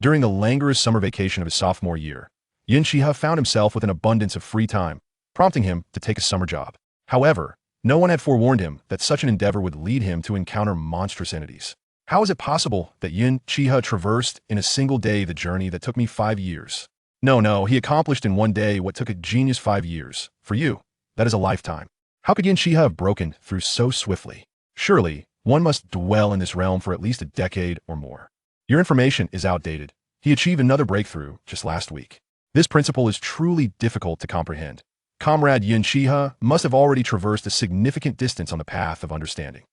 During the languorous summer vacation of his sophomore year, Yun Xihe found himself with an abundance of free time, prompting him to take a summer job. However, no one had forewarned him that such an endeavor would lead him to encounter monstrous entities. How is it possible that Yun Xihe traversed in a single day the journey that took me 5 years? No, he accomplished in one day what took a genius 5 years. For you, that is a lifetime. How could Yun Xihe have broken through so swiftly? Surely, one must dwell in this realm for at least a decade or more. Your information is outdated. He achieved another breakthrough just last week. This principle is truly difficult to comprehend. Comrade Yun Xihe must have already traversed a significant distance on the path of understanding.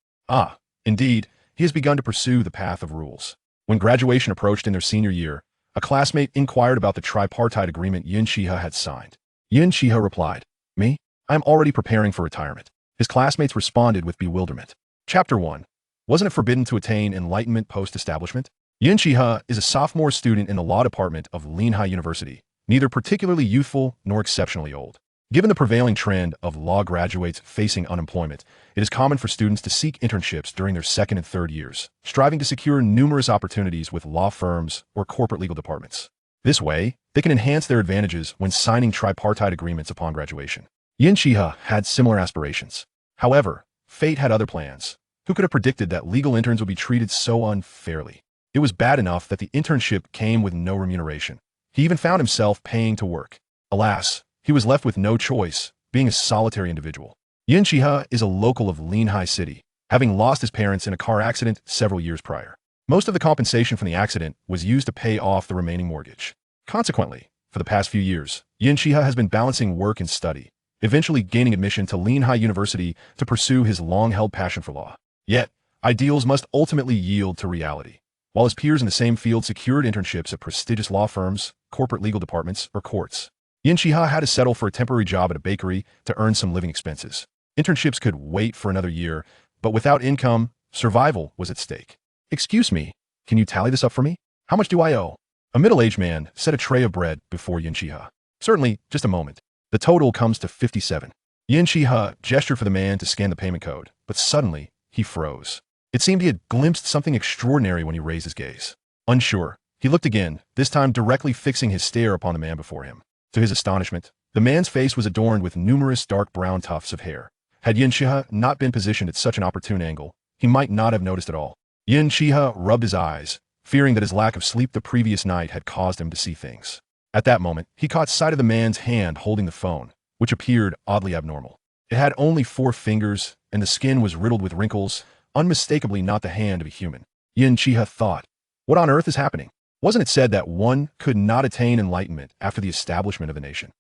Indeed, he has begun to pursue the path of rules. When graduation approached in their senior year, a classmate inquired about the tripartite agreement Yun Xihe had signed. Yun Xihe replied, "Me? I am already preparing for retirement." His classmates responded with bewilderment. Chapter 1. Wasn't it forbidden to attain enlightenment post-establishment? Yun Xihe is a sophomore student in the law department of Manhwaedit University, neither particularly youthful nor exceptionally old. Given the prevailing trend of law graduates facing unemployment, it is common for students to seek internships during their second and third years, striving to secure numerous opportunities with law firms or corporate legal departments. This way, they can enhance their advantages when signing tripartite agreements upon graduation. Yun Xihe had similar aspirations. However, fate had other plans. Who could have predicted that legal interns would be treated so unfairly? It was bad enough that the internship came with no remuneration. He even found himself paying to work. Alas, he was left with no choice, being a solitary individual. Yun Xihe is a local of Linhai City, having lost his parents in a car accident several years prior. Most of the compensation from the accident was used to pay off the remaining mortgage. Consequently, for the past few years, Yun Xihe has been balancing work and study, eventually gaining admission to Linhai University to pursue his long-held passion for law. Yet, ideals must ultimately yield to reality. While his peers in the same field secured internships at prestigious law firms, corporate legal departments, or courts, Yun Xihe had to settle for a temporary job at a bakery to earn some living expenses. Internships could wait for another year, but without income, survival was at stake. "Excuse me, can you tally this up for me? How much do I owe?" A middle-aged man set a tray of bread before Yun Xihe. "Certainly, just a moment. The total comes to 57. Yun Xihe gestured for the man to scan the payment code, but suddenly, he froze. It seemed he had glimpsed something extraordinary when he raised his gaze. Unsure, he looked again, this time directly fixing his stare upon the man before him. To his astonishment, the man's face was adorned with numerous dark brown tufts of hair. Had Yun Xihe not been positioned at such an opportune angle, he might not have noticed at all. Yun Xihe rubbed his eyes, fearing that his lack of sleep the previous night had caused him to see things. At that moment, he caught sight of the man's hand holding the phone, which appeared oddly abnormal. It had only 4 fingers, and the skin was riddled with wrinkles, unmistakably not the hand of a human. Yun Xihe thought, what on earth is happening? Wasn't it said that one could not attain enlightenment after the establishment of a nation?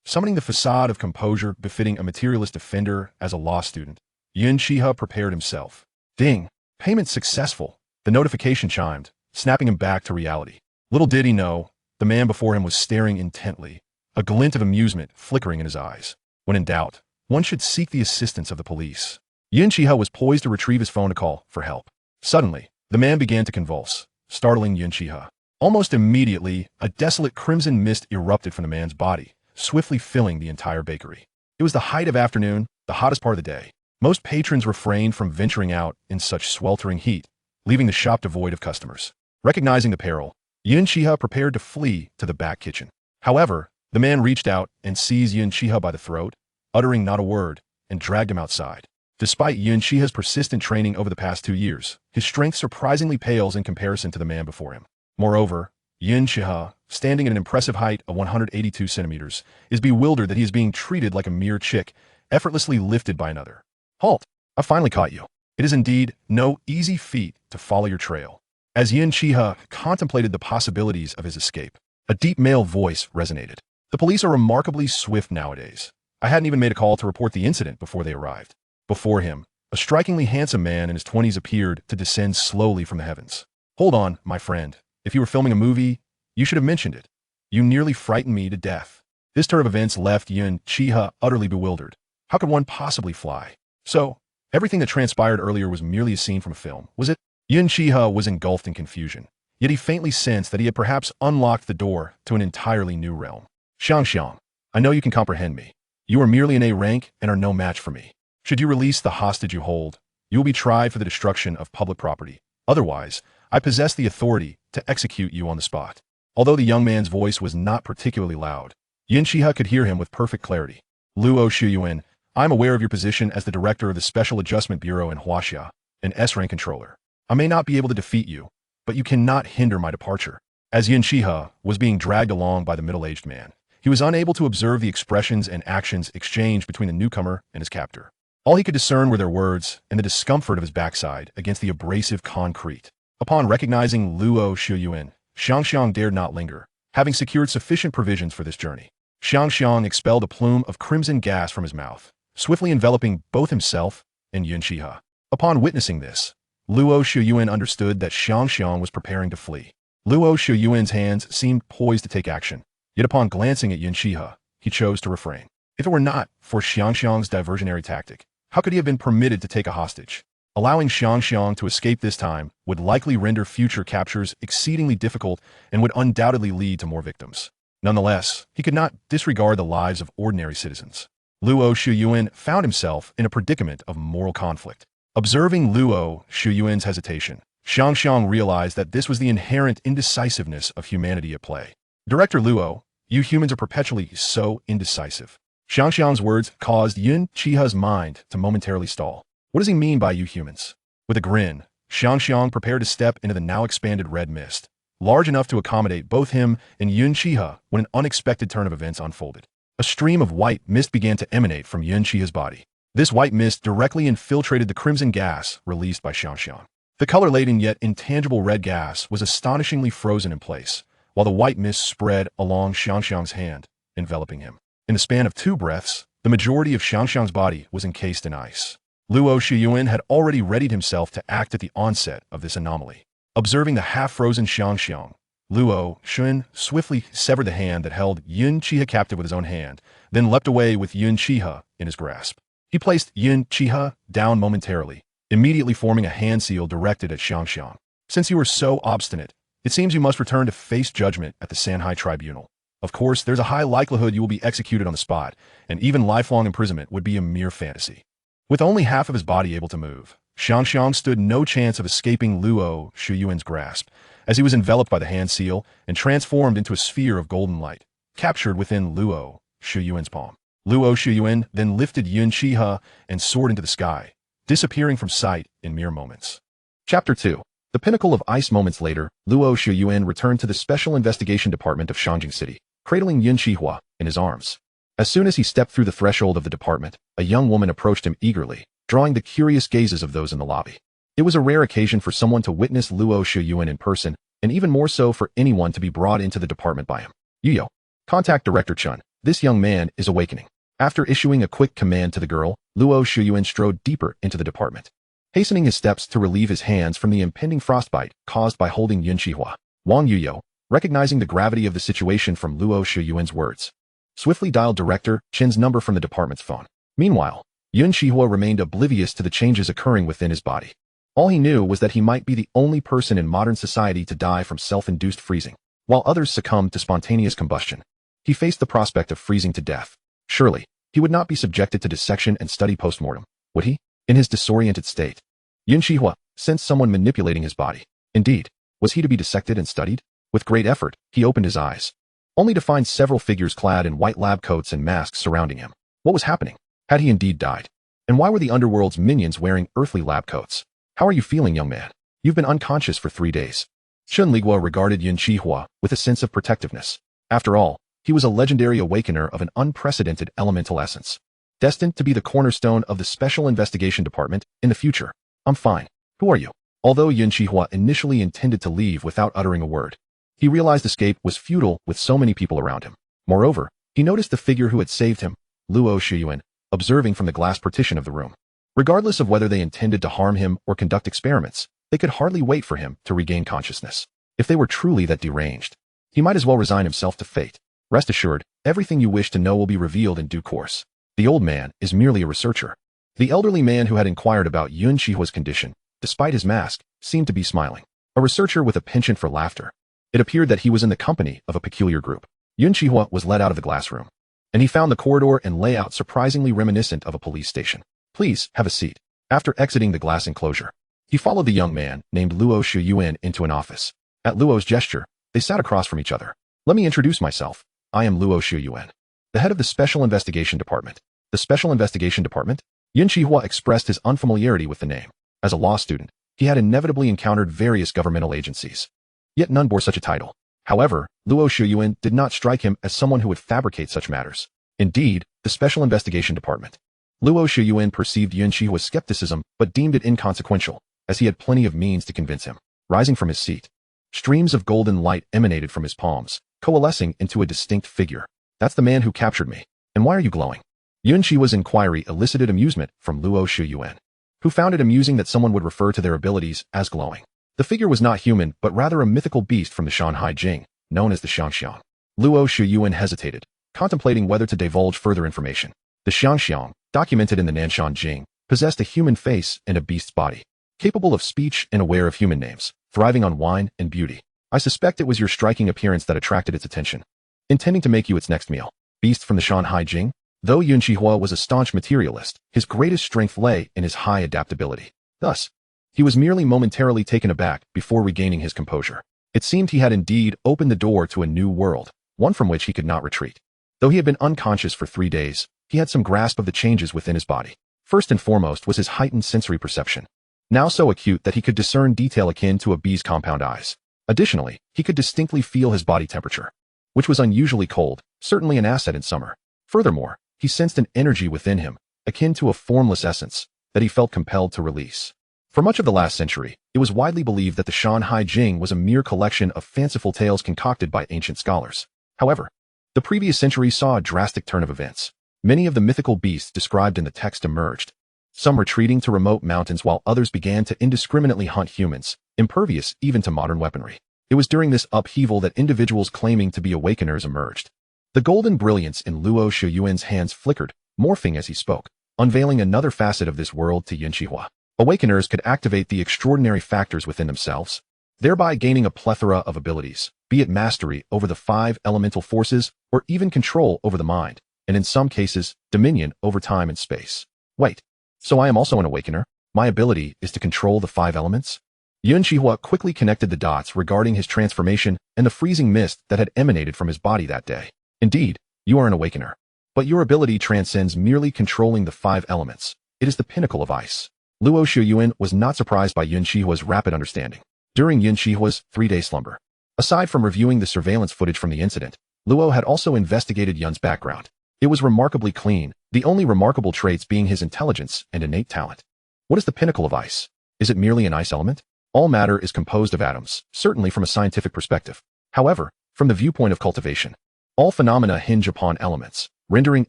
Summoning the facade of composure befitting a materialist offender as a law student, Yun Xihe prepared himself. Ding! Payment successful. The notification chimed, snapping him back to reality. Little did he know, the man before him was staring intently, a glint of amusement flickering in his eyes. When in doubt, one should seek the assistance of the police. Yun Xihe was poised to retrieve his phone to call for help. Suddenly, the man began to convulse, startling Yun Xihe. Almost immediately, a desolate crimson mist erupted from the man's body, swiftly filling the entire bakery. It was the height of afternoon, the hottest part of the day. Most patrons refrained from venturing out in such sweltering heat, leaving the shop devoid of customers. Recognizing the peril, Yun Xihe prepared to flee to the back kitchen. However, the man reached out and seized Yun Xihe by the throat, uttering not a word, and dragged him outside. Despite Yun Xihe's persistent training over the past 2 years, his strength surprisingly pales in comparison to the man before him. Moreover, Yun Xihe, standing at an impressive height of 182 centimeters, is bewildered that he is being treated like a mere chick, effortlessly lifted by another. Halt! I finally caught you. It is indeed no easy feat to follow your trail. As Yun Xihe contemplated the possibilities of his escape, a deep male voice resonated. The police are remarkably swift nowadays. I hadn't even made a call to report the incident before they arrived. Before him, a strikingly handsome man in his 20s appeared to descend slowly from the heavens. Hold on, my friend. If you were filming a movie, you should have mentioned it. You nearly frightened me to death. This turn of events left Yun Xihe utterly bewildered. How could one possibly fly? So, everything that transpired earlier was merely a scene from a film, was it? Yun Xihe was engulfed in confusion, yet he faintly sensed that he had perhaps unlocked the door to an entirely new realm. Xiang, I know you can comprehend me. You are merely an A rank and are no match for me. Should you release the hostage you hold, you will be tried for the destruction of public property. Otherwise, I possess the authority to execute you on the spot. Although the young man's voice was not particularly loud, Yun Xihe could hear him with perfect clarity. Luo Shuyuan, I am aware of your position as the director of the Special Adjustment Bureau in Huaxia, an S-rank controller. I may not be able to defeat you, but you cannot hinder my departure. As Yun Xihe was being dragged along by the middle-aged man, he was unable to observe the expressions and actions exchanged between the newcomer and his captor. All he could discern were their words and the discomfort of his backside against the abrasive concrete. Upon recognizing Luo Shuyuan, Xiangxiang dared not linger, having secured sufficient provisions for this journey. Xiangxiang expelled a plume of crimson gas from his mouth, swiftly enveloping both himself and Yun Xihe. Upon witnessing this, Luo Shuyuan understood that Xiangxiang was preparing to flee. Luo Shuyuan's hands seemed poised to take action, yet upon glancing at Yun Xihe, he chose to refrain. If it were not for Xiangxiang's diversionary tactic, how could he have been permitted to take a hostage? Allowing Xiangxiang to escape this time would likely render future captures exceedingly difficult and would undoubtedly lead to more victims. Nonetheless, he could not disregard the lives of ordinary citizens. Luo Shuyuan found himself in a predicament of moral conflict. Observing Luo Shuyuan's hesitation, Xiangxiang realized that this was the inherent indecisiveness of humanity at play. Director Luo, you humans are perpetually so indecisive. Xiangxiang's words caused Yun Xihe's mind to momentarily stall. What does he mean by you humans? With a grin, Xiangxiang prepared to step into the now expanded red mist, large enough to accommodate both him and Yun Xihe when an unexpected turn of events unfolded. A stream of white mist began to emanate from Yun Xihe's body. This white mist directly infiltrated the crimson gas released by Xiangxiang. The color-laden yet intangible red gas was astonishingly frozen in place, while the white mist spread along Xiangxiang's hand, enveloping him. In the span of 2 breaths, the majority of Xiangxiang's body was encased in ice. Luo Shuyuan had already readied himself to act at the onset of this anomaly. Observing the half-frozen Xiangxiang, Luo Shuyuan swiftly severed the hand that held Yun Xihe captive with his own hand, then leapt away with Yun Xihe in his grasp. He placed Yun Xihe down momentarily, immediately forming a hand seal directed at Xiangxiang. Since you were so obstinate, it seems you must return to face judgment at the Sanhai Tribunal. Of course, there's a high likelihood you will be executed on the spot, and even lifelong imprisonment would be a mere fantasy. With only half of his body able to move, Xiangxiang stood no chance of escaping Luo Shuyuan's grasp, as he was enveloped by the hand seal and transformed into a sphere of golden light, captured within Luo Shuyuan's palm. Luo Shuyuan then lifted Yun Xihe and soared into the sky, disappearing from sight in mere moments. Chapter 2. The pinnacle of ice. Moments later, Luo Shuyuan returned to the Special Investigation Department of Shangjing City, cradling Yun Xihe in his arms. As soon as he stepped through the threshold of the department, a young woman approached him eagerly, drawing the curious gazes of those in the lobby. It was a rare occasion for someone to witness Luo Shuyuan in person, and even more so for anyone to be brought into the department by him. Yuyo, contact Director Chun. This young man is awakening. After issuing a quick command to the girl, Luo Shuyuan strode deeper into the department, hastening his steps to relieve his hands from the impending frostbite caused by holding Yun Xihe. Wang Yuyo, recognizing the gravity of the situation from Luo Shuyuan's words, swiftly dialed Director Chen's number from the department's phone. Meanwhile, Yun Xihe remained oblivious to the changes occurring within his body. All he knew was that he might be the only person in modern society to die from self-induced freezing, while others succumbed to spontaneous combustion. He faced the prospect of freezing to death. Surely, he would not be subjected to dissection and study post-mortem, would he? In his disoriented state, Yun Xihe sensed someone manipulating his body. Indeed, was he to be dissected and studied? With great effort, he opened his eyes, only to find several figures clad in white lab coats and masks surrounding him. What was happening? Had he indeed died? And why were the underworld's minions wearing earthly lab coats? How are you feeling, young man? You've been unconscious for 3 days. Chun Ligua regarded Yun Xihe with a sense of protectiveness. After all, he was a legendary awakener of an unprecedented elemental essence, destined to be the cornerstone of the Special Investigation Department in the future. I'm fine. Who are you? Although Yun Xihe initially intended to leave without uttering a word, he realized escape was futile with so many people around him. Moreover, he noticed the figure who had saved him, Luo Shuyuan, observing from the glass partition of the room. Regardless of whether they intended to harm him or conduct experiments, they could hardly wait for him to regain consciousness. If they were truly that deranged, he might as well resign himself to fate. Rest assured, everything you wish to know will be revealed in due course. The old man is merely a researcher. The elderly man who had inquired about Yun Xihe's condition, despite his mask, seemed to be smiling. A researcher with a penchant for laughter. It appeared that he was in the company of a peculiar group. Yun Xihe was led out of the glass room, and he found the corridor and layout surprisingly reminiscent of a police station. Please, have a seat. After exiting the glass enclosure, He followed the young man, named Luo Shiyuan, into an office. At Luo's gesture, they sat across from each other. Let me introduce myself. I am Luo Shiyuan, the head of the Special Investigation Department. The Special Investigation Department? Yun Xihe expressed his unfamiliarity with the name. As a law student, he had inevitably encountered various governmental agencies. Yet none bore such a title. However, Luo Shiyuan did not strike him as someone who would fabricate such matters. Indeed, the Special Investigation Department. Luo Shiyuan perceived Yun Xihe's skepticism but deemed it inconsequential, as he had plenty of means to convince him. Rising from his seat, streams of golden light emanated from his palms, coalescing into a distinct figure. That's the man who captured me. And why are you glowing? Yun Xihe's inquiry elicited amusement from Luo Shiyuan, who found it amusing that someone would refer to their abilities as glowing. The figure was not human, but rather a mythical beast from the Shanhai Jing, known as the Xiangxiang. Luo Shiyuan hesitated, contemplating whether to divulge further information. The Xiangxiang, documented in the Nanshan Jing, possessed a human face and a beast's body, capable of speech and aware of human names, thriving on wine and beauty. I suspect it was your striking appearance that attracted its attention, intending to make you its next meal. Beast from the Shanhai Jing? Though Yun Xihe was a staunch materialist, his greatest strength lay in his high adaptability. Thus, he was merely momentarily taken aback before regaining his composure. It seemed he had indeed opened the door to a new world, one from which he could not retreat. Though he had been unconscious for 3 days, he had some grasp of the changes within his body. First and foremost was his heightened sensory perception, now so acute that he could discern detail akin to a bee's compound eyes. Additionally, he could distinctly feel his body temperature, which was unusually cold, certainly an asset in summer. Furthermore, he sensed an energy within him, akin to a formless essence, that he felt compelled to release. For much of the last century, it was widely believed that the Shanhai Jing was a mere collection of fanciful tales concocted by ancient scholars. However, the previous century saw a drastic turn of events. Many of the mythical beasts described in the text emerged, some retreating to remote mountains while others began to indiscriminately hunt humans, impervious even to modern weaponry. It was during this upheaval that individuals claiming to be awakeners emerged. The golden brilliance in Luo Shiyuan's hands flickered, morphing as he spoke, unveiling another facet of this world to Yun Xihe. Awakeners could activate the extraordinary factors within themselves, thereby gaining a plethora of abilities, be it mastery over the 5 elemental forces or even control over the mind, and in some cases, dominion over time and space. Wait, so I am also an awakener? My ability is to control the 5 elements? Yun Xihe quickly connected the dots regarding his transformation and the freezing mist that had emanated from his body that day. Indeed, you are an awakener. But your ability transcends merely controlling the 5 elements. It is the pinnacle of ice. Luo Shiyuan was not surprised by Yun Xihe's rapid understanding. During Yun Xihe's 3-day slumber, aside from reviewing the surveillance footage from the incident, Luo had also investigated Yun's background. It was remarkably clean, the only remarkable traits being his intelligence and innate talent. What is the pinnacle of ice? Is it merely an ice element? All matter is composed of atoms, certainly from a scientific perspective. However, from the viewpoint of cultivation, all phenomena hinge upon elements, rendering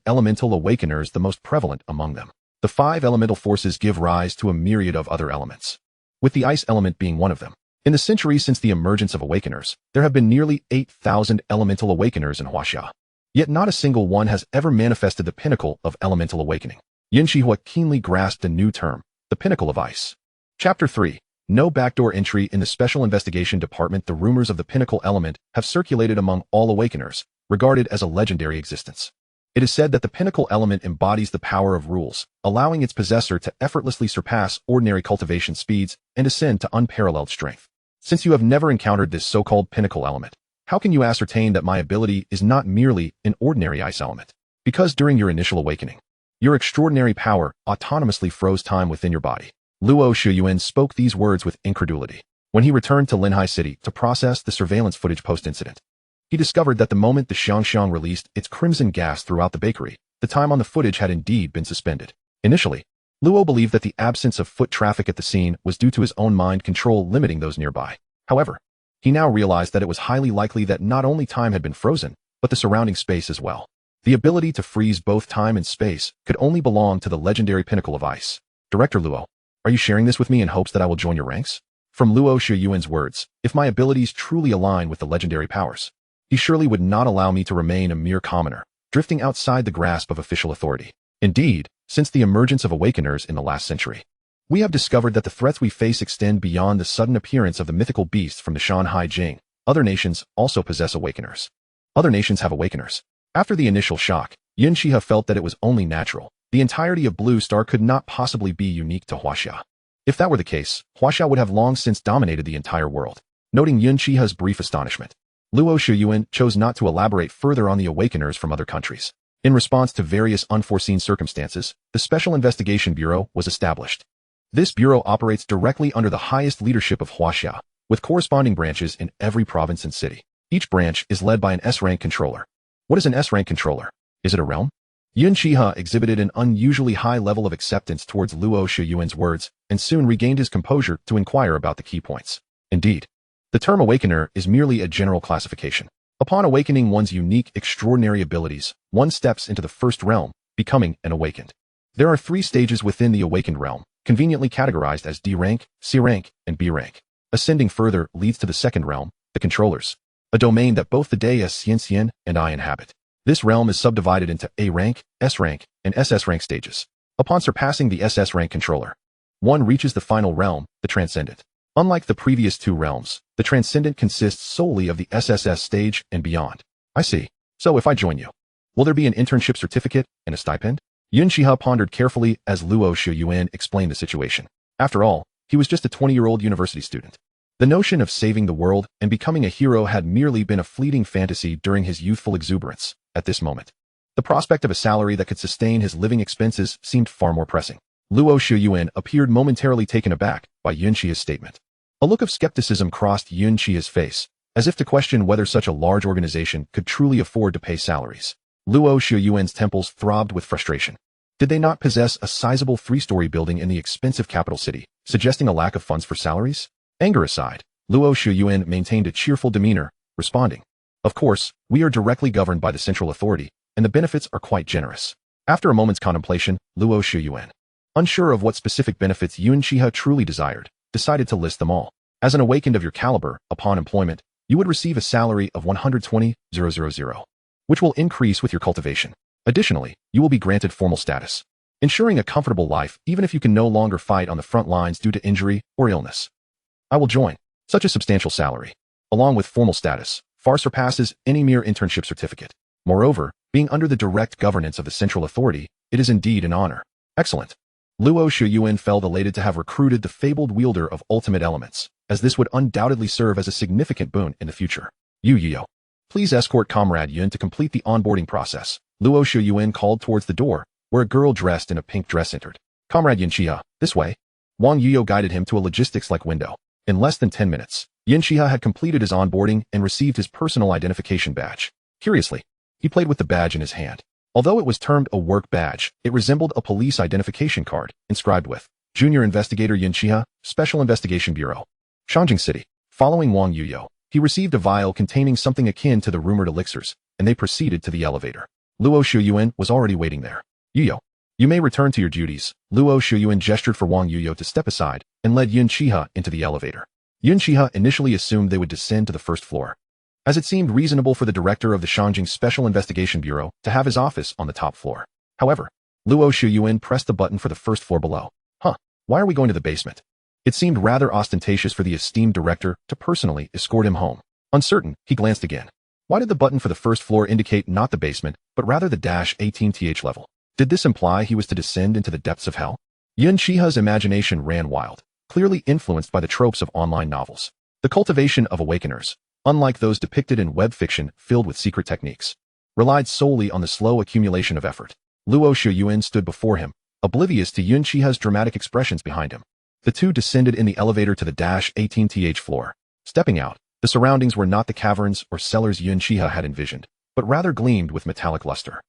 elemental awakeners the most prevalent among them. The 5 elemental forces give rise to a myriad of other elements, with the ice element being one of them. In the centuries since the emergence of awakeners, there have been nearly 8,000 elemental awakeners in Huaxia. Yet not a single one has ever manifested the pinnacle of elemental awakening. Yun Xihe keenly grasped a new term, the pinnacle of ice. Chapter 3. No backdoor entry in the Special Investigation Department. The rumors of the pinnacle element have circulated among all awakeners, regarded as a legendary existence. It is said that the pinnacle element embodies the power of rules, allowing its possessor to effortlessly surpass ordinary cultivation speeds and ascend to unparalleled strength. Since you have never encountered this so-called pinnacle element, how can you ascertain that my ability is not merely an ordinary ice element? Because during your initial awakening, your extraordinary power autonomously froze time within your body. Luo Shiyuan spoke these words with incredulity. When he returned to Linhai City to process the surveillance footage post-incident, he discovered that the moment the Xiangxiang released its crimson gas throughout the bakery, the time on the footage had indeed been suspended. Initially, Luo believed that the absence of foot traffic at the scene was due to his own mind control limiting those nearby. However, he now realized that it was highly likely that not only time had been frozen, but the surrounding space as well. The ability to freeze both time and space could only belong to the legendary pinnacle of ice. Director Luo, are you sharing this with me in hopes that I will join your ranks? From Luo Shiyuan's words, if my abilities truly align with the legendary powers, he surely would not allow me to remain a mere commoner, drifting outside the grasp of official authority. Indeed, since the emergence of awakeners in the last century, we have discovered that the threats we face extend beyond the sudden appearance of the mythical beasts from the Shanhai Jing. Other nations also possess awakeners. Other nations have awakeners. After the initial shock, Yun Xihe felt that it was only natural. The entirety of Blue Star could not possibly be unique to Huaxia. If that were the case, Huaxia would have long since dominated the entire world. Noting Yun Xihe's brief astonishment, Luo Shuyuan chose not to elaborate further on the awakeners from other countries. In response to various unforeseen circumstances, the Special Investigation Bureau was established. This bureau operates directly under the highest leadership of Huaxia, with corresponding branches in every province and city. Each branch is led by an S-rank controller. What is an S-rank controller? Is it a realm? Yun Xihe exhibited an unusually high level of acceptance towards Luo Shuyuan's words and soon regained his composure to inquire about the key points. Indeed, the term awakener is merely a general classification. Upon awakening one's unique, extraordinary abilities, one steps into the first realm, becoming an awakened. There are 3 stages within the awakened realm, conveniently categorized as D rank, C rank, and B rank. Ascending further leads to the second realm, the controllers, a domain that both the Xian and I inhabit. This realm is subdivided into A rank, S rank, and SS rank stages. Upon surpassing the SS rank controller, one reaches the final realm, the transcendent. Unlike the previous 2 realms, the transcendent consists solely of the SSS stage and beyond. I see. So if I join you, will there be an internship certificate and a stipend? Yun Xihe pondered carefully as Luo Shuyuan explained the situation. After all, he was just a 20-year-old university student. The notion of saving the world and becoming a hero had merely been a fleeting fantasy during his youthful exuberance. At this moment, the prospect of a salary that could sustain his living expenses seemed far more pressing. Luo Shuyuan appeared momentarily taken aback by Yun Xihe's statement. A look of skepticism crossed Yun Xihe's face, as if to question whether such a large organization could truly afford to pay salaries. Luo Shuyuan's temples throbbed with frustration. Did they not possess a sizable 3-story building in the expensive capital city, suggesting a lack of funds for salaries? Anger aside, Luo Shuyuan maintained a cheerful demeanor, responding, "Of course, we are directly governed by the central authority, and the benefits are quite generous." After a moment's contemplation, Luo Shuyuan, unsure of what specific benefits Yun Xihe truly desired, decided to list them all. As an awakened of your caliber, upon employment, you would receive a salary of 120,000, which will increase with your cultivation. Additionally, you will be granted formal status, ensuring a comfortable life even if you can no longer fight on the front lines due to injury or illness. I will join. Such a substantial salary, along with formal status, far surpasses any mere internship certificate. Moreover, being under the direct governance of the central authority, it is indeed an honor. Excellent. Luo Shuyuan felt elated to have recruited the fabled wielder of ultimate elements, as this would undoubtedly serve as a significant boon in the future. Yu, please escort Comrade Yun to complete the onboarding process. Luo Shuyuan called towards the door, where a girl dressed in a pink dress entered. Comrade Yun Xihe, this way. Wang Yuyo guided him to a logistics-like window. In less than 10 minutes, Yun Xihe had completed his onboarding and received his personal identification badge. Curiously, he played with the badge in his hand. Although it was termed a work badge, it resembled a police identification card, inscribed with Junior Investigator Yun Xihe, Special Investigation Bureau, Shangjing City. Following Wang Yuyo, he received a vial containing something akin to the rumored elixirs, and they proceeded to the elevator. Luo Shuyuan was already waiting there. Yuyo, you may return to your duties. Luo Shuyuan gestured for Wang Yuyo to step aside and led Yun Xihe into the elevator. Yun Xihe initially assumed they would descend to the first floor, as it seemed reasonable for the director of the Shangjing Special Investigation Bureau to have his office on the top floor. However, Luo Shuyuan pressed the button for the first floor below. Why are we going to the basement? It seemed rather ostentatious for the esteemed director to personally escort him home. Uncertain, he glanced again. Why did the button for the first floor indicate not the basement, but rather the -18th level? Did this imply he was to descend into the depths of hell? Yun Xihe's imagination ran wild, clearly influenced by the tropes of online novels. The cultivation of awakeners, unlike those depicted in web fiction filled with secret techniques, relied solely on the slow accumulation of effort. Luo Shuyuan stood before him, oblivious to Yun Xihe's dramatic expressions behind him. The two descended in the elevator to the -18th floor. Stepping out, the surroundings were not the caverns or cellars Yun Xihe had envisioned, but rather gleamed with metallic luster.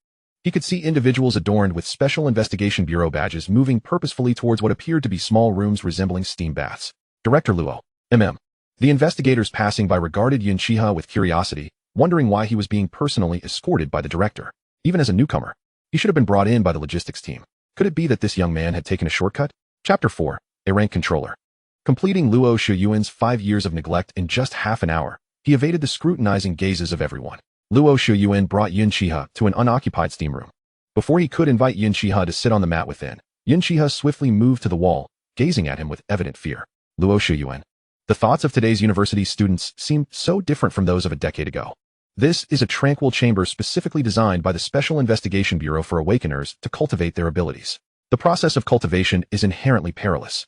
He could see individuals adorned with Special Investigation Bureau badges moving purposefully towards what appeared to be small rooms resembling steam baths. Director Luo, MM. The investigators passing by regarded Yun Xihe with curiosity, wondering why he was being personally escorted by the director. Even as a newcomer, he should have been brought in by the logistics team. Could it be that this young man had taken a shortcut? Chapter 4. A rank controller. Completing Luo Shuyuan's 5 years of neglect in just half an hour, he evaded the scrutinizing gazes of everyone. Luo Shuyuan brought Yun Xihe to an unoccupied steam room. Before he could invite Yun Xihe to sit on the mat within, Yun Xihe swiftly moved to the wall, gazing at him with evident fear. Luo Shuyuan. The thoughts of today's university students seem so different from those of a decade ago. This is a tranquil chamber specifically designed by the Special Investigation Bureau for Awakeners to cultivate their abilities. The process of cultivation is inherently perilous.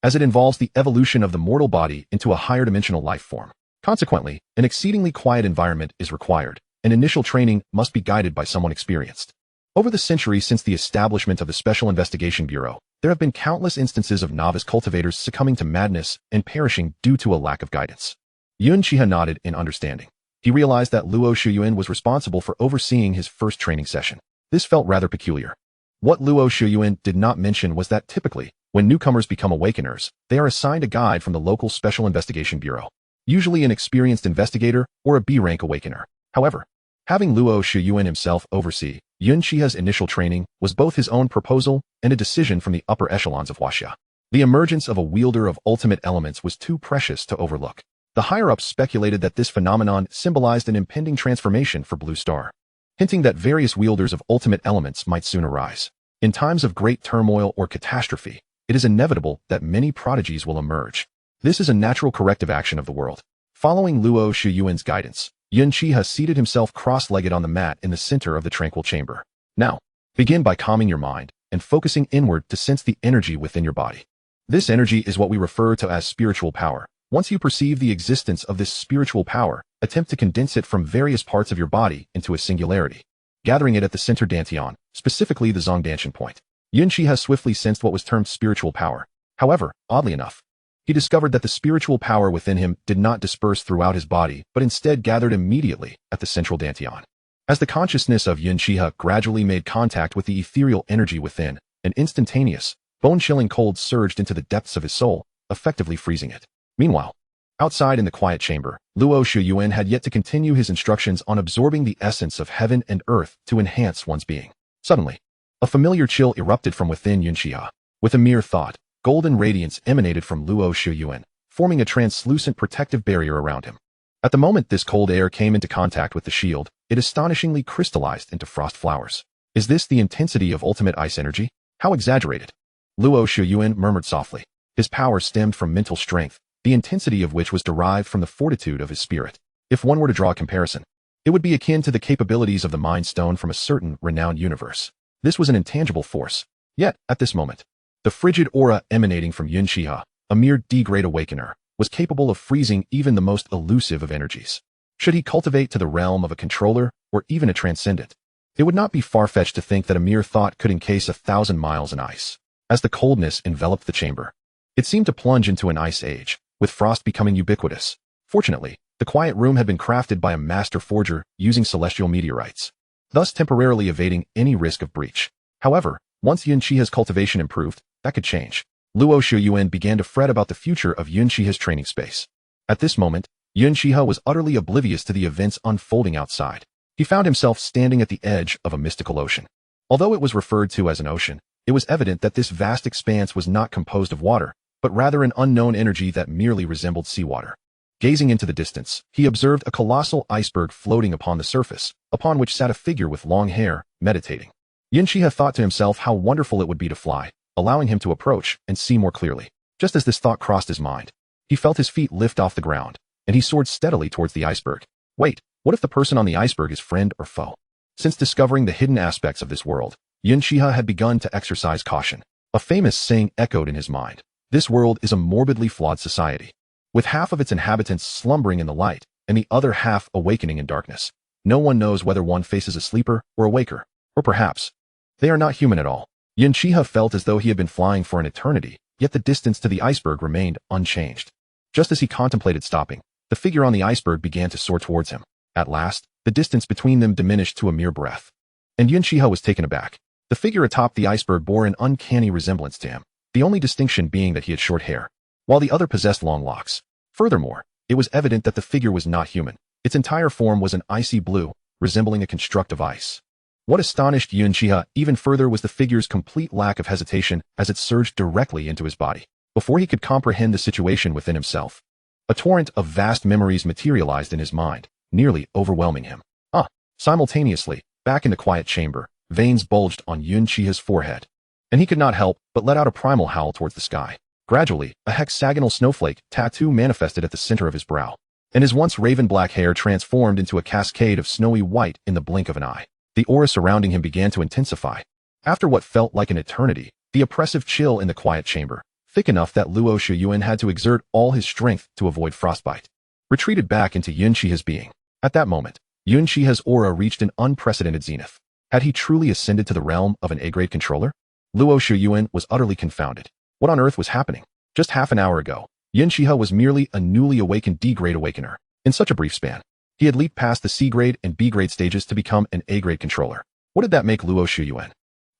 as it involves the evolution of the mortal body into a higher dimensional life form. Consequently, an exceedingly quiet environment is required, and initial training must be guided by someone experienced. Over the centuries since the establishment of the Special Investigation Bureau, there have been countless instances of novice cultivators succumbing to madness and perishing due to a lack of guidance. Yun Xihe nodded in understanding. He realized that Luo Shuyuan was responsible for overseeing his first training session. This felt rather peculiar. What Luo Shuyuan did not mention was that typically, when newcomers become awakeners, they are assigned a guide from the local Special Investigation Bureau, usually an experienced investigator or a B-rank awakener. However, having Luo Shuyuan himself oversee Yun Xihe's initial training was both his own proposal and a decision from the upper echelons of Wuxia. The emergence of a wielder of ultimate elements was too precious to overlook. The higher-ups speculated that this phenomenon symbolized an impending transformation for Blue Star, hinting that various wielders of ultimate elements might soon arise. In times of great turmoil or catastrophe, it is inevitable that many prodigies will emerge. This is a natural corrective action of the world. Following Luo Shuyuan's guidance, Yun Xihe seated himself cross-legged on the mat in the center of the tranquil chamber. Now, begin by calming your mind and focusing inward to sense the energy within your body. This energy is what we refer to as spiritual power. Once you perceive the existence of this spiritual power, attempt to condense it from various parts of your body into a singularity, gathering it at the center dantian, specifically the Zongdanshan point. Yun Xihe swiftly sensed what was termed spiritual power. However, oddly enough, he discovered that the spiritual power within him did not disperse throughout his body, but instead gathered immediately at the central dantian. As the consciousness of Yun Xihe gradually made contact with the ethereal energy within, an instantaneous, bone-chilling cold surged into the depths of his soul, effectively freezing it. Meanwhile, outside in the quiet chamber, Luo Shuyuan had yet to continue his instructions on absorbing the essence of heaven and earth to enhance one's being. Suddenly, a familiar chill erupted from within Yun Xihe. With a mere thought, golden radiance emanated from Luo Shuyuan, forming a translucent protective barrier around him. At the moment this cold air came into contact with the shield, it astonishingly crystallized into frost flowers. Is this the intensity of ultimate ice energy? How exaggerated! Luo Shuyuan murmured softly. His power stemmed from mental strength, the intensity of which was derived from the fortitude of his spirit. If one were to draw a comparison, it would be akin to the capabilities of the Mind Stone from a certain renowned universe. This was an intangible force. Yet, at this moment, the frigid aura emanating from Yun Xihe, a mere D-grade awakener, was capable of freezing even the most elusive of energies. Should he cultivate to the realm of a controller or even a transcendent, it would not be far-fetched to think that a mere thought could encase 1,000 miles in ice. As the coldness enveloped the chamber, it seemed to plunge into an ice age, with frost becoming ubiquitous. Fortunately, the quiet room had been crafted by a master forger using celestial meteorites, thus temporarily evading any risk of breach. However, once Yun Xihe's cultivation improved, that could change. Luo Shuyuan began to fret about the future of Yun Xihe's training space. At this moment, Yun Xihe was utterly oblivious to the events unfolding outside. He found himself standing at the edge of a mystical ocean. Although it was referred to as an ocean, it was evident that this vast expanse was not composed of water, but rather an unknown energy that merely resembled seawater. Gazing into the distance, he observed a colossal iceberg floating upon the surface, upon which sat a figure with long hair, meditating. Yun Xihe thought to himself how wonderful it would be to fly, allowing him to approach and see more clearly. Just as this thought crossed his mind, he felt his feet lift off the ground, and he soared steadily towards the iceberg. Wait, what if the person on the iceberg is friend or foe? Since discovering the hidden aspects of this world, Yun Xihe had begun to exercise caution. A famous saying echoed in his mind. This world is a morbidly flawed society, with half of its inhabitants slumbering in the light and the other half awakening in darkness. No one knows whether one faces a sleeper or a waker, or perhaps they are not human at all. Yun Xihe felt as though he had been flying for an eternity, yet the distance to the iceberg remained unchanged. Just as he contemplated stopping, the figure on the iceberg began to soar towards him. At last, the distance between them diminished to a mere breath, and Yun Xihe was taken aback. The figure atop the iceberg bore an uncanny resemblance to him, the only distinction being that he had short hair, while the other possessed long locks. Furthermore, it was evident that the figure was not human. Its entire form was an icy blue, resembling a construct of ice. What astonished Yun Xihe even further was the figure's complete lack of hesitation as it surged directly into his body. Before he could comprehend the situation within himself, a torrent of vast memories materialized in his mind, nearly overwhelming him. Simultaneously, back in the quiet chamber, veins bulged on Yun Xihe's forehead, and he could not help but let out a primal howl towards the sky. Gradually, a hexagonal snowflake tattoo manifested at the center of his brow, and his once raven-black hair transformed into a cascade of snowy white in the blink of an eye. The aura surrounding him began to intensify. After what felt like an eternity, the oppressive chill in the quiet chamber thick enough that Luo Shiyuan had to exert all his strength to avoid frostbite. Retreated back into Yun Xihe's being. At that moment, Yun Xihe's aura reached an unprecedented zenith. Had he truly ascended to the realm of an A-grade controller? Luo Shiyuan was utterly confounded. What on earth was happening? Just half an hour ago, Yun Xihe was merely a newly awakened D-grade awakener. In such a brief span, he had leaped past the C-grade and B-grade stages to become an A-grade controller. What did that make Luo Shiyuan,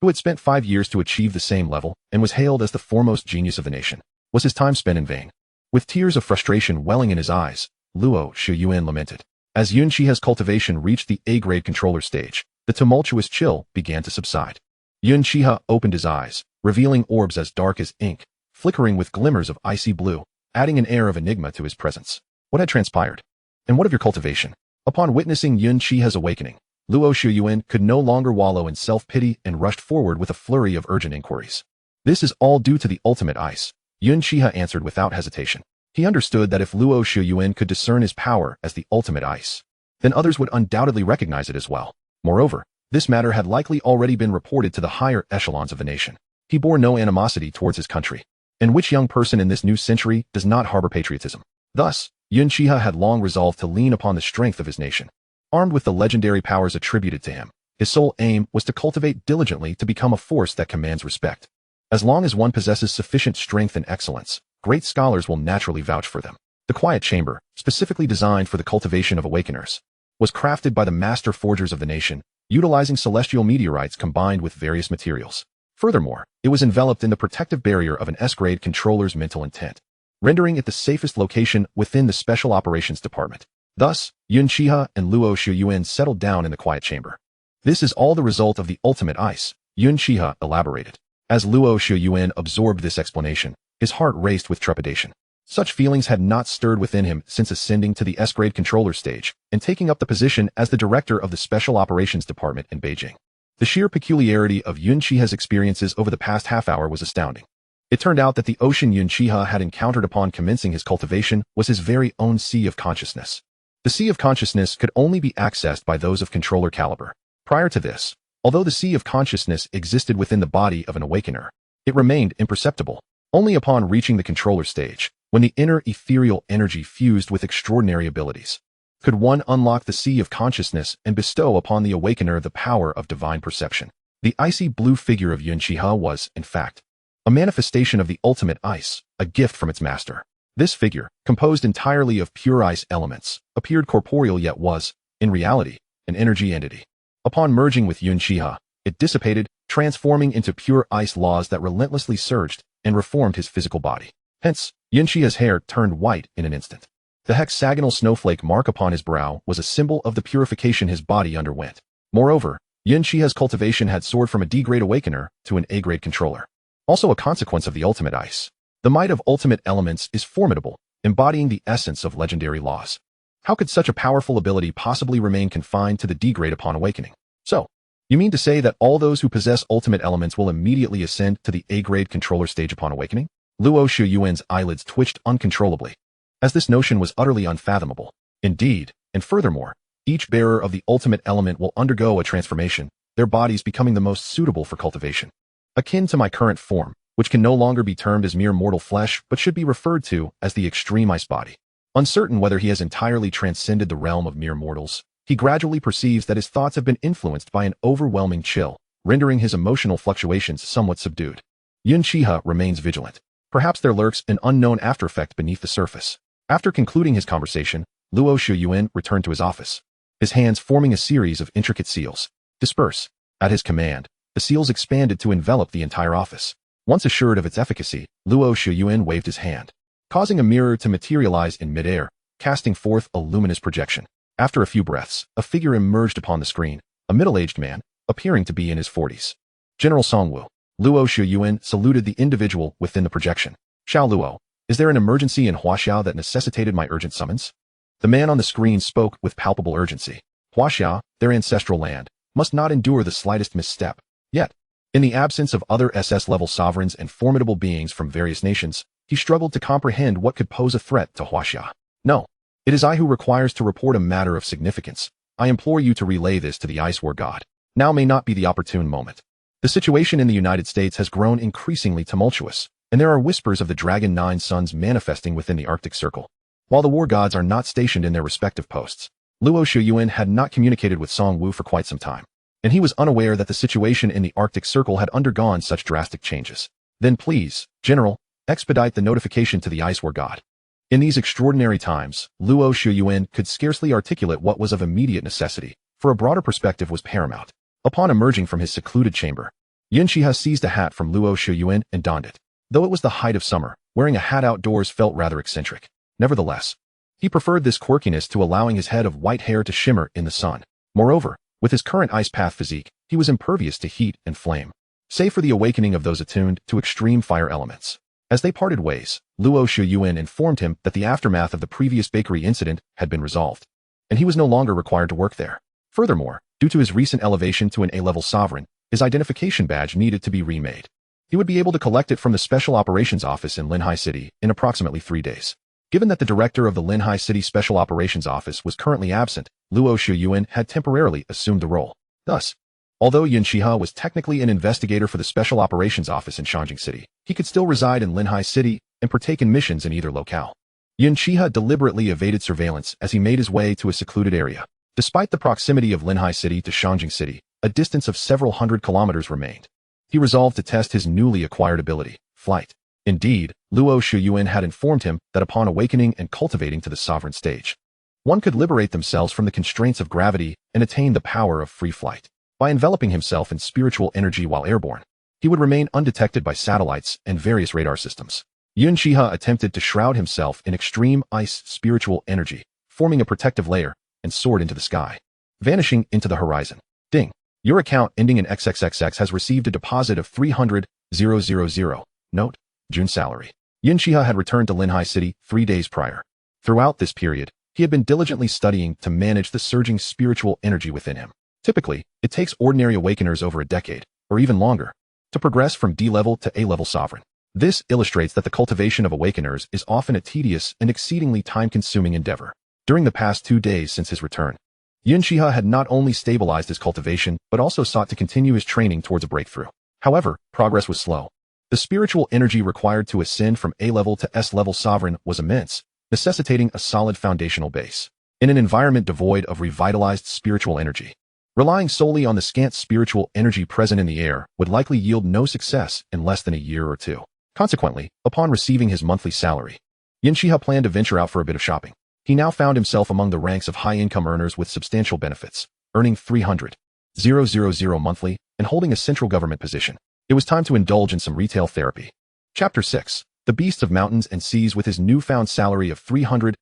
who had spent 5 years to achieve the same level and was hailed as the foremost genius of the nation? Was his time spent in vain? With tears of frustration welling in his eyes, Luo Shiyuan lamented. As Yun Xihe's cultivation reached the A-grade controller stage, the tumultuous chill began to subside. Yun Xihe opened his eyes, revealing orbs as dark as ink, flickering with glimmers of icy blue, adding an air of enigma to his presence. What had transpired? And what of your cultivation? Upon witnessing Yun Xihe's awakening, Luo Shiyuan could no longer wallow in self-pity and rushed forward with a flurry of urgent inquiries. This is all due to the ultimate ice, Yun Xihe answered without hesitation. He understood that if Luo Shiyuan could discern his power as the ultimate ice, then others would undoubtedly recognize it as well. Moreover, this matter had likely already been reported to the higher echelons of the nation. He bore no animosity towards his country. And which young person in this new century does not harbor patriotism? Thus, Yun Xihe had long resolved to lean upon the strength of his nation. Armed with the legendary powers attributed to him, his sole aim was to cultivate diligently to become a force that commands respect. As long as one possesses sufficient strength and excellence, great scholars will naturally vouch for them. The quiet chamber, specifically designed for the cultivation of awakeners, was crafted by the master forgers of the nation, utilizing celestial meteorites combined with various materials. Furthermore, it was enveloped in the protective barrier of an S-grade controller's mental intent, rendering it the safest location within the Special Operations Department. Thus, Yun Xihe and Luo Shiyuan settled down in the quiet chamber. This is all the result of the ultimate ice, Yun Xihe elaborated. As Luo Shiyuan absorbed this explanation, his heart raced with trepidation. Such feelings had not stirred within him since ascending to the S-grade controller stage and taking up the position as the director of the Special Operations Department in Beijing. The sheer peculiarity of Yun Xihe's experiences over the past half hour was astounding. It turned out that the ocean Yun Xihe had encountered upon commencing his cultivation was his very own sea of consciousness. The sea of consciousness could only be accessed by those of controller caliber. Prior to this, although the sea of consciousness existed within the body of an awakener, it remained imperceptible. Only upon reaching the controller stage, when the inner ethereal energy fused with extraordinary abilities, could one unlock the sea of consciousness and bestow upon the awakener the power of divine perception. The icy blue figure of Yun Xihe was, in fact, a manifestation of the ultimate ice, a gift from its master. This figure, composed entirely of pure ice elements, appeared corporeal yet was, in reality, an energy entity. Upon merging with Yun Xihe, it dissipated, transforming into pure ice laws that relentlessly surged and reformed his physical body. Hence, Yun Xihe's hair turned white in an instant. The hexagonal snowflake mark upon his brow was a symbol of the purification his body underwent. Moreover, Yun Xihe's cultivation had soared from a D-grade awakener to an A-grade controller. Also a consequence of the ultimate ice. The might of ultimate elements is formidable, embodying the essence of legendary laws. How could such a powerful ability possibly remain confined to the D-grade upon awakening? So, you mean to say that all those who possess ultimate elements will immediately ascend to the A-grade controller stage upon awakening? Luo Shiyuan's eyelids twitched uncontrollably, as this notion was utterly unfathomable. Indeed, and furthermore, each bearer of the ultimate element will undergo a transformation, their bodies becoming the most suitable for cultivation. Akin to my current form, which can no longer be termed as mere mortal flesh but should be referred to as the extreme ice body. Uncertain whether he has entirely transcended the realm of mere mortals, he gradually perceives that his thoughts have been influenced by an overwhelming chill, rendering his emotional fluctuations somewhat subdued. Yun Xihe remains vigilant. Perhaps there lurks an unknown aftereffect beneath the surface. After concluding his conversation, Luo Shiyuan returned to his office, his hands forming a series of intricate seals. Disperse. At his command, the seals expanded to envelop the entire office. Once assured of its efficacy, Luo Shiyuan waved his hand, causing a mirror to materialize in midair, casting forth a luminous projection. After a few breaths, a figure emerged upon the screen, a middle-aged man, appearing to be in his 40s. General Songwu. Luo Shiyuan saluted the individual within the projection. Xiao Luo, is there an emergency in Huaxiao that necessitated my urgent summons? The man on the screen spoke with palpable urgency. Huaxiao, their ancestral land, must not endure the slightest misstep. Yet, in the absence of other SS-level sovereigns and formidable beings from various nations, he struggled to comprehend what could pose a threat to Huaxia. No, it is I who requires to report a matter of significance. I implore you to relay this to the Ice War God. Now may not be the opportune moment. The situation in the United States has grown increasingly tumultuous. and there are whispers of the Dragon Nine Suns manifesting within the Arctic Circle. While the war gods are not stationed in their respective posts, Luo Shuyuan had not communicated with Song Wu for quite some time, and he was unaware that the situation in the Arctic Circle had undergone such drastic changes. Then please, General, expedite the notification to the Ice War God. In these extraordinary times, Luo Shuyuan could scarcely articulate what was of immediate necessity, for a broader perspective was paramount. Upon emerging from his secluded chamber, Yun Xihe seized a hat from Luo Shuyuan and donned it. Though it was the height of summer, wearing a hat outdoors felt rather eccentric. Nevertheless, he preferred this quirkiness to allowing his head of white hair to shimmer in the sun. Moreover, with his current ice path physique, he was impervious to heat and flame, save for the awakening of those attuned to extreme fire elements. As they parted ways, Luo Shuyuan informed him that the aftermath of the previous bakery incident had been resolved, and he was no longer required to work there. Furthermore, due to his recent elevation to an A-level sovereign, his identification badge needed to be remade. He would be able to collect it from the Special Operations Office in Linhai City in approximately 3 days. Given that the director of the Linhai City Special Operations Office was currently absent, Luo Shuyuan had temporarily assumed the role. Thus, although Yun Xihe was technically an investigator for the Special Operations Office in Shangjing City, he could still reside in Linhai City and partake in missions in either locale. Yun Xihe deliberately evaded surveillance as he made his way to a secluded area. Despite the proximity of Linhai City to Shangjing City, a distance of several hundred kilometers remained. He resolved to test his newly acquired ability, flight. Indeed, Luo Shuyuan had informed him that upon awakening and cultivating to the sovereign stage, one could liberate themselves from the constraints of gravity and attain the power of free flight. By enveloping himself in spiritual energy while airborne, he would remain undetected by satellites and various radar systems. Yun Xihe attempted to shroud himself in extreme ice spiritual energy, forming a protective layer, and soared into the sky, vanishing into the horizon. Ding. Your account ending in XXXX has received a deposit of 300,000. Note, June salary. Yun Xihe had returned to Linhai City 3 days prior. Throughout this period, he had been diligently studying to manage the surging spiritual energy within him. Typically, it takes ordinary awakeners over a decade, or even longer, to progress from D-level to A-level sovereign. This illustrates that the cultivation of awakeners is often a tedious and exceedingly time-consuming endeavor. During the past 2 days since his return, Yun Xihe had not only stabilized his cultivation, but also sought to continue his training towards a breakthrough. However, progress was slow. The spiritual energy required to ascend from A-level to S-level sovereign was immense, necessitating a solid foundational base. In an environment devoid of revitalized spiritual energy, relying solely on the scant spiritual energy present in the air would likely yield no success in less than a year or two. Consequently, upon receiving his monthly salary, Yun Xihe planned to venture out for a bit of shopping. He now found himself among the ranks of high-income earners with substantial benefits, earning 300,000 monthly and holding a central government position. It was time to indulge in some retail therapy. Chapter 6. The Beasts of Mountains and Seas. With his newfound salary of 300,000,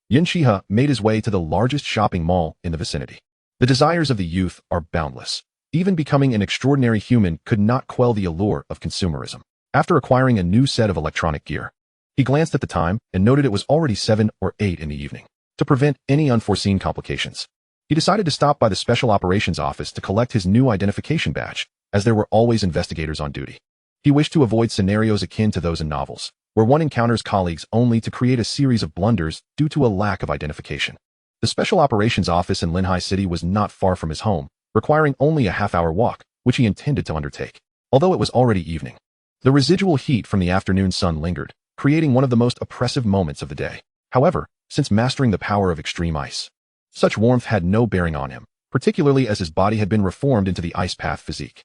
Yun Xihe made his way to the largest shopping mall in the vicinity. The desires of the youth are boundless. Even becoming an extraordinary human could not quell the allure of consumerism. After acquiring a new set of electronic gear, he glanced at the time and noted it was already 7 or 8 in the evening. To prevent any unforeseen complications, he decided to stop by the Special Operations Office to collect his new identification badge, as there were always investigators on duty. He wished to avoid scenarios akin to those in novels, where one encounters colleagues only to create a series of blunders due to a lack of identification. The Special Operations Office in Linhai City was not far from his home, requiring only a half-hour walk, which he intended to undertake. Although it was already evening, the residual heat from the afternoon sun lingered, creating one of the most oppressive moments of the day. However, since mastering the power of extreme ice, such warmth had no bearing on him, particularly as his body had been reformed into the ice path physique.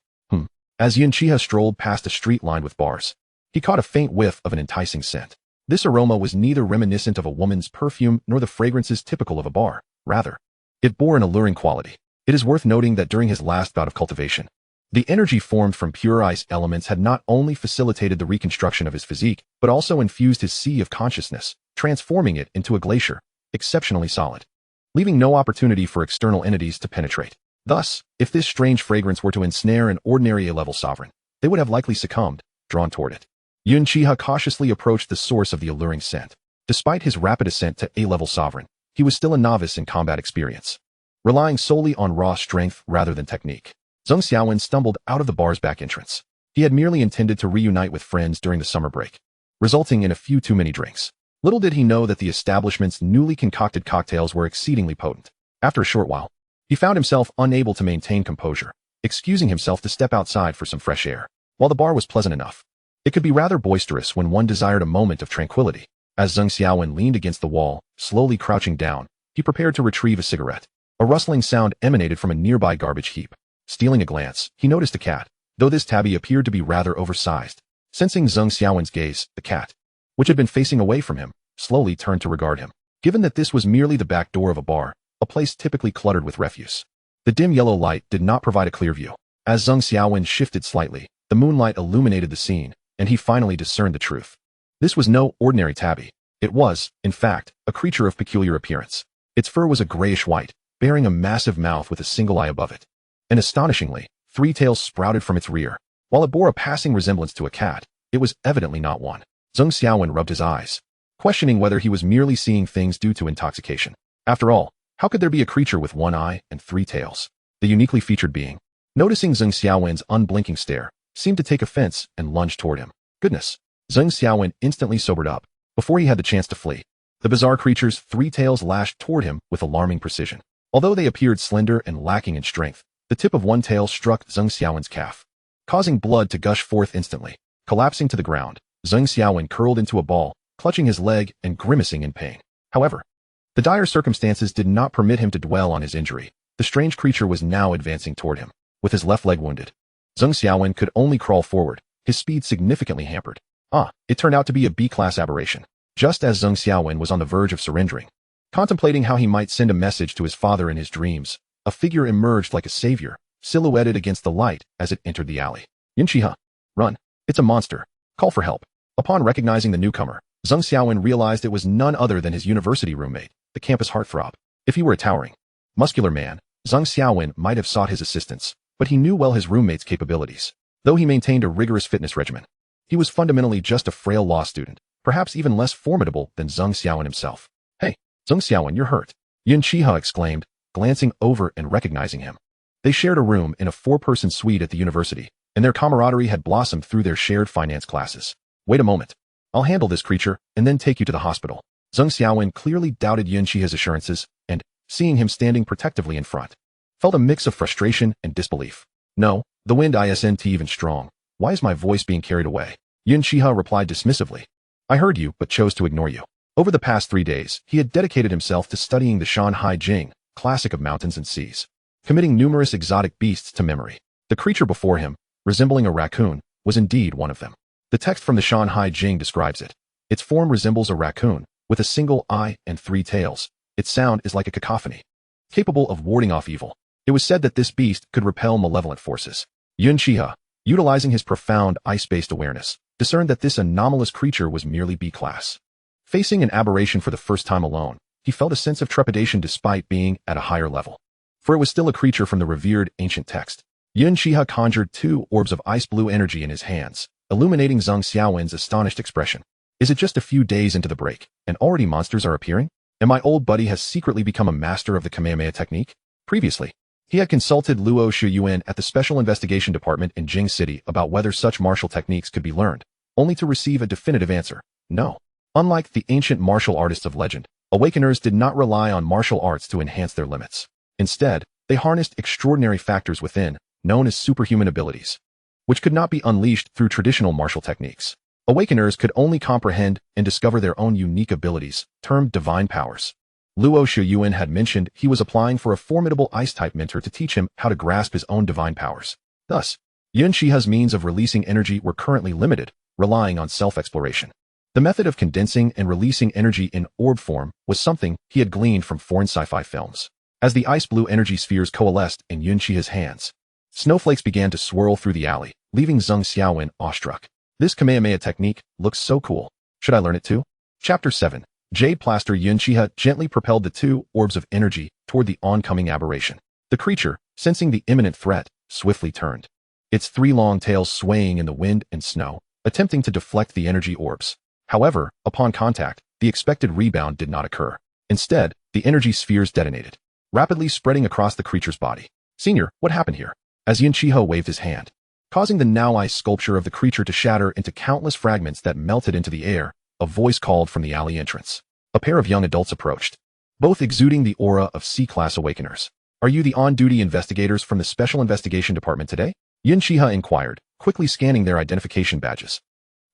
As Yun Xihe strolled past a street lined with bars, he caught a faint whiff of an enticing scent. This aroma was neither reminiscent of a woman's perfume nor the fragrances typical of a bar. Rather, it bore an alluring quality. It is worth noting that during his last bout of cultivation, the energy formed from pure ice elements had not only facilitated the reconstruction of his physique, but also infused his sea of consciousness, transforming it into a glacier, exceptionally solid, leaving no opportunity for external entities to penetrate. Thus, if this strange fragrance were to ensnare an ordinary A-level sovereign, they would have likely succumbed, drawn toward it. Yun Xihe cautiously approached the source of the alluring scent. Despite his rapid ascent to A-level sovereign, he was still a novice in combat experience, relying solely on raw strength rather than technique. Zheng Xiaowen stumbled out of the bar's back entrance. He had merely intended to reunite with friends during the summer break, resulting in a few too many drinks. Little did he know that the establishment's newly concocted cocktails were exceedingly potent. After a short while, he found himself unable to maintain composure, excusing himself to step outside for some fresh air. While the bar was pleasant enough, It could be rather boisterous when one desired a moment of tranquility. As Zheng Xiaowen leaned against the wall, slowly crouching down, he prepared to retrieve a cigarette. A rustling sound emanated from a nearby garbage heap. Stealing a glance, he noticed a cat, though this tabby appeared to be rather oversized. Sensing Zheng Xiaowen's gaze, the cat, which had been facing away from him, slowly turned to regard him. Given that this was merely the back door of a bar, a place typically cluttered with refuse, the dim yellow light did not provide a clear view. As Zheng Xiaowen shifted slightly, the moonlight illuminated the scene, and he finally discerned the truth. This was no ordinary tabby. It was, in fact, a creature of peculiar appearance. Its fur was a grayish-white, bearing a massive mouth with a single eye above it. And astonishingly, 3 tails sprouted from its rear. While it bore a passing resemblance to a cat, it was evidently not one. Zheng Xiaowen rubbed his eyes, questioning whether he was merely seeing things due to intoxication. After all, how could there be a creature with 1 eye and 3 tails? The uniquely featured being, noticing Zheng Xiaowen's unblinking stare, seemed to take offense and lunged toward him. Goodness! Zheng Xiaowen instantly sobered up, before he had the chance to flee. The bizarre creature's 3 tails lashed toward him with alarming precision. Although they appeared slender and lacking in strength, the tip of one tail struck Zheng Xiaowen's calf, causing blood to gush forth instantly. Collapsing to the ground, Zheng Xiaowen curled into a ball, clutching his leg and grimacing in pain. However, the dire circumstances did not permit him to dwell on his injury. The strange creature was now advancing toward him, with his left leg wounded. Zheng Xiaowen could only crawl forward, his speed significantly hampered. It turned out to be a B-class aberration. Just as Zheng Xiaowen was on the verge of surrendering, contemplating how he might send a message to his father in his dreams, a figure emerged like a savior, silhouetted against the light as it entered the alley. Yun Xihe, run. It's a monster. Call for help. Upon recognizing the newcomer, Zheng Xiaowen realized it was none other than his university roommate, the campus heartthrob. If he were a towering, muscular man, Zheng Xiaowen might have sought his assistance, but he knew well his roommate's capabilities. Though he maintained a rigorous fitness regimen, he was fundamentally just a frail law student, perhaps even less formidable than Zheng Xiaowen himself. Hey, Zheng Xiaowen, you're hurt, Yun Xihe exclaimed, glancing over and recognizing him. They shared a room in a 4-person suite at the university, and their camaraderie had blossomed through their shared finance classes. Wait a moment. I'll handle this creature and then take you to the hospital. Zheng Xiaowen clearly doubted Yun Xihe's assurances, and, seeing him standing protectively in front, felt a mix of frustration and disbelief. No, the wind isn't even strong. Why is my voice being carried away? Yun Xihe replied dismissively. I heard you, but chose to ignore you. Over the past 3 days, he had dedicated himself to studying the Shanhai Jing, classic of mountains and seas, committing numerous exotic beasts to memory. The creature before him, resembling a raccoon, was indeed one of them. The text from the Shanhai Jing describes it. Its form resembles a raccoon, with a single eye and 3 tails. Its sound is like a cacophony, capable of warding off evil. It was said that this beast could repel malevolent forces. Yun Xihe, utilizing his profound ice-based awareness, discerned that this anomalous creature was merely B-class. Facing an aberration for the first time alone, he felt a sense of trepidation despite being at a higher level. For it was still a creature from the revered ancient text. Yun Xihe conjured 2 orbs of ice-blue energy in his hands, illuminating Zheng Xiaowen's astonished expression. Is it just a few days into the break, and already monsters are appearing? And my old buddy has secretly become a master of the Kamehameha technique? Previously, he had consulted Luo Shuyuan at the Special Investigation Department in Jing City about whether such martial techniques could be learned, only to receive a definitive answer: no. Unlike the ancient martial artists of legend, awakeners did not rely on martial arts to enhance their limits. Instead, they harnessed extraordinary factors within, known as superhuman abilities, which could not be unleashed through traditional martial techniques. Awakeners could only comprehend and discover their own unique abilities, termed divine powers. Luo Shuyuan had mentioned he was applying for a formidable ice-type mentor to teach him how to grasp his own divine powers. Thus, Yun Xihe's means of releasing energy were currently limited, relying on self-exploration. The method of condensing and releasing energy in orb form was something he had gleaned from foreign sci-fi films. As the ice-blue energy spheres coalesced in Yun Xihe's hands, snowflakes began to swirl through the alley, leaving Zheng Xiaowen awestruck. This Kamehameha technique looks so cool. Should I learn it too? Chapter 7. Jade Plaster. Yun Xihe gently propelled the 2 orbs of energy toward the oncoming aberration. The creature, sensing the imminent threat, swiftly turned, its 3 long tails swaying in the wind and snow, attempting to deflect the energy orbs. However, upon contact, the expected rebound did not occur. Instead, the energy spheres detonated, rapidly spreading across the creature's body. Senior, what happened here? As Yun Xihe waved his hand, causing the now-ice sculpture of the creature to shatter into countless fragments that melted into the air, a voice called from the alley entrance. A pair of young adults approached, both exuding the aura of C-class awakeners. Are you the on-duty investigators from the Special Investigation Department today? Yun Xihe inquired, quickly scanning their identification badges.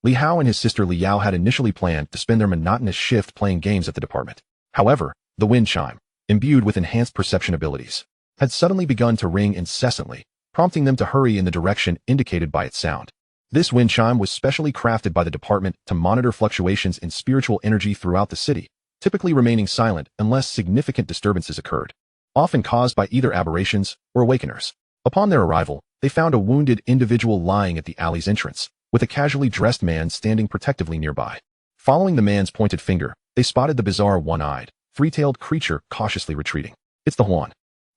Li Hao and his sister Li Yao had initially planned to spend their monotonous shift playing games at the department. However, the wind chime, imbued with enhanced perception abilities, had suddenly begun to ring incessantly, prompting them to hurry in the direction indicated by its sound. This wind chime was specially crafted by the department to monitor fluctuations in spiritual energy throughout the city, typically remaining silent unless significant disturbances occurred, often caused by either aberrations or awakeners. Upon their arrival, they found a wounded individual lying at the alley's entrance, with a casually dressed man standing protectively nearby. Following the man's pointed finger, they spotted the bizarre one-eyed, three-tailed creature cautiously retreating. It's the Huan.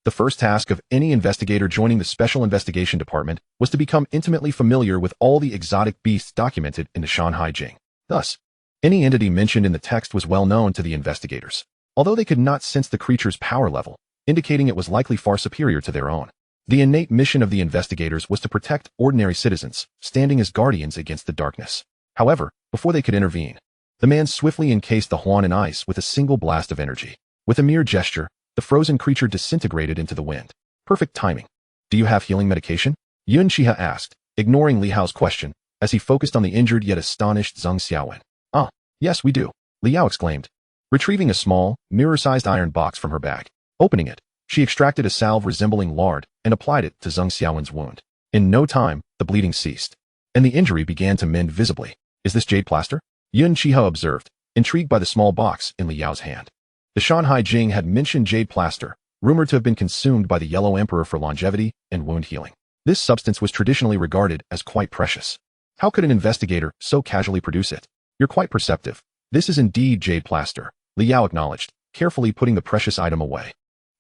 The first task of any investigator joining the Special Investigation Department was to become intimately familiar with all the exotic beasts documented in the Shanghai Jing. Thus, any entity mentioned in the text was well known to the investigators, although they could not sense the creature's power level, indicating it was likely far superior to their own. The innate mission of the investigators was to protect ordinary citizens, standing as guardians against the darkness. However, before they could intervene, the man swiftly encased the Huan in ice with a single blast of energy. With a mere gesture, the frozen creature disintegrated into the wind. Perfect timing. Do you have healing medication? Yun Xihe asked, ignoring Li Hao's question, as he focused on the injured yet astonished Zheng Xiaowen. Ah, yes we do, Li Yao exclaimed, retrieving a small, mirror-sized iron box from her bag. Opening it, she extracted a salve resembling lard and applied it to Zheng Xiaowen's wound. In no time, the bleeding ceased, and the injury began to mend visibly. Is this jade plaster? Yun Xihe observed, intrigued by the small box in Li Yao's hand. The Shanghai Jing had mentioned jade plaster, rumored to have been consumed by the Yellow Emperor for longevity and wound healing. This substance was traditionally regarded as quite precious. How could an investigator so casually produce it? You're quite perceptive. This is indeed jade plaster, Li Yao acknowledged, carefully putting the precious item away.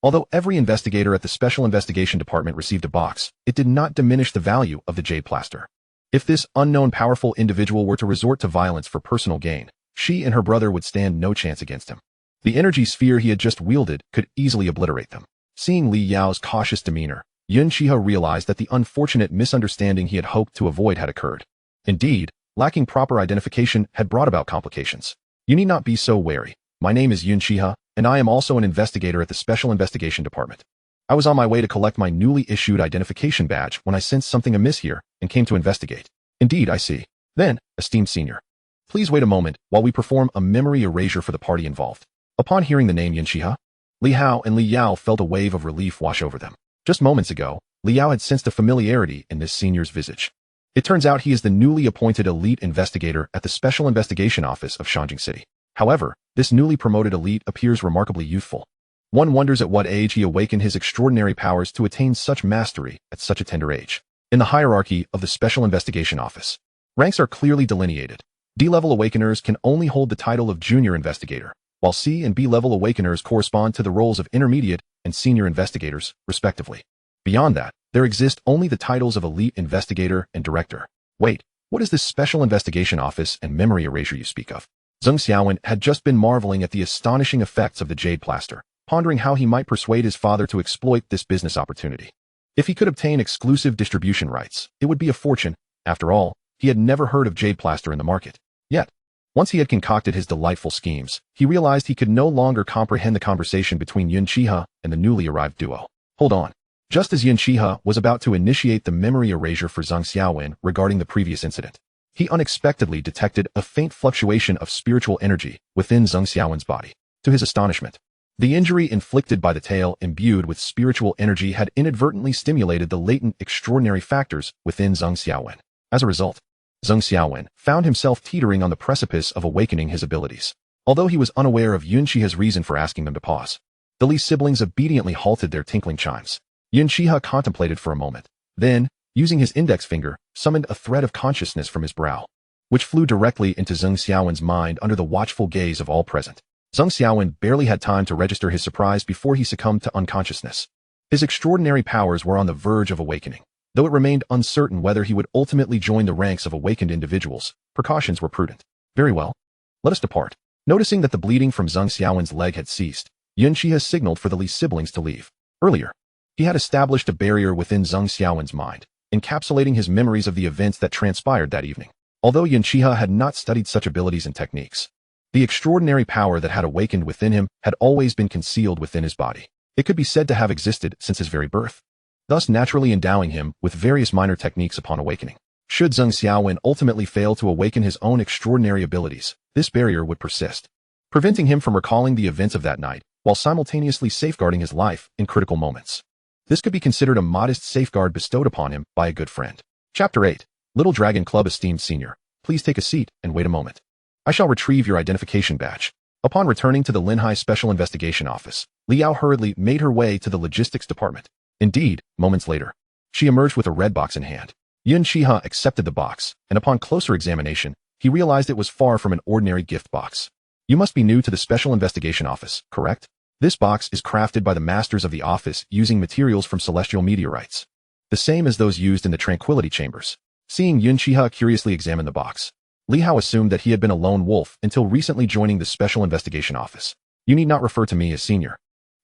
Although every investigator at the Special Investigation Department received a box, it did not diminish the value of the jade plaster. If this unknown powerful individual were to resort to violence for personal gain, she and her brother would stand no chance against him. The energy sphere he had just wielded could easily obliterate them. Seeing Li Yao's cautious demeanor, Yun Xihe realized that the unfortunate misunderstanding he had hoped to avoid had occurred. Indeed, lacking proper identification had brought about complications. You need not be so wary. My name is Yun Xihe, and I am also an investigator at the Special Investigation Department. I was on my way to collect my newly issued identification badge when I sensed something amiss here and came to investigate. Indeed, I see. Then, esteemed senior, please wait a moment while we perform a memory erasure for the party involved. Upon hearing the name Yun Xihe, Li Hao and Li Yao felt a wave of relief wash over them. Just moments ago, Li Yao had sensed a familiarity in this senior's visage. It turns out he is the newly appointed elite investigator at the Special Investigation Office of Shanjing City. However, this newly promoted elite appears remarkably youthful. One wonders at what age he awakened his extraordinary powers to attain such mastery at such a tender age. In the hierarchy of the Special Investigation Office, ranks are clearly delineated. D-level awakeners can only hold the title of junior investigator, while C and B-level awakeners correspond to the roles of intermediate and senior investigators, respectively. Beyond that, there exist only the titles of elite investigator and director. Wait, what is this Special Investigation Office and memory erasure you speak of? Zheng Xiaowen had just been marveling at the astonishing effects of the jade plaster, pondering how he might persuade his father to exploit this business opportunity. If he could obtain exclusive distribution rights, it would be a fortune. After all, he had never heard of jade plaster in the market. Yet, once he had concocted his delightful schemes, he realized he could no longer comprehend the conversation between Yun Xihe and the newly arrived duo. Hold on. Just as Yun Xihe was about to initiate the memory erasure for Zheng Xiaowen regarding the previous incident, he unexpectedly detected a faint fluctuation of spiritual energy within Zheng Xiaowen's body. To his astonishment, the injury inflicted by the tail imbued with spiritual energy had inadvertently stimulated the latent extraordinary factors within Zheng Xiaowen. As a result, Zheng Xiaowen found himself teetering on the precipice of awakening his abilities. Although he was unaware of Yun Xihe's reason for asking them to pause, the Li siblings obediently halted their tinkling chimes. Yun Xihe contemplated for a moment, then, using his index finger, summoned a thread of consciousness from his brow, which flew directly into Zheng Xiaowen's mind under the watchful gaze of all present. Zheng Xiaowen barely had time to register his surprise before he succumbed to unconsciousness. His extraordinary powers were on the verge of awakening. Though it remained uncertain whether he would ultimately join the ranks of awakened individuals, precautions were prudent. Very well. Let us depart. Noticing that the bleeding from Zheng Xiaowen's leg had ceased, Yun Xihe signaled for the Li siblings to leave. Earlier, he had established a barrier within Zheng Xiaowen's mind, encapsulating his memories of the events that transpired that evening. Although Yun Xihe had not studied such abilities and techniques, the extraordinary power that had awakened within him had always been concealed within his body. It could be said to have existed since his very birth, thus naturally endowing him with various minor techniques upon awakening. Should Zheng Xiaowen ultimately fail to awaken his own extraordinary abilities, this barrier would persist, preventing him from recalling the events of that night while simultaneously safeguarding his life in critical moments. This could be considered a modest safeguard bestowed upon him by a good friend. Chapter 8. Little Dragon Club. Esteemed senior, please take a seat and wait a moment. I shall retrieve your identification badge. Upon returning to the Linhai Special Investigation Office, Liao hurriedly made her way to the logistics department. Indeed, moments later, she emerged with a red box in hand. Yun Xihe accepted the box, and upon closer examination, he realized it was far from an ordinary gift box. You must be new to the Special Investigation Office, correct? This box is crafted by the masters of the office using materials from celestial meteorites, the same as those used in the Tranquility Chambers. Seeing Yun Xihe curiously examine the box, Liao assumed that he had been a lone wolf until recently joining the Special Investigation Office. You need not refer to me as senior.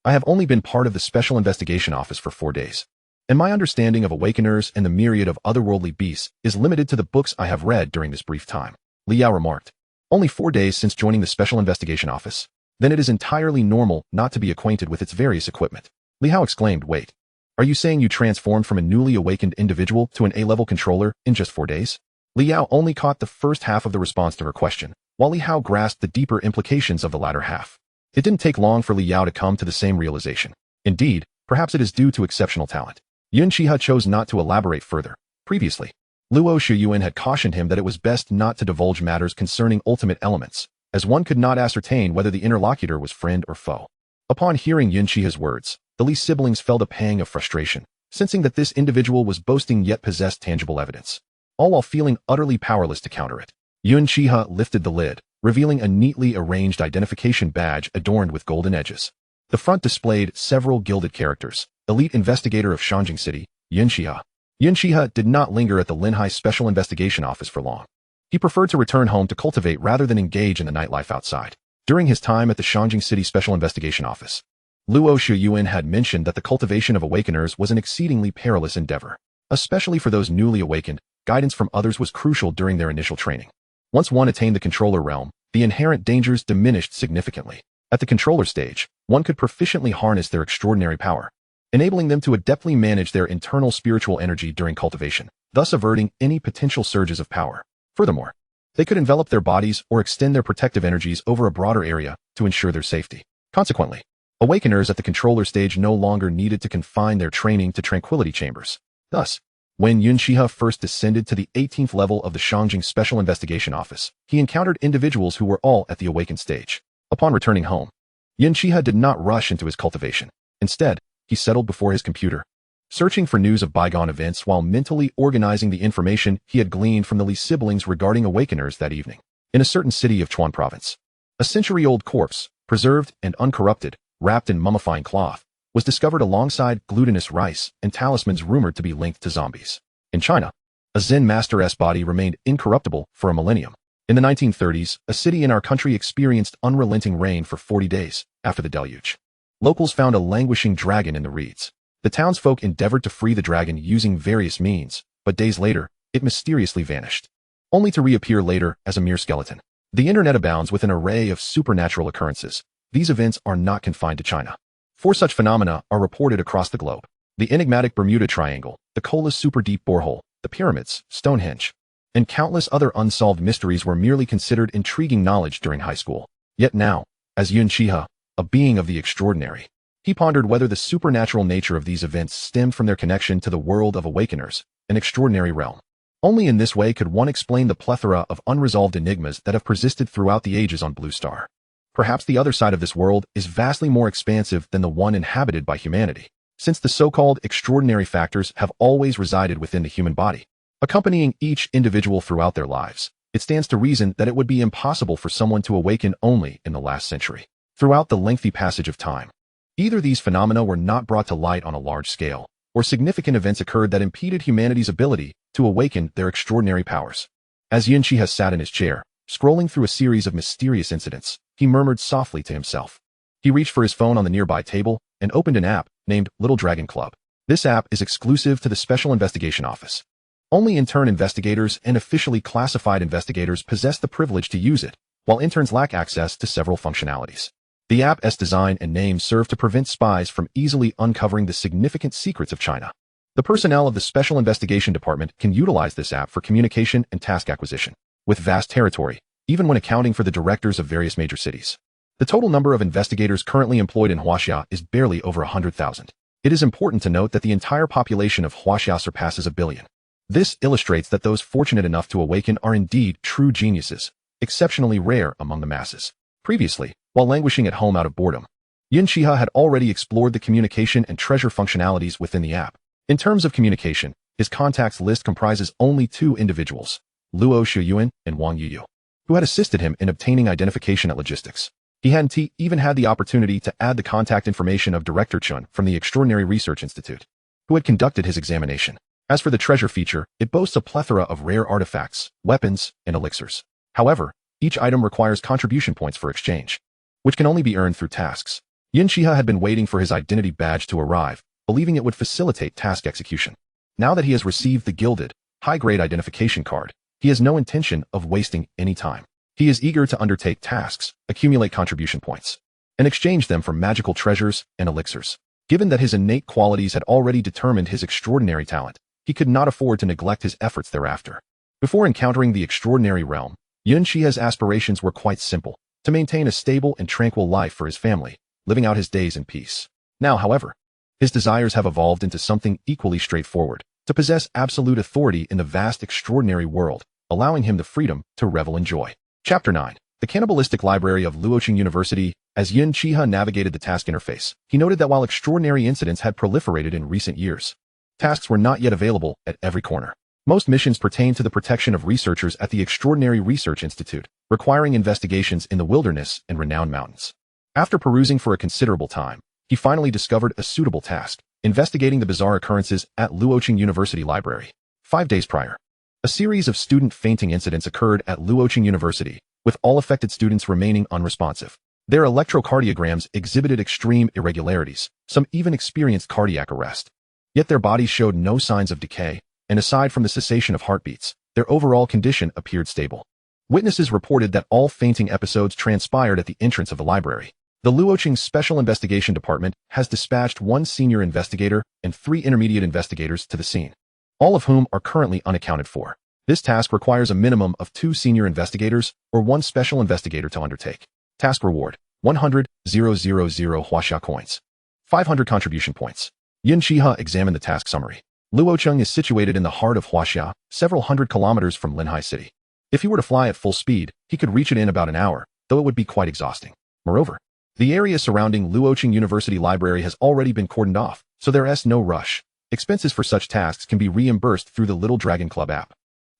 I have only been part of the Special Investigation Office for 4 days, and my understanding of awakeners and the myriad of otherworldly beasts is limited to the books I have read during this brief time. Liao remarked. Only 4 days since joining the Special Investigation Office? Then it is entirely normal not to be acquainted with its various equipment. Liao exclaimed, wait. Are you saying you transformed from a newly awakened individual to an A-level controller in just 4 days? Liao only caught the first half of the response to her question, while Liao grasped the deeper implications of the latter half. It didn't take long for Liao to come to the same realization. Indeed, perhaps it is due to exceptional talent. Yun Xihe chose not to elaborate further. Previously, Luo Shuyuan had cautioned him that it was best not to divulge matters concerning ultimate elements, as one could not ascertain whether the interlocutor was friend or foe. Upon hearing Yun Xihe's words, the Li siblings felt a pang of frustration, sensing that this individual was boasting yet possessed tangible evidence, all while feeling utterly powerless to counter it. Yun Xihe lifted the lid, revealing a neatly arranged identification badge adorned with golden edges. The front displayed several gilded characters. Elite investigator of Shangjing City, Yun Xihe. Yun Xihe did not linger at the Linhai Special Investigation Office for long. He preferred to return home to cultivate rather than engage in the nightlife outside. During his time at the Shangjing City Special Investigation Office, Luo Shuyuan had mentioned that the cultivation of awakeners was an exceedingly perilous endeavor. Especially for those newly awakened, guidance from others was crucial during their initial training. Once one attained the controller realm, the inherent dangers diminished significantly. At the controller stage, one could proficiently harness their extraordinary power, enabling them to adeptly manage their internal spiritual energy during cultivation, thus averting any potential surges of power. Furthermore, they could envelop their bodies or extend their protective energies over a broader area to ensure their safety. Consequently, awakeners at the controller stage no longer needed to confine their training to tranquility chambers. Thus, when Yun Xihe first descended to the 18th level of the Shangjing Special Investigation Office, he encountered individuals who were all at the awakened stage. Upon returning home, Yun Xihe did not rush into his cultivation. Instead, he settled before his computer, searching for news of bygone events while mentally organizing the information he had gleaned from the Li siblings regarding awakeners that evening. In a certain city of Chuan Province, a century-old corpse, preserved and uncorrupted, wrapped in mummifying cloth, was discovered alongside glutinous rice and talismans rumored to be linked to zombies. In China, a Zen master's body remained incorruptible for a millennium. In the 1930s, a city in our country experienced unrelenting rain for 40 days after the deluge. Locals found a languishing dragon in the reeds. The townsfolk endeavored to free the dragon using various means, but days later, it mysteriously vanished, only to reappear later as a mere skeleton. The internet abounds with an array of supernatural occurrences. These events are not confined to China. 4 such phenomena are reported across the globe: the enigmatic Bermuda Triangle, the Kola super deep borehole, the pyramids, Stonehenge, and countless other unsolved mysteries were merely considered intriguing knowledge during high school. Yet now, as Yun Xihe, a being of the extraordinary, he pondered whether the supernatural nature of these events stemmed from their connection to the world of awakeners, an extraordinary realm. Only in this way could one explain the plethora of unresolved enigmas that have persisted throughout the ages on Blue Star. Perhaps the other side of this world is vastly more expansive than the one inhabited by humanity, since the so-called extraordinary factors have always resided within the human body, accompanying each individual throughout their lives. It stands to reason that it would be impossible for someone to awaken only in the last century. Throughout the lengthy passage of time, either these phenomena were not brought to light on a large scale, or significant events occurred that impeded humanity's ability to awaken their extraordinary powers. As Yun Xihe sat in his chair, scrolling through a series of mysterious incidents, he murmured softly to himself. He reached for his phone on the nearby table and opened an app named Little Dragon Club. This app is exclusive to the Special Investigation Office. Only intern investigators and officially classified investigators possess the privilege to use it, while interns lack access to several functionalities. The app's design and name serve to prevent spies from easily uncovering the significant secrets of China. The personnel of the Special Investigation Department can utilize this app for communication and task acquisition, with vast territory, even when accounting for the directors of various major cities. The total number of investigators currently employed in Huaxia is barely over 100,000. It is important to note that the entire population of Huaxia surpasses 1 billion. This illustrates that those fortunate enough to awaken are indeed true geniuses, exceptionally rare among the masses. Previously, while languishing at home out of boredom, Yun Xihe had already explored the communication and treasure functionalities within the app. In terms of communication, his contacts list comprises only 2 individuals, Luo Shiyuan and Wang Yuyu, who had assisted him in obtaining identification at logistics. He hadn't even had the opportunity to add the contact information of Director Chun from the Extraordinary Research Institute, who had conducted his examination. As for the treasure feature, it boasts a plethora of rare artifacts, weapons, and elixirs. However, each item requires contribution points for exchange, which can only be earned through tasks. Yun Xihe had been waiting for his identity badge to arrive, believing it would facilitate task execution. Now that he has received the gilded, high-grade identification card, he has no intention of wasting any time. He is eager to undertake tasks, accumulate contribution points, and exchange them for magical treasures and elixirs. Given that his innate qualities had already determined his extraordinary talent, he could not afford to neglect his efforts thereafter. Before encountering the extraordinary realm, Yun Xihe's aspirations were quite simple: to maintain a stable and tranquil life for his family, living out his days in peace. Now, however, his desires have evolved into something equally straightforward: to possess absolute authority in the vast extraordinary world, allowing him the freedom to revel in joy. Chapter 9. The Cannibalistic Library of Luoqing University. As Yun Xihe navigated the task interface, he noted that while extraordinary incidents had proliferated in recent years, tasks were not yet available at every corner. Most missions pertain to the protection of researchers at the Extraordinary Research Institute, requiring investigations in the wilderness and renowned mountains. After perusing for a considerable time, he finally discovered a suitable task: investigating the bizarre occurrences at Luoqing University Library. 5 days prior, a series of student fainting incidents occurred at Luoqing University, with all affected students remaining unresponsive. Their electrocardiograms exhibited extreme irregularities, some even experienced cardiac arrest. Yet their bodies showed no signs of decay, and aside from the cessation of heartbeats, their overall condition appeared stable. Witnesses reported that all fainting episodes transpired at the entrance of the library. The Luoqing Special Investigation Department has dispatched 1 senior investigator and 3 intermediate investigators to the scene, all of whom are currently unaccounted for. This task requires a minimum of 2 senior investigators or 1 special investigator to undertake. Task reward: 100,000 Huaxia coins. 500 contribution points. Yun Xihe examined the task summary. Luoqing is situated in the heart of Huaxia, several hundred kilometers from Linhai City. If he were to fly at full speed, he could reach it in about an hour, though it would be quite exhausting. Moreover, the area surrounding Luoqing University Library has already been cordoned off, so there is no rush. Expenses for such tasks can be reimbursed through the Little Dragon Club app.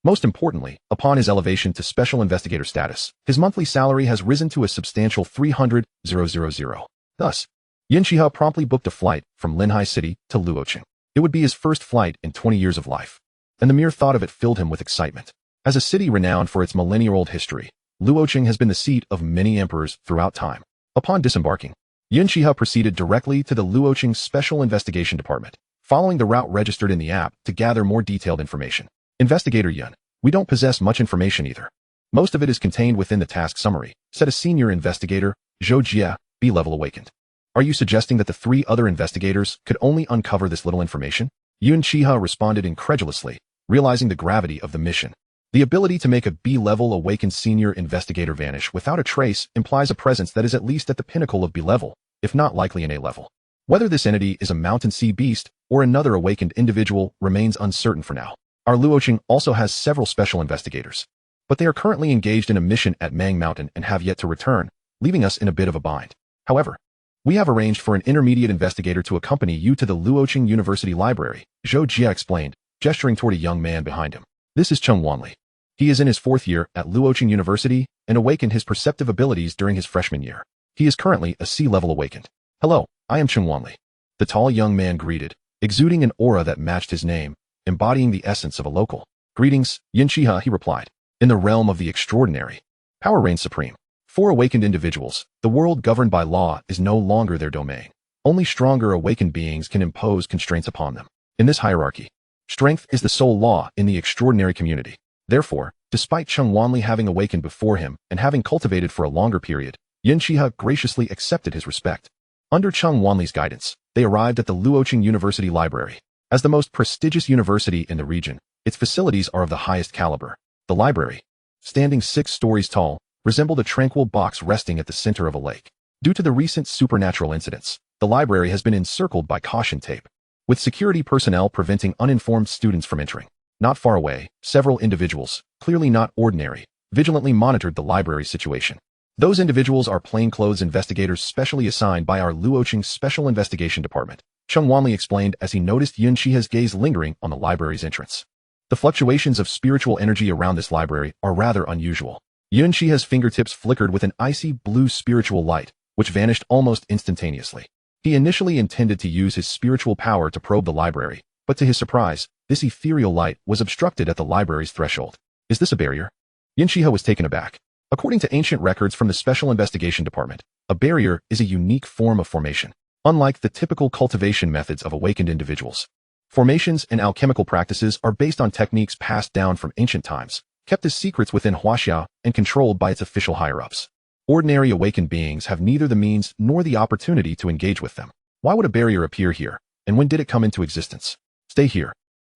Most importantly, upon his elevation to special investigator status, his monthly salary has risen to a substantial 300,000. Thus, Yun Xihe promptly booked a flight from Linhai City to Luoqing. It would be his first flight in 20 years of life, and the mere thought of it filled him with excitement. As a city renowned for its millennia-old history, Luoqing has been the seat of many emperors throughout time. Upon disembarking, Yun Xihe proceeded directly to the Luoqing Special Investigation Department, following the route registered in the app to gather more detailed information. Investigator Yun, we don't possess much information either. Most of it is contained within the task summary, said a senior investigator, Zhou Jie, B-level awakened. Are you suggesting that the 3 other investigators could only uncover this little information? Yun Xihe responded incredulously, realizing the gravity of the mission. The ability to make a B-level awakened senior investigator vanish without a trace implies a presence that is at least at the pinnacle of B-level, if not likely an A-level. Whether this entity is a mountain sea beast or another awakened individual remains uncertain for now. Our Luoqing also has several special investigators, but they are currently engaged in a mission at Mang Mountain and have yet to return, leaving us in a bit of a bind. However, we have arranged for an intermediate investigator to accompany you to the Luoqing University Library, Zhou Jie explained, gesturing toward a young man behind him. This is Cheng Wanli. He is in his 4th year at Luoqing University and awakened his perceptive abilities during his freshman year. He is currently a C-level awakened. Hello, I am Cheng Wanli. The tall young man greeted, exuding an aura that matched his name, embodying the essence of a local. Greetings, Yun Xihe, he replied. In the realm of the extraordinary, power reigns supreme. For awakened individuals, the world governed by law is no longer their domain. Only stronger awakened beings can impose constraints upon them. In this hierarchy, strength is the sole law in the extraordinary community. Therefore, despite Cheng Wanli having awakened before him and having cultivated for a longer period, Yun Xihe graciously accepted his respect. Under Cheng Wanli's guidance, they arrived at the Luoqing University Library. As the most prestigious university in the region, its facilities are of the highest caliber. The library, standing 6 stories tall, resembled a tranquil box resting at the center of a lake. Due to the recent supernatural incidents, the library has been encircled by caution tape, with security personnel preventing uninformed students from entering. Not far away, several individuals, clearly not ordinary, vigilantly monitored the library's situation. Those individuals are plainclothes investigators specially assigned by our Luoqing Special Investigation Department, Cheng Wanli explained as he noticed Yun Xihe's gaze lingering on the library's entrance. The fluctuations of spiritual energy around this library are rather unusual. Yun Xihe's fingertips flickered with an icy blue spiritual light, which vanished almost instantaneously. He initially intended to use his spiritual power to probe the library, but to his surprise, this ethereal light was obstructed at the library's threshold. Is this a barrier? Yun Xihe was taken aback. According to ancient records from the Special Investigation Department, a barrier is a unique form of formation. Unlike the typical cultivation methods of awakened individuals, formations and alchemical practices are based on techniques passed down from ancient times, kept as secrets within Huaxia and controlled by its official higher-ups. Ordinary awakened beings have neither the means nor the opportunity to engage with them. Why would a barrier appear here, and when did it come into existence? Stay here.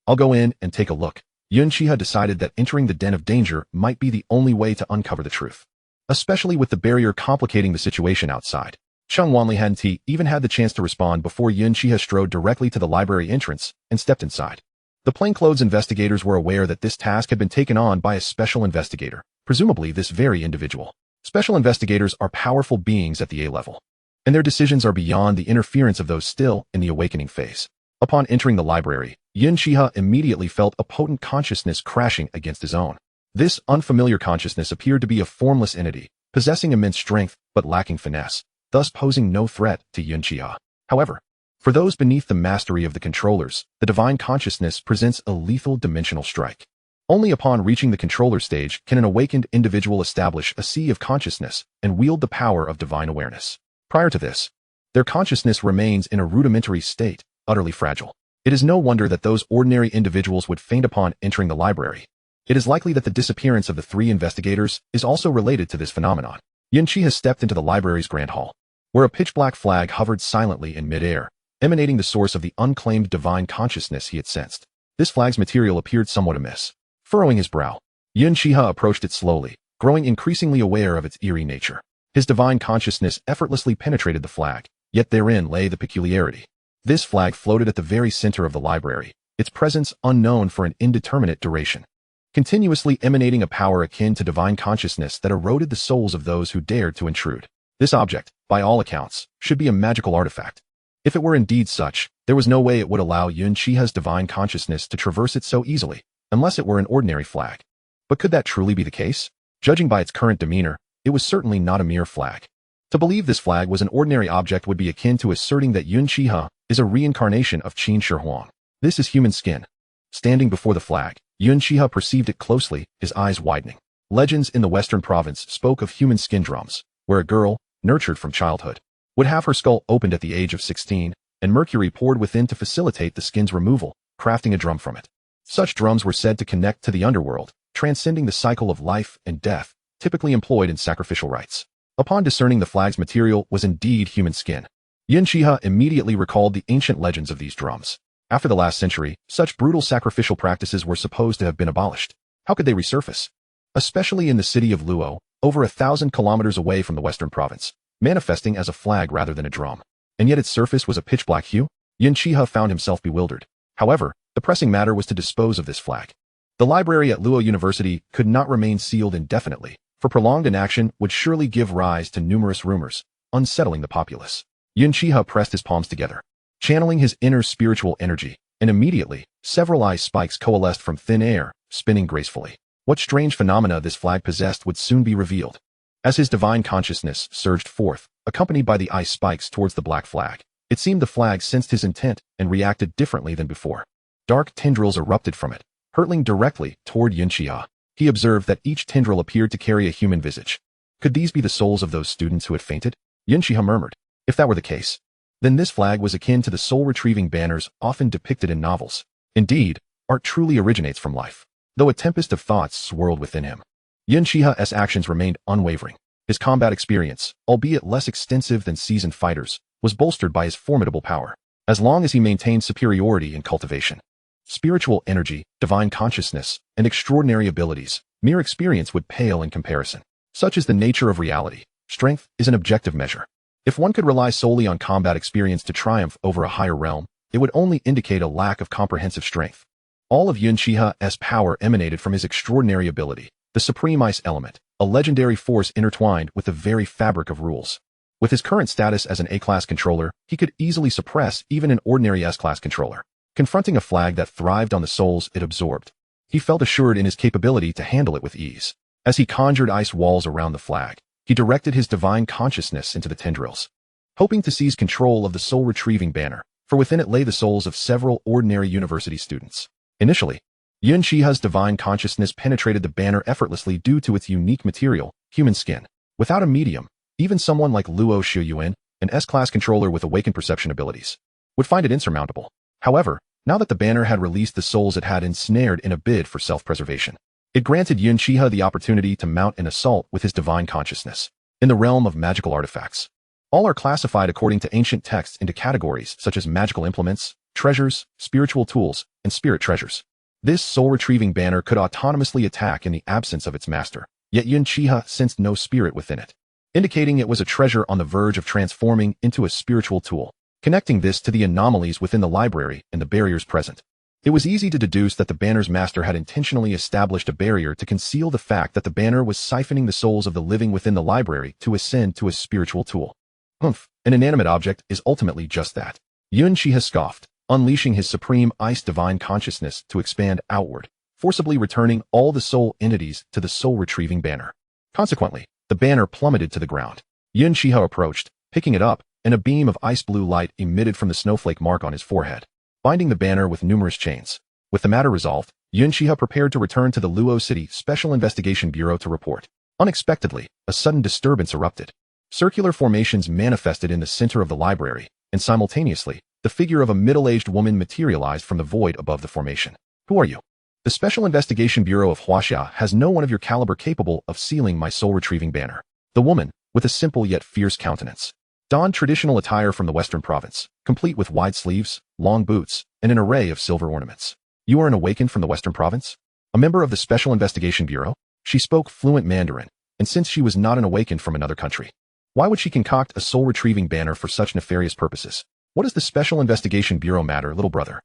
I'll go in and take a look. Yun Xihe decided that entering the den of danger might be the only way to uncover the truth, especially with the barrier complicating the situation outside. Cheng Wanli hadn't even had the chance to respond before Yun Xihe strode directly to the library entrance and stepped inside. The plainclothes investigators were aware that this task had been taken on by a special investigator, presumably this very individual. Special investigators are powerful beings at the A level, and their decisions are beyond the interference of those still in the awakening phase. Upon entering the library, Yun Xihe immediately felt a potent consciousness crashing against his own. This unfamiliar consciousness appeared to be a formless entity, possessing immense strength but lacking finesse, thus posing no threat to Yun Xihe. However, for those beneath the mastery of the controllers, the divine consciousness presents a lethal dimensional strike. Only upon reaching the controller stage can an awakened individual establish a sea of consciousness and wield the power of divine awareness. Prior to this, their consciousness remains in a rudimentary state, utterly fragile. It is no wonder that those ordinary individuals would faint upon entering the library. It is likely that the disappearance of the 3 investigators is also related to this phenomenon. Yun Xihe has stepped into the library's grand hall, where a pitch-black flag hovered silently in mid-air, emanating the source of the unclaimed divine consciousness he had sensed. This flag's material appeared somewhat amiss. Furrowing his brow, Yun Xihe approached it slowly, growing increasingly aware of its eerie nature. His divine consciousness effortlessly penetrated the flag, yet therein lay the peculiarity. This flag floated at the very center of the library, its presence unknown for an indeterminate duration, continuously emanating a power akin to divine consciousness that eroded the souls of those who dared to intrude. This object, by all accounts, should be a magical artifact. If it were indeed such, there was no way it would allow Yun Xihe's divine consciousness to traverse it so easily, unless it were an ordinary flag. But could that truly be the case? Judging by its current demeanor, it was certainly not a mere flag. To believe this flag was an ordinary object would be akin to asserting that Yun Xihe is a reincarnation of Qin Shi Huang. This is human skin. Standing before the flag, Yun Xihe perceived it closely, his eyes widening. Legends in the western province spoke of human skin drums, where a girl, nurtured from childhood, would have her skull opened at the age of 16, and mercury poured within to facilitate the skin's removal, crafting a drum from it. Such drums were said to connect to the underworld, transcending the cycle of life and death, typically employed in sacrificial rites. Upon discerning the flag's material was indeed human skin, Yun Xihe immediately recalled the ancient legends of these drums. After the last century, such brutal sacrificial practices were supposed to have been abolished. How could they resurface? Especially in the city of Luo, over 1,000 kilometers away from the western province, manifesting as a flag rather than a drum. And yet its surface was a pitch-black hue? Yun Xihe found himself bewildered. However, the pressing matter was to dispose of this flag. The library at Luo University could not remain sealed indefinitely, for prolonged inaction would surely give rise to numerous rumors, unsettling the populace. Yun Xihe pressed his palms together, channeling his inner spiritual energy, and immediately, several ice spikes coalesced from thin air, spinning gracefully. What strange phenomena this flag possessed would soon be revealed. As his divine consciousness surged forth, accompanied by the ice spikes towards the black flag, it seemed the flag sensed his intent and reacted differently than before. Dark tendrils erupted from it, hurtling directly toward Yun Xihe. He observed that each tendril appeared to carry a human visage. Could these be the souls of those students who had fainted? Yun Xihe murmured. If that were the case, then this flag was akin to the soul-retrieving banners often depicted in novels. Indeed, art truly originates from life. Though a tempest of thoughts swirled within him, Yun Xihe's actions remained unwavering. His combat experience, albeit less extensive than seasoned fighters, was bolstered by his formidable power. as long as he maintained superiority in cultivation. Spiritual energy, divine consciousness, and extraordinary abilities, mere experience would pale in comparison. Such is the nature of reality. Strength is an objective measure. If one could rely solely on combat experience to triumph over a higher realm, it would only indicate a lack of comprehensive strength. All of Yun Xihe's power emanated from his extraordinary ability, the supreme ice element, a legendary force intertwined with the very fabric of rules. With his current status as an A-class controller, he could easily suppress even an ordinary S-class controller, confronting a flag that thrived on the souls it absorbed. He felt assured in his capability to handle it with ease. As he conjured ice walls around the flag, he directed his divine consciousness into the tendrils, hoping to seize control of the soul-retrieving banner, for within it lay the souls of several ordinary university students. Initially, Yun Xihe's divine consciousness penetrated the banner effortlessly due to its unique material, human skin. Without a medium, even someone like Luo Shiyuan, an S-class controller with awakened perception abilities, would find it insurmountable. However, now that the banner had released the souls it had ensnared in a bid for self-preservation, it granted Yun Xihe the opportunity to mount an assault with his divine consciousness. In the realm of magical artifacts, all are classified according to ancient texts into categories such as magical implements, treasures, spiritual tools, and spirit treasures. This soul-retrieving banner could autonomously attack in the absence of its master, yet Yun Xihe sensed no spirit within it, indicating it was a treasure on the verge of transforming into a spiritual tool. Connecting this to the anomalies within the library and the barriers present, it was easy to deduce that the banner's master had intentionally established a barrier to conceal the fact that the banner was siphoning the souls of the living within the library to ascend to a spiritual tool. An inanimate object is ultimately just that. Yun Xihe scoffed, unleashing his supreme ice divine consciousness to expand outward, forcibly returning all the soul entities to the soul-retrieving banner. Consequently, the banner plummeted to the ground. Yun Xihe approached, picking it up, and a beam of ice blue light emitted from the snowflake mark on his forehead, binding the banner with numerous chains. With the matter resolved, Yun Xihe prepared to return to the Luo City Special Investigation Bureau to report. Unexpectedly, a sudden disturbance erupted. Circular formations manifested in the center of the library, and simultaneously, the figure of a middle-aged woman materialized from the void above the formation. Who are you? The Special Investigation Bureau of Huaxia has no one of your caliber capable of sealing my soul-retrieving banner. The woman, with a simple yet fierce countenance, donned traditional attire from the Western province, complete with wide sleeves, long boots, and an array of silver ornaments. You are an awakened from the Western province? A member of the Special Investigation Bureau? She spoke fluent Mandarin, and since she was not an awakened from another country, why would she concoct a soul-retrieving banner for such nefarious purposes? What does the Special Investigation Bureau matter, little brother?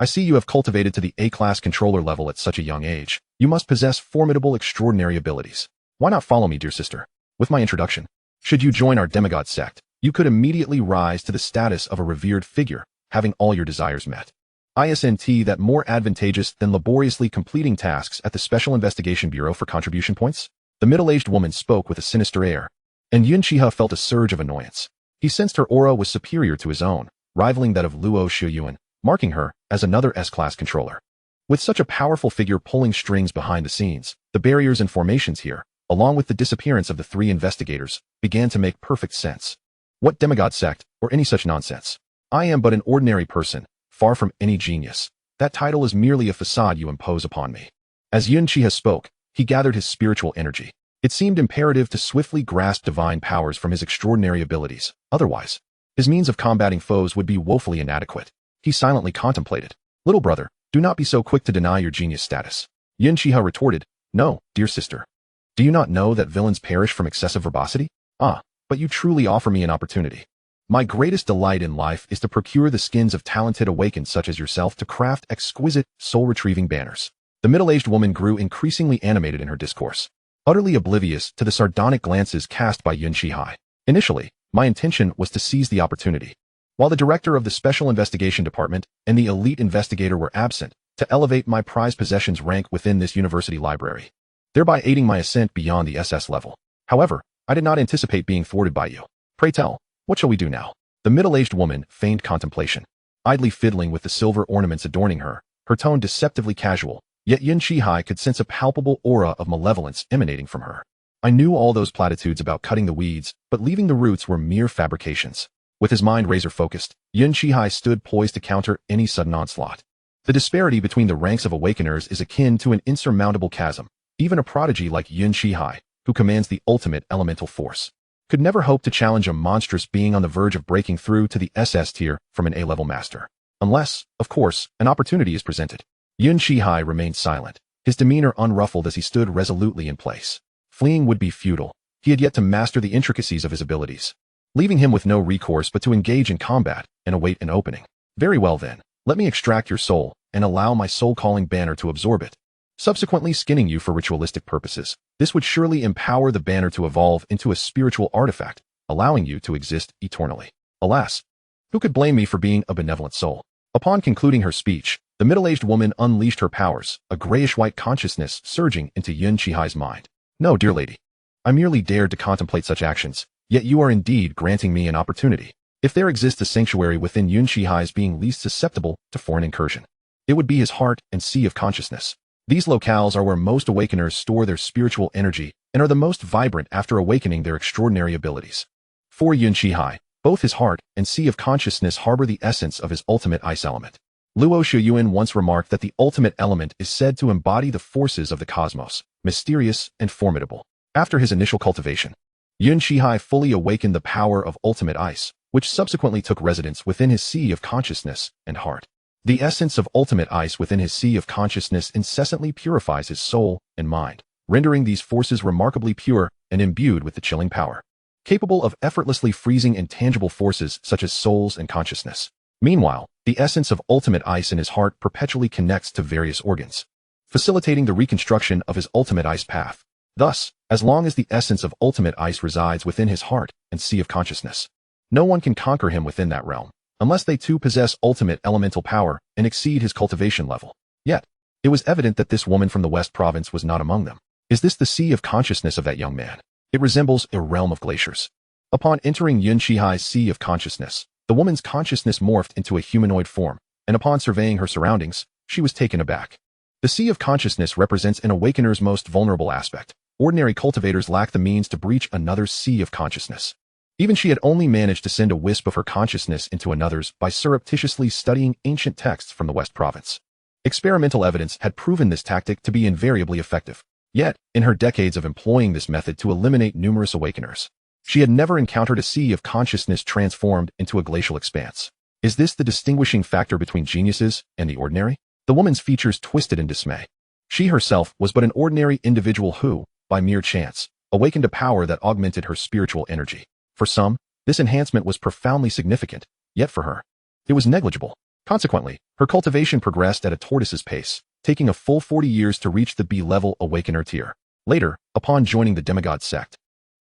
I see you have cultivated to the A-class controller level at such a young age. You must possess formidable, extraordinary abilities. Why not follow me, dear sister? With my introduction, should you join our demigod sect, you could immediately rise to the status of a revered figure, having all your desires met. Isn't that more advantageous than laboriously completing tasks at the Special Investigation Bureau for contribution points? The middle-aged woman spoke with a sinister air, and Yun Xihe felt a surge of annoyance. He sensed her aura was superior to his own, rivaling that of Luo Shiyuan, marking her as another S-class controller. With such a powerful figure pulling strings behind the scenes, the barriers and formations here, along with the disappearance of the three investigators, began to make perfect sense. What demigod sect, or any such nonsense? I am but an ordinary person, far from any genius. That title is merely a facade you impose upon me. As Yun Xihe spoke, he gathered his spiritual energy. It seemed imperative to swiftly grasp divine powers from his extraordinary abilities. Otherwise, his means of combating foes would be woefully inadequate. He silently contemplated. Little brother, do not be so quick to deny your genius status. Yun Xihe retorted, no, dear sister. Do you not know that villains perish from excessive verbosity? Ah, but you truly offer me an opportunity. My greatest delight in life is to procure the skins of talented awakened such as yourself to craft exquisite, soul-retrieving banners. The middle-aged woman grew increasingly animated in her discourse, utterly oblivious to the sardonic glances cast by Yun Xihe. Initially, my intention was to seize the opportunity, while the director of the Special Investigation Department and the elite investigator were absent, to elevate my prized possessions rank within this university library, thereby aiding my ascent beyond the SS level. However, I did not anticipate being thwarted by you. Pray tell, what shall we do now? The middle-aged woman feigned contemplation, idly fiddling with the silver ornaments adorning her, her tone deceptively casual, yet Yun Xihe could sense a palpable aura of malevolence emanating from her. I knew all those platitudes about cutting the weeds, but leaving the roots were mere fabrications. With his mind razor-focused, Yun Xihe stood poised to counter any sudden onslaught. The disparity between the ranks of awakeners is akin to an insurmountable chasm. Even a prodigy like Yun Xihe, who commands the ultimate elemental force, could never hope to challenge a monstrous being on the verge of breaking through to the SS tier from an A-level master. Unless, of course, an opportunity is presented. Yun Xihe remained silent, his demeanor unruffled as he stood resolutely in place. Fleeing would be futile. He had yet to master the intricacies of his abilities, leaving him with no recourse but to engage in combat and await an opening. Very well then, let me extract your soul and allow my soul-calling banner to absorb it, subsequently skinning you for ritualistic purposes. This would surely empower the banner to evolve into a spiritual artifact, allowing you to exist eternally. Alas, who could blame me for being a benevolent soul? Upon concluding her speech, the middle-aged woman unleashed her powers, a grayish-white consciousness surging into Yun Xihe's mind. No, dear lady. I merely dared to contemplate such actions, yet you are indeed granting me an opportunity. If there exists a sanctuary within Yun Xihe's being least susceptible to foreign incursion, it would be his heart and sea of consciousness. These locales are where most awakeners store their spiritual energy and are the most vibrant after awakening their extraordinary abilities. For Yun Xihe, both his heart and sea of consciousness harbor the essence of his ultimate ice element. Luo Shuyuan once remarked that the ultimate element is said to embody the forces of the cosmos, mysterious and formidable. After his initial cultivation, Yun Xihe fully awakened the power of ultimate ice, which subsequently took residence within his sea of consciousness and heart. The essence of ultimate ice within his sea of consciousness incessantly purifies his soul and mind, rendering these forces remarkably pure and imbued with the chilling power, capable of effortlessly freezing intangible forces such as souls and consciousness. Meanwhile, the essence of ultimate ice in his heart perpetually connects to various organs, facilitating the reconstruction of his ultimate ice path. Thus, as long as the essence of ultimate ice resides within his heart and sea of consciousness, no one can conquer him within that realm, unless they too possess ultimate elemental power and exceed his cultivation level. Yet, it was evident that this woman from the West Province was not among them. Is this the sea of consciousness of that young man? It resembles a realm of glaciers. Upon entering Yun Xihe's sea of consciousness, the woman's consciousness morphed into a humanoid form, and upon surveying her surroundings, she was taken aback. The sea of consciousness represents an awakener's most vulnerable aspect. Ordinary cultivators lack the means to breach another's sea of consciousness. Even she had only managed to send a wisp of her consciousness into another's by surreptitiously studying ancient texts from the West Province. Experimental evidence had proven this tactic to be invariably effective. Yet, in her decades of employing this method to eliminate numerous awakeners, she had never encountered a sea of consciousness transformed into a glacial expanse. Is this the distinguishing factor between geniuses and the ordinary? The woman's features twisted in dismay. She herself was but an ordinary individual who, by mere chance, awakened a power that augmented her spiritual energy. For some, this enhancement was profoundly significant, yet for her, it was negligible. Consequently, her cultivation progressed at a tortoise's pace, taking a full 40 years to reach the B-level awakener tier. Later, upon joining the demigod sect,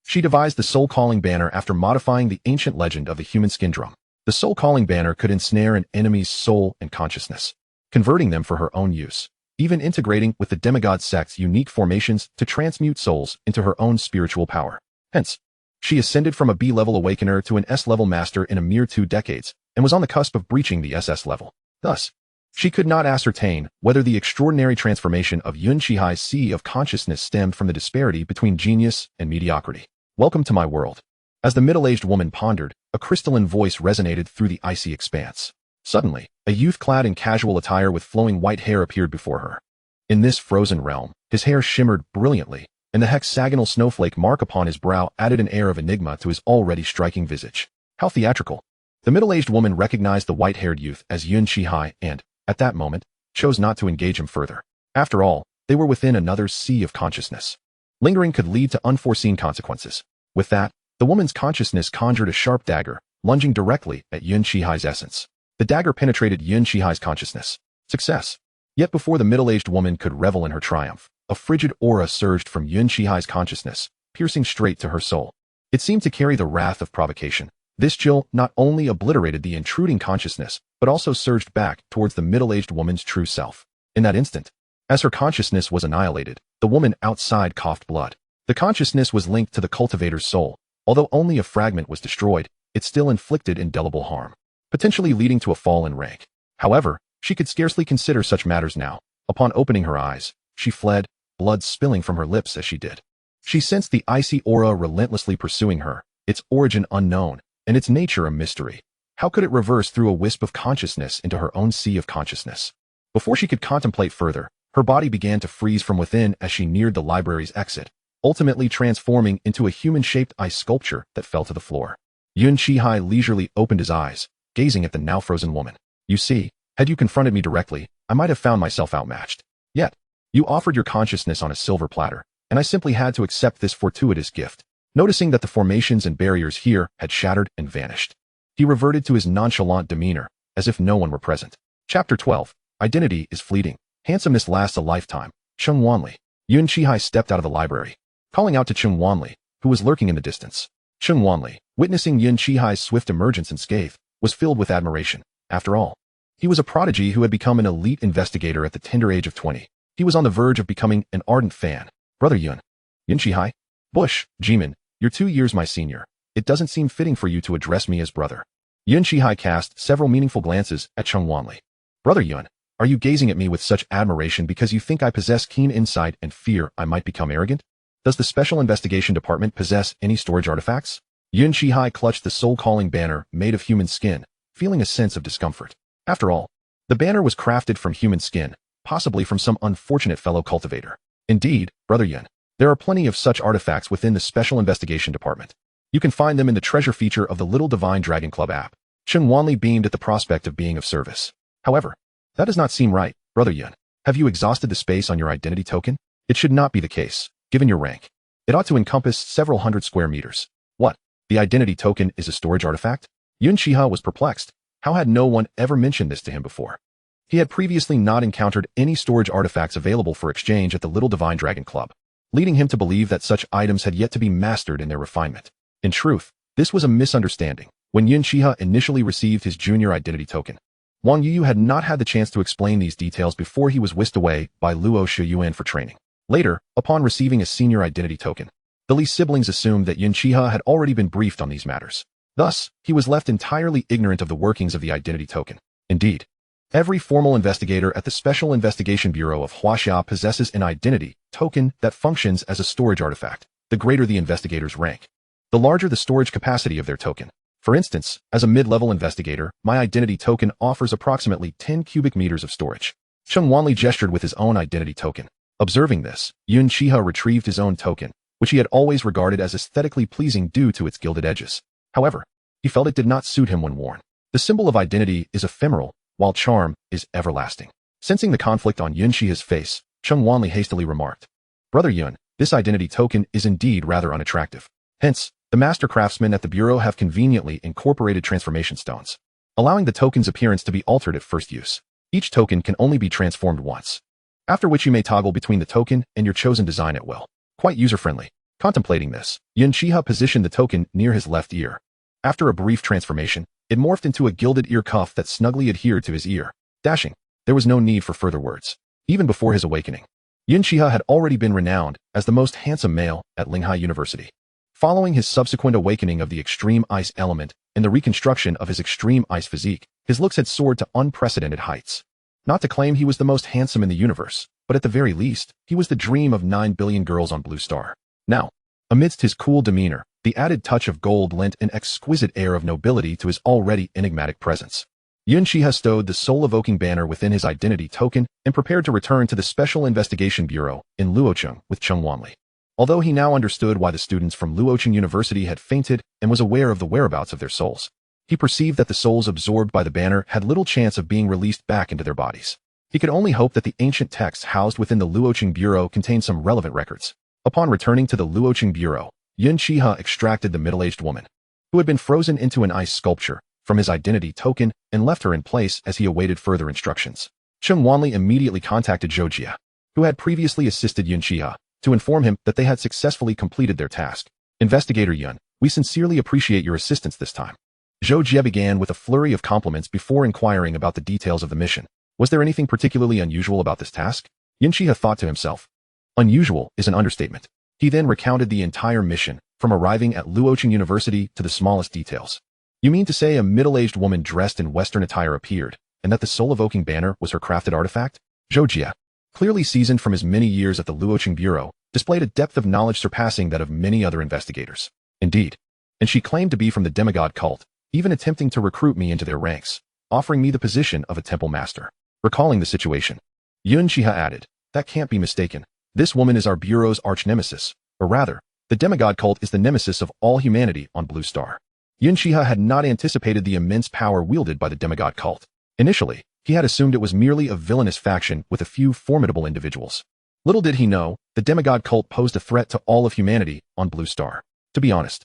she devised the soul-calling banner after modifying the ancient legend of the human skin drum. The soul-calling banner could ensnare an enemy's soul and consciousness, converting them for her own use, even integrating with the demigod sect's unique formations to transmute souls into her own spiritual power. Hence, she ascended from a B-level awakener to an S-level master in a mere 2 decades, and was on the cusp of breaching the SS level. Thus, she could not ascertain whether the extraordinary transformation of Yun Xihe's sea of consciousness stemmed from the disparity between genius and mediocrity. Welcome to my world. As the middle-aged woman pondered, a crystalline voice resonated through the icy expanse. Suddenly, a youth clad in casual attire with flowing white hair appeared before her. In this frozen realm, his hair shimmered brilliantly, and the hexagonal snowflake mark upon his brow added an air of enigma to his already striking visage. How theatrical. The middle-aged woman recognized the white-haired youth as Yun Xihe and, at that moment, chose not to engage him further. After all, they were within another sea of consciousness. Lingering could lead to unforeseen consequences. With that, the woman's consciousness conjured a sharp dagger, lunging directly at Yun Xihe's essence. The dagger penetrated Yun Xihe's consciousness. Success. Yet before the middle-aged woman could revel in her triumph, a frigid aura surged from Yun Xihe's consciousness, piercing straight to her soul. It seemed to carry the wrath of provocation. This chill not only obliterated the intruding consciousness, but also surged back towards the middle-aged woman's true self. In that instant, as her consciousness was annihilated, the woman outside coughed blood. The consciousness was linked to the cultivator's soul. Although only a fragment was destroyed, it still inflicted indelible harm, potentially leading to a fall in rank. However, she could scarcely consider such matters now. Upon opening her eyes, she fled, blood spilling from her lips as she did. She sensed the icy aura relentlessly pursuing her, its origin unknown, and its nature a mystery. How could it reverse through a wisp of consciousness into her own sea of consciousness? Before she could contemplate further, her body began to freeze from within as she neared the library's exit, ultimately transforming into a human-shaped ice sculpture that fell to the floor. Yun Xihe leisurely opened his eyes, gazing at the now-frozen woman. You see, had you confronted me directly, I might have found myself outmatched. Yet, you offered your consciousness on a silver platter, and I simply had to accept this fortuitous gift. Noticing that the formations and barriers here had shattered and vanished, he reverted to his nonchalant demeanor, as if no one were present. Chapter 12. Identity is fleeting. Handsomeness lasts a lifetime. Cheng Wanli. Yun Xihe stepped out of the library, calling out to Cheng Wanli, who was lurking in the distance. Cheng Wanli, witnessing Yun Xihe's swift emergence unscathed, was filled with admiration. After all, he was a prodigy who had become an elite investigator at the tender age of 20. He was on the verge of becoming an ardent fan. Brother Yun. Yun Xihe? Bush, Jimin, you're 2 years my senior. It doesn't seem fitting for you to address me as brother. Yun Xihe cast several meaningful glances at Cheng Wanli. Brother Yun, are you gazing at me with such admiration because you think I possess keen insight and fear I might become arrogant? Does the Special Investigation Department possess any storage artifacts? Yun Xihe clutched the soul-calling banner made of human skin, feeling a sense of discomfort. After all, the banner was crafted from human skin, possibly from some unfortunate fellow cultivator. Indeed, Brother Yun, there are plenty of such artifacts within the Special Investigation Department. You can find them in the treasure feature of the Little Divine Dragon Club app. Cheng Wanli beamed at the prospect of being of service. However, that does not seem right, Brother Yun. Have you exhausted the space on your identity token? It should not be the case, given your rank. It ought to encompass several hundred square meters. What? The identity token is a storage artifact? Yun Xihe was perplexed. How had no one ever mentioned this to him before? He had previously not encountered any storage artifacts available for exchange at the Little Divine Dragon Club, leading him to believe that such items had yet to be mastered in their refinement. In truth, this was a misunderstanding. When Yun Xihe initially received his junior identity token, Wang Yu had not had the chance to explain these details before he was whisked away by Luo Shiyuan for training. Later, upon receiving a senior identity token, the Li siblings assumed that Yun Xihe had already been briefed on these matters. Thus, he was left entirely ignorant of the workings of the identity token. Indeed, every formal investigator at the Special Investigation Bureau of Huaxia possesses an identity token that functions as a storage artifact. The greater the investigator's rank, the larger the storage capacity of their token. For instance, as a mid-level investigator, my identity token offers approximately 10 cubic meters of storage. Cheng Wanli gestured with his own identity token. Observing this, Yun Xihe retrieved his own token, which he had always regarded as aesthetically pleasing due to its gilded edges. However, he felt it did not suit him when worn. The symbol of identity is ephemeral, while charm is everlasting. Sensing the conflict on Yun Xihe's face, Cheng Wanli hastily remarked, Brother Yun, this identity token is indeed rather unattractive. Hence, the master craftsmen at the Bureau have conveniently incorporated transformation stones, allowing the token's appearance to be altered at first use. Each token can only be transformed once, after which you may toggle between the token and your chosen design at will. Quite user-friendly. Contemplating this, Yun Xihe positioned the token near his left ear. After a brief transformation, it morphed into a gilded ear cuff that snugly adhered to his ear. Dashing. There was no need for further words. Even before his awakening, Yun Xihe had already been renowned as the most handsome male at Linghai University. Following his subsequent awakening of the extreme ice element and the reconstruction of his extreme ice physique, his looks had soared to unprecedented heights. Not to claim he was the most handsome in the universe, but at the very least, he was the dream of 9 billion girls on Blue Star. Now, amidst his cool demeanor, the added touch of gold lent an exquisite air of nobility to his already enigmatic presence. Yun Xihe stowed the soul-evoking banner within his identity token and prepared to return to the Special Investigation Bureau in Luocheng with Cheng Wanli. Although he now understood why the students from Luocheng University had fainted and was aware of the whereabouts of their souls, he perceived that the souls absorbed by the banner had little chance of being released back into their bodies. He could only hope that the ancient texts housed within the Luocheng Bureau contained some relevant records. Upon returning to the Luocheng Bureau, Yun Xihe extracted the middle-aged woman, who had been frozen into an ice sculpture, from his identity token and left her in place as he awaited further instructions. Cheng Wanli immediately contacted Zhou Jie, who had previously assisted Yun Xihe, to inform him that they had successfully completed their task. Investigator Yun, we sincerely appreciate your assistance this time. Zhou Jie began with a flurry of compliments before inquiring about the details of the mission. Was there anything particularly unusual about this task? Yun Xihe thought to himself. Unusual is an understatement. He then recounted the entire mission, from arriving at Luocheng University to the smallest details. You mean to say a middle-aged woman dressed in Western attire appeared, and that the soul-evoking banner was her crafted artifact? Zhou Jie, clearly seasoned from his many years at the Luocheng Bureau, displayed a depth of knowledge surpassing that of many other investigators. Indeed, and she claimed to be from the demigod cult, even attempting to recruit me into their ranks, offering me the position of a temple master. Recalling the situation, Yun Xihe added, that can't be mistaken. This woman is our Bureau's arch-nemesis, Or rather, the demigod cult is the nemesis of all humanity on Blue Star. Yun Xihe had not anticipated the immense power wielded by the demigod cult. Initially, he had assumed it was merely a villainous faction with a few formidable individuals. Little did he know, the demigod cult posed a threat to all of humanity on Blue Star. To be honest,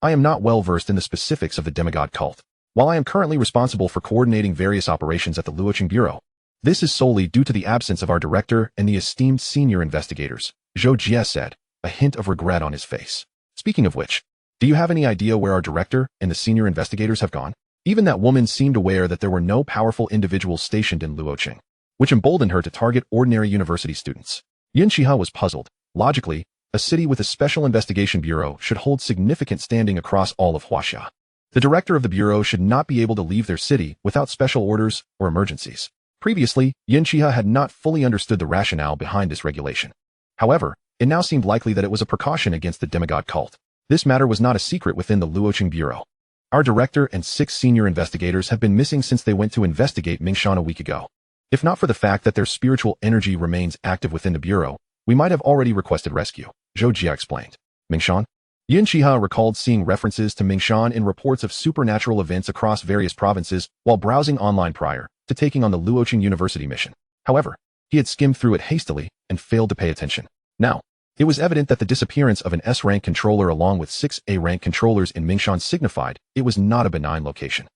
I am not well versed in the specifics of the demigod cult. While I am currently responsible for coordinating various operations at the Luoqing Bureau, this is solely due to the absence of our director and the esteemed senior investigators, Zhou Jie said, a hint of regret on his face. Speaking of which, do you have any idea where our director and the senior investigators have gone? Even that woman seemed aware that there were no powerful individuals stationed in Luoqing, which emboldened her to target ordinary university students. Yun Xihe was puzzled. Logically, a city with a special investigation bureau should hold significant standing across all of Huaxia. The director of the bureau should not be able to leave their city without special orders or emergencies. Previously, Yun Xihe had not fully understood the rationale behind this regulation. However, it now seemed likely that it was a precaution against the demigod cult. This matter was not a secret within the Luoqing Bureau. Our director and 6 senior investigators have been missing since they went to investigate Mingshan a week ago. If not for the fact that their spiritual energy remains active within the bureau, we might have already requested rescue, Zhou Jie explained. Mingshan? Yun Xihe recalled seeing references to Mingshan in reports of supernatural events across various provinces while browsing online prior to taking on the Luoqing University mission. However, he had skimmed through it hastily and failed to pay attention. Now, it was evident that the disappearance of an S-rank controller along with 6 A-rank controllers in Mingshan signified it was not a benign location.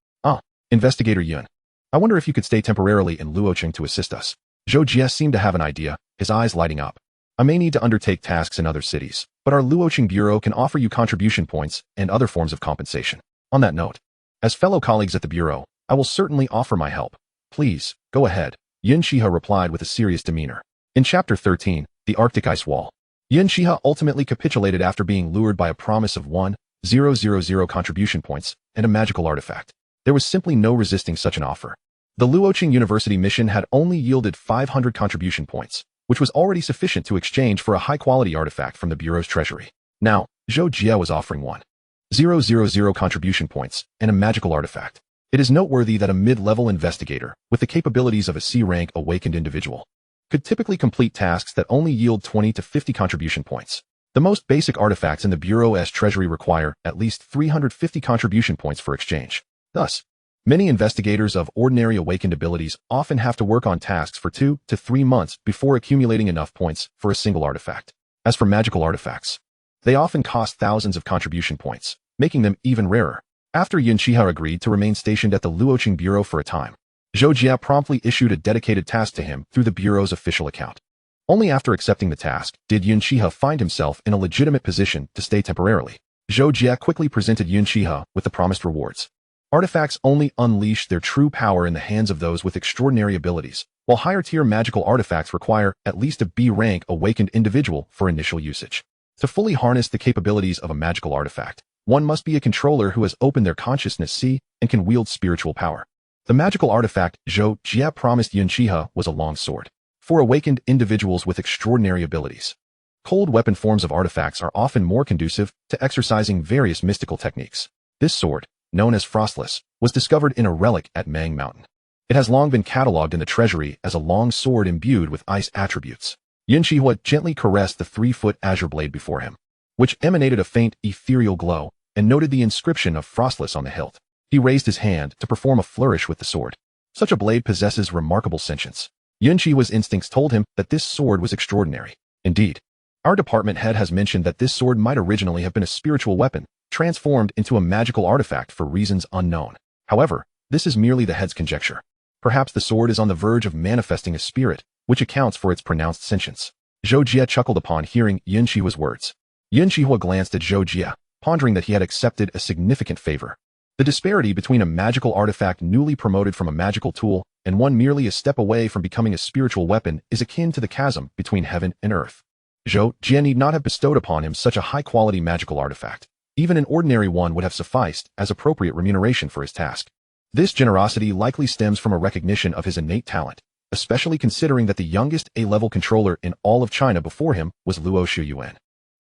Investigator Yun. I wonder if you could stay temporarily in Luoqing to assist us. Zhou Jie seemed to have an idea, his eyes lighting up. I may need to undertake tasks in other cities, but our Luoqing Bureau can offer you contribution points and other forms of compensation. On that note, as fellow colleagues at the Bureau, I will certainly offer my help. Please, go ahead, Yun Xihe replied with a serious demeanor. In Chapter 13, The Arctic Ice Wall, Yun Xihe ultimately capitulated after being lured by a promise of 1,000 contribution points and a magical artifact. There was simply no resisting such an offer. The Luoqing University mission had only yielded 500 contribution points, which was already sufficient to exchange for a high-quality artifact from the Bureau's treasury. Now, Zhou Jie was offering 1,000 contribution points and a magical artifact. It is noteworthy that a mid-level investigator, with the capabilities of a C-rank awakened individual, could typically complete tasks that only yield 20 to 50 contribution points. The most basic artifacts in the Bureau's treasury require at least 350 contribution points for exchange. Thus, many investigators of ordinary awakened abilities often have to work on tasks for 2 to 3 months before accumulating enough points for a single artifact. As for magical artifacts, they often cost thousands of contribution points, making them even rarer. After Yun Xihe agreed to remain stationed at the Luoqing Bureau for a time, Zhou Jie promptly issued a dedicated task to him through the Bureau's official account. Only after accepting the task did Yun Xihe find himself in a legitimate position to stay temporarily. Zhou Jie quickly presented Yun Xihe with the promised rewards. Artifacts only unleash their true power in the hands of those with extraordinary abilities, while higher-tier magical artifacts require at least a B-rank awakened individual for initial usage. To fully harness the capabilities of a magical artifact, one must be a controller who has opened their consciousness see and can wield spiritual power. The magical artifact Zhou Jie promised Yun Xihe was a long sword for awakened individuals with extraordinary abilities. Cold weapon forms of artifacts are often more conducive to exercising various mystical techniques. This sword, known as Frostless, was discovered in a relic at Mang Mountain. It has long been catalogued in the treasury as a long sword imbued with ice attributes. Yun Xihe gently caressed the 3-foot azure blade before him, which emanated a faint, ethereal glow, and noted the inscription of Frostless on the hilt. He raised his hand to perform a flourish with the sword. Such a blade possesses remarkable sentience. Yun Xihe's instincts told him that this sword was extraordinary. Indeed, our department head has mentioned that this sword might originally have been a spiritual weapon, transformed into a magical artifact for reasons unknown. However, this is merely the head's conjecture. Perhaps the sword is on the verge of manifesting a spirit, which accounts for its pronounced sentience. Zhou Jie chuckled upon hearing Yun Xihe's words. Yun Xihe glanced at Zhou Jie, pondering that he had accepted a significant favor. The disparity between a magical artifact newly promoted from a magical tool and one merely a step away from becoming a spiritual weapon is akin to the chasm between heaven and earth. Zhou Jie need not have bestowed upon him such a high-quality magical artifact. Even an ordinary one would have sufficed as appropriate remuneration for his task. This generosity likely stems from a recognition of his innate talent, especially considering that the youngest A-level controller in all of China before him was Luo Shuyuan,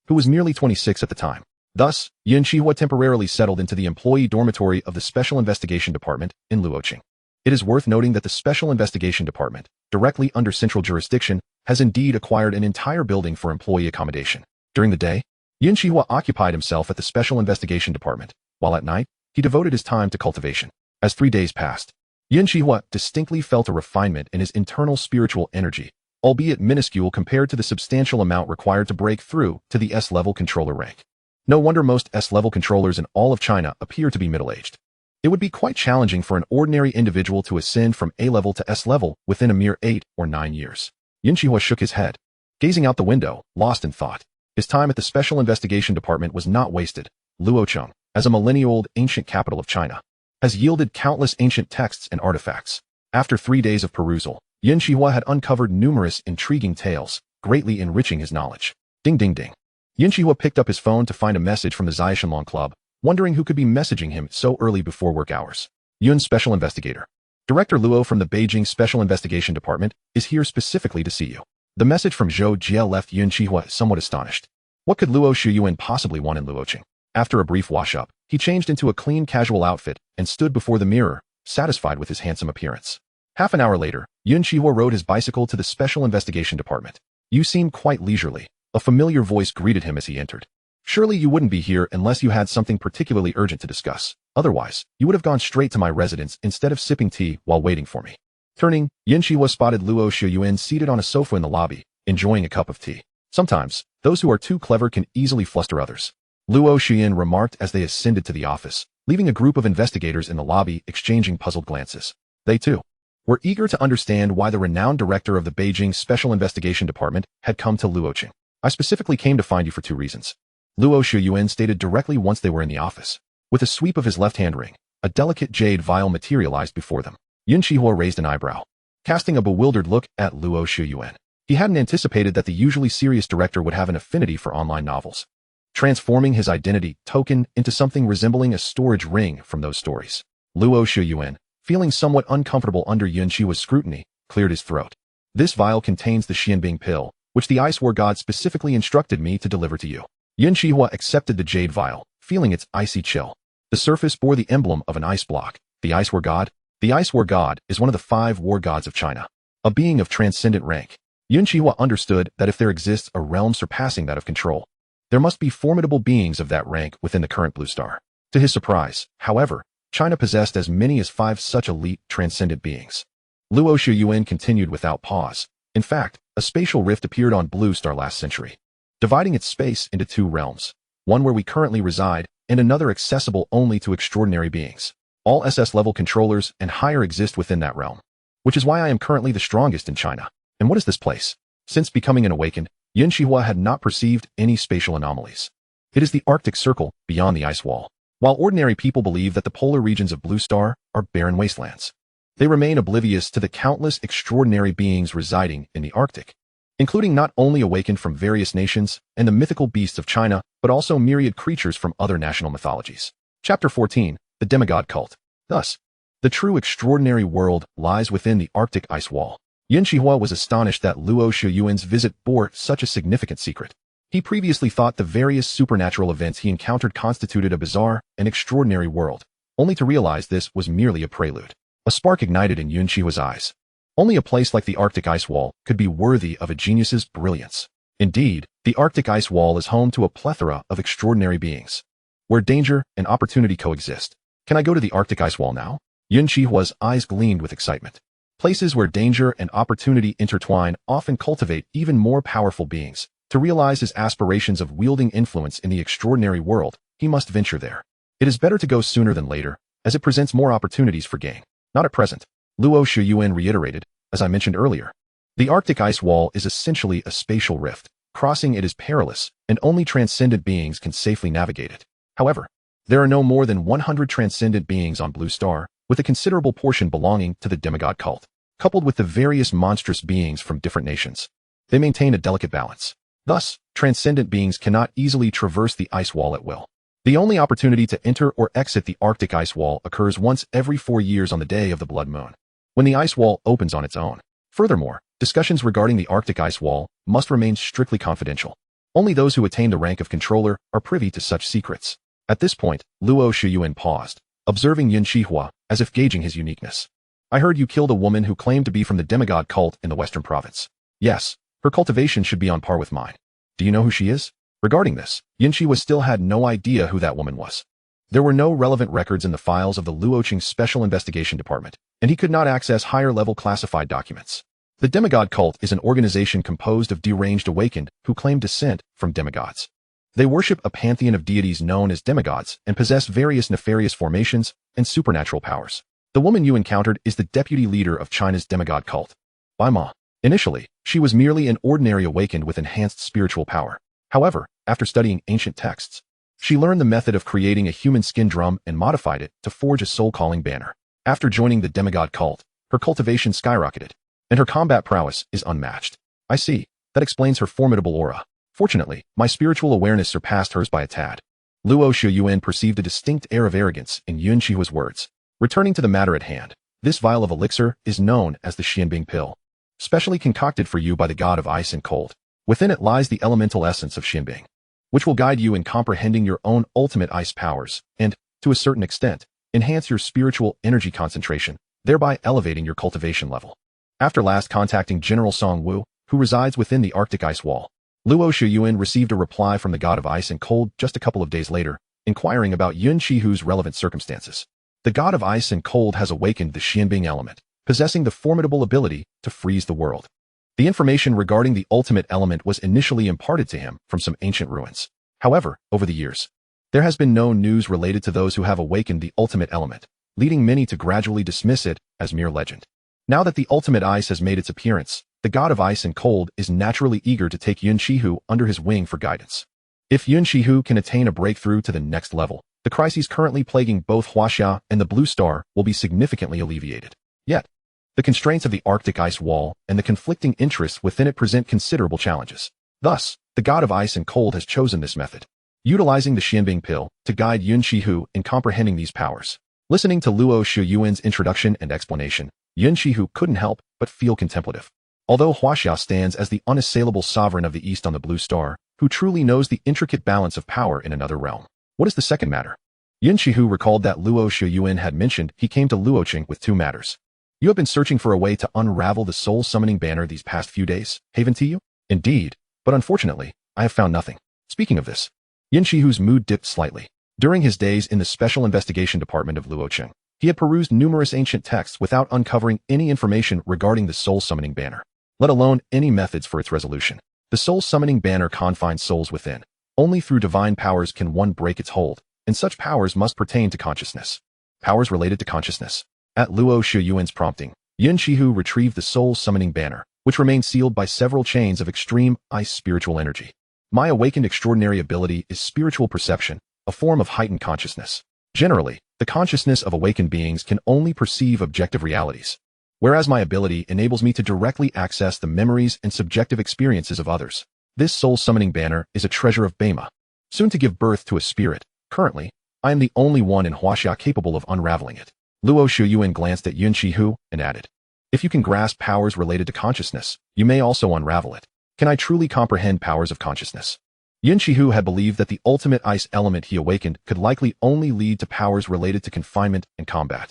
who was merely 26 at the time. Thus, Yun Xihe temporarily settled into the employee dormitory of the Special Investigation Department in Luoqing. It is worth noting that the Special Investigation Department, directly under central jurisdiction, has indeed acquired an entire building for employee accommodation. During the day, Yun Xihe occupied himself at the Special Investigation Department, while at night, he devoted his time to cultivation. As 3 days passed, Yun Xihe distinctly felt a refinement in his internal spiritual energy, albeit minuscule compared to the substantial amount required to break through to the S-level controller rank. No wonder most S-level controllers in all of China appear to be middle-aged. It would be quite challenging for an ordinary individual to ascend from A-level to S-level within a mere 8 or 9 years. Yun Xihe shook his head, gazing out the window, lost in thought. His time at the Special Investigation Department was not wasted. Luocheng, as a millennia-old ancient capital of China, has yielded countless ancient texts and artifacts. After 3 days of perusal, Yun Xihe had uncovered numerous intriguing tales, greatly enriching his knowledge. Ding ding ding. Yun Xihe picked up his phone to find a message from the Zhaishanlong Club, wondering who could be messaging him so early before work hours. Yun Special Investigator. Director Luo from the Beijing Special Investigation Department is here specifically to see you. The message from Zhou Jie left Yun Xihe somewhat astonished. What could Luo Shuyuan possibly want in Luocheng? After a brief wash-up, he changed into a clean casual outfit and stood before the mirror, satisfied with his handsome appearance. Half an hour later, Yun Xihe rode his bicycle to the Special Investigation Department. You seem quite leisurely. A familiar voice greeted him as he entered. Surely you wouldn't be here unless you had something particularly urgent to discuss. Otherwise, you would have gone straight to my residence instead of sipping tea while waiting for me. Turning, Yun Xihe spotted Luo Shuyuan seated on a sofa in the lobby, enjoying a cup of tea. Sometimes, those who are too clever can easily fluster others. Luo Shuyuan remarked as they ascended to the office, leaving a group of investigators in the lobby exchanging puzzled glances. They, too, were eager to understand why the renowned director of the Beijing Special Investigation Department had come to Luocheng. I specifically came to find you for 2 reasons. Luo Shuyuan stated directly once they were in the office. With a sweep of his left-hand ring, a delicate jade vial materialized before them. Yun Xihe raised an eyebrow, casting a bewildered look at Luo Shuyuan. He hadn't anticipated that the usually serious director would have an affinity for online novels, transforming his identity token into something resembling a storage ring from those stories. Luo Shuyuan, feeling somewhat uncomfortable under Yun Xihe's scrutiny, cleared his throat. This vial contains the Xianbing pill, which the Ice War God specifically instructed me to deliver to you. Yun Xihe accepted the jade vial, feeling its icy chill. The surface bore the emblem of an ice block. The Ice War God? The Ice War God is one of the 5 war gods of China, a being of transcendent rank. Yun Xihe understood that if there exists a realm surpassing that of control, there must be formidable beings of that rank within the current Blue Star. To his surprise, however, China possessed as many as 5 such elite, transcendent beings. Luo Shuyuan continued without pause. In fact, a spatial rift appeared on Blue Star last century, dividing its space into 2 realms, one where we currently reside, and another accessible only to extraordinary beings. All SS-level controllers and higher exist within that realm, which is why I am currently the strongest in China. And what is this place? Since becoming an awakened, Yun Xihe had not perceived any spatial anomalies. It is the Arctic Circle, beyond the ice wall. While ordinary people believe that the polar regions of Blue Star are barren wastelands, they remain oblivious to the countless extraordinary beings residing in the Arctic, including not only awakened from various nations and the mythical beasts of China, but also myriad creatures from other national mythologies. Chapter 14, The Demigod Cult. Thus, the true extraordinary world lies within the Arctic ice wall. Yun Xihe was astonished that Luo Shuyuan's visit bore such a significant secret. He previously thought the various supernatural events he encountered constituted a bizarre and extraordinary world, only to realize this was merely a prelude. A spark ignited in Yun Xihe's eyes. Only a place like the Arctic ice wall could be worthy of a genius's brilliance. Indeed, the Arctic ice wall is home to a plethora of extraordinary beings, where danger and opportunity coexist. Can I go to the Arctic ice wall now? Yun Xihe's eyes gleamed with excitement. Places where danger and opportunity intertwine often cultivate even more powerful beings. To realize his aspirations of wielding influence in the extraordinary world, he must venture there. It is better to go sooner than later, as it presents more opportunities for gain. Not at present, Luo Shuyuan reiterated, as I mentioned earlier. The Arctic ice wall is essentially a spatial rift. Crossing it is perilous, and only transcendent beings can safely navigate it. However, there are no more than 100 transcendent beings on Blue Star, with a considerable portion belonging to the demigod cult. Coupled with the various monstrous beings from different nations, they maintain a delicate balance. Thus, transcendent beings cannot easily traverse the ice wall at will. The only opportunity to enter or exit the Arctic ice wall occurs once every 4 years on the day of the blood moon, when the ice wall opens on its own. Furthermore, discussions regarding the Arctic ice wall must remain strictly confidential. Only those who attain the rank of controller are privy to such secrets. At this point, Luo Shuyuan paused, observing Yun Xihe as if gauging his uniqueness. I heard you killed a woman who claimed to be from the demigod cult in the Western Province. Yes, her cultivation should be on par with mine. Do you know who she is? Regarding this, Yun Xihe still had no idea who that woman was. There were no relevant records in the files of the Luoqing Special Investigation Department, and he could not access higher-level classified documents. The demigod cult is an organization composed of deranged awakened who claim descent from demigods. They worship a pantheon of deities known as demigods and possess various nefarious formations and supernatural powers. The woman you encountered is the deputy leader of China's demigod cult, Bai Ma. Initially, she was merely an ordinary awakened with enhanced spiritual power. However, after studying ancient texts, she learned the method of creating a human skin drum and modified it to forge a soul-calling banner. After joining the demigod cult, her cultivation skyrocketed, and her combat prowess is unmatched. I see. That explains her formidable aura. Fortunately, my spiritual awareness surpassed hers by a tad. Luo Shiyuan perceived a distinct air of arrogance in Yun Xihe's words. Returning to the matter at hand, this vial of elixir is known as the Xianbing pill, specially concocted for you by the god of ice and cold. Within it lies the elemental essence of Xianbing, which will guide you in comprehending your own ultimate ice powers and, to a certain extent, enhance your spiritual energy concentration, thereby elevating your cultivation level. After last contacting General Song Wu, who resides within the Arctic ice wall, Luo Shiyuan received a reply from the god of ice and cold just a couple of days later, inquiring about Yun Xihe's relevant circumstances. The god of ice and cold has awakened the Xianbing element, possessing the formidable ability to freeze the world. The information regarding the ultimate element was initially imparted to him from some ancient ruins. However, over the years, there has been no news related to those who have awakened the ultimate element, leading many to gradually dismiss it as mere legend. Now that the ultimate ice has made its appearance, the god of ice and cold is naturally eager to take Yun Xihe under his wing for guidance. If Yun Xihe can attain a breakthrough to the next level, the crises currently plaguing both Huaxia and the Blue Star will be significantly alleviated. Yet, the constraints of the Arctic ice wall and the conflicting interests within it present considerable challenges. Thus, the god of ice and cold has chosen this method, utilizing the Xianbing pill to guide Yun Xihe in comprehending these powers. Listening to Luo Shiyuan's introduction and explanation, Yun Xihe couldn't help but feel contemplative. Although Huaxia stands as the unassailable sovereign of the East on the Blue Star, who truly knows the intricate balance of power in another realm. What is the second matter? Yun Xihe recalled that Luo Shiyuan had mentioned he came to Luoqing with two matters. You have been searching for a way to unravel the soul-summoning banner these past few days, haven't you? Indeed, but unfortunately, I have found nothing. Speaking of this, Yun Xihe's mood dipped slightly. During his days in the Special Investigation Department of Luoqing, he had perused numerous ancient texts without uncovering any information regarding the soul-summoning banner, let alone any methods for its resolution. The soul-summoning banner confines souls within. Only through divine powers can one break its hold, and such powers must pertain to consciousness. Powers related to consciousness. At Luo Shiyuan's prompting, Yun Xihe retrieved the soul-summoning banner, which remained sealed by several chains of extreme ice spiritual energy. My awakened extraordinary ability is spiritual perception, a form of heightened consciousness. Generally, the consciousness of awakened beings can only perceive objective realities, whereas my ability enables me to directly access the memories and subjective experiences of others. This soul-summoning banner is a treasure of Baima, soon to give birth to a spirit. Currently, I am the only one in Huaxia capable of unraveling it. Luo Shiyuan glanced at Yun Xihe and added, if you can grasp powers related to consciousness, you may also unravel it. Can I truly comprehend powers of consciousness? Yun Xihe had believed that the ultimate ice element he awakened could likely only lead to powers related to confinement and combat,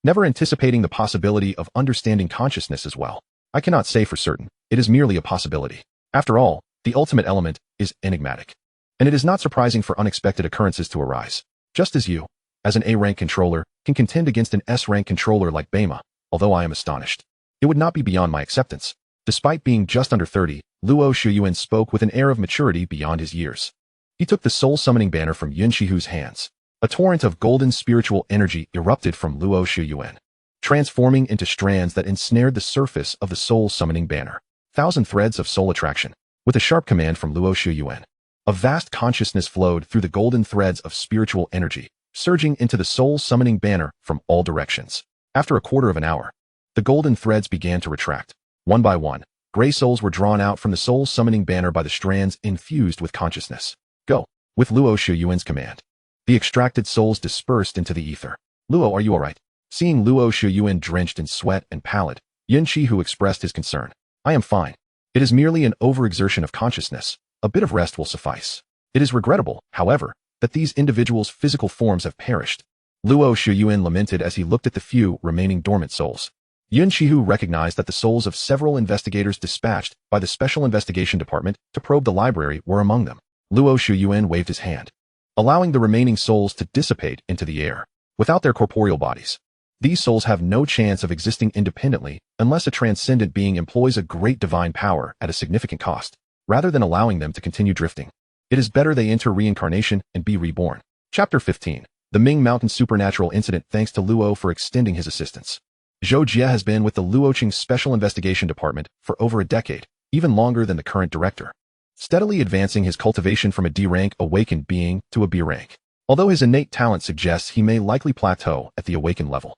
never anticipating the possibility of understanding consciousness as well. I cannot say for certain, it is merely a possibility. After all, the ultimate element is enigmatic, and it is not surprising for unexpected occurrences to arise. Just as you, as an A-rank controller, can contend against an S-rank controller like Baima, although I am astonished. It would not be beyond my acceptance. Despite being just under 30, Luo Shiyuan spoke with an air of maturity beyond his years. He took the soul-summoning banner from Yun Xihe's hands. A torrent of golden spiritual energy erupted from Luo Shiyuan, transforming into strands that ensnared the surface of the soul-summoning banner. 1,000 threads of soul attraction. With a sharp command from Luo Shiyuan, a vast consciousness flowed through the golden threads of spiritual energy, surging into the soul-summoning banner from all directions. After a quarter of an hour, the golden threads began to retract. One by one, gray souls were drawn out from the soul-summoning banner by the strands infused with consciousness. Go. With Luo Shiyuan's command, the extracted souls dispersed into the ether. Luo, are you alright? Seeing Luo Shiyuan drenched in sweat and pallid, Yun Xihe expressed his concern. I am fine. It is merely an overexertion of consciousness. A bit of rest will suffice. It is regrettable, however, that these individuals' physical forms have perished. Luo Shiyuan lamented as he looked at the few remaining dormant souls. Yun Xihe recognized that the souls of several investigators dispatched by the Special Investigation Department to probe the library were among them. Luo Shuyuan waved his hand, allowing the remaining souls to dissipate into the air, without their corporeal bodies. These souls have no chance of existing independently unless a transcendent being employs a great divine power at a significant cost, rather than allowing them to continue drifting. It is better they enter reincarnation and be reborn. Chapter 15. The Ming Mountain Supernatural Incident. Thanks to Luo for extending his assistance. Zhou Jie has been with the Luoqing Special Investigation Department for over a decade, even longer than the current director, steadily advancing his cultivation from a D-rank awakened being to a B-rank. Although his innate talent suggests he may likely plateau at the awakened level,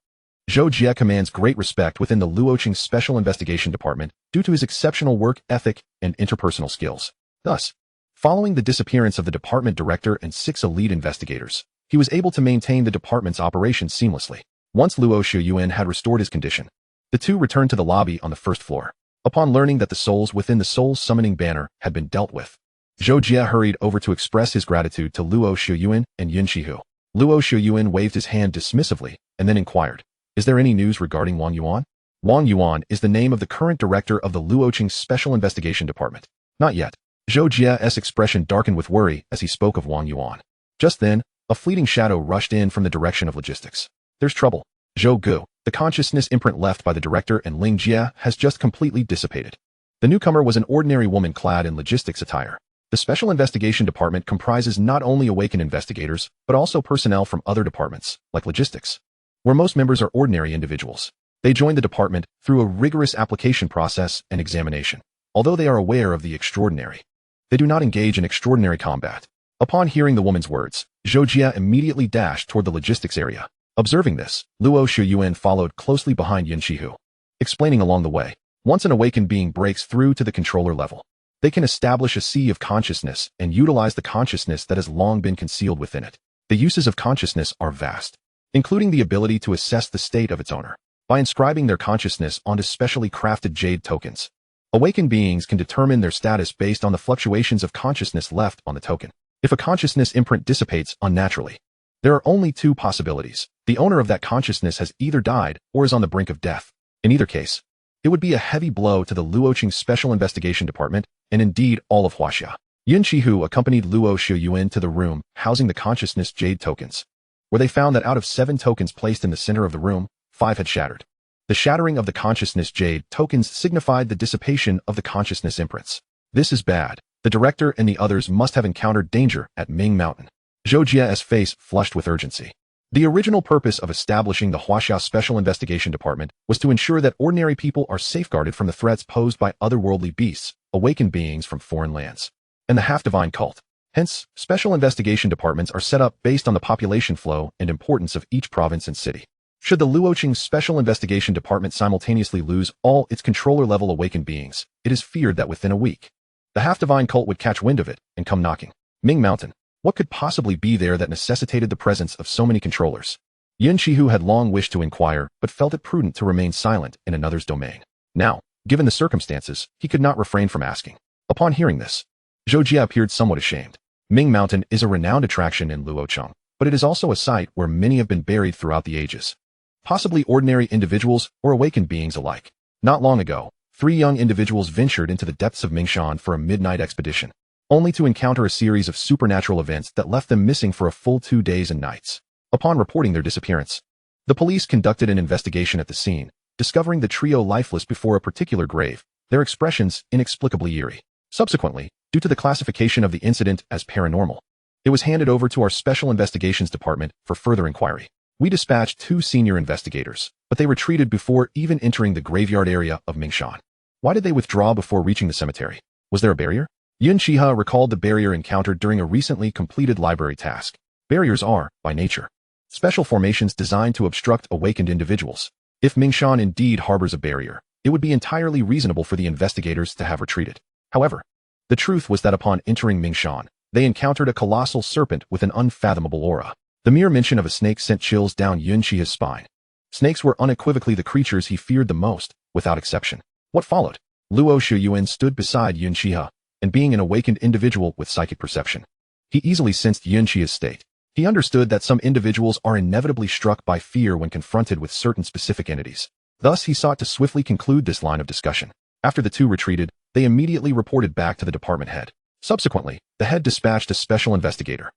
Zhou Jie commands great respect within the Luoqing Special Investigation Department due to his exceptional work ethic and interpersonal skills. Thus, following the disappearance of the department director and 6 elite investigators, he was able to maintain the department's operations seamlessly. Once Luo Shuyuan had restored his condition, the two returned to the lobby on the first floor. Upon learning that the souls within the Soul Summoning Banner had been dealt with, Zhou Jie hurried over to express his gratitude to Luo Shuyuan and Yun Xihe. Luo Shuyuan waved his hand dismissively and then inquired, "Is there any news regarding Wang Yuan?" Wang Yuan is the name of the current director of the Luoqing Special Investigation Department. Not yet. Zhou Jie's expression darkened with worry as he spoke of Wang Yuan. Just then, a fleeting shadow rushed in from the direction of logistics. "There's trouble. Zhou Gu, the consciousness imprint left by the director and Ling Jie has just completely dissipated." The newcomer was an ordinary woman clad in logistics attire. The Special Investigation Department comprises not only awakened investigators, but also personnel from other departments, like logistics, where most members are ordinary individuals. They join the department through a rigorous application process and examination. Although they are aware of the extraordinary, they do not engage in extraordinary combat. Upon hearing the woman's words, Zhou Jie immediately dashed toward the logistics area. Observing this, Luo Shuyuan followed closely behind Yun Xihe, explaining along the way, once an awakened being breaks through to the controller level, they can establish a sea of consciousness and utilize the consciousness that has long been concealed within it. The uses of consciousness are vast, including the ability to assess the state of its owner by inscribing their consciousness onto specially crafted jade tokens. Awakened beings can determine their status based on the fluctuations of consciousness left on the token. If a consciousness imprint dissipates unnaturally, there are only 2 possibilities. The owner of that consciousness has either died or is on the brink of death. In either case, it would be a heavy blow to the Luoqing Special Investigation Department and indeed all of Huaxia. Yun Xihe accompanied Luo Shuyuan to the room housing the consciousness jade tokens, where they found that out of 7 tokens placed in the center of the room, 5 had shattered. The shattering of the consciousness jade tokens signified the dissipation of the consciousness imprints. This is bad. The director and the others must have encountered danger at Ming Mountain. Zhou Jie's face flushed with urgency. The original purpose of establishing the Huaxia Special Investigation Department was to ensure that ordinary people are safeguarded from the threats posed by otherworldly beasts, awakened beings from foreign lands, and the half-divine cult. Hence, special investigation departments are set up based on the population flow and importance of each province and city. Should the Luoqing Special Investigation Department simultaneously lose all its controller-level awakened beings, it is feared that within a week, the half-divine cult would catch wind of it and come knocking. Ming Mountain. What could possibly be there that necessitated the presence of so many controllers? Yun Xihe had long wished to inquire, but felt it prudent to remain silent in another's domain. Now, given the circumstances, he could not refrain from asking. Upon hearing this, Zhou Jie appeared somewhat ashamed. Ming Mountain is a renowned attraction in Luocheng, but it is also a site where many have been buried throughout the ages, possibly ordinary individuals or awakened beings alike. Not long ago, 3 young individuals ventured into the depths of Mingshan for a midnight expedition, only to encounter a series of supernatural events that left them missing for a full 2 days and nights. Upon reporting their disappearance, the police conducted an investigation at the scene, discovering the trio lifeless before a particular grave, their expressions inexplicably eerie. Subsequently, due to the classification of the incident as paranormal, it was handed over to our Special Investigations Department for further inquiry. We dispatched 2 senior investigators, but they retreated before even entering the graveyard area of Mingshan. Why did they withdraw before reaching the cemetery? Was there a barrier? Yun Xihe recalled the barrier encountered during a recently completed library task. Barriers are, by nature, special formations designed to obstruct awakened individuals. If Mingshan indeed harbors a barrier, it would be entirely reasonable for the investigators to have retreated. However, the truth was that upon entering Mingshan, they encountered a colossal serpent with an unfathomable aura. The mere mention of a snake sent chills down Yun Xihe's spine. Snakes were unequivocally the creatures he feared the most, without exception. What followed? Luo Shuyuan stood beside Yun Xihe, and being an awakened individual with psychic perception, he easily sensed Yun Xihe's state. He understood that some individuals are inevitably struck by fear when confronted with certain specific entities. Thus, he sought to swiftly conclude this line of discussion. After the 2 retreated, they immediately reported back to the department head. Subsequently, the head dispatched a special investigator,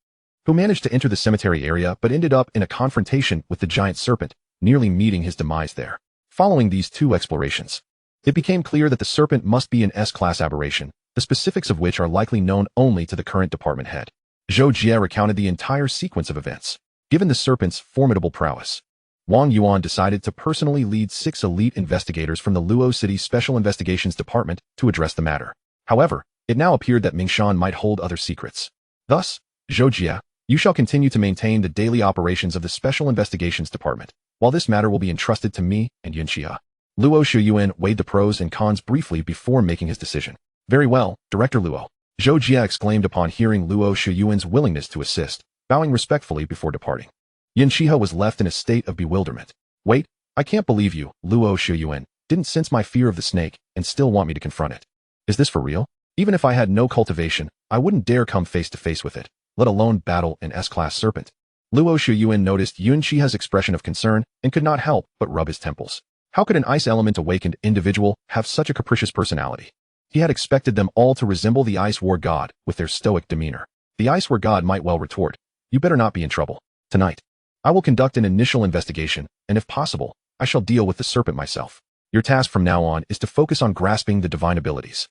who managed to enter the cemetery area but ended up in a confrontation with the giant serpent, nearly meeting his demise there. Following these two explorations, it became clear that the serpent must be an S-class aberration, the specifics of which are likely known only to the current department head. Zhou Jie recounted the entire sequence of events. Given the serpent's formidable prowess, Wang Yuan decided to personally lead 6 elite investigators from the Luo City Special Investigations Department to address the matter. However, it now appeared that Mingshan might hold other secrets. Thus, Zhou Jie, you shall continue to maintain the daily operations of the Special Investigations Department, while this matter will be entrusted to me and Yun Xihe. Luo Shuyuan weighed the pros and cons briefly before making his decision. Very well, Director Luo, Zhou Jie exclaimed upon hearing Luo Shuyuan's willingness to assist, bowing respectfully before departing. Yun Xihe was left in a state of bewilderment. Wait, I can't believe you, Luo Shuyuan, didn't sense my fear of the snake and still want me to confront it. Is this for real? Even if I had no cultivation, I wouldn't dare come face to face with it, let alone battle an S-class serpent. Luo Shuyuan noticed Yun Xihe's expression of concern and could not help but rub his temples. How could an ice element awakened individual have such a capricious personality? He had expected them all to resemble the ice war god with their stoic demeanor. The ice war god might well retort, "You better not be in trouble. Tonight, I will conduct an initial investigation, and if possible, I shall deal with the serpent myself. Your task from now on is to focus on grasping the divine abilities.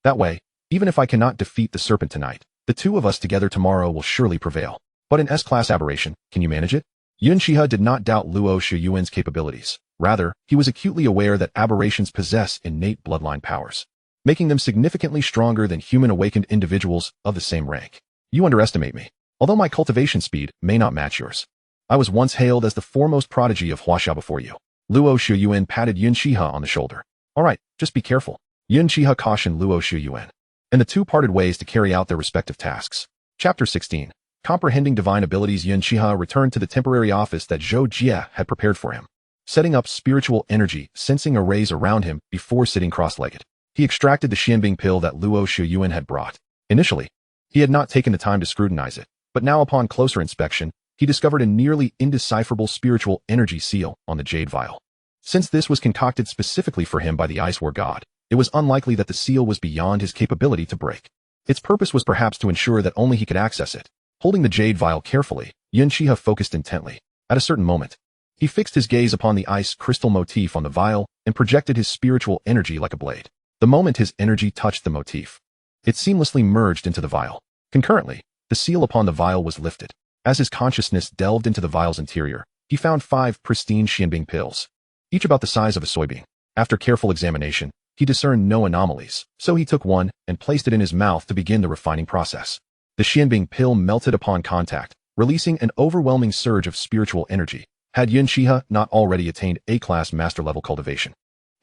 That way, even if I cannot defeat the serpent tonight, the two of us together tomorrow will surely prevail. But an S-class aberration, can you manage it?" Yun Xihe did not doubt Luo Shuyuan's capabilities. Rather, he was acutely aware that aberrations possess innate bloodline powers, making them significantly stronger than human awakened individuals of the same rank. You underestimate me. Although my cultivation speed may not match yours, I was once hailed as the foremost prodigy of Huaxia before you. Luo Shuyuan patted Yun Xihe on the shoulder. All right, just be careful. Yun Xihe cautioned Luo Shuyuan, and the two parted ways to carry out their respective tasks. Chapter 16. Comprehending divine abilities. Yun Xihe returned to the temporary office that Zhou Jie had prepared for him, setting up spiritual energy sensing arrays around him before sitting cross-legged. He extracted the Xianbing pill that Luo Shuyuan had brought. Initially, he had not taken the time to scrutinize it, but now upon closer inspection, he discovered a nearly indecipherable spiritual energy seal on the jade vial. Since this was concocted specifically for him by the Ice War god, it was unlikely that the seal was beyond his capability to break. Its purpose was perhaps to ensure that only he could access it. Holding the jade vial carefully, Yun Xihe focused intently. At a certain moment, he fixed his gaze upon the ice crystal motif on the vial and projected his spiritual energy like a blade. The moment his energy touched the motif, it seamlessly merged into the vial. Concurrently, the seal upon the vial was lifted. As his consciousness delved into the vial's interior, he found 5 pristine Xianbing pills, each about the size of a soybean. After careful examination, he discerned no anomalies, so he took one and placed it in his mouth to begin the refining process. The Xianbing pill melted upon contact, releasing an overwhelming surge of spiritual energy. Had Yun Xihe not already attained A-class master-level cultivation,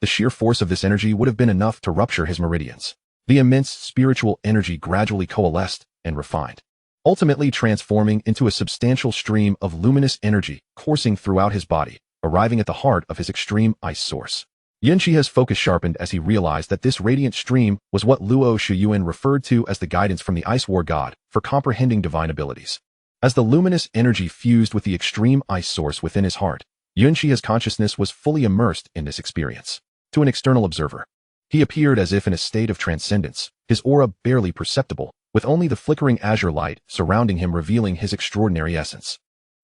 the sheer force of this energy would have been enough to rupture his meridians. The immense spiritual energy gradually coalesced and refined, ultimately transforming into a substantial stream of luminous energy coursing throughout his body, arriving at the heart of his extreme ice source. Yun Xihe's focus sharpened as he realized that this radiant stream was what Luo Shuyuan referred to as the guidance from the Ice War god for comprehending divine abilities. As the luminous energy fused with the extreme ice source within his heart, Yun Xihe's consciousness was fully immersed in this experience. To an external observer, he appeared as if in a state of transcendence, his aura barely perceptible, with only the flickering azure light surrounding him revealing his extraordinary essence.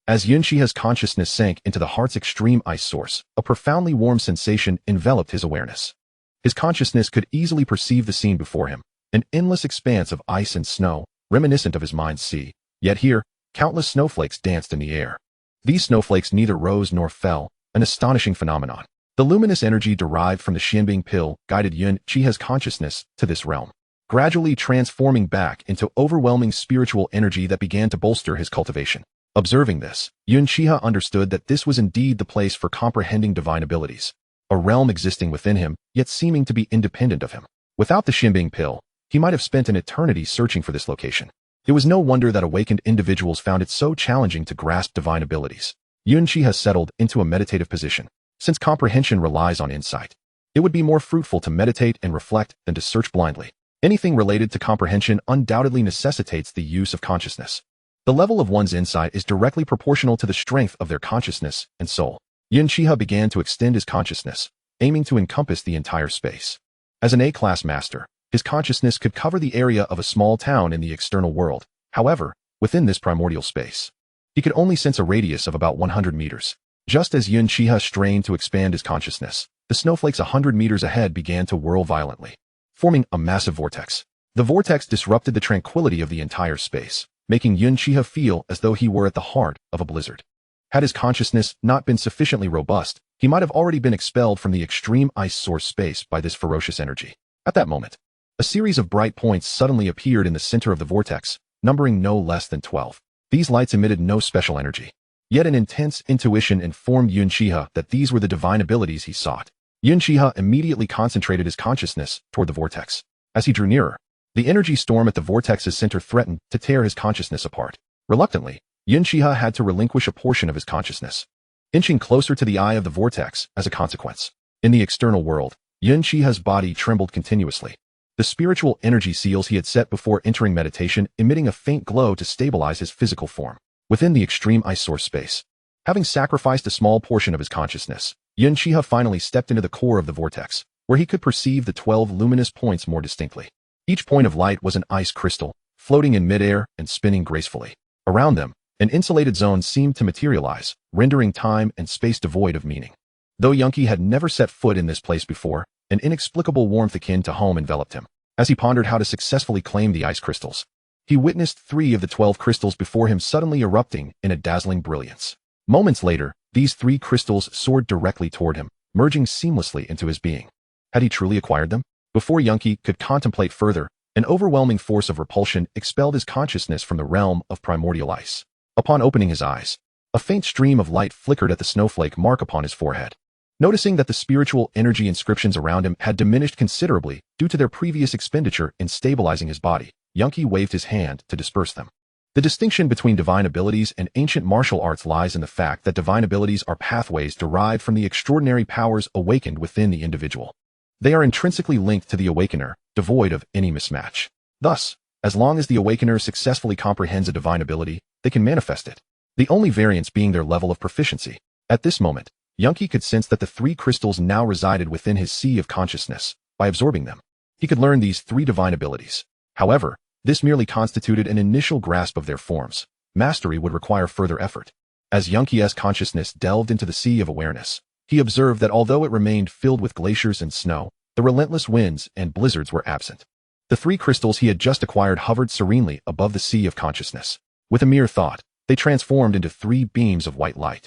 As Yun Xihe's consciousness sank into the heart's extreme ice source, a profoundly warm sensation enveloped his awareness. His consciousness could easily perceive the scene before him, an endless expanse of ice and snow, reminiscent of his mind's sea. Yet here, countless snowflakes danced in the air. These snowflakes neither rose nor fell, an astonishing phenomenon. The luminous energy derived from the Xianbing pill guided Yun Xihe's consciousness to this realm, gradually transforming back into overwhelming spiritual energy that began to bolster his cultivation. Observing this, Yun Xihe understood that this was indeed the place for comprehending divine abilities, a realm existing within him, yet seeming to be independent of him. Without the Xianbing pill, he might have spent an eternity searching for this location. It was no wonder that awakened individuals found it so challenging to grasp divine abilities. Yun Xihe settled into a meditative position. Since comprehension relies on insight, it would be more fruitful to meditate and reflect than to search blindly. Anything related to comprehension undoubtedly necessitates the use of consciousness. The level of one's insight is directly proportional to the strength of their consciousness and soul. Yun Xihe began to extend his consciousness, aiming to encompass the entire space. As an A-class master, His consciousness could cover the area of a small town in the external world. However, within this primordial space, he could only sense a radius of about 100 meters. Just as Yun Xihe strained to expand his consciousness, the snowflakes 100 meters ahead began to whirl violently, forming a massive vortex. The vortex disrupted the tranquility of the entire space, making Yun Xihe feel as though he were at the heart of a blizzard. Had his consciousness not been sufficiently robust, he might have already been expelled from the extreme ice source space by this ferocious energy. At that moment, a series of bright points suddenly appeared in the center of the vortex, numbering no less than 12. These lights emitted no special energy. Yet an intense intuition informed Yun Xihe that these were the divine abilities he sought. Yun Xihe immediately concentrated his consciousness toward the vortex. As he drew nearer, the energy storm at the vortex's center threatened to tear his consciousness apart. Reluctantly, Yun Xihe had to relinquish a portion of his consciousness, inching closer to the eye of the vortex as a consequence. In the external world, Yun Xihe's body trembled continuously, the spiritual energy seals he had set before entering meditation emitting a faint glow to stabilize his physical form. Within the extreme ice source space, having sacrificed a small portion of his consciousness, Yun Xihe finally stepped into the core of the vortex, where he could perceive the 12 luminous points more distinctly. Each point of light was an ice crystal, floating in midair and spinning gracefully. Around them, an insulated zone seemed to materialize, rendering time and space devoid of meaning. Though Yunki had never set foot in this place before, an inexplicable warmth akin to home enveloped him. As he pondered how to successfully claim the ice crystals, he witnessed 3 of the 12 crystals before him suddenly erupting in a dazzling brilliance. Moments later, these 3 crystals soared directly toward him, merging seamlessly into his being. Had he truly acquired them? Before Yunki could contemplate further, an overwhelming force of repulsion expelled his consciousness from the realm of primordial ice. Upon opening his eyes, a faint stream of light flickered at the snowflake mark upon his forehead. Noticing that the spiritual energy inscriptions around him had diminished considerably due to their previous expenditure in stabilizing his body, Yunki waved his hand to disperse them. The distinction between divine abilities and ancient martial arts lies in the fact that divine abilities are pathways derived from the extraordinary powers awakened within the individual. They are intrinsically linked to the awakener, devoid of any mismatch. Thus, as long as the awakener successfully comprehends a divine ability, they can manifest it, the only variance being their level of proficiency. At this moment, Yunki could sense that the 3 crystals now resided within his sea of consciousness. By absorbing them, he could learn these 3 divine abilities. However, this merely constituted an initial grasp of their forms. Mastery would require further effort. As Yunki's consciousness delved into the sea of awareness, he observed that although it remained filled with glaciers and snow, the relentless winds and blizzards were absent. The 3 crystals he had just acquired hovered serenely above the sea of consciousness. With a mere thought, they transformed into 3 beams of white light,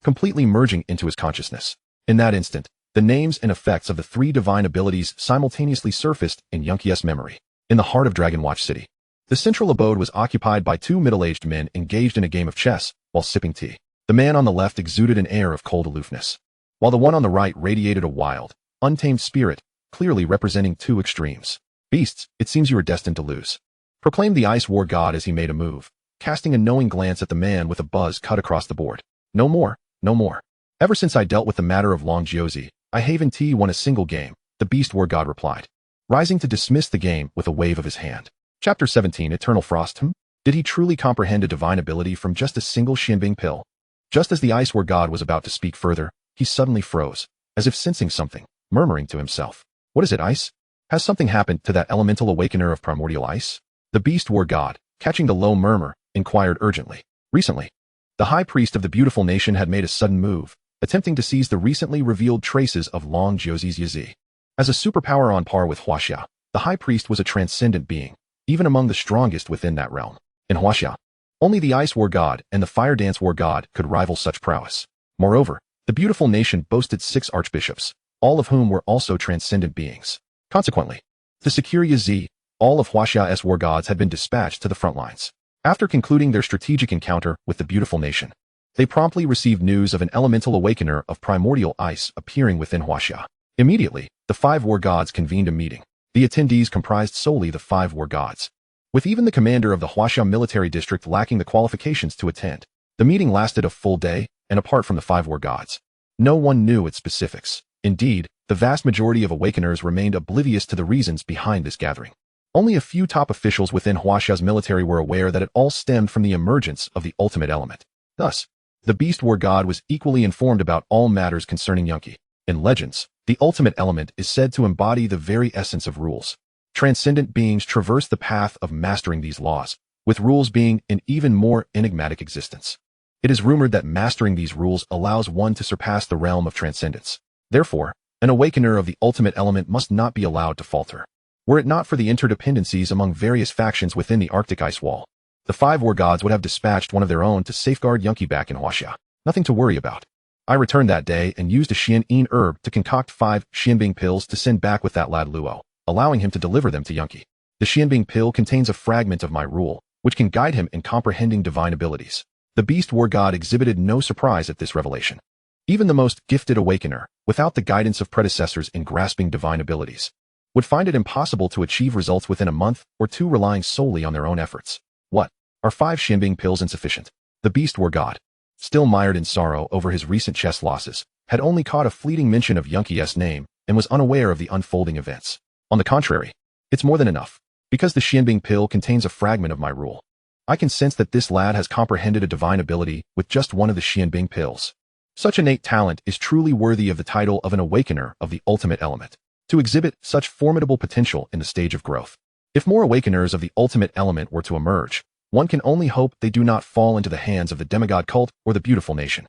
completely merging into his consciousness. In that instant, the names and effects of the 3 divine abilities simultaneously surfaced in Yunki's memory. In the heart of Dragonwatch City, the central abode was occupied by 2 middle-aged men engaged in a game of chess while sipping tea. The man on the left exuded an air of cold aloofness, while the one on the right radiated a wild, untamed spirit, clearly representing 2 extremes. Beasts, it seems you are destined to lose, proclaimed the ice war god as he made a move, casting a knowing glance at the man with a buzz cut across the board. No more, no more. Ever since I dealt with the matter of Long Jiuzi, I haven't won a single game, the beast war god replied, rising to dismiss the game with a wave of his hand. Chapter 17 Eternal Frost. Did he truly comprehend a divine ability from just a single Xianbing pill? Just as the ice war god was about to speak further, he suddenly froze, as if sensing something, murmuring to himself. What is it, ice? Has something happened to that elemental awakener of primordial ice? The beast war god, catching the low murmur, inquired urgently. Recently, the high priest of the beautiful nation had made a sudden move, attempting to seize the recently revealed traces of Long Jiuzi's Yizi. As a superpower on par with Huaxia, the high priest was a transcendent being, even among the strongest within that realm. In Huaxia, only the ice war god and the fire dance war god could rival such prowess. Moreover, the beautiful nation boasted 6 archbishops, all of whom were also transcendent beings. Consequently, to secure Yizi, all of Huaxia's war gods had been dispatched to the front lines. After concluding their strategic encounter with the beautiful nation, they promptly received news of an elemental awakener of primordial ice appearing within Huaxia. Immediately, the 5 war gods convened a meeting. The attendees comprised solely the 5 war gods, with even the commander of the Huaxia military district lacking the qualifications to attend. The meeting lasted a full day, and apart from the 5 war gods, no one knew its specifics. Indeed, the vast majority of awakeners remained oblivious to the reasons behind this gathering. Only a few top officials within Huaxia's military were aware that it all stemmed from the emergence of the ultimate element. Thus, the beast war god was equally informed about all matters concerning Yunki. In legends, the ultimate element is said to embody the very essence of rules. Transcendent beings traverse the path of mastering these laws, with rules being an even more enigmatic existence. It is rumored that mastering these rules allows one to surpass the realm of transcendence. Therefore, an awakener of the ultimate element must not be allowed to falter. Were it not for the interdependencies among various factions within the Arctic ice wall, the 5 war gods would have dispatched one of their own to safeguard Yun Xihe back in Huaxia. Nothing to worry about. I returned that day and used a xian herb to concoct 5 xianbing pills to send back with that lad Luo, allowing him to deliver them to Yun Xihe. The xianbing pill contains a fragment of my rule, which can guide him in comprehending divine abilities. The beast war god exhibited no surprise at this revelation. Even the most gifted awakener, without the guidance of predecessors in grasping divine abilities, would find it impossible to achieve results within a month or 2 relying solely on their own efforts. What? Are 5 xianbing pills insufficient? The beast war god, still mired in sorrow over his recent chess losses, had only caught a fleeting mention of Yun Xihe's name and was unaware of the unfolding events. On the contrary, it's more than enough. Because the xianbing pill contains a fragment of my rule, I can sense that this lad has comprehended a divine ability with just one of the xianbing pills. Such innate talent is truly worthy of the title of an awakener of the ultimate element, to exhibit such formidable potential in the stage of growth. If more awakeners of the ultimate element were to emerge, one can only hope they do not fall into the hands of the demigod cult or the beautiful nation.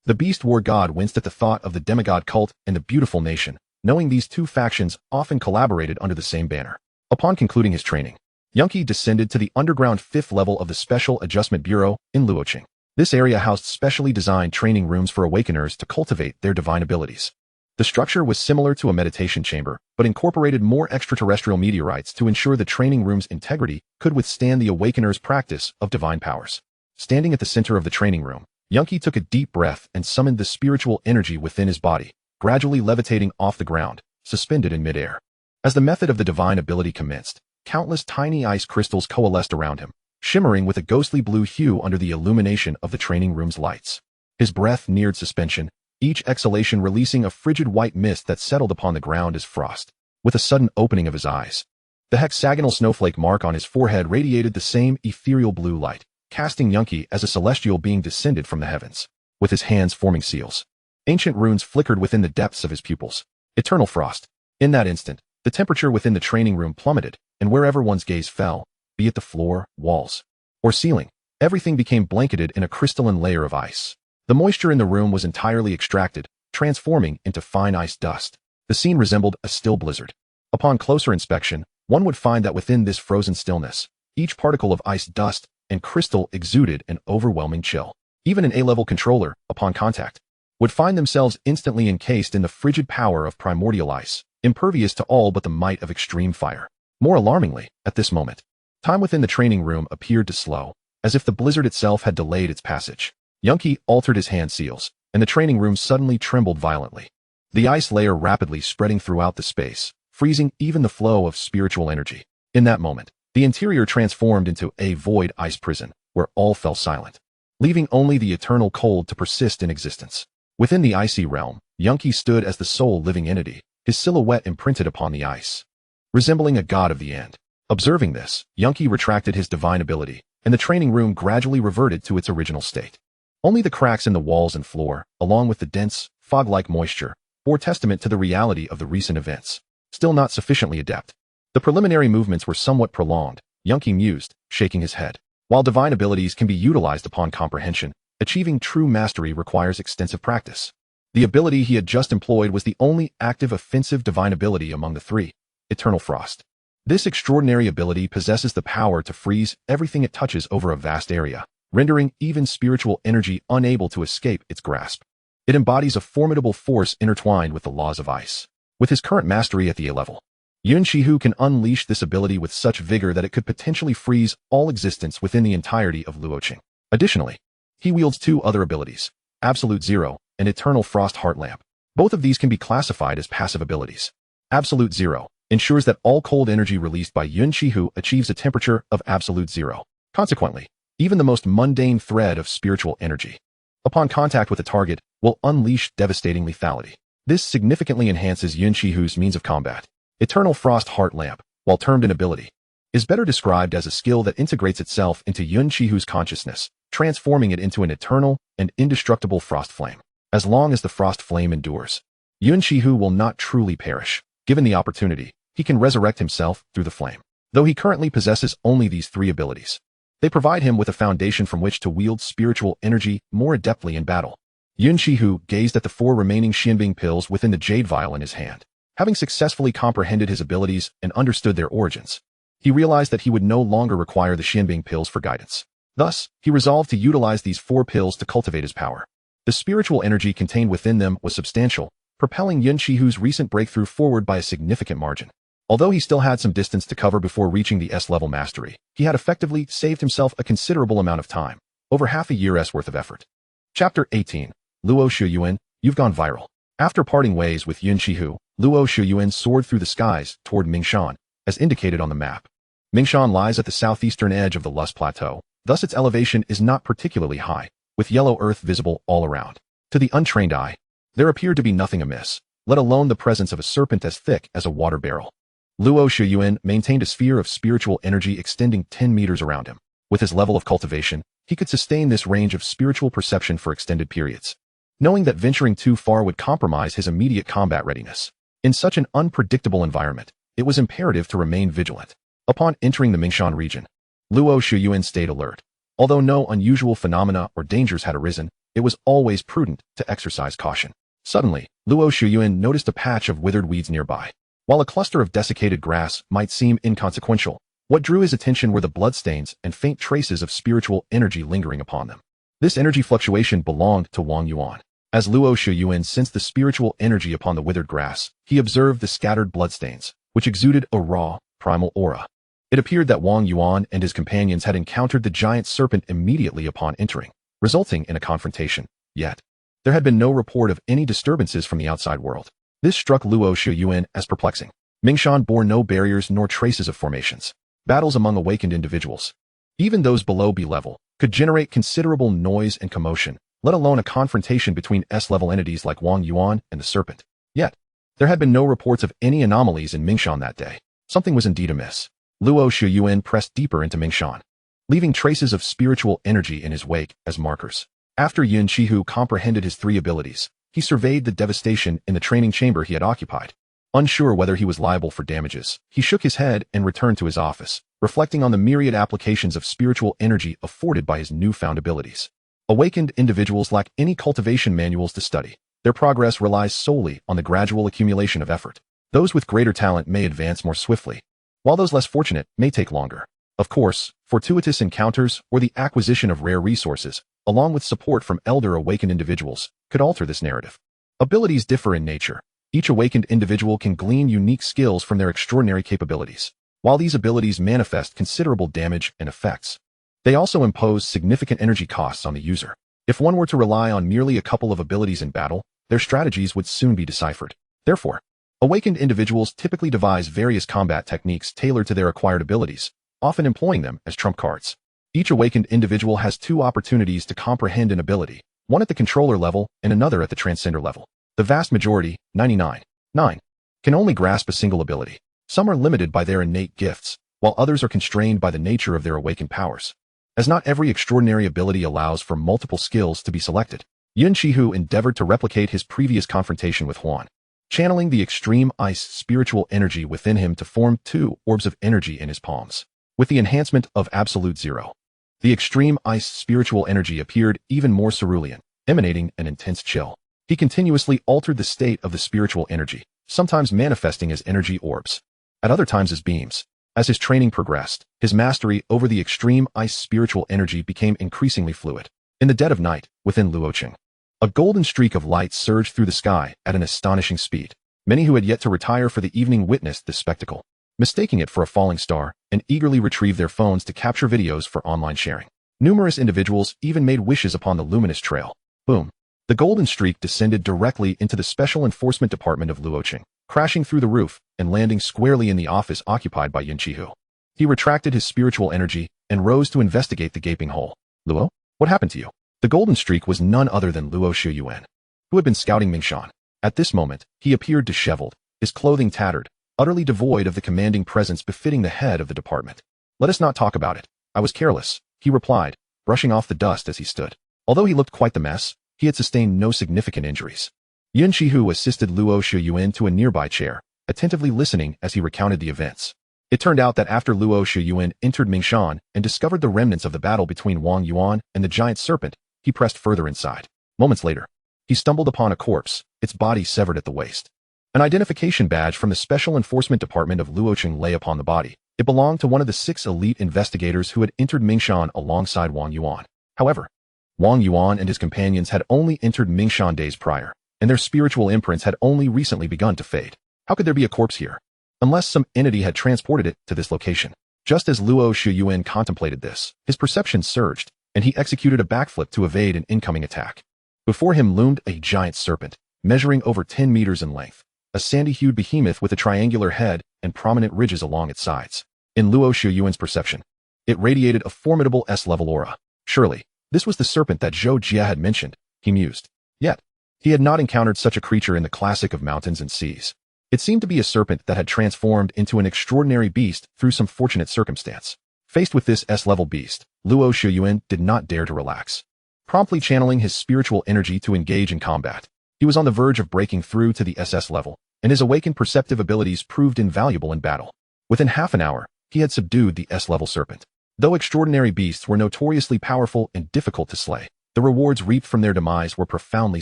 The beast war god winced at the thought of the demigod cult and the beautiful nation, knowing these 2 factions often collaborated under the same banner. Upon concluding his training, Yun Xihe descended to the underground 5th level of the Special Adjustment Bureau in Luoqing. This area housed specially designed training rooms for awakeners to cultivate their divine abilities. The structure was similar to a meditation chamber, but incorporated more extraterrestrial meteorites to ensure the training room's integrity could withstand the awakener's practice of divine powers. Standing at the center of the training room, Yun Xihe took a deep breath and summoned the spiritual energy within his body, gradually levitating off the ground, suspended in midair. As the method of the divine ability commenced, countless tiny ice crystals coalesced around him, shimmering with a ghostly blue hue under the illumination of the training room's lights. His breath neared suspension, each exhalation releasing a frigid white mist that settled upon the ground as frost. With a sudden opening of his eyes, the hexagonal snowflake mark on his forehead radiated the same ethereal blue light, casting Yun Xihe as a celestial being descended from the heavens. With his hands forming seals, ancient runes flickered within the depths of his pupils. Eternal frost. In that instant, the temperature within the training room plummeted, and wherever one's gaze fell, be it the floor, walls, or ceiling, everything became blanketed in a crystalline layer of ice. The moisture in the room was entirely extracted, transforming into fine ice dust. The scene resembled a still blizzard. Upon closer inspection, one would find that within this frozen stillness, each particle of ice dust and crystal exuded an overwhelming chill. Even an A-level controller, upon contact, would find themselves instantly encased in the frigid power of primordial ice, impervious to all but the might of extreme fire. More alarmingly, at this moment, time within the training room appeared to slow, as if the blizzard itself had delayed its passage. Yun Xihe altered his hand seals, and the training room suddenly trembled violently. The ice layer rapidly spreading throughout the space, freezing even the flow of spiritual energy. In that moment, the interior transformed into a void ice prison, where all fell silent, leaving only the eternal cold to persist in existence. Within the icy realm, Yun Xihe stood as the sole living entity, his silhouette imprinted upon the ice, resembling a god of the end. Observing this, Yun Xihe retracted his divine ability, and the training room gradually reverted to its original state. Only the cracks in the walls and floor, along with the dense, fog-like moisture, bore testament to the reality of the recent events. Still not sufficiently adept. The preliminary movements were somewhat prolonged, Yun Xihe mused, shaking his head. While divine abilities can be utilized upon comprehension, achieving true mastery requires extensive practice. The ability he had just employed was the only active offensive divine ability among the 3, Eternal Frost. This extraordinary ability possesses the power to freeze everything it touches over a vast area, rendering even spiritual energy unable to escape its grasp. It embodies a formidable force intertwined with the laws of ice. With his current mastery at the A level, Yun Xihe can unleash this ability with such vigor that it could potentially freeze all existence within the entirety of Luoqing. Additionally, he wields 2 other abilities, Absolute Zero and Eternal Frost Heart Lamp. Both of these can be classified as passive abilities. Absolute Zero ensures that all cold energy released by Yun Xihe achieves a temperature of absolute zero. Consequently, even the most mundane thread of spiritual energy, upon contact with a target, will unleash devastating lethality. This significantly enhances Yun Xihe's means of combat. Eternal Frost Heart Lamp, while termed an ability, is better described as a skill that integrates itself into Yun Xihe's consciousness, transforming it into an eternal and indestructible frost flame. As long as the frost flame endures, Yun Xihe will not truly perish. Given the opportunity, he can resurrect himself through the flame. Though he currently possesses only these 3 abilities, they provide him with a foundation from which to wield spiritual energy more adeptly in battle. Yun Xihe gazed at the 4 remaining Xianbing pills within the jade vial in his hand. Having successfully comprehended his abilities and understood their origins, he realized that he would no longer require the Xianbing pills for guidance. Thus, he resolved to utilize these 4 pills to cultivate his power. The spiritual energy contained within them was substantial, propelling Yun Xihe's recent breakthrough forward by a significant margin. Although he still had some distance to cover before reaching the S-level mastery, he had effectively saved himself a considerable amount of time, over half a year's worth of effort. Chapter 18. Luo Shiyuan, you've gone viral. After parting ways with Yun Xihe, Luo Shiyuan soared through the skies toward Mingshan, as indicated on the map. Mingshan lies at the southeastern edge of the Lus Plateau, thus its elevation is not particularly high, with yellow earth visible all around. To the untrained eye, there appeared to be nothing amiss, let alone the presence of a serpent as thick as a water barrel. Luo Shiyuan maintained a sphere of spiritual energy extending 10 meters around him. With his level of cultivation, he could sustain this range of spiritual perception for extended periods, knowing that venturing too far would compromise his immediate combat readiness. In such an unpredictable environment, it was imperative to remain vigilant. Upon entering the Mingshan region, Luo Shiyuan stayed alert. Although no unusual phenomena or dangers had arisen, it was always prudent to exercise caution. Suddenly, Luo Shiyuan noticed a patch of withered weeds nearby. While a cluster of desiccated grass might seem inconsequential, what drew his attention were the bloodstains and faint traces of spiritual energy lingering upon them. This energy fluctuation belonged to Wang Yuan. As Luo Shiyuan sensed the spiritual energy upon the withered grass, he observed the scattered bloodstains, which exuded a raw, primal aura. It appeared that Wang Yuan and his companions had encountered the giant serpent immediately upon entering, resulting in a confrontation. Yet, there had been no report of any disturbances from the outside world. This struck Luo Shiyuan as perplexing. Mingshan bore no barriers nor traces of formations. Battles among awakened individuals, even those below B level, could generate considerable noise and commotion, let alone a confrontation between S-level entities like Wang Yuan and the serpent. Yet, there had been no reports of any anomalies in Mingshan that day. Something was indeed amiss. Luo Shiyuan pressed deeper into Mingshan, leaving traces of spiritual energy in his wake as markers. After Yun Xihe comprehended his 3 abilities, he surveyed the devastation in the training chamber he had occupied. Unsure whether he was liable for damages, he shook his head and returned to his office, reflecting on the myriad applications of spiritual energy afforded by his newfound abilities. Awakened individuals lack any cultivation manuals to study. Their progress relies solely on the gradual accumulation of effort. Those with greater talent may advance more swiftly, while those less fortunate may take longer. Of course, fortuitous encounters or the acquisition of rare resources, along with support from elder awakened individuals, could alter this narrative. Abilities differ in nature. Each awakened individual can glean unique skills from their extraordinary capabilities. While these abilities manifest considerable damage and effects, they also impose significant energy costs on the user. If one were to rely on merely a couple of abilities in battle, their strategies would soon be deciphered. Therefore, awakened individuals typically devise various combat techniques tailored to their acquired abilities, often employing them as trump cards. Each awakened individual has 2 opportunities to comprehend an ability, one at the controller level and another at the transcender level. The vast majority, 99.9%, can only grasp a single ability. Some are limited by their innate gifts, while others are constrained by the nature of their awakened powers. As not every extraordinary ability allows for multiple skills to be selected, Yun Xihe endeavored to replicate his previous confrontation with Huan, channeling the extreme ice spiritual energy within him to form 2 orbs of energy in his palms. With the enhancement of Absolute Zero, the extreme ice spiritual energy appeared even more cerulean, emanating an intense chill. He continuously altered the state of the spiritual energy, sometimes manifesting as energy orbs, at other times as beams. As his training progressed, his mastery over the extreme ice spiritual energy became increasingly fluid. In the dead of night, within Luoqing, a golden streak of light surged through the sky at an astonishing speed. Many who had yet to retire for the evening witnessed this spectacle, mistaking it for a falling star, and eagerly retrieved their phones to capture videos for online sharing. Numerous individuals even made wishes upon the luminous trail. Boom. The golden streak descended directly into the Special Enforcement Department of Luoqing, crashing through the roof and landing squarely in the office occupied by Yun Xihe. He retracted his spiritual energy and rose to investigate the gaping hole. Luo, what happened to you? The golden streak was none other than Luo Shiyuan, who had been scouting Mingshan. At this moment, he appeared disheveled, his clothing tattered, utterly devoid of the commanding presence befitting the head of the department. Let us not talk about it. I was careless, he replied, brushing off the dust as he stood. Although he looked quite the mess, he had sustained no significant injuries. Yun Xihe assisted Luo Shiyuan to a nearby chair, attentively listening as he recounted the events. It turned out that after Luo Shiyuan entered Mingshan and discovered the remnants of the battle between Wang Yuan and the giant serpent, he pressed further inside. Moments later, he stumbled upon a corpse, its body severed at the waist. An identification badge from the Special Enforcement Department of Luocheng lay upon the body. It belonged to one of the 6 elite investigators who had entered Mingshan alongside Wang Yuan. However, Wang Yuan and his companions had only entered Mingshan days prior, and their spiritual imprints had only recently begun to fade. How could there be a corpse here? Unless some entity had transported it to this location. Just as Luo Shiyuan contemplated this, his perception surged, and he executed a backflip to evade an incoming attack. Before him loomed a giant serpent, measuring over 10 meters in length, a sandy-hued behemoth with a triangular head and prominent ridges along its sides. In Luo Shiyuan's perception, it radiated a formidable S-level aura. Surely, this was the serpent that Zhou Jia had mentioned, he mused. Yet, he had not encountered such a creature in the classic of mountains and seas. It seemed to be a serpent that had transformed into an extraordinary beast through some fortunate circumstance. Faced with this S-level beast, Luo Shiyuan did not dare to relax. Promptly channeling his spiritual energy to engage in combat, he was on the verge of breaking through to the SS level, and his awakened perceptive abilities proved invaluable in battle. Within half an hour, he had subdued the S-level serpent. Though extraordinary beasts were notoriously powerful and difficult to slay, the rewards reaped from their demise were profoundly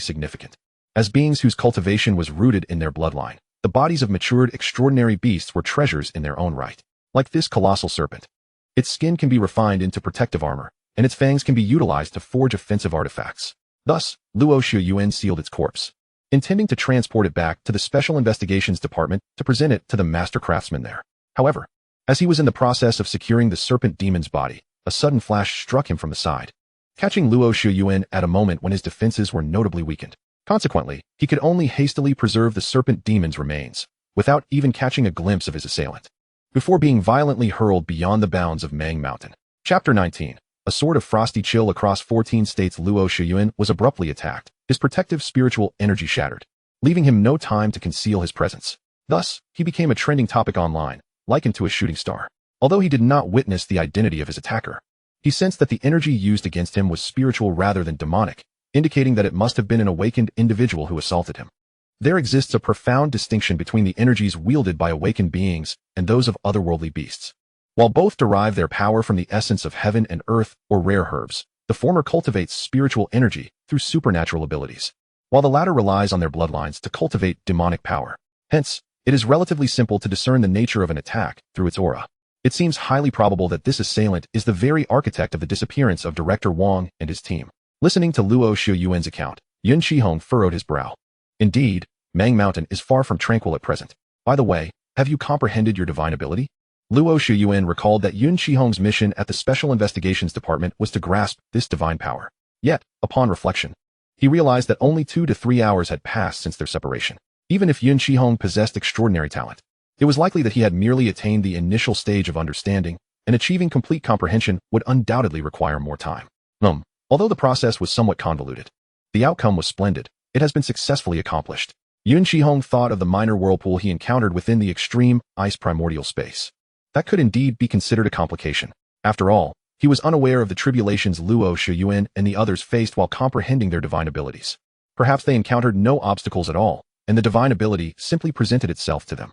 significant. As beings whose cultivation was rooted in their bloodline, the bodies of matured extraordinary beasts were treasures in their own right. Like this colossal serpent, its skin can be refined into protective armor, and its fangs can be utilized to forge offensive artifacts. Thus, Luo Shiyuan sealed its corpse, intending to transport it back to the Special Investigations Department to present it to the master craftsman there. However, as he was in the process of securing the serpent demon's body, a sudden flash struck him from the side, catching Luo Shiyuan at a moment when his defenses were notably weakened. Consequently, he could only hastily preserve the serpent demon's remains, without even catching a glimpse of his assailant, before being violently hurled beyond the bounds of Mang Mountain. Chapter 19. A sort of frosty chill across 14 states. Luo Shiyuan was abruptly attacked, his protective spiritual energy shattered, leaving him no time to conceal his presence. Thus, he became a trending topic online, likened to a shooting star. Although he did not witness the identity of his attacker, he sensed that the energy used against him was spiritual rather than demonic, indicating that it must have been an awakened individual who assaulted him. There exists a profound distinction between the energies wielded by awakened beings and those of otherworldly beasts. While both derive their power from the essence of heaven and earth or rare herbs, the former cultivates spiritual energy through supernatural abilities, while the latter relies on their bloodlines to cultivate demonic power. Hence, it is relatively simple to discern the nature of an attack through its aura. It seems highly probable that this assailant is the very architect of the disappearance of Director Wang and his team. Listening to Luo Shiyuan's account, Yun Xihe furrowed his brow. Indeed, Mang Mountain is far from tranquil at present. By the way, have you comprehended your divine ability? Luo Shiyuan recalled that Yun Xihe's mission at the Special Investigations Department was to grasp this divine power. Yet, upon reflection, he realized that only 2 to 3 hours had passed since their separation. Even if Yun Xihe possessed extraordinary talent, it was likely that he had merely attained the initial stage of understanding, and achieving complete comprehension would undoubtedly require more time. Although the process was somewhat convoluted, the outcome was splendid. It has been successfully accomplished. Yun Xihe thought of the minor whirlpool he encountered within the extreme ice primordial space. That could indeed be considered a complication. After all, he was unaware of the tribulations Luo Shiyuan and the others faced while comprehending their divine abilities. Perhaps they encountered no obstacles at all, and the divine ability simply presented itself to them.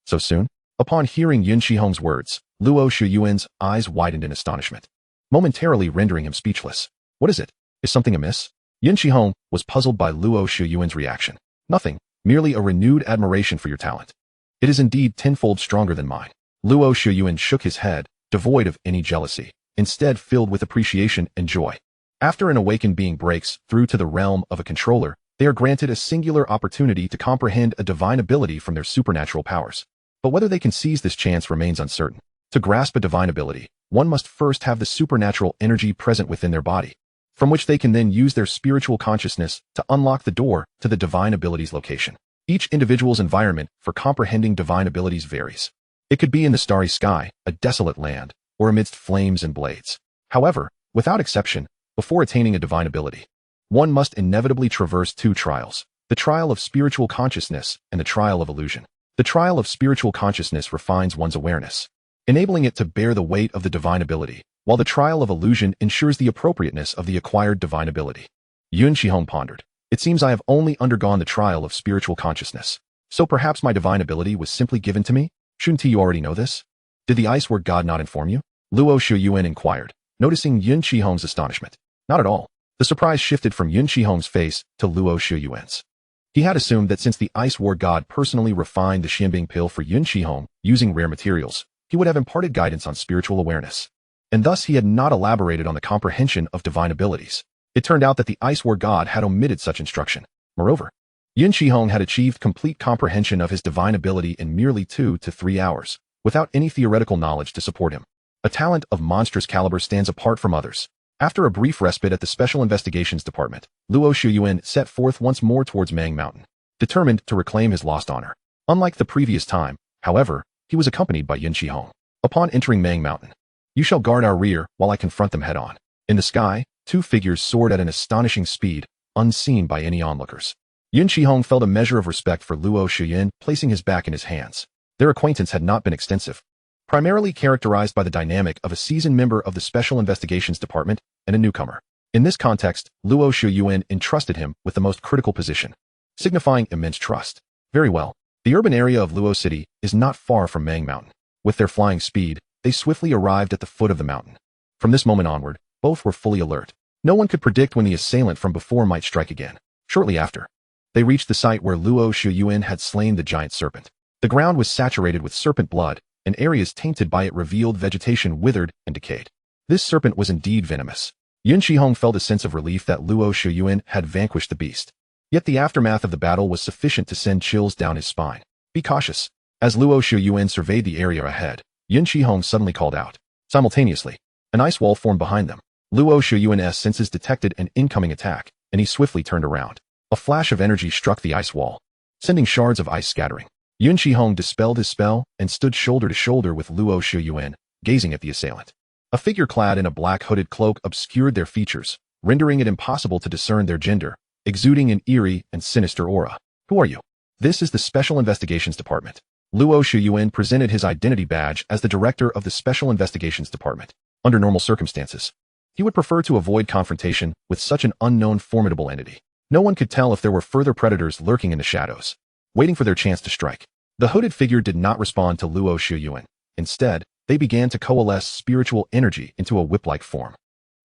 So soon? Upon hearing Yun Xihe's words, Luo Shiyuan's eyes widened in astonishment, momentarily rendering him speechless. What is it? Is something amiss? Yun Xihe was puzzled by Luo Shiyuan's reaction. Nothing, merely a renewed admiration for your talent. It is indeed tenfold stronger than mine. Luo Shiyuan shook his head, devoid of any jealousy, instead filled with appreciation and joy. After an awakened being breaks through to the realm of a controller, they are granted a singular opportunity to comprehend a divine ability from their supernatural powers. But whether they can seize this chance remains uncertain. To grasp a divine ability, one must first have the supernatural energy present within their body, from which they can then use their spiritual consciousness to unlock the door to the divine ability's location. Each individual's environment for comprehending divine abilities varies. It could be in the starry sky, a desolate land, or amidst flames and blades. However, without exception, before attaining a divine ability, one must inevitably traverse 2 trials: the trial of spiritual consciousness and the trial of illusion. The trial of spiritual consciousness refines one's awareness, enabling it to bear the weight of the divine ability, while the trial of illusion ensures the appropriateness of the acquired divine ability. Yun Xihe pondered. It seems I have only undergone the trial of spiritual consciousness. So perhaps my divine ability was simply given to me? Shouldn't you already know this? Did the Ice Word God not inform you? Luo Shuyuan inquired, noticing Yun Xihe's astonishment. Not at all. The surprise shifted from Yun Xihe's face to Luo Shuyuan's. He had assumed that since the Ice Ward God personally refined the Xianbing pill for Yun Xihe using rare materials, he would have imparted guidance on spiritual awareness. And thus he had not elaborated on the comprehension of divine abilities. It turned out that the Ice Ward God had omitted such instruction. Moreover, Yun Xihe had achieved complete comprehension of his divine ability in merely 2 to 3 hours, without any theoretical knowledge to support him. A talent of monstrous caliber stands apart from others. After a brief respite at the Special Investigations Department, Luo Shuyuan set forth once more towards Mang Mountain, determined to reclaim his lost honor. Unlike the previous time, however, he was accompanied by Yun Xihe. Upon entering Mang Mountain, "You shall guard our rear while I confront them head-on." In the sky, 2 figures soared at an astonishing speed, unseen by any onlookers. Yun Xihe felt a measure of respect for Luo Shuyuan, placing his back in his hands. Their acquaintance had not been extensive, primarily characterized by the dynamic of a seasoned member of the Special Investigations Department and a newcomer. In this context, Luo Shuyuan entrusted him with the most critical position, signifying immense trust. Very well. The urban area of Luo City is not far from Mang Mountain. With their flying speed, they swiftly arrived at the foot of the mountain. From this moment onward, both were fully alert. No one could predict when the assailant from before might strike again. Shortly after, they reached the site where Luo Shuyuan had slain the giant serpent. The ground was saturated with serpent blood, and areas tainted by it revealed vegetation withered and decayed. This serpent was indeed venomous. Yun Xihe felt a sense of relief that Luo Shuyuan had vanquished the beast. Yet the aftermath of the battle was sufficient to send chills down his spine. "Be cautious." As Luo Shuyuan surveyed the area ahead, Yun Xihe suddenly called out. Simultaneously, an ice wall formed behind them. Luo Shuyuan's senses detected an incoming attack, and he swiftly turned around. A flash of energy struck the ice wall, sending shards of ice scattering. Yun Xihe dispelled his spell and stood shoulder to shoulder with Luo Shuyuan, gazing at the assailant. A figure clad in a black hooded cloak obscured their features, rendering it impossible to discern their gender, exuding an eerie and sinister aura. "Who are you?" "This is the Special Investigations Department." Luo Shuyuan presented his identity badge as the director of the Special Investigations Department. Under normal circumstances, he would prefer to avoid confrontation with such an unknown formidable entity. No one could tell if there were further predators lurking in the shadows, waiting for their chance to strike. The hooded figure did not respond to Luo Shuyuan. Instead, they began to coalesce spiritual energy into a whip-like form.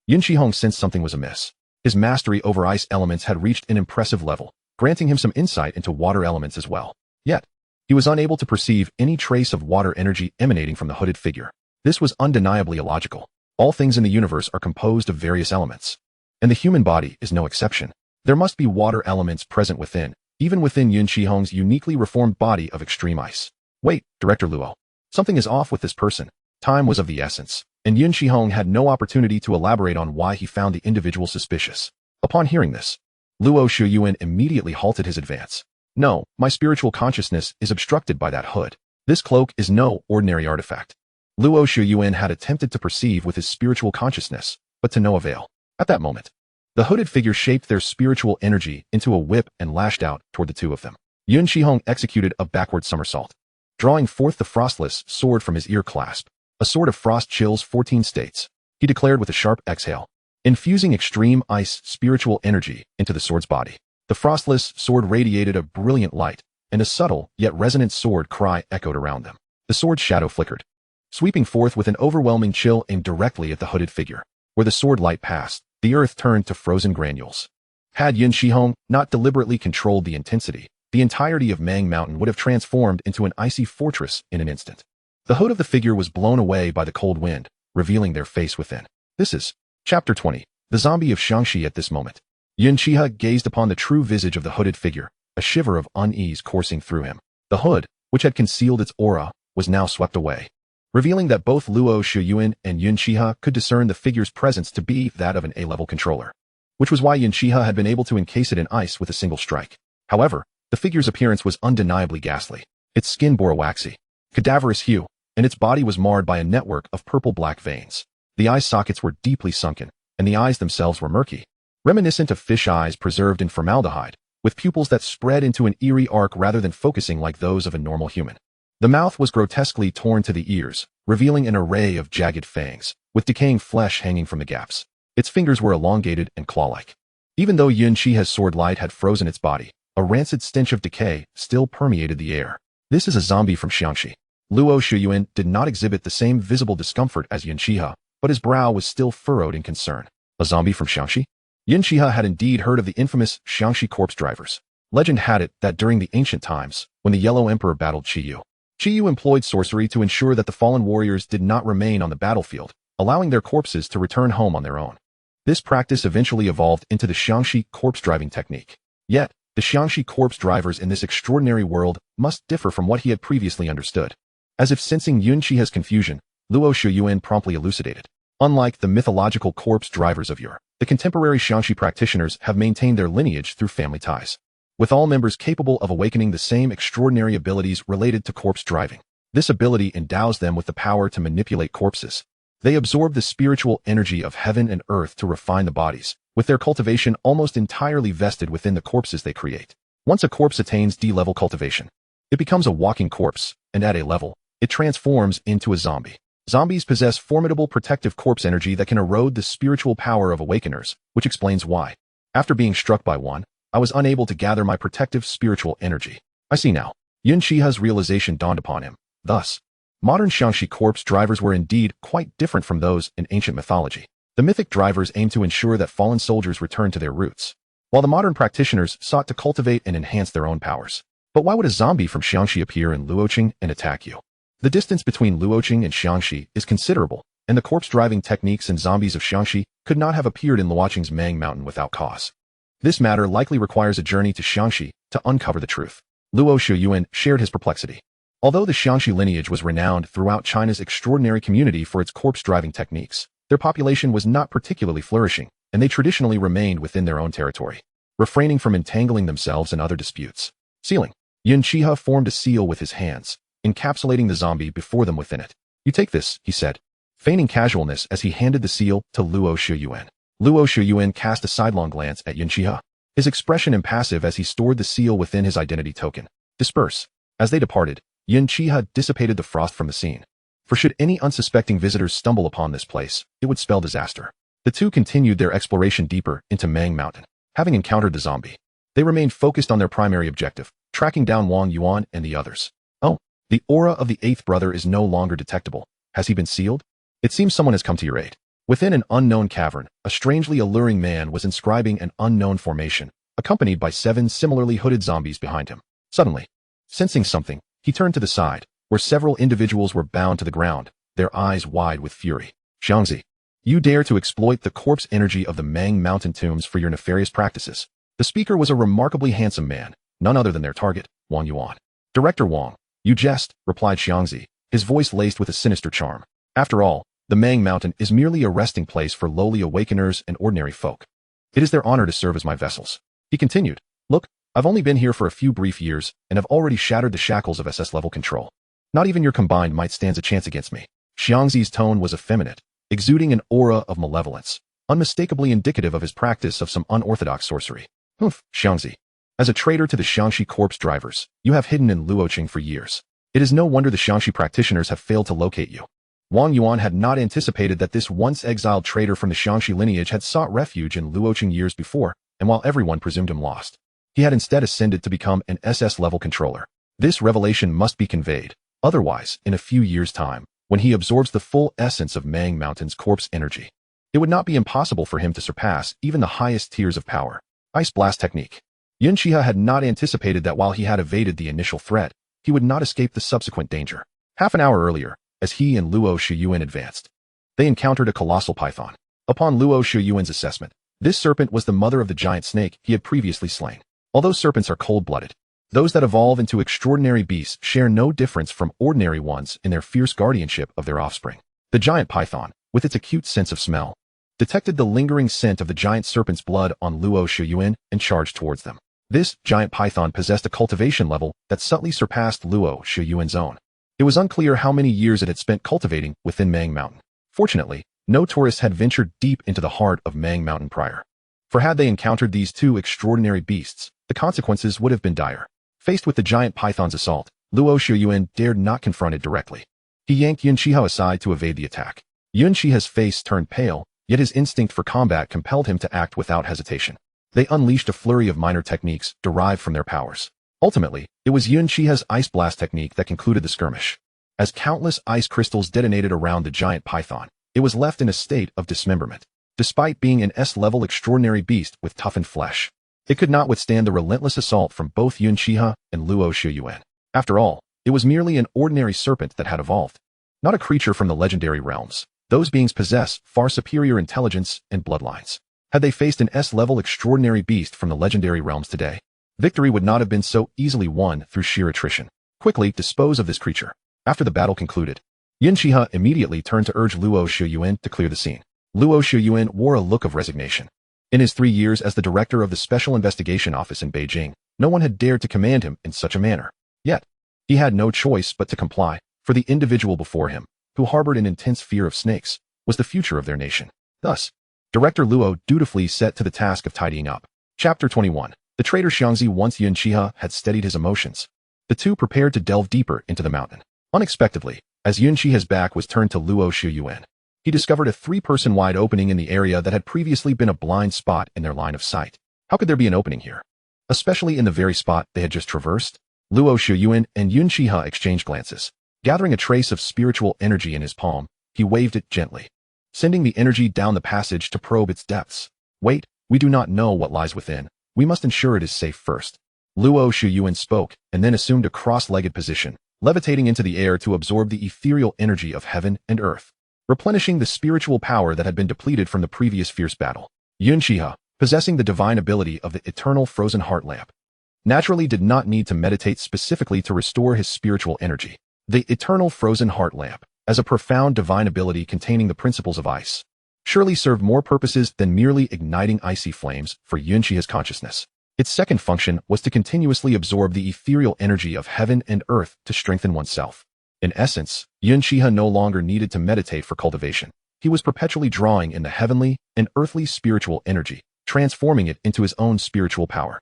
Yun Xihe sensed something was amiss. His mastery over ice elements had reached an impressive level, granting him some insight into water elements as well. Yet, he was unable to perceive any trace of water energy emanating from the hooded figure. This was undeniably illogical. All things in the universe are composed of various elements, and the human body is no exception. There must be water elements present within, even within Yun Xihe's uniquely reformed body of extreme ice. "Wait, Director Luo. Something is off with this person." Time was of the essence, and Yun Xihe had no opportunity to elaborate on why he found the individual suspicious. Upon hearing this, Luo Shuyuan immediately halted his advance. "No, my spiritual consciousness is obstructed by that hood. This cloak is no ordinary artifact." Luo Shuyuan had attempted to perceive with his spiritual consciousness, but to no avail. At that moment, the hooded figure shaped their spiritual energy into a whip and lashed out toward the two of them. Yun Xihe executed a backward somersault, drawing forth the frostless sword from his ear clasp. "A sword of frost chills 14 states," he declared with a sharp exhale, infusing extreme ice spiritual energy into the sword's body. The frostless sword radiated a brilliant light, and a subtle yet resonant sword cry echoed around them. The sword's shadow flickered, sweeping forth with an overwhelming chill aimed directly at the hooded figure. Where the sword light passed, the earth turned to frozen granules. Had Yun Xihe not deliberately controlled the intensity, the entirety of Mang Mountain would have transformed into an icy fortress in an instant. The hood of the figure was blown away by the cold wind, revealing their face within. This is Chapter 20, The Zombie of Shangxi. At this moment, Yun Xihe gazed upon the true visage of the hooded figure, a shiver of unease coursing through him. The hood, which had concealed its aura, was now swept away, revealing that both Luo Shuyuan and Yun Xihe could discern the figure's presence to be that of an A-level controller, which was why Yun Xihe had been able to encase it in ice with a single strike. However, the figure's appearance was undeniably ghastly. Its skin bore a waxy, cadaverous hue, and its body was marred by a network of purple-black veins. The eye sockets were deeply sunken, and the eyes themselves were murky, reminiscent of fish eyes preserved in formaldehyde, with pupils that spread into an eerie arc rather than focusing like those of a normal human. The mouth was grotesquely torn to the ears, revealing an array of jagged fangs, with decaying flesh hanging from the gaps. Its fingers were elongated and claw-like. Even though Yun Xihe's sword light had frozen its body, A rancid stench of decay still permeated the air. This is a zombie from Xiangxi. Luo Shuyuan did not exhibit the same visible discomfort as Yun Xihe, but his brow was still furrowed in concern. A zombie from Xiangxi? Yun Xihe had indeed heard of the infamous Xiangxi corpse drivers. Legend had it that during the ancient times, when the Yellow Emperor battled Qiyu employed sorcery to ensure that the fallen warriors did not remain on the battlefield, allowing their corpses to return home on their own. This practice eventually evolved into the Xiangxi corpse driving technique. Yet, the Xiangxi corpse drivers in this extraordinary world must differ from what he had previously understood. As if sensing Yun Xihe's confusion, Luo Shuyuan promptly elucidated. Unlike the mythological corpse drivers of yore, the contemporary Xiangxi practitioners have maintained their lineage through family ties, with all members capable of awakening the same extraordinary abilities related to corpse driving. This ability endows them with the power to manipulate corpses. They absorb the spiritual energy of heaven and earth to refine the bodies, with their cultivation almost entirely vested within the corpses they create. Once a corpse attains D-level cultivation, it becomes a walking corpse, and at A level, it transforms into a zombie. Zombies possess formidable protective corpse energy that can erode the spiritual power of awakeners, which explains why, after being struck by one, I was unable to gather my protective spiritual energy. I see now. Yun Xihe's realization dawned upon him. Thus, modern Xiangxi corpse drivers were indeed quite different from those in ancient mythology. The mythic drivers aimed to ensure that fallen soldiers returned to their roots, while the modern practitioners sought to cultivate and enhance their own powers. But why would a zombie from Xiangxi appear in Luoqing and attack you? The distance between Luoqing and Xiangxi is considerable, and the corpse driving techniques and zombies of Xiangxi could not have appeared in Luoqing's Mang Mountain without cause. This matter likely requires a journey to Xiangxi to uncover the truth. Luo Shuyuan shared his perplexity. Although the Xiangxi lineage was renowned throughout China's extraordinary community for its corpse-driving techniques, their population was not particularly flourishing, and they traditionally remained within their own territory, refraining from entangling themselves in other disputes. Sealing. Yun Xihe formed a seal with his hands, encapsulating the zombie before them within it. You take this, he said, feigning casualness as he handed the seal to Luo Shuyuan. Luo Shuyuan cast a sidelong glance at Yun Xihe, his expression impassive as he stored the seal within his identity token. Disperse. As they departed, Yun Xihe dissipated the frost from the scene. For should any unsuspecting visitors stumble upon this place, it would spell disaster. The two continued their exploration deeper into Mang Mountain. Having encountered the zombie, they remained focused on their primary objective, tracking down Wang Yuan and the others. Oh, the aura of the eighth brother is no longer detectable. Has he been sealed? It seems someone has come to your aid. Within an unknown cavern, a strangely alluring man was inscribing an unknown formation, accompanied by 7 similarly hooded zombies behind him. Suddenly, sensing something, he turned to the side, where several individuals were bound to the ground, their eyes wide with fury. Xiangxi, you dare to exploit the corpse energy of the Mang Mountain tombs for your nefarious practices. The speaker was a remarkably handsome man, none other than their target, Wang Yuan. Director Wang, you jest, replied Xiangxi, his voice laced with a sinister charm. After all, the Mang Mountain is merely a resting place for lowly awakeners and ordinary folk. It is their honor to serve as my vessels. He continued, look, I've only been here for a few brief years and have already shattered the shackles of SS-level control. Not even your combined might stands a chance against me. Xiangxi's tone was effeminate, exuding an aura of malevolence, unmistakably indicative of his practice of some unorthodox sorcery. Humph, Xiangxi. As a traitor to the Xiangxi corpse drivers, you have hidden in Luoqing for years. It is no wonder the Xiangxi practitioners have failed to locate you. Wang Yuan had not anticipated that this once exiled traitor from the Xiangxi lineage had sought refuge in Luoqing years before, and while everyone presumed him lost, he had instead ascended to become an SS-level controller. This revelation must be conveyed, otherwise, in a few years' time, when he absorbs the full essence of Mang Mountain's corpse energy, it would not be impossible for him to surpass even the highest tiers of power. Ice Blast Technique. Yun Xihe had not anticipated that while he had evaded the initial threat, he would not escape the subsequent danger. Half an hour earlier, as he and Luo Shuyuan advanced, they encountered a colossal python. Upon Luo Shuyuan's assessment, this serpent was the mother of the giant snake he had previously slain. Although serpents are cold-blooded, those that evolve into extraordinary beasts share no difference from ordinary ones in their fierce guardianship of their offspring. The giant python, with its acute sense of smell, detected the lingering scent of the giant serpent's blood on Luo Shuyuan and charged towards them. This giant python possessed a cultivation level that subtly surpassed Luo Shuyuan's own. It was unclear how many years it had spent cultivating within Mang Mountain. Fortunately, no tourists had ventured deep into the heart of Mang Mountain prior. For had they encountered these two extraordinary beasts, the consequences would have been dire. Faced with the giant python's assault, Luo Shuyuan dared not confront it directly. He yanked Yun Xihe aside to evade the attack. Yun Xihe's face turned pale, yet his instinct for combat compelled him to act without hesitation. They unleashed a flurry of minor techniques derived from their powers. Ultimately, it was Yun Xihe's ice blast technique that concluded the skirmish. As countless ice crystals detonated around the giant python, it was left in a state of dismemberment. Despite being an S-level extraordinary beast with toughened flesh, it could not withstand the relentless assault from both Yun Xihe and Luo Shiyuan. After all, it was merely an ordinary serpent that had evolved, not a creature from the legendary realms. Those beings possess far superior intelligence and bloodlines. Had they faced an S-level extraordinary beast from the legendary realms today, victory would not have been so easily won through sheer attrition. Quickly dispose of this creature. After the battle concluded, Yun Xihe immediately turned to urge Luo Shiyuan to clear the scene. Luo Shiyuan wore a look of resignation. In his 3 years as the director of the Special Investigation Office in Beijing, no one had dared to command him in such a manner. Yet, he had no choice but to comply, for the individual before him, who harbored an intense fear of snakes, was the future of their nation. Thus, Director Luo dutifully set to the task of tidying up. Chapter 21. The traitor Xiangzi. Once Yun Xihe had steadied his emotions, the two prepared to delve deeper into the mountain. Unexpectedly, as Yun Xihe's back was turned to Luo Shiyuan, he discovered a 3-person wide opening in the area that had previously been a blind spot in their line of sight. How could there be an opening here? Especially in the very spot they had just traversed? Luo Shiyuan and Yun Xihe exchanged glances. Gathering a trace of spiritual energy in his palm, he waved it gently, sending the energy down the passage to probe its depths. Wait, we do not know what lies within. We must ensure it is safe first. Luo Shiyuan spoke and then assumed a cross-legged position, levitating into the air to absorb the ethereal energy of heaven and earth, replenishing the spiritual power that had been depleted from the previous fierce battle. Yun Xihe, possessing the divine ability of the eternal frozen heart lamp, naturally did not need to meditate specifically to restore his spiritual energy. The eternal frozen heart lamp, as a profound divine ability containing the principles of ice, surely served more purposes than merely igniting icy flames for Yun Xihe's consciousness. Its second function was to continuously absorb the ethereal energy of heaven and earth to strengthen oneself. In essence, Yun Xihe no longer needed to meditate for cultivation. He was perpetually drawing in the heavenly and earthly spiritual energy, transforming it into his own spiritual power.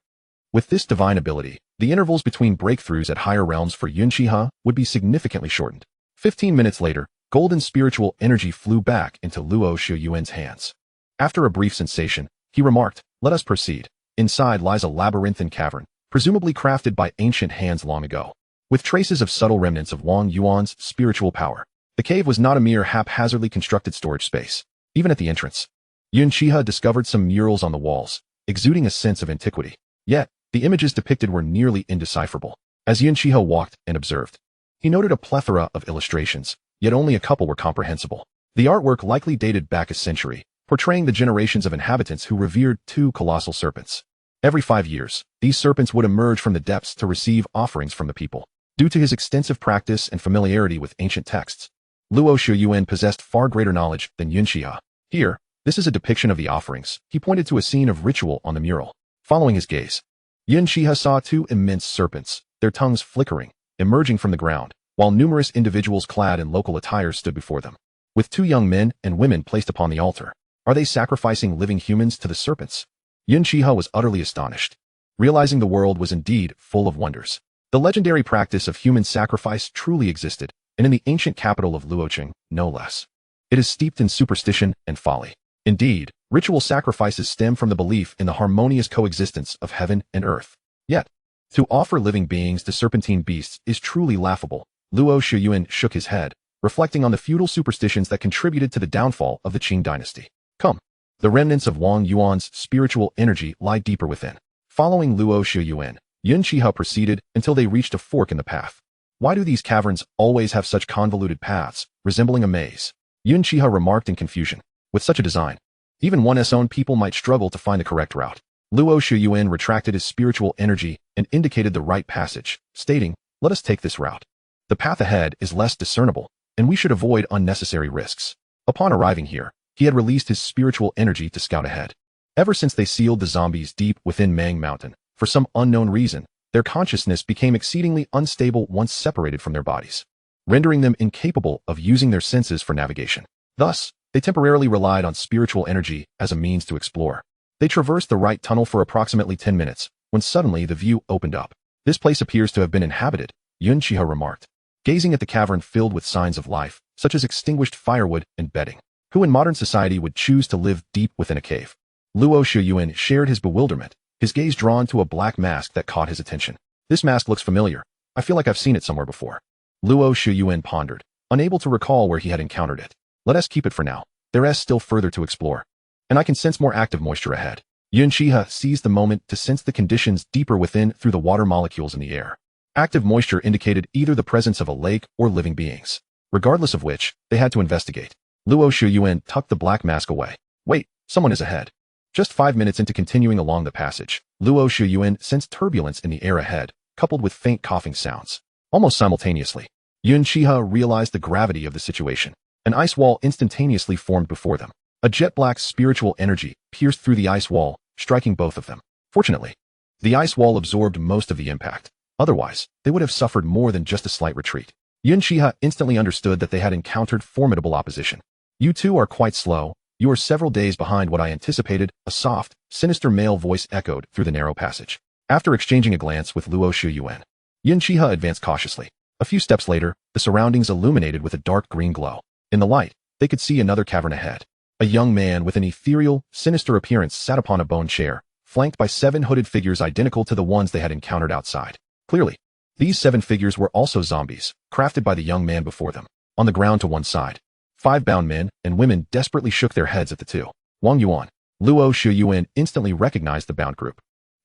With this divine ability, the intervals between breakthroughs at higher realms for Yun Xihe would be significantly shortened. 15 minutes later, golden spiritual energy flew back into Luo Shiyuan's hands. After a brief sensation, he remarked, "Let us proceed. Inside lies a labyrinthine cavern, presumably crafted by ancient hands long ago, with traces of subtle remnants of Wang Yuan's spiritual power." The cave was not a mere haphazardly constructed storage space. Even at the entrance, Yun Xihe discovered some murals on the walls, exuding a sense of antiquity. Yet, the images depicted were nearly indecipherable. As Yun Xihe walked and observed, he noted a plethora of illustrations, yet only a couple were comprehensible. The artwork likely dated back a century, portraying the generations of inhabitants who revered 2 colossal serpents. Every 5 years, these serpents would emerge from the depths to receive offerings from the people. Due to his extensive practice and familiarity with ancient texts, Luo Shiyuan possessed far greater knowledge than Yun Xihe. Here, this is a depiction of the offerings. He pointed to a scene of ritual on the mural. Following his gaze, Yun Xihe saw 2 immense serpents, their tongues flickering, emerging from the ground, while numerous individuals clad in local attire stood before them, with 2 young men and women placed upon the altar. Are they sacrificing living humans to the serpents? Yun Xihe was utterly astonished, realizing the world was indeed full of wonders. The legendary practice of human sacrifice truly existed, and in the ancient capital of Luocheng, no less. It is steeped in superstition and folly. Indeed, ritual sacrifices stem from the belief in the harmonious coexistence of heaven and earth. Yet, to offer living beings to serpentine beasts is truly laughable. Luo Shiyuan shook his head, reflecting on the feudal superstitions that contributed to the downfall of the Qing dynasty. Come. The remnants of Wang Yuan's spiritual energy lie deeper within. Following Luo Shiyuan, Yun Xihe proceeded until they reached a fork in the path. Why do these caverns always have such convoluted paths, resembling a maze? Yun Xihe remarked in confusion. With such a design, even one's own people might struggle to find the correct route. Luo Shiyuan retracted his spiritual energy and indicated the right passage, stating, "Let us take this route. The path ahead is less discernible, and we should avoid unnecessary risks." Upon arriving here, he had released his spiritual energy to scout ahead. Ever since they sealed the zombies deep within Mang Mountain, for some unknown reason, their consciousness became exceedingly unstable once separated from their bodies, rendering them incapable of using their senses for navigation. Thus, they temporarily relied on spiritual energy as a means to explore. They traversed the right tunnel for approximately 10 minutes, when suddenly the view opened up. "This place appears to have been inhabited," Yun Xihe remarked, gazing at the cavern filled with signs of life, such as extinguished firewood and bedding. Who in modern society would choose to live deep within a cave? Luo Shiyuan shared his bewilderment, his gaze drawn to a black mask that caught his attention. This mask looks familiar. I feel like I've seen it somewhere before. Luo Shiyuan pondered, unable to recall where he had encountered it. Let us keep it for now. There is still further to explore. And I can sense more active moisture ahead. Yun Xihe seized the moment to sense the conditions deeper within through the water molecules in the air. Active moisture indicated either the presence of a lake or living beings. Regardless of which, they had to investigate. Luo Shiyuan tucked the black mask away. Wait, someone is ahead. Just 5 minutes into continuing along the passage, Luo Shiyuan sensed turbulence in the air ahead, coupled with faint coughing sounds. Almost simultaneously, Yun Xihe realized the gravity of the situation. An ice wall instantaneously formed before them. A jet-black spiritual energy pierced through the ice wall, striking both of them. Fortunately, the ice wall absorbed most of the impact. Otherwise, they would have suffered more than just a slight retreat. Yun Xihe instantly understood that they had encountered formidable opposition. You two are quite slow. You are several days behind what I anticipated, a soft, sinister male voice echoed through the narrow passage. After exchanging a glance with Luo Shiyuan, Yun Xihe advanced cautiously. A few steps later, the surroundings illuminated with a dark green glow. In the light, they could see another cavern ahead. A young man with an ethereal, sinister appearance sat upon a bone chair, flanked by 7 hooded figures identical to the ones they had encountered outside. Clearly, these 7 figures were also zombies, crafted by the young man before them. On the ground to one side, 5 bound men and women desperately shook their heads at the two. Wang Yuan. Luo Shiyuan instantly recognized the bound group.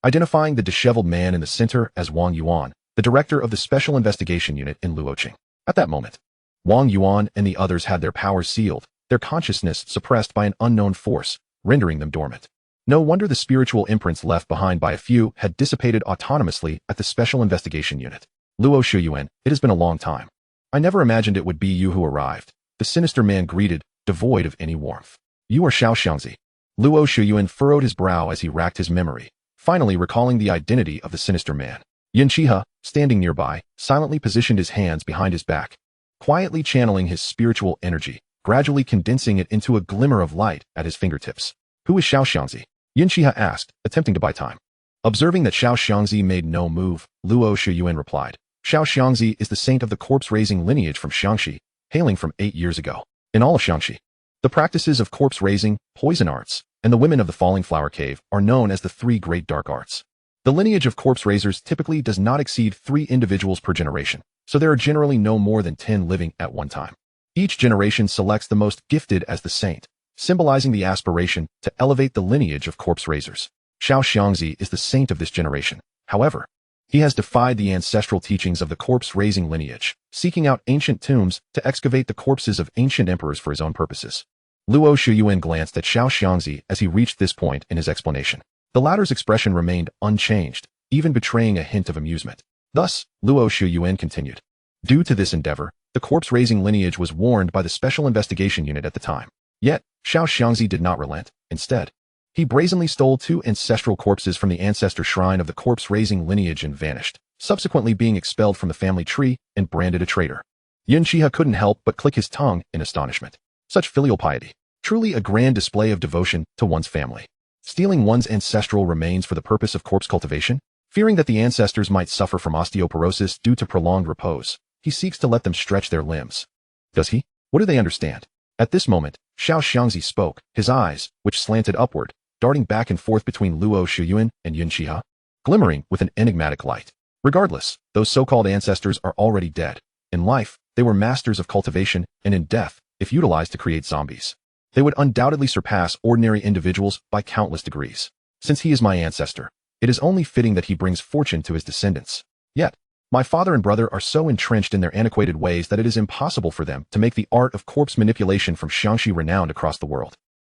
Identifying the disheveled man in the center as Wang Yuan, the director of the Special Investigation Unit in Luoqing. At that moment, Wang Yuan and the others had their powers sealed, their consciousness suppressed by an unknown force, rendering them dormant. No wonder the spiritual imprints left behind by a few had dissipated autonomously at the Special Investigation Unit. Luo Shiyuan, it has been a long time. I never imagined it would be you who arrived. The sinister man greeted, devoid of any warmth. You are Xiao Xiangzi. Luo Shiyuan furrowed his brow as he racked his memory, finally recalling the identity of the sinister man. Yun Xihe, standing nearby, silently positioned his hands behind his back, quietly channeling his spiritual energy, gradually condensing it into a glimmer of light at his fingertips. Who is Xiao Xiangzi? Yun Xihe asked, attempting to buy time. Observing that Xiao Xiangzi made no move, Luo Shiyuan replied, Xiao Xiangzi is the saint of the corpse-raising lineage from Xiangxi, hailing from 8 years ago. In all of Xiangxi, the practices of corpse-raising, poison arts, and the women of the Falling Flower Cave are known as the 3 great dark arts. The lineage of corpse-raisers typically does not exceed 3 individuals per generation, so there are generally no more than 10 living at one time. Each generation selects the most gifted as the saint, symbolizing the aspiration to elevate the lineage of corpse-raisers. Xiao Xiangzi is the saint of this generation. However, he has defied the ancestral teachings of the corpse-raising lineage, seeking out ancient tombs to excavate the corpses of ancient emperors for his own purposes. Luo Shiyuan glanced at Xiao Xiangzi as he reached this point in his explanation. The latter's expression remained unchanged, even betraying a hint of amusement. Thus, Luo Shiyuan continued. Due to this endeavor, the corpse-raising lineage was warned by the Special Investigation Unit at the time. Yet, Xiao Xiangzi did not relent. Instead, he brazenly stole 2 ancestral corpses from the ancestor shrine of the corpse-raising lineage and vanished, subsequently being expelled from the family tree and branded a traitor. Yun Xihe couldn't help but click his tongue in astonishment. Such filial piety. Truly a grand display of devotion to one's family. Stealing one's ancestral remains for the purpose of corpse cultivation? Fearing that the ancestors might suffer from osteoporosis due to prolonged repose, he seeks to let them stretch their limbs. Does he? What do they understand? At this moment, Xiao Xiangzi spoke, his eyes, which slanted upward, darting back and forth between Luo Shiyuan and Yun Xihe, glimmering with an enigmatic light. Regardless, those so-called ancestors are already dead. In life, they were masters of cultivation, and in death, if utilized to create zombies, they would undoubtedly surpass ordinary individuals by countless degrees. Since he is my ancestor, it is only fitting that he brings fortune to his descendants. Yet, my father and brother are so entrenched in their antiquated ways that it is impossible for them to make the art of corpse manipulation from Xiangxi renowned across the world.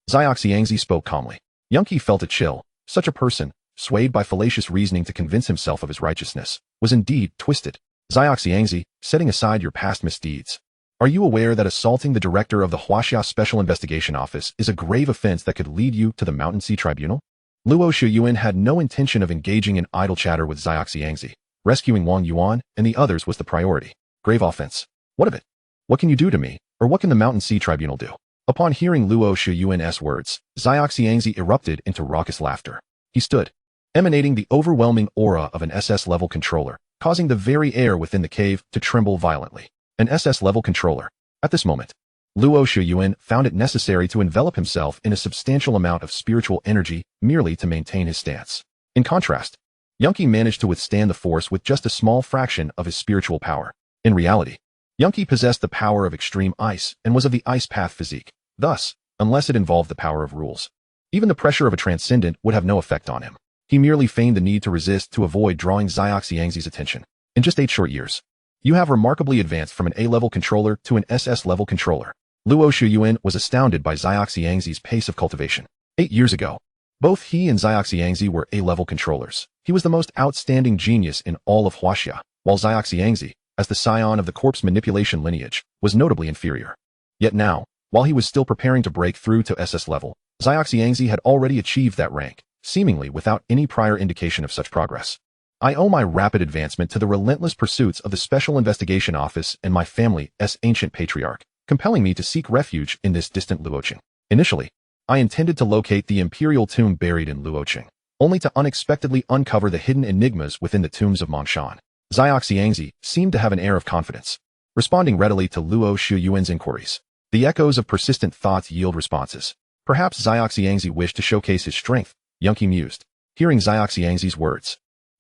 Xiangzi spoke calmly. Yunqi felt a chill. Such a person, swayed by fallacious reasoning to convince himself of his righteousness, was indeed twisted. Xiangzi, setting aside your past misdeeds, are you aware that assaulting the director of the Huaxia Special Investigation Office is a grave offense that could lead you to the Mountain Sea Tribunal? Luo Shiyuan had no intention of engaging in idle chatter with Xiangzi. Rescuing Wang Yuan and the others was the priority. Grave offense. What of it? What can you do to me, or what can the Mountain Sea Tribunal do? Upon hearing Luo Shiyuan's words, Xiangzi erupted into raucous laughter. He stood, emanating the overwhelming aura of an SS-level controller, causing the very air within the cave to tremble violently. An SS-level controller. At this moment, Luo Shiyuan found it necessary to envelop himself in a substantial amount of spiritual energy merely to maintain his stance. In contrast, Yunqi managed to withstand the force with just a small fraction of his spiritual power. In reality, Yunqi possessed the power of extreme ice and was of the ice path physique. Thus, unless it involved the power of rules, even the pressure of a transcendent would have no effect on him. He merely feigned the need to resist to avoid drawing Xiaoxiangzi's attention. In just 8 short years, you have remarkably advanced from an A-level controller to an SS-level controller. Luo Shiyuan was astounded by Xiaoxiangzi's pace of cultivation. 8 years ago, both he and Xiaoxiangzi were A-level controllers. He was the most outstanding genius in all of Huaxia, while Xiaoxiangzi, as the scion of the corpse manipulation lineage, was notably inferior. Yet now, while he was still preparing to break through to SS level, Xiaoxiangzi had already achieved that rank, seemingly without any prior indication of such progress. I owe my rapid advancement to the relentless pursuits of the Special Investigation Office and my family's ancient patriarch, compelling me to seek refuge in this distant Luoqing. Initially, I intended to locate the imperial tomb buried in Luoqing, only to unexpectedly uncover the hidden enigmas within the tombs of Mongshan. Xiaoxiangzi seemed to have an air of confidence, responding readily to Luo Shiyuan's inquiries. The echoes of persistent thoughts yield responses. Perhaps Xiaoxiangzi wished to showcase his strength, Yunqi mused. Hearing Xiaoxiangzi's words,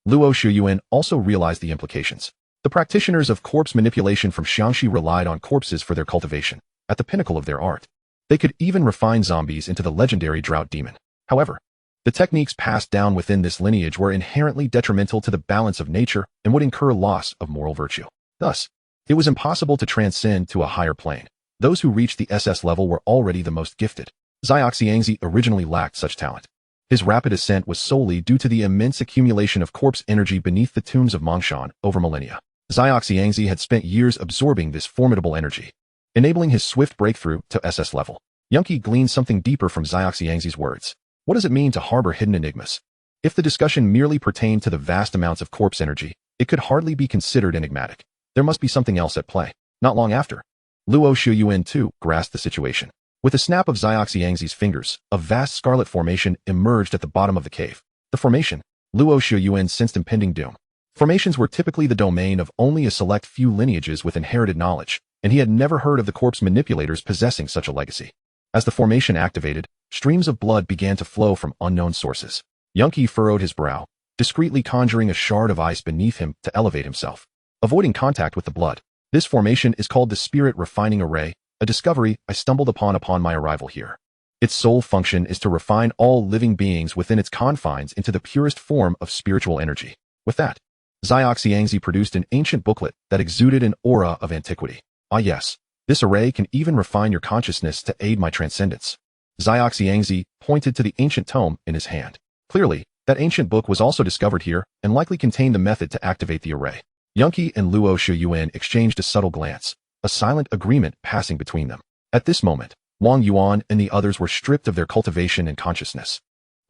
Luo Shiyuan also realized the implications. The practitioners of corpse manipulation from Xiangxi relied on corpses for their cultivation, at the pinnacle of their art. They could even refine zombies into the legendary drought demon. However, the techniques passed down within this lineage were inherently detrimental to the balance of nature and would incur loss of moral virtue. Thus, it was impossible to transcend to a higher plane. Those who reached the SS level were already the most gifted. Xiaoxiangzi originally lacked such talent. His rapid ascent was solely due to the immense accumulation of corpse energy beneath the tombs of Mongshan over millennia. Xiaoxiangzi had spent years absorbing this formidable energy, enabling his swift breakthrough to SS level. Yunqi gleaned something deeper from Xiaoxiangzi's words. What does it mean to harbor hidden enigmas? If the discussion merely pertained to the vast amounts of corpse energy, it could hardly be considered enigmatic. There must be something else at play. Not long after, Luo Shiyuan too grasped the situation. With a snap of Xiaoxiangzi's fingers, a vast scarlet formation emerged at the bottom of the cave. The formation, Luo Shiyuan sensed impending doom. Formations were typically the domain of only a select few lineages with inherited knowledge, and he had never heard of the corpse manipulators possessing such a legacy. As the formation activated, streams of blood began to flow from unknown sources. Yunqi furrowed his brow, discreetly conjuring a shard of ice beneath him to elevate himself. Avoiding contact with the blood, this formation is called the Spirit Refining Array, a discovery I stumbled upon my arrival here. Its sole function is to refine all living beings within its confines into the purest form of spiritual energy. With that, Xiaoxiangzi produced an ancient booklet that exuded an aura of antiquity. Ah yes, this array can even refine your consciousness to aid my transcendence. Xiaoxiangzi pointed to the ancient tome in his hand. Clearly, that ancient book was also discovered here and likely contained the method to activate the array. Yunqi and Luo Shiyuan exchanged a subtle glance, a silent agreement passing between them. At this moment, Wang Yuan and the others were stripped of their cultivation and consciousness,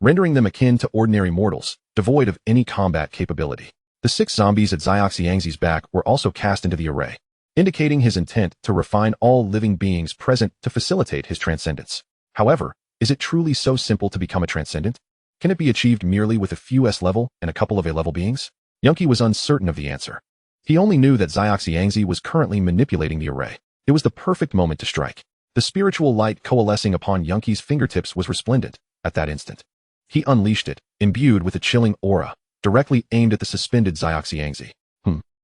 rendering them akin to ordinary mortals, devoid of any combat capability. The 6 zombies at Xiaoxiangzi's back were also cast into the array, indicating his intent to refine all living beings present to facilitate his transcendence. However, is it truly so simple to become a transcendent? Can it be achieved merely with a few S-level and a couple of A-level beings? Yunqi was uncertain of the answer. He only knew that Xiaoxiangzi was currently manipulating the array. It was the perfect moment to strike. The spiritual light coalescing upon Yunqi's fingertips was resplendent at that instant. He unleashed it, imbued with a chilling aura, directly aimed at the suspended Xiaoxiangzi.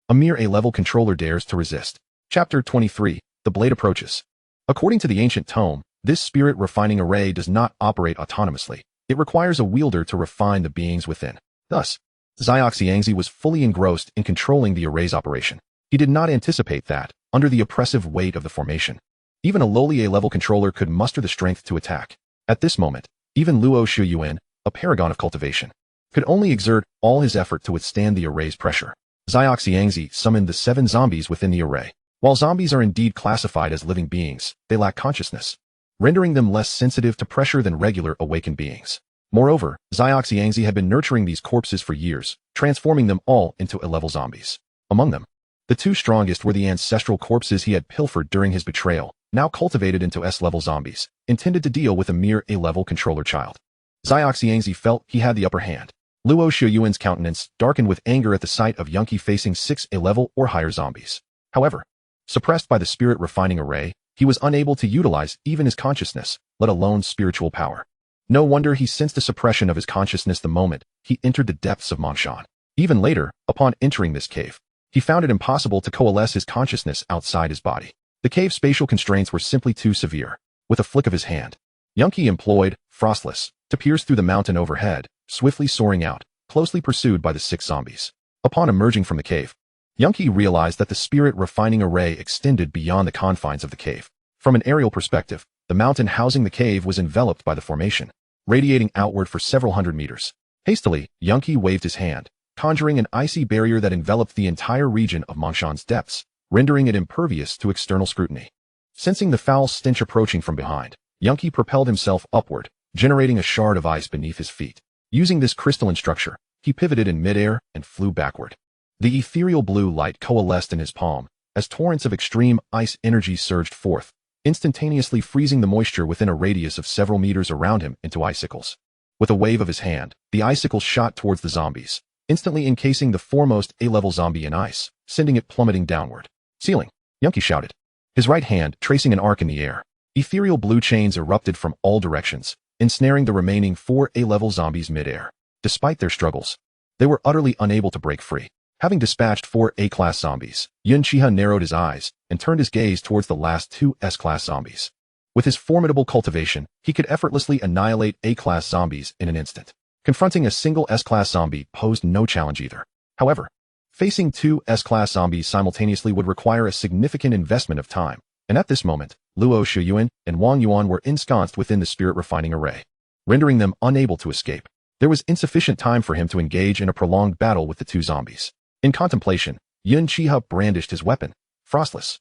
A mere A-level controller dares to resist. Chapter 23, The Blade Approaches. According to the ancient tome, this spirit refining array does not operate autonomously. It requires a wielder to refine the beings within. Thus, Xiaoxiangzi was fully engrossed in controlling the array's operation. He did not anticipate that, under the oppressive weight of the formation, even a lowly A-level controller could muster the strength to attack. At this moment, even Luo Shiyuan, a paragon of cultivation, could only exert all his effort to withstand the array's pressure. Xiaoxiangzi summoned the 7 zombies within the array. While zombies are indeed classified as living beings, they lack consciousness, rendering them less sensitive to pressure than regular awakened beings. Moreover, Xiaoxiangzi had been nurturing these corpses for years, transforming them all into A-level zombies. Among them, the 2 strongest were the ancestral corpses he had pilfered during his betrayal, now cultivated into S-level zombies, intended to deal with a mere A-level controller child. Xiaoxiangzi felt he had the upper hand. Luo Shiyuan's countenance darkened with anger at the sight of Yunqi facing 6 A-level or higher zombies. However, suppressed by the spirit refining array, He was unable to utilize even his consciousness, let alone spiritual power. No wonder he sensed a suppression of his consciousness the moment he entered the depths of Manshan. Even later, upon entering this cave, he found it impossible to coalesce his consciousness outside his body. The cave's spatial constraints were simply too severe. With a flick of his hand, Yun Xihe employed Frostless to pierce through the mountain overhead, swiftly soaring out, closely pursued by the 6 zombies. Upon emerging from the cave, Yun Xihe realized that the spirit refining array extended beyond the confines of the cave. From an aerial perspective, the mountain housing the cave was enveloped by the formation, radiating outward for several hundred meters. Hastily, Yun Xihe waved his hand, conjuring an icy barrier that enveloped the entire region of Manshan's depths, rendering it impervious to external scrutiny. Sensing the foul stench approaching from behind, Yun Xihe propelled himself upward, generating a shard of ice beneath his feet. Using this crystalline structure, he pivoted in midair and flew backward. The ethereal blue light coalesced in his palm, as torrents of extreme ice energy surged forth, instantaneously freezing the moisture within a radius of several meters around him into icicles. With a wave of his hand, the icicles shot towards the zombies, instantly encasing the foremost A-level zombie in ice, sending it plummeting downward. Ceiling, Yun Xihe shouted, his right hand tracing an arc in the air. Ethereal blue chains erupted from all directions, ensnaring the remaining 4 A-level zombies midair. Despite their struggles, they were utterly unable to break free. Having dispatched 4 A-class zombies, Yun Xihe narrowed his eyes and turned his gaze towards the last 2 S-class zombies. With his formidable cultivation, he could effortlessly annihilate A-class zombies in an instant. Confronting a single S-class zombie posed no challenge either. However, facing 2 S-class zombies simultaneously would require a significant investment of time, and at this moment, Luo Shiyuan and Wang Yuan were ensconced within the spirit refining array, rendering them unable to escape. There was insufficient time for him to engage in a prolonged battle with the 2 zombies. In contemplation, Yun Xihe brandished his weapon, Frostless,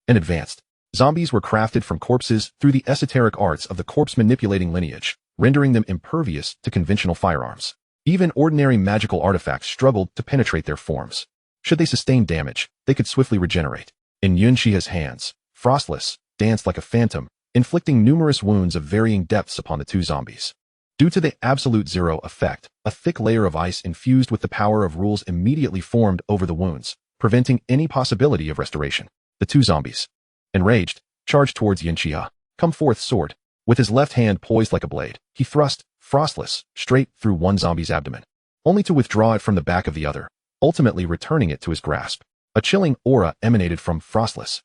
and advanced. Zombies were crafted from corpses through the esoteric arts of the corpse-manipulating lineage, rendering them impervious to conventional firearms. Even ordinary magical artifacts struggled to penetrate their forms. Should they sustain damage, they could swiftly regenerate. In Yun Xihe's hands, Frostless danced like a phantom, inflicting numerous wounds of varying depths upon the 2 zombies. Due to the absolute zero effect, a thick layer of ice infused with the power of rules immediately formed over the wounds, preventing any possibility of restoration. The 2 zombies, enraged, charged towards Yun Xihe. Come forth, sword. With his left hand poised like a blade, he thrust, Frostless, straight through one zombie's abdomen, only to withdraw it from the back of the other, ultimately returning it to his grasp. A chilling aura emanated from Frostless,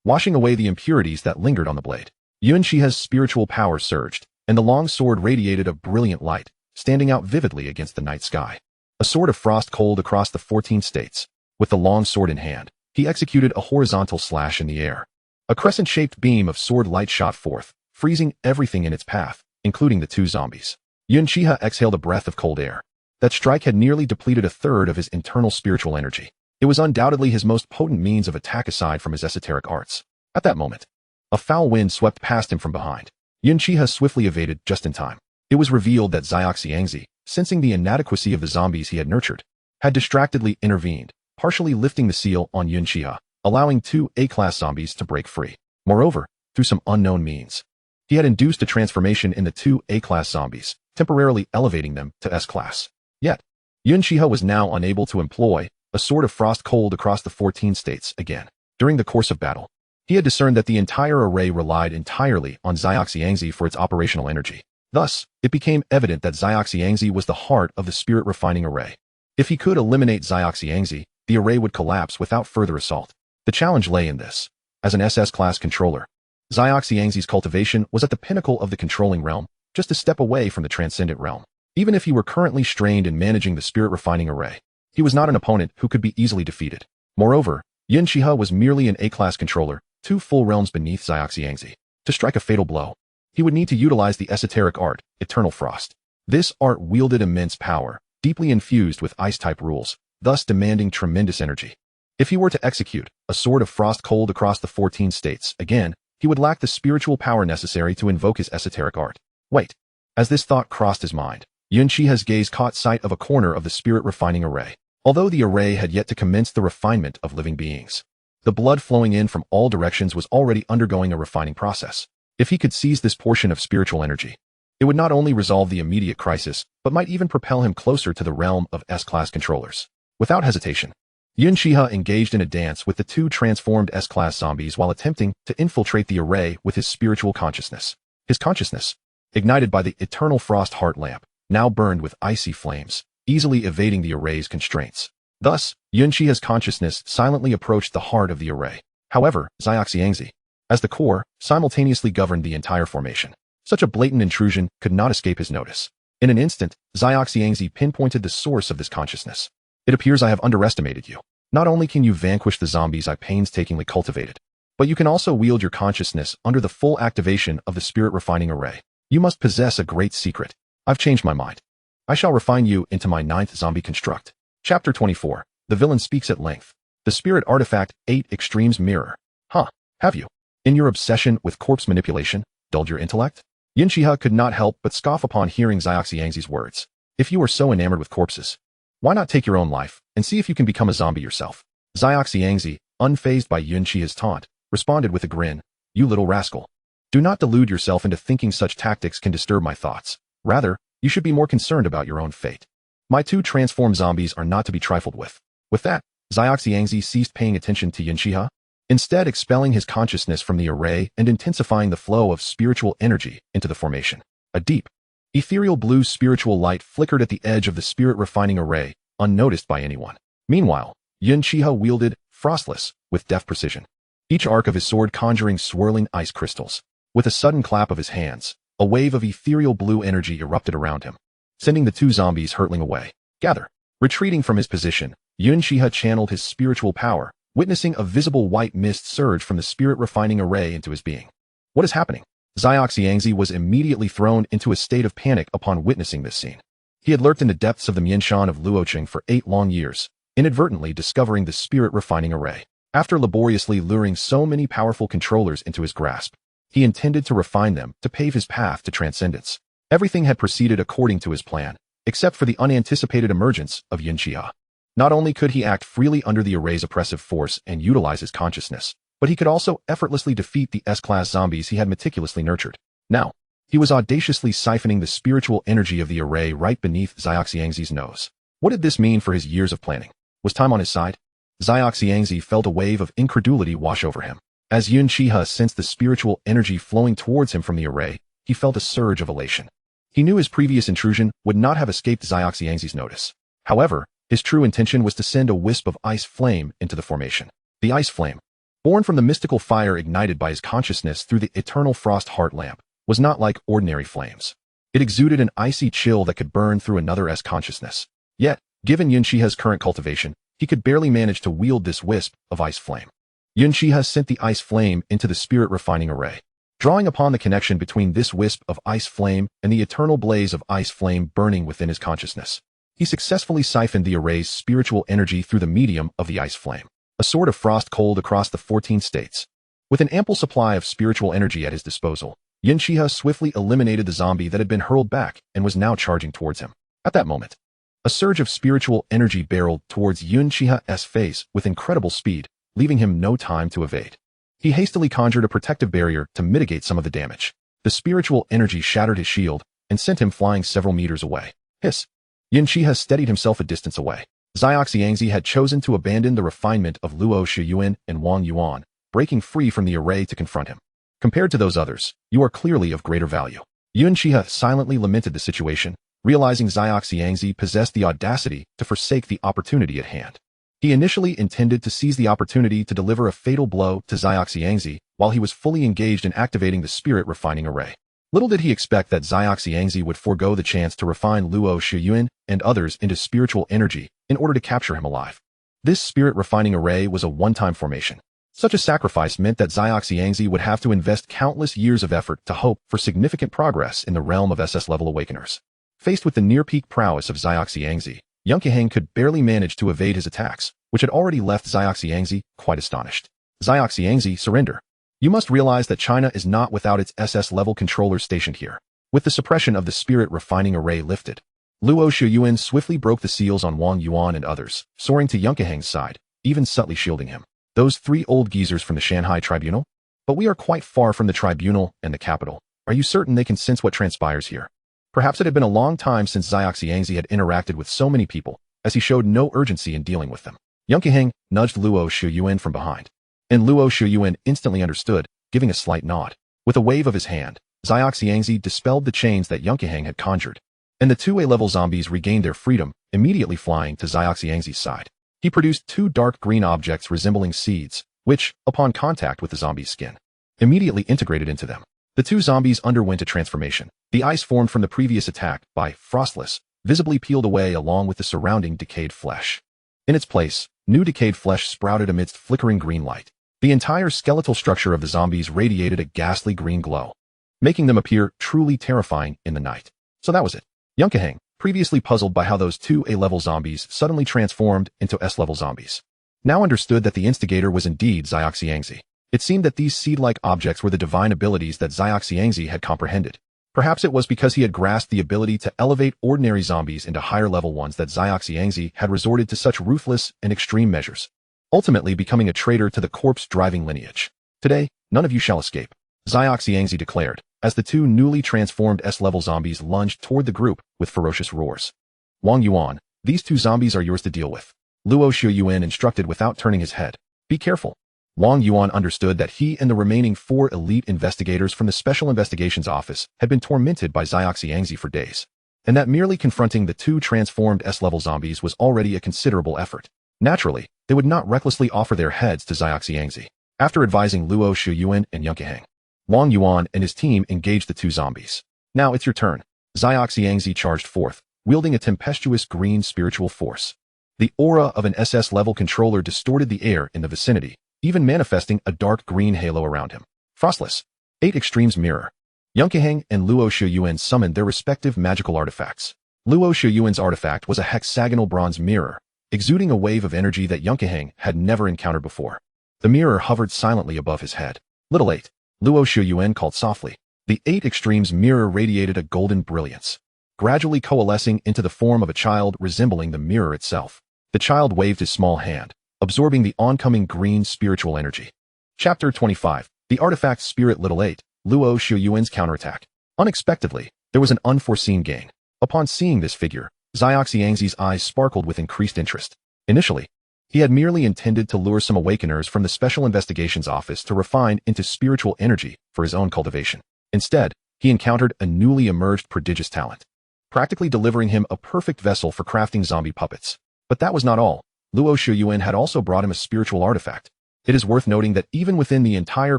washing away the impurities that lingered on the blade. Yun Xihe's spiritual power surged, and the long sword radiated a brilliant light, standing out vividly against the night sky. A sword of frost cold across the 14 states. With the long sword in hand, he executed a horizontal slash in the air. A crescent-shaped beam of sword light shot forth, freezing everything in its path, including the 2 zombies. Yun Xihe exhaled a breath of cold air. That strike had nearly depleted a third of his internal spiritual energy. It was undoubtedly his most potent means of attack aside from his esoteric arts. At that moment, a foul wind swept past him from behind. Yun Xihe swiftly evaded just in time. It was revealed that Xiangzi, sensing the inadequacy of the zombies he had nurtured, had distractedly intervened, partially lifting the seal on Yun Xihe, allowing 2 A-class zombies to break free. Moreover, through some unknown means, he had induced a transformation in the 2 A-class zombies, temporarily elevating them to S-class. Yet, Yun Xihe was now unable to employ a sword of frost cold across the 14 states again. During the course of battle, he had discerned that the entire array relied entirely on Xiangzi for its operational energy. Thus, it became evident that Xiangzi was the heart of the spirit refining array. If he could eliminate Xiangzi, the array would collapse without further assault. The challenge lay in this. As an SS-class controller, Xiangzi's cultivation was at the pinnacle of the controlling realm, just a step away from the transcendent realm. Even if he were currently strained in managing the spirit refining array, he was not an opponent who could be easily defeated. Moreover, Yun Xihe was merely an A-class controller, 2 full realms beneath Xiangzi. To strike a fatal blow, he would need to utilize the esoteric art, Eternal Frost. This art wielded immense power, deeply infused with ice-type rules, thus demanding tremendous energy. If he were to execute a sword of frost cold across the 14 states, again, he would lack the spiritual power necessary to invoke his esoteric art. Wait. As this thought crossed his mind, Yun Xihe's gaze caught sight of a corner of the spirit refining array. Although the array had yet to commence the refinement of living beings, the blood flowing in from all directions was already undergoing a refining process. If he could seize this portion of spiritual energy, it would not only resolve the immediate crisis, but might even propel him closer to the realm of S-class controllers. Without hesitation, Yun Xihe engaged in a dance with the two transformed S-class zombies while attempting to infiltrate the array with his spiritual consciousness. His consciousness, ignited by the eternal frost heart lamp, now burned with icy flames, easily evading the array's constraints. Thus, Yun Xihe's consciousness silently approached the heart of the array. However, Xiangzi, as the core, simultaneously governed the entire formation. Such a blatant intrusion could not escape his notice. In an instant, Xiangzi pinpointed the source of this consciousness. It appears I have underestimated you. Not only can you vanquish the zombies I painstakingly cultivated, but you can also wield your consciousness under the full activation of the spirit refining array. You must possess a great secret. I've changed my mind. I shall refine you into my 9th zombie construct. Chapter 24. The villain speaks at length. The spirit artifact 8 Extremes Mirror. Huh, have you, in your obsession with corpse manipulation, dulled your intellect? Yun Xihe could not help but scoff upon hearing Xiangzi's words. If you are so enamored with corpses, why not take your own life and see if you can become a zombie yourself? Xiangzi, unfazed by Yun Xihe's taunt, responded with a grin. You little rascal. Do not delude yourself into thinking such tactics can disturb my thoughts. Rather, you should be more concerned about your own fate. My 2 transformed zombies are not to be trifled with. With that, Xiangzi ceased paying attention to Yun Xihe, instead expelling his consciousness from the array and intensifying the flow of spiritual energy into the formation. A deep, ethereal blue spiritual light flickered at the edge of the spirit refining array, unnoticed by anyone. Meanwhile, Yun Xihe wielded Frostless with deft precision, each arc of his sword conjuring swirling ice crystals. With a sudden clap of his hands, a wave of ethereal blue energy erupted around him, sending the 2 zombies hurtling away. Gather. Retreating from his position, Yun Xihe channeled his spiritual power, witnessing a visible white mist surge from the spirit refining array into his being. What is happening? Xiangzi was immediately thrown into a state of panic upon witnessing this scene. He had lurked in the depths of the Mianshan of Luoqing for 8 long years, inadvertently discovering the spirit refining array. After laboriously luring so many powerful controllers into his grasp, he intended to refine them to pave his path to transcendence. Everything had proceeded according to his plan, except for the unanticipated emergence of Yun Xihe. Not only could he act freely under the array's oppressive force and utilize his consciousness, but he could also effortlessly defeat the S-class zombies he had meticulously nurtured. Now, he was audaciously siphoning the spiritual energy of the array right beneath Xiangzi's nose. What did this mean for his years of planning? Was time on his side? Xiangzi felt a wave of incredulity wash over him. As Yun Xihe sensed the spiritual energy flowing towards him from the array, he felt a surge of elation. He knew his previous intrusion would not have escaped Xiangzi's notice. However, his true intention was to send a wisp of ice flame into the formation. The ice flame, born from the mystical fire ignited by his consciousness through the eternal frost heart lamp, was not like ordinary flames. It exuded an icy chill that could burn through another's consciousness. Yet, given Yun Xihe's current cultivation, he could barely manage to wield this wisp of ice flame. Yun Xihe sent the ice flame into the spirit refining array. Drawing upon the connection between this wisp of ice flame and the eternal blaze of ice flame burning within his consciousness, he successfully siphoned the array's spiritual energy through the medium of the ice flame, a sort of frost cold across the 14 states. With an ample supply of spiritual energy at his disposal, Yun Xihe swiftly eliminated the zombie that had been hurled back and was now charging towards him. At that moment, a surge of spiritual energy barreled towards Yun Xihe's face with incredible speed, leaving him no time to evade. He hastily conjured a protective barrier to mitigate some of the damage. The spiritual energy shattered his shield and sent him flying several meters away. Hiss! Yun Xihe steadied himself a distance away. Xiangzi had chosen to abandon the refinement of Luo Shiyuan and Wang Yuan, breaking free from the array to confront him. Compared to those others, you are clearly of greater value. Yun Xihe silently lamented the situation, realizing Xiangzi possessed the audacity to forsake the opportunity at hand. He initially intended to seize the opportunity to deliver a fatal blow to Xiangzi while he was fully engaged in activating the spirit refining array. Little did he expect that Xiangzi would forego the chance to refine Luo Shiyuan and others into spiritual energy in order to capture him alive. This spirit refining array was a one-time formation. Such a sacrifice meant that Xiangzi would have to invest countless years of effort to hope for significant progress in the realm of SS-level awakeners. Faced with the near-peak prowess of Xiangzi, Yun Xihe could barely manage to evade his attacks, which had already left Xiangzi quite astonished. Xiangzi, surrender. You must realize that China is not without its SS-level controllers stationed here. With the suppression of the spirit refining array lifted, Luo Shiyuan swiftly broke the seals on Wang Yuan and others, soaring to Yun Xihe's side, even subtly shielding him. Those 3 old geezers from the Shanghai Tribunal? But we are quite far from the tribunal and the capital. Are you certain they can sense what transpires here? Perhaps it had been a long time since Xiangzi had interacted with so many people, as he showed no urgency in dealing with them. Yun Xihe nudged Luo Shuyuan from behind. And Luo Shuyuan instantly understood, giving a slight nod. With a wave of his hand, Xiangzi dispelled the chains that Yun Xihe had conjured. And the two A-level zombies regained their freedom, immediately flying to Xiangzi's side. He produced two dark green objects resembling seeds, which, upon contact with the zombie's skin, immediately integrated into them. The two zombies underwent a transformation. The ice formed from the previous attack by Frostless visibly peeled away along with the surrounding decayed flesh. In its place, new decayed flesh sprouted amidst flickering green light. The entire skeletal structure of the zombies radiated a ghastly green glow, making them appear truly terrifying in the night. So that was it. Yun Xihe, previously puzzled by how those two A-level zombies suddenly transformed into S-level zombies, now understood that the instigator was indeed Xiangzi. It seemed that these seed-like objects were the divine abilities that Xiangzi had comprehended. Perhaps it was because he had grasped the ability to elevate ordinary zombies into higher-level ones that Xiangzi had resorted to such ruthless and extreme measures, ultimately becoming a traitor to the corpse-driving lineage. Today, none of you shall escape, Xiangzi declared, as the two newly transformed S-level zombies lunged toward the group with ferocious roars. Wang Yuan, these two zombies are yours to deal with, Luo Shuyuan instructed without turning his head. Be careful. Wang Yuan understood that he and the remaining 4 elite investigators from the Special Investigations Office had been tormented by Xiangzi for days, and that merely confronting the two transformed S-level zombies was already a considerable effort. Naturally, they would not recklessly offer their heads to Xiangzi. After advising Luo Shuyuan and Yun Xihe, Wang Yuan and his team engaged the two zombies. Now it's your turn. Xiangzi charged forth, wielding a tempestuous green spiritual force. The aura of an SS-level controller distorted the air in the vicinity, even manifesting a dark green halo around him. Frostless. 8 Extremes Mirror. Yun Xihe and Luo Shuyuan summoned their respective magical artifacts. Luo Shuyuan's artifact was a hexagonal bronze mirror, exuding a wave of energy that Yun Xihe had never encountered before. The mirror hovered silently above his head. Little 8. Luo Shuyuan called softly. The 8 Extremes mirror radiated a golden brilliance, gradually coalescing into the form of a child resembling the mirror itself. The child waved his small hand, absorbing the oncoming green spiritual energy. Chapter 25. The Artifact Spirit Little 8, Luo Shuyuan's Counterattack. Unexpectedly, there was an unforeseen gain. Upon seeing this figure, Xiangzi's eyes sparkled with increased interest. Initially, he had merely intended to lure some awakeners from the Special Investigations Office to refine into spiritual energy for his own cultivation. Instead, he encountered a newly emerged prodigious talent, practically delivering him a perfect vessel for crafting zombie puppets. But that was not all. Luo Shuyuan had also brought him a spiritual artifact. It is worth noting that even within the entire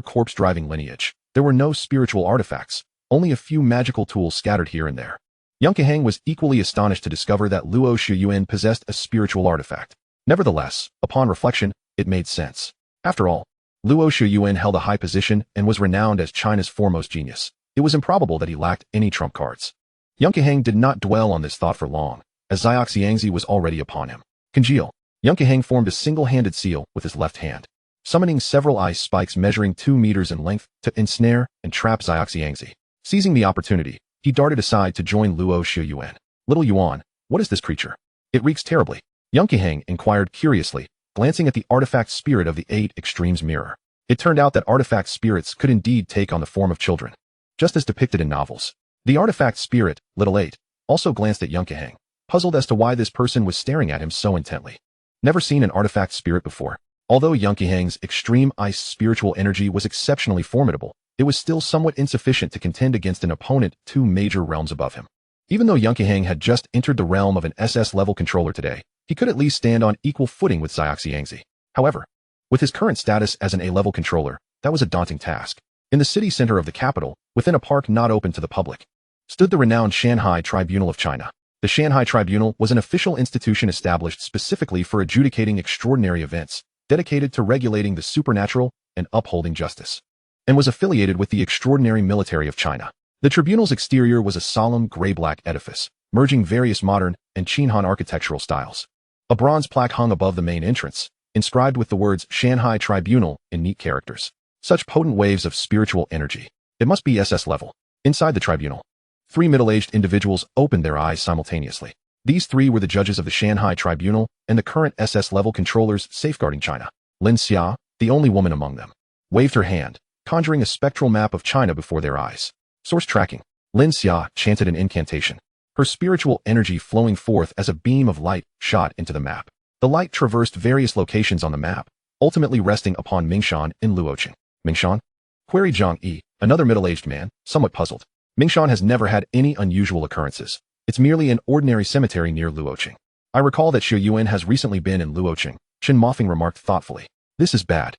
corpse-driving lineage, there were no spiritual artifacts, only a few magical tools scattered here and there. Yun Xihe was equally astonished to discover that Luo Shuyuan possessed a spiritual artifact. Nevertheless, upon reflection, it made sense. After all, Luo Shuyuan held a high position and was renowned as China's foremost genius. It was improbable that he lacked any trump cards. Yun Xihe did not dwell on this thought for long, as Xiangzi was already upon him. Congeal. Yun Xihe formed a single-handed seal with his left hand, summoning several ice spikes measuring 2 meters in length to ensnare and trap Xiangzi. Seizing the opportunity, he darted aside to join Luo Shuyuan. Little Yuan, what is this creature? It reeks terribly. Yun Xihe inquired curiously, glancing at the artifact spirit of the 8 Extremes mirror. It turned out that artifact spirits could indeed take on the form of children, just as depicted in novels. The artifact spirit, Little 8, also glanced at Yun Xihe, puzzled as to why this person was staring at him so intently. Never seen an artifact spirit before. Although Yun Xihe's extreme ice spiritual energy was exceptionally formidable, it was still somewhat insufficient to contend against an opponent 2 major realms above him. Even though Yun Xihe had just entered the realm of an SS-level controller today, he could at least stand on equal footing with Xiangzi. However, with his current status as an A-level controller, that was a daunting task. In the city center of the capital, within a park not open to the public, stood the renowned Shanghai Tribunal of China. The Shanghai Tribunal was an official institution established specifically for adjudicating extraordinary events, dedicated to regulating the supernatural and upholding justice, and was affiliated with the Extraordinary Military of China. The tribunal's exterior was a solemn gray-black edifice, merging various modern and Qinhan architectural styles. A bronze plaque hung above the main entrance, inscribed with the words Shanghai Tribunal in neat characters. Such potent waves of spiritual energy. It must be SS level. Inside the tribunal, 3 middle-aged individuals opened their eyes simultaneously. These 3 were the judges of the Shanghai Tribunal and the current SS-level controllers safeguarding China. Yun Xihe, the only woman among them, waved her hand, conjuring a spectral map of China before their eyes. Source tracking. Yun Xihe chanted an incantation, her spiritual energy flowing forth as a beam of light shot into the map. The light traversed various locations on the map, ultimately resting upon Mingshan in Luoqing. Mingshan? Queried Zhang Yi, another middle-aged man, somewhat puzzled. Mingshan has never had any unusual occurrences. It's merely an ordinary cemetery near Luoqing. I recall that Xu Yuan has recently been in Luoqing, Chen Mofeng remarked thoughtfully. This is bad.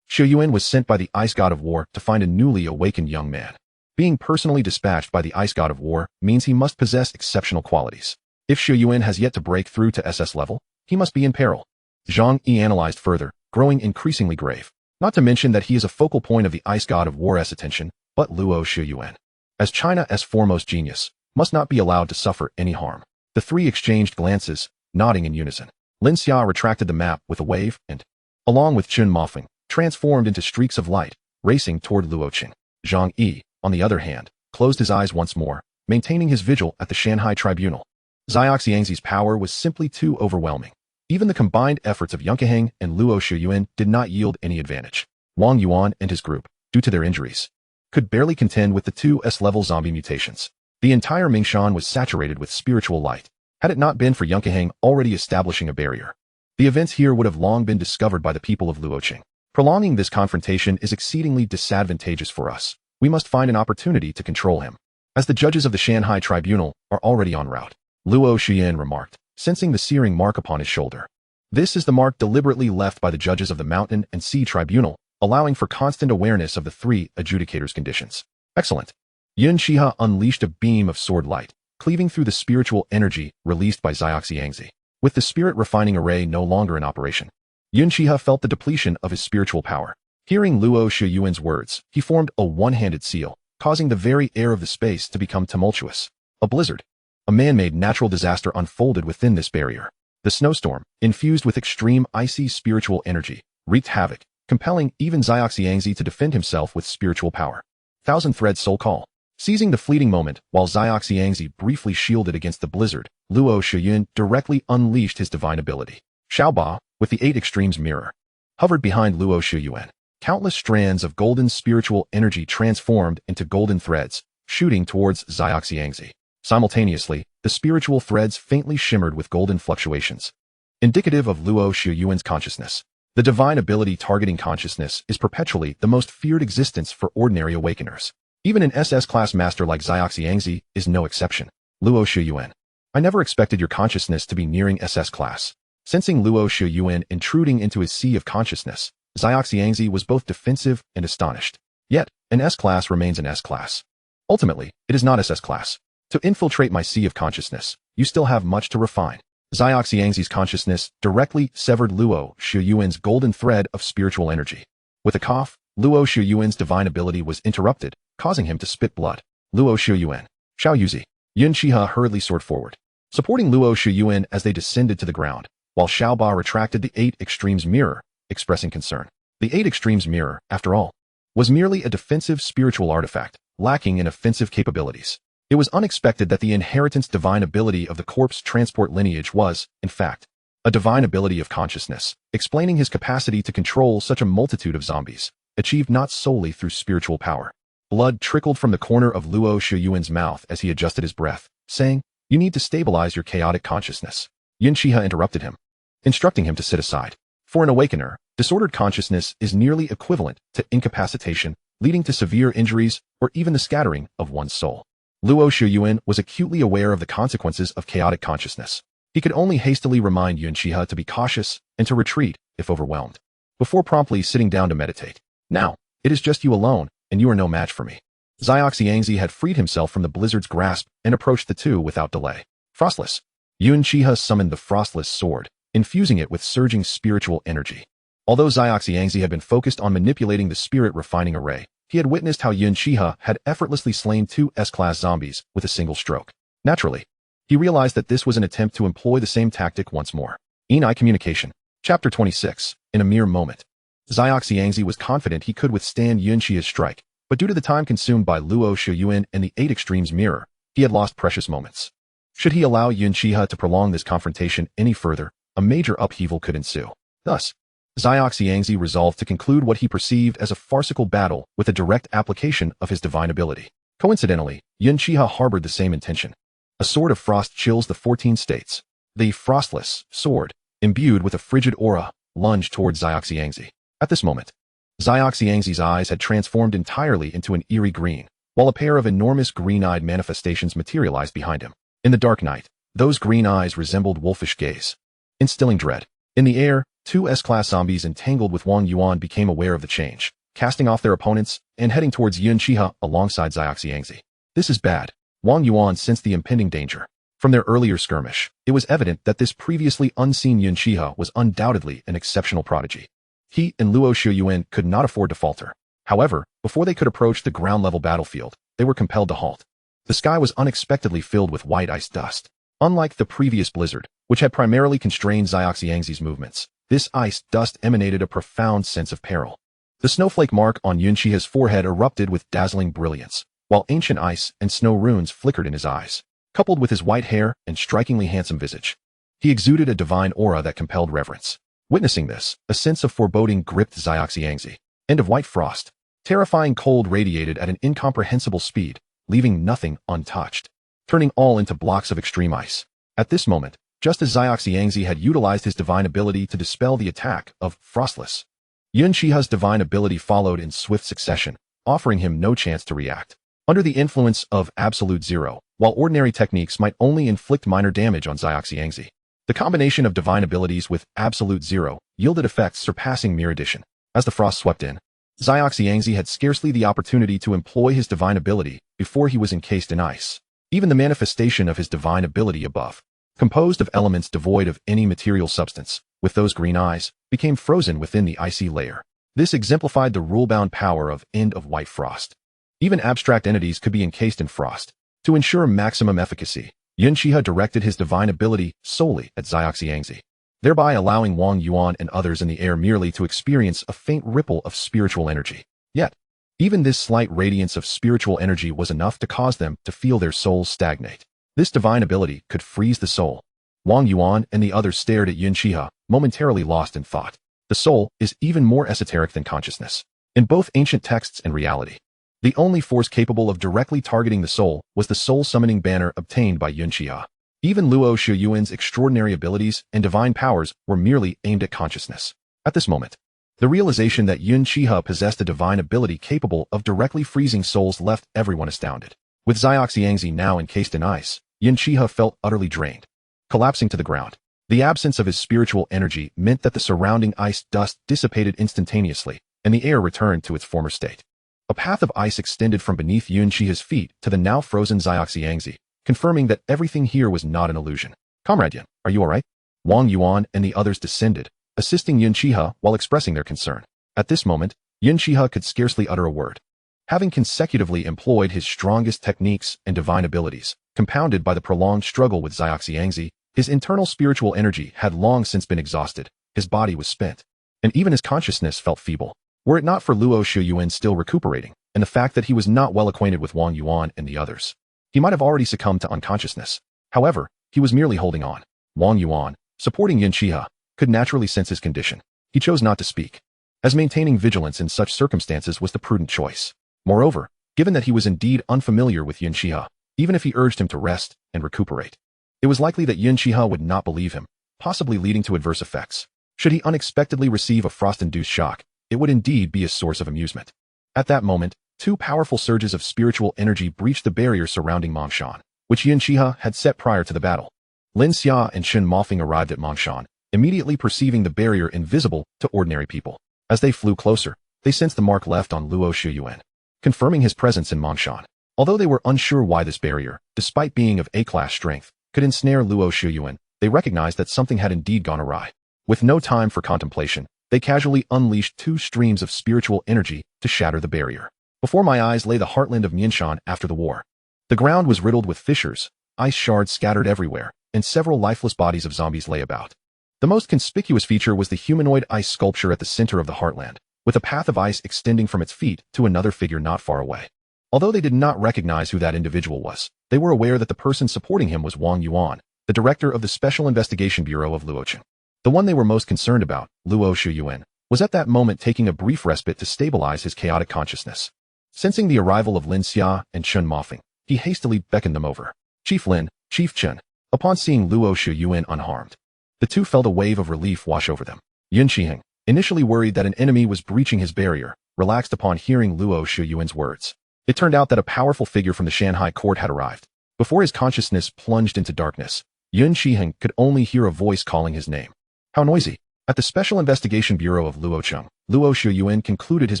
Xu Yuan was sent by the ice god of war to find a newly awakened young man. Being personally dispatched by the ice god of war means he must possess exceptional qualities. If Xu Yuan has yet to break through to SS level, he must be in peril. Zhang Yi analyzed further, growing increasingly grave. Not to mention that he is a focal point of the ice god of war's attention, but Luo Xu Yuan, as China's foremost genius, must not be allowed to suffer any harm. The three exchanged glances, nodding in unison. Lin Xia retracted the map with a wave and, along with Chen Mofeng, transformed into streaks of light, racing toward Luoqing. Zhang Yi, on the other hand, closed his eyes once more, maintaining his vigil at the Shanghai Tribunal. Xiaoxiangzi's power was simply too overwhelming. Even the combined efforts of Yun Xihe and Luo Xu Yuan did not yield any advantage. Wang Yuan and his group, due to their injuries, could barely contend with the two S-level zombie mutations. The entire Mingshan was saturated with spiritual light. Had it not been for Yun Xihe already establishing a barrier, the events here would have long been discovered by the people of Luoqing. Prolonging this confrontation is exceedingly disadvantageous for us. We must find an opportunity to control him. As the judges of the Shanghai Tribunal are already en route, Luo Xian remarked, sensing the searing mark upon his shoulder. This is the mark deliberately left by the judges of the Mountain and Sea Tribunal, allowing for constant awareness of the three adjudicators' conditions. Excellent. Yun Xihe unleashed a beam of sword light, cleaving through the spiritual energy released by Xiaoxiangzi. With the spirit refining array no longer in operation, Yun Xihe felt the depletion of his spiritual power. Hearing Luo Xu Yuan's words, he formed a one-handed seal, causing the very air of the space to become tumultuous. A blizzard, a man-made natural disaster unfolded within this barrier. The snowstorm, infused with extreme icy spiritual energy, wreaked havoc, compelling even Xiaoxiangzi to defend himself with spiritual power. Thousand Thread Soul Call. Seizing the fleeting moment, while Xiaoxiangzi briefly shielded against the blizzard, Luo Xu Yuan directly unleashed his divine ability. Xiaoba, with the 8 Extremes Mirror, hovered behind Luo Xu Yuan. Countless strands of golden spiritual energy transformed into golden threads, shooting towards Xiaoxiangzi. Simultaneously, the spiritual threads faintly shimmered with golden fluctuations, indicative of Luo Xu Yuan's consciousness. The divine ability targeting consciousness is perpetually the most feared existence for ordinary awakeners. Even an SS-class master like Xiaoxiangzi is no exception. Luo Xu Yuan. I never expected your consciousness to be nearing SS class. Sensing Luo Xu Yuan intruding into his sea of consciousness, Xiaoxiangzi was both defensive and astonished. Yet, an S-class remains an S-class. Ultimately, it is not SS class. To infiltrate my sea of consciousness, you still have much to refine. Xiaoxiangzi's consciousness directly severed Luo Xu Yuan's golden thread of spiritual energy. With a cough, Luo Xu Yuan's divine ability was interrupted, causing him to spit blood. Luo Xu Yuan. Xiao Yuzi. Yun Xihe hurriedly soared forward, supporting Luo Xu Yuan as they descended to the ground, while Xiaoba retracted the 8 Extremes Mirror, expressing concern. The 8 Extremes Mirror, after all, was merely a defensive spiritual artifact, lacking in offensive capabilities. It was unexpected that the inheritance divine ability of the corpse transport lineage was, in fact, a divine ability of consciousness, explaining his capacity to control such a multitude of zombies, achieved not solely through spiritual power. Blood trickled from the corner of Luo Xu Yuan's mouth as he adjusted his breath, saying, "You need to stabilize your chaotic consciousness." Yun Xihe interrupted him, instructing him to sit aside. For an awakener, disordered consciousness is nearly equivalent to incapacitation, leading to severe injuries or even the scattering of one's soul. Luo Xu Yuan was acutely aware of the consequences of chaotic consciousness. He could only hastily remind Yun Xihe to be cautious and to retreat if overwhelmed, before promptly sitting down to meditate. Now, it is just you alone, and you are no match for me. Xiaoxiangzi had freed himself from the blizzard's grasp and approached the two without delay. Frostless. Yun Xihe summoned the Frostless Sword, infusing it with surging spiritual energy. Although Xiaoxiangzi had been focused on manipulating the spirit refining array, he had witnessed how Yun Xihe had effortlessly slain 2 S-class zombies with a single stroke. Naturally, he realized that this was an attempt to employ the same tactic once more. Eni Communication. Chapter 26. In a mere moment, Xiaoxiangzi was confident he could withstand Yun Xihe's strike, but due to the time consumed by Luo Xu Yuan and the 8 Extremes Mirror, he had lost precious moments. Should he allow Yun Xihe to prolong this confrontation any further, a major upheaval could ensue. Thus, Xiaoxiangzi resolved to conclude what he perceived as a farcical battle with a direct application of his divine ability. Coincidentally, Yun Xihe harbored the same intention. A sword of frost chills the 14 states. The Frostless Sword, imbued with a frigid aura, lunged towards Xiangzi. At this moment, Xiangzi's eyes had transformed entirely into an eerie green, while a pair of enormous green-eyed manifestations materialized behind him. In the dark night, those green eyes resembled wolfish gaze, instilling dread. In the air, two S-class zombies entangled with Wang Yuan became aware of the change, casting off their opponents and heading towards Yun Xihe alongside Xiangzi. This is bad. Wang Yuan sensed the impending danger. From their earlier skirmish, it was evident that this previously unseen Yun Xihe was undoubtedly an exceptional prodigy. He and Luo Shuyuan could not afford to falter. However, before they could approach the ground-level battlefield, they were compelled to halt. The sky was unexpectedly filled with white ice dust. Unlike the previous blizzard, which had primarily constrained Xiangzi's movements, this ice dust emanated a profound sense of peril. The snowflake mark on Yun Xihe's forehead erupted with dazzling brilliance, while ancient ice and snow runes flickered in his eyes. Coupled with his white hair and strikingly handsome visage, he exuded a divine aura that compelled reverence. Witnessing this, a sense of foreboding gripped Xiangzi. End of white frost. Terrifying cold radiated at an incomprehensible speed, leaving nothing untouched, turning all into blocks of extreme ice. At this moment, just as Xiangzi had utilized his divine ability to dispel the attack of Frostless, Yun Xihe's divine ability followed in swift succession, offering him no chance to react. Under the influence of Absolute Zero, while ordinary techniques might only inflict minor damage on Xiangzi, the combination of divine abilities with Absolute Zero yielded effects surpassing mere addition. As the frost swept in, Xiangzi had scarcely the opportunity to employ his divine ability before he was encased in ice. Even the manifestation of his divine ability above, composed of elements devoid of any material substance, with those green eyes, became frozen within the icy layer. This exemplified the rule-bound power of End of White Frost. Even abstract entities could be encased in frost. To ensure maximum efficacy, Yun Xihe directed his divine ability solely at Xiangzi, thereby allowing Wang Yuan and others in the air merely to experience a faint ripple of spiritual energy. Yet, even this slight radiance of spiritual energy was enough to cause them to feel their souls stagnate. This divine ability could freeze the soul. Wang Yuan and the others stared at Yun Xihe, momentarily lost in thought. The soul is even more esoteric than consciousness. In both ancient texts and reality, the only force capable of directly targeting the soul was the soul-summoning banner obtained by Yun Xihe. Even Luo Shuyuan's extraordinary abilities and divine powers were merely aimed at consciousness. At this moment, the realization that Yun Xihe possessed a divine ability capable of directly freezing souls left everyone astounded. With Xiangzi now encased in ice, Yun Xihe felt utterly drained, collapsing to the ground. The absence of his spiritual energy meant that the surrounding ice dust dissipated instantaneously, and the air returned to its former state. A path of ice extended from beneath Yun Xihe's feet to the now frozen Xiangzi, confirming that everything here was not an illusion. "Comrade Yun, are you alright?" Wang Yuan and the others descended, assisting Yun Xihe while expressing their concern. At this moment, Yun Xihe could scarcely utter a word. Having consecutively employed his strongest techniques and divine abilities, compounded by the prolonged struggle with Xiangzi, his internal spiritual energy had long since been exhausted, his body was spent, and even his consciousness felt feeble. Were it not for Luo Shuyuan still recuperating, and the fact that he was not well acquainted with Wang Yuan and the others, he might have already succumbed to unconsciousness. However, he was merely holding on. Wang Yuan, supporting Yun Xihe, could naturally sense his condition. He chose not to speak, as maintaining vigilance in such circumstances was the prudent choice. Moreover, given that he was indeed unfamiliar with Yun Xihe, even if he urged him to rest and recuperate, it was likely that Yun Xihe would not believe him, possibly leading to adverse effects. Should he unexpectedly receive a frost-induced shock, it would indeed be a source of amusement. At that moment, two powerful surges of spiritual energy breached the barrier surrounding Mongshan, which Yun Xihe had set prior to the battle. Lin Xia and Shen Mofeng arrived at Mongshan, immediately perceiving the barrier invisible to ordinary people. As they flew closer, they sensed the mark left on Luo Shuyuan, confirming his presence in Mongshan. Although they were unsure why this barrier, despite being of A-class strength, could ensnare Luo Shuyuan, they recognized that something had indeed gone awry. With no time for contemplation, they casually unleashed two streams of spiritual energy to shatter the barrier. Before my eyes lay the heartland of Mianshan after the war. The ground was riddled with fissures, ice shards scattered everywhere, and several lifeless bodies of zombies lay about. The most conspicuous feature was the humanoid ice sculpture at the center of the heartland, with a path of ice extending from its feet to another figure not far away. Although they did not recognize who that individual was, they were aware that the person supporting him was Wang Yuan, the director of the Special Investigation Bureau of Luochen. The one they were most concerned about, Luo Shuyuan, was at that moment taking a brief respite to stabilize his chaotic consciousness. Sensing the arrival of Lin Xia and Chen Mofeng, he hastily beckoned them over. "Chief Lin, Chief Chen." Upon seeing Luo Shuyuan unharmed, The two felt a wave of relief wash over them. Yun Xihe, initially worried that an enemy was breaching his barrier, relaxed upon hearing Luo Shuyuan's words. It turned out that a powerful figure from the Shanghai court had arrived. Before his consciousness plunged into darkness, Yun Xihe could only hear a voice calling his name. How noisy! At the Special Investigation Bureau of Luocheng, Luo Shuyuan concluded his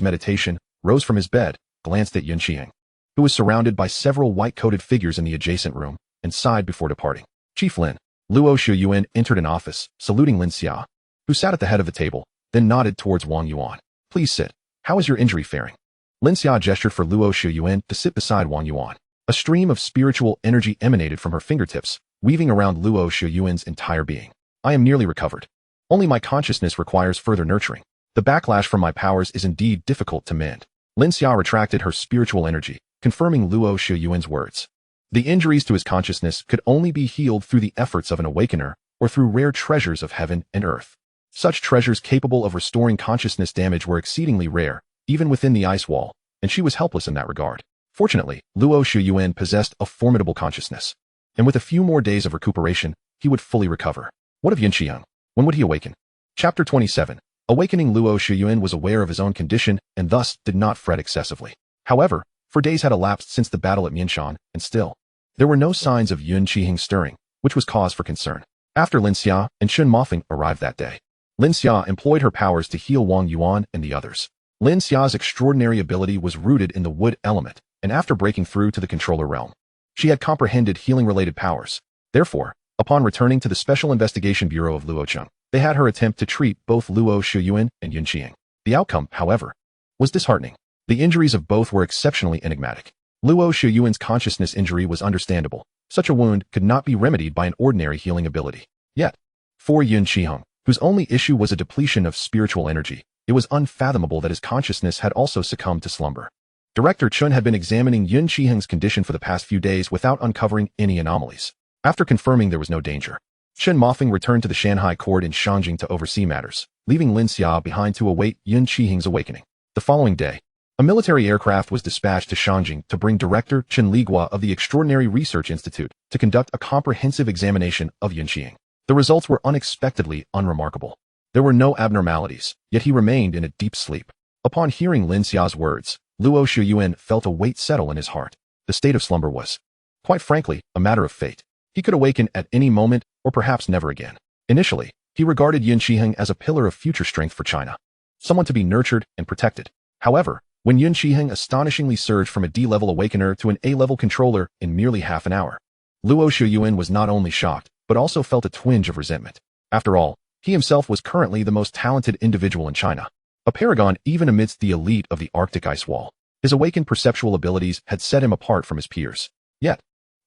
meditation, rose from his bed, glanced at Yun Xihe, who was surrounded by several white-coated figures in the adjacent room, and sighed before departing. Chief Lin. Luo Shuyuan entered an office, saluting Lin Xia, who sat at the head of the table, then nodded towards Wang Yuan. Please sit. How is your injury faring? Lin Xia gestured for Luo Shuyuan to sit beside Wang Yuan. A stream of spiritual energy emanated from her fingertips, weaving around Luo Shuyuan's entire being. I am nearly recovered. Only my consciousness requires further nurturing. The backlash from my powers is indeed difficult to mend. Lin Xia retracted her spiritual energy, confirming Luo Shuyuan's words. The injuries to his consciousness could only be healed through the efforts of an awakener or through rare treasures of heaven and earth. Such treasures capable of restoring consciousness damage were exceedingly rare, even within the ice wall, and she was helpless in that regard. Fortunately, Luo Shuyuan possessed a formidable consciousness, and with a few more days of recuperation, he would fully recover. What of Yun Xihe? When would he awaken? Chapter 27. Awakening. Luo Shuyuan was aware of his own condition and thus did not fret excessively. However, 4 days had elapsed since the battle at Mianshan, and still, there were no signs of Yun Xihe stirring, which was cause for concern. After Lin Xia and Chun Mofeng arrived that day, Lin Xia employed her powers to heal Wang Yuan and the others. Lin Xia's extraordinary ability was rooted in the wood element, and after breaking through to the controller realm, she had comprehended healing-related powers. Therefore, upon returning to the Special Investigation Bureau of Luocheng, they had her attempt to treat both Luo Shuyuan and Yun Xihe. The outcome, however, was disheartening. The injuries of both were exceptionally enigmatic. Luo Shuyuan's consciousness injury was understandable. Such a wound could not be remedied by an ordinary healing ability. Yet, for Yun Xihe, whose only issue was a depletion of spiritual energy, it was unfathomable that his consciousness had also succumbed to slumber. Director Chun had been examining Yun Xihe's condition for the past few days without uncovering any anomalies. After confirming there was no danger, Chun Mofeng returned to the Shanghai court in Shangjing to oversee matters, leaving Lin Xia behind to await Yun Xihe's awakening. The following day, a military aircraft was dispatched to Shangjing to bring Director Chen Ligua of the Extraordinary Research Institute to conduct a comprehensive examination of Yun Xihe. The results were unexpectedly unremarkable. There were no abnormalities, yet he remained in a deep sleep. Upon hearing Lin Xia's words, Luo Shuyuan felt a weight settle in his heart. The state of slumber was, quite frankly, a matter of fate. He could awaken at any moment, or perhaps never again. Initially, he regarded Yun Xihe as a pillar of future strength for China, someone to be nurtured and protected. However, when Yun Xihe astonishingly surged from a D-level awakener to an A-level controller in merely half an hour, Luo Shuyuan was not only shocked, but also felt a twinge of resentment. After all, he himself was currently the most talented individual in China, a paragon even amidst the elite of the Arctic ice wall. His awakened perceptual abilities had set him apart from his peers. Yet,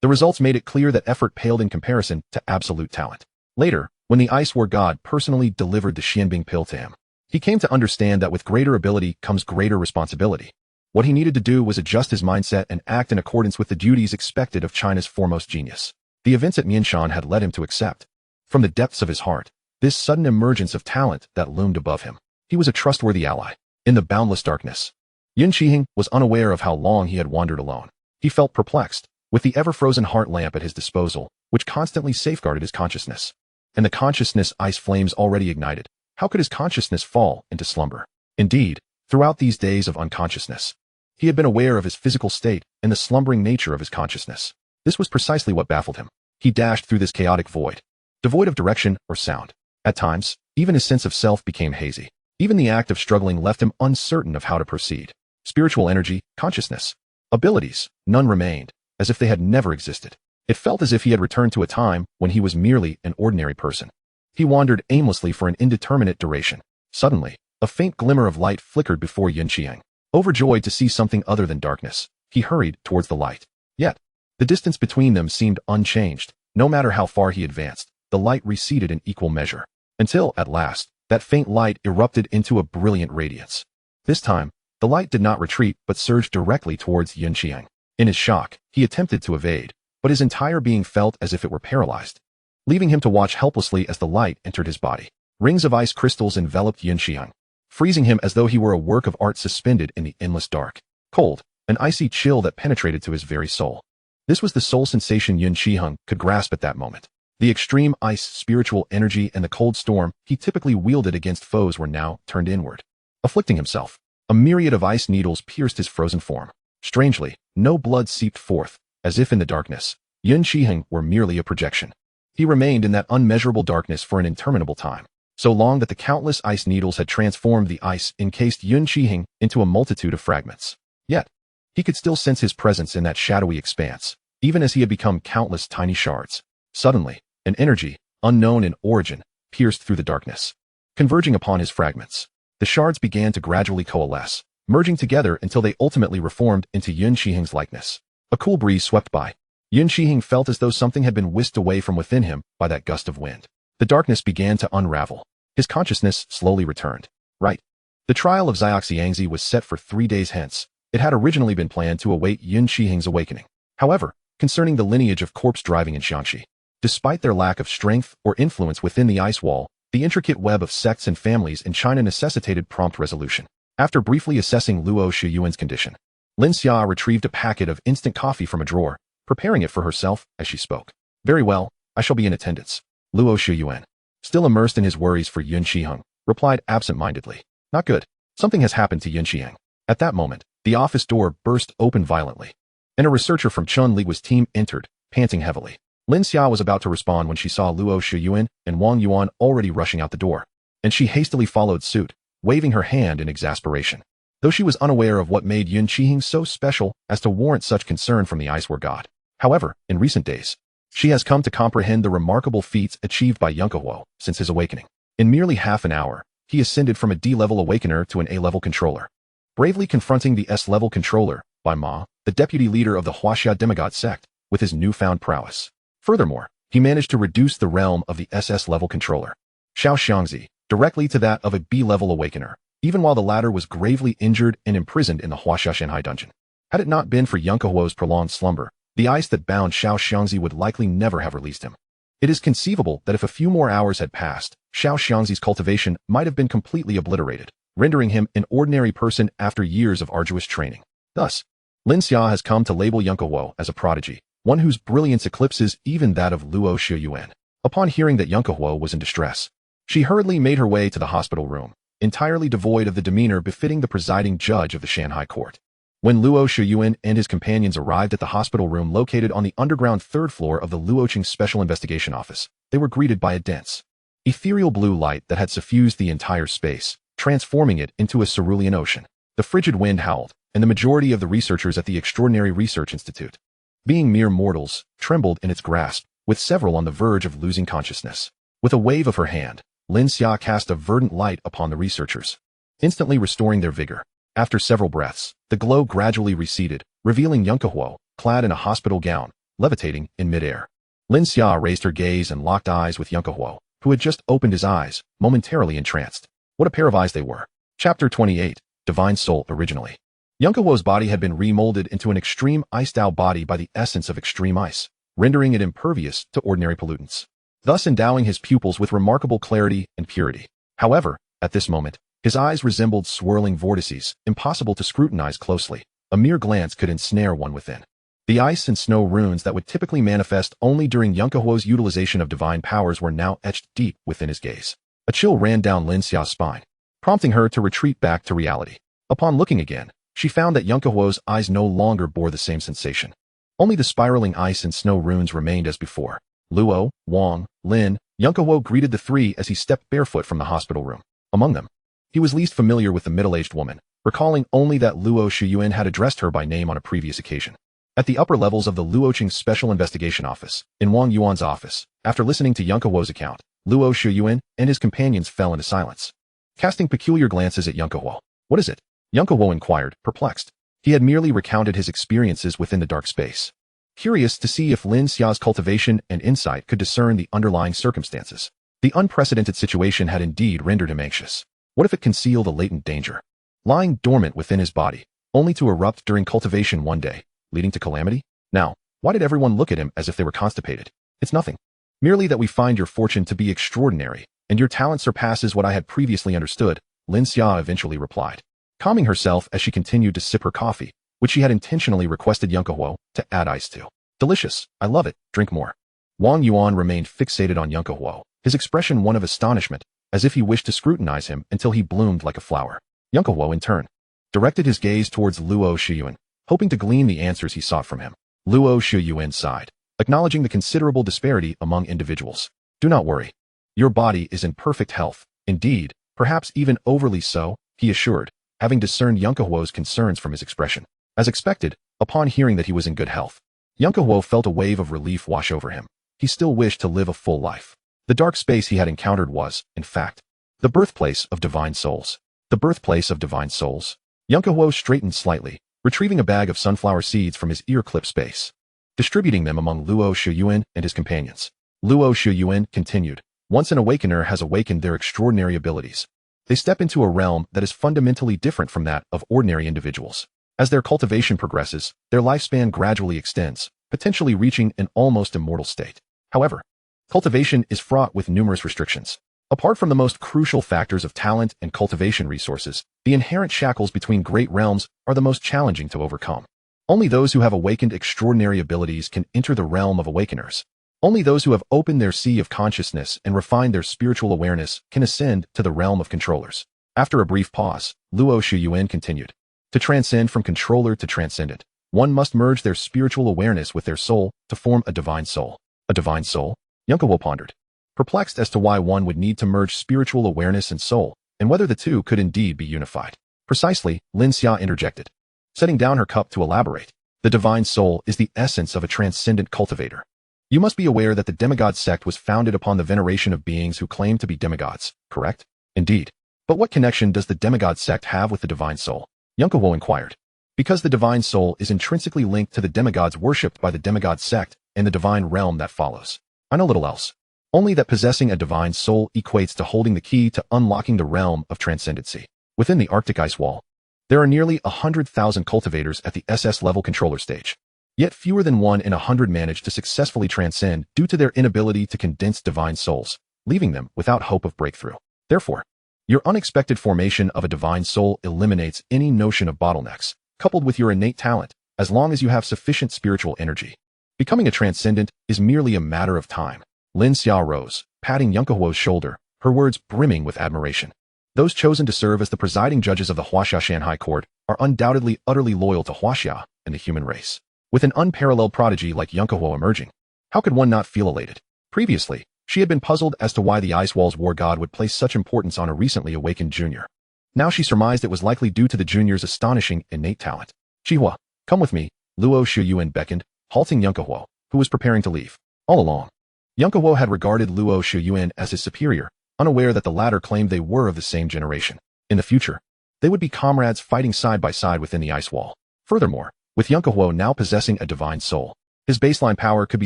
the results made it clear that effort paled in comparison to absolute talent. Later, when the Ice War God personally delivered the Xianbing pill to him, he came to understand that with greater ability comes greater responsibility. What he needed to do was adjust his mindset and act in accordance with the duties expected of China's foremost genius. The events at Mianshan had led him to accept, from the depths of his heart, this sudden emergence of talent that loomed above him. He was a trustworthy ally. In the boundless darkness, Yun Xihe was unaware of how long he had wandered alone. He felt perplexed, with the ever-frozen heart lamp at his disposal, which constantly safeguarded his consciousness. And the consciousness ice flames already ignited. How could his consciousness fall into slumber? Indeed, throughout these days of unconsciousness, he had been aware of his physical state and the slumbering nature of his consciousness. This was precisely what baffled him. He dashed through this chaotic void, devoid of direction or sound. At times, even his sense of self became hazy. Even the act of struggling left him uncertain of how to proceed. Spiritual energy, consciousness, abilities, none remained, as if they had never existed. It felt as if he had returned to a time when he was merely an ordinary person. He wandered aimlessly for an indeterminate duration. Suddenly, a faint glimmer of light flickered before Yun Xihe. Overjoyed to see something other than darkness, he hurried towards the light. Yet, the distance between them seemed unchanged. No matter how far he advanced, the light receded in equal measure, until, at last, that faint light erupted into a brilliant radiance. This time, the light did not retreat but surged directly towards Yun Xihe. In his shock, he attempted to evade, but his entire being felt as if it were paralyzed, leaving him to watch helplessly as the light entered his body. Rings of ice crystals enveloped Yun Xihe, freezing him as though he were a work of art suspended in the endless dark. Cold, an icy chill that penetrated to his very soul. This was the sole sensation Yun Xihe could grasp at that moment. The extreme ice, spiritual energy, and the cold storm he typically wielded against foes were now turned inward, afflicting himself. A myriad of ice needles pierced his frozen form. Strangely, no blood seeped forth, as if in the darkness Yun Xihe were merely a projection. He remained in that unmeasurable darkness for an interminable time, so long that the countless ice needles had transformed the ice-encased Yun Xihe into a multitude of fragments. Yet, he could still sense his presence in that shadowy expanse, even as he had become countless tiny shards. Suddenly, an energy, unknown in origin, pierced through the darkness. Converging upon his fragments, the shards began to gradually coalesce, merging together until they ultimately reformed into Yun Xihe's likeness. A cool breeze swept by. Yun Xihe felt as though something had been whisked away from within him by that gust of wind. The darkness began to unravel. His consciousness slowly returned. Right. The trial of Xiangzi was set for 3 days hence. It had originally been planned to await Yun Xihe's awakening. However, concerning the lineage of corpse driving in Xiangxi, despite their lack of strength or influence within the ice wall, the intricate web of sects and families in China necessitated prompt resolution. After briefly assessing Luo Shiyuan's condition, Lin Xia retrieved a packet of instant coffee from a drawer, preparing it for herself as she spoke. Very well, I shall be in attendance. Luo Shiyuan, still immersed in his worries for Yun Xihe, replied absent-mindedly. Not good. Something has happened to Yun Xihe. At that moment, the office door burst open violently, and a researcher from Chun Li's team entered, panting heavily. Lin Xia was about to respond when she saw Luo Shiyuan and Wang Yuan already rushing out the door, and she hastily followed suit, waving her hand in exasperation. Though she was unaware of what made Yun Xihe so special as to warrant such concern from the Icewar god. However, in recent days, she has come to comprehend the remarkable feats achieved by Yun Xihe since his awakening. In merely half an hour, he ascended from a D-level awakener to an A-level controller, bravely confronting the S-level controller, Bai Ma, the deputy leader of the Huaxia demigod sect, with his newfound prowess. Furthermore, he managed to reduce the realm of the SS-level controller, Xiao Xiangzi, directly to that of a B-level awakener, even while the latter was gravely injured and imprisoned in the Huaxia Shanhai dungeon. Had it not been for Yun Xihe's prolonged slumber, the ice that bound Xiao Xiangzi would likely never have released him. It is conceivable that if a few more hours had passed, Xiao Xiangzi's cultivation might have been completely obliterated, rendering him an ordinary person after years of arduous training. Thus, Lin Xia has come to label Yun Xihe as a prodigy, one whose brilliance eclipses even that of Luo Shiyuan. Upon hearing that Yun Xihe was in distress, she hurriedly made her way to the hospital room, entirely devoid of the demeanor befitting the presiding judge of the Shanhai court. When Luo Shiyuan and his companions arrived at the hospital room located on the underground 3rd floor of the Luoqing Special Investigation Office, they were greeted by a dense, ethereal blue light that had suffused the entire space, transforming it into a cerulean ocean. The frigid wind howled, and the majority of the researchers at the Extraordinary Research Institute, being mere mortals, trembled in its grasp, with several on the verge of losing consciousness. With a wave of her hand, Lin Xia cast a verdant light upon the researchers, instantly restoring their vigor. After several breaths, the glow gradually receded, revealing Yun Xihe, clad in a hospital gown, levitating in midair. Lin Xia raised her gaze and locked eyes with Yun Xihe, who had just opened his eyes, momentarily entranced. What a pair of eyes they were. Chapter 28, Divine Soul Originally. Yun Xihe's body had been remolded into an extreme ice-style body by the essence of extreme ice, rendering it impervious to ordinary pollutants, thus endowing his pupils with remarkable clarity and purity. However, at this moment, his eyes resembled swirling vortices, impossible to scrutinize closely. A mere glance could ensnare one within. The ice and snow runes that would typically manifest only during Yun Xihe's utilization of divine powers were now etched deep within his gaze. A chill ran down Lin Xia's spine, prompting her to retreat back to reality. Upon looking again, she found that Yun Xihe's eyes no longer bore the same sensation. Only the spiraling ice and snow runes remained as before. Luo, Wang, Lin, Yun Xihe greeted the three as he stepped barefoot from the hospital room. Among them, he was least familiar with the middle-aged woman, recalling only that Luo Shiyuan had addressed her by name on a previous occasion. At the upper levels of the Luoqing Special Investigation Office, in Wang Yuan's office, after listening to Yun Xihe's account, Luo Shiyuan and his companions fell into silence, casting peculiar glances at Yun Xihe. What is it? Yun Xihe inquired, perplexed. He had merely recounted his experiences within the dark space, curious to see if Lin Xia's cultivation and insight could discern the underlying circumstances. The unprecedented situation had indeed rendered him anxious. What if it concealed a latent danger, lying dormant within his body, only to erupt during cultivation one day, leading to calamity? Now, why did everyone look at him as if they were constipated? It's nothing. Merely that we find your fortune to be extraordinary, and your talent surpasses what I had previously understood, Lin Xia eventually replied, calming herself as she continued to sip her coffee, which she had intentionally requested Yun Xihe to add ice to. Delicious, I love it, drink more. Wang Yuan remained fixated on Yun Xihe, his expression one of astonishment, as if he wished to scrutinize him until he bloomed like a flower. Yun Xihe, in turn, directed his gaze towards Luo Shiyuan, hoping to glean the answers he sought from him. Luo Shiyuan sighed, acknowledging the considerable disparity among individuals. Do not worry. Your body is in perfect health. Indeed, perhaps even overly so, he assured, having discerned Yun Xihe's concerns from his expression. As expected, upon hearing that he was in good health, Yun Xihe felt a wave of relief wash over him. He still wished to live a full life. The dark space he had encountered was, in fact, the birthplace of divine souls. The birthplace of divine souls? Yun Xihe straightened slightly, retrieving a bag of sunflower seeds from his ear-clip space, distributing them among Luo Shiyuan and his companions. Luo Shiyuan continued, once an awakener has awakened their extraordinary abilities, they step into a realm that is fundamentally different from that of ordinary individuals. As their cultivation progresses, their lifespan gradually extends, potentially reaching an almost immortal state. However, cultivation is fraught with numerous restrictions. Apart from the most crucial factors of talent and cultivation resources, the inherent shackles between great realms are the most challenging to overcome. Only those who have awakened extraordinary abilities can enter the realm of awakeners. Only those who have opened their sea of consciousness and refined their spiritual awareness can ascend to the realm of controllers. After a brief pause, Luo Shiyuan continued. To transcend from controller to transcendent, one must merge their spiritual awareness with their soul to form a divine soul. A divine soul? Yun Xihe pondered, perplexed as to why one would need to merge spiritual awareness and soul, and whether the two could indeed be unified. Precisely, Yun Xihe interjected, setting down her cup to elaborate. The divine soul is the essence of a transcendent cultivator. You must be aware that the demigod sect was founded upon the veneration of beings who claim to be demigods, correct? Indeed. But what connection does the demigod sect have with the divine soul? Yun Xihe inquired. Because the divine soul is intrinsically linked to the demigods worshipped by the demigod sect and the divine realm that follows. I know little else. Only that possessing a divine soul equates to holding the key to unlocking the realm of transcendency. Within the Arctic ice wall, there are nearly 100,000 cultivators at the SS level controller stage. Yet fewer than 1 in 100 manage to successfully transcend due to their inability to condense divine souls, leaving them without hope of breakthrough. Therefore, your unexpected formation of a divine soul eliminates any notion of bottlenecks, coupled with your innate talent, as long as you have sufficient spiritual energy. Becoming a transcendent is merely a matter of time. Yun Xihe rose, patting Yun Xihe's shoulder, her words brimming with admiration. Those chosen to serve as the presiding judges of the Huaxia Shanhai court are undoubtedly utterly loyal to Huaxia and the human race. With an unparalleled prodigy like Yun Xihe emerging, how could one not feel elated? Previously, she had been puzzled as to why the Ice Wall's war god would place such importance on a recently awakened junior. Now she surmised it was likely due to the junior's astonishing innate talent. Xihe, come with me, Luo Shiyuan beckoned, halting Yun Xihe, who was preparing to leave. All along, Yun Xihe had regarded Luo Shiyuan as his superior, unaware that the latter claimed they were of the same generation. In the future, they would be comrades fighting side by side within the Ice Wall. Furthermore, with Yun Xihe now possessing a divine soul, his baseline power could be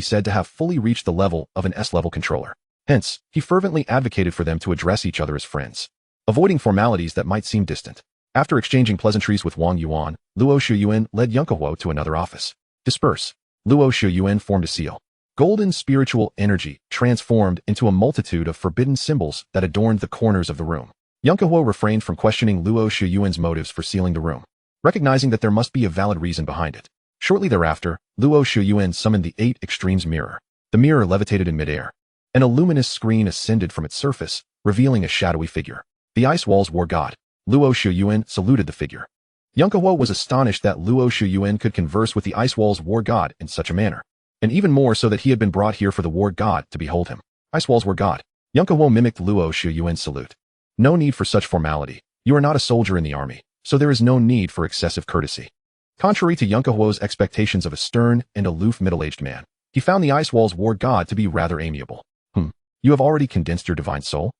said to have fully reached the level of an S-level controller. Hence, he fervently advocated for them to address each other as friends, avoiding formalities that might seem distant. After exchanging pleasantries with Wang Yuan, Luo Shiyuan led Yun Xihe to another office. Disperse. Luo Shiyuan formed a seal. Golden spiritual energy transformed into a multitude of forbidden symbols that adorned the corners of the room. Yun Xihe refrained from questioning Luo Shiyuan's motives for sealing the room, recognizing that there must be a valid reason behind it. Shortly thereafter, Luo Shiyuan summoned the 8 Extremes mirror. The mirror levitated in midair, and a luminous screen ascended from its surface, revealing a shadowy figure. The Ice Wall's war god. Luo Shiyuan saluted the figure. Yun Xihe was astonished that Luo Shiyuan could converse with the Ice Wall's war god in such a manner, and even more so that he had been brought here for the war god to behold him. Ice Wall's war god. Yun Xihe mimicked Luo Shiyuan's salute. No need for such formality. You are not a soldier in the army, so there is no need for excessive courtesy. Contrary to Yun Xihe's expectations of a stern and aloof middle-aged man, he found the Ice Wall's war god to be rather amiable. You have already condensed your divine soul?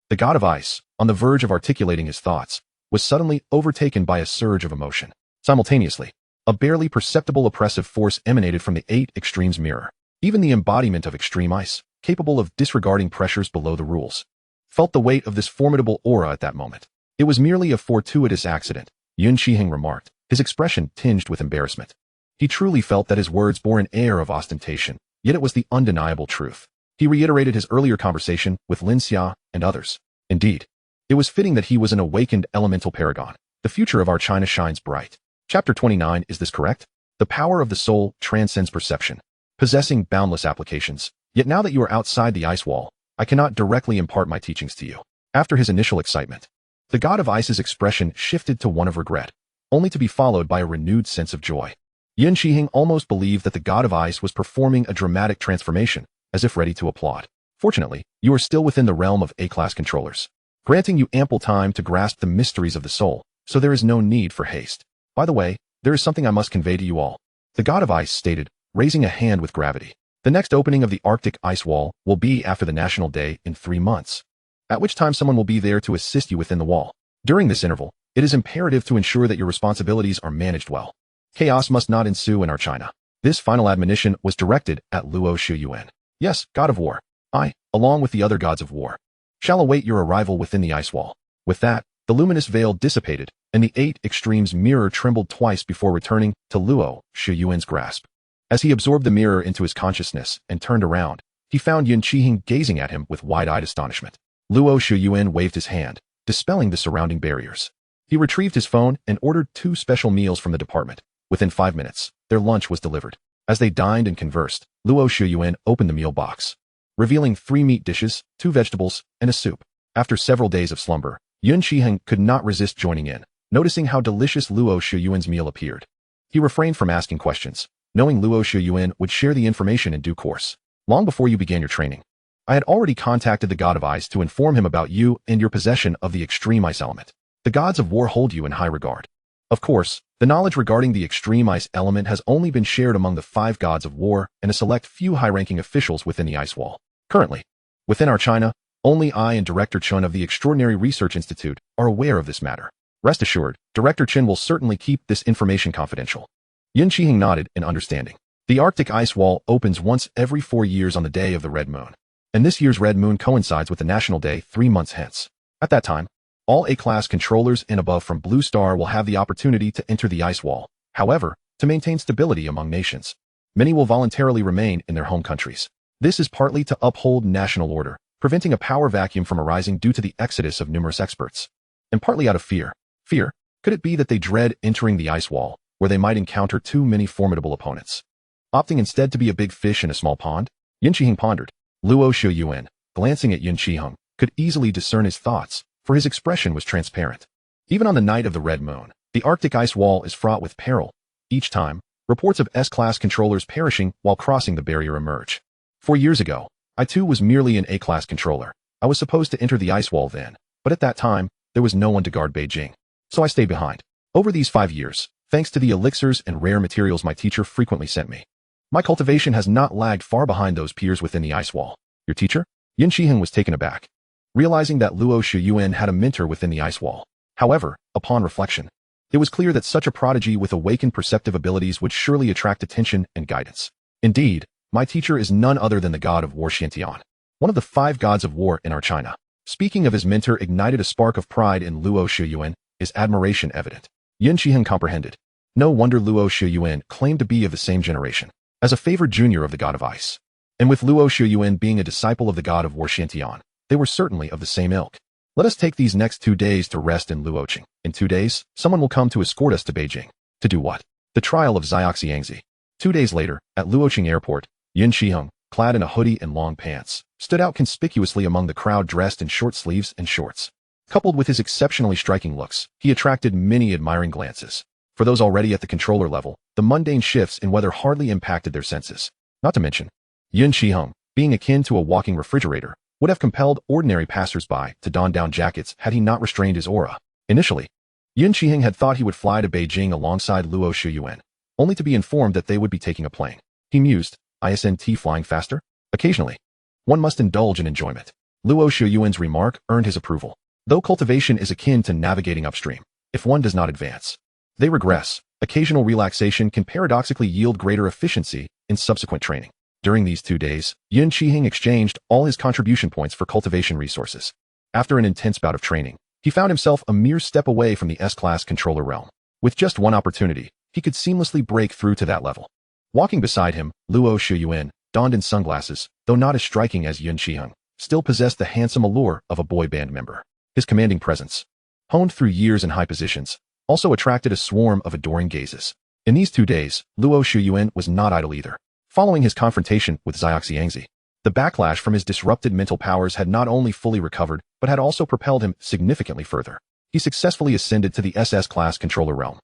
The god of ice, on the verge of articulating his thoughts, was suddenly overtaken by a surge of emotion. Simultaneously, a barely perceptible oppressive force emanated from the 8 Extremes mirror. Even the embodiment of extreme ice, capable of disregarding pressures below the rules, felt the weight of this formidable aura at that moment. It was merely a fortuitous accident, Yun Xihe remarked, his expression tinged with embarrassment. He truly felt that his words bore an air of ostentation, yet it was the undeniable truth. He reiterated his earlier conversation with Yun Xihe and others. Indeed, it was fitting that he was an awakened elemental paragon. The future of our China shines bright. Chapter 29, is this correct? The power of the soul transcends perception. Possessing boundless applications, Yet now that you are outside the ice wall, I cannot directly impart my teachings to you. After his initial excitement, the god of ice's expression shifted to one of regret, only to be followed by a renewed sense of joy. Yun Xihe almost believed that the god of ice was performing a dramatic transformation, as if ready to applaud. Fortunately, you are still within the realm of A-class controllers, granting you ample time to grasp the mysteries of the soul, so there is no need for haste. By the way, there is something I must convey to you all, the god of ice stated, raising a hand with gravity. The next opening of the Arctic ice wall will be after the National Day in 3 months, at which time someone will be there to assist you within the wall. During this interval, it is imperative to ensure that your responsibilities are managed well. Chaos must not ensue in our China. This final admonition was directed at Luo Shuyuan. Yes, god of war. I, along with the other gods of war, shall await your arrival within the ice wall. With that, the luminous veil dissipated, and the 8 extremes mirror trembled twice before returning to Luo Shuyuan's grasp. As he absorbed the mirror into his consciousness and turned around, he found Yun Xihe gazing at him with wide-eyed astonishment. Luo Shuyuan waved his hand, dispelling the surrounding barriers. He retrieved his phone and ordered 2 special meals from the department. Within 5 minutes, their lunch was delivered. As they dined and conversed, Luo Shuyuan opened the meal box, revealing 3 meat dishes, 2 vegetables, and a soup. After several days of slumber, Yun Xihe could not resist joining in, noticing how delicious Luo Shuyuan's meal appeared. He refrained from asking questions, knowing Luo Shuyuan would share the information in due course. Long before you began your training, I had already contacted the god of ice to inform him about you and your possession of the extreme ice element. The gods of war hold you in high regard. Of course, the knowledge regarding the extreme ice element has only been shared among the 5 gods of war and a select few high-ranking officials within the ice wall. Currently, within our China, only I and Director Chun of the Extraordinary Research Institute are aware of this matter. Rest assured, Director Chen will certainly keep this information confidential. Yun Xihe nodded in understanding. The Arctic ice wall opens once every 4 years on the day of the red moon, and this year's red moon coincides with the National Day 3 months hence. At that time, all A-class controllers and above from Blue Star will have the opportunity to enter the ice wall. However, to maintain stability among nations, many will voluntarily remain in their home countries. This is partly to uphold national order, preventing a power vacuum from arising due to the exodus of numerous experts, and partly out of fear. Fear? Could it be that they dread entering the ice wall, where they might encounter too many formidable opponents, opting instead to be a big fish in a small pond? Yun Xihe pondered. Luo Shuyuan, glancing at Yun Xihe, could easily discern his thoughts, for his expression was transparent. Even on the night of the red moon, the Arctic ice wall is fraught with peril. Each time, reports of S-class controllers perishing while crossing the barrier emerge. 4 years ago, I too was merely an A-class controller. I was supposed to enter the ice wall then, but at that time, there was no one to guard Beijing, so I stayed behind. Over these 5 years, thanks to the elixirs and rare materials my teacher frequently sent me, my cultivation has not lagged far behind those peers within the ice wall. Your teacher? Yun Xihe was taken aback, realizing that Luo Shuyuan had a mentor within the ice wall. However, upon reflection, it was clear that such a prodigy with awakened perceptive abilities would surely attract attention and guidance. Indeed, my teacher is none other than the god of war Xiantian, one of the 5 gods of war in our China. Speaking of his mentor ignited a spark of pride in Luo Shuyuan, his admiration evident. Yun Xihe comprehended. No wonder Luo Shuyuan claimed to be of the same generation, as a favored junior of the god of ice. And with Luo Shuyuan being a disciple of the god of war Xiantian, they were certainly of the same ilk. Let us take these next 2 days to rest in Luoqing. In 2 days, someone will come to escort us to Beijing. To do what? The trial of Xiangzi. 2 days later, at Luoqing Airport, Yun Xihe, clad in a hoodie and long pants, stood out conspicuously among the crowd dressed in short sleeves and shorts. Coupled with his exceptionally striking looks, he attracted many admiring glances. For those already at the controller level, the mundane shifts in weather hardly impacted their senses. Not to mention, Yun Xihe, being akin to a walking refrigerator, would have compelled ordinary passers-by to don down jackets had he not restrained his aura. Initially, Yun Xihe had thought he would fly to Beijing alongside Luo Shuyuan, only to be informed that they would be taking a plane. He mused, isn't flying faster? Occasionally, one must indulge in enjoyment. Luo Shuyuan's remark earned his approval. Though cultivation is akin to navigating upstream, if one does not advance, they regress. Occasional relaxation can paradoxically yield greater efficiency in subsequent training. During these 2 days, Yun Xihe exchanged all his contribution points for cultivation resources. After an intense bout of training, he found himself a mere step away from the S-class controller realm. With just one opportunity, he could seamlessly break through to that level. Walking beside him, Luo Shuyuan, donned in sunglasses, though not as striking as Yun Xihe, still possessed the handsome allure of a boy band member. His commanding presence, honed through years in high positions, also attracted a swarm of adoring gazes. In these 2 days, Luo Shuyuan was not idle either. Following his confrontation with Xiangzi, The backlash from his disrupted mental powers had not only fully recovered, but had also propelled him significantly further. He successfully ascended to the SS class controller realm,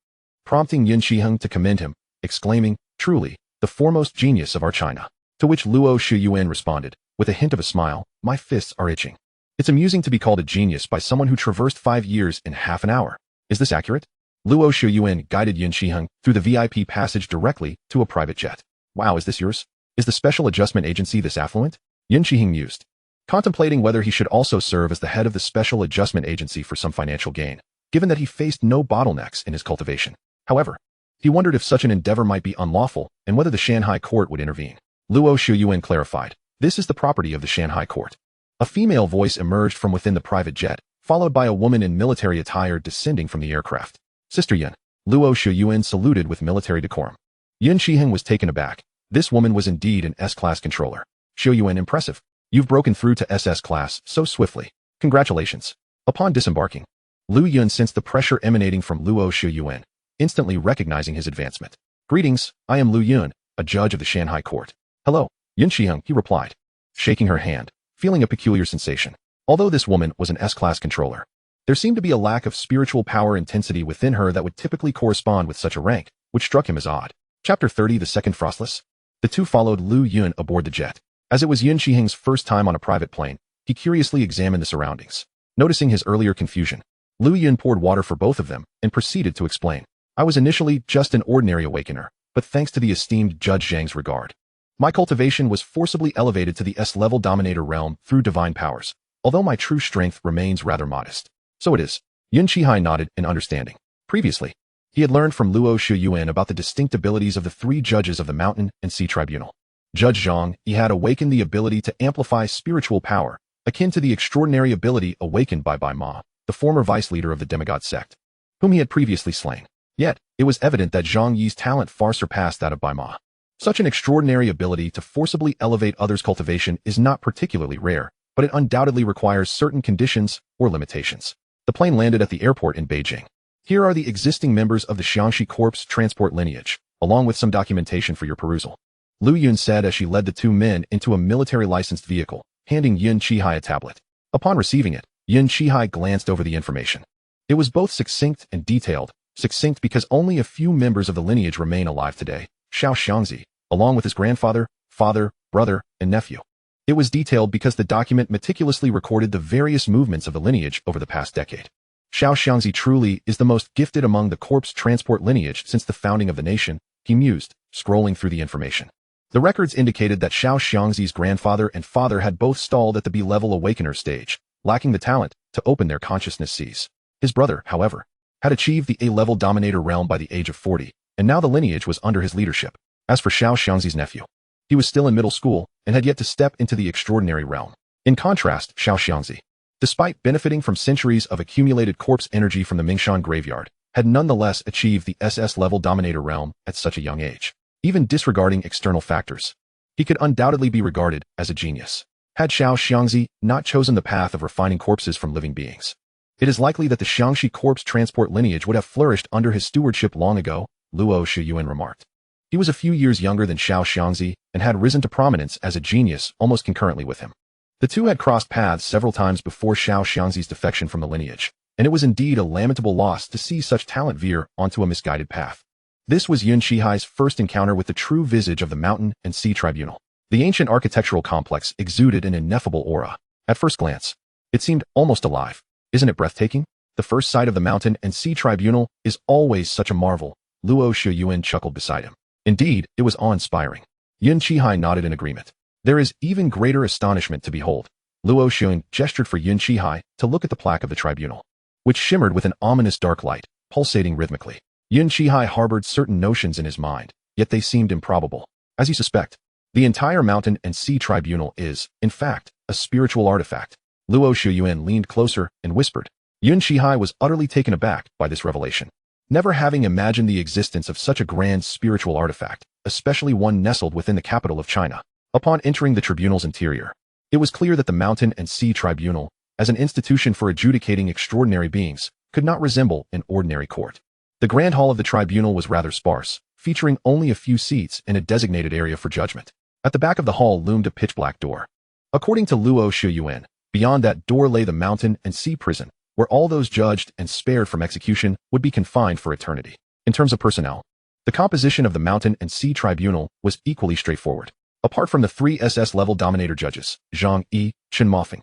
prompting Yun Xihe to commend him, exclaiming, "Truly, the foremost genius of our China." To which Luo Shuyuan responded, with a hint of a smile, "My fists are itching." It's amusing to be called a genius by someone who traversed 5 years in half an hour. Is this accurate? Luo Shuyuan guided Yun Xihe through the VIP passage directly to a private jet. "Wow, is this yours? Is the Special Adjustment Agency this affluent?" Yun Xihe mused, contemplating whether he should also serve as the head of the Special Adjustment Agency for some financial gain, given that he faced no bottlenecks in his cultivation. However, he wondered if such an endeavor might be unlawful and whether the Shanghai court would intervene. Luo Shuyuan clarified, "This is the property of the Shanghai court." A female voice emerged from within the private jet, followed by a woman in military attire descending from the aircraft. "Sister Yun." Luo Shuyuan saluted with military decorum. Yun Xihe was taken aback. This woman was indeed an S-class controller. "Shuyuan, impressive. You've broken through to SS class so swiftly. Congratulations." Upon disembarking, Lu Yun sensed the pressure emanating from Luo Shuyuan, instantly recognizing his advancement. "Greetings, I am Lu Yun, a judge of the Shanghai court." "Hello, Yun Xihe," he replied, shaking her hand, feeling a peculiar sensation. Although this woman was an S-class controller, there seemed to be a lack of spiritual power intensity within her that would typically correspond with such a rank, which struck him as odd. Chapter 30, The Second Frostless. The two followed Lu Yun aboard the jet. As it was Yun Xihe's first time on a private plane, he curiously examined the surroundings. Noticing his earlier confusion, Lu Yun poured water for both of them and proceeded to explain. "I was initially just an ordinary awakener, but thanks to the esteemed Judge Zhang's regard, my cultivation was forcibly elevated to the S-level dominator realm through divine powers, although my true strength remains rather modest." "So it is." Yun Xihe nodded in understanding. Previously, he had learned from Luo Shuyuan about the distinct abilities of the 3 judges of the Mountain and Sea Tribunal. Judge Zhang, he had awakened the ability to amplify spiritual power, akin to the extraordinary ability awakened by Bai Ma, the former vice leader of the demigod sect, whom he had previously slain. Yet, it was evident that Zhang Yi's talent far surpassed that of Bai Ma. Such an extraordinary ability to forcibly elevate others' cultivation is not particularly rare, but it undoubtedly requires certain conditions or limitations. The plane landed at the airport in Beijing. Here are the existing members of the Xiangxi Corps transport lineage, along with some documentation for your perusal. Lu Yun said as she led the 2 men into a military-licensed vehicle, handing Yun Xihe a tablet. Upon receiving it, Yun Xihe glanced over the information. It was both succinct and detailed, succinct because only a few members of the lineage remain alive today, Xiao Xiangzi, along with his grandfather, father, brother, and nephew. It was detailed because the document meticulously recorded the various movements of the lineage over the past decade. Xiao Xiangzi truly is the most gifted among the corpse transport lineage since the founding of the nation, he mused, scrolling through the information. The records indicated that Xiao Xiangzi's grandfather and father had both stalled at the B-level awakener stage, lacking the talent to open their consciousness seas. His brother, however, had achieved the A-level dominator realm by the age of 40, and now the lineage was under his leadership. As for Xiao Xiangzi's nephew, he was still in middle school and had yet to step into the extraordinary realm. In contrast, Xiao Xiangzi, despite benefiting from centuries of accumulated corpse energy from the Mingshan graveyard, had nonetheless achieved the SS-level dominator realm at such a young age. Even disregarding external factors, he could undoubtedly be regarded as a genius. Had Xiao Xiangzi not chosen the path of refining corpses from living beings, it is likely that the Xiangxi corpse transport lineage would have flourished under his stewardship long ago, Luo Shuyuan remarked. He was a few years younger than Xiao Xiangzi and had risen to prominence as a genius almost concurrently with him. The two had crossed paths several times before Xiao Xiangzi's defection from the lineage, and it was indeed a lamentable loss to see such talent veer onto a misguided path. This was Yun Xihe's first encounter with the true visage of the Mountain and Sea Tribunal. The ancient architectural complex exuded an ineffable aura. At first glance, it seemed almost alive. Isn't it breathtaking? The first sight of the Mountain and Sea Tribunal is always such a marvel, Luo Shuyuan chuckled beside him. Indeed, it was awe-inspiring. Yun Xihe nodded in agreement. There is even greater astonishment to behold. Luo Shuyuan gestured for Yun Xihe to look at the plaque of the tribunal, which shimmered with an ominous dark light, pulsating rhythmically. Yun Xihe harbored certain notions in his mind, yet they seemed improbable. As you suspect, the entire Mountain and Sea Tribunal is, in fact, a spiritual artifact. Luo Shuyuan leaned closer and whispered. Yun Xihe was utterly taken aback by this revelation. Never having imagined the existence of such a grand spiritual artifact, especially one nestled within the capital of China. Upon entering the tribunal's interior, it was clear that the Mountain and Sea Tribunal, as an institution for adjudicating extraordinary beings, could not resemble an ordinary court. The grand hall of the tribunal was rather sparse, featuring only a few seats and a designated area for judgment. At the back of the hall loomed a pitch-black door. According to Luo Shiyuan, beyond that door lay the mountain and sea prison, where all those judged and spared from execution would be confined for eternity. In terms of personnel, the composition of the mountain and sea tribunal was equally straightforward. Apart from the 3 SS-level dominator judges, Zhang Yi, Chen Mofeng,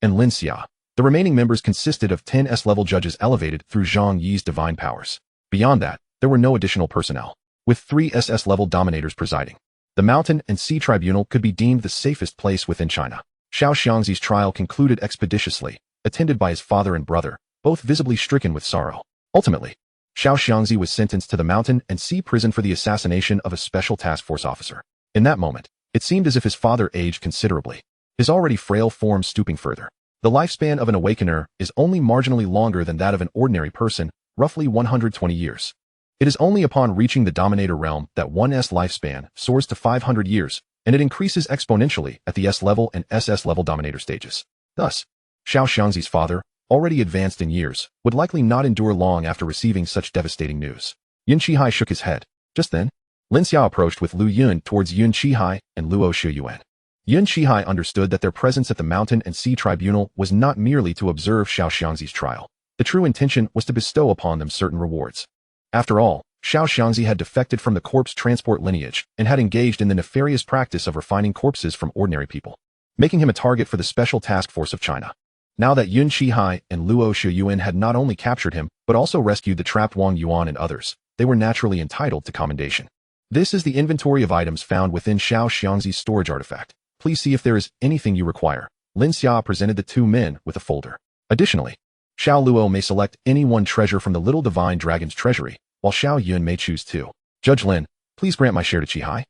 and Lin Xia, the remaining members consisted of 10 S-level judges elevated through Zhang Yi's divine powers. Beyond that, there were no additional personnel, with 3 SS-level dominators presiding. The mountain and sea tribunal could be deemed the safest place within China. Xiao Xiangzi's trial concluded expeditiously, attended by his father and brother, both visibly stricken with sorrow. Ultimately, Xiao Xiangzi was sentenced to the mountain and sea prison for the assassination of a special task force officer. In that moment, it seemed as if his father aged considerably, his already frail form stooping further. The lifespan of an awakener is only marginally longer than that of an ordinary person, roughly 120 years. It is only upon reaching the Dominator realm that one's lifespan soars to 500 years, and it increases exponentially at the S-level and SS-level Dominator stages. Thus, Xiao Xiangzi's father, already advanced in years, would likely not endure long after receiving such devastating news. Yun Xihe shook his head. Just then, Lin Xiao approached with Lu Yun towards Yun Xihe and Luo Shiyuan. Yun Xihe understood that their presence at the mountain and sea tribunal was not merely to observe Xiao Xiangzi's trial. The true intention was to bestow upon them certain rewards. After all, Xiao Xiangzi had defected from the corpse transport lineage and had engaged in the nefarious practice of refining corpses from ordinary people, making him a target for the Special Task Force of China. Now that Yun Xihe and Luo Shiyuan had not only captured him, but also rescued the trapped Wang Yuan and others, they were naturally entitled to commendation. This is the inventory of items found within Xiao Xiangzi's storage artifact. Please see if there is anything you require. Lin Xia presented the 2 men with a folder. Additionally, Xiao Luo may select any one treasure from the Little Divine Dragon's treasury, while Xiao Yun may choose 2. Judge Lin, please grant my share to Qihai.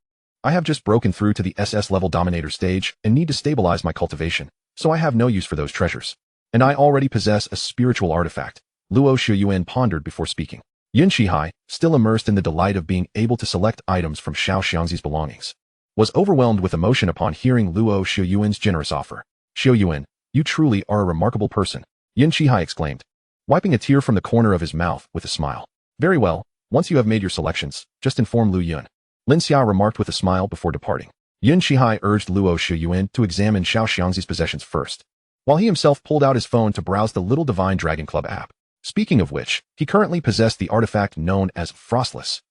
I have just broken through to the SS-level Dominator stage and need to stabilize my cultivation, so I have no use for those treasures. And I already possess a spiritual artifact. Luo Shiyuan pondered before speaking. Yun Xihe, still immersed in the delight of being able to select items from Xiao Xiangzi's belongings, was overwhelmed with emotion upon hearing Luo Shiyuan's generous offer. Shiyuan, you truly are a remarkable person, Yun Xihe exclaimed, wiping a tear from the corner of his mouth with a smile. Very well, once you have made your selections, just inform Lu Yun. Lin Xia remarked with a smile before departing. Yun Xihe urged Luo Shiyuan to examine Xiao Xiangzi's possessions first, while he himself pulled out his phone to browse the Little Divine Dragon Club app. Speaking of which, he currently possessed the artifact known as Frostless,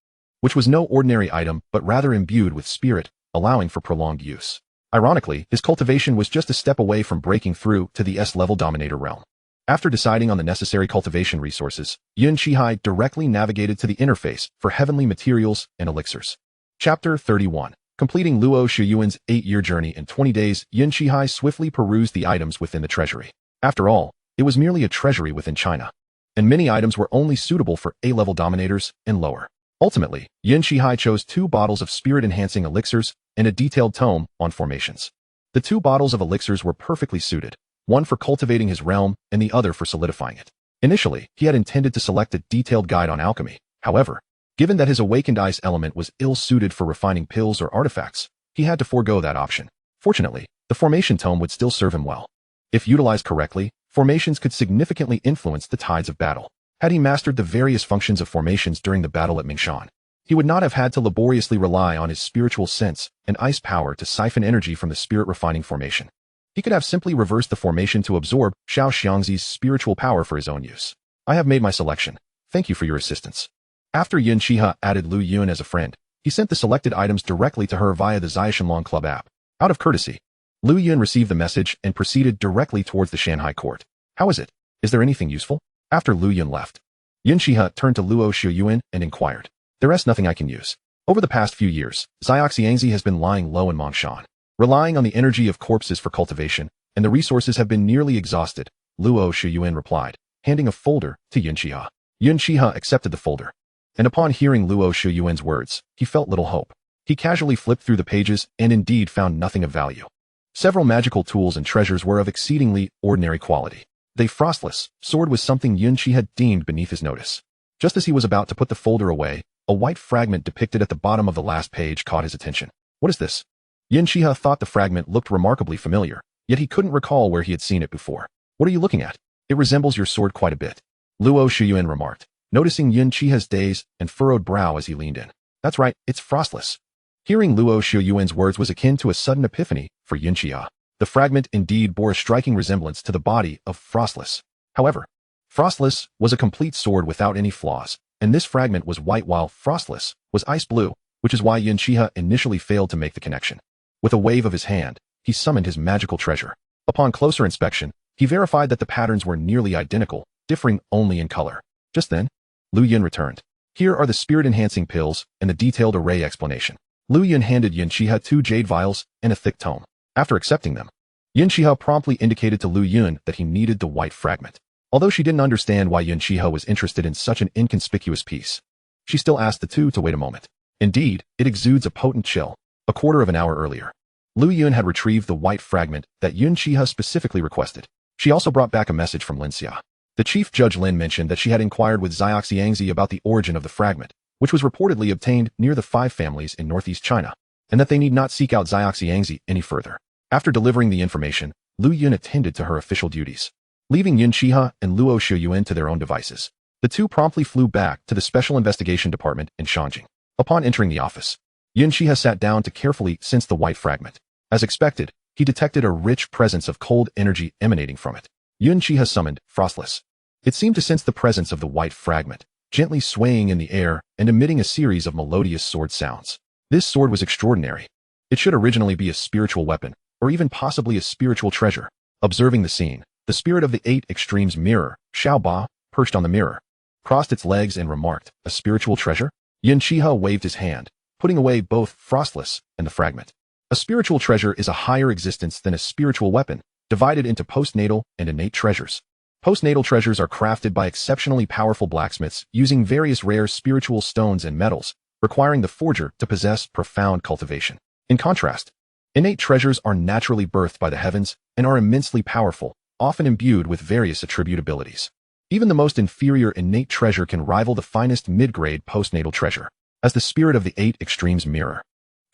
which was no ordinary item but rather imbued with spirit, allowing for prolonged use. Ironically, his cultivation was just a step away from breaking through to the S-level Dominator realm. After deciding on the necessary cultivation resources, Yun Xihe directly navigated to the interface for heavenly materials and elixirs. Chapter 31. Completing Luo Shiyuan's 8-year journey in 20 days, Yun Xihe swiftly perused the items within the treasury. After all, it was merely a treasury within China, and many items were only suitable for A-level dominators and lower. Ultimately, Yun Xihe chose 2 bottles of spirit-enhancing elixirs and a detailed tome on formations. The 2 bottles of elixirs were perfectly suited, one for cultivating his realm and the other for solidifying it. Initially, he had intended to select a detailed guide on alchemy. However, given that his awakened ice element was ill-suited for refining pills or artifacts, he had to forego that option. Fortunately, the formation tome would still serve him well. If utilized correctly, formations could significantly influence the tides of battle. Had he mastered the various functions of formations during the battle at Mingshan, he would not have had to laboriously rely on his spiritual sense and ice power to siphon energy from the spirit-refining formation. He could have simply reversed the formation to absorb Xiao Xiangzi's spiritual power for his own use. I have made my selection. Thank you for your assistance. After Yun Xihe added Lu Yun as a friend, he sent the selected items directly to her via the Xiaoshenlong Club app. Out of courtesy, Lu Yun received the message and proceeded directly towards the Shanghai court. How is it? Is there anything useful? After Lu Yun left, Yun Xihe turned to Luo Shiyuan and inquired. There's nothing I can use. Over the past few years, Xiaoxiangzi has been lying low in Mongshan, relying on the energy of corpses for cultivation, and the resources have been nearly exhausted, Luo Shiyuan replied, handing a folder to Yun Xihe. Yun Xihe accepted the folder, and upon hearing Luo Shiyuan's words, he felt little hope. He casually flipped through the pages and indeed found nothing of value. Several magical tools and treasures were of exceedingly ordinary quality. The frostless sword was something Yun Xihe had deemed beneath his notice. Just as he was about to put the folder away, a white fragment depicted at the bottom of the last page caught his attention. What is this? Yun Xihe thought the fragment looked remarkably familiar, yet he couldn't recall where he had seen it before. What are you looking at? It resembles your sword quite a bit, Luo Shiyuan remarked, noticing Yun Xihe's dazed and furrowed brow as he leaned in. That's right, it's frostless. Hearing Luo Shiyuan's words was akin to a sudden epiphany for Yun Xihe. The fragment indeed bore a striking resemblance to the body of Frostless. However, Frostless was a complete sword without any flaws, and this fragment was white while Frostless was ice blue, which is why Yun Xihe initially failed to make the connection. With a wave of his hand, he summoned his magical treasure. Upon closer inspection, he verified that the patterns were nearly identical, differing only in color. Just then, Lu Yun returned. Here are the spirit-enhancing pills and the detailed array explanation. Lu Yun handed Yun Xihe 2 jade vials and a thick tome. After accepting them, Yun Xihe promptly indicated to Lu Yun that he needed the white fragment. Although she didn't understand why Yun Xihe was interested in such an inconspicuous piece, she still asked the two to wait a moment. Indeed, it exudes a potent chill. A quarter of an hour earlier, Lu Yun had retrieved the white fragment that Yun Xihe specifically requested. She also brought back a message from Lin Xia. The chief judge Lin mentioned that she had inquired with Xiangzi about the origin of the fragment, which was reportedly obtained near the 5 families in northeast China, and that they need not seek out Xiangzi any further. After delivering the information, Lu Yun attended to her official duties. Leaving Yun Xihe and Luo Shiyuan to their own devices, the two promptly flew back to the Special Investigation Department in Shangjing. Upon entering the office, Yun Xihe sat down to carefully sense the white fragment. As expected, he detected a rich presence of cold energy emanating from it. Yun Xihe summoned Frostless. It seemed to sense the presence of the white fragment, gently swaying in the air and emitting a series of melodious sword sounds. This sword was extraordinary. It should originally be a spiritual weapon, or even possibly a spiritual treasure. Observing the scene, the spirit of the 8 extremes mirror, Xiao Ba, perched on the mirror, crossed its legs and remarked, "A spiritual treasure?" Yun Xihe waved his hand, putting away both Frostless and the fragment. A spiritual treasure is a higher existence than a spiritual weapon, divided into postnatal and innate treasures. Postnatal treasures are crafted by exceptionally powerful blacksmiths using various rare spiritual stones and metals, requiring the forger to possess profound cultivation. In contrast, innate treasures are naturally birthed by the heavens and are immensely powerful, often imbued with various attribute abilities. Even the most inferior innate treasure can rival the finest mid-grade postnatal treasure. As the spirit of the 8 extremes mirror,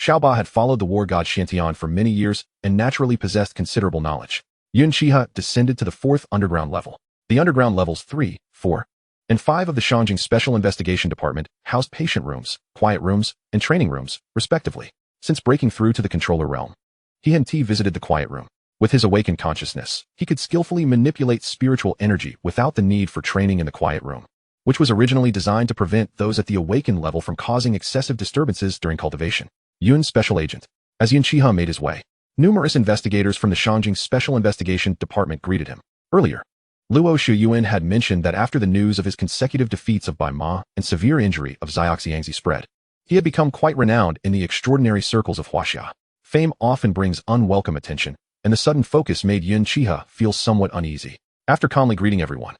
Xiaoba had followed the war god Xiantian for many years and naturally possessed considerable knowledge. Yun Xihe descended to the 4th underground level. The underground levels 3, 4, and 5 of the Shangjing Special Investigation Department housed patient rooms, quiet rooms, and training rooms, respectively. Since breaking through to the controller realm, he and T visited the quiet room. With his awakened consciousness, he could skillfully manipulate spiritual energy without the need for training in the quiet room, which was originally designed to prevent those at the awakened level from causing excessive disturbances during cultivation. Yun's special agent. As Yun Xihe made his way, numerous investigators from the Shangjing Special Investigation Department greeted him. Earlier, Luo Shiyuan had mentioned that after the news of his consecutive defeats of Bai Ma and severe injury of Xiangzi spread, he had become quite renowned in the extraordinary circles of Huaxia. Fame often brings unwelcome attention, and the sudden focus made Yun Xihe feel somewhat uneasy. After calmly greeting everyone,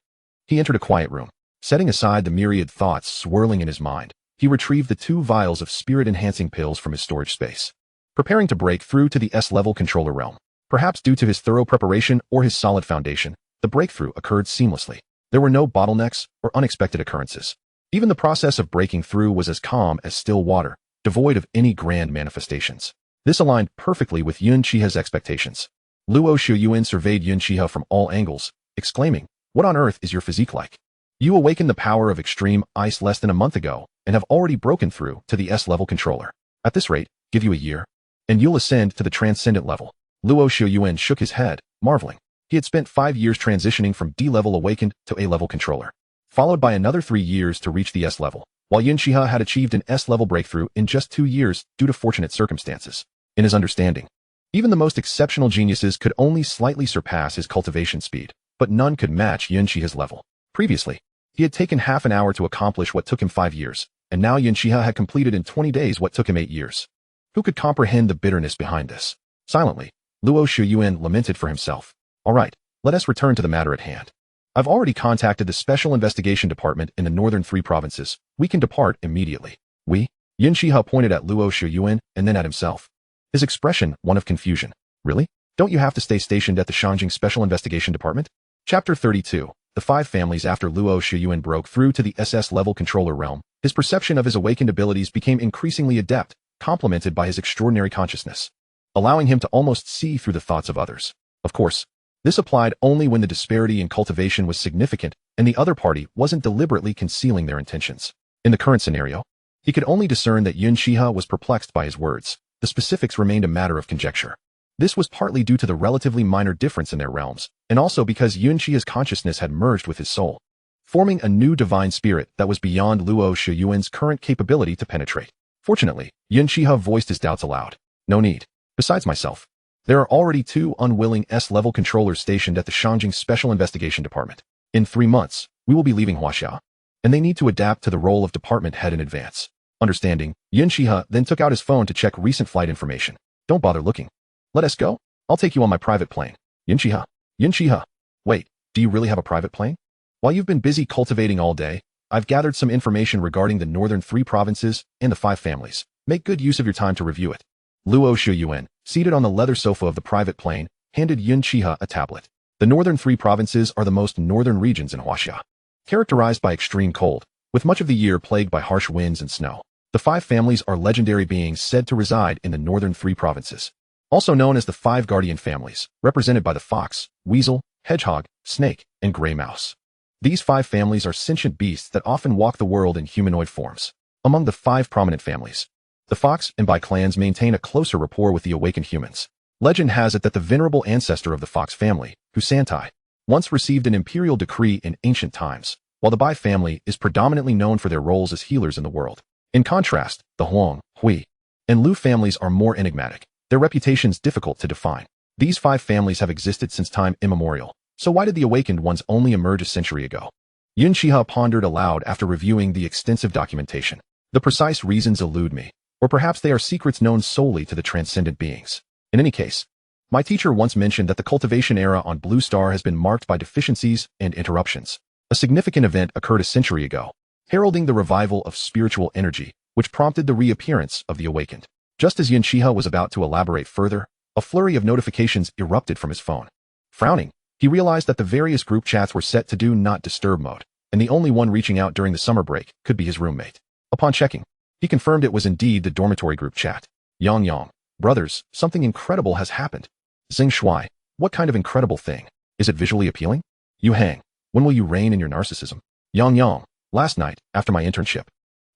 he entered a quiet room. Setting aside the myriad thoughts swirling in his mind, he retrieved the 2 vials of spirit-enhancing pills from his storage space, preparing to break through to the S-level controller realm. Perhaps due to his thorough preparation or his solid foundation, the breakthrough occurred seamlessly. There were no bottlenecks or unexpected occurrences. Even the process of breaking through was as calm as still water, devoid of any grand manifestations. This aligned perfectly with Yun Xihe's expectations. Luo Shiyuan surveyed Yun Xihe from all angles, exclaiming, "What on earth is your physique like? You awakened the power of extreme ice less than a month ago and have already broken through to the S-level controller. At this rate, give you a year, and you'll ascend to the transcendent level." Luo Shiyuan shook his head, marveling. He had spent 5 years transitioning from D-level awakened to A-level controller, followed by another 3 years to reach the S-level, while Yun Xihe had achieved an S-level breakthrough in just 2 years due to fortunate circumstances. In his understanding, even the most exceptional geniuses could only slightly surpass his cultivation speed, but none could match Yun Xihe's level. Previously, he had taken half an hour to accomplish what took him 5 years, and now Yun Xihe had completed in 20 days what took him 8 years. Who could comprehend the bitterness behind this? Silently, Luo Shiyuan lamented for himself. "All right, let us return to the matter at hand. I've already contacted the Special Investigation Department in the northern 3 provinces. We can depart immediately." "We?" Yun Xihe pointed at Luo Shiyuan and then at himself, his expression one of confusion. "Really? Don't you have to stay stationed at the Shangjing Special Investigation Department?" Chapter 32. The 5 families. After Luo Shiyuan broke through to the SS-level controller realm, his perception of his awakened abilities became increasingly adept, complemented by his extraordinary consciousness, allowing him to almost see through the thoughts of others. Of course, this applied only when the disparity in cultivation was significant and the other party wasn't deliberately concealing their intentions. In the current scenario, he could only discern that Yun Xihe was perplexed by his words. The specifics remained a matter of conjecture. This was partly due to the relatively minor difference in their realms, and also because Yun Xihe's consciousness had merged with his soul, forming a new divine spirit that was beyond Luo Shiyuan's current capability to penetrate. Fortunately, Yun Xihe voiced his doubts aloud. No need. Besides myself, there are already 2 unwilling S-level controllers stationed at the Shangjing Special Investigation Department. In 3 months, we will be leaving Huaxia, and they need to adapt to the role of department head in advance. Understanding, Yun Xihe then took out his phone to check recent flight information. Don't bother looking. Let us go. I'll take you on my private plane. Yun Xihe. Yun Xihe. Wait, do you really have a private plane? While you've been busy cultivating all day, I've gathered some information regarding the northern 3 provinces and the 5 families. Make good use of your time to review it. Luo Shiyuan, seated on the leather sofa of the private plane, handed Yun Xihe a tablet. The northern 3 provinces are the most northern regions in Huaxia, characterized by extreme cold, with much of the year plagued by harsh winds and snow. The 5 families are legendary beings said to reside in the northern 3 provinces, also known as the 5 guardian families, represented by the fox, weasel, hedgehog, snake, and gray mouse. These 5 families are sentient beasts that often walk the world in humanoid forms. Among the 5 prominent families, the fox and bai clans maintain a closer rapport with the awakened humans. Legend has it that the venerable ancestor of the fox family, Husantai, once received an imperial decree in ancient times, while the bai family is predominantly known for their roles as healers in the world. In contrast, the Huang, Hui, and Lu families are more enigmatic, their reputations difficult to define. These 5 families have existed since time immemorial, so why did the awakened ones only emerge a century ago? Yun Xihe pondered aloud after reviewing the extensive documentation. The precise reasons elude me, or perhaps they are secrets known solely to the transcendent beings. In any case, my teacher once mentioned that the cultivation era on Blue Star has been marked by deficiencies and interruptions. A significant event occurred a century ago, heralding the revival of spiritual energy, which prompted the reappearance of the awakened. Just as Yun Xihe was about to elaborate further, a flurry of notifications erupted from his phone. Frowning, he realized that the various group chats were set to do not disturb mode, and the only one reaching out during the summer break could be his roommate. Upon checking, he confirmed it was indeed the dormitory group chat. Yang, brothers, something incredible has happened. Xing Shuai, what kind of incredible thing? Is it visually appealing? Yu Hang, when will you reign in your narcissism? Yang, last night, after my internship,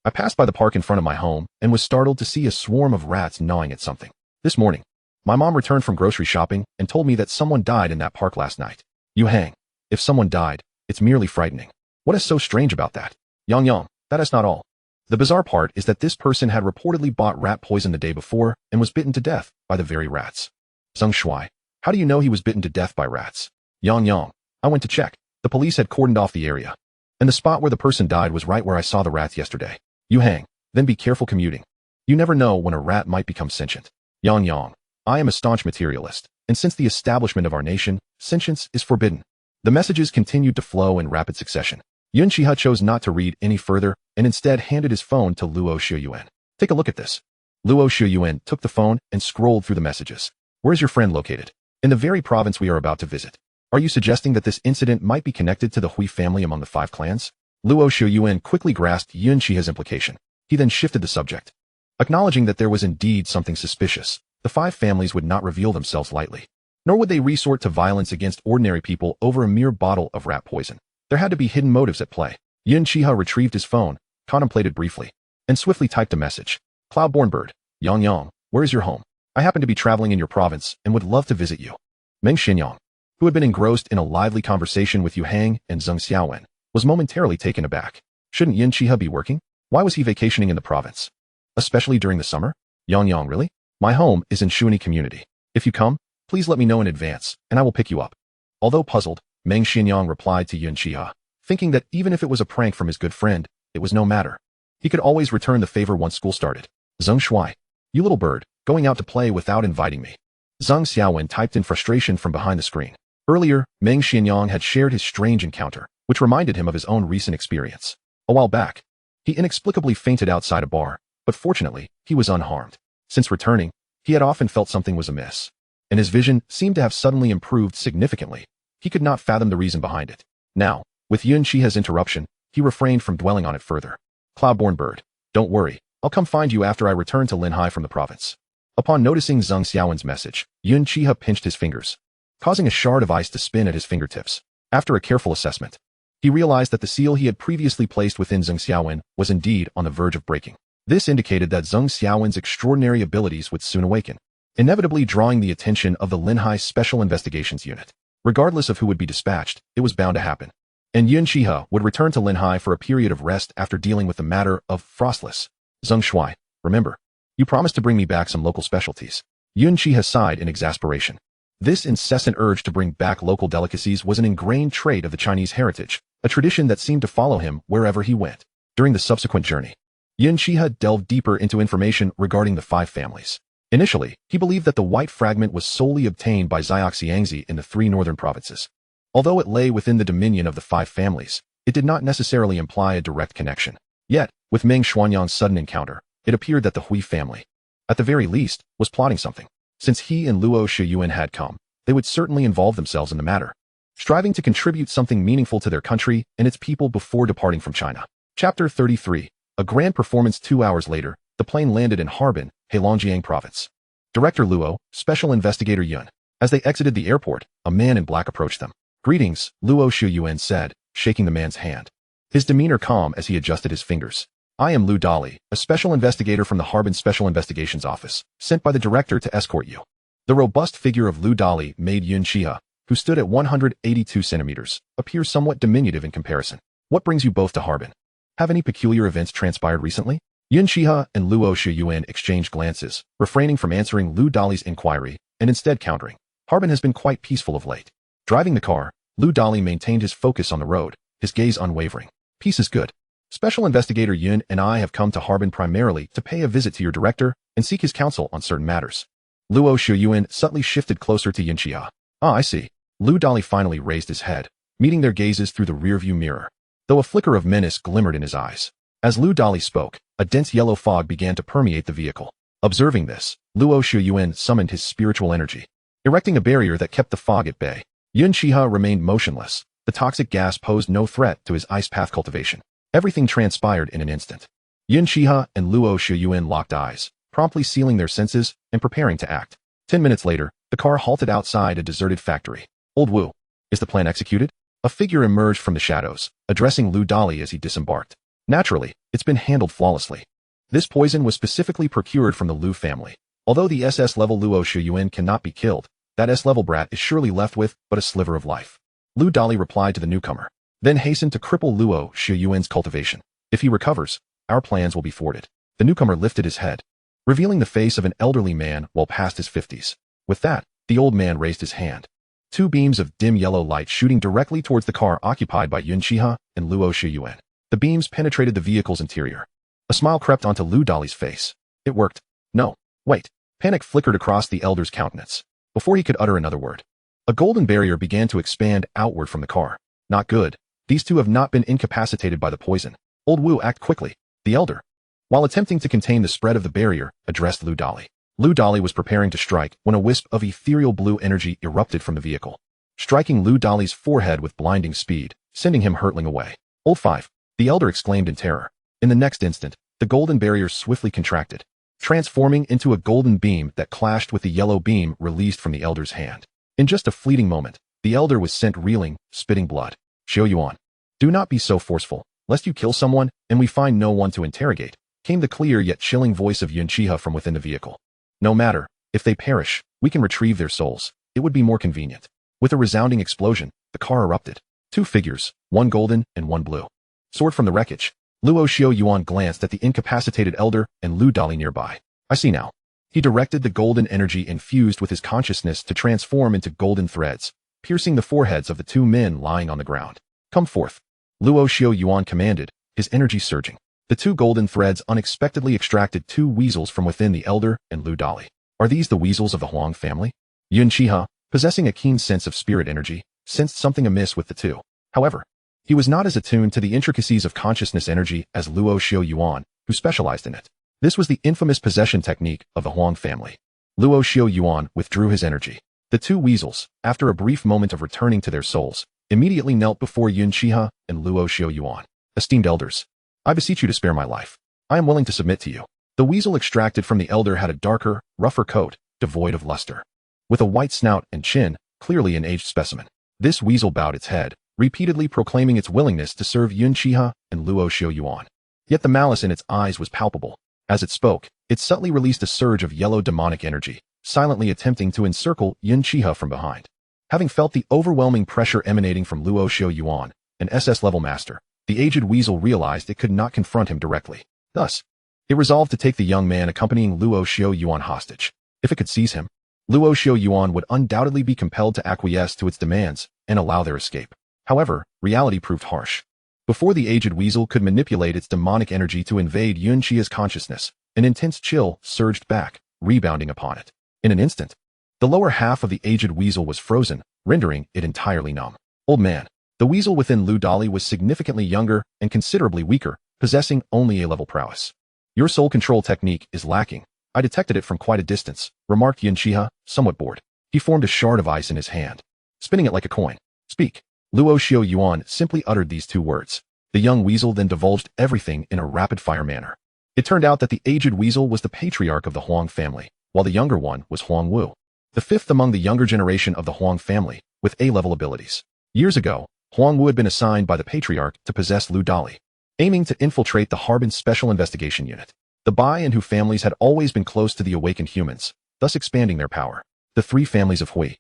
I passed by the park in front of my home and was startled to see a swarm of rats gnawing at something. This morning, my mom returned from grocery shopping and told me that someone died in that park last night. Yu Hang, if someone died, it's merely frightening. What is so strange about that? Yang, that is not all. The bizarre part is that this person had reportedly bought rat poison the day before and was bitten to death by the very rats. Zheng Shuai, how do you know he was bitten to death by rats? Yang, I went to check. The police had cordoned off the area, and the spot where the person died was right where I saw the rats yesterday. Yu Hang, then be careful commuting. You never know when a rat might become sentient. Yang, I am a staunch materialist, and since the establishment of our nation, sentience is forbidden. The messages continued to flow in rapid succession. Yun Xihe chose not to read any further and instead handed his phone to Luo Shiyuan. Take a look at this. Luo Shiyuan took the phone and scrolled through the messages. Where is your friend located? In the very province we are about to visit. Are you suggesting that this incident might be connected to the Hui family among the 5 clans? Luo Shiyuan quickly grasped Yun Xihe's implication. He then shifted the subject. Acknowledging that there was indeed something suspicious, the 5 families would not reveal themselves lightly. Nor would they resort to violence against ordinary people over a mere bottle of rat poison. There had to be hidden motives at play. Yun Xihe retrieved his phone, contemplated briefly, and swiftly typed a message. Cloudborn bird, Yang, where is your home? I happen to be traveling in your province and would love to visit you. Meng Xinyang, who had been engrossed in a lively conversation with Yu Hang and Zheng Xiaowen, was momentarily taken aback. Shouldn't Yun Xihe be working? Why was he vacationing in the province? Especially during the summer? Yang, really? My home is in Shuani community. If you come, please let me know in advance, and I will pick you up. Although puzzled, Meng Xinyang replied to Yun Xihe, thinking that even if it was a prank from his good friend, it was no matter. He could always return the favor once school started. Zheng Shuai, you little bird, going out to play without inviting me. Zhang Xiaowen typed in frustration from behind the screen. Earlier, Meng Xinyang had shared his strange encounter, which reminded him of his own recent experience. A while back, he inexplicably fainted outside a bar, but fortunately, he was unharmed. Since returning, he had often felt something was amiss, and his vision seemed to have suddenly improved significantly. He could not fathom the reason behind it. Now, with Yun Xihe's interruption, he refrained from dwelling on it further. Cloudborn bird, don't worry, I'll come find you after I return to Linhai from the province. Upon noticing Zheng Xiaowen's message, Yun Xihe pinched his fingers, causing a shard of ice to spin at his fingertips. After a careful assessment, he realized that the seal he had previously placed within Zheng Xiaowen was indeed on the verge of breaking. This indicated that Zheng Xiaowen's extraordinary abilities would soon awaken. inevitably drawing the attention of the Linhai Special Investigations Unit. Regardless of who would be dispatched, it was bound to happen. And Yun Xihe would return to Linhai for a period of rest after dealing with the matter of Frostless. Zheng Shuai, remember, you promised to bring me back some local specialties. Yun Xihe sighed in exasperation. This incessant urge to bring back local delicacies was an ingrained trait of the Chinese heritage, a tradition that seemed to follow him wherever he went. During the subsequent journey, Yun Xihe delved deeper into information regarding the 5 families. Initially, he believed that the white fragment was solely obtained by Xiangxi in the 3 northern provinces. Although it lay within the dominion of the 5 families, it did not necessarily imply a direct connection. Yet, with Meng Xuanyang's sudden encounter, it appeared that the Hui family, at the very least, was plotting something. Since he and Luo Shiyuan had come, they would certainly involve themselves in the matter, striving to contribute something meaningful to their country and its people before departing from China. Chapter 33. A grand performance. 2 hours later, the plane landed in Harbin, Heilongjiang Province. Director Luo, Special Investigator Yun. As they exited the airport, a man in black approached them. Greetings, Luo Shiyuan said, shaking the man's hand. His demeanor calm as he adjusted his fingers. I am Lu Dali, a special investigator from the Harbin Special Investigations Office, sent by the director to escort you. The robust figure of Lu Dali made Yun Xihe, who stood at 182 centimeters, appear somewhat diminutive in comparison. What brings you both to Harbin? Have any peculiar events transpired recently? Yun Xihe and Luo Shiyuan exchanged glances, refraining from answering Lu Dali's inquiry, and instead countering. Harbin has been quite peaceful of late. Driving the car, Lu Dali maintained his focus on the road, his gaze unwavering. Peace is good. Special Investigator Yun and I have come to Harbin primarily to pay a visit to your director and seek his counsel on certain matters. Luo Shiyuan subtly shifted closer to Yun Xihe. Ah, I see. Lu Dali finally raised his head, meeting their gazes through the rearview mirror, though a flicker of menace glimmered in his eyes. As Lu Dali spoke, a dense yellow fog began to permeate the vehicle. Observing this, Luo Shiyuan summoned his spiritual energy, erecting a barrier that kept the fog at bay. Yun Xihe remained motionless. The toxic gas posed no threat to his ice path cultivation. Everything transpired in an instant. Yun Xihe and Luo Shiyuan locked eyes, promptly sealing their senses and preparing to act. 10 minutes later, the car halted outside a deserted factory. Old Wu, is the plan executed? A figure emerged from the shadows, addressing Lu Dali as he disembarked. Naturally, it's been handled flawlessly. This poison was specifically procured from the Lu family. Although the SS-level Luo Shiyuan cannot be killed, that S-level brat is surely left with but a sliver of life. Lu Dali replied to the newcomer, then hastened to cripple Luo Shiyuan's cultivation. If he recovers, our plans will be thwarted. The newcomer lifted his head, revealing the face of an elderly man well past his 50s. With that, the old man raised his hand. 2 beams of dim yellow light shooting directly towards the car occupied by Yun Xihe and Luo Shiyuan. The beams penetrated the vehicle's interior. A smile crept onto Lu Dali's face. It worked. No, wait. Panic flickered across the elder's countenance. Before he could utter another word, a golden barrier began to expand outward from the car. Not good. These 2 have not been incapacitated by the poison. Old Wu, act quickly. The elder, while attempting to contain the spread of the barrier, addressed Lu Dali. Lu Dali was preparing to strike when a wisp of ethereal blue energy erupted from the vehicle, striking Lu Dali's forehead with blinding speed, sending him hurtling away. Old 5, the elder exclaimed in terror. In the next instant, the golden barrier swiftly contracted, transforming into a golden beam that clashed with the yellow beam released from the elder's hand. In just a fleeting moment, the elder was sent reeling, spitting blood. Xiao Yuan, do not be so forceful, lest you kill someone and we find no one to interrogate, came the clear yet chilling voice of Yun Xihe from within the vehicle. No matter, if they perish, we can retrieve their souls. It would be more convenient. With a resounding explosion, the car erupted. 2 figures, one golden and one blue, soared from the wreckage. Luo Xiaoyuan glanced at the incapacitated elder and Lu Dali nearby. I see now. He directed the golden energy infused with his consciousness to transform into golden threads, piercing the foreheads of the 2 men lying on the ground. Come forth. Luo Xiaoyuan commanded, his energy surging. The 2 golden threads unexpectedly extracted 2 weasels from within the elder and Lu Dali. Are these the weasels of the Huang family? Yun Xihe, possessing a keen sense of spirit energy, sensed something amiss with the 2. However, he was not as attuned to the intricacies of consciousness energy as Luo Xiaoyuan, who specialized in it. This was the infamous possession technique of the Huang family. Luo Xiaoyuan withdrew his energy. The 2 weasels, after a brief moment of returning to their souls, immediately knelt before Yun Xihe and Luo Xiaoyuan. Esteemed elders, I beseech you to spare my life. I am willing to submit to you. The weasel extracted from the elder had a darker, rougher coat, devoid of luster, with a white snout and chin, clearly an aged specimen. This weasel bowed its head, repeatedly proclaiming its willingness to serve Yun Xihe and Luo Xiaoyuan. Yet the malice in its eyes was palpable. As it spoke, it subtly released a surge of yellow demonic energy, silently attempting to encircle Yun Xihe from behind. Having felt the overwhelming pressure emanating from Luo Xiaoyuan, an SS-level master, the aged weasel realized it could not confront him directly. Thus, it resolved to take the young man accompanying Luo Xiaoyuan hostage. If it could seize him, Luo Xiaoyuan would undoubtedly be compelled to acquiesce to its demands and allow their escape. However, reality proved harsh. Before the aged weasel could manipulate its demonic energy to invade Yun Xihe's consciousness, an intense chill surged back, rebounding upon it. In an instant, the lower half of the aged weasel was frozen, rendering it entirely numb. Old man. The weasel within Lu Dali was significantly younger and considerably weaker, possessing only A-level prowess. Your soul control technique is lacking. I detected it from quite a distance, remarked Yun Xihe, somewhat bored. He formed a shard of ice in his hand, spinning it like a coin. Speak. Luo Xiaoyuan simply uttered these two words. The young weasel then divulged everything in a rapid-fire manner. It turned out that the aged weasel was the patriarch of the Huang family, while the younger one was Huang Wu, the fifth among the younger generation of the Huang family, with A-level abilities. Years ago, Huang Wu had been assigned by the patriarch to possess Lu Dali, aiming to infiltrate the Harbin Special Investigation Unit. The Bai and Hu families had always been close to the awakened humans, thus expanding their power. The three families of Hui,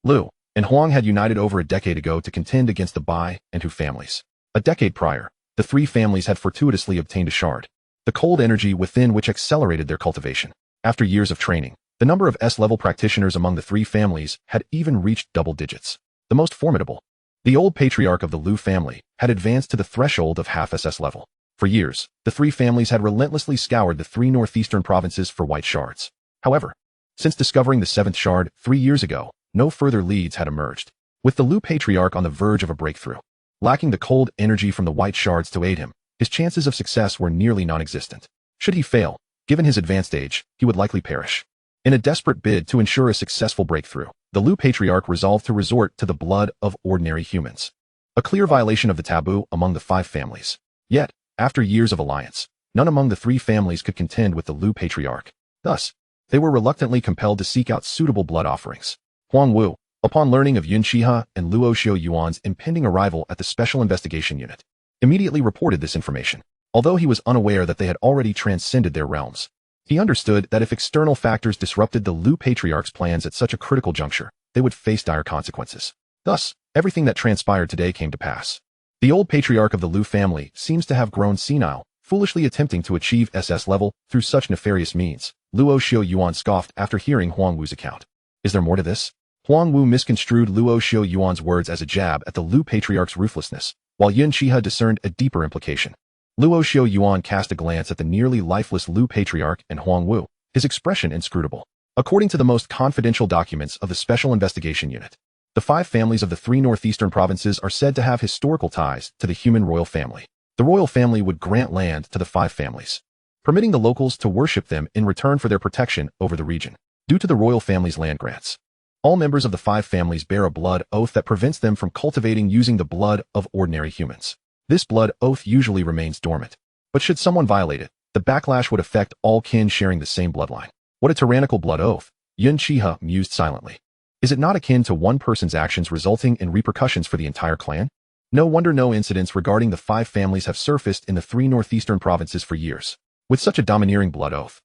Lu, and Huang had united over a decade ago to contend against the Bai and Hu families. A decade prior, the three families had fortuitously obtained a shard, the cold energy within which accelerated their cultivation. After years of training, the number of S-level practitioners among the three families had even reached double digits. The most formidable, the old patriarch of the Lu family, had advanced to the threshold of half SS level. For years, the three families had relentlessly scoured the three northeastern provinces for white shards. However, since discovering the seventh shard 3 years ago, no further leads had emerged. With the Lu patriarch on the verge of a breakthrough, lacking the cold energy from the white shards to aid him, his chances of success were nearly non-existent. Should he fail, given his advanced age, he would likely perish. In a desperate bid to ensure a successful breakthrough, the Lu patriarch resolved to resort to the blood of ordinary humans. A clear violation of the taboo among the 5 families. Yet, after years of alliance, none among the 3 families could contend with the Lu patriarch. Thus, they were reluctantly compelled to seek out suitable blood offerings. Huang Wu, upon learning of Yun Xihe and Luo Xiaoyuan's impending arrival at the Special Investigation Unit, immediately reported this information. Although he was unaware that they had already transcended their realms, he understood that if external factors disrupted the Lu patriarch's plans at such a critical juncture, they would face dire consequences. Thus, everything that transpired today came to pass. The old patriarch of the Lu family seems to have grown senile, foolishly attempting to achieve SS level through such nefarious means. Luo Xiaoyuan scoffed after hearing Huang Wu's account. Is there more to this? Huang Wu misconstrued Luo Xiaoyuan's words as a jab at the Lu patriarch's ruthlessness, while Yun Xihe discerned a deeper implication. Luo Xiaoyuan cast a glance at the nearly lifeless Lu patriarch and Huang Wu, his expression inscrutable. According to the most confidential documents of the Special Investigation Unit, the 5 families of the 3 northeastern provinces are said to have historical ties to the human royal family. The royal family would grant land to the 5 families, permitting the locals to worship them in return for their protection over the region. Due to the royal family's land grants, all members of the 5 families bear a blood oath that prevents them from cultivating using the blood of ordinary humans. This blood oath usually remains dormant, but should someone violate it, the backlash would affect all kin sharing the same bloodline. What a tyrannical blood oath, Yun Xihe mused silently. Is it not akin to one person's actions resulting in repercussions for the entire clan? No wonder no incidents regarding the 5 families have surfaced in the 3 northeastern provinces for years. With such a domineering blood oath,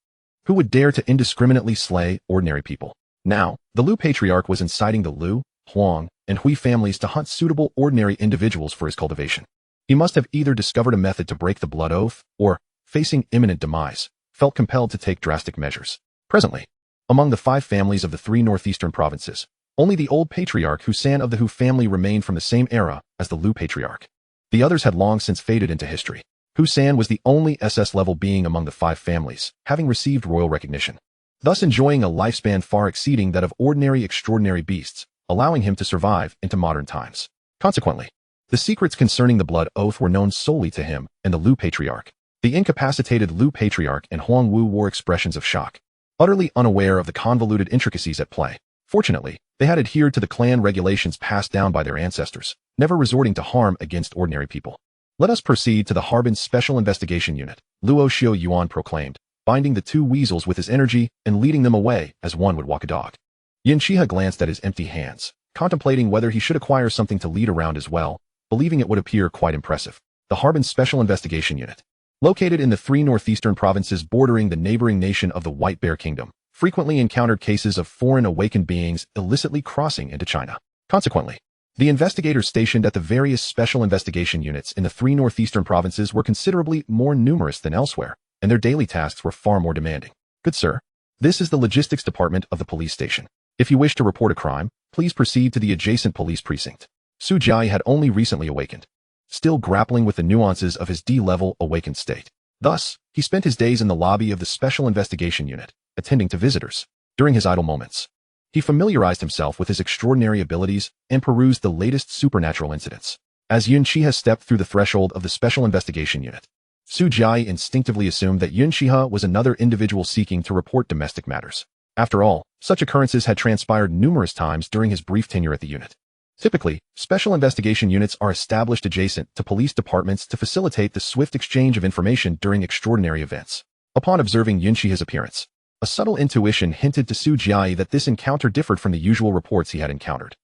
who would dare to indiscriminately slay ordinary people? Now, the Lu patriarch was inciting the Lu, Huang, and Hui families to hunt suitable ordinary individuals for his cultivation. He must have either discovered a method to break the blood oath, or, facing imminent demise, felt compelled to take drastic measures. Presently, among the 5 families of the 3 northeastern provinces, only the old patriarch Husan of the Hu family remained from the same era as the Lu patriarch. The others had long since faded into history. Husan was the only SS-level being among the 5 families, having received royal recognition, thus enjoying a lifespan far exceeding that of ordinary extraordinary beasts, allowing him to survive into modern times. Consequently, the secrets concerning the blood oath were known solely to him and the Lu patriarch. The incapacitated Lu patriarch and Huang Wu wore expressions of shock, utterly unaware of the convoluted intricacies at play. Fortunately, they had adhered to the clan regulations passed down by their ancestors, never resorting to harm against ordinary people. Let us proceed to the Harbin Special Investigation Unit, Luo Xiaoyuan proclaimed, binding the 2 weasels with his energy and leading them away as one would walk a dog. Yun Xihe glanced at his empty hands, contemplating whether he should acquire something to lead around as well, believing it would appear quite impressive. The Harbin Special Investigation Unit, located in the 3 northeastern provinces bordering the neighboring nation of the White Bear Kingdom, frequently encountered cases of foreign awakened beings illicitly crossing into China. Consequently, the investigators stationed at the various special investigation units in the 3 northeastern provinces were considerably more numerous than elsewhere, and their daily tasks were far more demanding. Good sir, this is the logistics department of the police station. If you wish to report a crime, please proceed to the adjacent police precinct. Su Xihe had only recently awakened, still grappling with the nuances of his D-level awakened state. Thus, he spent his days in the lobby of the special investigation unit, attending to visitors. During his idle moments, he familiarized himself with his extraordinary abilities and perused the latest supernatural incidents. As Yun Xihe stepped through the threshold of the special investigation unit, Su Xihe instinctively assumed that Yun Xihe was another individual seeking to report domestic matters. After all, such occurrences had transpired numerous times during his brief tenure at the unit. Typically, special investigation units are established adjacent to police departments to facilitate the swift exchange of information during extraordinary events. Upon observing Yun Xihe's appearance, a subtle intuition hinted to Su Xihe that this encounter differed from the usual reports he had encountered.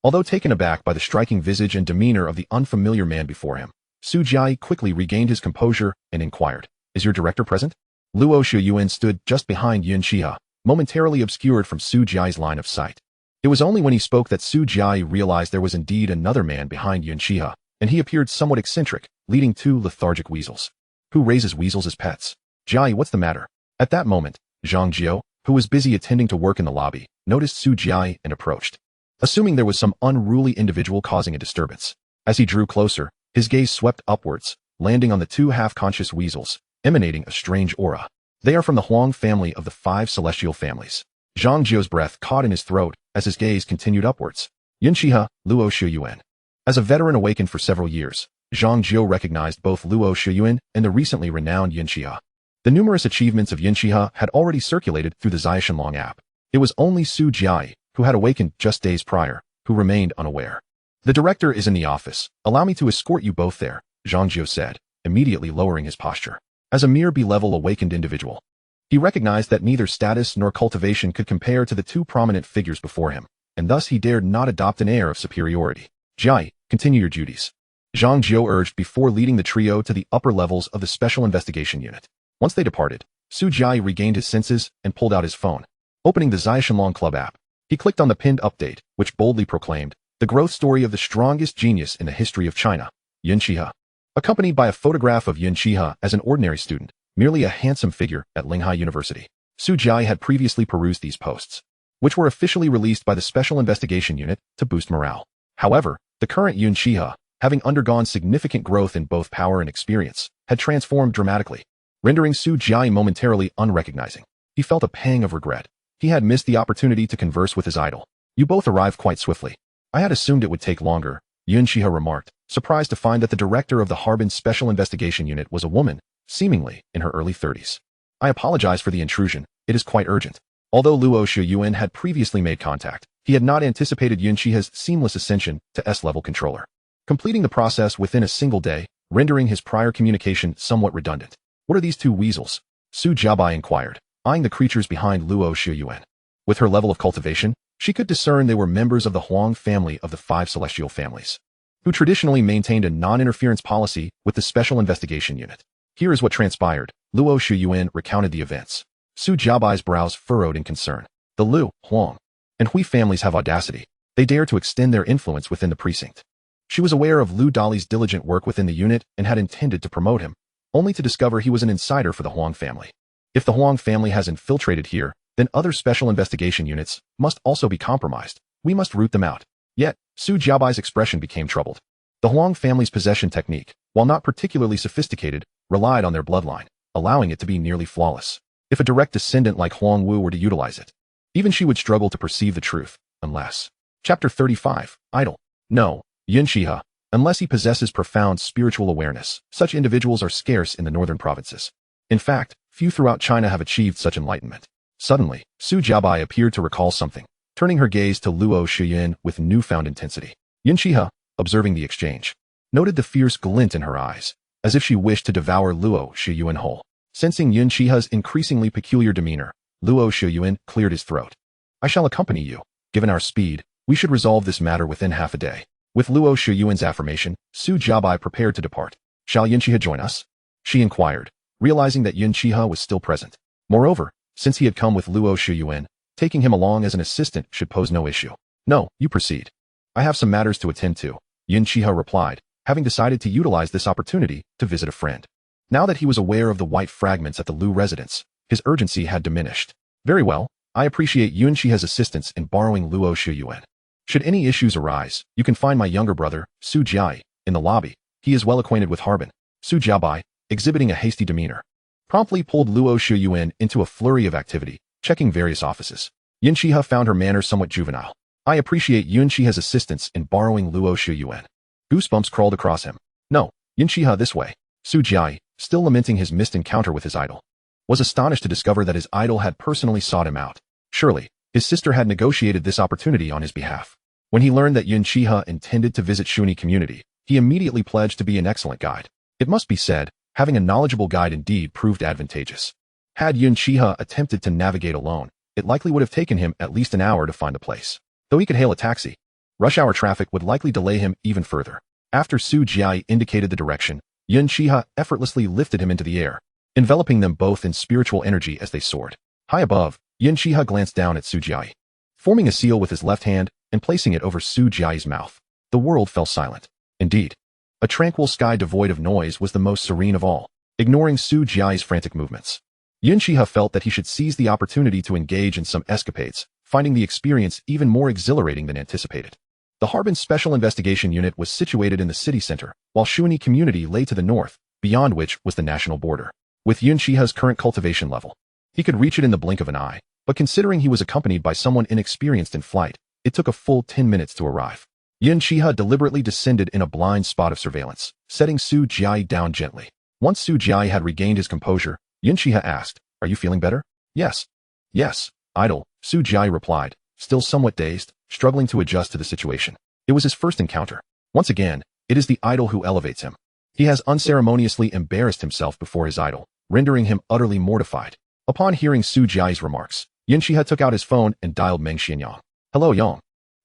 Although taken aback by the striking visage and demeanor of the unfamiliar man before him, Su Xihe quickly regained his composure and inquired, "Is your director present?" Luo Shuyuan stood just behind Yun Xihe, momentarily obscured from Su Xihe's line of sight. It was only when he spoke that Su Xihe realized there was indeed another man behind Yun Xihe, and he appeared somewhat eccentric, leading 2 lethargic weasels. Who raises weasels as pets? Xihe, what's the matter? At that moment, Zhang Jiao, who was busy attending to work in the lobby, noticed Su Xihe and approached, assuming there was some unruly individual causing a disturbance. As he drew closer, his gaze swept upwards, landing on the 2 half-conscious weasels, emanating a strange aura. They are from the Huang family of the 5 celestial families. Zhang Jiao's breath caught in his throat as his gaze continued upwards. Yun Xihe, Luo Shuyuan. As a veteran awakened for several years, Zhang Jiao recognized both Luo Shuyuan and the recently renowned Yun Xihe. The numerous achievements of Yun Xihe had already circulated through the Xiaoshenlong app. It was only Su Xihe, who had awakened just days prior, who remained unaware. "The director is in the office. Allow me to escort you both there," Zhang Jiao said, immediately lowering his posture. As a mere B-level awakened individual, he recognized that neither status nor cultivation could compare to the 2 prominent figures before him, and thus he dared not adopt an air of superiority. "Xihe, continue your duties," Zhang Jiao urged before leading the trio to the upper levels of the special investigation unit. Once they departed, Su Xihe regained his senses and pulled out his phone. Opening the Xiaoshenlong Club app, he clicked on the pinned update, which boldly proclaimed, "The growth story of the strongest genius in the history of China, Yun Xihe," accompanied by a photograph of Yun Xihe as an ordinary student, merely a handsome figure at Linghai University. Su Xihe had previously perused these posts, which were officially released by the Special Investigation Unit to boost morale. However, the current Yun Xihe, having undergone significant growth in both power and experience, had transformed dramatically, rendering Su Xihe momentarily unrecognizing. He felt a pang of regret. He had missed the opportunity to converse with his idol. "You both arrived quite swiftly. I had assumed it would take longer," Yun Xihe remarked, surprised to find that the director of the Harbin Special Investigation Unit was a woman, seemingly in her early 30s. "I apologize for the intrusion. It is quite urgent." Although Luo Shuyuan had previously made contact, he had not anticipated Yun Xihe's seamless ascension to S-level controller, completing the process within a single day, rendering his prior communication somewhat redundant. "What are these 2 weasels?" Su Xiaobai inquired, eyeing the creatures behind Luo Shuyuan. With her level of cultivation, she could discern they were members of the Huang family of the 5 celestial families, who traditionally maintained a non-interference policy with the Special Investigation Unit. Here is what transpired. Luo Shuyuan recounted the events. Su Xiaobai's brows furrowed in concern. "The Lu, Huang, and Hui families have audacity. They dare to extend their influence within the precinct." She was aware of Lu Dali's diligent work within the unit and had intended to promote him, only to discover he was an insider for the Huang family. If the Huang family has infiltrated here, then other special investigation units must also be compromised. We must root them out. Yet, Su Xiaobai's expression became troubled. The Huang family's possession technique, while not particularly sophisticated, relied on their bloodline, allowing it to be nearly flawless. If a direct descendant like Huang Wu were to utilize it, even she would struggle to perceive the truth, unless... Chapter 35, Idol. No, Yun Xihe, unless he possesses profound spiritual awareness, such individuals are scarce in the northern provinces. In fact, few throughout China have achieved such enlightenment. Suddenly, Su Xiaobai appeared to recall something, turning her gaze to Luo Shuyuan with newfound intensity. Yun Xihe, observing the exchange, noted the fierce glint in her eyes, as if she wished to devour Luo Shuyuan whole. Sensing Yun Xihe's increasingly peculiar demeanor, Luo Shuyuan cleared his throat. "I shall accompany you. Given our speed, we should resolve this matter within half a day." With Luo Shuyuan's affirmation, Su Xiaobai prepared to depart. "Shall Yun Xihe join us?" she inquired, realizing that Yun Xihe was still present. Moreover, Since he had come with Luo Shiyuan, taking him along as an assistant should pose no issue. No, you proceed. I have some matters to attend to, Yun Xihe replied, having decided to utilize this opportunity to visit a friend. Now that he was aware of the white fragments at the Lu residence, his urgency had diminished. Very well, I appreciate Yun Xihe's assistance in borrowing Luo Shiyuan. Should any issues arise, you can find my younger brother, Su Jiai, in the lobby. He is well acquainted with Harbin. Su Jiabai, exhibiting a hasty demeanor, promptly pulled Luo Shiyuan into a flurry of activity, checking various offices. Yun Xihe found her manner somewhat juvenile. I appreciate Yun Xihe's assistance in borrowing Luo Shiyuan. Goosebumps crawled across him. No, Yun Xihe this way. Su Jiai, still lamenting his missed encounter with his idol, was astonished to discover that his idol had personally sought him out. Surely, his sister had negotiated this opportunity on his behalf. When he learned that Yun Xihe intended to visit Shuni community, he immediately pledged to be an excellent guide. It must be said, having a knowledgeable guide indeed proved advantageous. Had Yun Xihe attempted to navigate alone, it likely would have taken him at least an hour to find the place. Though he could hail a taxi, rush hour traffic would likely delay him even further. After Su Jiai indicated the direction, Yun Xihe effortlessly lifted him into the air, enveloping them both in spiritual energy as they soared. High above, Yun Xihe glanced down at Su Jiai, forming a seal with his left hand and placing it over Su Jiai's mouth. The world fell silent. Indeed, a tranquil sky devoid of noise was the most serene of all, ignoring Su Jiai's frantic movements. Yun Xihe felt that he should seize the opportunity to engage in some escapades, finding the experience even more exhilarating than anticipated. The Harbin Special Investigation Unit was situated in the city center, while Shuni community lay to the north, beyond which was the national border. With Yun Xihe's current cultivation level, he could reach it in the blink of an eye, but considering he was accompanied by someone inexperienced in flight, it took a full 10 minutes to arrive. Yun Xihe deliberately descended in a blind spot of surveillance, setting Su Jiai down gently. Once Su Jiai had regained his composure, Yun Xihe asked, "Are you feeling better?" "Yes." "Yes, idol," Su Jiai replied, still somewhat dazed, struggling to adjust to the situation. It was his first encounter. Once again, it is the idol who elevates him. He has unceremoniously embarrassed himself before his idol, rendering him utterly mortified. Upon hearing Su Jiai's remarks, Yun Xihe took out his phone and dialed Meng Xianyang. "Hello, Yang.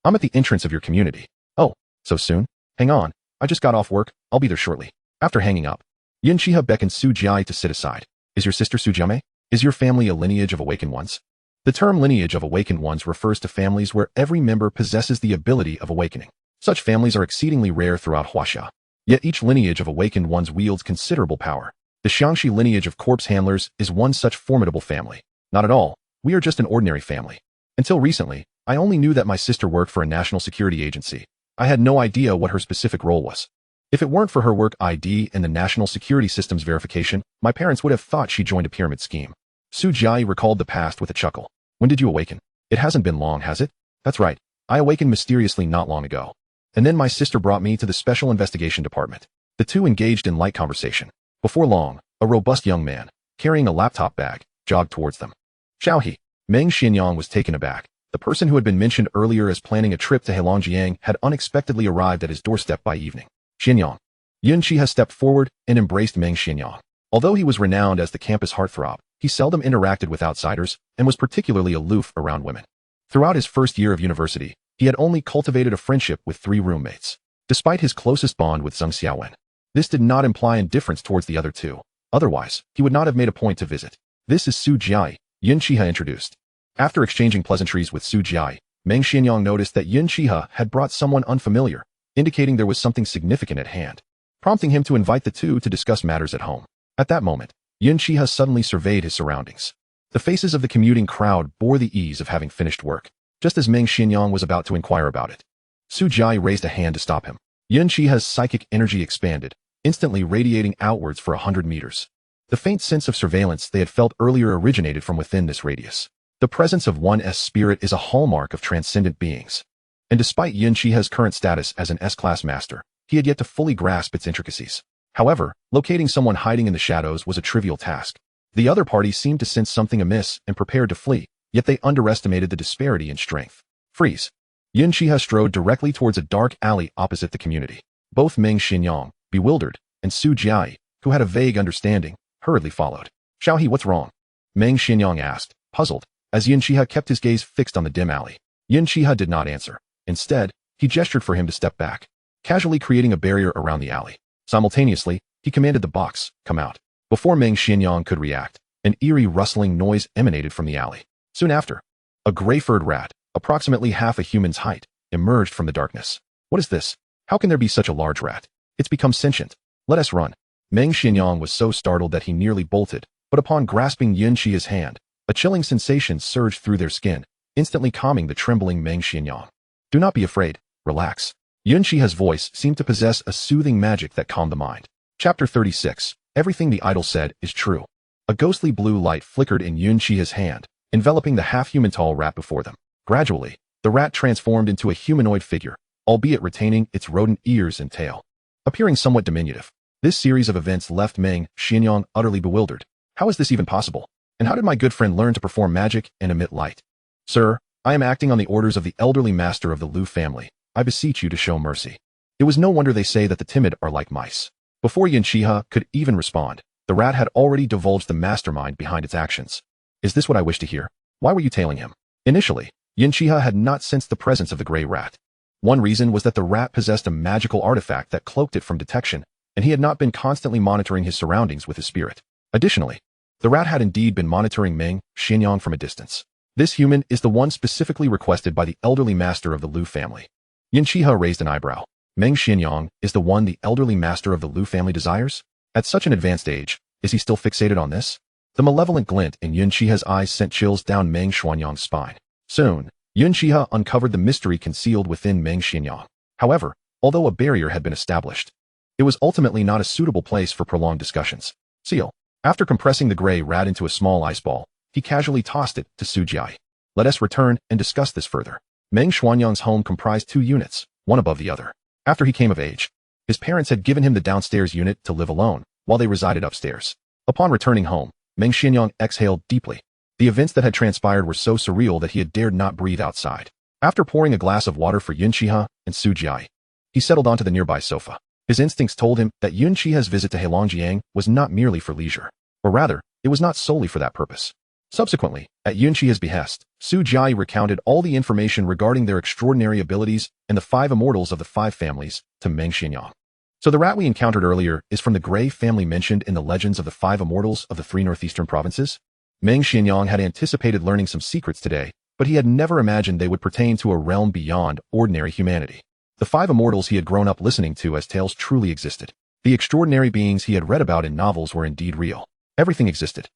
I'm at the entrance of your community." "Oh, so soon? Hang on, I just got off work, I'll be there shortly." After hanging up, Yun Xihe beckoned Su Jiai to sit aside. "Is your sister Su Jiame? Is your family a lineage of awakened ones?" The term lineage of awakened ones refers to families where every member possesses the ability of awakening. Such families are exceedingly rare throughout Huaxia. Yet each lineage of awakened ones wields considerable power. The Xiangxi lineage of corpse handlers is one such formidable family. Not at all, we are just an ordinary family. Until recently, I only knew that my sister worked for a national security agency. I had no idea what her specific role was. If it weren't for her work ID and the national security systems verification, my parents would have thought she joined a pyramid scheme. Su Jiai recalled the past with a chuckle. "When did you awaken? It hasn't been long, has it?" "That's right. I awakened mysteriously not long ago. And then my sister brought me to the Special Investigation Department." The two engaged in light conversation. Before long, a robust young man, carrying a laptop bag, jogged towards them. "Xiaohe." Meng Xianyang was taken aback. The person who had been mentioned earlier as planning a trip to Heilongjiang had unexpectedly arrived at his doorstep by evening. "Xianyang." Yun Xihe stepped forward and embraced Meng Xianyang. Although he was renowned as the campus heartthrob, he seldom interacted with outsiders and was particularly aloof around women. Throughout his first year of university, he had only cultivated a friendship with 3 roommates. Despite his closest bond with Zheng Xiaowen, this did not imply indifference towards the other 2. Otherwise, he would not have made a point to visit. "This is Su Jiai," Yun Xihe introduced. After exchanging pleasantries with Su Jiai, Meng Xianyang noticed that Yun Xihe had brought someone unfamiliar, indicating there was something significant at hand, prompting him to invite the two to discuss matters at home. At that moment, Yun Xihe suddenly surveyed his surroundings. The faces of the commuting crowd bore the ease of having finished work, just as Meng Xianyang was about to inquire about it. Su Jiai raised a hand to stop him. Yun Xihe's psychic energy expanded, instantly radiating outwards for 100 meters. The faint sense of surveillance they had felt earlier originated from within this radius. The presence of one's spirit is a hallmark of transcendent beings. And despite Yun Xihe's current status as an S-class master, he had yet to fully grasp its intricacies. However, locating someone hiding in the shadows was a trivial task. The other party seemed to sense something amiss and prepared to flee, yet they underestimated the disparity in strength. "Freeze." Yun Xihe strode directly towards a dark alley opposite the community. Both Meng Xianyang, bewildered, and Su Jiai, who had a vague understanding, hurriedly followed. "Xiaohe, what's wrong?" Meng Xianyang asked, puzzled, as Yun Xihe kept his gaze fixed on the dim alley. Yun Xihe did not answer. Instead, he gestured for him to step back, casually creating a barrier around the alley. Simultaneously, he commanded the box, "Come out." Before Meng Xianyang could react, An eerie rustling noise emanated from the alley. Soon after, a gray-furred rat, approximately half a human's height, emerged from the darkness. What is this? How can there be such a large rat? It's become sentient. Let us run. Meng Xianyang was so startled that he nearly bolted, but upon grasping Yun Xihe's hand, a chilling sensation surged through their skin, instantly calming the trembling Meng Xianyang. Do not be afraid. Relax. Yun Xihe's voice seemed to possess a soothing magic that calmed the mind. Chapter 36. Everything the idol said is true. A ghostly blue light flickered in Yun Xihe's hand, enveloping the half-human tall rat before them. Gradually, the rat transformed into a humanoid figure, albeit retaining its rodent ears and tail. Appearing somewhat diminutive, this series of events left Meng Xianyang utterly bewildered. How is this even possible? And how did my good friend learn to perform magic and emit light? Sir, I am acting on the orders of the elderly master of the Liu family. I beseech you to show mercy. It was no wonder they say that the timid are like mice. Before Yun Xihe could even respond, the rat had already divulged the mastermind behind its actions. Is this what I wish to hear? Why were you tailing him? Initially, Yun Xihe had not sensed the presence of the gray rat. One reason was that the rat possessed a magical artifact that cloaked it from detection, and he had not been constantly monitoring his surroundings with his spirit. Additionally, the rat had indeed been monitoring Meng Xianyang from a distance. This human is the one specifically requested by the elderly master of the Liu family. Yun Xihe raised an eyebrow. Meng Xianyang is the one the elderly master of the Liu family desires? At such an advanced age, is he still fixated on this? The malevolent glint in Yun Xihe's eyes sent chills down Meng Xianyang's spine. Soon, Yun Xihe uncovered the mystery concealed within Meng Xianyang. However, although a barrier had been established, it was ultimately not a suitable place for prolonged discussions. Seal. After compressing the gray rat into a small ice ball, he casually tossed it to Su Jiai. Let us return and discuss this further. Meng Xianyang's home comprised 2 units, one above the other. After he came of age, his parents had given him the downstairs unit to live alone, while they resided upstairs. Upon returning home, Meng Xianyang exhaled deeply. The events that had transpired were so surreal that he had dared not breathe outside. After pouring a glass of water for Yun Xihe and Su Jiai, he settled onto the nearby sofa. His instincts told him that Yun Xihe's visit to Heilongjiang was not merely for leisure, or rather, it was not solely for that purpose. Subsequently, at Yun Xihe's behest, Su Jiai recounted all the information regarding their extraordinary abilities and the 5 immortals of the 5 families to Meng Xianyang. So the rat we encountered earlier is from the Gray family mentioned in the legends of the 5 immortals of the 3 northeastern provinces? Meng Xianyang had anticipated learning some secrets today, but he had never imagined they would pertain to a realm beyond ordinary humanity. The 5 immortals he had grown up listening to as tales truly existed. The extraordinary beings he had read about in novels were indeed real. Everything existed.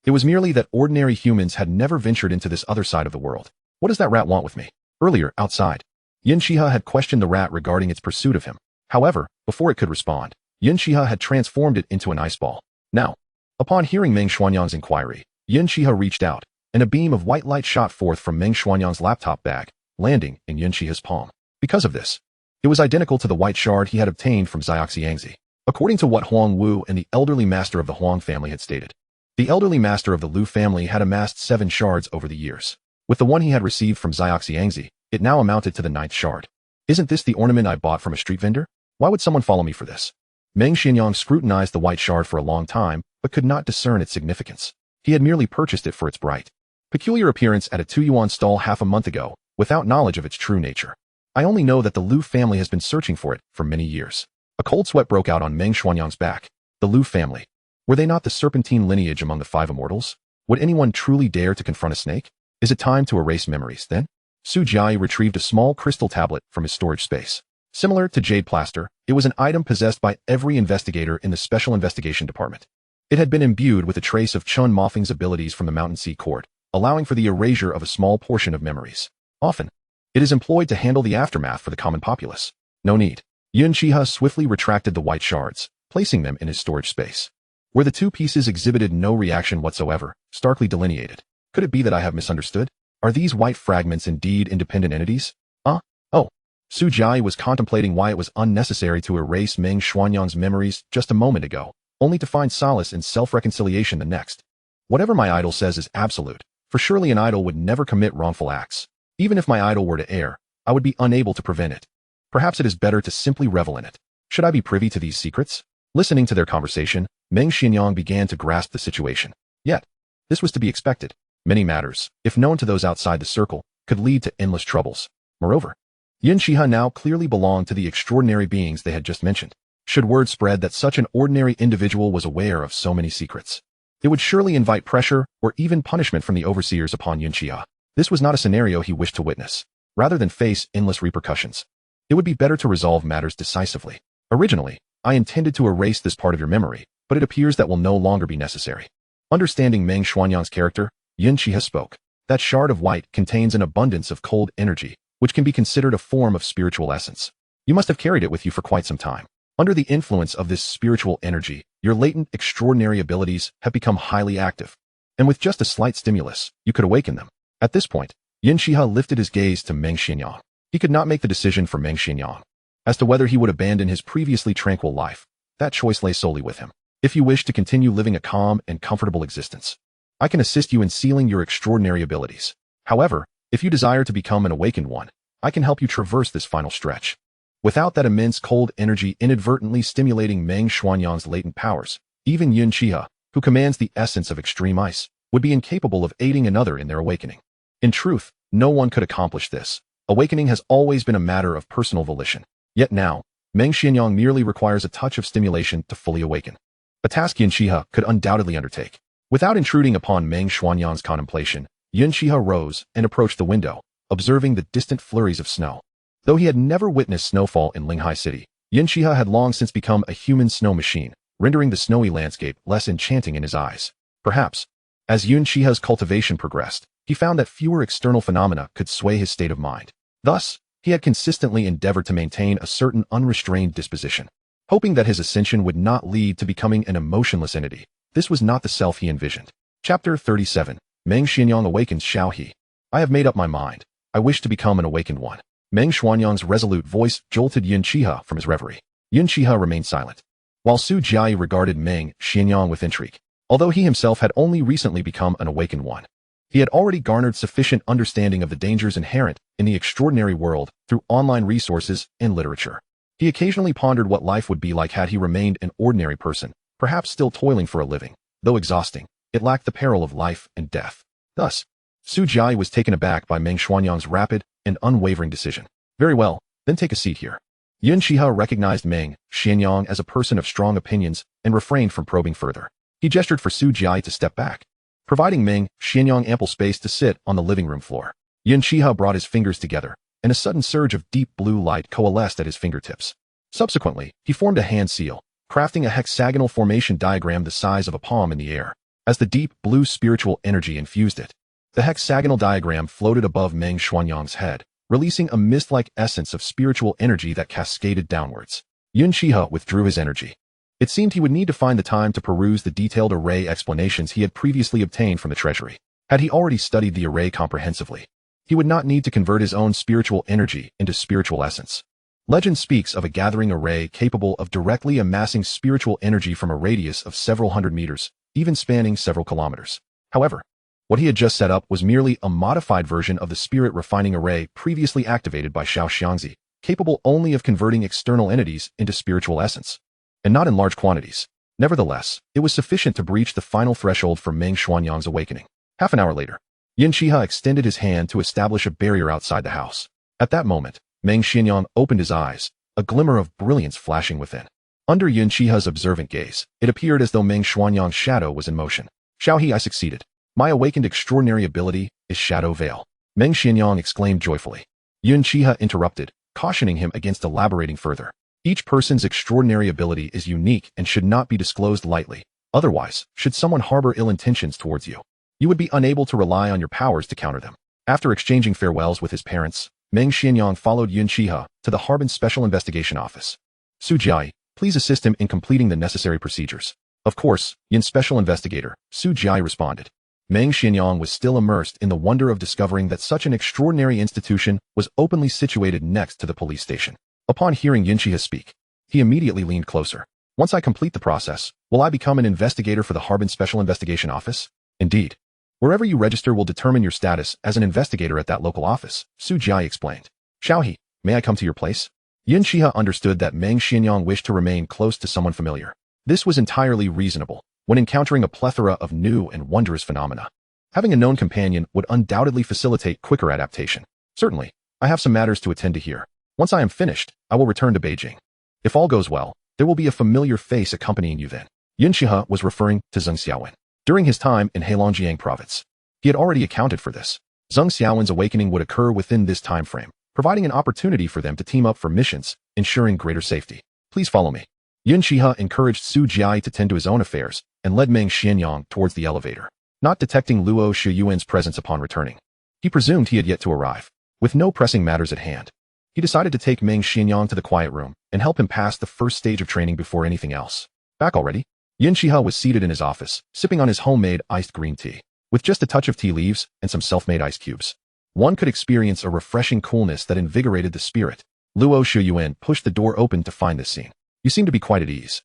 It was merely that ordinary humans had never ventured into this other side of the world. What does that rat want with me? Earlier, outside, Yun Xihe had questioned the rat regarding its pursuit of him. However, before it could respond, Yun Xihe had transformed it into an ice ball. Now, upon hearing Meng Xianyang's inquiry, Yun Xihe reached out, and a beam of white light shot forth from Meng Xianyang's laptop bag, landing in Yun Xihe's palm. Because of this, it was identical to the white shard he had obtained from Xiangzi. According to what Huang Wu and the elderly master of the Huang family had stated, the elderly master of the Liu family had amassed 7 shards over the years. With the one he had received from Xiangzi, it now amounted to the 9th shard. Isn't this the ornament I bought from a street vendor? Why would someone follow me for this? Meng Xianyang scrutinized the white shard for a long time, but could not discern its significance. He had merely purchased it for its bright, peculiar appearance at a 2-yuan stall half a month ago, without knowledge of its true nature. I only know that the Liu family has been searching for it for many years. A cold sweat broke out on Meng Xianyang's back. The Liu family. Were they not the serpentine lineage among the 5 immortals? Would anyone truly dare to confront a snake? Is it time to erase memories, then? Su Jiai retrieved a small crystal tablet from his storage space. Similar to jade plaster, it was an item possessed by every investigator in the Special Investigation Department. It had been imbued with a trace of Chun Mofeng's abilities from the Mountain Sea Court, allowing for the erasure of a small portion of memories. Often, it is employed to handle the aftermath for the common populace. No need. Yun Xihe swiftly retracted the white shards, placing them in his storage space. Where the 2 pieces exhibited no reaction whatsoever, starkly delineated. Could it be that I have misunderstood? Are these white fragments indeed independent entities? Oh. Su Jiai was contemplating why it was unnecessary to erase Meng Xianyang's memories just a moment ago, only to find solace in self-reconciliation the next. Whatever my idol says is absolute, for surely an idol would never commit wrongful acts. Even if my idol were to err, I would be unable to prevent it. Perhaps it is better to simply revel in it. Should I be privy to these secrets? Listening to their conversation, Meng Xianyang began to grasp the situation. Yet, this was to be expected. Many matters, if known to those outside the circle, could lead to endless troubles. Moreover, Yun Xihe now clearly belonged to the extraordinary beings they had just mentioned. Should word spread that such an ordinary individual was aware of so many secrets, It would surely invite pressure or even punishment from the overseers upon Yun Xihe. This was not a scenario he wished to witness. Rather than face endless repercussions, it would be better to resolve matters decisively. Originally, I intended to erase this part of your memory, but it appears that will no longer be necessary. Understanding Meng Xuanyang's character, Yun Xihe spoke. That shard of white contains an abundance of cold energy, which can be considered a form of spiritual essence. You must have carried it with you for quite some time. Under the influence of this spiritual energy, your latent, extraordinary abilities have become highly active. And with just a slight stimulus, you could awaken them. At this point, Yun Xihe lifted his gaze to Meng Xuanyang. He could not make the decision for Meng Xuanyang. As to whether he would abandon his previously tranquil life, that choice lay solely with him. If you wish to continue living a calm and comfortable existence, I can assist you in sealing your extraordinary abilities. However, if you desire to become an awakened one, I can help you traverse this final stretch. Without that immense cold energy inadvertently stimulating Meng Xuanyang's latent powers, even Yun Xihe, who commands the essence of extreme ice, would be incapable of aiding another in their awakening. In truth, no one could accomplish this. Awakening has always been a matter of personal volition. Yet now, Meng Xuanyang merely requires a touch of stimulation to fully awaken. A task Yun Xihe could undoubtedly undertake. Without intruding upon Meng Xuanyang's contemplation, Yun Xihe rose and approached the window, observing the distant flurries of snow. Though he had never witnessed snowfall in Linghai City, Yun Xihe had long since become a human snow machine, rendering the snowy landscape less enchanting in his eyes. Perhaps, as Yun Xihe's cultivation progressed, he found that fewer external phenomena could sway his state of mind. Thus, he had consistently endeavored to maintain a certain unrestrained disposition, hoping that his ascension would not lead to becoming an emotionless entity. This was not the self he envisioned. Chapter 37. Meng Xuanyang awakens Xiaohe. I have made up my mind. I wish to become an awakened one. Meng Xuanyang's resolute voice jolted Yun Xihe from his reverie. Yun Xihe remained silent, while Su Jiayi regarded Meng Xuanyang with intrigue. Although he himself had only recently become an awakened one, he had already garnered sufficient understanding of the dangers inherent in the extraordinary world through online resources and literature. He occasionally pondered what life would be like had he remained an ordinary person, perhaps still toiling for a living. Though exhausting, it lacked the peril of life and death. Thus, Su Jiayi was taken aback by Meng Xuanyang's rapid and unwavering decision. Very well, then take a seat here. Yun Xihe recognized Meng Xuanyang as a person of strong opinions and refrained from probing further. He gestured for Su Jiayi to step back, providing Meng Xuanyang ample space to sit on the living room floor. Yun Xihe brought his fingers together, and a sudden surge of deep blue light coalesced at his fingertips. Subsequently, he formed a hand seal, crafting a hexagonal formation diagram the size of a palm in the air. As the deep blue spiritual energy infused it, the hexagonal diagram floated above Meng Xuanyang's head, releasing a mist-like essence of spiritual energy that cascaded downwards. Yun Xihe withdrew his energy. It seemed he would need to find the time to peruse the detailed array explanations he had previously obtained from the treasury. Had he already studied the array comprehensively, he would not need to convert his own spiritual energy into spiritual essence. Legend speaks of a gathering array capable of directly amassing spiritual energy from a radius of several hundred meters, even spanning several kilometers. However, what he had just set up was merely a modified version of the spirit refining array previously activated by Xiao Xiangzi, capable only of converting external entities into spiritual essence, and not in large quantities. Nevertheless, it was sufficient to breach the final threshold for Meng Xuanyang's awakening. Half an hour later, Yun Xihe extended his hand to establish a barrier outside the house. At that moment, Meng Xuanyang opened his eyes, a glimmer of brilliance flashing within. Under Yun Xihe's observant gaze, it appeared as though Meng Xuanyang's shadow was in motion. Xiaohe, I succeeded. My awakened extraordinary ability is Shadow Veil. Meng Xuanyang exclaimed joyfully. Yun Xihe interrupted, cautioning him against elaborating further. Each person's extraordinary ability is unique and should not be disclosed lightly. Otherwise, should someone harbor ill intentions towards you, you would be unable to rely on your powers to counter them. After exchanging farewells with his parents, Meng Xuanyang followed Yun Xihe to the Harbin Special Investigation Office. Su Jiayi, please assist him in completing the necessary procedures. Of course, Yun Special Investigator, Su Jiayi responded. Meng Xuanyang was still immersed in the wonder of discovering that such an extraordinary institution was openly situated next to the police station. Upon hearing Yun Xihe speak, he immediately leaned closer. Once I complete the process, will I become an investigator for the Harbin Special Investigation Office? Indeed. Wherever you register will determine your status as an investigator at that local office, Su Jiayi explained. Xiaohe, may I come to your place? Yun Xihe understood that Meng Xuanyang wished to remain close to someone familiar. This was entirely reasonable when encountering a plethora of new and wondrous phenomena. Having a known companion would undoubtedly facilitate quicker adaptation. Certainly, I have some matters to attend to here. Once I am finished, I will return to Beijing. If all goes well, there will be a familiar face accompanying you then. Yun Xihe was referring to Zheng Xiaowen. during his time in Heilongjiang province. He had already accounted for this. Zheng Xiaowen's awakening would occur within this time frame, providing an opportunity for them to team up for missions, ensuring greater safety. Please follow me. Yun Xihe encouraged Su Jiai to tend to his own affairs and led Meng Xianyang towards the elevator, not detecting Luo Shiyuan's presence upon returning. He presumed he had yet to arrive. With no pressing matters at hand, he decided to take Meng Xianyang to the quiet room and help him pass the first stage of training before anything else. Back already? Yun Xihe was seated in his office, sipping on his homemade iced green tea, with just a touch of tea leaves and some self-made ice cubes. One could experience a refreshing coolness that invigorated the spirit. Luo Shiyuan pushed the door open to find this scene. You seem to be quite at ease.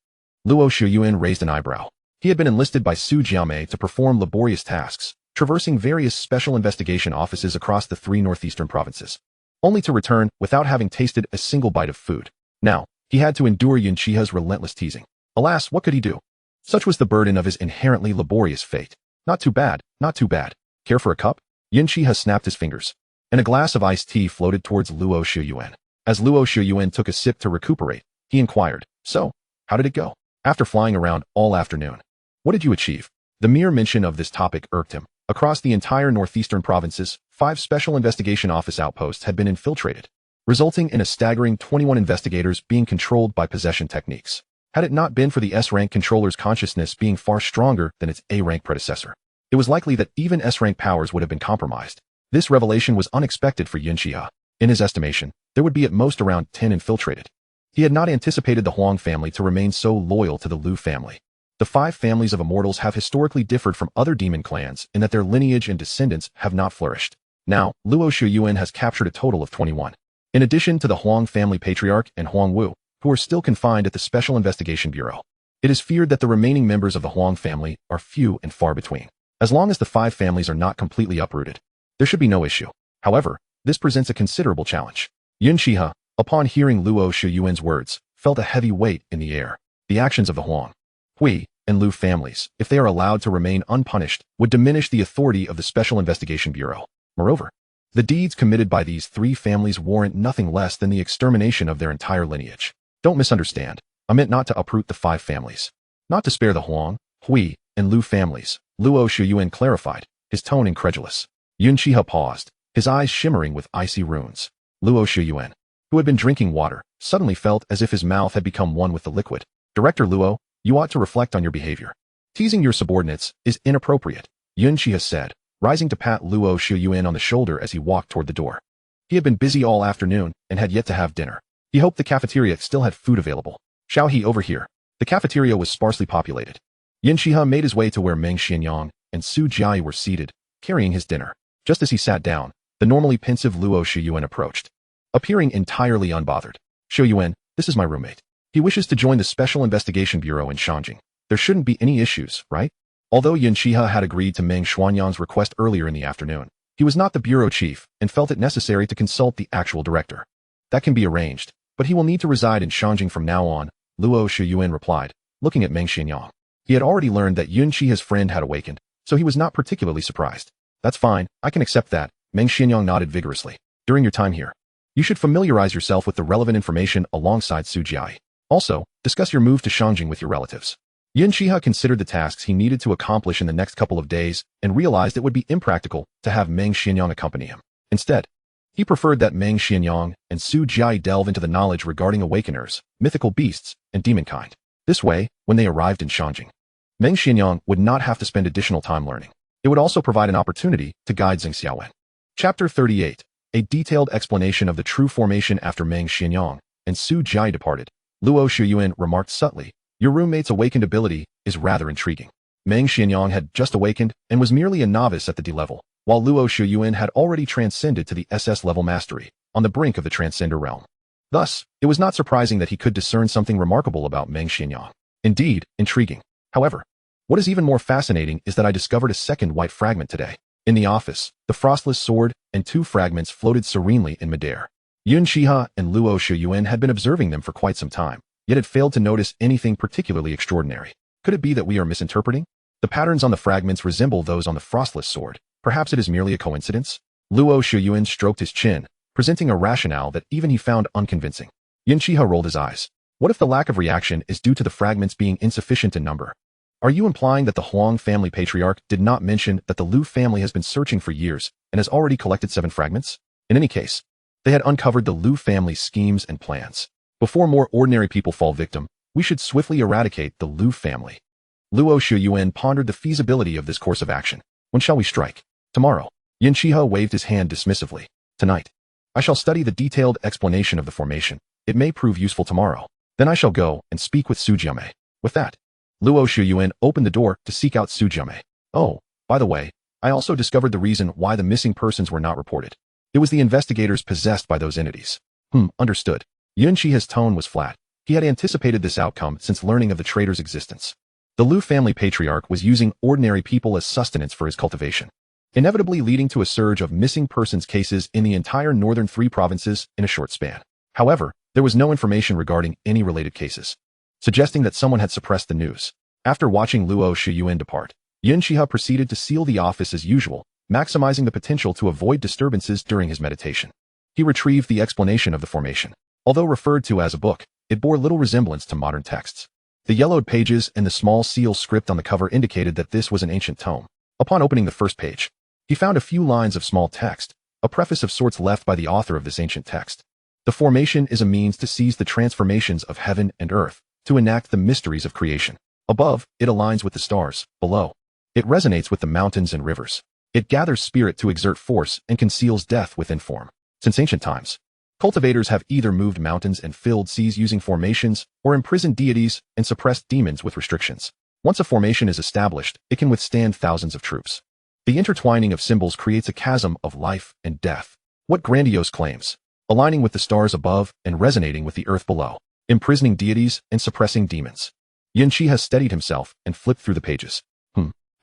Luo Shiyuan raised an eyebrow. He had been enlisted by Su Jiamei to perform laborious tasks, traversing various special investigation offices across the 3 northeastern provinces, only to return without having tasted a single bite of food. Now, he had to endure Yun Xihe's relentless teasing. Alas, what could he do? Such was the burden of his inherently laborious fate. Not too bad, not too bad. Care for a cup? Yun Xihe snapped his fingers, and a glass of iced tea floated towards Luo Shiyuan. As Luo Shiyuan took a sip to recuperate, he inquired, "So, how did it go? After flying around all afternoon, what did you achieve?" The mere mention of this topic irked him. Across the entire northeastern provinces, 5 special investigation office outposts had been infiltrated, resulting in a staggering 21 investigators being controlled by possession techniques. Had it not been for the S-rank controller's consciousness being far stronger than its A-rank predecessor, it was likely that even S-rank powers would have been compromised. This revelation was unexpected for Yun Xihe. In his estimation, there would be at most around 10 infiltrated. He had not anticipated the Huang family to remain so loyal to the Lu family. The 5 families of immortals have historically differed from other demon clans in that their lineage and descendants have not flourished. Now, Luo Shiyuan has captured a total of 21. In addition to the Huang family patriarch and Huang Wu, who are still confined at the Special Investigation Bureau, it is feared that the remaining members of the Huang family are few and far between. As long as the 5 families are not completely uprooted, there should be no issue. However, this presents a considerable challenge. Yun Xihe, upon hearing Luo Shiyuan's words, felt a heavy weight in the air. The actions of the Huang, Hui, and Lu families, if they are allowed to remain unpunished, would diminish the authority of the Special Investigation Bureau. Moreover, the deeds committed by these 3 families warrant nothing less than the extermination of their entire lineage. Don't misunderstand. I meant not to uproot the 5 families. Not to spare the Huang, Hui, and Lu families, Luo Shiyuan clarified, his tone incredulous. Yun Xihe paused, his eyes shimmering with icy runes. Luo Shiyuan, who had been drinking water, suddenly felt as if his mouth had become one with the liquid. Director Luo, you ought to reflect on your behavior. Teasing your subordinates is inappropriate, Yun Xihe said, rising to pat Luo Shiyuan on the shoulder as he walked toward the door. He had been busy all afternoon and had yet to have dinner. He hoped the cafeteria still had food available. Xiaohe, over here. The cafeteria was sparsely populated. Yun Xihe made his way to where Meng Xianyang and Su Jiai were seated, carrying his dinner. Just as he sat down, the normally pensive Luo Shiyuan approached, appearing entirely unbothered. "Shiyuan, this is my roommate. He wishes to join the Special Investigation Bureau in Shanjing. There shouldn't be any issues, right?" Although Yun Xihe had agreed to Meng Xuanyang's request earlier in the afternoon, he was not the bureau chief and felt it necessary to consult the actual director. "That can be arranged, but he will need to reside in Shanjing from now on," Luo Shiyuan replied, looking at Meng Xianyang. He had already learned that Yun Xihe's friend had awakened, so he was not particularly surprised. "That's fine, I can accept that," Meng Xianyang nodded vigorously. "During your time here, you should familiarize yourself with the relevant information alongside Su Jiai. Also, discuss your move to Shanjing with your relatives." Yun Xihe considered the tasks he needed to accomplish in the next couple of days and realized it would be impractical to have Meng Xianyang accompany him. Instead, he preferred that Meng Xianyang and Su Jiai delve into the knowledge regarding awakeners, mythical beasts, and demonkind. This way, when they arrived in Shanjing, Meng Xianyang would not have to spend additional time learning. It would also provide an opportunity to guide Zheng Xiaowen. Chapter 38. A detailed explanation of the true formation after Meng Xianyang and Su Jiai departed. Luo Shiyuan remarked subtly, "Your roommate's awakened ability is rather intriguing." Meng Xianyang had just awakened and was merely a novice at the D level, while Luo Shiyuan had already transcended to the SS level mastery, on the brink of the Transcender realm. Thus, it was not surprising that he could discern something remarkable about Meng Xianyang. Indeed, intriguing. However, what is even more fascinating is that I discovered a second white fragment today. In the office, the frostless sword and 2 fragments floated serenely in midair. Yun Xihe and Luo Shiyuan had been observing them for quite some time, yet had failed to notice anything particularly extraordinary. Could it be that we are misinterpreting? The patterns on the fragments resemble those on the frostless sword. Perhaps it is merely a coincidence? Luo Shiyuan stroked his chin, presenting a rationale that even he found unconvincing. Yun Xihe rolled his eyes. What if the lack of reaction is due to the fragments being insufficient in number? Are you implying that the Huang family patriarch did not mention that the Liu family has been searching for years and has already collected 7 fragments? In any case, they had uncovered the Liu family's schemes and plans. Before more ordinary people fall victim, we should swiftly eradicate the Liu family. Luo Shuyuan pondered the feasibility of this course of action. When shall we strike? Tomorrow. Yun Xihe waved his hand dismissively. Tonight. I shall study the detailed explanation of the formation. It may prove useful tomorrow. Then I shall go and speak with Sujiame. With that, Luo Shuyuan opened the door to seek out Sujiame. Oh, by the way, I also discovered the reason why the missing persons were not reported. It was the investigators possessed by those entities. Understood. Yun Xihe's tone was flat. He had anticipated this outcome since learning of the traitor's existence. The Liu family patriarch was using ordinary people as sustenance for his cultivation, inevitably leading to a surge of missing persons cases in the entire northern 3 provinces in a short span. However, there was no information regarding any related cases, suggesting that someone had suppressed the news. After watching Luo Shuyuan depart, Yun Xihe proceeded to seal the office as usual, maximizing the potential to avoid disturbances during his meditation. He retrieved the explanation of the formation. Although referred to as a book, it bore little resemblance to modern texts. The yellowed pages and the small seal script on the cover indicated that this was an ancient tome. Upon opening the first page, he found a few lines of small text, a preface of sorts left by the author of this ancient text. The formation is a means to seize the transformations of heaven and earth, to enact the mysteries of creation. Above, it aligns with the stars. Below, it resonates with the mountains and rivers. It gathers spirit to exert force and conceals death within form. Since ancient times, cultivators have either moved mountains and filled seas using formations, or imprisoned deities and suppressed demons with restrictions. Once a formation is established, it can withstand thousands of troops. The intertwining of symbols creates a chasm of life and death. What grandiose claims! Aligning with the stars above and resonating with the earth below, imprisoning deities and suppressing demons. Yun Xihe has steadied himself and flipped through the pages.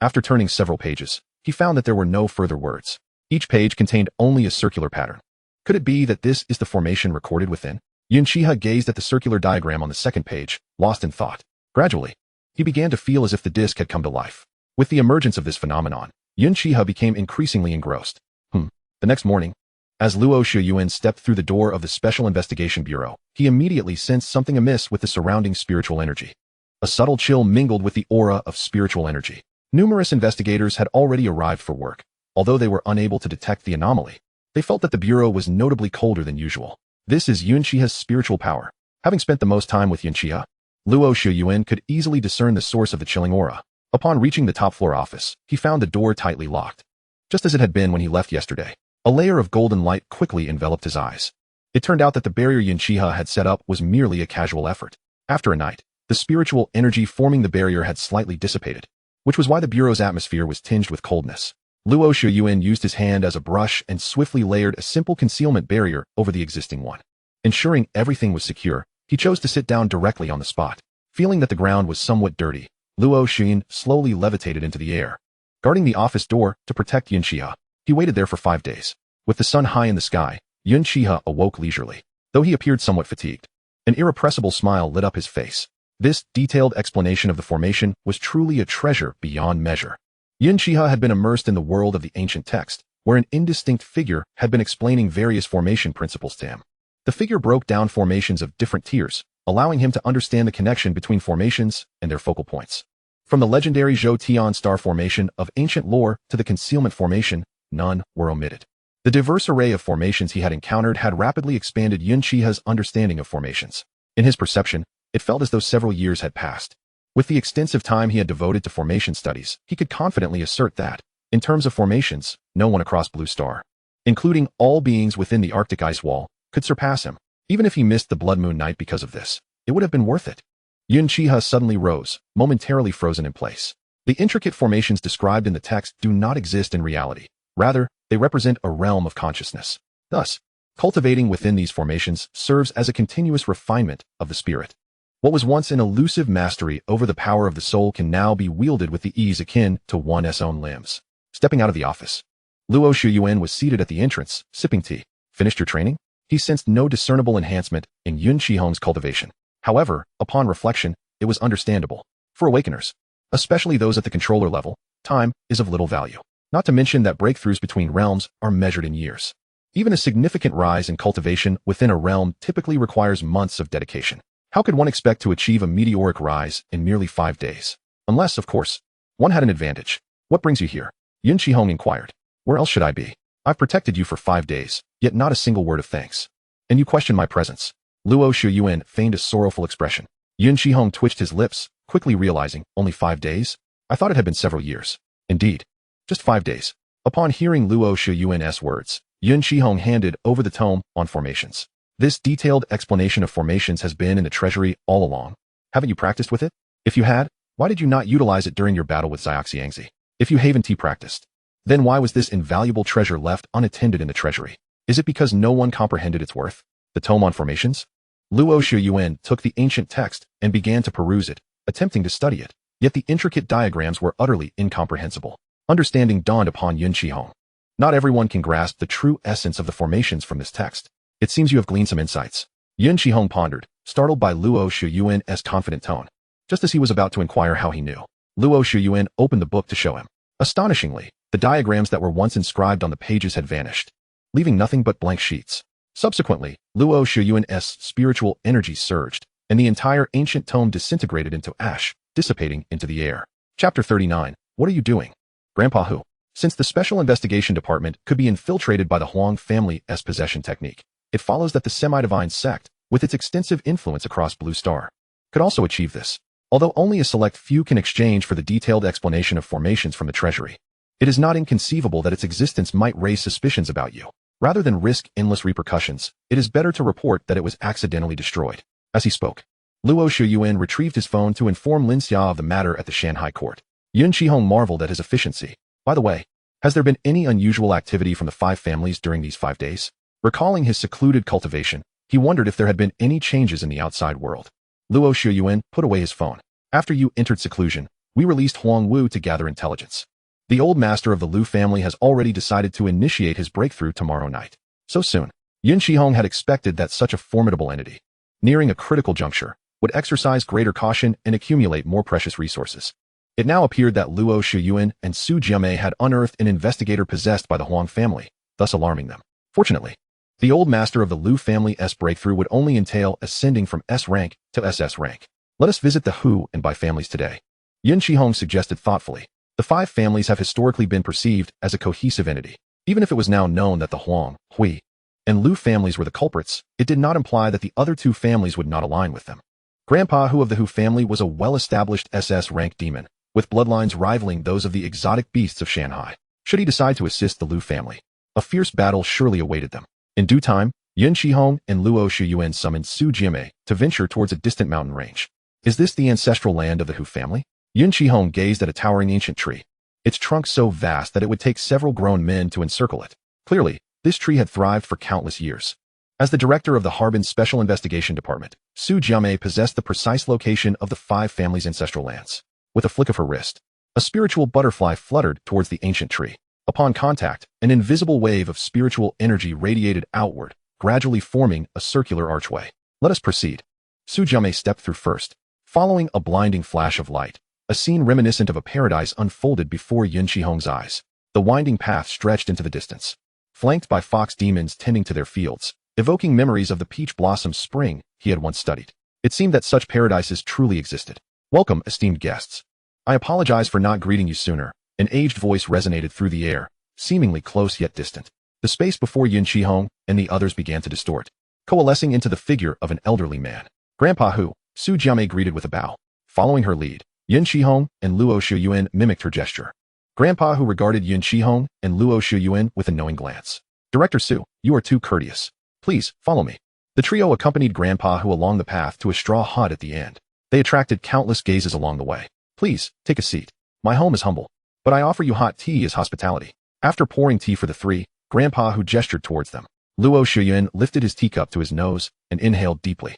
After turning several pages, he found that there were no further words. Each page contained only a circular pattern. Could it be that this is the formation recorded within? Yun Xihe gazed at the circular diagram on the second page, lost in thought. Gradually, he began to feel as if the disc had come to life. With the emergence of this phenomenon, Yun Xihe became increasingly engrossed. The next morning, as Luo Shuyuan stepped through the door of the Special Investigation Bureau, he immediately sensed something amiss with the surrounding spiritual energy. A subtle chill mingled with the aura of spiritual energy. Numerous investigators had already arrived for work. Although they were unable to detect the anomaly, they felt that the bureau was notably colder than usual. This is Yun Xihe's spiritual power. Having spent the most time with Yun Xihe, Luo Shuyuan could easily discern the source of the chilling aura. Upon reaching the top-floor office, he found the door tightly locked. Just as it had been when he left yesterday, a layer of golden light quickly enveloped his eyes. It turned out that the barrier Yun Xihe had set up was merely a casual effort. After a night, the spiritual energy forming the barrier had slightly dissipated, which was why the bureau's atmosphere was tinged with coldness. Luo Shuyuan used his hand as a brush and swiftly layered a simple concealment barrier over the existing one. Ensuring everything was secure, he chose to sit down directly on the spot. Feeling that the ground was somewhat dirty, Luo Shuyuan slowly levitated into the air, guarding the office door to protect Yun Xihe. He waited there for 5 days. With the sun high in the sky, Yun Xihe awoke leisurely. Though he appeared somewhat fatigued, an irrepressible smile lit up his face. This detailed explanation of the formation was truly a treasure beyond measure. Yun Xihe had been immersed in the world of the ancient text, where an indistinct figure had been explaining various formation principles to him. The figure broke down formations of different tiers, allowing him to understand the connection between formations and their focal points. From the legendary Zhou Tian star formation of ancient lore to the concealment formation, none were omitted. The diverse array of formations he had encountered had rapidly expanded Yun Xihe's understanding of formations. In his perception, it felt as though several years had passed. With the extensive time he had devoted to formation studies, he could confidently assert that, in terms of formations, no one across Blue Star, including all beings within the Arctic ice wall, could surpass him. Even if he missed the Blood Moon night because of this, it would have been worth it. Yun Xihe suddenly rose, momentarily frozen in place. The intricate formations described in the text do not exist in reality. Rather, they represent a realm of consciousness. Thus, cultivating within these formations serves as a continuous refinement of the spirit. What was once an elusive mastery over the power of the soul can now be wielded with the ease akin to one's own limbs. Stepping out of the office, Luo Shuyuan was seated at the entrance, sipping tea. Finished your training? He sensed no discernible enhancement in Yun Xihe's cultivation. However, upon reflection, it was understandable. For awakeners, especially those at the controller level, time is of little value. Not to mention that breakthroughs between realms are measured in years. Even a significant rise in cultivation within a realm typically requires months of dedication. How could one expect to achieve a meteoric rise in merely 5 days? Unless, of course, one had an advantage. What brings you here? Yun Xihe inquired. Where else should I be? I've protected you for 5 days, yet not a single word of thanks. And you question my presence. Luo Shuyuan feigned a sorrowful expression. Yun Xihe twitched his lips, quickly realizing, only 5 days? I thought it had been several years. Indeed. Just 5 days. Upon hearing Luo Shuyuan's words, Yun Xihe handed over the tome on formations. This detailed explanation of formations has been in the treasury all along. Haven't you practiced with it? If you had, why did you not utilize it during your battle with Xiaoxiangzi? If you haven't practiced, then why was this invaluable treasure left unattended in the treasury? Is it because no one comprehended its worth? The tome on formations? Luo Shuyuan took the ancient text and began to peruse it, attempting to study it, yet the intricate diagrams were utterly incomprehensible. Understanding dawned upon Yun Xihe. Not everyone can grasp the true essence of the formations from this text. It seems you have gleaned some insights. Yun Xihe pondered, startled by Luo Shuyuan's confident tone. Just as he was about to inquire how he knew, Luo Shuyuan opened the book to show him. Astonishingly, the diagrams that were once inscribed on the pages had vanished, leaving nothing but blank sheets. Subsequently, Luo Shuyuan's spiritual energy surged, and the entire ancient tome disintegrated into ash, dissipating into the air. Chapter 39. What are you doing? Grandpa Hu. Since the Special Investigation Department could be infiltrated by the Huang family's possession technique, it follows that the semi-divine sect, with its extensive influence across Blue Star, could also achieve this. Although only a select few can exchange for the detailed explanation of formations from the treasury, it is not inconceivable that its existence might raise suspicions about you. Rather than risk endless repercussions, it is better to report that it was accidentally destroyed. As he spoke, Luo Shuyuan retrieved his phone to inform Lin Xia of the matter at the Shanghai court. Yun Xihe marveled at his efficiency. By the way, has there been any unusual activity from the 5 families during these 5 days? Recalling his secluded cultivation, he wondered if there had been any changes in the outside world. Luo Shuyuan put away his phone. After you entered seclusion, we released Huang Wu to gather intelligence. The old master of the Lu family has already decided to initiate his breakthrough tomorrow night. So soon, Yun Xihe had expected that such a formidable entity, nearing a critical juncture, would exercise greater caution and accumulate more precious resources. It now appeared that Luo Shuyuan and Su Jiamei had unearthed an investigator possessed by the Huang family, thus alarming them. Fortunately, the old master of the Lu family's breakthrough would only entail ascending from S rank to SS rank. Let us visit the Hu and Bai families today. Yun Xihe suggested thoughtfully. The 5 families have historically been perceived as a cohesive entity. Even if it was now known that the Huang, Hui, and Lu families were the culprits, it did not imply that the other 2 families would not align with them. Grandpa Hu of the Hu family was a well-established SS rank demon, with bloodlines rivaling those of the exotic beasts of Shanghai. Should he decide to assist the Lu family, a fierce battle surely awaited them. In due time, Yun Xihe and Luo Shuyuan summoned Su Jiamei to venture towards a distant mountain range. Is this the ancestral land of the Hu family? Yun Xihe gazed at a towering ancient tree, its trunk so vast that it would take several grown men to encircle it. Clearly, this tree had thrived for countless years. As the director of the Harbin Special Investigation Department, Su Jiamei possessed the precise location of the 5 families' ancestral lands. With a flick of her wrist, a spiritual butterfly fluttered towards the ancient tree. Upon contact, an invisible wave of spiritual energy radiated outward, gradually forming a circular archway. Let us proceed. Su Jiamei stepped through first. Following a blinding flash of light, a scene reminiscent of a paradise unfolded before Yun Xihe's eyes. The winding path stretched into the distance, flanked by fox demons tending to their fields, evoking memories of the peach blossom spring he had once studied. It seemed that such paradises truly existed. Welcome, esteemed guests. I apologize for not greeting you sooner. An aged voice resonated through the air, seemingly close yet distant. The space before Yun Xihe and the others began to distort, coalescing into the figure of an elderly man. Grandpa Hu, Su Jiamei greeted with a bow. Following her lead, Yun Xihe and Luo Shuyuan mimicked her gesture. Grandpa Hu regarded Yun Xihe and Luo Shuyuan with a knowing glance. Director Su, you are too courteous. Please, follow me. The trio accompanied Grandpa Hu along the path to a straw hut at the end. They attracted countless gazes along the way. Please, take a seat. My home is humble, but I offer you hot tea as hospitality. After pouring tea for the 3, Grandpa Hu gestured towards them. Luo Shuyuan lifted his teacup to his nose and inhaled deeply.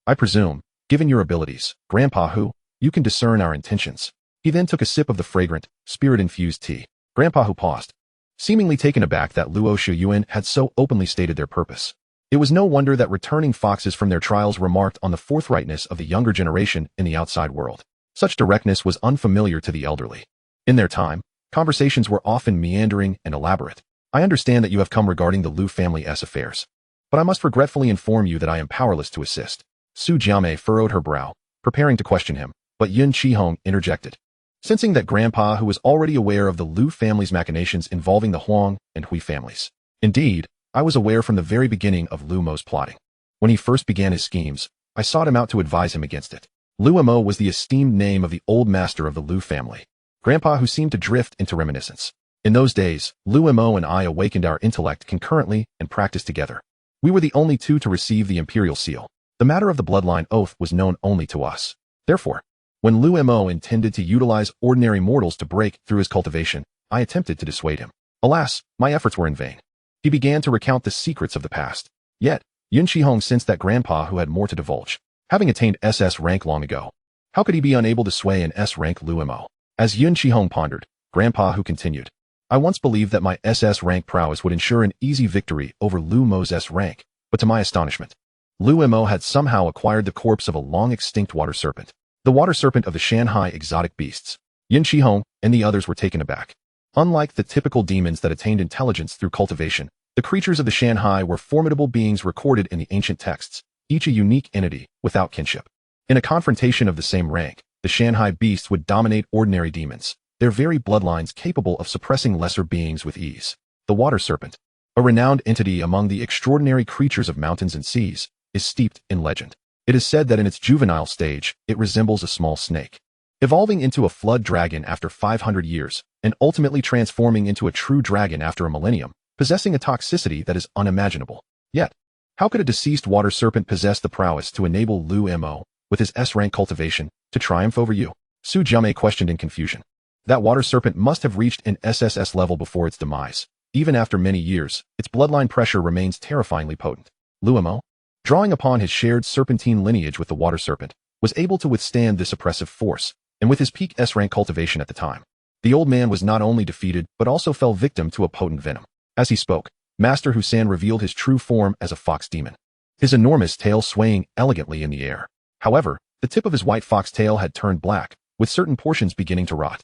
I presume, given your abilities, Grandpa Hu, you can discern our intentions. He then took a sip of the fragrant, spirit-infused tea. Grandpa Hu paused, seemingly taken aback that Luo Shuyuan had so openly stated their purpose. It was no wonder that returning foxes from their trials remarked on the forthrightness of the younger generation in the outside world. Such directness was unfamiliar to the elderly. In their time, conversations were often meandering and elaborate. I understand that you have come regarding the Lu family's affairs, but I must regretfully inform you that I am powerless to assist. Su Jiamei furrowed her brow, preparing to question him, but Yun Xihe interjected. sensing that Grandpa, who was already aware of the Lu family's machinations involving the Huang and Hui families. Indeed, I was aware from the very beginning of Lu Mo's plotting. When he first began his schemes, I sought him out to advise him against it. Lu Mo was the esteemed name of the old master of the Lu family, Grandpa, who seemed to drift into reminiscence. In those days, Lu Mo and I awakened our intellect concurrently and practiced together. We were the only two to receive the imperial seal. The matter of the bloodline oath was known only to us. Therefore, when Lu Mo intended to utilize ordinary mortals to break through his cultivation, I attempted to dissuade him. Alas, my efforts were in vain. He began to recount the secrets of the past. Yet, Yun Xihe sensed that Grandpa who had more to divulge, having attained SS rank long ago. How could he be unable to sway an S rank Lu Mo? As Yun Xihe pondered, Grandpa who continued, I once believed that my SS rank prowess would ensure an easy victory over Lu Mo's S rank, but to my astonishment, Lu Mo had somehow acquired the corpse of a long-extinct water serpent, the water serpent of the Shanghai exotic beasts. Yun Xihe and the others were taken aback. Unlike the typical demons that attained intelligence through cultivation, the creatures of the Shanghai were formidable beings recorded in the ancient texts, each a unique entity without kinship. In a confrontation of the same rank, the Shanghai beasts would dominate ordinary demons, their very bloodlines capable of suppressing lesser beings with ease. The water serpent, a renowned entity among the extraordinary creatures of mountains and seas, is steeped in legend. It is said that in its juvenile stage, it resembles a small snake, evolving into a flood dragon after 500 years, and ultimately transforming into a true dragon after a millennium, possessing a toxicity that is unimaginable. Yet, how could a deceased water serpent possess the prowess to enable Lu Mo, with his S-rank cultivation, to triumph over you? Su Jiame questioned in confusion. That water serpent must have reached an SSS level before its demise. Even after many years, its bloodline pressure remains terrifyingly potent. Lu Mo, drawing upon his shared serpentine lineage with the water serpent, was able to withstand this oppressive force, and with his peak S-rank cultivation at the time, the old man was not only defeated but also fell victim to a potent venom. As he spoke, Master Husan revealed his true form as a fox demon, his enormous tail swaying elegantly in the air. However, the tip of his white fox tail had turned black, with certain portions beginning to rot.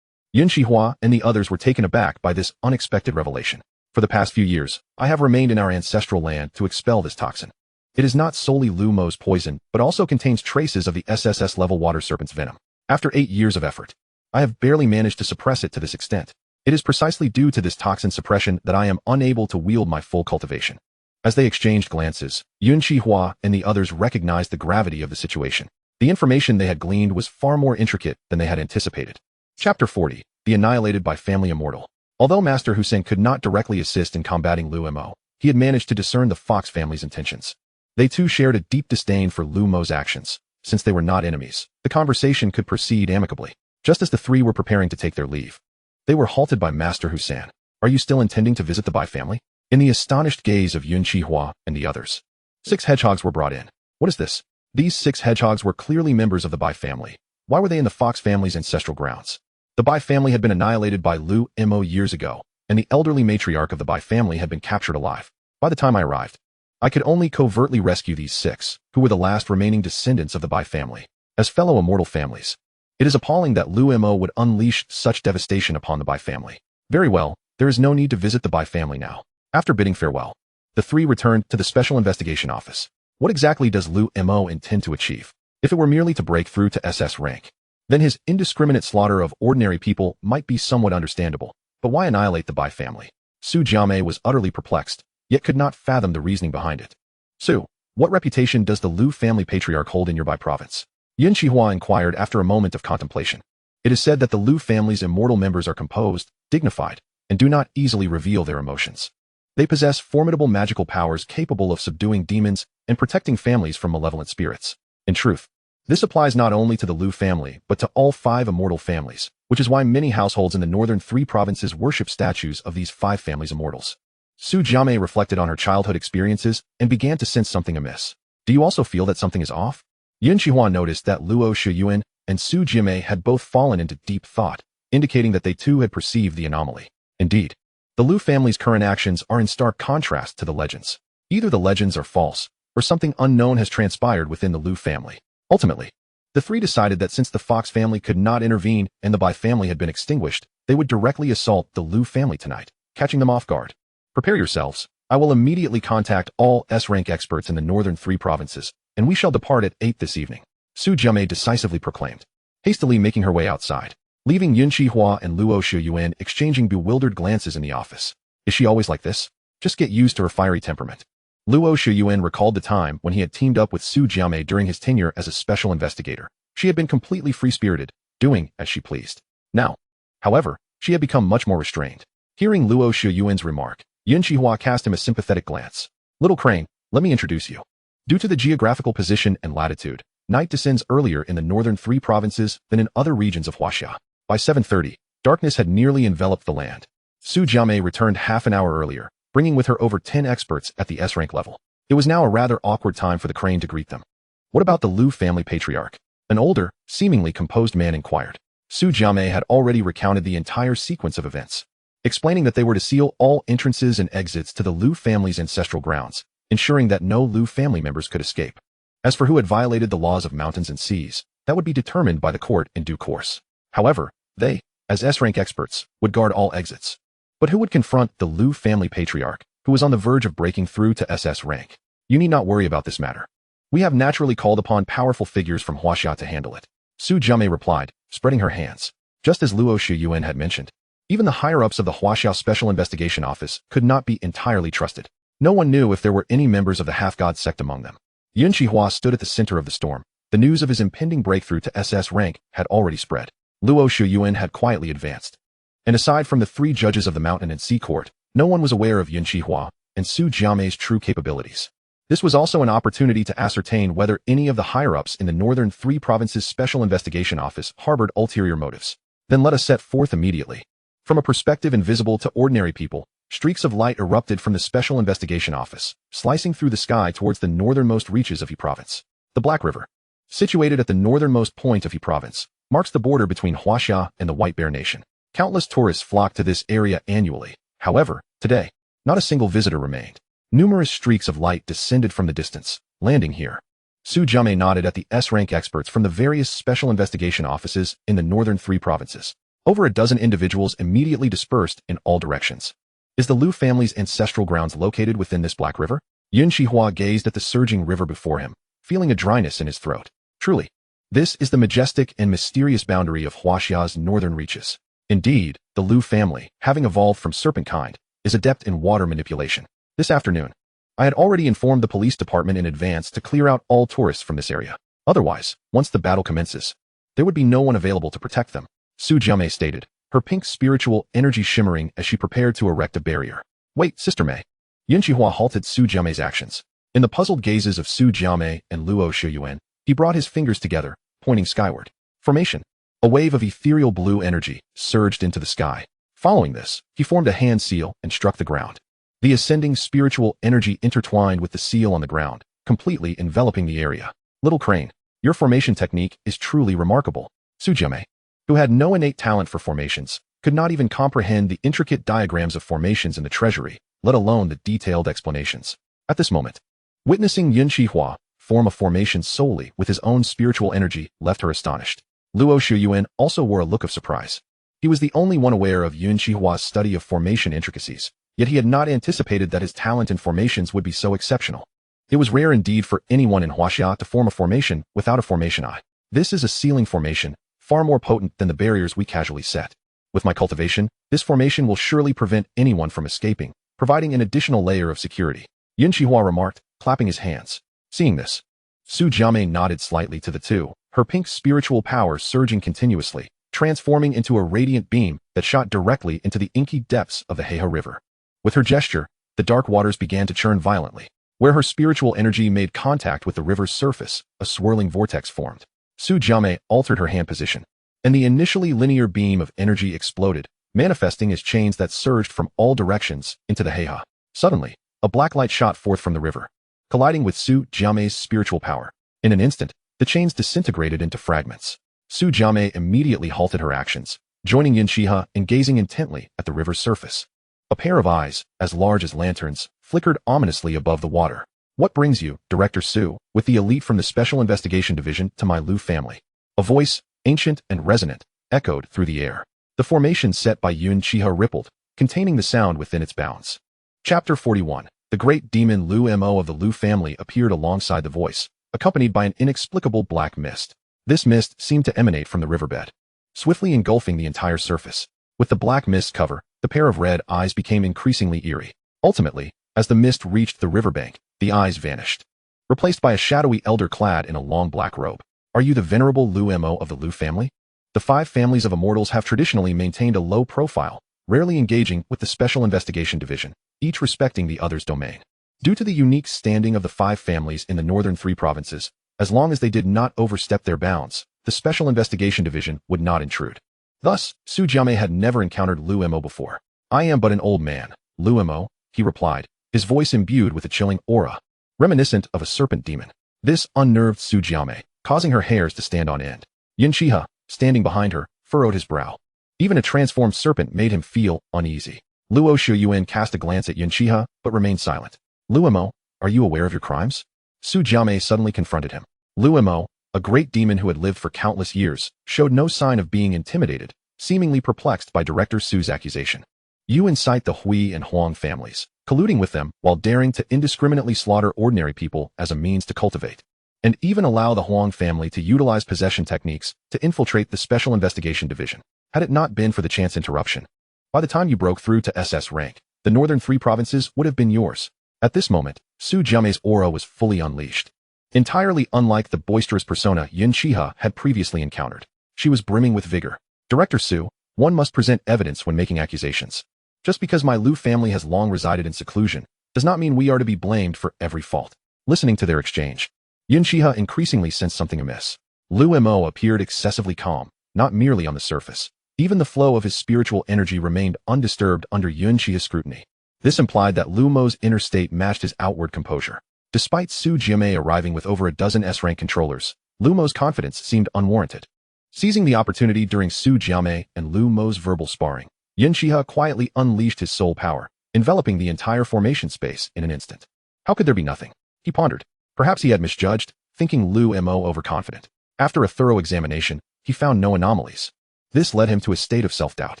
Yun Xihe and the others were taken aback by this unexpected revelation. For the past few years, I have remained in our ancestral land to expel this toxin. It is not solely Lu Mo's poison, but also contains traces of the SSS-level water serpent's venom. After 8 years of effort, I have barely managed to suppress it to this extent. It is precisely due to this toxin suppression that I am unable to wield my full cultivation. As they exchanged glances, Yun Xihe and the others recognized the gravity of the situation. The information they had gleaned was far more intricate than they had anticipated. Chapter 40, The Annihilated by Family Immortal. Although Master Husain could not directly assist in combating Lu Mo, he had managed to discern the Fox family's intentions. They too shared a deep disdain for Lu Mo's actions. Since they were not enemies, the conversation could proceed amicably. Just as the three were preparing to take their leave, they were halted by Master Husan. Are you still intending to visit the Bai family? In the astonished gaze of Yun Xihe and the others, 6 hedgehogs were brought in. What is this? These 6 hedgehogs were clearly members of the Bai family. Why were they in the Fox family's ancestral grounds? The Bai family had been annihilated by Lu Mo years ago, and the elderly matriarch of the Bai family had been captured alive. By the time I arrived, I could only covertly rescue these 6, who were the last remaining descendants of the Bai family, as fellow immortal families. It is appalling that Lu Mo would unleash such devastation upon the Bai family. Very well, there is no need to visit the Bai family now. After bidding farewell, the 3 returned to the Special Investigation Office. What exactly does Lu Mo intend to achieve? If it were merely to break through to SS rank, then his indiscriminate slaughter of ordinary people might be somewhat understandable. But why annihilate the Bai family? Su Jiame was utterly perplexed, yet could not fathom the reasoning behind it. Su, what reputation does the Lu family patriarch hold in your Bai province? Yun Xihe inquired after a moment of contemplation. It is said that the Lu family's immortal members are composed, dignified, and do not easily reveal their emotions. They possess formidable magical powers capable of subduing demons and protecting families from malevolent spirits. In truth, this applies not only to the Lu family, but to all 5 immortal families, which is why many households in the northern 3 provinces worship statues of these 5 families' immortals. Su Jiame reflected on her childhood experiences and began to sense something amiss. Do you also feel that something is off? Yun Xihe noticed that Luo Shiyuan and Su Jiame had both fallen into deep thought, indicating that they too had perceived the anomaly. Indeed, the Lu family's current actions are in stark contrast to the legends. Either the legends are false, or something unknown has transpired within the Lu family. Ultimately, the 3 decided that since the Fox family could not intervene and the Bai family had been extinguished, they would directly assault the Lu family tonight, catching them off guard. Prepare yourselves. I will immediately contact all S-rank experts in the northern 3 provinces, and we shall depart at 8 this evening, Su Jiame decisively proclaimed, hastily making her way outside. leaving Yun Xihe and Luo Shiyuan exchanging bewildered glances in the office. Is she always like this? Just get used to her fiery temperament. Luo Shiyuan recalled the time when he had teamed up with Su Jiame during his tenure as a special investigator. She had been completely free-spirited, doing as she pleased. Now, however, she had become much more restrained. Hearing Luo Shiyuan's remark, Yun Xihe cast him a sympathetic glance. Little Crane, let me introduce you. Due to the geographical position and latitude, night descends earlier in the northern 3 provinces than in other regions of Huaxia. By 7:30, darkness had nearly enveloped the land. Su Jiame returned half an hour earlier, bringing with her over 10 experts at the S-rank level. It was now a rather awkward time for the Crane to greet them. What about the Lu family patriarch? An older, seemingly composed man inquired. Su Jiame had already recounted the entire sequence of events, explaining that they were to seal all entrances and exits to the Lu family's ancestral grounds, ensuring that no Lu family members could escape. As for who had violated the laws of mountains and seas, that would be determined by the court in due course. However, they, as S-rank experts, would guard all exits. But who would confront the Lu family patriarch, who was on the verge of breaking through to SS rank? You need not worry about this matter. We have naturally called upon powerful figures from Huaxia to handle it. Su Jiame replied, spreading her hands. Just as Luo Shiyuan had mentioned, even the higher-ups of the Huaxia Special Investigation Office could not be entirely trusted. No one knew if there were any members of the half-god sect among them. Yun Xihe stood at the center of the storm. The news of his impending breakthrough to SS rank had already spread. Luo Shiyuan had quietly advanced. And aside from the 3 judges of the Mountain and Sea Court, no one was aware of Yun Xihe and Su Jiame's true capabilities. This was also an opportunity to ascertain whether any of the higher-ups in the Northern 3 Provinces Special Investigation Office harbored ulterior motives. Then let us set forth immediately. From a perspective invisible to ordinary people, streaks of light erupted from the Special Investigation Office, slicing through the sky towards the northernmost reaches of He Province. The Black River, situated at the northernmost point of He Province, marks the border between Huaxia and the White Bear Nation. Countless tourists flock to this area annually. However, today, not a single visitor remained. Numerous streaks of light descended from the distance, landing here. Su Jiame nodded at the S-rank experts from the various special investigation offices in the northern 3 provinces. Over a dozen individuals immediately dispersed in all directions. Is the Lu family's ancestral grounds located within this Black River? Yun Xihe gazed at the surging river before him, feeling a dryness in his throat. Truly, this is the majestic and mysterious boundary of Huaxia's northern reaches. Indeed, the Lu family, having evolved from serpent kind, is adept in water manipulation. This afternoon, I had already informed the police department in advance to clear out all tourists from this area. Otherwise, once the battle commences, there would be no one available to protect them. Su Jiame stated, her pink spiritual energy shimmering as she prepared to erect a barrier. Wait, Sister Mei. Yun Xihe halted Su Jiame's actions. In the puzzled gazes of Su Jiame and Luo Shiyuan, he brought his fingers together, pointing skyward. Formation. A wave of ethereal blue energy surged into the sky. Following this, he formed a hand seal and struck the ground. The ascending spiritual energy intertwined with the seal on the ground, completely enveloping the area. Little Crane, your formation technique is truly remarkable. Su Jiame, who had no innate talent for formations, could not even comprehend the intricate diagrams of formations in the treasury, let alone the detailed explanations. At this moment, witnessing Yun Xihe form a formation solely with his own spiritual energy left her astonished. Luo Shiyuan also wore a look of surprise. He was the only one aware of Yun Xihe's study of formation intricacies, yet he had not anticipated that his talent in formations would be so exceptional. It was rare indeed for anyone in Huaxia to form a formation without a formation eye. This is a sealing formation, far more potent than the barriers we casually set. With my cultivation, this formation will surely prevent anyone from escaping, providing an additional layer of security. Yun Xihe remarked, clapping his hands. Seeing this, Su Jiame nodded slightly to the two, her pink spiritual power surging continuously, transforming into a radiant beam that shot directly into the inky depths of the Hehe River. With her gesture, the dark waters began to churn violently. Where her spiritual energy made contact with the river's surface, a swirling vortex formed. Su Jiame altered her hand position, and the initially linear beam of energy exploded, manifesting as chains that surged from all directions into the Hehe. Suddenly, a black light shot forth from the river, colliding with Su Jiame's spiritual power. In an instant, the chains disintegrated into fragments. Su Jiame immediately halted her actions, joining Yun Xihe and gazing intently at the river's surface. A pair of eyes, as large as lanterns, flickered ominously above the water. What brings you, Director Su, with the elite from the Special Investigation Division to my Lu family? A voice, ancient and resonant, echoed through the air. The formation set by Yun Xihe rippled, containing the sound within its bounds. Chapter 41. The great demon Lu Mo of the Lu family appeared alongside the voice, accompanied by an inexplicable black mist. This mist seemed to emanate from the riverbed. swiftly engulfing the entire surface. With the black mist cover, the pair of red eyes became increasingly eerie. Ultimately, as the mist reached the riverbank, the eyes vanished, replaced by a shadowy elder clad in a long black robe. Are you the venerable Lu Mo of the Lu family? The 5 families of immortals have traditionally maintained a low profile, rarely engaging with the Special Investigation Division, each respecting the other's domain. Due to the unique standing of the 5 families in the northern 3 provinces, as long as they did not overstep their bounds, the Special Investigation Division would not intrude. Thus, Su Jiame had never encountered Lu Mo before. I am but an old man, Lu Mo, he replied, his voice imbued with a chilling aura, reminiscent of a serpent demon. This unnerved Su Jiame, causing her hairs to stand on end. Yun Xihe, standing behind her, furrowed his brow. Even a transformed serpent made him feel uneasy. Luo Shuyuan cast a glance at Yun Xihe, but remained silent. Lu Mo, are you aware of your crimes? Su Jiame suddenly confronted him. Lu Mo, a great demon who had lived for countless years, showed no sign of being intimidated, seemingly perplexed by Director Su's accusation. You incite the Hui and Huang families, colluding with them while daring to indiscriminately slaughter ordinary people as a means to cultivate, and even allow the Huang family to utilize possession techniques to infiltrate the Special Investigation Division. Had it not been for the chance interruption, by the time you broke through to SS rank, the northern 3 provinces would have been yours. At this moment, Su Jiame's aura was fully unleashed. Entirely unlike the boisterous persona Yun Xihe had previously encountered, she was brimming with vigor. Director Su, one must present evidence when making accusations. Just because my Lu family has long resided in seclusion, does not mean we are to be blamed for every fault. Listening to their exchange, Yun Xihe increasingly sensed something amiss. Lu Mo appeared excessively calm, not merely on the surface. Even the flow of his spiritual energy remained undisturbed under Yun Xihe's scrutiny. This implied that Lu Mo's inner state matched his outward composure. Despite Su Jiame arriving with over a dozen S-rank controllers, Lu Mo's confidence seemed unwarranted. Seizing the opportunity during Su Jiame and Lu Mo's verbal sparring, Yun Xihe quietly unleashed his soul power, enveloping the entire formation space in an instant. How could there be nothing? He pondered. Perhaps he had misjudged, thinking Lu Mo overconfident. After a thorough examination, he found no anomalies. This led him to a state of self-doubt.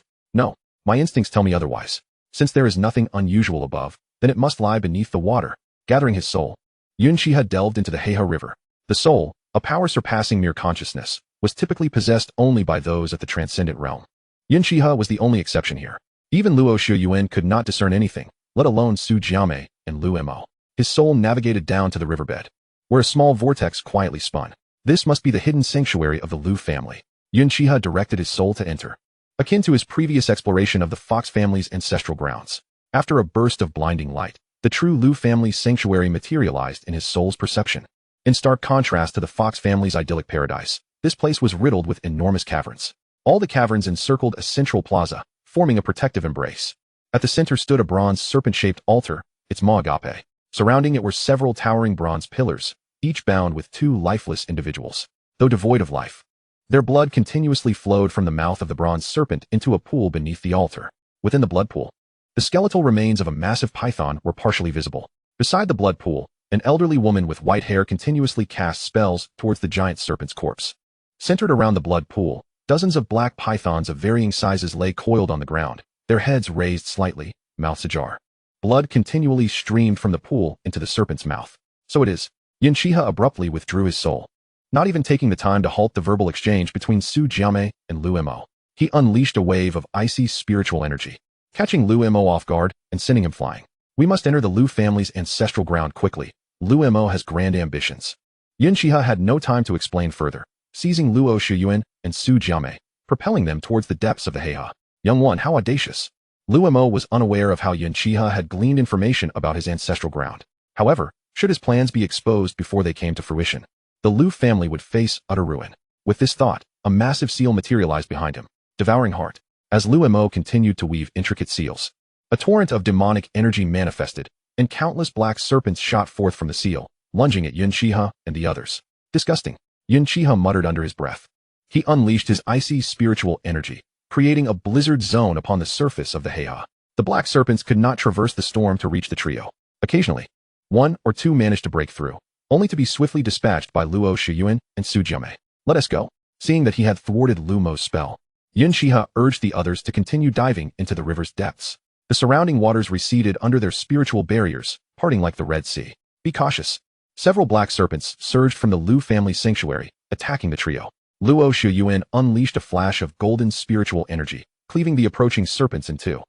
No, my instincts tell me otherwise. Since there is nothing unusual above, then it must lie beneath the water. Gathering his soul, Yun Xihe delved into the Heihe River. The soul, a power surpassing mere consciousness, was typically possessed only by those of the transcendent realm. Yun Xihe was the only exception here. Even Luo Shuyuan could not discern anything, let alone Su Jiame and Lu Mo. His soul navigated down to the riverbed, where a small vortex quietly spun. This must be the hidden sanctuary of the Lu family. Yun Xihe directed his soul to enter, akin to his previous exploration of the Fox family's ancestral grounds. After a burst of blinding light, the true Lu family's sanctuary materialized in his soul's perception. In stark contrast to the Fox family's idyllic paradise, this place was riddled with enormous caverns. All the caverns encircled a central plaza, forming a protective embrace. At the center stood a bronze serpent-shaped altar, its maw agape. Surrounding it were several towering bronze pillars, each bound with 2 lifeless individuals, though devoid of life. Their blood continuously flowed from the mouth of the bronze serpent into a pool beneath the altar. Within the blood pool, the skeletal remains of a massive python were partially visible. Beside the blood pool, an elderly woman with white hair continuously cast spells towards the giant serpent's corpse. Centered around the blood pool, dozens of black pythons of varying sizes lay coiled on the ground, their heads raised slightly, mouths ajar. Blood continually streamed from the pool into the serpent's mouth. So it is. Yun Xihe abruptly withdrew his soul, not even taking the time to halt the verbal exchange between Su Jiame and Lu Mo. He unleashed a wave of icy spiritual energy, catching Lu Mo off guard and sending him flying. We must enter the Lu family's ancestral ground quickly. Lu Mo has grand ambitions. Yun Xihe had no time to explain further, seizing Luo Shuyuan and Su Jiame, propelling them towards the depths of the Heihe. Young one, how audacious. Lu Mo was unaware of how Yun Xihe had gleaned information about his ancestral ground. However, should his plans be exposed before they came to fruition, the Lu family would face utter ruin. With this thought, a massive seal materialized behind him, devouring heart. As Lu Mo continued to weave intricate seals, a torrent of demonic energy manifested, and countless black serpents shot forth from the seal, lunging at Yun Xihe and the others. Disgusting, Yun Xihe muttered under his breath. He unleashed his icy spiritual energy, creating a blizzard zone upon the surface of the Heihe. The black serpents could not traverse the storm to reach the trio. Occasionally, 1 or 2 managed to break through, only to be swiftly dispatched by Luo Shuyuan and Su Jiame. Let us go. Seeing that he had thwarted Lu Mo's spell, Yun Xihe urged the others to continue diving into the river's depths. The surrounding waters receded under their spiritual barriers, parting like the Red Sea. Be cautious. Several black serpents surged from the Lu family sanctuary, attacking the trio. Luo Shiyuan unleashed a flash of golden spiritual energy, cleaving the approaching serpents in two.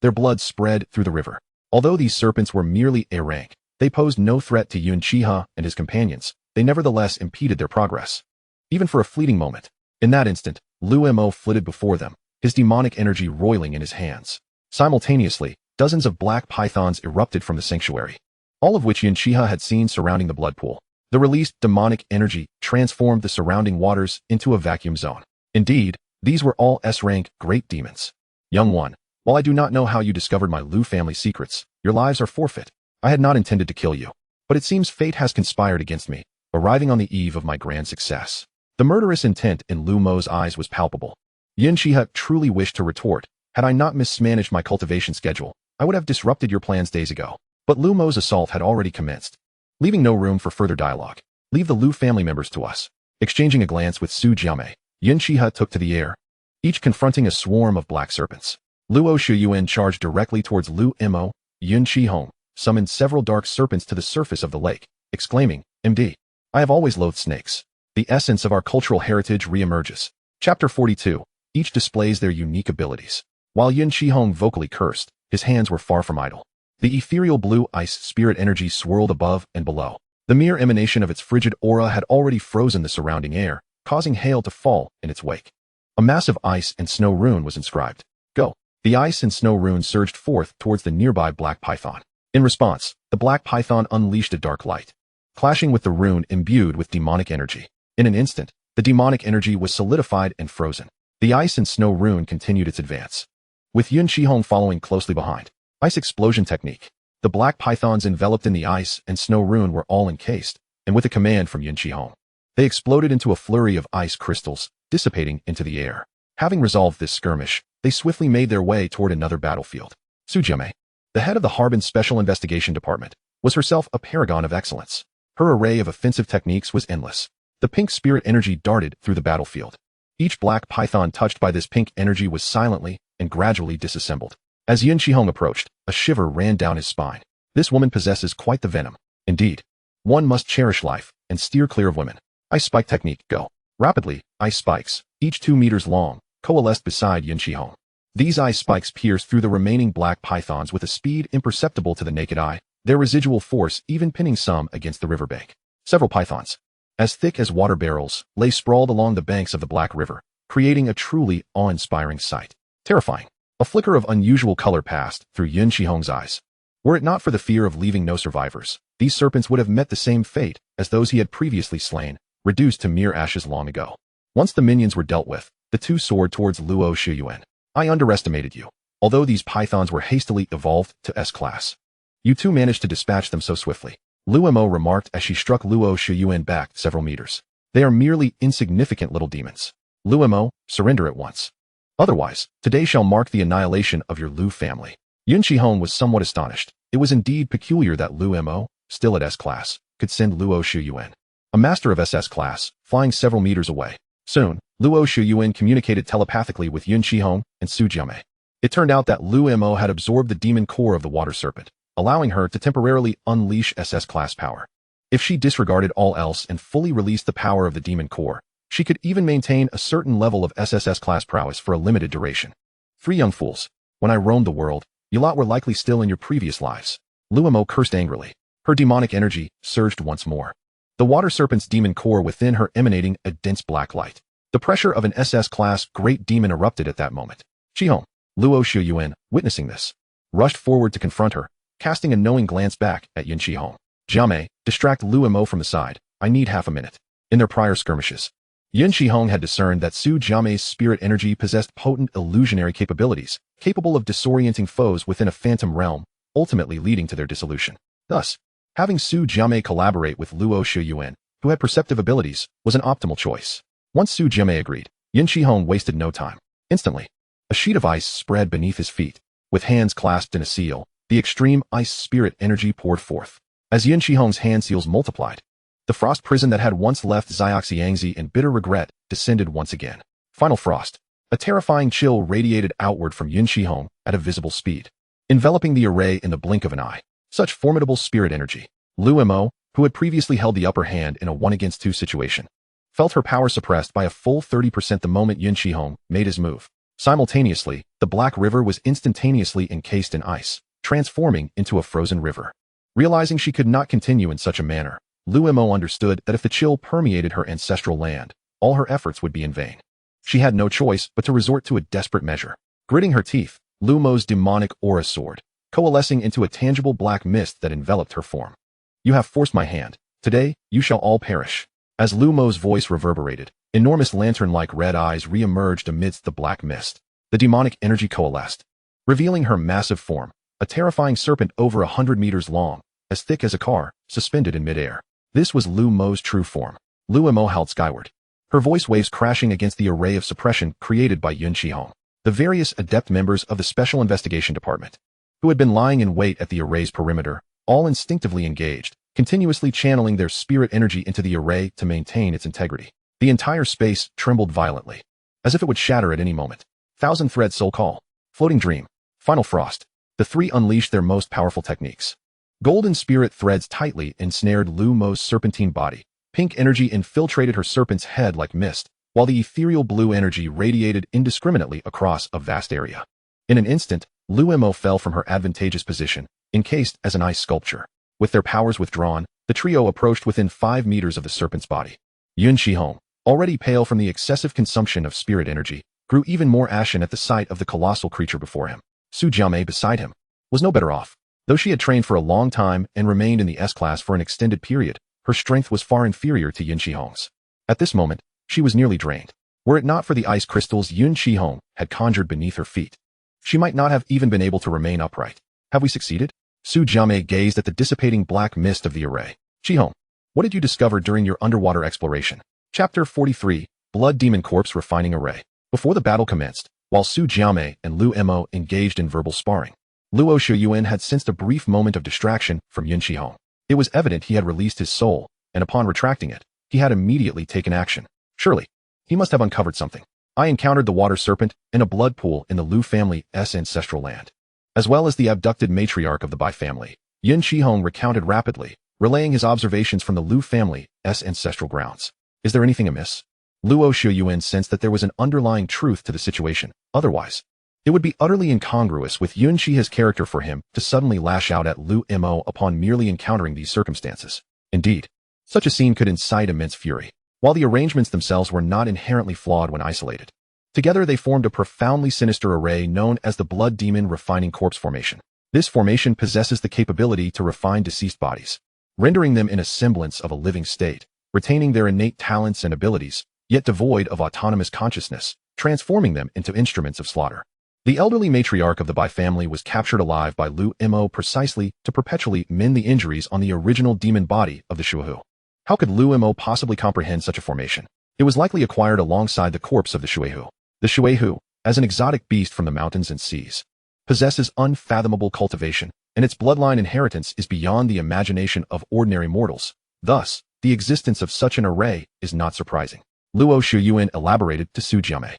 Their blood spread through the river. Although these serpents were merely A rank, they posed no threat to Yun Xihe and his companions. They nevertheless impeded their progress. Even for a fleeting moment. In that instant, Lu Mo flitted before them, his demonic energy roiling in his hands. Simultaneously, dozens of black pythons erupted from the sanctuary, all of which Yun Xihe had seen surrounding the blood pool. The released demonic energy transformed the surrounding waters into a vacuum zone. Indeed, these were all S-rank great demons. Young one, while I do not know how you discovered my Lu family secrets, your lives are forfeit. I had not intended to kill you, but it seems fate has conspired against me, arriving on the eve of my grand success. The murderous intent in Lu Mo's eyes was palpable. Yun Xihe truly wished to retort, had I not mismanaged my cultivation schedule, I would have disrupted your plans days ago. But Lu Mo's assault had already commenced, leaving no room for further dialogue. Leave the Lu family members to us. Exchanging a glance with Su Jiame, Yun Xihe took to the air, each confronting a swarm of black serpents. Luo Shiyuan charged directly towards Lu Mo. Yun Xihe summoned several dark serpents to the surface of the lake, exclaiming, "MD, I have always loathed snakes. The essence of our cultural heritage reemerges." Chapter 42. Each displays their unique abilities. While Yun Xihe vocally cursed, his hands were far from idle. The ethereal blue ice spirit energy swirled above and below. The mere emanation of its frigid aura had already frozen the surrounding air, causing hail to fall in its wake. A massive ice and snow rune was inscribed. Go. The ice and snow rune surged forth towards the nearby black python. In response, the black python unleashed a dark light, clashing with the rune imbued with demonic energy. In an instant, the demonic energy was solidified and frozen. The ice and snow rune continued its advance, with Yun Xihe following closely behind. Ice explosion technique. The black pythons enveloped in the ice and snow rune were all encased, and with a command from Yun Xihe, they exploded into a flurry of ice crystals, dissipating into the air. Having resolved this skirmish, they swiftly made their way toward another battlefield. Su Jiame, the head of the Harbin Special Investigation Department, was herself a paragon of excellence. Her array of offensive techniques was endless. The pink spirit energy darted through the battlefield. Each black python touched by this pink energy was silently and gradually disassembled. As Yun Xihe approached, a shiver ran down his spine. This woman possesses quite the venom. Indeed, one must cherish life and steer clear of women. Ice spike technique, go. Rapidly, ice spikes, each 2 meters long, coalesced beside Yun Xihe. These ice spikes pierced through the remaining black pythons with a speed imperceptible to the naked eye, their residual force even pinning some against the riverbank. Several pythons, as thick as water barrels, lay sprawled along the banks of the Black River, creating a truly awe-inspiring sight. Terrifying. A flicker of unusual color passed through Yun Xihe's eyes. Were it not for the fear of leaving no survivors, these serpents would have met the same fate as those he had previously slain, reduced to mere ashes long ago. Once the minions were dealt with, the two soared towards Luo Shiyuan. I underestimated you. Although these pythons were hastily evolved to S-class, you two managed to dispatch them so swiftly. Lu Mo remarked as she struck Luo Shiyuan back several meters. They are merely insignificant little demons. Lu Mo, surrender at once. Otherwise, today shall mark the annihilation of your Lu family. Yun Xihe was somewhat astonished. It was indeed peculiar that Lu Mo, still at S-class, could send Luo Shiyuan, a master of SS class, flying several meters away. Soon, Luo Shiyuan communicated telepathically with Yun Xihe and Su Jiame. It turned out that Lu Mo had absorbed the demon core of the water serpent, allowing her to temporarily unleash SS class power. If she disregarded all else and fully released the power of the demon core, she could even maintain a certain level of SSS class prowess for a limited duration. 3 young fools. When I roamed the world, you lot were likely still in your previous lives. Lu Mo cursed angrily. Her demonic energy surged once more, the water serpent's demon core within her emanating a dense black light. The pressure of an SS class great demon erupted at that moment. Xihe, Luo Shiyuan, witnessing this, rushed forward to confront her, casting a knowing glance back at Yun Xihe. Jiame, distract Lu Mo from the side. I need half a minute. In their prior skirmishes, Yun Xihe had discerned that Su Jiame's spirit energy possessed potent illusionary capabilities, capable of disorienting foes within a phantom realm, ultimately leading to their dissolution. Thus, having Su Jiame collaborate with Luo Shiyuan, who had perceptive abilities, was an optimal choice. Once Su Jiame agreed, Yun Xihe wasted no time. Instantly, a sheet of ice spread beneath his feet. With hands clasped in a seal, the extreme ice spirit energy poured forth. As Yun Xihe's hand seals multiplied, the frost prison that had once left Xiaoxiangzi in bitter regret descended once again. Final frost. A terrifying chill radiated outward from Yun Xihe at a visible speed, enveloping the array in the blink of an eye. Such formidable spirit energy. Lu Mo, who had previously held the upper hand in a 1-against-2 situation, felt her power suppressed by a full 30% the moment Yun Xihe made his move. Simultaneously, the Black River was instantaneously encased in ice, transforming into a frozen river. Realizing she could not continue in such a manner, Lu Mo understood that if the chill permeated her ancestral land, all her efforts would be in vain. She had no choice but to resort to a desperate measure. Gritting her teeth, Lu Mo's demonic aura soared, coalescing into a tangible black mist that enveloped her form. "You have forced my hand. Today, you shall all perish." As Lu Mo's voice reverberated, enormous lantern-like red eyes re-emerged amidst the black mist. The demonic energy coalesced, revealing her massive form, a terrifying serpent over 100 meters long, as thick as a car, suspended in midair. This was Lu Mo's true form. Lu Mo howled skyward, her voice waves crashing against the array of suppression created by Yun Xihe. The various adept members of the Special Investigation Department, who had been lying in wait at the array's perimeter, all instinctively engaged, continuously channeling their spirit energy into the array to maintain its integrity. The entire space trembled violently, as if it would shatter at any moment. Thousand Thread Soul Call, Floating Dream, Final Frost. The three unleashed their most powerful techniques. Golden spirit threads tightly ensnared Lu Mo's serpentine body. Pink energy infiltrated her serpent's head like mist, while the ethereal blue energy radiated indiscriminately across a vast area. In an instant, Lu Mo fell from her advantageous position, encased as an ice sculpture. With their powers withdrawn, the trio approached within 5 meters of the serpent's body. Yun Xihe, already pale from the excessive consumption of spirit energy, grew even more ashen at the sight of the colossal creature before him. Su Jiame beside him was no better off. Though she had trained for a long time and remained in the S-class for an extended period, her strength was far inferior to Yun Xihe's. At this moment, she was nearly drained. Were it not for the ice crystals Yun Xihe had conjured beneath her feet, she might not have even been able to remain upright. Have we succeeded? Su Jiame gazed at the dissipating black mist of the array. Xihe, what did you discover during your underwater exploration? Chapter 43, Blood Demon Corpse Refining Array. Before the battle commenced, while Su Jiame and Lu Mo engaged in verbal sparring, Luo Shiyuan had sensed a brief moment of distraction from Yun Xihe. It was evident he had released his soul, and upon retracting it, he had immediately taken action. Surely, he must have uncovered something. I encountered the water serpent in a blood pool in the Lu family's ancestral land, as well as the abducted matriarch of the Bai family. Yun Xihe recounted rapidly, relaying his observations from the Lu family's ancestral grounds. Is there anything amiss? Luo Shiyuan sensed that there was an underlying truth to the situation. Otherwise, it would be utterly incongruous with Yun Xihe's character for him to suddenly lash out at Lu Mo upon merely encountering these circumstances. Indeed, such a scene could incite immense fury, while the arrangements themselves were not inherently flawed when isolated. Together they formed a profoundly sinister array known as the Blood Demon Refining Corpse Formation. This formation possesses the capability to refine deceased bodies, rendering them in a semblance of a living state, retaining their innate talents and abilities, yet devoid of autonomous consciousness, transforming them into instruments of slaughter. The elderly matriarch of the Bai family was captured alive by Lu Mo precisely to perpetually mend the injuries on the original demon body of the Shuehu. How could Lu Mo possibly comprehend such a formation? It was likely acquired alongside the corpse of the Shuehu. The Shuehu, as an exotic beast from the mountains and seas, possesses unfathomable cultivation, and its bloodline inheritance is beyond the imagination of ordinary mortals. Thus, the existence of such an array is not surprising. Luo Shiyuan elaborated to Su Jiame.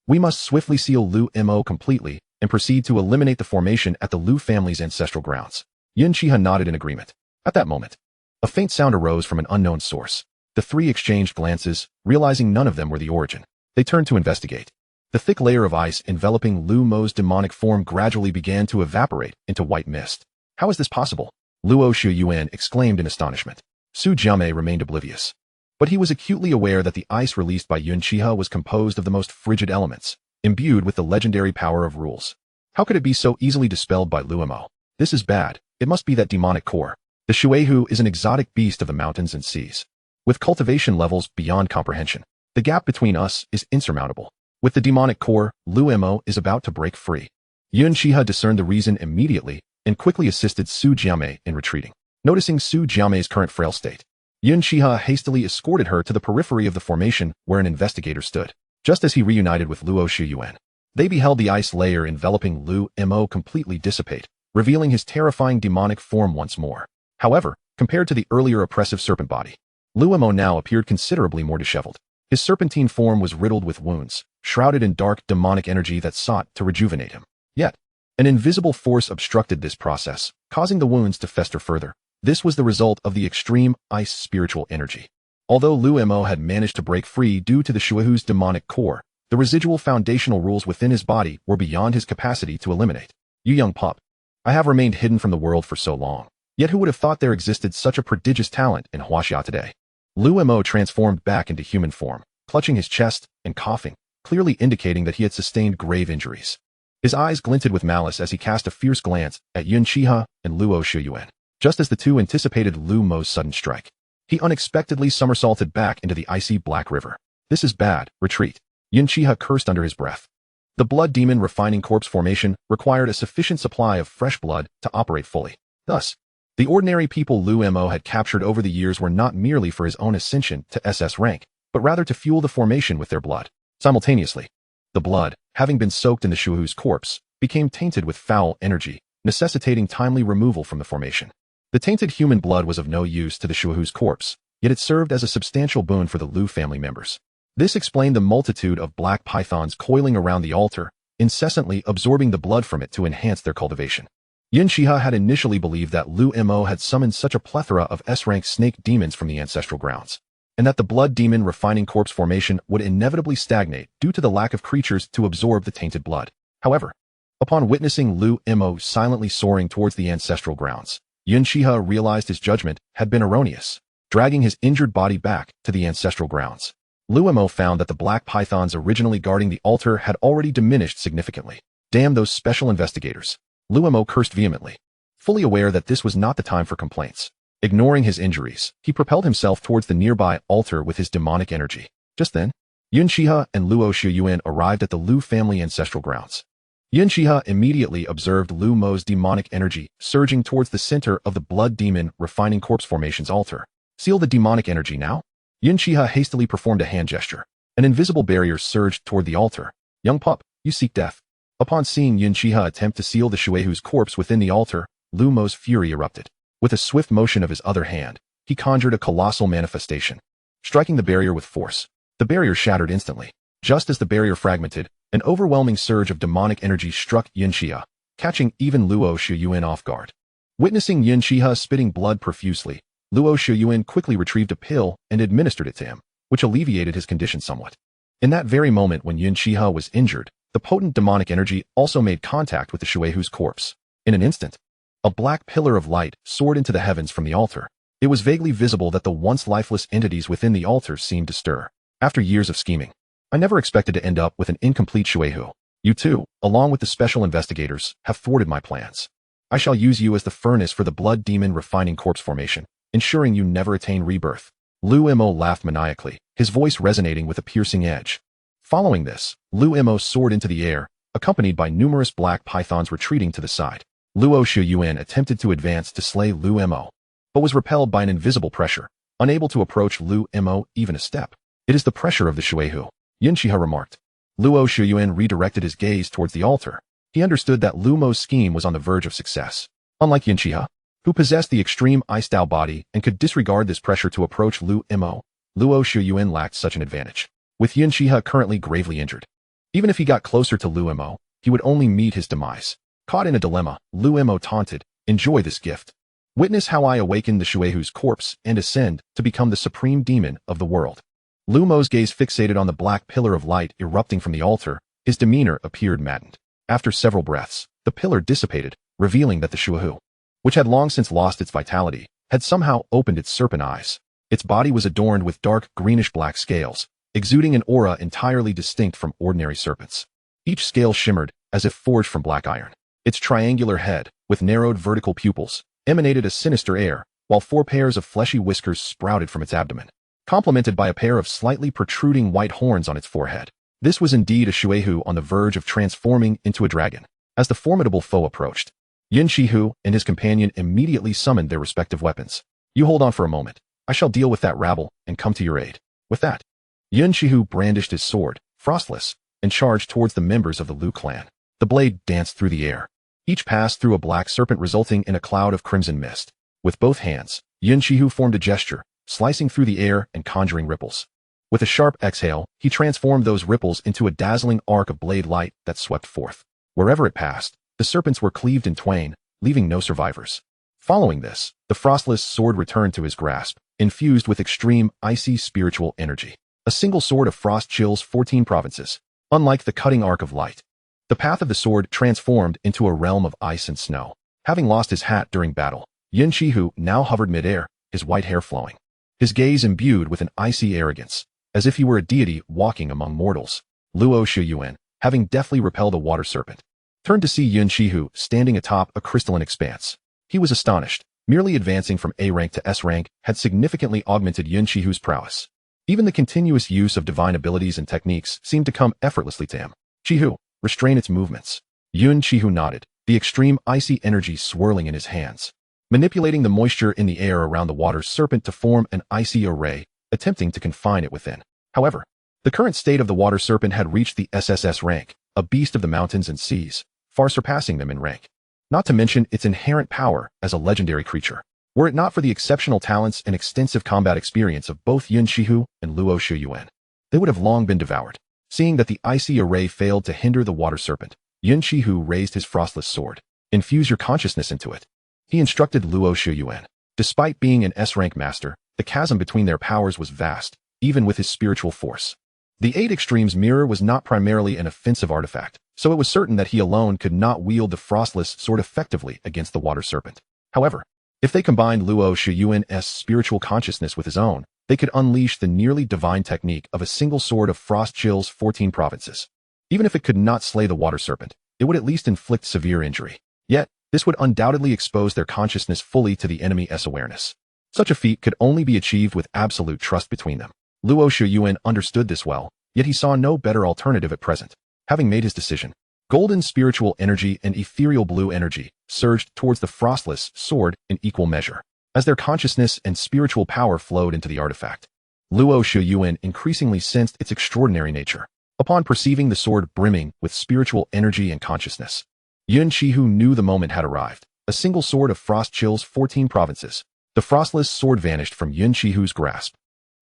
We must swiftly seal Lu Mo completely and proceed to eliminate the formation at the Lu family's ancestral grounds. Yun Xihe nodded in agreement. At that moment, a faint sound arose from an unknown source. The three exchanged glances, realizing none of them were the origin. They turned to investigate. The thick layer of ice enveloping Lu Mo's demonic form gradually began to evaporate into white mist. How is this possible? Luo Shiyuan exclaimed in astonishment. Su Jiame remained oblivious, but he was acutely aware that the ice released by Yun Xihe was composed of the most frigid elements, imbued with the legendary power of rules. How could it be so easily dispelled by Lu Mo? This is bad. It must be that demonic core. The Shuehu is an exotic beast of the mountains and seas, with cultivation levels beyond comprehension. The gap between us is insurmountable. With the demonic core, Lu Mo is about to break free. Yun Xihe discerned the reason immediately and quickly assisted Su Jiame in retreating. Noticing Su Jiame's current frail state, Yun Xihe hastily escorted her to the periphery of the formation where an investigator stood. Just as he reunited with Luo Shiyuan, they beheld the ice layer enveloping Lu Mo completely dissipate, revealing his terrifying demonic form once more. However, compared to the earlier oppressive serpent body, Lu Mo now appeared considerably more disheveled. His serpentine form was riddled with wounds, shrouded in dark demonic energy that sought to rejuvenate him. Yet, an invisible force obstructed this process, causing the wounds to fester further. This was the result of the extreme ice spiritual energy. Although Lu Mo had managed to break free due to the Shuehu's demonic core, the residual foundational rules within his body were beyond his capacity to eliminate. You young pup. I have remained hidden from the world for so long. Yet who would have thought there existed such a prodigious talent in Huaxia today? Lu Mo transformed back into human form, clutching his chest and coughing, clearly indicating that he had sustained grave injuries. His eyes glinted with malice as he cast a fierce glance at Yun Xihe and Luo Shuyuan. Just as the two anticipated Lu Mo's sudden strike, he unexpectedly somersaulted back into the icy black river. This is bad, retreat. Yun Xihe cursed under his breath. The blood demon refining corpse formation required a sufficient supply of fresh blood to operate fully. Thus, the ordinary people Lu Mo had captured over the years were not merely for his own ascension to SS rank, but rather to fuel the formation with their blood. Simultaneously, the blood, having been soaked in the Shuehu's corpse, became tainted with foul energy, necessitating timely removal from the formation. The tainted human blood was of no use to the Shuehu's corpse, yet it served as a substantial boon for the Lu family members. This explained the multitude of black pythons coiling around the altar, incessantly absorbing the blood from it to enhance their cultivation. Yun Xihe had initially believed that Lu Mo had summoned such a plethora of S-rank snake demons from the ancestral grounds, and that the blood demon refining corpse formation would inevitably stagnate due to the lack of creatures to absorb the tainted blood. However, upon witnessing Lu Mo silently soaring towards the ancestral grounds, Yun Xihe realized his judgment had been erroneous, dragging his injured body back to the ancestral grounds. Lu Mo found that the black pythons originally guarding the altar had already diminished significantly. Damn those special investigators. Lu Mo cursed vehemently, fully aware that this was not the time for complaints. Ignoring his injuries, he propelled himself towards the nearby altar with his demonic energy. Just then, Yun Xihe and Luo Shuyuan arrived at the Lu family ancestral grounds. Yun Xihe immediately observed Lu Mo's demonic energy surging towards the center of the blood demon refining corpse formation's altar. Seal the demonic energy now? Yun Xihe hastily performed a hand gesture. An invisible barrier surged toward the altar. Young pup, you seek death. Upon seeing Yun Xihe attempt to seal the Shuehu's corpse within the altar, Lu Mo's fury erupted. With a swift motion of his other hand, he conjured a colossal manifestation, striking the barrier with force. The barrier shattered instantly. Just as the barrier fragmented, an overwhelming surge of demonic energy struck Yun Xihe, catching even Luo Shuyuan off guard. Witnessing Yun Xihe spitting blood profusely, Luo Shuyuan quickly retrieved a pill and administered it to him, which alleviated his condition somewhat. In that very moment when Yun Xihe was injured, the potent demonic energy also made contact with the Shuehu's corpse. In an instant, a black pillar of light soared into the heavens from the altar. It was vaguely visible that the once lifeless entities within the altar seemed to stir. After years of scheming, I never expected to end up with an incomplete Shuehu. You too, along with the special investigators, have thwarted my plans. I shall use you as the furnace for the blood demon refining corpse formation, ensuring you never attain rebirth. Lu Mo laughed maniacally, his voice resonating with a piercing edge. Following this, Lu Mo soared into the air, accompanied by numerous black pythons retreating to the side. Luo Shuyuan attempted to advance to slay Lu Mo, but was repelled by an invisible pressure, unable to approach Lu Mo even a step. It is the pressure of the Shuehu, Yun Xihe remarked. Luo Shuyuan redirected his gaze towards the altar. He understood that Lu Mo's scheme was on the verge of success. Unlike Yun Xihe, who possessed the extreme ice-style body and could disregard this pressure to approach Lu Mo, Luo Shuyuan lacked such an advantage, with Yun Xihe currently gravely injured. Even if he got closer to Lu Mo, he would only meet his demise. Caught in a dilemma, Lu Mo taunted, "Enjoy this gift. Witness how I awaken the Shuehu's corpse and ascend to become the supreme demon of the world." Lu Mo's gaze fixated on the black pillar of light erupting from the altar. His demeanor appeared maddened. After several breaths, the pillar dissipated, revealing that the Shuehu, which had long since lost its vitality, had somehow opened its serpent eyes. Its body was adorned with dark greenish-black scales, exuding an aura entirely distinct from ordinary serpents. Each scale shimmered, as if forged from black iron. Its triangular head, with narrowed vertical pupils, emanated a sinister air, while 4 pairs of fleshy whiskers sprouted from its abdomen, complemented by a pair of slightly protruding white horns on its forehead. This was indeed a Shuehu on the verge of transforming into a dragon. As the formidable foe approached, Yun Xihe and his companion immediately summoned their respective weapons. You hold on for a moment. I shall deal with that rabble and come to your aid. With that, Yun Xihe brandished his sword, frostless, and charged towards the members of the Lu clan. The blade danced through the air. Each passed through a black serpent resulting in a cloud of crimson mist. With both hands, Yun Xihe formed a gesture, slicing through the air and conjuring ripples. With a sharp exhale, he transformed those ripples into a dazzling arc of blade light that swept forth. Wherever it passed, the serpents were cleaved in twain, leaving no survivors. Following this, the frostless sword returned to his grasp, infused with extreme, icy spiritual energy. A single sword of frost chills 14 provinces. Unlike the cutting arc of light, the path of the sword transformed into a realm of ice and snow. Having lost his hat during battle, Yun Xihe now hovered midair, his white hair flowing, his gaze imbued with an icy arrogance, as if he were a deity walking among mortals. Luo Shiyuan, having deftly repelled a water serpent, turned to see Yun Xihe standing atop a crystalline expanse. He was astonished. Merely advancing from A rank to S rank had significantly augmented Yun Xihe's prowess. Even the continuous use of divine abilities and techniques seemed to come effortlessly to him. Xihe, restrain its movements. Yun Xihe nodded, the extreme icy energy swirling in his hands, manipulating the moisture in the air around the water serpent to form an icy array, attempting to confine it within. However, the current state of the water serpent had reached the SSS rank, a beast of the mountains and seas, far surpassing them in rank. Not to mention its inherent power as a legendary creature. Were it not for the exceptional talents and extensive combat experience of both Yun Xihe and Luo Shiyuan, they would have long been devoured. Seeing that the icy array failed to hinder the water serpent, Yun Xihe raised his frostless sword. Infuse your consciousness into it, he instructed Luo Shiyuan. Despite being an S-rank master, the chasm between their powers was vast, even with his spiritual force. The Eight Extremes mirror was not primarily an offensive artifact, so it was certain that he alone could not wield the frostless sword effectively against the water serpent. However, if they combined Luo Shiyuan's spiritual consciousness with his own, they could unleash the nearly divine technique of a single sword of frost chills 14 provinces. Even if it could not slay the water serpent, it would at least inflict severe injury. Yet, this would undoubtedly expose their consciousness fully to the enemy's awareness. Such a feat could only be achieved with absolute trust between them. Luo Shiyuan understood this well, yet he saw no better alternative at present. Having made his decision, golden spiritual energy and ethereal blue energy surged towards the frostless sword in equal measure, as their consciousness and spiritual power flowed into the artifact. Luo Shiyuan increasingly sensed its extraordinary nature. Upon perceiving the sword brimming with spiritual energy and consciousness, Yun Xihe knew the moment had arrived. A single sword of frost chills 14 provinces. The frostless sword vanished from Yun Xihe's grasp,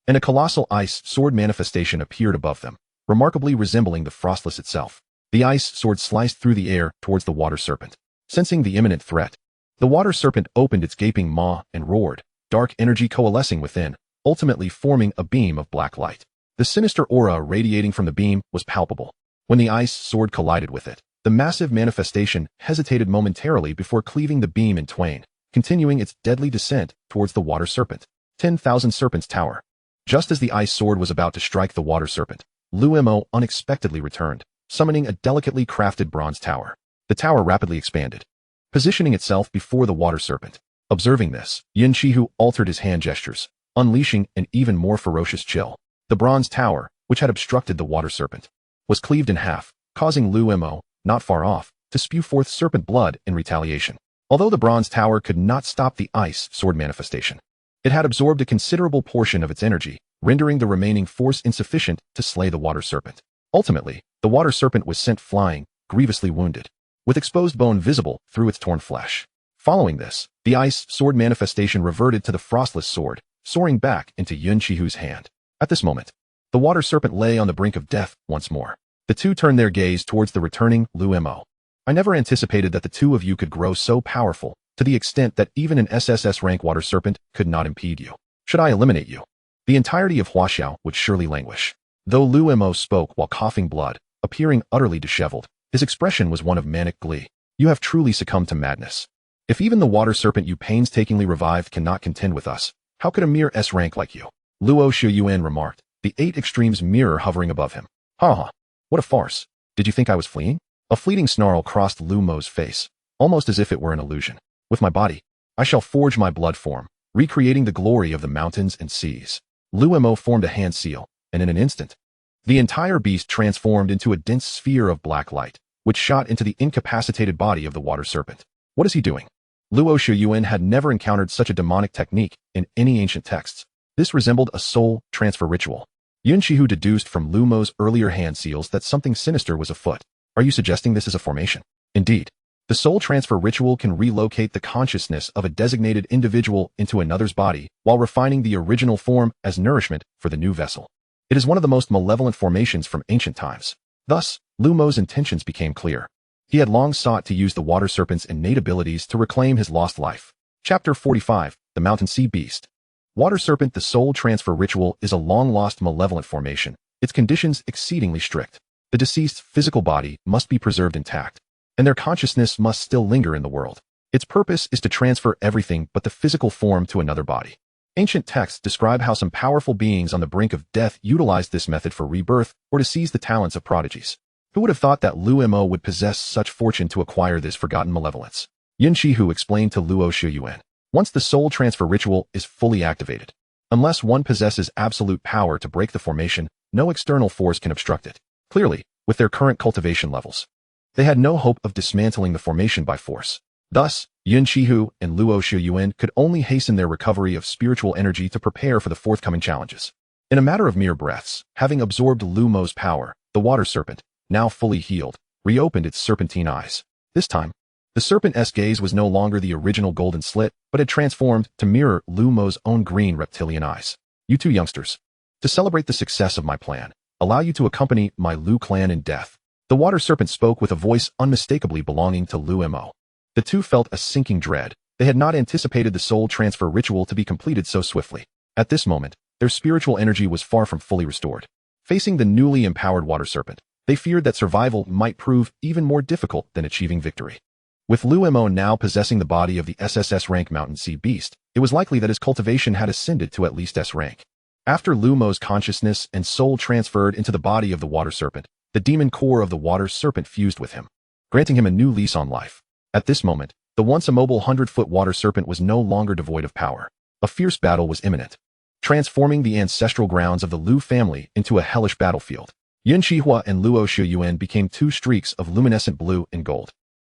and a colossal ice sword manifestation appeared above them, remarkably resembling the frostless itself. The ice sword sliced through the air towards the water serpent. Sensing the imminent threat, the water serpent opened its gaping maw and roared, dark energy coalescing within, ultimately forming a beam of black light. The sinister aura radiating from the beam was palpable. When the ice sword collided with it, the massive manifestation hesitated momentarily before cleaving the beam in twain, continuing its deadly descent towards the water serpent. 10,000 Serpents Tower. Just as the ice sword was about to strike the water serpent, Luo unexpectedly returned, summoning a delicately crafted bronze tower. The tower rapidly expanded, positioning itself before the water serpent. Observing this, Yun Xihe altered his hand gestures, unleashing an even more ferocious chill. The bronze tower, which had obstructed the water serpent, was cleaved in half, causing Luo, not far off, to spew forth serpent blood in retaliation. Although the bronze tower could not stop the ice sword manifestation, it had absorbed a considerable portion of its energy, rendering the remaining force insufficient to slay the water serpent. Ultimately, the water serpent was sent flying, grievously wounded, with exposed bone visible through its torn flesh. Following this, the ice sword manifestation reverted to the frostless sword, soaring back into Yun Xihe's hand. At this moment, the water serpent lay on the brink of death once more. The two turned their gaze towards the returning Luo. I never anticipated that the two of you could grow so powerful, to the extent that even an SSS rank water serpent could not impede you. Should I eliminate you, the entirety of Huaxiao would surely languish. Though Luo spoke while coughing blood, appearing utterly disheveled, his expression was one of manic glee. You have truly succumbed to madness. If even the water serpent you painstakingly revived cannot contend with us, how could a mere S rank like you? Luo Shiyuan remarked, the Eight Extremes mirror hovering above him. Ha ha. What a farce. Did you think I was fleeing? A fleeting snarl crossed Luo's face, almost as if it were an illusion. With my body, I shall forge my blood form, recreating the glory of the mountains and seas. Luo formed a hand seal, and in an instant, the entire beast transformed into a dense sphere of black light, which shot into the incapacitated body of the water serpent. What is he doing? Luo Shiyuan had never encountered such a demonic technique in any ancient texts. This resembled a soul transfer ritual. Yun Xihe deduced from Luo's earlier hand seals that something sinister was afoot. Are you suggesting this is a formation? Indeed. The soul transfer ritual can relocate the consciousness of a designated individual into another's body while refining the original form as nourishment for the new vessel. It is one of the most malevolent formations from ancient times. Thus, Luo's intentions became clear. He had long sought to use the water serpent's innate abilities to reclaim his lost life. Chapter 45, The Mountain Sea Beast. Water Serpent. The soul transfer ritual is a long-lost malevolent formation, its conditions exceedingly strict. The deceased's physical body must be preserved intact, and their consciousness must still linger in the world. Its purpose is to transfer everything but the physical form to another body. Ancient texts describe how some powerful beings on the brink of death utilized this method for rebirth or to seize the talents of prodigies. Who would have thought that Luo Mo would possess such fortune to acquire this forgotten malevolence? Yun Xihe explained to Luo Shiyuan. Once the soul transfer ritual is fully activated, unless one possesses absolute power to break the formation, no external force can obstruct it. Clearly, with their current cultivation levels, they had no hope of dismantling the formation by force. Thus, Yun Xihe and Luo Shiyuan could only hasten their recovery of spiritual energy to prepare for the forthcoming challenges. In a matter of mere breaths, having absorbed Luo Mo's power, the water serpent, now fully healed, reopened its serpentine eyes. This time, the serpent's gaze was no longer the original golden slit, but had transformed to mirror Luo Mo's own green reptilian eyes. You two youngsters, to celebrate the success of my plan, allow you to accompany my Lu clan in death. The water serpent spoke with a voice unmistakably belonging to Luo Mo. The two felt a sinking dread. They had not anticipated the soul transfer ritual to be completed so swiftly. At this moment, their spiritual energy was far from fully restored. Facing the newly empowered water serpent, they feared that survival might prove even more difficult than achieving victory. With Luo Mo now possessing the body of the SSS rank mountain sea beast, it was likely that his cultivation had ascended to at least S rank. After Luo Mo's consciousness and soul transferred into the body of the water serpent, the demon core of the water serpent fused with him, granting him a new lease on life. At this moment, the once immobile 100-foot water serpent was no longer devoid of power. A fierce battle was imminent, transforming the ancestral grounds of the Lu family into a hellish battlefield. Yun Xihe and Luo Shiyuan became two streaks of luminescent blue and gold,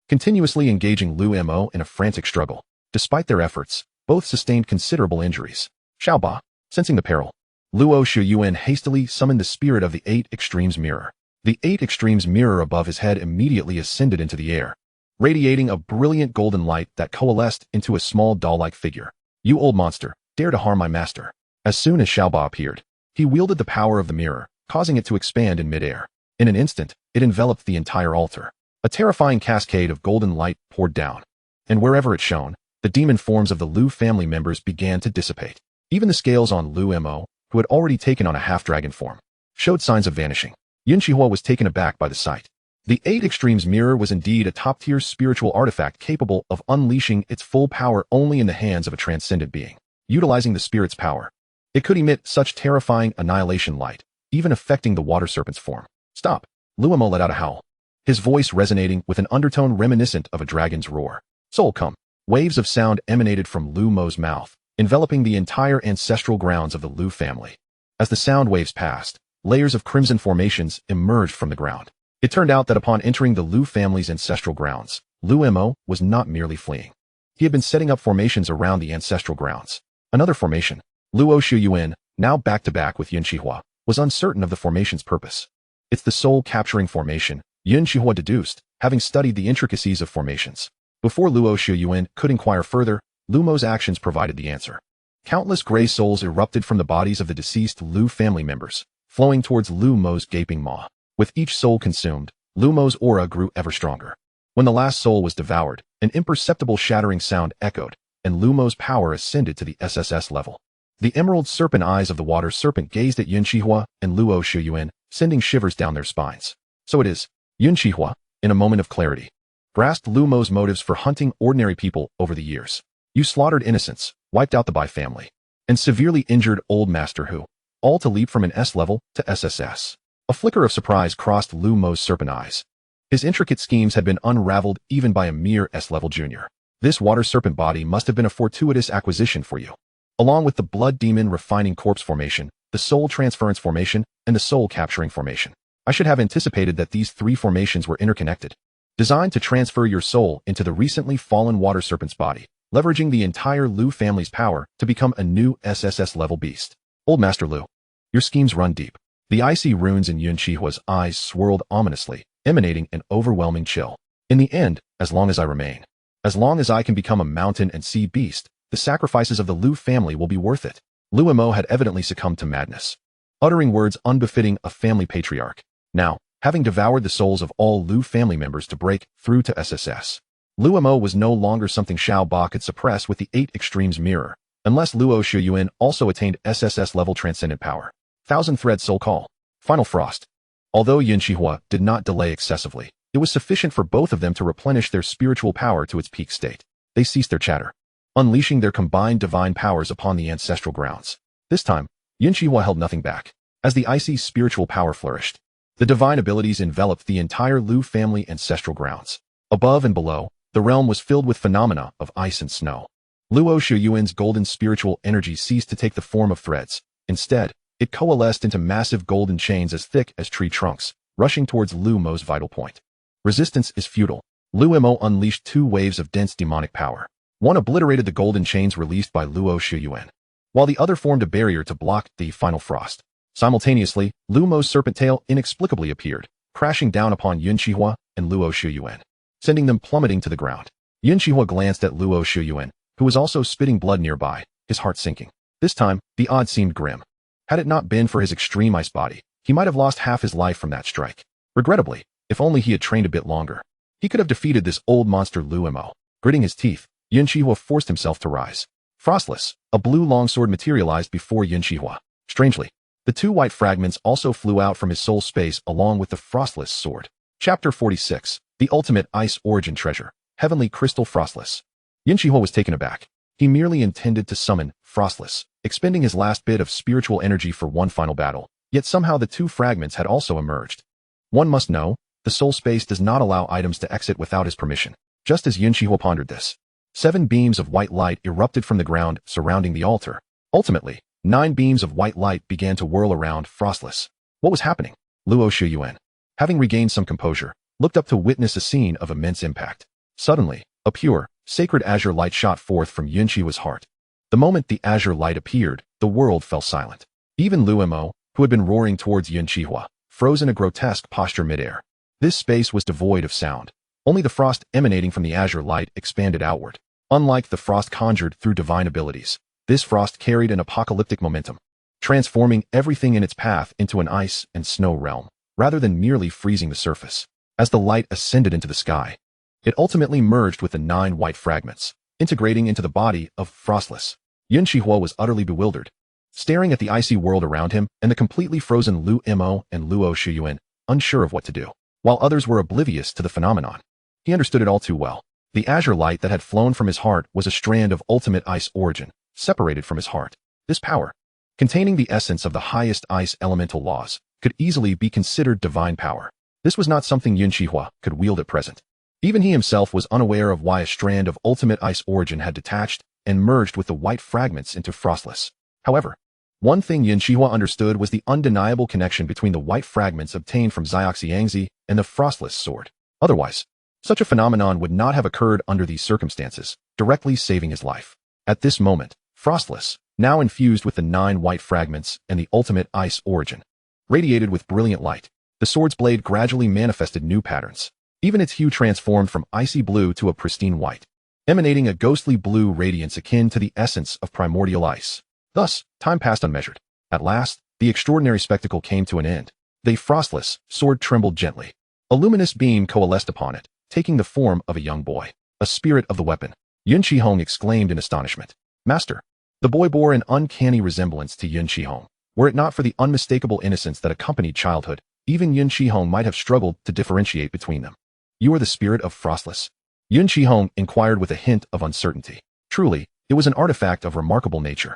continuously engaging Luo Mo in a frantic struggle. Despite their efforts, both sustained considerable injuries. Xiaoba, sensing the peril, Luo Shiyuan hastily summoned the spirit of the 8 Extremes Mirror. The 8 Extremes Mirror above his head immediately ascended into the air, radiating a brilliant golden light that coalesced into a small doll-like figure. You old monster, dare to harm my master. As soon as Xiaoba appeared, he wielded the power of the mirror, causing it to expand in midair. In an instant, it enveloped the entire altar. A terrifying cascade of golden light poured down, and wherever it shone, the demon forms of the Lu family members began to dissipate. Even the scales on Luo Mo, who had already taken on a half-dragon form, showed signs of vanishing. Yun Xihe was taken aback by the sight. The 8 Extremes Mirror was indeed a top-tier spiritual artifact capable of unleashing its full power only in the hands of a transcendent being. Utilizing the spirit's power, it could emit such terrifying annihilation light, even affecting the water serpent's form. Stop! Luo Mo let out a howl, his voice resonating with an undertone reminiscent of a dragon's roar. Soul, come! Waves of sound emanated from Luo Mo's mouth, enveloping the entire ancestral grounds of the Lu family. As the sound waves passed, layers of crimson formations emerged from the ground. It turned out that upon entering the Lu family's ancestral grounds, Luo Mo was not merely fleeing. He had been setting up formations around the ancestral grounds. Another formation, Luo Shiyuan, now back-to-back with Yun Xihe, was uncertain of the formation's purpose. It's the soul-capturing formation, Yun Xihe deduced, having studied the intricacies of formations. Before Luo Shiyuan could inquire further, Luo Mo's actions provided the answer. Countless gray souls erupted from the bodies of the deceased Lu family members, flowing towards Luo Mo's gaping maw. With each soul consumed, Luo Mo's aura grew ever stronger. When the last soul was devoured, an imperceptible shattering sound echoed, and Luo Mo's power ascended to the SSS level. The emerald serpent eyes of the water serpent gazed at Yun Xihe and Luo Shiyuan, sending shivers down their spines. So it is. Yun Xihe, in a moment of clarity, grasped Luo Mo's motives for hunting ordinary people over the years. You slaughtered innocents, wiped out the Bai family, and severely injured Old Master Hu, all to leap from an S level to SSS. A flicker of surprise crossed Luo Mo's serpent eyes. His intricate schemes had been unraveled even by a mere S-level junior. This water serpent body must have been a fortuitous acquisition for you. Along with the blood demon refining corpse formation, the soul transference formation, and the soul capturing formation, I should have anticipated that these 3 formations were interconnected, designed to transfer your soul into the recently fallen water serpent's body, leveraging the entire Lu family's power to become a new SSS level beast. Old Master Lu, your schemes run deep. The icy runes in Yun Xihe's eyes swirled ominously, emanating an overwhelming chill. In the end, as long as I remain, as long as I can become a mountain and sea beast, the sacrifices of the Lu family will be worth it. Luo Mo had evidently succumbed to madness, uttering words unbefitting a family patriarch. Now, having devoured the souls of all Lu family members to break through to SSS, Luo Mo was no longer something Xiaoba could suppress with the 8 Extremes Mirror. unless Luo Shiyuan also attained SSS-level transcendent power. Thousand Thread Soul Call. Final Frost. Although Yun Xihe did not delay excessively, it was sufficient for both of them to replenish their spiritual power to its peak state. They ceased their chatter, unleashing their combined divine powers upon the ancestral grounds. This time, Yun Xihe held nothing back. As the icy spiritual power flourished, the divine abilities enveloped the entire Lu family ancestral grounds. Above and below, the realm was filled with phenomena of ice and snow. Luo Shiyuan's golden spiritual energy ceased to take the form of threads. Instead, it coalesced into massive golden chains as thick as tree trunks, rushing towards Lu Mo's vital point. Resistance is futile. Lu Mo unleashed 2 waves of dense demonic power. One obliterated the golden chains released by Luo Shiyuan, while the other formed a barrier to block the final frost. Simultaneously, Lu Mo's serpent tail inexplicably appeared, crashing down upon Yun Xihe and Luo Shiyuan, sending them plummeting to the ground. Yun Xihe glanced at Luo Shiyuan, who was also spitting blood nearby, his heart sinking. This time, the odds seemed grim. Had it not been for his extreme ice body, he might have lost half his life from that strike. Regrettably, if only he had trained a bit longer, he could have defeated this old monster Lu Mo. Gritting his teeth, Yun Xihe forced himself to rise. Frostless, a blue longsword materialized before Yun Xihe. Strangely, the 2 white fragments also flew out from his soul space along with the frostless sword. Chapter 46. The Ultimate Ice Origin Treasure. Heavenly Crystal Frostless. Yun Xihe was taken aback. He merely intended to summon Frostless, expending his last bit of spiritual energy for one final battle, yet somehow the 2 fragments had also emerged. One must know, the soul space does not allow items to exit without his permission. Just as Yun Xihe pondered this, 7 beams of white light erupted from the ground surrounding the altar. Ultimately, 9 beams of white light began to whirl around Frostless. What was happening? Luo Shiyuan, having regained some composure, looked up to witness a scene of immense impact. Suddenly, a pure, sacred azure light shot forth from Yun Xihe's heart. The moment the azure light appeared, the world fell silent. Even Lu Mo, who had been roaring towards Yun Xihe, froze in a grotesque posture midair. This space was devoid of sound. Only the frost emanating from the azure light expanded outward. Unlike the frost conjured through divine abilities, this frost carried an apocalyptic momentum, transforming everything in its path into an ice and snow realm, rather than merely freezing the surface. As the light ascended into the sky, it ultimately merged with the 9 white fragments, integrating into the body of Frostless. Yun Xihe was utterly bewildered, staring at the icy world around him and the completely frozen Lu Mo and Luo Shiyuan, unsure of what to do. While others were oblivious to the phenomenon, he understood it all too well. The azure light that had flown from his heart was a strand of ultimate ice origin, separated from his heart. This power, containing the essence of the highest ice elemental laws, could easily be considered divine power. This was not something Yun Xihe could wield at present. Even he himself was unaware of why a strand of ultimate ice origin had detached and merged with the white fragments into Frostless. However, one thing Yun Xihe understood was the undeniable connection between the white fragments obtained from Xiangzi and the Frostless sword. Otherwise, such a phenomenon would not have occurred under these circumstances, directly saving his life. At this moment, Frostless, now infused with the 9 white fragments and the ultimate ice origin, radiated with brilliant light. The sword's blade gradually manifested new patterns. Even its hue transformed from icy blue to a pristine white, emanating a ghostly blue radiance akin to the essence of primordial ice. Thus, time passed unmeasured. At last, the extraordinary spectacle came to an end. The Frostless sword trembled gently. A luminous beam coalesced upon it, taking the form of a young boy. A spirit of the weapon. Yun Xihe exclaimed in astonishment. Master. The boy bore an uncanny resemblance to Yun Xihe. Were it not for the unmistakable innocence that accompanied childhood, even Yun Xihe might have struggled to differentiate between them. You are the spirit of Frostless? Yun Xihe inquired with a hint of uncertainty. Truly, it was an artifact of remarkable nature,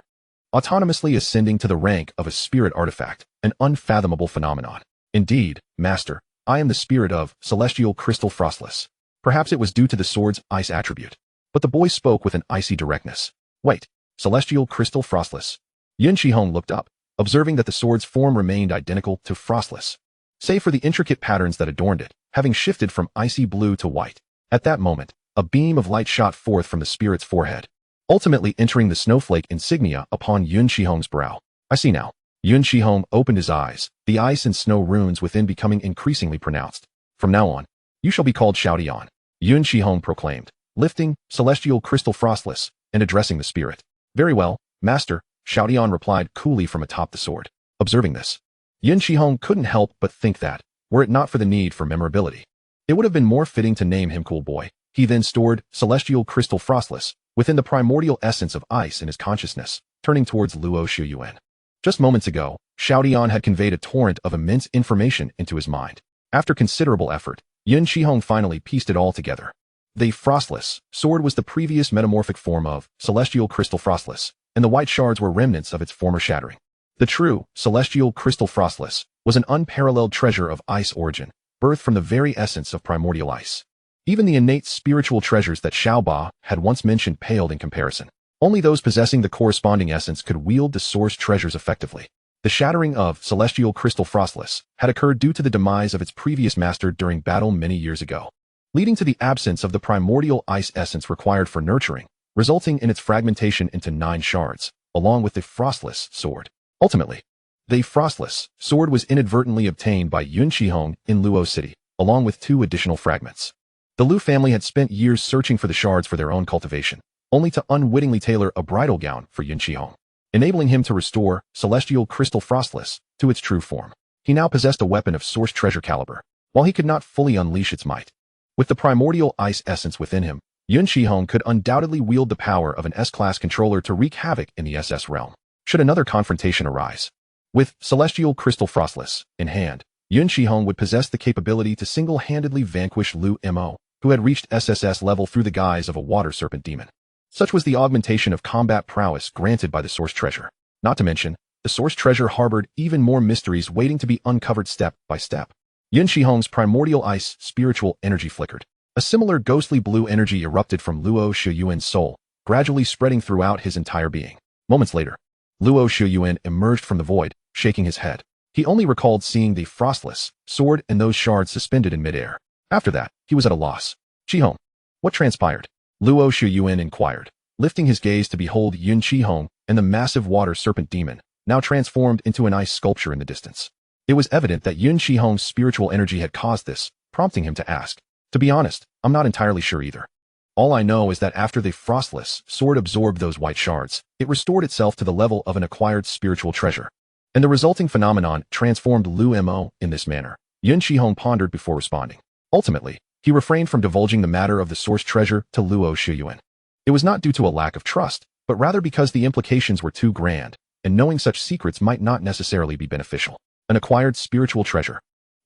autonomously ascending to the rank of a spirit artifact, an unfathomable phenomenon. Indeed, Master, I am the spirit of Celestial Crystal Frostless. Perhaps it was due to the sword's ice attribute. But the boy spoke with an icy directness. Wait, Celestial Crystal Frostless? Yun Xihe looked up, observing that the sword's form remained identical to Frostless, save for the intricate patterns that adorned it, having shifted from icy blue to white. At that moment, a beam of light shot forth from the spirit's forehead, ultimately entering the snowflake insignia upon Yun Xihe's brow. I see now. Yun Xihe opened his eyes, the ice and snow runes within becoming increasingly pronounced. From now on, you shall be called Xiaodian, Yun Xihe proclaimed, lifting Celestial Crystal Frostless and addressing the spirit. Very well, Master, Xiaodian replied coolly from atop the sword. Observing this, Yun Xihe couldn't help but think that, were it not for the need for memorability, it would have been more fitting to name him Cool Boy. He then stored celestial crystal frostless within the primordial essence of ice in his consciousness, turning towards Luo Shuyuan. Just moments ago, Xiaodian had conveyed a torrent of immense information into his mind. After considerable effort, Yun Xihe finally pieced it all together. The frostless sword was the previous metamorphic form of celestial crystal frostless, and the white shards were remnants of its former shattering. The true celestial crystal frostless was an unparalleled treasure of ice origin, birthed from the very essence of primordial ice. Even the innate spiritual treasures that Xiaoba had once mentioned paled in comparison. Only those possessing the corresponding essence could wield the source treasures effectively. The shattering of celestial crystal frostless had occurred due to the demise of its previous master during battle many years ago, leading to the absence of the primordial ice essence required for nurturing, resulting in its fragmentation into 9 shards, along with the frostless sword. Ultimately, the frostless sword was inadvertently obtained by Yun Xihe in Luo City, along with 2 additional fragments. The Lu family had spent years searching for the shards for their own cultivation, only to unwittingly tailor a bridal gown for Yun Xihe, enabling him to restore celestial crystal frostless to its true form. He now possessed a weapon of source treasure caliber, while he could not fully unleash its might. With the primordial ice essence within him, Yun Xihe could undoubtedly wield the power of an S-class controller to wreak havoc in the SS realm, should another confrontation arise. With celestial crystal frostless in hand, Yun Xihe would possess the capability to single-handedly vanquish Lu Mo, who had reached SSS level through the guise of a water serpent demon. Such was the augmentation of combat prowess granted by the source treasure. Not to mention, the source treasure harbored even more mysteries waiting to be uncovered step by step. Yun Xihe's primordial ice spiritual energy flickered. A similar ghostly blue energy erupted from Luo Shuyuan's soul, gradually spreading throughout his entire being. Moments later, Luo Shuyuan emerged from the void, shaking his head. He only recalled seeing the frostless sword and those shards suspended in midair. After that, he was at a loss. Xihe, what transpired? Luo Shuyuan inquired, lifting his gaze to behold Yun Xihe and the massive water serpent demon, now transformed into an ice sculpture in the distance. It was evident that Yun Xihe's spiritual energy had caused this, prompting him to ask, "To be honest, I'm not entirely sure either. All I know is that after the frostless sword absorbed those white shards, it restored itself to the level of an acquired spiritual treasure. And the resulting phenomenon transformed Lu Mo in this manner." Yun Xihe pondered before responding. Ultimately, he refrained from divulging the matter of the source treasure to Luo Shuyuan. It was not due to a lack of trust, but rather because the implications were too grand, and knowing such secrets might not necessarily be beneficial. An acquired spiritual treasure.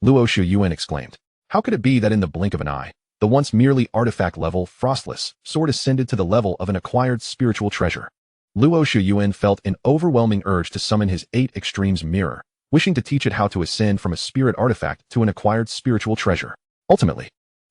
Luo Shuyuan exclaimed. How could it be that in the blink of an eye, the once merely artifact-level frostless sword ascended to the level of an acquired spiritual treasure? Luo Shuyuan felt an overwhelming urge to summon his 8 extremes mirror, wishing to teach it how to ascend from a spirit artifact to an acquired spiritual treasure. Ultimately,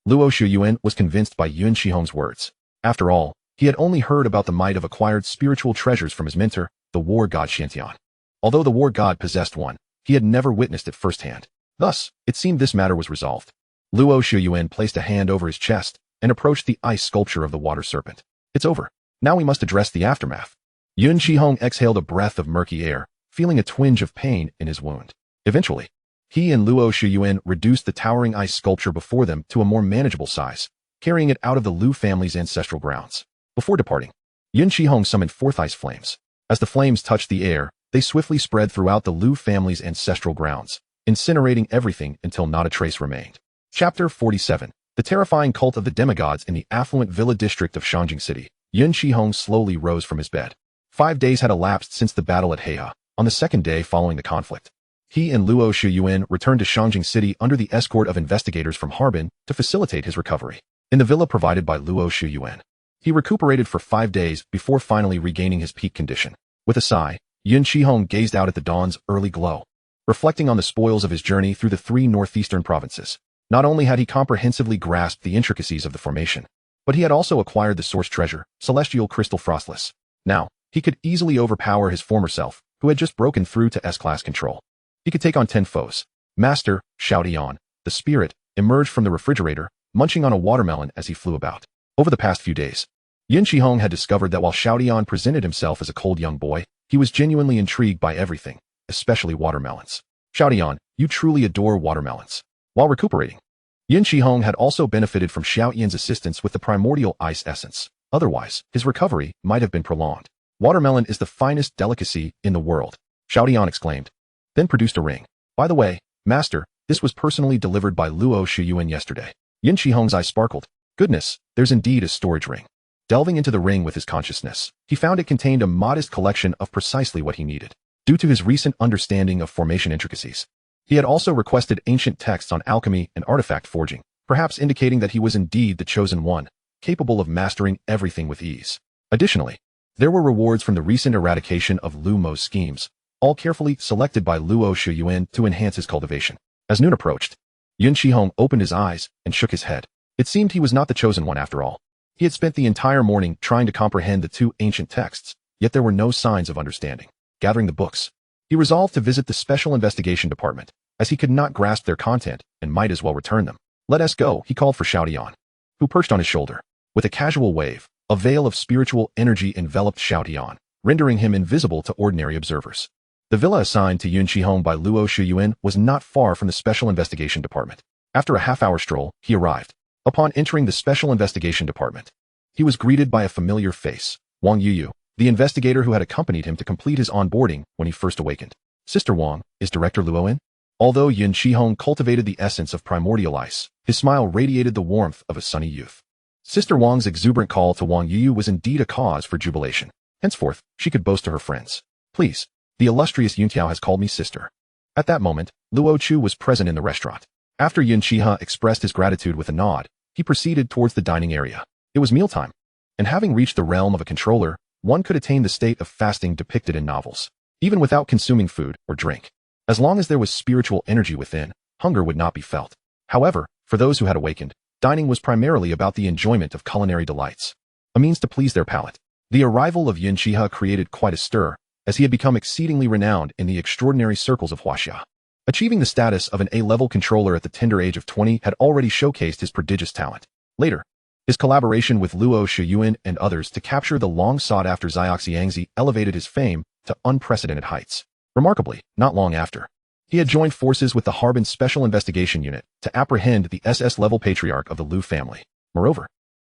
Luo Shuyuan was convinced by Yun Xihe's words. After all, he had only heard about the might of acquired spiritual treasures from his mentor, the war god Xiantian. Although the war god possessed one, he had never witnessed it firsthand. Thus, it seemed this matter was resolved. Luo Shuyuan placed a hand over his chest and approached the ice sculpture of the water serpent. It's over. Now we must address the aftermath. Yun Xihe exhaled a breath of murky air, feeling a twinge of pain in his wound. Eventually, he and Luo Shuyuan reduced the towering ice sculpture before them to a more manageable size, carrying it out of the Lu family's ancestral grounds. Before departing, Yun Xihe summoned forth ice flames. As the flames touched the air, they swiftly spread throughout the Lu family's ancestral grounds, incinerating everything until not a trace remained. Chapter 47. The terrifying cult of the demigods in the affluent villa district of Shangjing City. Yun Xihe slowly rose from his bed. 5 days had elapsed since the battle at Heha, on the 2nd day following the conflict. He and Luo Shuyuan returned to Shangjing City under the escort of investigators from Harbin to facilitate his recovery. In the villa provided by Luo Shuyuan, he recuperated for 5 days before finally regaining his peak condition. With a sigh, Yun Xihe gazed out at the dawn's early glow, reflecting on the spoils of his journey through the 3 northeastern provinces. Not only had he comprehensively grasped the intricacies of the formation, but he had also acquired the source treasure, celestial crystal frostless. Now, he could easily overpower his former self, who had just broken through to S-class control. He could take on 10 foes. Master Xiaodian, the spirit, emerged from the refrigerator, munching on a watermelon as he flew about. Over the past few days, Yun Xihe had discovered that while Xiaodian presented himself as a cold young boy, he was genuinely intrigued by everything, especially watermelons. Xiaodian, you truly adore watermelons. While recuperating, Yun Xihe had also benefited from Xiaoyan's assistance with the primordial ice essence. Otherwise, his recovery might have been prolonged. Watermelon is the finest delicacy in the world, Xiaodian exclaimed, then produced a ring. By the way, Master, this was personally delivered by Luo Shuyuan yesterday. Yun Xihe's eyes sparkled. Goodness, there's indeed a storage ring. Delving into the ring with his consciousness, he found it contained a modest collection of precisely what he needed. Due to his recent understanding of formation intricacies, he had also requested ancient texts on alchemy and artifact forging, perhaps indicating that he was indeed the chosen one, capable of mastering everything with ease. Additionally, there were rewards from the recent eradication of Lu Mo's schemes, all carefully selected by Luo Shuyuan to enhance his cultivation. As noon approached, Yun Xihe opened his eyes and shook his head. It seemed he was not the chosen one after all. He had spent the entire morning trying to comprehend the two ancient texts, yet there were no signs of understanding. Gathering the books, he resolved to visit the Special Investigation Department, as he could not grasp their content and might as well return them. "Let us go," he called for Xiaotian, who perched on his shoulder. With a casual wave, a veil of spiritual energy enveloped Xiaotian, rendering him invisible to ordinary observers. The villa assigned to Yun Xihe by Luo Shuyuan was not far from the Special Investigation Department. After a half-hour stroll, he arrived. Upon entering the Special Investigation Department, he was greeted by a familiar face, Wang Yuyu, the investigator who had accompanied him to complete his onboarding when he first awakened. "Sister Wang, is Director Luo in?" Although Yun Xihe cultivated the essence of primordial ice, his smile radiated the warmth of a sunny youth. Sister Wang's exuberant call to Wang Yuyu was indeed a cause for jubilation. Henceforth, she could boast to her friends, "Please, the illustrious Yun Xihe has called me sister." At that moment, Luo Chu was present in the restaurant. After Yun Xihe expressed his gratitude with a nod, he proceeded towards the dining area. It was mealtime, and having reached the realm of a controller, one could attain the state of fasting depicted in novels, even without consuming food or drink. As long as there was spiritual energy within, hunger would not be felt. However, for those who had awakened, dining was primarily about the enjoyment of culinary delights, a means to please their palate. The arrival of Yun Xihe created quite a stir, as he had become exceedingly renowned in the extraordinary circles of Huaxia. Achieving the status of an A-level controller at the tender age of 20 had already showcased his prodigious talent. Later, his collaboration with Luo Shuyuan and others to capture the long-sought-after Xiangzi elevated his fame to unprecedented heights. Remarkably, not long after, he had joined forces with the Harbin Special Investigation Unit to apprehend the SS-level patriarch of the Lu family. Moreover,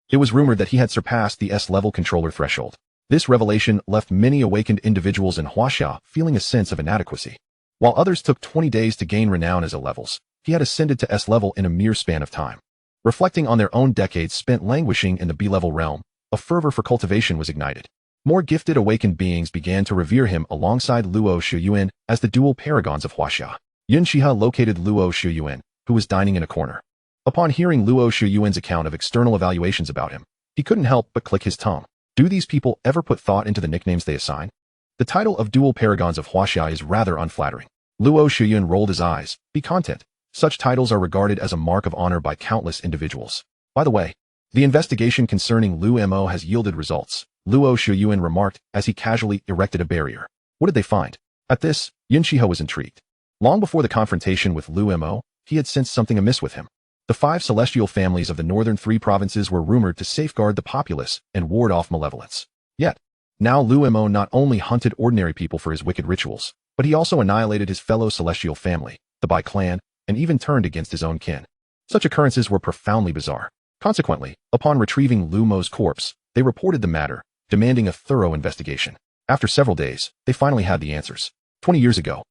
it was rumored that he had surpassed the S-level controller threshold. This revelation left many awakened individuals in Huaxia feeling a sense of inadequacy. While others took 20 days to gain renown as A-levels, he had ascended to S-level in a mere span of time. Reflecting on their own decades spent languishing in the B-level realm, a fervor for cultivation was ignited. More gifted awakened beings began to revere him alongside Luo Shuyuan as the dual paragons of Huaxia. Yun Xihe located Luo Shuyuan, who was dining in a corner. Upon hearing Luo Shuyuan's account of external evaluations about him, he couldn't help but click his tongue. Do these people ever put thought into the nicknames they assign? The title of dual paragons of Huaxia is rather unflattering. Luo Shuyuan rolled his eyes. Be content. Such titles are regarded as a mark of honor by countless individuals. By the way, the investigation concerning Lu Mo has yielded results, Luo Shuyuan remarked as he casually erected a barrier. What did they find? At this, Yun Xihe was intrigued. Long before the confrontation with Lu Mo, he had sensed something amiss with him. The 5 celestial families of the northern 3 provinces were rumored to safeguard the populace and ward off malevolence. Yet, now Lu Mo not only hunted ordinary people for his wicked rituals, but he also annihilated his fellow celestial family, the Bai clan, and even turned against his own kin. Such occurrences were profoundly bizarre. Consequently, upon retrieving Lu Mo's corpse, they reported the matter, demanding a thorough investigation. After several days, they finally had the answers. 20 years ago,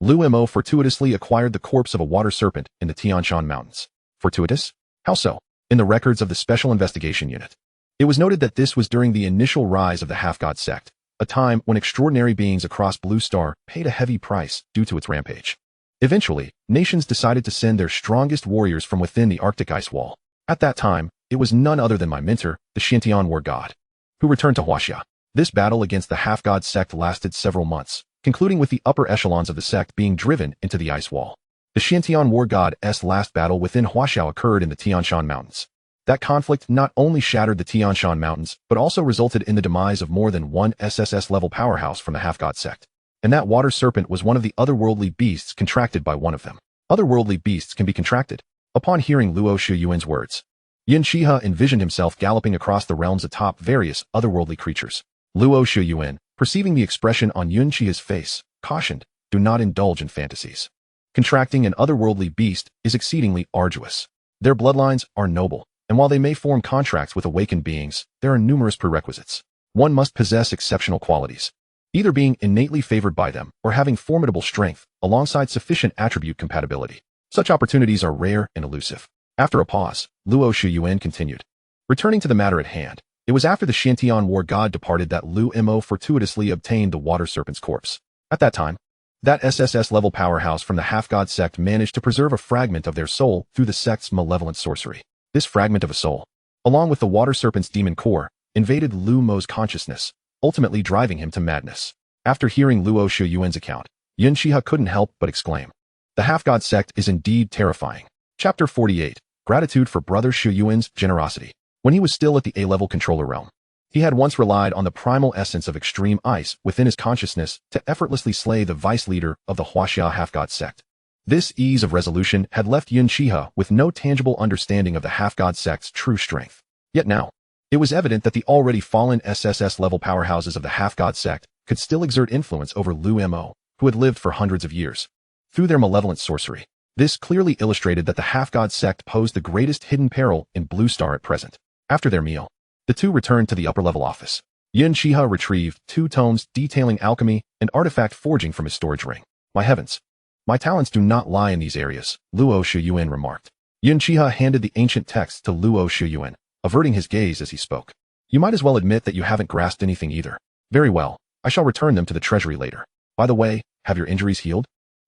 Lu Mo fortuitously acquired the corpse of a water serpent in the Tianshan Mountains. Fortuitous? How so? In the records of the Special Investigation Unit, it was noted that this was during the initial rise of the half-god sect, a time when extraordinary beings across Blue Star paid a heavy price due to its rampage. Eventually, nations decided to send their strongest warriors from within the Arctic ice wall. At that time, it was none other than my mentor, the Xiantian war god, who returned to Huaxia. This battle against the half-god sect lasted several months, concluding with the upper echelons of the sect being driven into the ice wall. The Xiantian war god's last battle within Huaxia occurred in the Tianshan Mountains. That conflict not only shattered the Tianshan Mountains, but also resulted in the demise of more than one SSS-level powerhouse from the half-god sect. And that water serpent was one of the otherworldly beasts contracted by one of them. Otherworldly beasts can be contracted. Upon hearing Luo Shuyuan's words, Yun Xihe envisioned himself galloping across the realms atop various otherworldly creatures. Luo Shuyuan, perceiving the expression on Yun Xihe's face, cautioned, do not indulge in fantasies. Contracting an otherworldly beast is exceedingly arduous. Their bloodlines are noble, and while they may form contracts with awakened beings, there are numerous prerequisites. One must possess exceptional qualities, either being innately favored by them or having formidable strength, alongside sufficient attribute compatibility. Such opportunities are rare and elusive. After a pause, Luo Shuyuan continued. Returning to the matter at hand, it was after the Shantian war god departed that Lu Mo fortuitously obtained the water serpent's corpse. At that time, that SSS-level powerhouse from the half-god sect managed to preserve a fragment of their soul through the sect's malevolent sorcery. This fragment of a soul, along with the water serpent's demon core, invaded Lu Mo's consciousness, ultimately driving him to madness. After hearing Luo Shuyuan's account, Yun Xihe couldn't help but exclaim, "The half-god sect is indeed terrifying." Chapter 48. Gratitude for Brother Shuyuan's generosity. When he was still at the A-level controller realm, he had once relied on the primal essence of extreme ice within his consciousness to effortlessly slay the vice leader of the Huaxia half-god sect. This ease of resolution had left Yun Xihe with no tangible understanding of the half-god sect's true strength. Yet now, it was evident that the already fallen SSS-level powerhouses of the half-god sect could still exert influence over Lu Mo, who had lived for hundreds of years. Through their malevolent sorcery, this clearly illustrated that the half-god sect posed the greatest hidden peril in Blue Star at present. After their meal, the two returned to the upper-level office. Yun Xihe retrieved 2 tomes detailing alchemy and artifact forging from his storage ring. "My heavens, my talents do not lie in these areas," Luo Shuyuan remarked. Yun Xihe handed the ancient text to Luo Shuyuan, averting his gaze as he spoke. "You might as well admit that you haven't grasped anything either." "Very well, I shall return them to the treasury later. By the way, have your injuries healed?"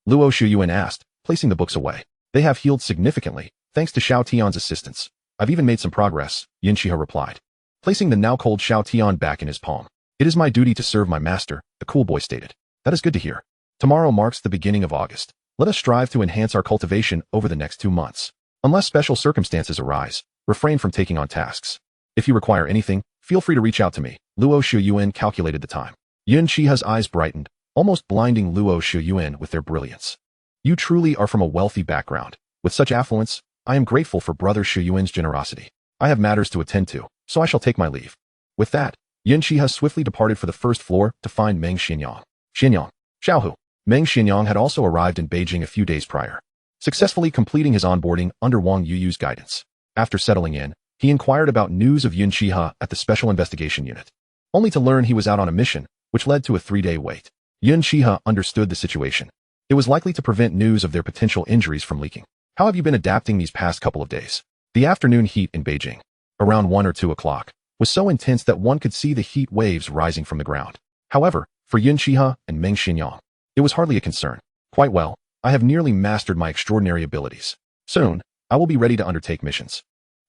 Luo Shuyuan asked, placing the books away. "They have healed significantly, thanks to Xiao Tian's assistance. I've even made some progress," Yun Xihe replied, placing the now-cold Xiao Tian back in his palm. "It is my duty to serve my master," the cool boy stated. "That is good to hear. Tomorrow marks the beginning of August. Let us strive to enhance our cultivation over the next 2 months. Unless special circumstances arise, refrain from taking on tasks. If you require anything, feel free to reach out to me." Luo Shuyuan calculated the time. Yun Xihe's eyes brightened, almost blinding Luo Shuyuan with their brilliance. "You truly are from a wealthy background. With such affluence, I am grateful for Brother Shuyuan's generosity. I have matters to attend to, so I shall take my leave." With that, Yun Xihe swiftly departed for the first floor to find Meng Xianyang. Xianyang. Xiaohu. Meng Xianyang had also arrived in Beijing a few days prior, successfully completing his onboarding under Wang Yuyu's guidance. After settling in, he inquired about news of Yun Xihe at the Special Investigation Unit, only to learn he was out on a mission, which led to a 3-day wait. Yun Xihe understood the situation. It was likely to prevent news of their potential injuries from leaking. "How have you been adapting these past couple of days?" The afternoon heat in Beijing, around 1 or 2 o'clock, was so intense that one could see the heat waves rising from the ground. However, for Yun Xihe and Meng Xianyang, it was hardly a concern. "Quite well, I have nearly mastered my extraordinary abilities. Soon, I will be ready to undertake missions.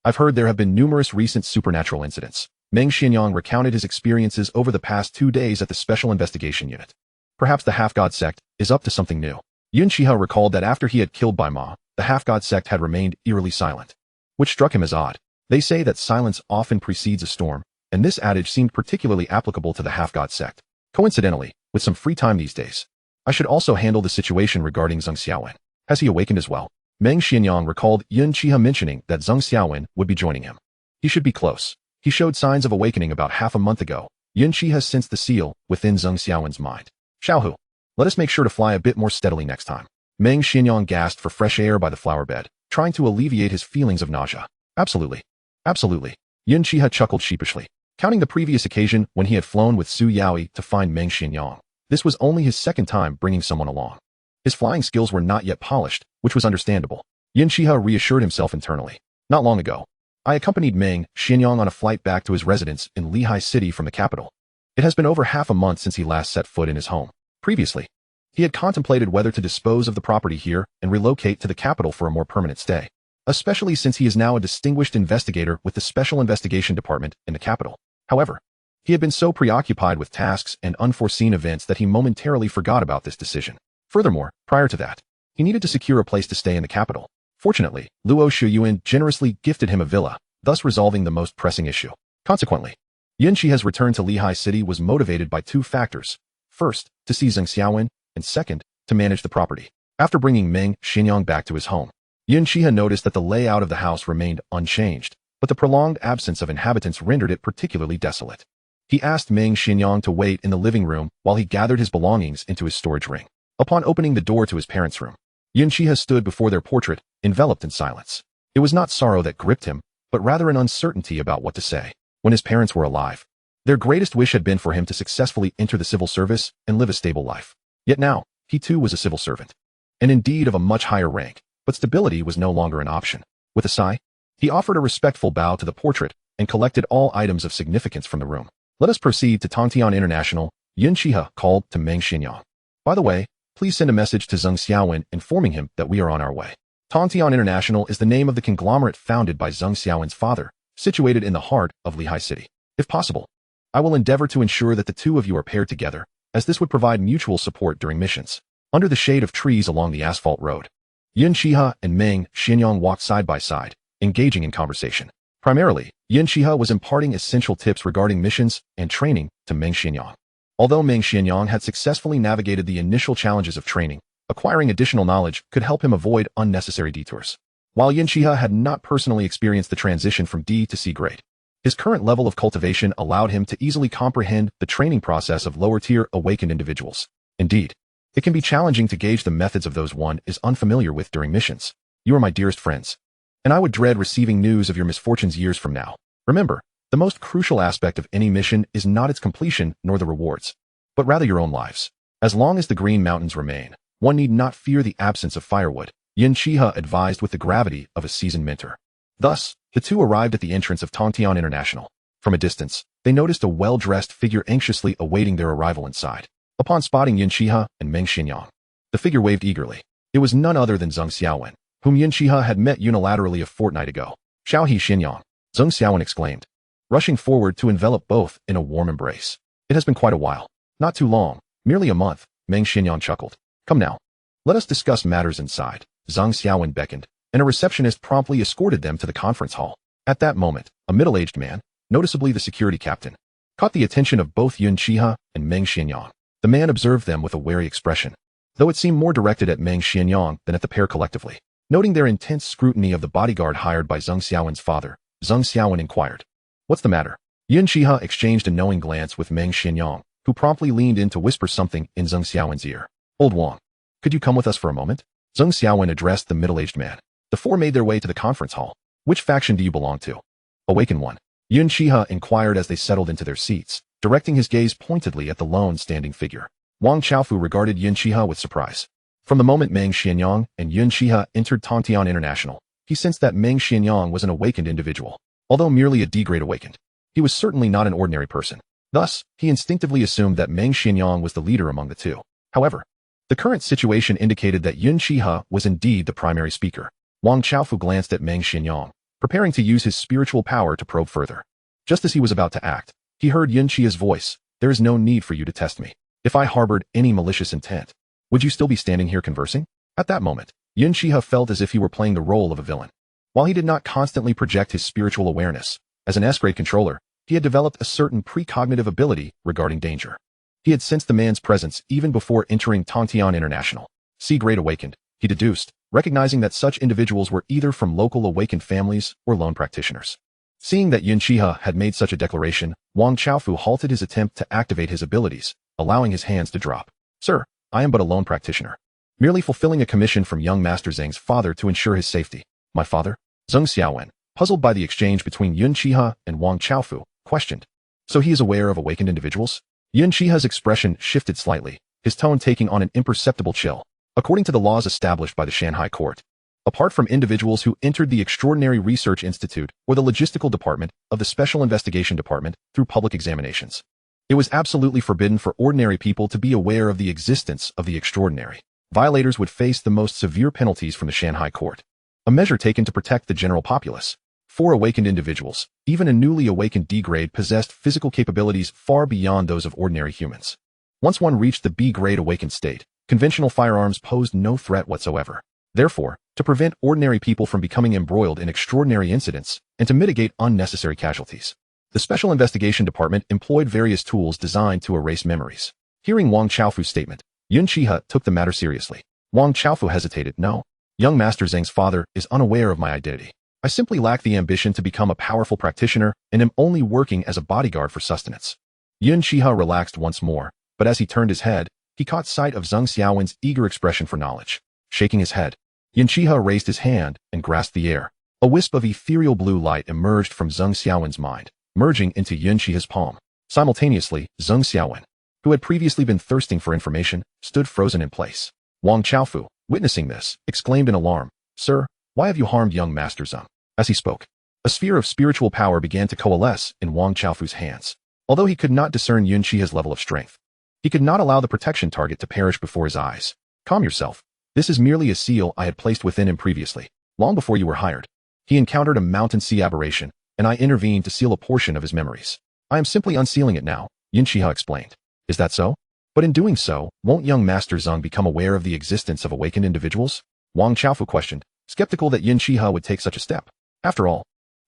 I've heard there have been numerous recent supernatural incidents." Meng Xianyang recounted his experiences over the past 2 days at the Special Investigation Unit. Perhaps the half-god sect is up to something new. Yun Xihe recalled that after he had killed Bai Ma, the half-god sect had remained eerily silent, which struck him as odd. They say that silence often precedes a storm, and this adage seemed particularly applicable to the half-god sect. Coincidentally, with some free time these days, I should also handle the situation regarding Zheng Xiaowen. Has he awakened as well? Meng Xianyang recalled Yun Xihe mentioning that Zheng Xiaowen would be joining him. He should be close. He showed signs of awakening about half a month ago. Yun Xihe sensed the seal within Zheng Xiaowen's mind. "Xiaohu, let us make sure to fly a bit more steadily next time." Meng Xianyang gasped for fresh air by the flower bed, trying to alleviate his feelings of nausea. "Absolutely. Absolutely." Yun Xihe chuckled sheepishly. Counting the previous occasion when he had flown with Su Yaoi to find Meng Xianyang, this was only his second time bringing someone along. His flying skills were not yet polished, which was understandable. Yun Xihe reassured himself internally. "Not long ago, I accompanied Meng Xianyang on a flight back to his residence in Lehigh City from the capital. It has been over half a month since he last set foot in his home. Previously, he had contemplated whether to dispose of the property here and relocate to the capital for a more permanent stay, especially since he is now a distinguished investigator with the Special Investigation Department in the capital. However, he had been so preoccupied with tasks and unforeseen events that he momentarily forgot about this decision. Furthermore, prior to that, he needed to secure a place to stay in the capital. Fortunately, Luo Shuyuan generously gifted him a villa, thus resolving the most pressing issue. Consequently, Yun Xihe's return to Lehigh City was motivated by 2 factors. First, to see Zheng Xiaowen, and second, to manage the property. After bringing Meng Xianyang back to his home, Yun Xihe noticed that the layout of the house remained unchanged, but the prolonged absence of inhabitants rendered it particularly desolate. He asked Meng Xianyang to wait in the living room while he gathered his belongings into his storage ring. Upon opening the door to his parents' room, Yun Xihe stood before their portrait, enveloped in silence. It was not sorrow that gripped him, but rather an uncertainty about what to say. When his parents were alive, their greatest wish had been for him to successfully enter the civil service and live a stable life. Yet now, he too was a civil servant, and indeed of a much higher rank, but stability was no longer an option. With a sigh, he offered a respectful bow to the portrait, and collected all items of significance from the room. Let us proceed to Tongtian International. Yun Xihe called to Meng Xianyang. By the way, please send a message to Zheng Xiaowen informing him that we are on our way. Tongtian International is the name of the conglomerate founded by Zheng Xiaowen's father, situated in the heart of Lehigh City. If possible, I will endeavor to ensure that the two of you are paired together, as this would provide mutual support during missions. Under the shade of trees along the asphalt road, Yun Xihe and Meng Xianyang walked side by side, engaging in conversation. Primarily, Yun Xihe was imparting essential tips regarding missions and training to Meng Xianyang. Although Meng Xianyang had successfully navigated the initial challenges of training, acquiring additional knowledge could help him avoid unnecessary detours. While Yun Xihe had not personally experienced the transition from D to C grade, his current level of cultivation allowed him to easily comprehend the training process of lower-tier awakened individuals. Indeed, it can be challenging to gauge the methods of those one is unfamiliar with during missions. You are my dearest friends, and I would dread receiving news of your misfortunes years from now. Remember, the most crucial aspect of any mission is not its completion nor the rewards, but rather your own lives. As long as the Green Mountains remain, one need not fear the absence of firewood, Yun Xihe advised with the gravity of a seasoned mentor. Thus, the two arrived at the entrance of Tongtian International. From a distance, they noticed a well-dressed figure anxiously awaiting their arrival inside. Upon spotting Yun Xihe and Meng Xianyang, the figure waved eagerly. It was none other than Zheng Xiaowen, whom Yun Xihe had met unilaterally a fortnight ago. "Xiao He Xianyang," Zheng Xiaowen exclaimed, rushing forward to envelop both in a warm embrace. "It has been quite a while." "Not too long, merely a month," Meng Xianyang chuckled. "Come now, let us discuss matters inside." Zheng Xiaowen beckoned, and a receptionist promptly escorted them to the conference hall. At that moment, a middle-aged man, noticeably the security captain, caught the attention of both Yun Xihe and Meng Xianyang. The man observed them with a wary expression, though it seemed more directed at Meng Xianyang than at the pair collectively. Noting their intense scrutiny of the bodyguard hired by Zheng Xiaowen's father, Zheng Xiaowen inquired, "What's the matter?" Yun Xihe exchanged a knowing glance with Meng Xianyang, who promptly leaned in to whisper something in Zheng Xiaowen's ear. "Old Wang, could you come with us for a moment?" Zheng Xiaowen addressed the middle-aged man. The four made their way to the conference hall. "Which faction do you belong to?" "Awakened one," Yun Xihe inquired as they settled into their seats, directing his gaze pointedly at the lone standing figure. Wang Chaofu regarded Yun Xihe with surprise. From the moment Meng Xianyang and Yun Xihe entered Tongtian International, he sensed that Meng Xianyang was an awakened individual. Although merely a D-grade awakened, he was certainly not an ordinary person. Thus, he instinctively assumed that Meng Xianyang was the leader among the two. However, the current situation indicated that Yun Xihe was indeed the primary speaker. Wang Chaofu glanced at Meng Xianyang, preparing to use his spiritual power to probe further. Just as he was about to act, he heard Yun Xihe's voice. "There is no need for you to test me. If I harbored any malicious intent, would you still be standing here conversing?" At that moment, Yun Xihe felt as if he were playing the role of a villain. While he did not constantly project his spiritual awareness, as an S-grade controller, he had developed a certain precognitive ability regarding danger. He had sensed the man's presence even before entering Tongtian International. C-grade awakened, he deduced, recognizing that such individuals were either from local awakened families or lone practitioners. Seeing that Yun Xihe had made such a declaration, Wang Chaofu halted his attempt to activate his abilities, allowing his hands to drop. "Sir, I am but a lone practitioner, merely fulfilling a commission from young Master Zheng's father to ensure his safety." "My father?" Zheng Xiaowen, puzzled by the exchange between Yun Xihe and Wang Chaofu, questioned. "So he is aware of awakened individuals?" Yun Xihe's expression shifted slightly, his tone taking on an imperceptible chill. According to the laws established by the Shanghai court, apart from individuals who entered the Extraordinary Research Institute or the Logistical Department of the Special Investigation Department through public examinations, it was absolutely forbidden for ordinary people to be aware of the existence of the extraordinary. Violators would face the most severe penalties from the Shanghai court, a measure taken to protect the general populace. For awakened individuals, even a newly awakened D-grade possessed physical capabilities far beyond those of ordinary humans. Once one reached the B-grade awakened state, conventional firearms posed no threat whatsoever. Therefore, to prevent ordinary people from becoming embroiled in extraordinary incidents and to mitigate unnecessary casualties, the Special Investigation Department employed various tools designed to erase memories. Hearing Wang Chaofu's statement, Yun Xihe took the matter seriously. Wang Chaofu hesitated. "No. Young Master Zheng's father is unaware of my identity. I simply lack the ambition to become a powerful practitioner and am only working as a bodyguard for sustenance." Yun Xihe relaxed once more, but as he turned his head, he caught sight of Zheng Xiaowen's eager expression for knowledge. Shaking his head, Yun Xihe raised his hand and grasped the air. A wisp of ethereal blue light emerged from Zheng Xiaowen's mind, merging into Yun Xihe's palm. Simultaneously, Zheng Xiaowen, who had previously been thirsting for information, stood frozen in place. Wang Chaofu, witnessing this, exclaimed in alarm, "Sir, why have you harmed young Master Zheng?" As he spoke, A sphere of spiritual power began to coalesce in Wang Chaofu's hands. Although he could not discern Yun Xihe's level of strength, he could not allow the protection target to perish before his eyes. Calm yourself. This is merely a seal I had placed within him previously, long before you were hired. He encountered a mountain sea aberration, and I intervened to seal a portion of his memories. I am simply unsealing it now, Yun Xihe explained. Is that so? But in doing so, won't young Master Zeng become aware of the existence of awakened individuals? Wang Chaofu questioned, skeptical that Yun Xihe would take such a step. After all,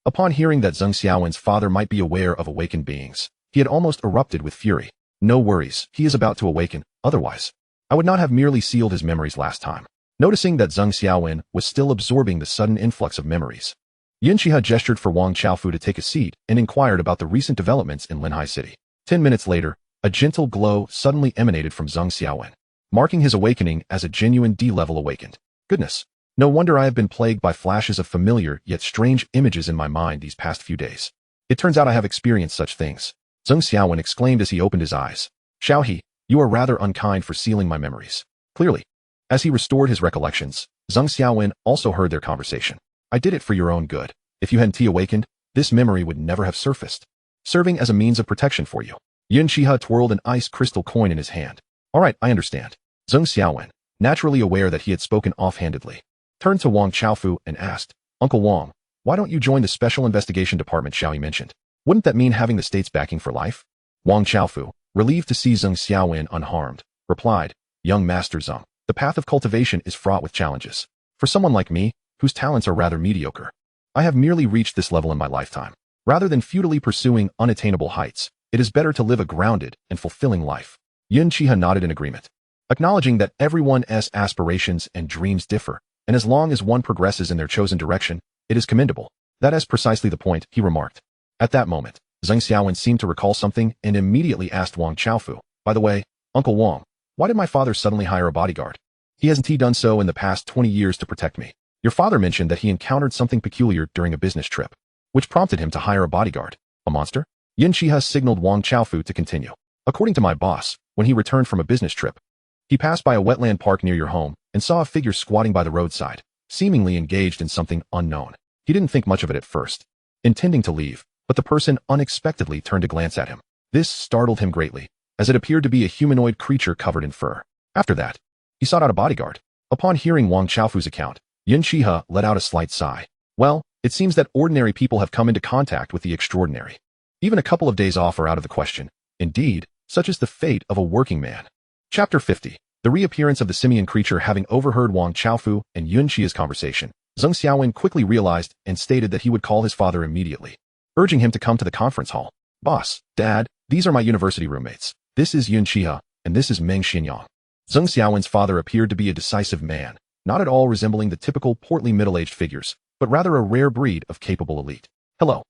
upon hearing that Zeng Xiaowen's father might be aware of awakened beings, he had almost erupted with fury. No worries, he is about to awaken, otherwise I would not have merely sealed his memories last time. Noticing that Zeng Xiaowen was still absorbing the sudden influx of memories, Yun Xihe gestured for Wang Chaofu to take a seat and inquired about the recent developments in Linhai City. 10 minutes later, a gentle glow suddenly emanated from Zeng Xiaowen, marking his awakening as a genuine D-level awakened. Goodness, no wonder I have been plagued by flashes of familiar yet strange images in my mind these past few days. It turns out I have experienced such things. Zeng Xiaowen exclaimed as he opened his eyes. Xiaohe, you are rather unkind for sealing my memories. Clearly. As he restored his recollections, Zeng Xiaowen also heard their conversation. I did it for your own good. If you hadn't awakened, this memory would never have surfaced, serving as a means of protection for you. Yun Xihe twirled an ice crystal coin in his hand. All right, I understand. Zeng Xiaowen, naturally aware that he had spoken offhandedly, turned to Wang Chaofu and asked, Uncle Wang, why don't you join the Special Investigation Department Xiaohe mentioned? Wouldn't that mean having the state's backing for life? Wang Chaofu, relieved to see Zeng Xiaowen unharmed, replied, Young Master Zeng, the path of cultivation is fraught with challenges. For someone like me, whose talents are rather mediocre, I have merely reached this level in my lifetime. Rather than futilely pursuing unattainable heights, it is better to live a grounded and fulfilling life. Yun Xihe nodded in agreement, acknowledging that everyone's aspirations and dreams differ, and as long as one progresses in their chosen direction, it is commendable. That is precisely the point, he remarked. At that moment, Zeng Xiaowen seemed to recall something and immediately asked Wang Chaofu, by the way, Uncle Wang, why did my father suddenly hire a bodyguard? He hasn't done so in the past 20 years to protect me. Your father mentioned that he encountered something peculiar during a business trip, which prompted him to hire a bodyguard. A monster? Yun Xihe signaled Wang Chaofu to continue. According to my boss, when he returned from a business trip, he passed by a wetland park near your home and saw a figure squatting by the roadside, seemingly engaged in something unknown. He didn't think much of it at first, intending to leave, but the person unexpectedly turned to glance at him. This startled him greatly, as it appeared to be a humanoid creature covered in fur. After that, he sought out a bodyguard. Upon hearing Wang Chaofu's account, Yun Xihe let out a slight sigh. Well, it seems that ordinary people have come into contact with the extraordinary. Even a couple of days off are out of the question. Indeed, such is the fate of a working man. Chapter 50. The reappearance of the simian creature. Having overheard Wang Chaofu and Yun Xihe's conversation, Zeng Xiaowen quickly realized and stated that he would call his father immediately, urging him to come to the conference hall. Boss, Dad, these are my university roommates. This is Yun Xihe, and this is Meng Xinyang. Zeng Xiaowen's father appeared to be a decisive man, not at all resembling the typical portly middle-aged figures, but rather a rare breed of capable elite. Hello.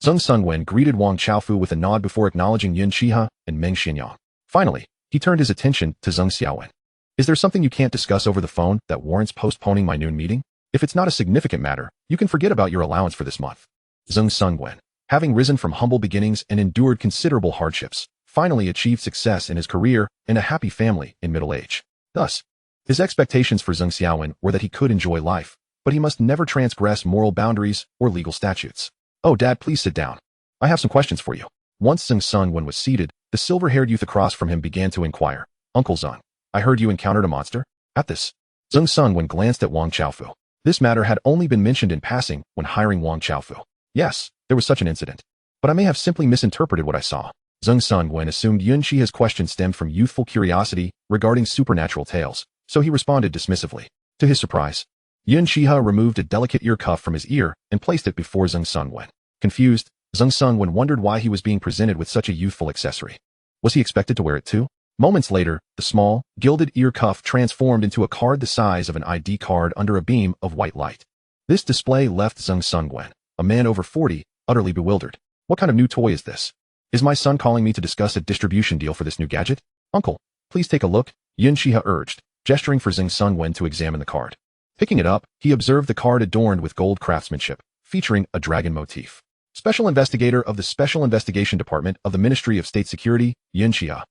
Zeng Sungwen greeted Wang Chaofu with a nod before acknowledging Yun Xihe and Meng Xinyang. Finally, he turned his attention to Zeng Xiaowen. Is there something you can't discuss over the phone that warrants postponing my noon meeting? If it's not a significant matter, you can forget about your allowance for this month. Zeng Sungwen, having risen from humble beginnings and endured considerable hardships, finally achieved success in his career and a happy family in middle age. Thus, his expectations for Zeng Xiaowen were that he could enjoy life, but he must never transgress moral boundaries or legal statutes. Oh, Dad, please sit down. I have some questions for you. Once Zeng Sungwen was seated, the silver-haired youth across from him began to inquire. Uncle Zeng, I heard you encountered a monster? At this, Zeng Sungwen glanced at Wang Chaofu. This matter had only been mentioned in passing when hiring Wang Chaofu. Yes, there was such an incident, but I may have simply misinterpreted what I saw. Zeng Sungwen assumed Yun Xihe's question stemmed from youthful curiosity regarding supernatural tales, so he responded dismissively. To his surprise, Yun Xihe removed a delicate ear cuff from his ear and placed it before Zeng Sungwen. Confused, Zeng Sungwen wondered why he was being presented with such a youthful accessory. Was he expected to wear it too? Moments later, the small, gilded ear cuff transformed into a card the size of an ID card under a beam of white light. This display left Zeng Sungwen, a man over 40, utterly bewildered. What kind of new toy is this? Is my son calling me to discuss a distribution deal for this new gadget? Uncle, please take a look, Yun Xihe urged, gesturing for Zeng Sungwen to examine the card. Picking it up, he observed the card adorned with gold craftsmanship, featuring a dragon motif. Special Investigator of the Special Investigation Department of the Ministry of State Security, Yun Xihe.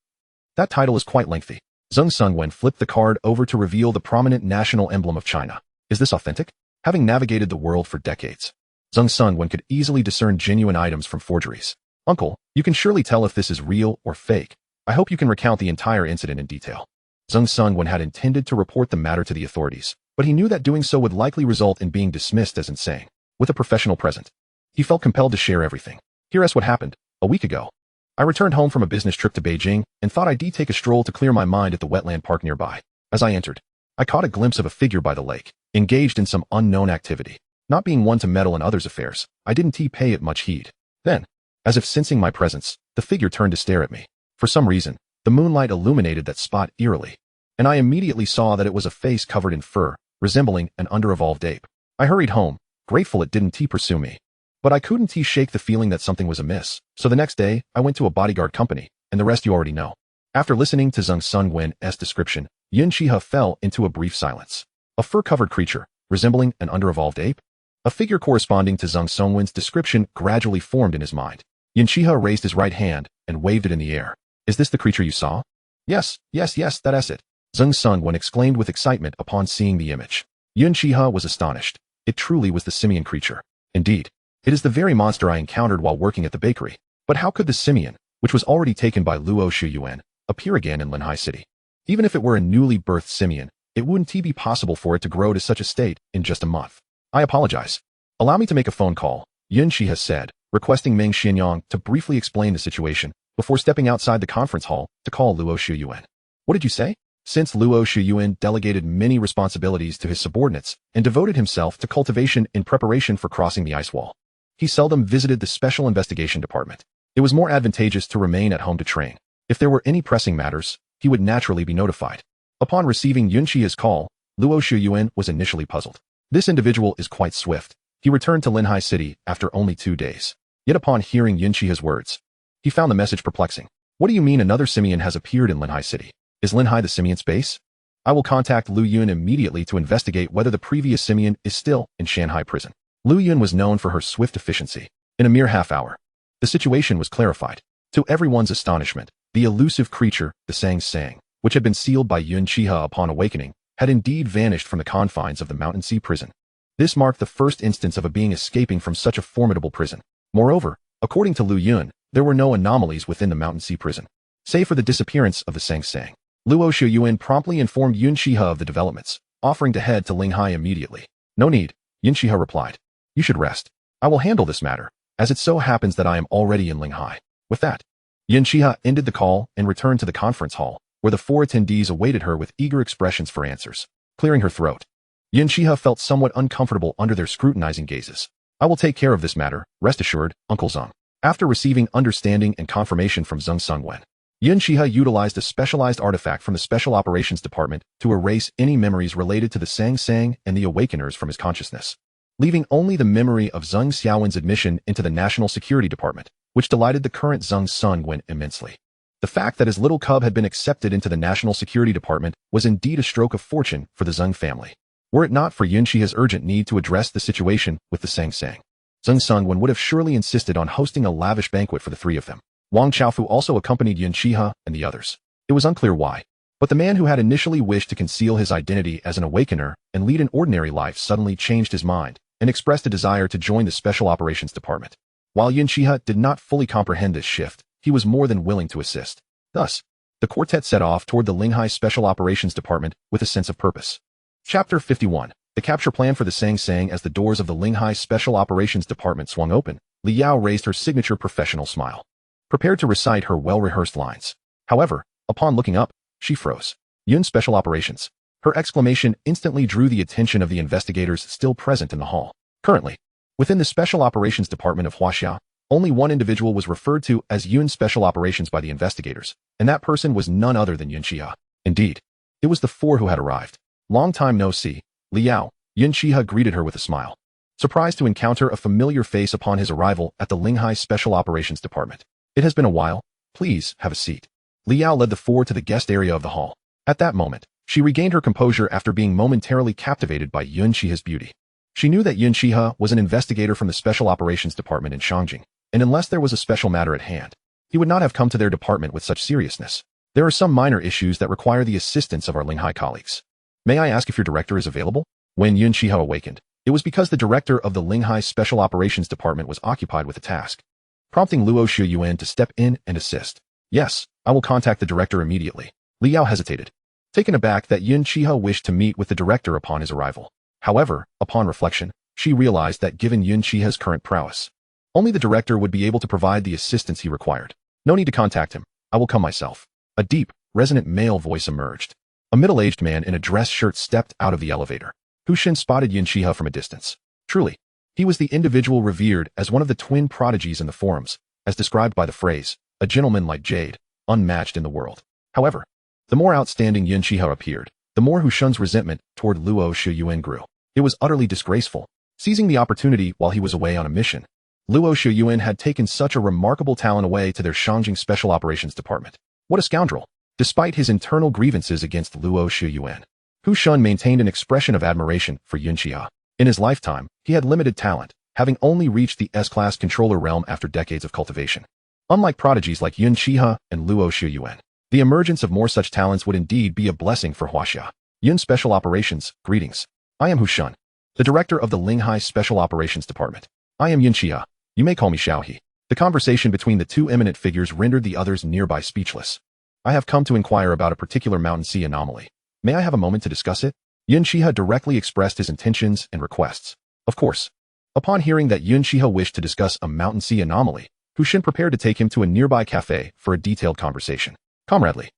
That title is quite lengthy. Zeng Sungwen flipped the card over to reveal the prominent national emblem of China. Is this authentic? Having navigated the world for decades, Zhang Sungwen could easily discern genuine items from forgeries. Uncle, you can surely tell if this is real or fake. I hope you can recount the entire incident in detail. Zhang Sungwen had intended to report the matter to the authorities, but he knew that doing so would likely result in being dismissed as insane. With a professional present, he felt compelled to share everything. Here's what happened. A week ago, I returned home from a business trip to Beijing and thought I'd take a stroll to clear my mind at the wetland park nearby. As I entered, I caught a glimpse of a figure by the lake, engaged in some unknown activity. Not being one to meddle in others' affairs, I didn't pay it much heed. Then, as if sensing my presence, the figure turned to stare at me. For some reason, the moonlight illuminated that spot eerily, and I immediately saw that it was a face covered in fur, resembling an under-evolved ape. I hurried home, grateful it didn't pursue me. But I couldn't shake the feeling that something was amiss, so the next day, I went to a bodyguard company, and the rest you already know. After listening to Zhang Sungwen's description, Yun Xihe fell into a brief silence. A fur-covered creature, resembling an under-evolved ape? A figure corresponding to Zhang Sungwen's description gradually formed in his mind. Yun Xihe raised his right hand and waved it in the air. Is this the creature you saw? Yes, that's it. Zhang Sungwen exclaimed with excitement upon seeing the image. Yun Xihe was astonished. It truly was the simian creature. Indeed, it is the very monster I encountered while working at the bakery. But how could the simian, which was already taken by Luo Shuyuan, appear again in Linhai City? Even if it were a newly birthed simian, it wouldn't be possible for it to grow to such a state in just a month. I apologize. Allow me to make a phone call, Yun Xihe said, requesting Meng Xianyang to briefly explain the situation before stepping outside the conference hall to call Luo Shuyuan. What did you say? Since Luo Shuyuan delegated many responsibilities to his subordinates and devoted himself to cultivation in preparation for crossing the ice wall, he seldom visited the Special Investigation Department. It was more advantageous to remain at home to train. If there were any pressing matters, he would naturally be notified. Upon receiving Yun Xihe's call, Luo Shuyuan was initially puzzled. This individual is quite swift. He returned to Linhai City after only 2 days. Yet upon hearing Yun Xihe's words, he found the message perplexing. What do you mean another simian has appeared in Linhai City? Is Linhai the simian's base? I will contact Lu Yun immediately to investigate whether the previous simian is still in Shanghai prison. Lu Yun was known for her swift efficiency. In a mere half hour, the situation was clarified. To everyone's astonishment, the elusive creature, the Sang Sang, which had been sealed by Yun Xihe upon awakening, had indeed vanished from the confines of the Mountain Sea prison. This marked the first instance of a being escaping from such a formidable prison. Moreover, according to Lu Yun, there were no anomalies within the Mountain Sea prison, save for the disappearance of the Sang Sang. Luo Shuyuan promptly informed Yun Xihe of the developments, offering to head to Linhai immediately. No need, Yun Xihe replied. You should rest. I will handle this matter, as it so happens that I am already in Linhai. With that, Yun Xihe ended the call and returned to the conference hall, where the 4 attendees awaited her with eager expressions for answers. Clearing her throat, Yun Xihe felt somewhat uncomfortable under their scrutinizing gazes. I will take care of this matter, rest assured, Uncle Zhang. After receiving understanding and confirmation from Zhang Sungwen, Yun Xihe utilized a specialized artifact from the Special Operations Department to erase any memories related to the Sang Sang and the Awakeners from his consciousness, leaving only the memory of Zhang Xiaowen's admission into the National Security Department, which delighted the current Zhang Sungwen immensely. The fact that his little cub had been accepted into the National Security Department was indeed a stroke of fortune for the Zhang family. Were it not for Yun Xihe's urgent need to address the situation with the Sang Sang, Zhang Sungwen would have surely insisted on hosting a lavish banquet for the 3 of them. Wang Chaofu also accompanied Yun Xihe and the others. It was unclear why, but the man who had initially wished to conceal his identity as an awakener and lead an ordinary life suddenly changed his mind and expressed a desire to join the Special Operations Department. While Yun Xihe did not fully comprehend this shift, he was more than willing to assist. Thus, the quartet set off toward the Linhai Special Operations Department with a sense of purpose. Chapter 51. The capture plan for the Sang Sang. As the doors of the Linhai Special Operations Department swung open, Li Yao raised her signature professional smile, prepared to recite her well-rehearsed lines. However, upon looking up, she froze. Yun Special Operations. Her exclamation instantly drew the attention of the investigators still present in the hall. Currently, within the Special Operations Department of Huaxia, only one individual was referred to as Yun Special Operations by the investigators, and that person was none other than Yun Xihe. Indeed, it was the 4 who had arrived. Long time no see, Li Yao, Yun Xihe greeted her with a smile, surprised to encounter a familiar face upon his arrival at the Linhai Special Operations Department. It has been a while. Please have a seat. Li Yao led the 4 to the guest area of the hall. At that moment, she regained her composure after being momentarily captivated by Yun Xihe's beauty. She knew that Yun Xihe was an investigator from the Special Operations Department in Shangjing, and unless there was a special matter at hand, he would not have come to their department with such seriousness. There are some minor issues that require the assistance of our Linhai colleagues. May I ask if your director is available? When Yun Xihe awakened, It was because the director of the Linghai Special Operations Department was occupied with a task, prompting Luo Shiyuan to step in and assist. Yes, I will contact the director immediately. Liao hesitated, taken aback that Yun Xihe wished to meet with the director upon his arrival. However, upon reflection, she realized that given Yun Xihe's current prowess, only the director would be able to provide the assistance he required. No need to contact him. I will come myself. A deep, resonant male voice emerged. A middle-aged man in a dress shirt stepped out of the elevator. Hu Xin spotted Yun Xihe from a distance. Truly, he was the individual revered as one of the twin prodigies in the forums, as described by the phrase, a gentleman like jade, unmatched in the world. However, the more outstanding Yun Xihe appeared, the more Hu Xun's resentment toward Luo Shiyuan grew. It was utterly disgraceful. Seizing the opportunity while he was away on a mission, Luo Shiyuan had taken such a remarkable talent away to their Shangjing Special Operations Department. What a scoundrel! Despite his internal grievances against Luo Shiyuan, Hu Xun maintained an expression of admiration for Yun Xihe. In his lifetime, he had limited talent, having only reached the S-class controller realm after decades of cultivation. Unlike prodigies like Yun Xihe and Luo Shiyuan, the emergence of more such talents would indeed be a blessing for Huaxia. Yun Special Operations, greetings. I am Hu Xun, the director of the Linghai Special Operations Department. I am Yun Xihe. You may call me Xiaohe. The conversation between the two eminent figures rendered the others nearby speechless. I have come to inquire about a particular mountain sea anomaly. May I have a moment to discuss it? Yun Xihe directly expressed his intentions and requests. Of course. Upon hearing that Yun Xihe wished to discuss a mountain sea anomaly, Hu Xin prepared to take him to a nearby cafe for a detailed conversation. Comradely,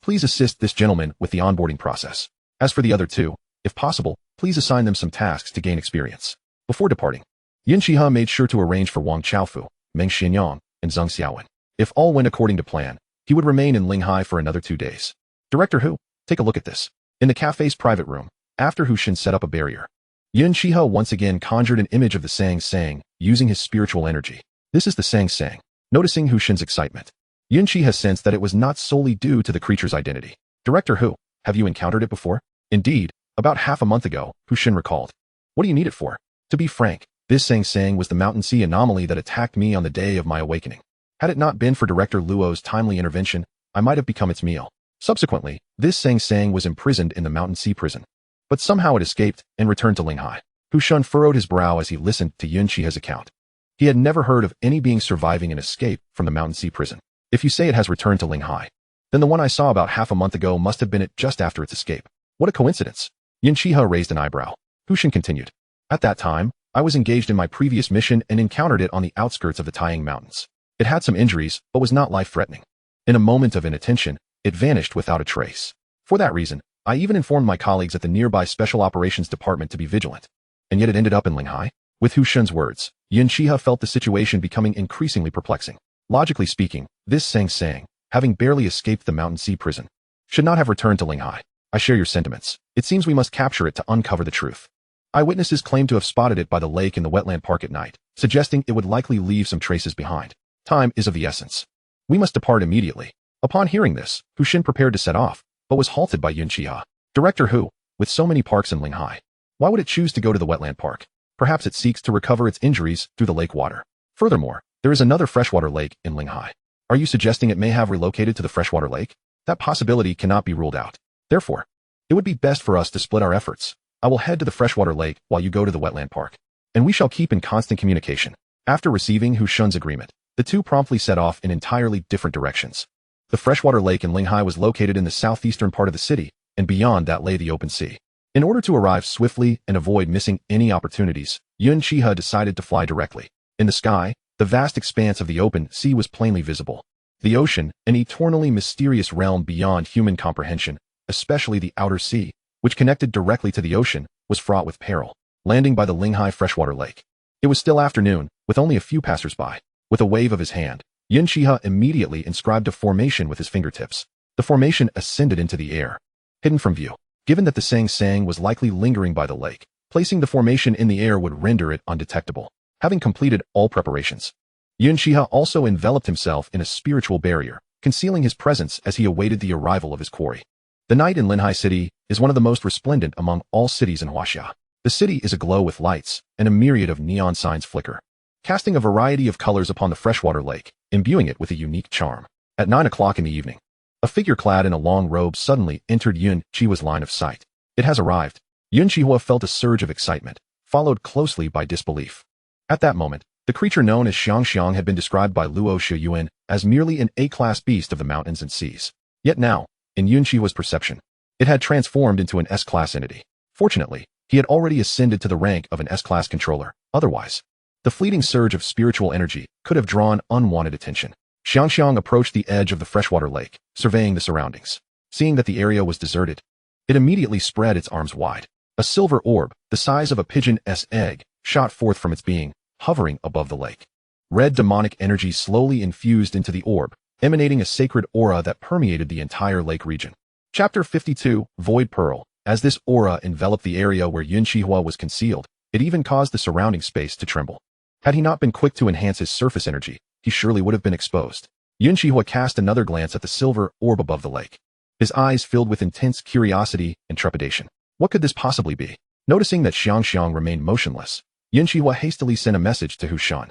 please assist this gentleman with the onboarding process. As for the other two, if possible, please assign them some tasks to gain experience. Before departing, Yun Xihe made sure to arrange for Wang Chaofu, Meng Xinyang, and Zheng Xiaowen. If all went according to plan, he would remain in Linghai for another 2 days. Director Hu, take a look at this. In the cafe's private room, after Hu Xin set up a barrier, Yun Xihe once again conjured an image of the Sang Sang, using his spiritual energy. This is the Sang Sang. Noticing Hu Xin's excitement, Yun Xihe sensed that it was not solely due to the creature's identity. Director Hu, have you encountered it before? Indeed, about half a month ago, Hu Xin recalled. What do you need it for? To be frank, this Sang Sang was the mountain sea anomaly that attacked me on the day of my awakening. Had it not been for Director Luo's timely intervention, I might have become its meal. Subsequently, this Sang Sang was imprisoned in the mountain sea prison. But somehow it escaped and returned to Linghai. Hu Xun furrowed his brow as he listened to Yun Xihe's account. He had never heard of any being surviving an escape from the mountain sea prison. If you say it has returned to Linghai, then the one I saw about half a month ago must have been it just after its escape. What a coincidence. Yun Xihe raised an eyebrow. Hu Xin continued. At that time, I was engaged in my previous mission and encountered it on the outskirts of the Taiying Mountains. It had some injuries, but was not life-threatening. In a moment of inattention, it vanished without a trace. For that reason, I even informed my colleagues at the nearby Special Operations Department to be vigilant. And yet it ended up in Linghai? With Hu Xun's words, Yun Xihe felt the situation becoming increasingly perplexing. Logically speaking, this Sang Sang, having barely escaped the mountain sea prison, should not have returned to Linghai. I share your sentiments. It seems we must capture it to uncover the truth. Eyewitnesses claim to have spotted it by the lake in the wetland park at night, suggesting it would likely leave some traces behind. Time is of the essence. We must depart immediately. Upon hearing this, Hu Xin prepared to set off, but was halted by Yun Xihe. Director Hu, with so many parks in Linghai, why would it choose to go to the wetland park? Perhaps it seeks to recover its injuries through the lake water. Furthermore, there is another freshwater lake in Linghai. Are you suggesting it may have relocated to the freshwater lake? That possibility cannot be ruled out. Therefore, it would be best for us to split our efforts. I will head to the freshwater lake while you go to the wetland park. And we shall keep in constant communication. After receiving Hu Xun's agreement, the two promptly set off in entirely different directions. The freshwater lake in Linghai was located in the southeastern part of the city, and beyond that lay the open sea. In order to arrive swiftly and avoid missing any opportunities, Yun Xihe decided to fly directly. In the sky, the vast expanse of the open sea was plainly visible. The ocean, an eternally mysterious realm beyond human comprehension, especially the outer sea, which connected directly to the ocean, was fraught with peril. Landing by the Linghai freshwater lake. It was still afternoon, with only a few passers-by. With a wave of his hand, Yun Xihe immediately inscribed a formation with his fingertips. The formation ascended into the air, hidden from view. Given that the Sang Sang was likely lingering by the lake, placing the formation in the air would render it undetectable. Having completed all preparations, Yun Xihe also enveloped himself in a spiritual barrier, concealing his presence as he awaited the arrival of his quarry. The night in Linghai City is one of the most resplendent among all cities in Huaxia. The city is aglow with lights, and a myriad of neon signs flicker, casting a variety of colors upon the freshwater lake, imbuing it with a unique charm. At 9 o'clock in the evening, a figure clad in a long robe suddenly entered Yun Xihe's line of sight. It has arrived. Yun Xihe felt a surge of excitement, followed closely by disbelief. At that moment, the creature known as Xiang had been described by Luo Shiyuan as merely an A-class beast of the mountains and seas. Yet now, in Yun Xihe's perception, it had transformed into an S-class entity. Fortunately, he had already ascended to the rank of an S-class controller. Otherwise, the fleeting surge of spiritual energy could have drawn unwanted attention. Xiang approached the edge of the freshwater lake, surveying the surroundings. Seeing that the area was deserted, it immediately spread its arms wide. A silver orb, the size of a pigeon's egg, shot forth from its being, hovering above the lake. Red demonic energy slowly infused into the orb, emanating a sacred aura that permeated the entire lake region. Chapter 52, Void Pearl. As this aura enveloped the area where Yun Xihe was concealed, it even caused the surrounding space to tremble. Had he not been quick to enhance his surface energy, he surely would have been exposed. Yun Xihe cast another glance at the silver orb above the lake. His eyes filled with intense curiosity and trepidation. What could this possibly be? Noticing that Xiang remained motionless, Yun Xihe hastily sent a message to Wuxian,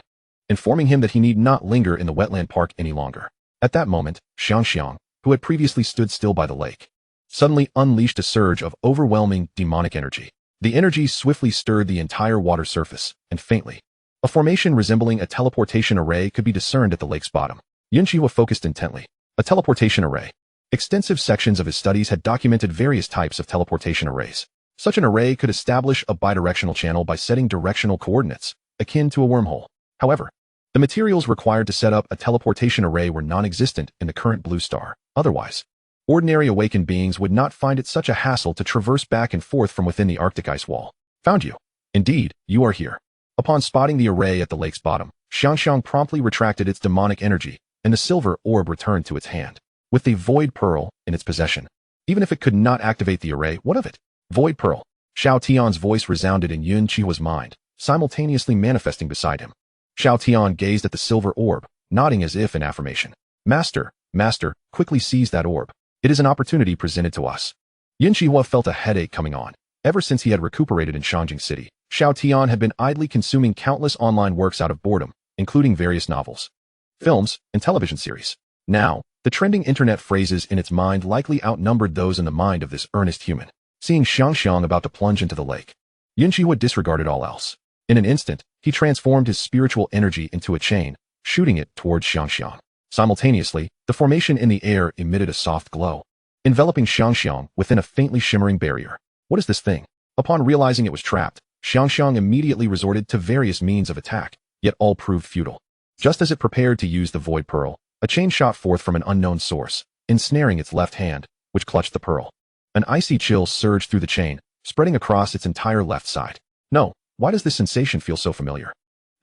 informing him that he need not linger in the wetland park any longer. At that moment, Xiang, who had previously stood still by the lake, suddenly unleashed a surge of overwhelming demonic energy. The energy swiftly stirred the entire water surface, and faintly, a formation resembling a teleportation array could be discerned at the lake's bottom. Yun Xihe focused intently. A teleportation array. Extensive sections of his studies had documented various types of teleportation arrays. Such an array could establish a bidirectional channel by setting directional coordinates, akin to a wormhole. However, the materials required to set up a teleportation array were non-existent in the current blue star. Otherwise, ordinary awakened beings would not find it such a hassle to traverse back and forth from within the Arctic ice wall. Found you. Indeed, you are here. Upon spotting the array at the lake's bottom, Xiang promptly retracted its demonic energy, and the silver orb returned to its hand. With the Void Pearl in its possession, even if it could not activate the array, what of it? Void Pearl. Xiao Tian's voice resounded in Yun Xihe's mind, simultaneously manifesting beside him. Xiao Tian gazed at the silver orb, nodding as if in affirmation. Master, quickly seize that orb. It is an opportunity presented to us. Yun Xihe felt a headache coming on. Ever since he had recuperated in Shangjing City, Xiao Tian had been idly consuming countless online works out of boredom, including various novels, films, and television series. Now, the trending internet phrases in its mind likely outnumbered those in the mind of this earnest human. Seeing Xiang about to plunge into the lake, Yun Xihe disregarded all else. In an instant, he transformed his spiritual energy into a chain, shooting it towards Xiang. Simultaneously, the formation in the air emitted a soft glow, enveloping Xiang within a faintly shimmering barrier. What is this thing? Upon realizing it was trapped, Xiang immediately resorted to various means of attack, yet all proved futile. Just as it prepared to use the Void Pearl, a chain shot forth from an unknown source, ensnaring its left hand, which clutched the pearl. An icy chill surged through the chain, spreading across its entire left side. No, why does this sensation feel so familiar?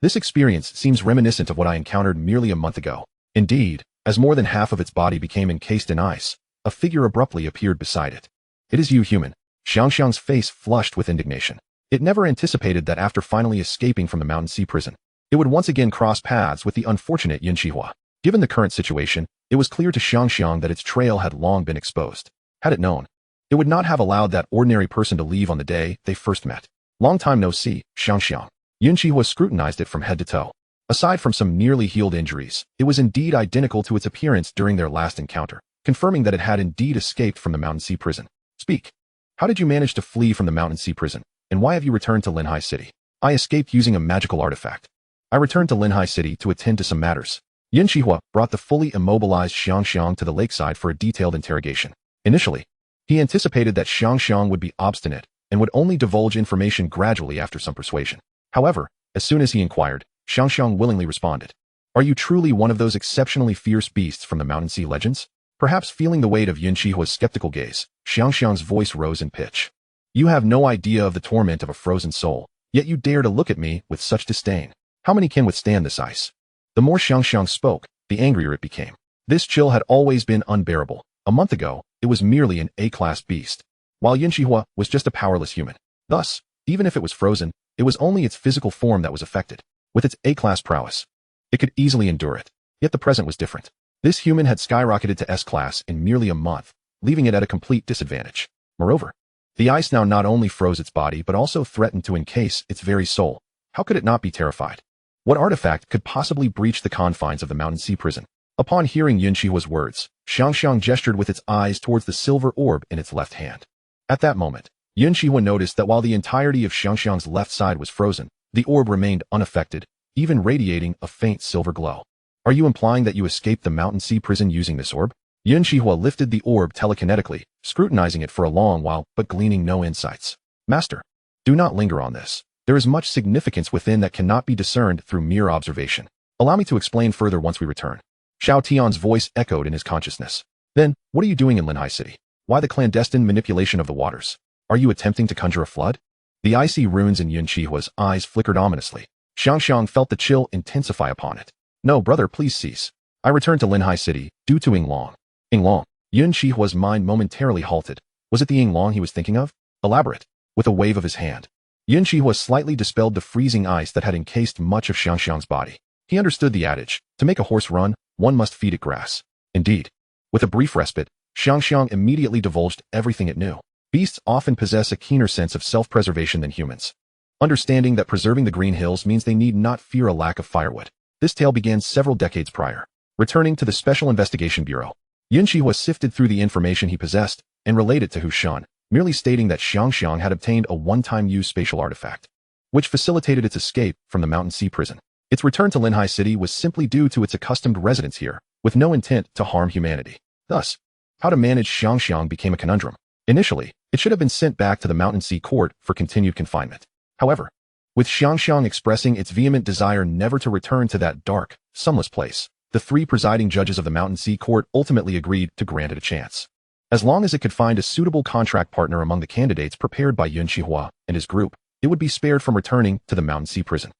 This experience seems reminiscent of what I encountered merely a month ago. Indeed, as more than half of its body became encased in ice, a figure abruptly appeared beside it. It is you, human. Xiang's face flushed with indignation. It never anticipated that after finally escaping from the Mountain Sea prison, it would once again cross paths with the unfortunate Yun Xihe. Given the current situation, it was clear to Xiang that its trail had long been exposed. Had it known, it would not have allowed that ordinary person to leave on the day they first met. Long time no see, Xiang. Yun Xihe scrutinized it from head to toe. Aside from some nearly healed injuries, it was indeed identical to its appearance during their last encounter, confirming that it had indeed escaped from the Mountain Sea prison. Speak. How did you manage to flee from the Mountain Sea prison, and why have you returned to Linhai City? I escaped using a magical artifact. I returned to Linhai City to attend to some matters. Yun Xihe brought the fully immobilized Xiang to the lakeside for a detailed interrogation. Initially, he anticipated that Xiang would be obstinate and would only divulge information gradually after some persuasion. However, as soon as he inquired, Xiang willingly responded. Are you truly one of those exceptionally fierce beasts from the Mountain Sea legends? Perhaps feeling the weight of Yun Xihe's skeptical gaze, Xiang's voice rose in pitch. You have no idea of the torment of a frozen soul, yet you dare to look at me with such disdain. How many can withstand this ice? The more Xiang spoke, the angrier it became. This chill had always been unbearable. A month ago, it was merely an A-class beast, while Yun Xihe was just a powerless human. Thus, even if it was frozen, it was only its physical form that was affected. With its A-class prowess, it could easily endure it. Yet the present was different. This human had skyrocketed to S-class in merely a month, leaving it at a complete disadvantage. Moreover, the ice now not only froze its body but also threatened to encase its very soul. How could it not be terrified? What artifact could possibly breach the confines of the Mountain Sea prison? Upon hearing Yun Xihe's words, Xiang gestured with its eyes towards the silver orb in its left hand. At that moment, Yun Xihe noticed that while the entirety of Xiangxiang's left side was frozen, the orb remained unaffected, even radiating a faint silver glow. Are you implying that you escaped the Mountain Sea prison using this orb? Yun Xihe lifted the orb telekinetically, scrutinizing it for a long while, but gleaning no insights. Master, do not linger on this. There is much significance within that cannot be discerned through mere observation. Allow me to explain further once we return. Xiao Tian's voice echoed in his consciousness. Then, what are you doing in Linhai City? Why the clandestine manipulation of the waters? Are you attempting to conjure a flood? The icy runes in Yun Xihe's eyes flickered ominously. Xiangxiang felt the chill intensify upon it. No, brother, please cease. I returned to Linhai City, due to Yinglong. Yinglong. Yun Xihe's mind momentarily halted. Was it the Yinglong he was thinking of? Elaborate. With a wave of his hand, Yun Xihe slightly dispelled the freezing ice that had encased much of Xiangxiang's body. He understood the adage, to make a horse run, one must feed it grass. Indeed. With a brief respite, Xiangxiang immediately divulged everything it knew. Beasts often possess a keener sense of self-preservation than humans. Understanding that preserving the green hills means they need not fear a lack of firewood. This tale began several decades prior. Returning to the Special Investigation Bureau, Yun Xihe sifted through the information he possessed and relayed it to Hushan, merely stating that Xiangxiang had obtained a one-time-use spatial artifact, which facilitated its escape from the Mountain Sea prison. Its return to Linhai City was simply due to its accustomed residence here, with no intent to harm humanity. Thus, how to manage Xiangxiang became a conundrum. Initially, it should have been sent back to the Mountain Sea court for continued confinement. However, with Xiangxiang expressing its vehement desire never to return to that dark, sunless place, the three presiding judges of the Mountain Sea court ultimately agreed to grant it a chance. As long as it could find a suitable contract partner among the candidates prepared by Yun Xihe and his group, it would be spared from returning to the Mountain Sea prison.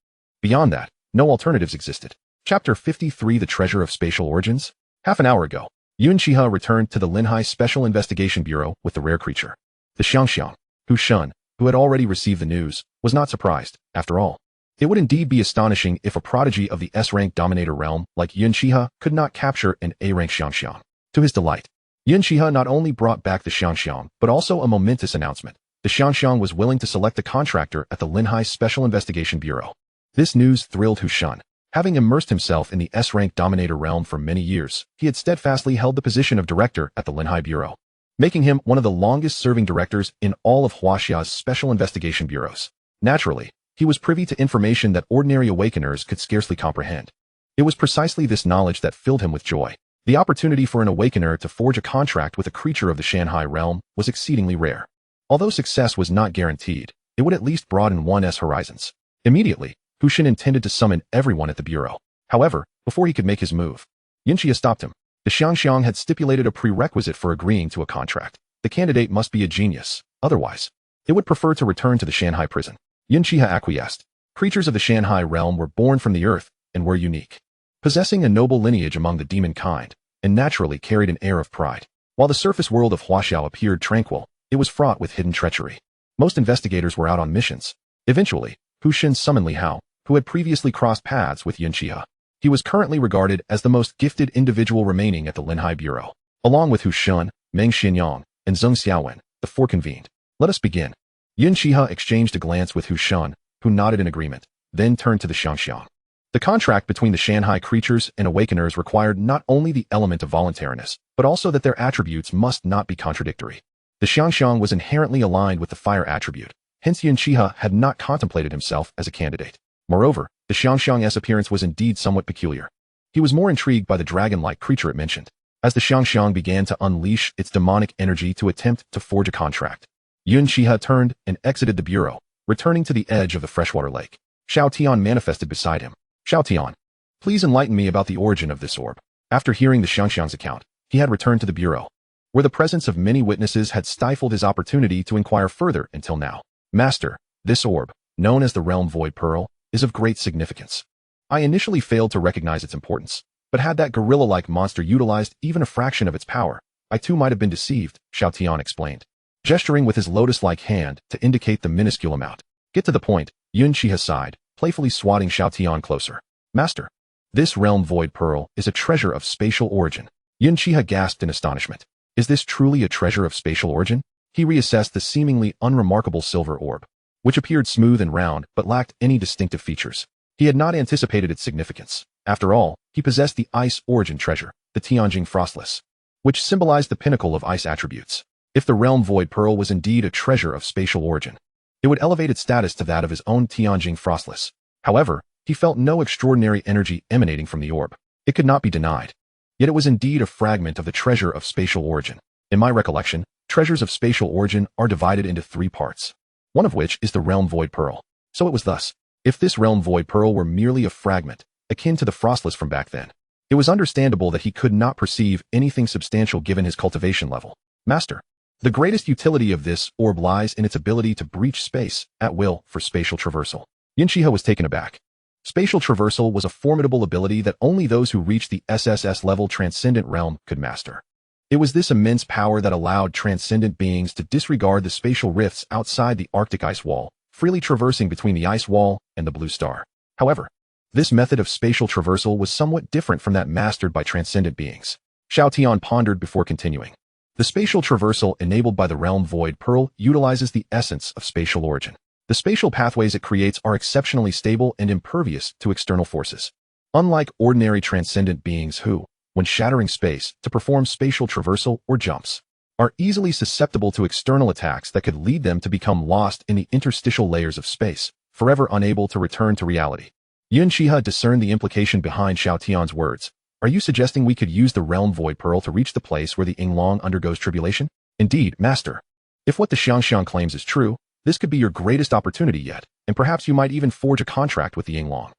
Beyond that, no alternatives existed. Chapter 53 The Treasure of Spatial Origins? Half an hour ago, Yun Xihe returned to the Linhai Special Investigation Bureau with the rare creature. The Xiangxiang, Hushan, who had already received the news, was not surprised. After all, it would indeed be astonishing if a prodigy of the S-rank dominator realm like Yun Xihe could not capture an A-rank Xiangxiang. To his delight, Yun Xihe not only brought back the Xiangxiang, but also a momentous announcement. The Xiangxiang was willing to select a contractor at the Linhai Special Investigation Bureau. This news thrilled Hushan. Having immersed himself in the S-rank dominator realm for many years, he had steadfastly held the position of director at the Linhai Bureau, making him one of the longest-serving directors in all of Huaxia's special investigation bureaus. Naturally, he was privy to information that ordinary awakeners could scarcely comprehend. It was precisely this knowledge that filled him with joy. The opportunity for an awakener to forge a contract with a creature of the Shanhai realm was exceedingly rare. Although success was not guaranteed, it would at least broaden one's horizons. Immediately, Hushan intended to summon everyone at the bureau. However, before he could make his move, Yun Xihe stopped him. The Xiangxiang had stipulated a prerequisite for agreeing to a contract. The candidate must be a genius, otherwise, it would prefer to return to the Shanhai prison. Yun Xihe acquiesced. Creatures of the Shanhai realm were born from the earth and were unique, possessing a noble lineage among the demon kind, and naturally carried an air of pride. While the surface world of Huaxiao appeared tranquil, it was fraught with hidden treachery. Most investigators were out on missions. Eventually, Hushan summoned Li Hao, who had previously crossed paths with Yun Xihe. He was currently regarded as the most gifted individual remaining at the Linhai Bureau. Along with Hushan, Meng Xinyang, and Zheng Xiaowen, the four convened. Let us begin. Yun Xihe exchanged a glance with Hushan, who nodded in agreement, then turned to the Xiangxiang. The contract between the Shanhai creatures and awakeners required not only the element of voluntariness, but also that their attributes must not be contradictory. The Xiangxiang was inherently aligned with the fire attribute, hence Yun Xihe had not contemplated himself as a candidate. Moreover, the Xiangxiang's appearance was indeed somewhat peculiar. He was more intrigued by the dragon-like creature it mentioned. As the Xiangxiang began to unleash its demonic energy to attempt to forge a contract, Yun Xihe turned and exited the bureau, returning to the edge of the freshwater lake. Xiao Tian manifested beside him. Xiao Tian, please enlighten me about the origin of this orb. After hearing the Xiangxiang's account, he had returned to the bureau, where the presence of many witnesses had stifled his opportunity to inquire further until now. Master, this orb, known as the Realm Void Pearl, is of great significance. I initially failed to recognize its importance, but had that gorilla-like monster utilized even a fraction of its power, I too might have been deceived, Xiao Tian explained, gesturing with his lotus-like hand to indicate the minuscule amount. Get to the point, Yun Xihe sighed, playfully swatting Xiao Tian closer. Master, this Realm Void Pearl is a treasure of spatial origin. Yun Xihe gasped in astonishment. Is this truly a treasure of spatial origin? He reassessed the seemingly unremarkable silver orb, which appeared smooth and round but lacked any distinctive features. He had not anticipated its significance. After all, he possessed the ice origin treasure, the Tianjing Frostless, which symbolized the pinnacle of ice attributes. If the Realm Void Pearl was indeed a treasure of spatial origin, it would elevate its status to that of his own Tianjing Frostless. However, he felt no extraordinary energy emanating from the orb. It could not be denied. Yet it was indeed a fragment of the treasure of spatial origin. In my recollection, treasures of spatial origin are divided into 3 parts, one of which is the Realm Void Pearl. So it was thus. If this Realm Void Pearl were merely a fragment, akin to the Frostless from back then, it was understandable that he could not perceive anything substantial given his cultivation level. Master. The greatest utility of this orb lies in its ability to breach space at will for spatial traversal. Yun Xihe was taken aback. Spatial traversal was a formidable ability that only those who reached the SSS level transcendent realm could master. It was this immense power that allowed transcendent beings to disregard the spatial rifts outside the Arctic ice wall, freely traversing between the ice wall and the blue star. However, this method of spatial traversal was somewhat different from that mastered by transcendent beings. Xiao Tian pondered before continuing. The spatial traversal enabled by the Realm Void Pearl utilizes the essence of spatial origin. The spatial pathways it creates are exceptionally stable and impervious to external forces. Unlike ordinary transcendent beings who, when shattering space to perform spatial traversal or jumps, are easily susceptible to external attacks that could lead them to become lost in the interstitial layers of space, forever unable to return to reality. Yun Xihe discerned the implication behind Xiao Tian's words. Are you suggesting we could use the Realm Void Pearl to reach the place where the Yinglong undergoes tribulation? Indeed, Master. If what the Xiangxiang claims is true, this could be your greatest opportunity yet, and perhaps you might even forge a contract with the Yinglong.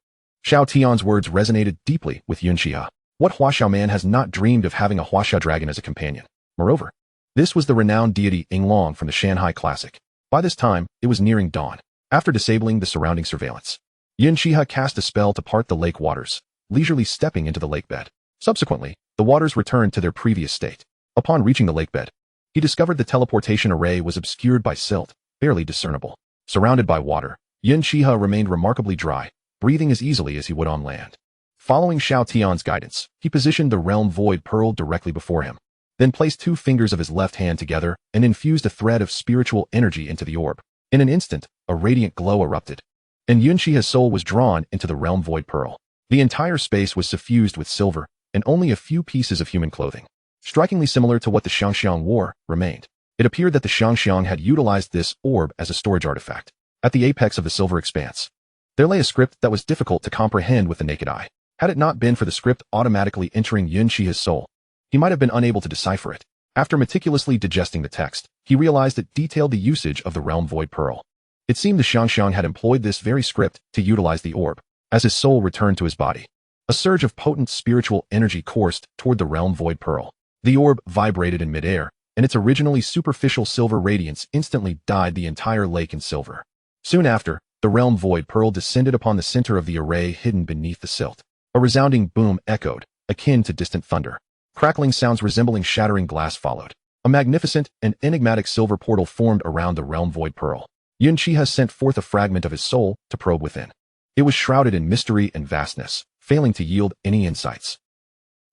Xiao Tian's words resonated deeply with Yun Xihe. What Huaxiao man has not dreamed of having a Huaxiao dragon as a companion? Moreover, this was the renowned deity Yinglong from the Shanghai Classic. By this time, it was nearing dawn. After disabling the surrounding surveillance, Yun Xihe cast a spell to part the lake waters, leisurely stepping into the lake bed. Subsequently, the waters returned to their previous state. Upon reaching the lake bed, he discovered the teleportation array was obscured by silt, barely discernible. Surrounded by water, Yun Xihe remained remarkably dry, breathing as easily as he would on land. Following Xiao Tian's guidance, he positioned the Realm Void Pearl directly before him, then placed 2 fingers of his left hand together and infused a thread of spiritual energy into the orb. In an instant, a radiant glow erupted, and Yun Xihe's soul was drawn into the Realm Void Pearl. The entire space was suffused with silver, and only a few pieces of human clothing, strikingly similar to what the Xiangxiang wore, remained. It appeared that the Xiangxiang had utilized this orb as a storage artifact. At the apex of the silver expanse, there lay a script that was difficult to comprehend with the naked eye. Had it not been for the script automatically entering Yun Xihe's soul, he might have been unable to decipher it. After meticulously digesting the text, he realized it detailed the usage of the Realm Void Pearl. It seemed the Xiangxiang had employed this very script to utilize the orb. As his soul returned to his body, a surge of potent spiritual energy coursed toward the Realm Void Pearl. The orb vibrated in midair, and its originally superficial silver radiance instantly dyed the entire lake in silver. Soon after, the Realm Void Pearl descended upon the center of the array hidden beneath the silt. A resounding boom echoed, akin to distant thunder. Crackling sounds resembling shattering glass followed. A magnificent and enigmatic silver portal formed around the Realm Void Pearl. Yun Xihe sent forth a fragment of his soul to probe within. It was shrouded in mystery and vastness, failing to yield any insights.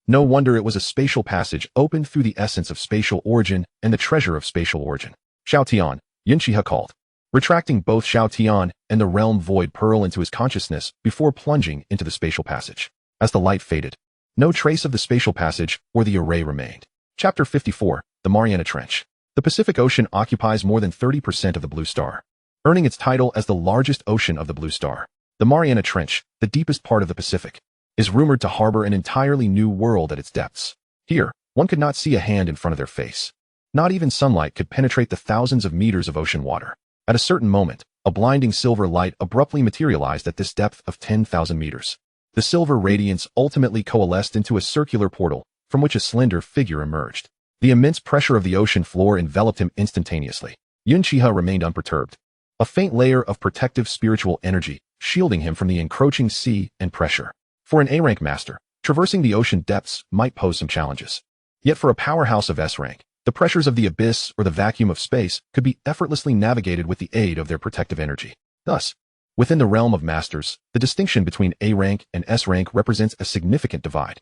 No wonder it was a spatial passage opened through the essence of spatial origin and the treasure of spatial origin. Xiao Tian, Yun Xihe called, retracting both Xiao Tian and the Realm Void Pearl into his consciousness before plunging into the spatial passage. As the light faded, no trace of the spatial passage or the array remained. Chapter 54, The Mariana Trench. The Pacific Ocean occupies more than 30% of the Blue Star, earning its title as the largest ocean of the Blue Star. The Mariana Trench, the deepest part of the Pacific, is rumored to harbor an entirely new world at its depths. Here, one could not see a hand in front of their face. Not even sunlight could penetrate the thousands of meters of ocean water. At a certain moment, a blinding silver light abruptly materialized at this depth of 10,000 meters. The silver radiance ultimately coalesced into a circular portal, from which a slender figure emerged. The immense pressure of the ocean floor enveloped him instantaneously. Yun Xihe remained unperturbed. A faint layer of protective spiritual energy, shielding him from the encroaching sea and pressure. For an A-rank master, traversing the ocean depths might pose some challenges. Yet for a powerhouse of S-rank, the pressures of the abyss or the vacuum of space could be effortlessly navigated with the aid of their protective energy. Thus, within the realm of masters, the distinction between A-rank and S-rank represents a significant divide.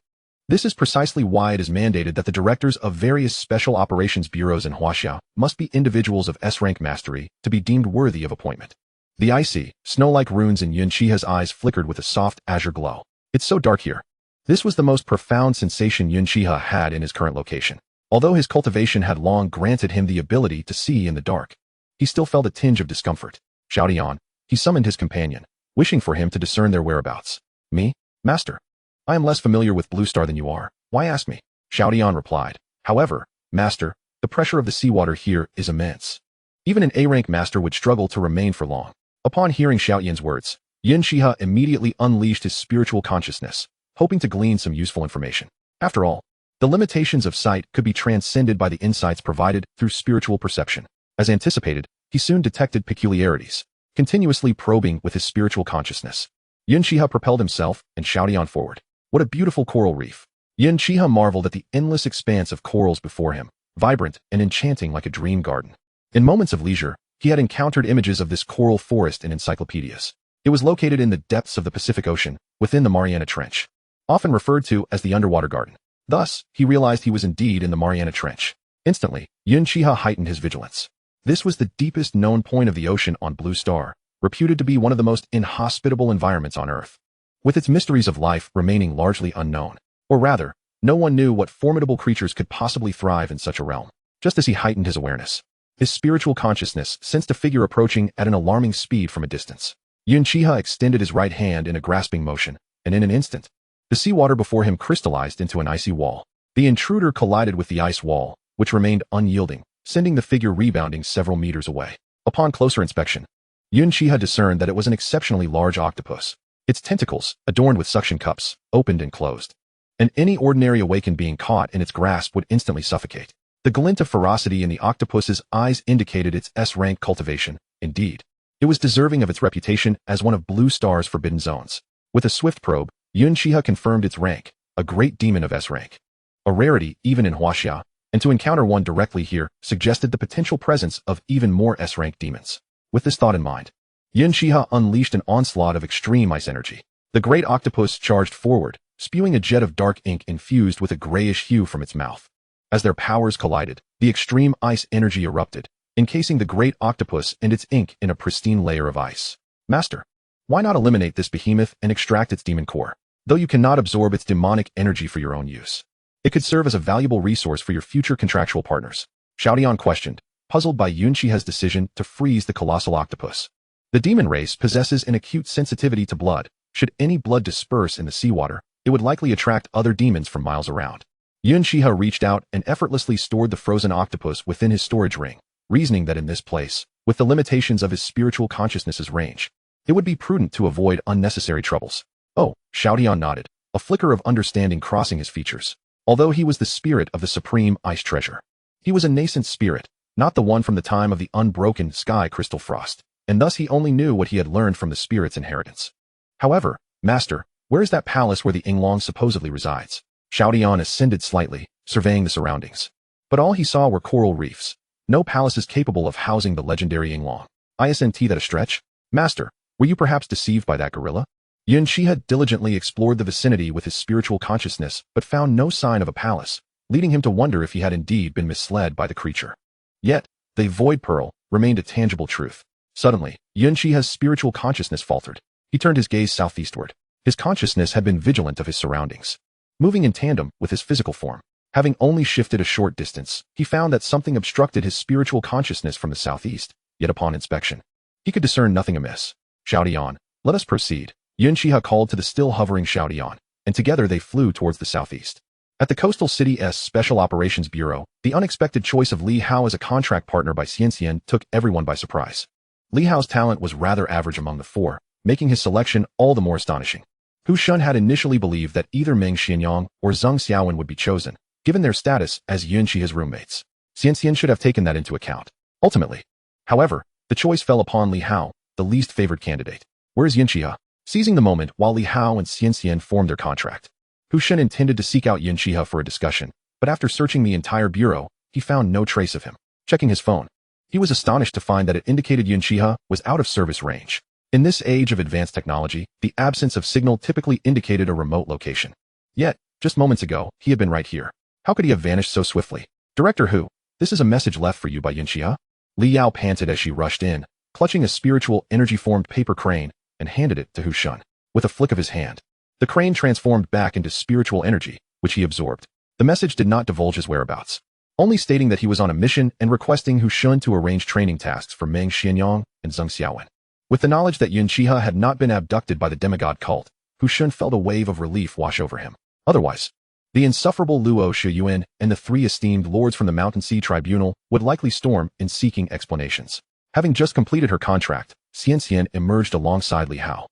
This is precisely why it is mandated that the directors of various special operations bureaus in Huaxiao must be individuals of S-rank mastery to be deemed worthy of appointment. The icy, snow-like runes in Yun Xihe's eyes flickered with a soft azure glow. It's so dark here. This was the most profound sensation Yun Xihe had in his current location. Although his cultivation had long granted him the ability to see in the dark, he still felt a tinge of discomfort. Xiaodian, he summoned his companion, wishing for him to discern their whereabouts. Me? Master. I am less familiar with Blue Star than you are. Why ask me? Xiaodian replied. However, Master, the pressure of the seawater here is immense. Even an A-rank master would struggle to remain for long. Upon hearing Xiaodian's words, Yun Xihe immediately unleashed his spiritual consciousness, hoping to glean some useful information. After all, the limitations of sight could be transcended by the insights provided through spiritual perception. As anticipated, he soon detected peculiarities, continuously probing with his spiritual consciousness. Yun Xihe propelled himself and Xiaodian forward. What a beautiful coral reef. Yun Xihe marveled at the endless expanse of corals before him, vibrant and enchanting like a dream garden. In moments of leisure, he had encountered images of this coral forest in encyclopedias. It was located in the depths of the Pacific Ocean, within the Mariana Trench, often referred to as the underwater garden. Thus, he realized he was indeed in the Mariana Trench. Instantly, Yun Xihe heightened his vigilance. This was the deepest known point of the ocean on Blue Star, reputed to be one of the most inhospitable environments on Earth, with its mysteries of life remaining largely unknown. Or rather, no one knew what formidable creatures could possibly thrive in such a realm. Just as he heightened his awareness, his spiritual consciousness sensed a figure approaching at an alarming speed from a distance. Yun Xihe extended his right hand in a grasping motion, and in an instant, the seawater before him crystallized into an icy wall. The intruder collided with the ice wall, which remained unyielding, sending the figure rebounding several meters away. Upon closer inspection, Yun Xihe discerned that it was an exceptionally large octopus. Its tentacles, adorned with suction cups, opened and closed, and any ordinary awakened being caught in its grasp would instantly suffocate. The glint of ferocity in the octopus's eyes indicated its S-rank cultivation. Indeed, it was deserving of its reputation as one of Blue Star's forbidden zones. With a swift probe, Yun Xihe confirmed its rank, a great demon of S-rank. A rarity even in Huaxia, and to encounter one directly here suggested the potential presence of even more S-rank demons. With this thought in mind, Yun Xihe unleashed an onslaught of extreme ice energy. The great octopus charged forward, spewing a jet of dark ink infused with a grayish hue from its mouth. As their powers collided, the extreme ice energy erupted, encasing the great octopus and its ink in a pristine layer of ice. Master, why not eliminate this behemoth and extract its demon core? Though you cannot absorb its demonic energy for your own use, it could serve as a valuable resource for your future contractual partners. Xiaodian questioned, puzzled by Yun Xihe's decision to freeze the colossal octopus. The demon race possesses an acute sensitivity to blood. Should any blood disperse in the seawater, it would likely attract other demons from miles around. Yun Xihe reached out and effortlessly stored the frozen octopus within his storage ring, reasoning that in this place, with the limitations of his spiritual consciousness's range, it would be prudent to avoid unnecessary troubles. Oh, Xiaodian nodded, a flicker of understanding crossing his features. Although he was the spirit of the supreme ice treasure, he was a nascent spirit, not the one from the time of the unbroken sky crystal frost, and thus he only knew what he had learned from the spirit's inheritance. However, Master, where is that palace where the Yinglong supposedly resides? Xiaodian ascended slightly, surveying the surroundings. But all he saw were coral reefs. No palaces capable of housing the legendary Yinglong. Isn't that a stretch? Master, were you perhaps deceived by that gorilla? Yun Xihe diligently explored the vicinity with his spiritual consciousness, but found no sign of a palace, leading him to wonder if he had indeed been misled by the creature. Yet, the void pearl remained a tangible truth. Suddenly, Yun Xihe's spiritual consciousness faltered. He turned his gaze southeastward. His consciousness had been vigilant of his surroundings, moving in tandem with his physical form. Having only shifted a short distance, he found that something obstructed his spiritual consciousness from the southeast, yet upon inspection, he could discern nothing amiss. Xiaodian, let us proceed. Yun Xihe called to the still hovering Xiaodian, and together they flew towards the southeast. At the Coastal City's Special Operations Bureau, the unexpected choice of Li Hao as a contract partner by Xianxian took everyone by surprise. Li Hao's talent was rather average among the four, making his selection all the more astonishing. Hu Shun had initially believed that either Meng Xianyang or Zheng Xiaowen would be chosen, given their status as Yun Xihe's roommates. Xianxian should have taken that into account. Ultimately, however, the choice fell upon Li Hao, the least favored candidate. Where is Yun Xihe? Seizing the moment while Li Hao and Xianxian formed their contract, Hu Shun intended to seek out Yun Xihe for a discussion, but after searching the entire bureau, he found no trace of him. Checking his phone, he was astonished to find that it indicated Yun Xihe was out of service range. In this age of advanced technology, the absence of signal typically indicated a remote location. Yet, just moments ago, he had been right here. How could he have vanished so swiftly? Director Hu, this is a message left for you by Yun Xihe. Li Yao panted as she rushed in, clutching a spiritual energy-formed paper crane, and handed it to Hu Shun. With a flick of his hand, the crane transformed back into spiritual energy, which he absorbed. The message did not divulge his whereabouts. only stating that he was on a mission and requesting Wuxian to arrange training tasks for Meng Xianyang and Zheng Xiaowen. With the knowledge that Yun Xihe had not been abducted by the demigod cult, Wuxian felt a wave of relief wash over him. Otherwise, the insufferable Luo Shiyuan and the 3 esteemed lords from the Mountain Sea Tribunal would likely storm in seeking explanations. Having just completed her contract, Xian emerged alongside Li Hao.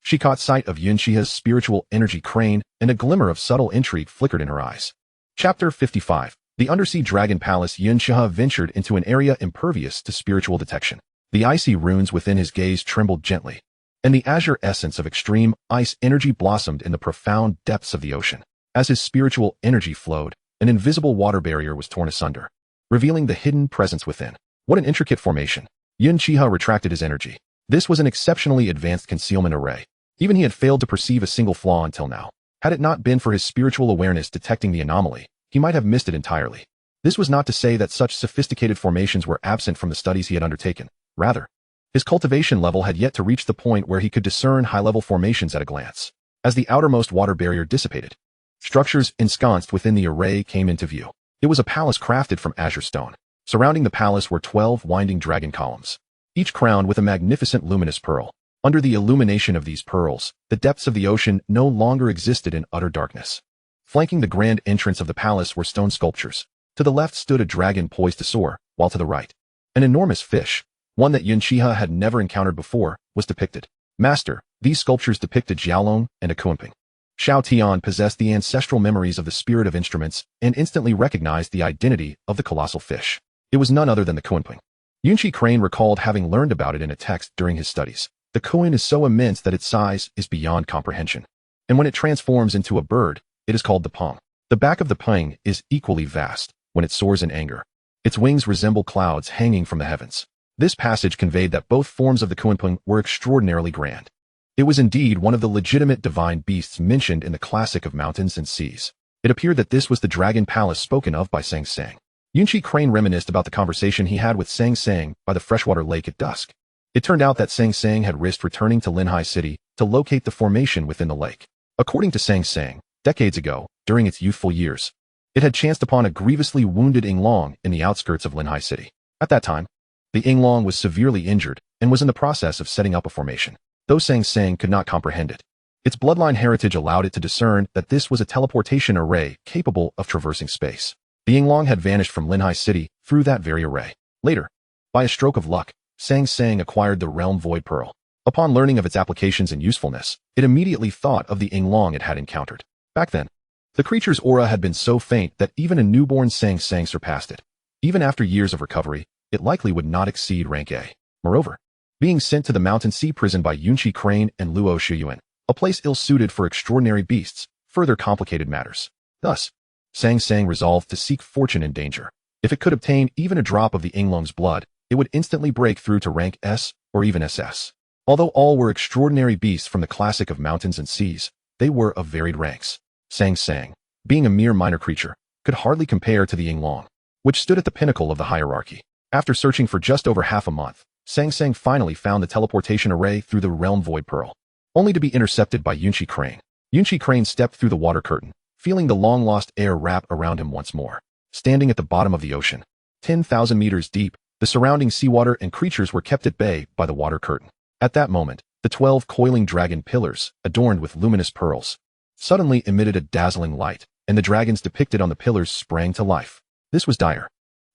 She caught sight of Yun Xihe's spiritual energy crane, and a glimmer of subtle intrigue flickered in her eyes. Chapter 55. The Undersea Dragon Palace. Yun Xihe ventured into an area impervious to spiritual detection. The icy runes within his gaze trembled gently, and the azure essence of extreme ice energy blossomed in the profound depths of the ocean. As his spiritual energy flowed, an invisible water barrier was torn asunder, revealing the hidden presence within. What an intricate formation! Yun Xihe retracted his energy. This was an exceptionally advanced concealment array. Even he had failed to perceive a single flaw until now. Had it not been for his spiritual awareness detecting the anomaly, he might have missed it entirely. This was not to say that such sophisticated formations were absent from the studies he had undertaken. Rather, his cultivation level had yet to reach the point where he could discern high-level formations at a glance. As the outermost water barrier dissipated, structures ensconced within the array came into view. It was a palace crafted from azure stone. Surrounding the palace were 12 winding dragon columns, each crowned with a magnificent luminous pearl. Under the illumination of these pearls, the depths of the ocean no longer existed in utter darkness. Flanking the grand entrance of the palace were stone sculptures. To the left stood a dragon poised to soar, while to the right, an enormous fish, one that Yun Xihe had never encountered before, was depicted. Master, these sculptures depicted Jiaolong and a Kunping. Xiao Tian possessed the ancestral memories of the spirit of instruments and instantly recognized the identity of the colossal fish. It was none other than the Kunping. Yunqi Crane recalled having learned about it in a text during his studies. The Kuin is so immense that its size is beyond comprehension. And when it transforms into a bird, it is called the Peng. The back of the Peng is equally vast when it soars in anger. Its wings resemble clouds hanging from the heavens. This passage conveyed that both forms of the Kunping were extraordinarily grand. It was indeed one of the legitimate divine beasts mentioned in the classic of mountains and seas. It appeared that this was the dragon palace spoken of by Sang Sang. Yunqi Crane reminisced about the conversation he had with Sang Sang by the freshwater lake at dusk. It turned out that Sang Sang had risked returning to Linhai City to locate the formation within the lake. According to Sang Sang, decades ago, during its youthful years, it had chanced upon a grievously wounded Yinglong in the outskirts of Linhai City. At that time, the Yinglong was severely injured and was in the process of setting up a formation. Though Sang Sang could not comprehend it, its bloodline heritage allowed it to discern that this was a teleportation array capable of traversing space. The Yinglong had vanished from Linhai City through that very array. Later, by a stroke of luck, Sang Sang acquired the Realm Void Pearl. Upon learning of its applications and usefulness, it immediately thought of the Yinglong it had encountered. Back then, the creature's aura had been so faint that even a newborn Sang Sang surpassed it. Even after years of recovery, it likely would not exceed rank A. Moreover, being sent to the Mountain Sea prison by Yunqi Crane and Luo Shiyuan, a place ill-suited for extraordinary beasts, further complicated matters. Thus, Sang Sang resolved to seek fortune in danger. If it could obtain even a drop of the Yinglong's blood, it would instantly break through to rank S or even SS. Although all were extraordinary beasts from the classic of mountains and seas, they were of varied ranks. Sang Sang, being a mere minor creature, could hardly compare to the Yinglong, which stood at the pinnacle of the hierarchy. After searching for just over half a month, Sang Sang finally found the teleportation array through the Realm Void Pearl, only to be intercepted by Yunqi Crane. Yunqi Crane stepped through the water curtain, feeling the long-lost air wrap around him once more. Standing at the bottom of the ocean, 10,000 meters deep, the surrounding seawater and creatures were kept at bay by the water curtain. At that moment, the 12 coiling dragon pillars, adorned with luminous pearls, suddenly emitted a dazzling light, and the dragons depicted on the pillars sprang to life. This was dire.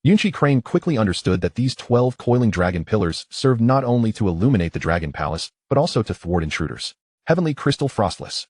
Yunqi Crane quickly understood that these 12 coiling dragon pillars served not only to illuminate the dragon palace, but also to thwart intruders. Heavenly Crystal Frostless.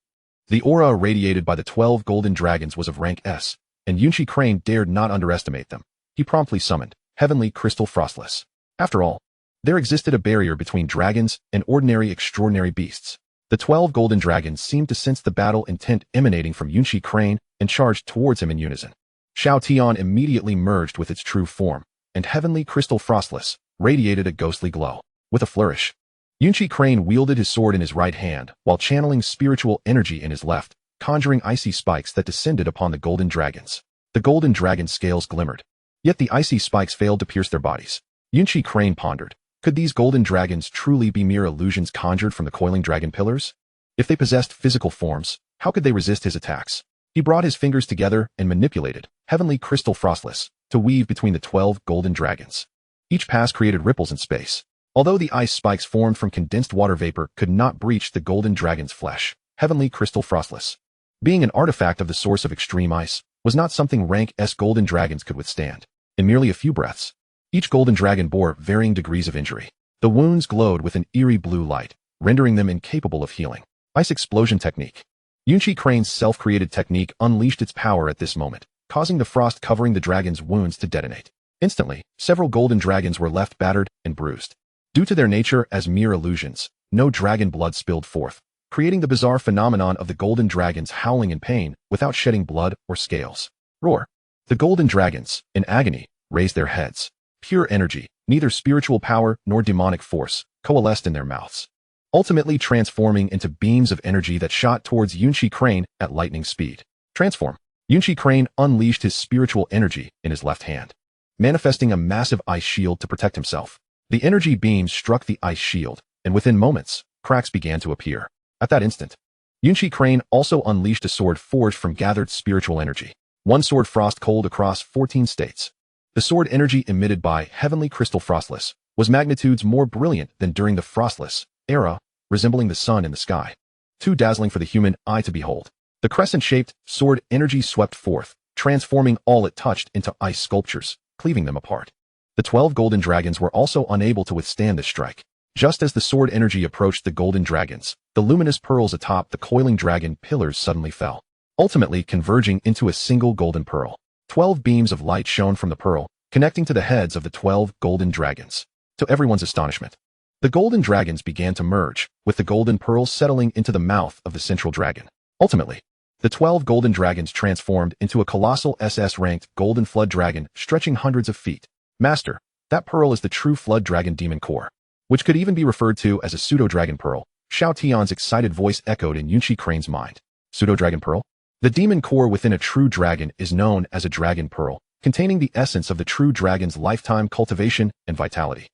The aura irradiated by the 12 golden dragons was of rank S, and Yunqi Crane dared not underestimate them. He promptly summoned Heavenly Crystal Frostless. After all, there existed a barrier between dragons and ordinary extraordinary beasts. The 12 golden dragons seemed to sense the battle intent emanating from Yunqi Crane and charged towards him in unison. Xiao Tian immediately merged with its true form, and Heavenly Crystal Frostless radiated a ghostly glow. With a flourish, Yunqi Crane wielded his sword in his right hand while channeling spiritual energy in his left, conjuring icy spikes that descended upon the golden dragons. The golden dragon scales glimmered, yet the icy spikes failed to pierce their bodies. Yunqi Crane pondered, could these golden dragons truly be mere illusions conjured from the coiling dragon pillars? If they possessed physical forms, how could they resist his attacks? He brought his fingers together and manipulated Heavenly Crystal Frostless, to weave between the 12 golden dragons. Each pass created ripples in space. Although the ice spikes formed from condensed water vapor could not breach the golden dragon's flesh, heavenly crystal frostless. Being an artifact of the source of extreme ice was not something rank S golden dragons could withstand. In merely a few breaths, each golden dragon bore varying degrees of injury. The wounds glowed with an eerie blue light, rendering them incapable of healing. Ice explosion technique. Yun Xihe's self-created technique unleashed its power at this moment, causing the frost covering the dragon's wounds to detonate. Instantly, several golden dragons were left battered and bruised. Due to their nature as mere illusions, no dragon blood spilled forth, creating the bizarre phenomenon of the golden dragons howling in pain without shedding blood or scales. Roar. The golden dragons, in agony, raised their heads. Pure energy, neither spiritual power nor demonic force, coalesced in their mouths, ultimately transforming into beams of energy that shot towards Yun Xihe at lightning speed. Transform. Yun Xihe unleashed his spiritual energy in his left hand, manifesting a massive ice shield to protect himself. The energy beams struck the ice shield, and within moments, cracks began to appear. At that instant, Yun Xihe also unleashed a sword forged from gathered spiritual energy. One sword frost cold across 14 states. The sword energy emitted by heavenly crystal frostless was magnitudes more brilliant than during the frostless era, resembling the sun in the sky. Too dazzling for the human eye to behold. The crescent-shaped sword energy swept forth, transforming all it touched into ice sculptures, cleaving them apart. The 12 golden dragons were also unable to withstand this strike. Just as the sword energy approached the golden dragons, the luminous pearls atop the coiling dragon pillars suddenly fell, ultimately converging into a single golden pearl. 12 beams of light shone from the pearl, connecting to the heads of the 12 golden dragons. To everyone's astonishment, the golden dragons began to merge, with the golden pearls settling into the mouth of the central dragon. Ultimately, the 12 golden dragons transformed into a colossal SS-ranked golden flood dragon stretching hundreds of feet. Master, that pearl is the true flood dragon demon core, which could even be referred to as a pseudo-dragon pearl. Xiao Tian's excited voice echoed in Yun Xihe's mind. Pseudo-dragon pearl? The demon core within a true dragon is known as a dragon pearl, containing the essence of the true dragon's lifetime cultivation and vitality.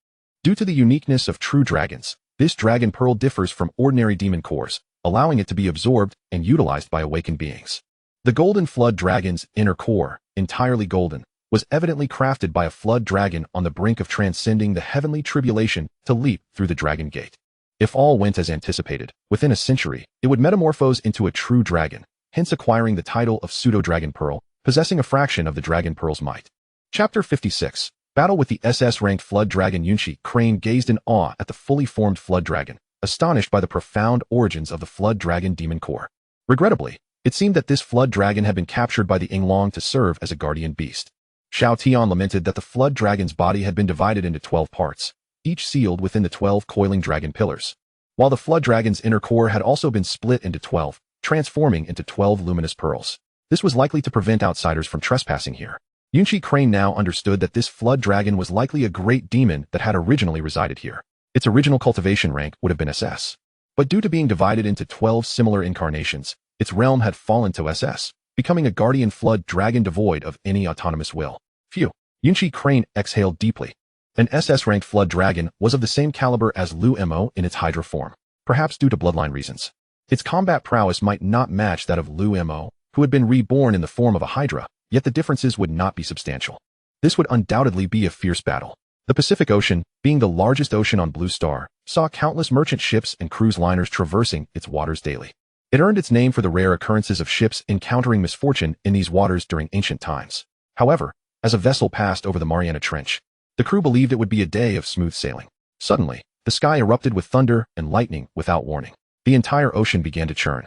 Due to the uniqueness of true dragons, this dragon pearl differs from ordinary demon cores, allowing it to be absorbed and utilized by awakened beings. The golden flood dragon's inner core, entirely golden, was evidently crafted by a flood dragon on the brink of transcending the heavenly tribulation to leap through the dragon gate. If all went as anticipated, within a century, it would metamorphose into a true dragon, hence acquiring the title of pseudo-dragon pearl, possessing a fraction of the dragon pearl's might. Chapter 56. Battle with the SS-ranked flood dragon. Yun Xihe gazed in awe at the fully formed flood dragon, astonished by the profound origins of the flood dragon demon core. Regrettably, it seemed that this flood dragon had been captured by the Yinglong to serve as a guardian beast. Xiao Tian lamented that the flood dragon's body had been divided into 12 parts, each sealed within the 12 coiling dragon pillars, while the flood dragon's inner core had also been split into 12, transforming into 12 luminous pearls. This was likely to prevent outsiders from trespassing here. Yun Xihe now understood that this flood dragon was likely a great demon that had originally resided here. Its original cultivation rank would have been SS. But due to being divided into 12 similar incarnations, its realm had fallen to SS, becoming a guardian flood dragon devoid of any autonomous will. Phew. Yun Xihe exhaled deeply. An SS-ranked flood dragon was of the same caliber as Lu Mo in its Hydra form, perhaps due to bloodline reasons. Its combat prowess might not match that of Lu Mo, who had been reborn in the form of a Hydra, yet the differences would not be substantial. This would undoubtedly be a fierce battle. The Pacific Ocean, being the largest ocean on Blue Star, saw countless merchant ships and cruise liners traversing its waters daily. It earned its name for the rare occurrences of ships encountering misfortune in these waters during ancient times. However, as a vessel passed over the Mariana Trench, the crew believed it would be a day of smooth sailing. Suddenly, the sky erupted with thunder and lightning without warning. The entire ocean began to churn,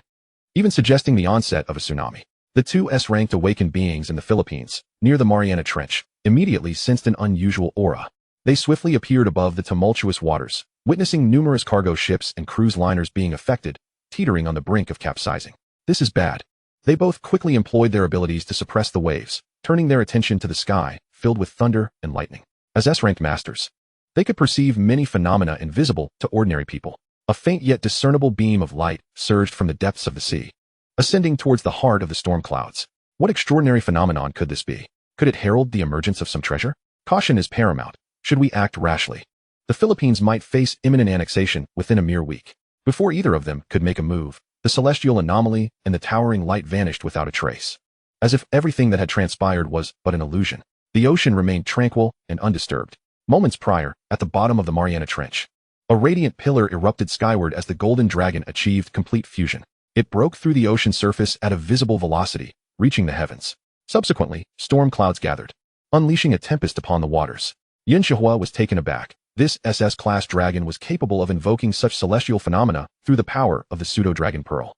even suggesting the onset of a tsunami. The two S-ranked awakened beings in the Philippines, near the Mariana Trench, immediately sensed an unusual aura. They swiftly appeared above the tumultuous waters, witnessing numerous cargo ships and cruise liners being affected, teetering on the brink of capsizing. This is bad. They both quickly employed their abilities to suppress the waves, turning their attention to the sky, filled with thunder and lightning. As S-ranked masters, they could perceive many phenomena invisible to ordinary people. A faint yet discernible beam of light surged from the depths of the sea, ascending towards the heart of the storm clouds. What extraordinary phenomenon could this be? Could it herald the emergence of some treasure? Caution is paramount. Should we act rashly? The Philippines might face imminent annexation within a mere week. Before either of them could make a move, the celestial anomaly and the towering light vanished without a trace, as if everything that had transpired was but an illusion. The ocean remained tranquil and undisturbed. Moments prior, at the bottom of the Mariana Trench, a radiant pillar erupted skyward as the golden dragon achieved complete fusion. It broke through the ocean surface at a visible velocity, reaching the heavens. Subsequently, storm clouds gathered, unleashing a tempest upon the waters. Yun Xihe was taken aback. This SS-class dragon was capable of invoking such celestial phenomena through the power of the pseudo-dragon pearl.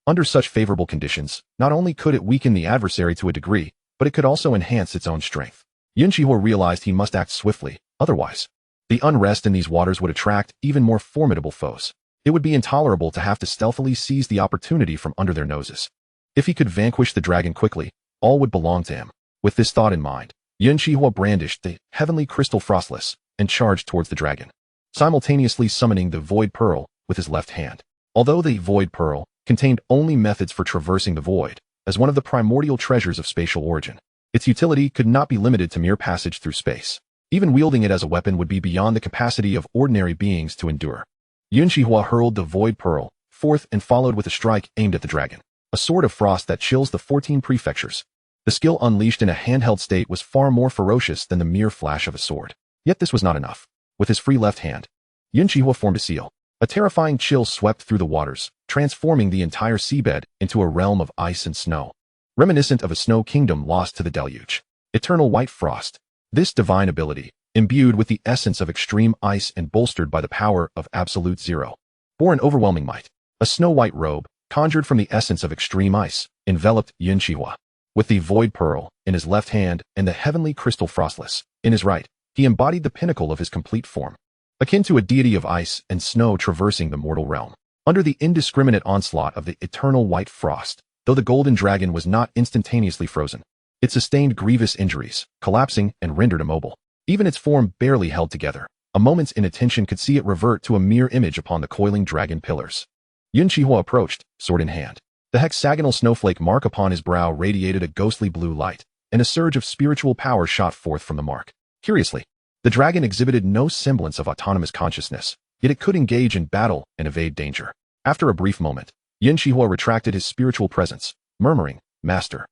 Under such favorable conditions, not only could it weaken the adversary to a degree, but it could also enhance its own strength. Yun Xihe realized he must act swiftly, otherwise, the unrest in these waters would attract even more formidable foes. It would be intolerable to have to stealthily seize the opportunity from under their noses. If he could vanquish the dragon quickly, all would belong to him. With this thought in mind, Yun Xihe brandished the heavenly crystal frostless and charged towards the dragon, simultaneously summoning the void pearl with his left hand. Although the void pearl contained only methods for traversing the void, as one of the primordial treasures of spatial origin, its utility could not be limited to mere passage through space. Even wielding it as a weapon would be beyond the capacity of ordinary beings to endure. Yun Xihe hurled the void pearl forth and followed with a strike aimed at the dragon, a sword of frost that chills the 14 prefectures. The skill unleashed in a handheld state was far more ferocious than the mere flash of a sword. Yet this was not enough. With his free left hand, Yun Xihe formed a seal. A terrifying chill swept through the waters, transforming the entire seabed into a realm of ice and snow, reminiscent of a snow kingdom lost to the deluge. Eternal white frost. This divine ability, imbued with the essence of extreme ice and bolstered by the power of absolute zero, bore an overwhelming might. A snow-white robe, conjured from the essence of extreme ice, enveloped Yun Xihe. With the void pearl in his left hand and the heavenly crystal frostless in his right, he embodied the pinnacle of his complete form, akin to a deity of ice and snow traversing the mortal realm. Under the indiscriminate onslaught of the eternal white frost, though the golden dragon was not instantaneously frozen, it sustained grievous injuries, collapsing and rendered immobile. Even its form barely held together. A moment's inattention could see it revert to a mere image upon the coiling dragon pillars. Yun Xihe approached, sword in hand. The hexagonal snowflake mark upon his brow radiated a ghostly blue light, and a surge of spiritual power shot forth from the mark. Curiously, the dragon exhibited no semblance of autonomous consciousness, yet it could engage in battle and evade danger. After a brief moment, Yun Xihe retracted his spiritual presence, murmuring, "Master,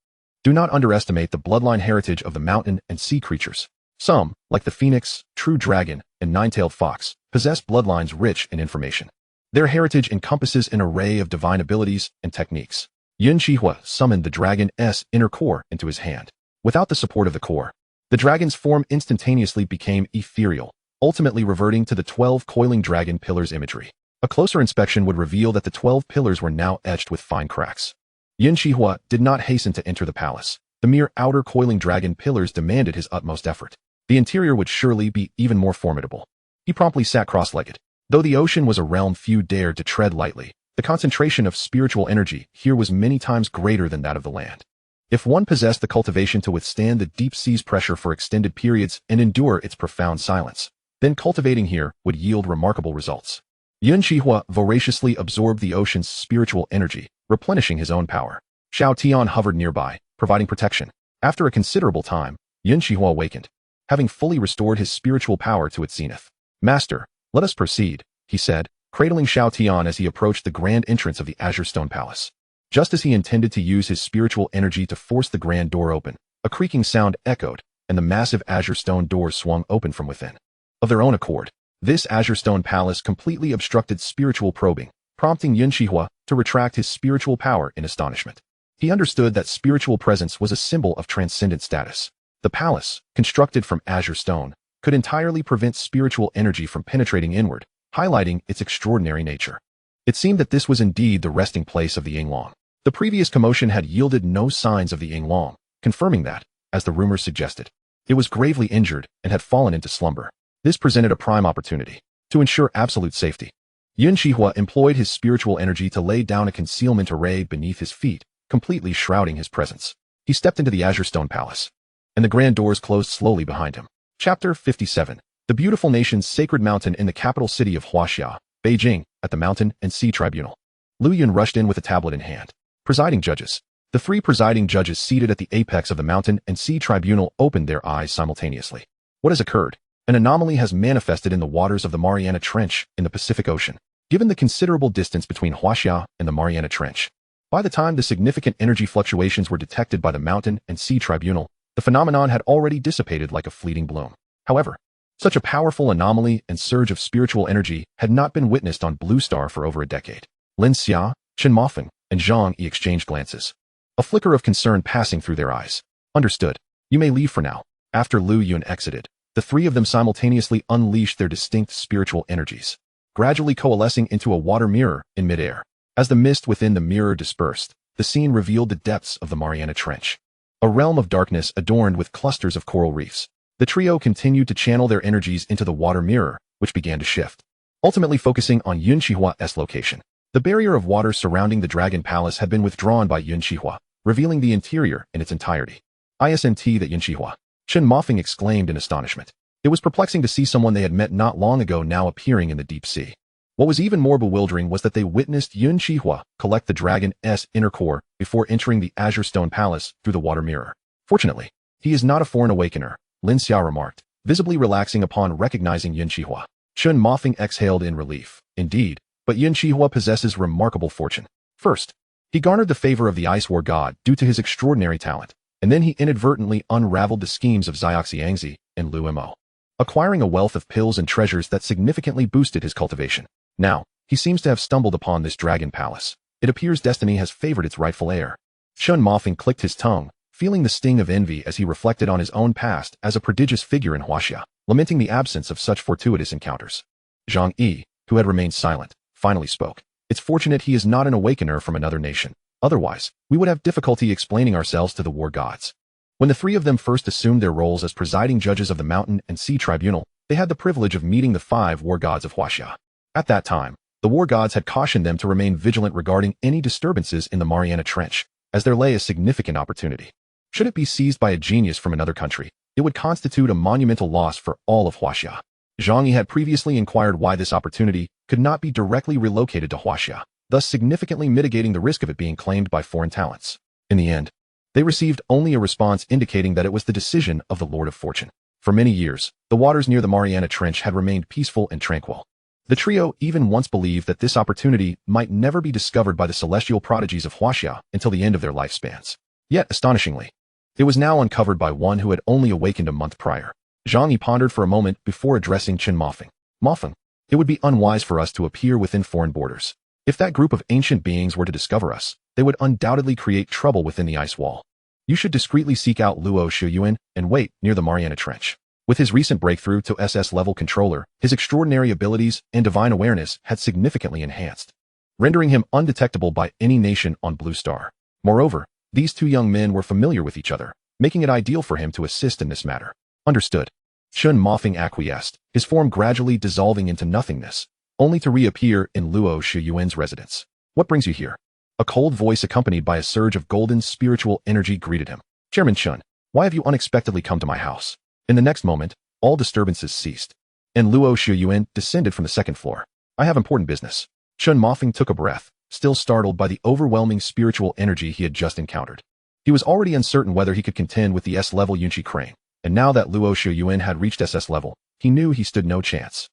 do not underestimate the bloodline heritage of the mountain and sea creatures. Some, like the phoenix, true dragon, and nine-tailed fox, possess bloodlines rich in information. Their heritage encompasses an array of divine abilities and techniques." Yun Xihe summoned the dragon's inner core into his hand. Without the support of the core, the dragon's form instantaneously became ethereal, ultimately reverting to the 12 coiling dragon pillars imagery. A closer inspection would reveal that the 12 pillars were now etched with fine cracks. Yun Xihe did not hasten to enter the palace. The mere outer coiling dragon pillars demanded his utmost effort. The interior would surely be even more formidable. He promptly sat cross-legged. Though the ocean was a realm few dared to tread lightly, the concentration of spiritual energy here was many times greater than that of the land. If one possessed the cultivation to withstand the deep sea's pressure for extended periods and endure its profound silence, then cultivating here would yield remarkable results. Yun Xihe voraciously absorbed the ocean's spiritual energy, replenishing his own power. Xiao Tian hovered nearby, providing protection. After a considerable time, Yun Xihe awakened, having fully restored his spiritual power to its zenith. "Master, let us proceed," he said, cradling Xiao Tian as he approached the grand entrance of the Azure Stone Palace. Just as he intended to use his spiritual energy to force the grand door open, a creaking sound echoed, and the massive azure stone doors swung open from within. Of their own accord, this Azure Stone Palace completely obstructed spiritual probing, prompting Yun Xihe to retract his spiritual power in astonishment. He understood that spiritual presence was a symbol of transcendent status. The palace, constructed from azure stone, could entirely prevent spiritual energy from penetrating inward, highlighting its extraordinary nature. It seemed that this was indeed the resting place of the Yinglong. The previous commotion had yielded no signs of the Yinglong, confirming that, as the rumors suggested, it was gravely injured and had fallen into slumber. This presented a prime opportunity to ensure absolute safety. Yun Xihe employed his spiritual energy to lay down a concealment array beneath his feet, completely shrouding his presence. He stepped into the Azure Stone Palace, and the grand doors closed slowly behind him. Chapter 57. The beautiful nation's sacred mountain in the capital city of Huaxia, Beijing, at the Mountain and Sea Tribunal. Lu Yun rushed in with a tablet in hand. Presiding judges. The 3 presiding judges seated at the apex of the Mountain and Sea Tribunal opened their eyes simultaneously. What has occurred? An anomaly has manifested in the waters of the Mariana Trench in the Pacific Ocean. Given the considerable distance between Huaxia and the Mariana Trench, by the time the significant energy fluctuations were detected by the Mountain and Sea Tribunal, the The phenomenon had already dissipated like a fleeting bloom. However, such a powerful anomaly and surge of spiritual energy had not been witnessed on Blue Star for over a decade. Lin Xia, Chen Mofeng, and Zhang Yi exchanged glances, a flicker of concern passing through their eyes. Understood. You may leave for now. After Lu Yun exited, the three of them simultaneously unleashed their distinct spiritual energies, gradually coalescing into a water mirror in midair. As the mist within the mirror dispersed, the scene revealed the depths of the Mariana Trench, a realm of darkness adorned with clusters of coral reefs. The trio continued to channel their energies into the water mirror, which began to shift, ultimately focusing on Yun Xihe's location. The barrier of water surrounding the Dragon Palace had been withdrawn by Yun Xihe, revealing the interior in its entirety. "Isn't that Yun Xihe?" Chen Mofeng exclaimed in astonishment. It was perplexing to see someone they had met not long ago now appearing in the deep sea. What was even more bewildering was that they witnessed Yun Xihe collect the dragon's inner core before entering the Azure Stone Palace through the water mirror. "Fortunately, he is not a foreign awakener," Lin Xia remarked, visibly relaxing upon recognizing Yun Xihe. Chen Mofeng exhaled in relief. Indeed, but Yun Xihe possesses remarkable fortune. First, he garnered the favor of the Ice War God due to his extraordinary talent, and then he inadvertently unraveled the schemes of Xiangzi and Lu Mo, acquiring a wealth of pills and treasures that significantly boosted his cultivation. Now, he seems to have stumbled upon this Dragon Palace. It appears destiny has favored its rightful heir. Chen Mofeng clicked his tongue, feeling the sting of envy as he reflected on his own past as a prodigious figure in Huaxia, lamenting the absence of such fortuitous encounters. Zhang Yi, who had remained silent, finally spoke. "It's fortunate he is not an awakener from another nation. Otherwise, we would have difficulty explaining ourselves to the war gods." When the three of them first assumed their roles as presiding judges of the Mountain and Sea Tribunal, they had the privilege of meeting the 5 war gods of Huaxia. At that time, the war gods had cautioned them to remain vigilant regarding any disturbances in the Mariana Trench, as there lay a significant opportunity. Should it be seized by a genius from another country, it would constitute a monumental loss for all of Huaxia. Zhang Yi had previously inquired why this opportunity could not be directly relocated to Huaxia, thus significantly mitigating the risk of it being claimed by foreign talents. In the end, they received only a response indicating that it was the decision of the Lord of Fortune. For many years, the waters near the Mariana Trench had remained peaceful and tranquil. The trio even once believed that this opportunity might never be discovered by the celestial prodigies of Huaxia until the end of their lifespans. Yet, astonishingly, it was now uncovered by one who had only awakened a month prior. Zhang Yi pondered for a moment before addressing Chen Mofeng. "Mofeng, it would be unwise for us to appear within foreign borders. If that group of ancient beings were to discover us, they would undoubtedly create trouble within the ice wall. You should discreetly seek out Luo Shuyuan and wait near the Mariana Trench." With his recent breakthrough to SS-level controller, his extraordinary abilities and divine awareness had significantly enhanced, rendering him undetectable by any nation on Blue Star. Moreover, these two young men were familiar with each other, making it ideal for him to assist in this matter. "Understood." Chen Mofeng acquiesced, his form gradually dissolving into nothingness, only to reappear in Luo Shuyuan's residence. "What brings you here?" A cold voice accompanied by a surge of golden spiritual energy greeted him. "Chairman Chen, why have you unexpectedly come to my house?" In the next moment, all disturbances ceased, and Luo Shuyuan descended from the second floor. "I have important business." Chen Mofeng took a breath, still startled by the overwhelming spiritual energy he had just encountered. He was already uncertain whether he could contend with the S-level Yunchi Crane, and now that Luo Shuyuan had reached SS level, he knew he stood no chance.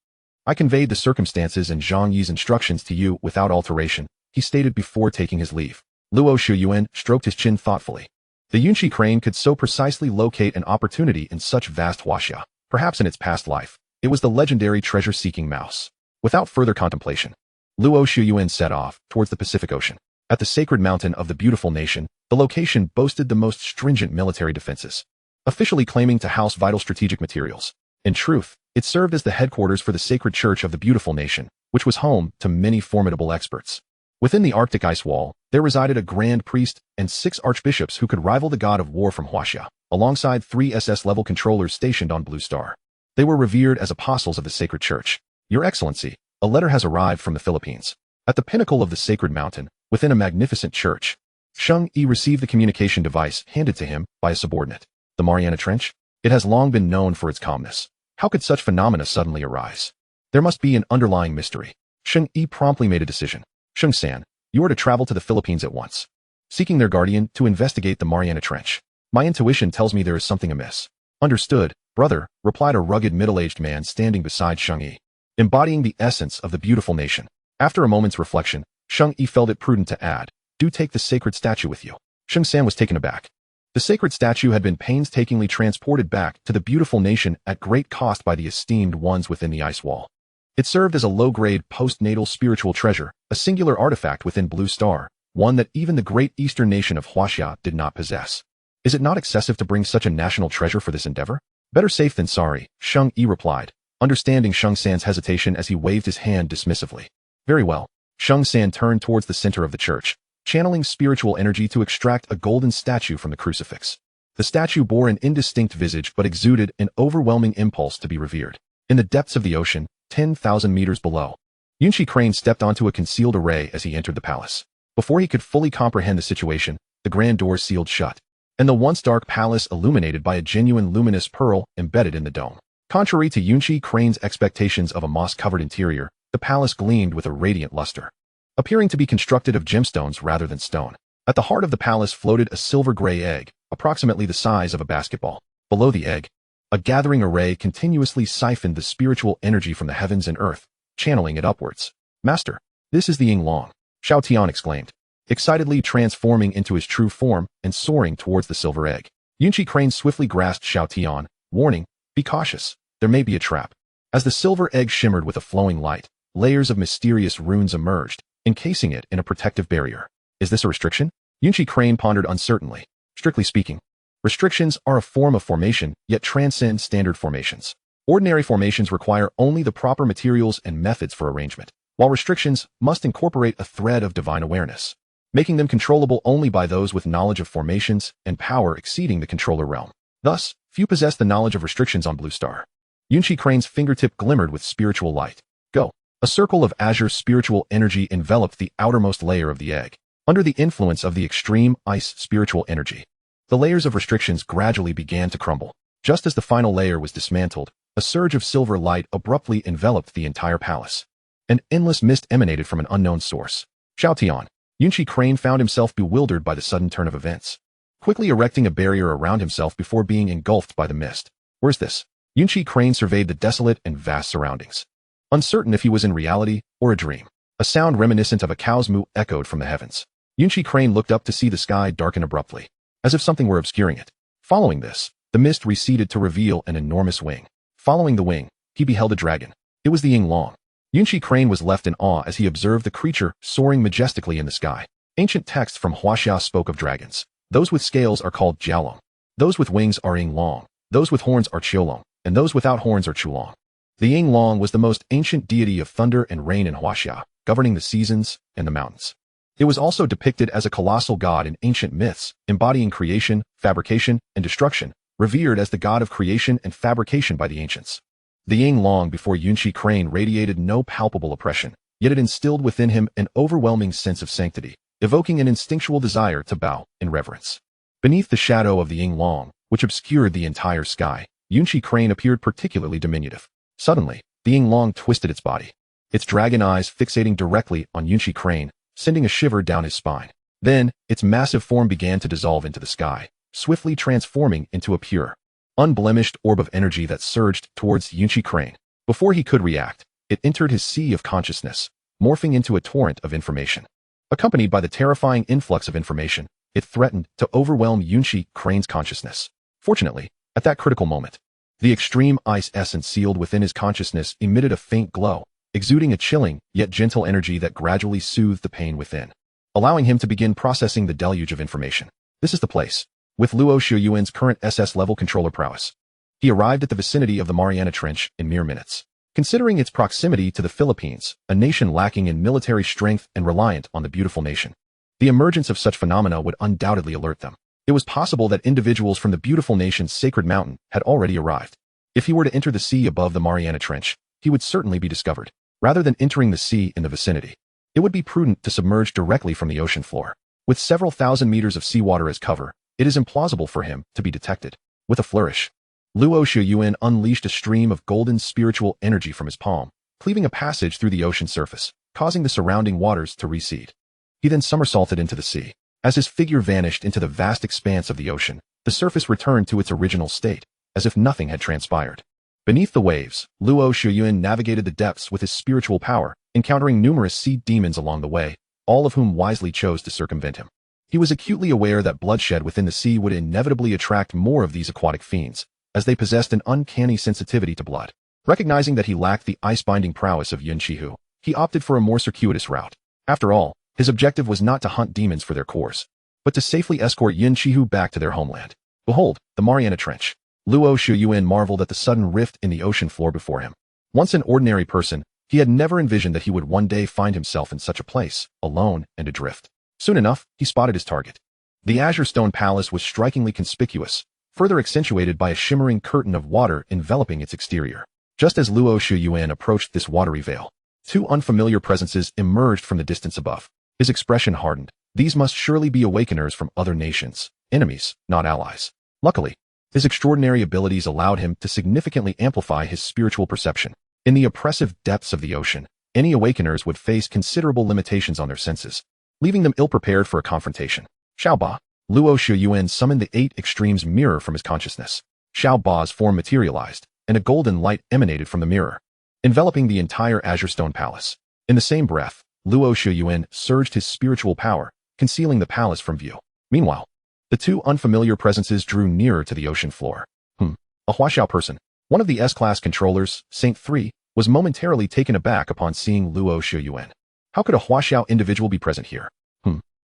"I conveyed the circumstances and Zhang Yi's instructions to you without alteration," he stated before taking his leave. Luo Shuyuan stroked his chin thoughtfully. The Yunchi Crane could so precisely locate an opportunity in such vast Huaxia. Perhaps in its past life, it was the legendary treasure-seeking mouse. Without further contemplation, Luo Shuyuan set off towards the Pacific Ocean. At the sacred mountain of the beautiful nation, the location boasted the most stringent military defenses, officially claiming to house vital strategic materials. In truth, it served as the headquarters for the sacred church of the beautiful nation, which was home to many formidable experts. Within the Arctic ice wall, there resided a grand priest and 6 archbishops who could rival the god of war from Huaxia, alongside 3 SS-level controllers stationed on Blue Star. They were revered as apostles of the sacred church. "Your Excellency, a letter has arrived from the Philippines." At the pinnacle of the sacred mountain, within a magnificent church, Zhang Yi received the communication device handed to him by a subordinate. "The Mariana Trench? It has long been known for its calmness. How could such phenomena suddenly arise? There must be an underlying mystery." Zhang Yi promptly made a decision. "Sheng San, you are to travel to the Philippines at once, seeking their guardian to investigate the Mariana Trench. My intuition tells me there is something amiss." "Understood, brother," replied a rugged middle-aged man standing beside Zhang Yi, embodying the essence of the beautiful nation. After a moment's reflection, Zhang Yi felt it prudent to add, "Do take the sacred statue with you." Sheng San was taken aback. The The sacred statue had been painstakingly transported back to the beautiful nation at great cost by the esteemed ones within the ice wall. It served as a low-grade postnatal spiritual treasure, a singular artifact within Blue Star, one that even the great eastern nation of Huaxia did not possess. Is it not excessive to bring such a national treasure for this endeavor? Better safe than sorry, Sheng Yi replied, understanding Sheng San's hesitation as he waved his hand dismissively. Very well. Sheng San turned towards the center of the church, channeling spiritual energy to extract a golden statue from the crucifix. The statue bore an indistinct visage but exuded an overwhelming impulse to be revered. In the depths of the ocean, 10,000 meters below, Yun Xihe Crane stepped onto a concealed array as he entered the palace. Before he could fully comprehend the situation, the grand doors sealed shut, and the once dark palace illuminated by a genuine luminous pearl embedded in the dome. Contrary to Yun Xihe Crane's expectations of a moss-covered interior, the palace gleamed with a radiant luster, appearing to be constructed of gemstones rather than stone. At the heart of the palace floated a silver-gray egg, approximately the size of a basketball. Below the egg, a gathering array continuously siphoned the spiritual energy from the heavens and earth, channeling it upwards. Master, this is the Ying Long, Xiao Tian exclaimed, excitedly transforming into his true form and soaring towards the silver egg. Yun Xihe Crane swiftly grasped Xiao Tian, warning, be cautious, there may be a trap. As the silver egg shimmered with a flowing light, layers of mysterious runes emerged, encasing it in a protective barrier. Is this a restriction? Yun Xihe Crane pondered uncertainly. Strictly speaking, restrictions are a form of formation, yet transcend standard formations. Ordinary formations require only the proper materials and methods for arrangement, while restrictions must incorporate a thread of divine awareness, making them controllable only by those with knowledge of formations and power exceeding the controller realm. Thus, few possess the knowledge of restrictions on Blue Star. Yun Xihe Crane's fingertip glimmered with spiritual light. Go. A circle of azure spiritual energy enveloped the outermost layer of the egg. Under the influence of the extreme ice spiritual energy, the layers of restrictions gradually began to crumble. Just as the final layer was dismantled, a surge of silver light abruptly enveloped the entire palace. An endless mist emanated from an unknown source. Xiao Tian, Yun Xihe Crane found himself bewildered by the sudden turn of events, quickly erecting a barrier around himself before being engulfed by the mist. Where's this? Yun Xihe Crane surveyed the desolate and vast surroundings, uncertain if he was in reality or a dream. A sound reminiscent of a cow's moo echoed from the heavens. Yun Xihe Crane looked up to see the sky darken abruptly, as if something were obscuring it. Following this, the mist receded to reveal an enormous wing. Following the wing, he beheld a dragon. It was the Ying Long. Yun Xihe Crane was left in awe as he observed the creature soaring majestically in the sky. Ancient texts from Huaxia spoke of dragons. Those with scales are called Jiaolong. Those with wings are Ying Long. Those with horns are Qiulong, and those without horns are Chulong. The Ying Long was the most ancient deity of thunder and rain in Huaxia, governing the seasons and the mountains. It was also depicted as a colossal god in ancient myths, embodying creation, fabrication, and destruction, revered as the god of creation and fabrication by the ancients. The Ying Long before Yun Xihe Crane radiated no palpable oppression, yet it instilled within him an overwhelming sense of sanctity, evoking an instinctual desire to bow in reverence. Beneath the shadow of the Ying Long, which obscured the entire sky, Yun Xihe Crane appeared particularly diminutive. Suddenly, the Ying Long twisted its body, its dragon eyes fixating directly on Yun Xihe Crane, sending a shiver down his spine. Then, its massive form began to dissolve into the sky, swiftly transforming into a pure, unblemished orb of energy that surged towards Yun Xihe Crane. Before he could react, it entered his sea of consciousness, morphing into a torrent of information. Accompanied by the terrifying influx of information, it threatened to overwhelm Yun Xihe Crane's consciousness. Fortunately, at that critical moment, the extreme ice essence sealed within his consciousness emitted a faint glow, exuding a chilling yet gentle energy that gradually soothed the pain within, allowing him to begin processing the deluge of information. This is the place. With Luo Shiyuan's current SS-level controller prowess, he arrived at the vicinity of the Mariana Trench in mere minutes. Considering its proximity to the Philippines, a nation lacking in military strength and reliant on the beautiful nation, the emergence of such phenomena would undoubtedly alert them. It was possible that individuals from the beautiful nation's sacred mountain had already arrived. If he were to enter the sea above the Mariana Trench, he would certainly be discovered. Rather than entering the sea in the vicinity, it would be prudent to submerge directly from the ocean floor. With several thousand meters of seawater as cover, it is implausible for him to be detected. With a flourish, Luo Shiyuan unleashed a stream of golden spiritual energy from his palm, cleaving a passage through the ocean surface, causing the surrounding waters to recede. He then somersaulted into the sea. As his figure vanished into the vast expanse of the ocean, the surface returned to its original state, as if nothing had transpired. Beneath the waves, Luo Shiyuan navigated the depths with his spiritual power, encountering numerous sea demons along the way, all of whom wisely chose to circumvent him. He was acutely aware that bloodshed within the sea would inevitably attract more of these aquatic fiends, as they possessed an uncanny sensitivity to blood. Recognizing that he lacked the ice-binding prowess of Yun Xihe, he opted for a more circuitous route. After all, his objective was not to hunt demons for their cores, but to safely escort Yun Xihe back to their homeland. Behold, the Mariana Trench. Luo Shuyuan marveled at the sudden rift in the ocean floor before him. Once an ordinary person, he had never envisioned that he would one day find himself in such a place, alone and adrift. Soon enough, he spotted his target. The azure stone palace was strikingly conspicuous, further accentuated by a shimmering curtain of water enveloping its exterior. Just as Luo Shuyuan approached this watery veil, two unfamiliar presences emerged from the distance above. His expression hardened. These must surely be awakeners from other nations, enemies, not allies. Luckily, his extraordinary abilities allowed him to significantly amplify his spiritual perception. In the oppressive depths of the ocean, any awakeners would face considerable limitations on their senses, leaving them ill-prepared for a confrontation. Xiaoba. Luo Shuyuan summoned the eight extremes mirror from his consciousness. Xiaoba's form materialized, and a golden light emanated from the mirror, enveloping the entire azure stone palace. In the same breath, Luo Shuyuan surged his spiritual power, concealing the palace from view. Meanwhile, the two unfamiliar presences drew nearer to the ocean floor. A Huaxiao person, one of the S-class controllers, Saint 3, was momentarily taken aback upon seeing Luo Shuyuan. How could a Huaxiao individual be present here?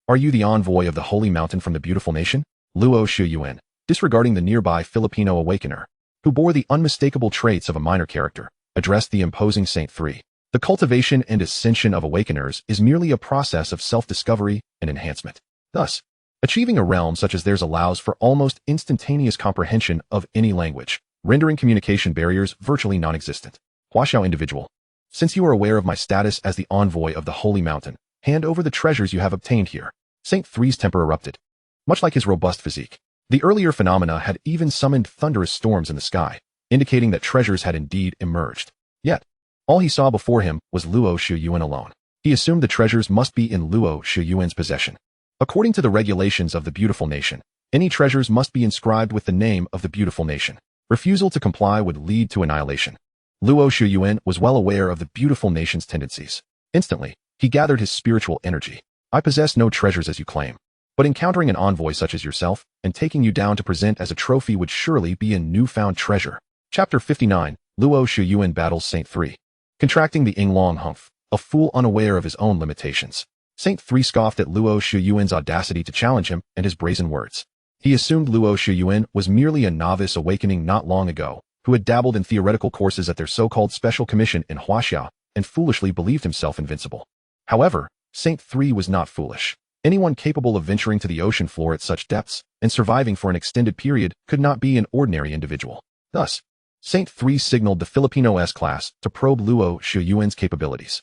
Are you the envoy of the holy mountain from the beautiful nation? Luo Shuyuan, disregarding the nearby Filipino awakener, who bore the unmistakable traits of a minor character, addressed the imposing Saint 3. The cultivation and ascension of awakeners is merely a process of self-discovery and enhancement. Thus, achieving a realm such as theirs allows for almost instantaneous comprehension of any language, rendering communication barriers virtually non-existent. Huaxiao individual, since you are aware of my status as the envoy of the holy mountain, hand over the treasures you have obtained here. Saint 3's temper erupted. Much like his robust physique, the earlier phenomena had even summoned thunderous storms in the sky, indicating that treasures had indeed emerged. Yet, all he saw before him was Luo Shuyuan alone. He assumed the treasures must be in Luo Shuyuan's possession. According to the regulations of the beautiful nation, any treasures must be inscribed with the name of the beautiful nation. Refusal to comply would lead to annihilation. Luo Shuyuan was well aware of the beautiful nation's tendencies. Instantly, he gathered his spiritual energy. I possess no treasures as you claim, but encountering an envoy such as yourself and taking you down to present as a trophy would surely be a newfound treasure. Chapter 59, Luo Shuyuan battles Saint 3. Contracting the Yinglong Humph, a fool unaware of his own limitations. Saint 3 scoffed at Luo Shuyuan's audacity to challenge him and his brazen words. He assumed Luo Shuyuan was merely a novice awakening not long ago, who had dabbled in theoretical courses at their so-called special commission in Huaxia and foolishly believed himself invincible. However, Saint 3 was not foolish. Anyone capable of venturing to the ocean floor at such depths and surviving for an extended period could not be an ordinary individual. Thus, Saint 3 signaled the Filipino S-class to probe Luo Shuyuan's capabilities.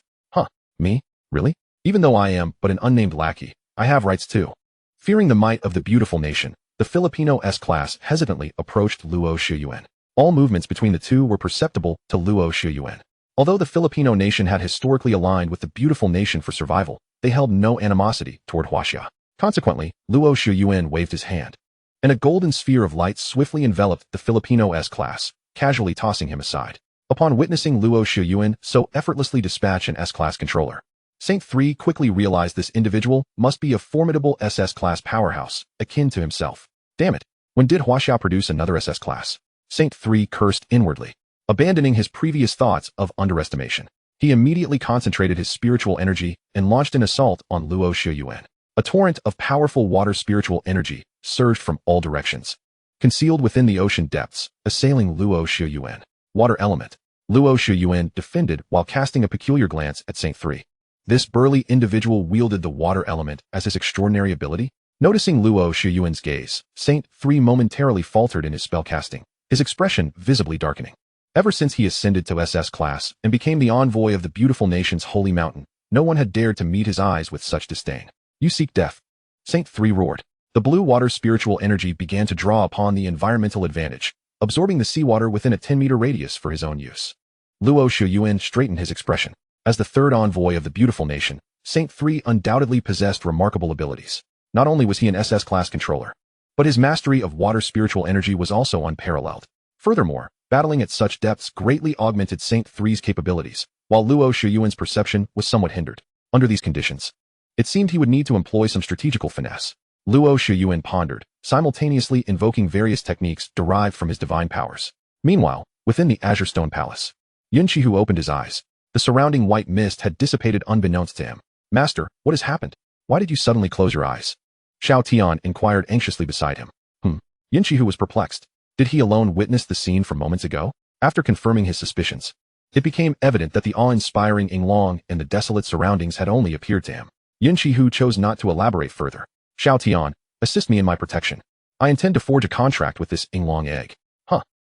Me? Really? Even though I am but an unnamed lackey, I have rights too. Fearing the might of the beautiful nation, the Filipino S-class hesitantly approached Luo Shuyuan. All movements between the two were perceptible to Luo Shuyuan. Although the Filipino nation had historically aligned with the beautiful nation for survival, they held no animosity toward Huaxia. Consequently, Luo Shuyuan waved his hand, and a golden sphere of light swiftly enveloped the Filipino S-class, casually tossing him aside. Upon witnessing Luo Shuyuan so effortlessly dispatch an S-class controller, Saint 3 quickly realized this individual must be a formidable SS-class powerhouse, akin to himself. Damn it, when did Huaxia produce another SS class? Saint 3 cursed inwardly. Abandoning his previous thoughts of underestimation, he immediately concentrated his spiritual energy and launched an assault on Luo Shuyuan. A torrent of powerful water spiritual energy surged from all directions, concealed within the ocean depths, assailing Luo Shuyuan. Water element. Luo Shuyuan defended while casting a peculiar glance at Saint 3. This burly individual wielded the water element as his extraordinary ability. Noticing Luo Shuyuan's gaze, Saint 3 momentarily faltered in his spellcasting, his expression visibly darkening. Ever since he ascended to SS class and became the envoy of the beautiful nation's holy mountain, no one had dared to meet his eyes with such disdain. You seek death. Saint 3 roared. The blue water spiritual energy began to draw upon the environmental advantage, absorbing the seawater within a 10-meter radius for his own use. Luo Shuyuan straightened his expression. As the third envoy of the beautiful nation, Saint 3 undoubtedly possessed remarkable abilities. Not only was he an SS class controller, but his mastery of water spiritual energy was also unparalleled. Furthermore, battling at such depths greatly augmented Saint 3's capabilities, while Luo Shuyuan's perception was somewhat hindered. Under these conditions, it seemed he would need to employ some strategical finesse. Luo Shiyuan pondered, simultaneously invoking various techniques derived from his divine powers. Meanwhile, within the Azure Stone Palace, Yun Xihe opened his eyes. The surrounding white mist had dissipated unbeknownst to him. Master, what has happened? Why did you suddenly close your eyes? Xiao Tian inquired anxiously beside him. Yun Xihe was perplexed. Did he alone witness the scene from moments ago? After confirming his suspicions, it became evident that the awe-inspiring Yinglong and the desolate surroundings had only appeared to him. Yun Xihe chose not to elaborate further. Xiao Tian, assist me in my protection. I intend to forge a contract with this Yinglong egg.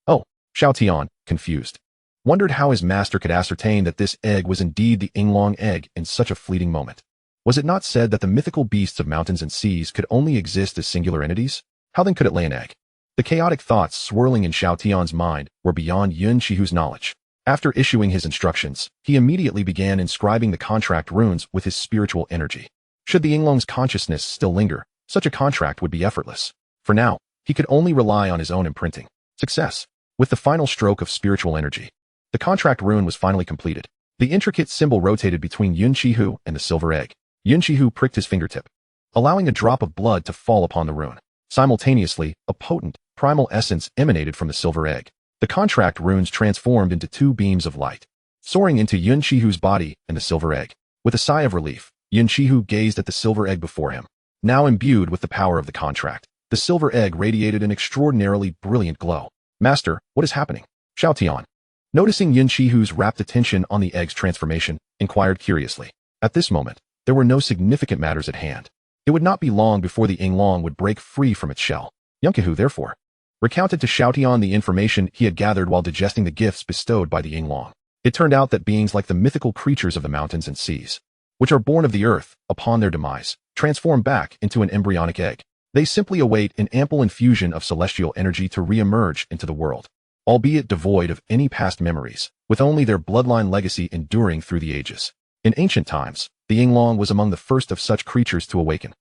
Oh, Xiao Tian, confused, wondered how his master could ascertain that this egg was indeed the Yinglong egg in such a fleeting moment. Was it not said that the mythical beasts of mountains and seas could only exist as singular entities? How then could it lay an egg? The chaotic thoughts swirling in Xiao Tian's mind were beyond Yun Xihe's knowledge. After issuing his instructions, he immediately began inscribing the contract runes with his spiritual energy. Should the Yinglong's consciousness still linger, such a contract would be effortless. For now, he could only rely on his own imprinting. Success. With the final stroke of spiritual energy, the contract rune was finally completed. The intricate symbol rotated between Yun Xihe and the silver egg. Yun Xihe pricked his fingertip, allowing a drop of blood to fall upon the rune. Simultaneously, a potent, primal essence emanated from the silver egg. The contract runes transformed into two beams of light, soaring into Yun Xihe's body and the silver egg. With a sigh of relief, Yun Xihe gazed at the silver egg before him. Now imbued with the power of the contract, the silver egg radiated an extraordinarily brilliant glow. Master, what is happening? Xiao Tian, noticing Yun Xihe's rapt attention on the egg's transformation, inquired curiously. At this moment, there were no significant matters at hand. It would not be long before the Yinglong would break free from its shell. Yun Xihe, therefore, recounted to Xiao Tian the information he had gathered while digesting the gifts bestowed by the Yinglong. It turned out that beings like the mythical creatures of the mountains and seas, which are born of the earth, upon their demise, transform back into an embryonic egg. They simply await an ample infusion of celestial energy to re-emerge into the world, albeit devoid of any past memories, with only their bloodline legacy enduring through the ages. In ancient times, the Yinglong was among the first of such creatures to awaken.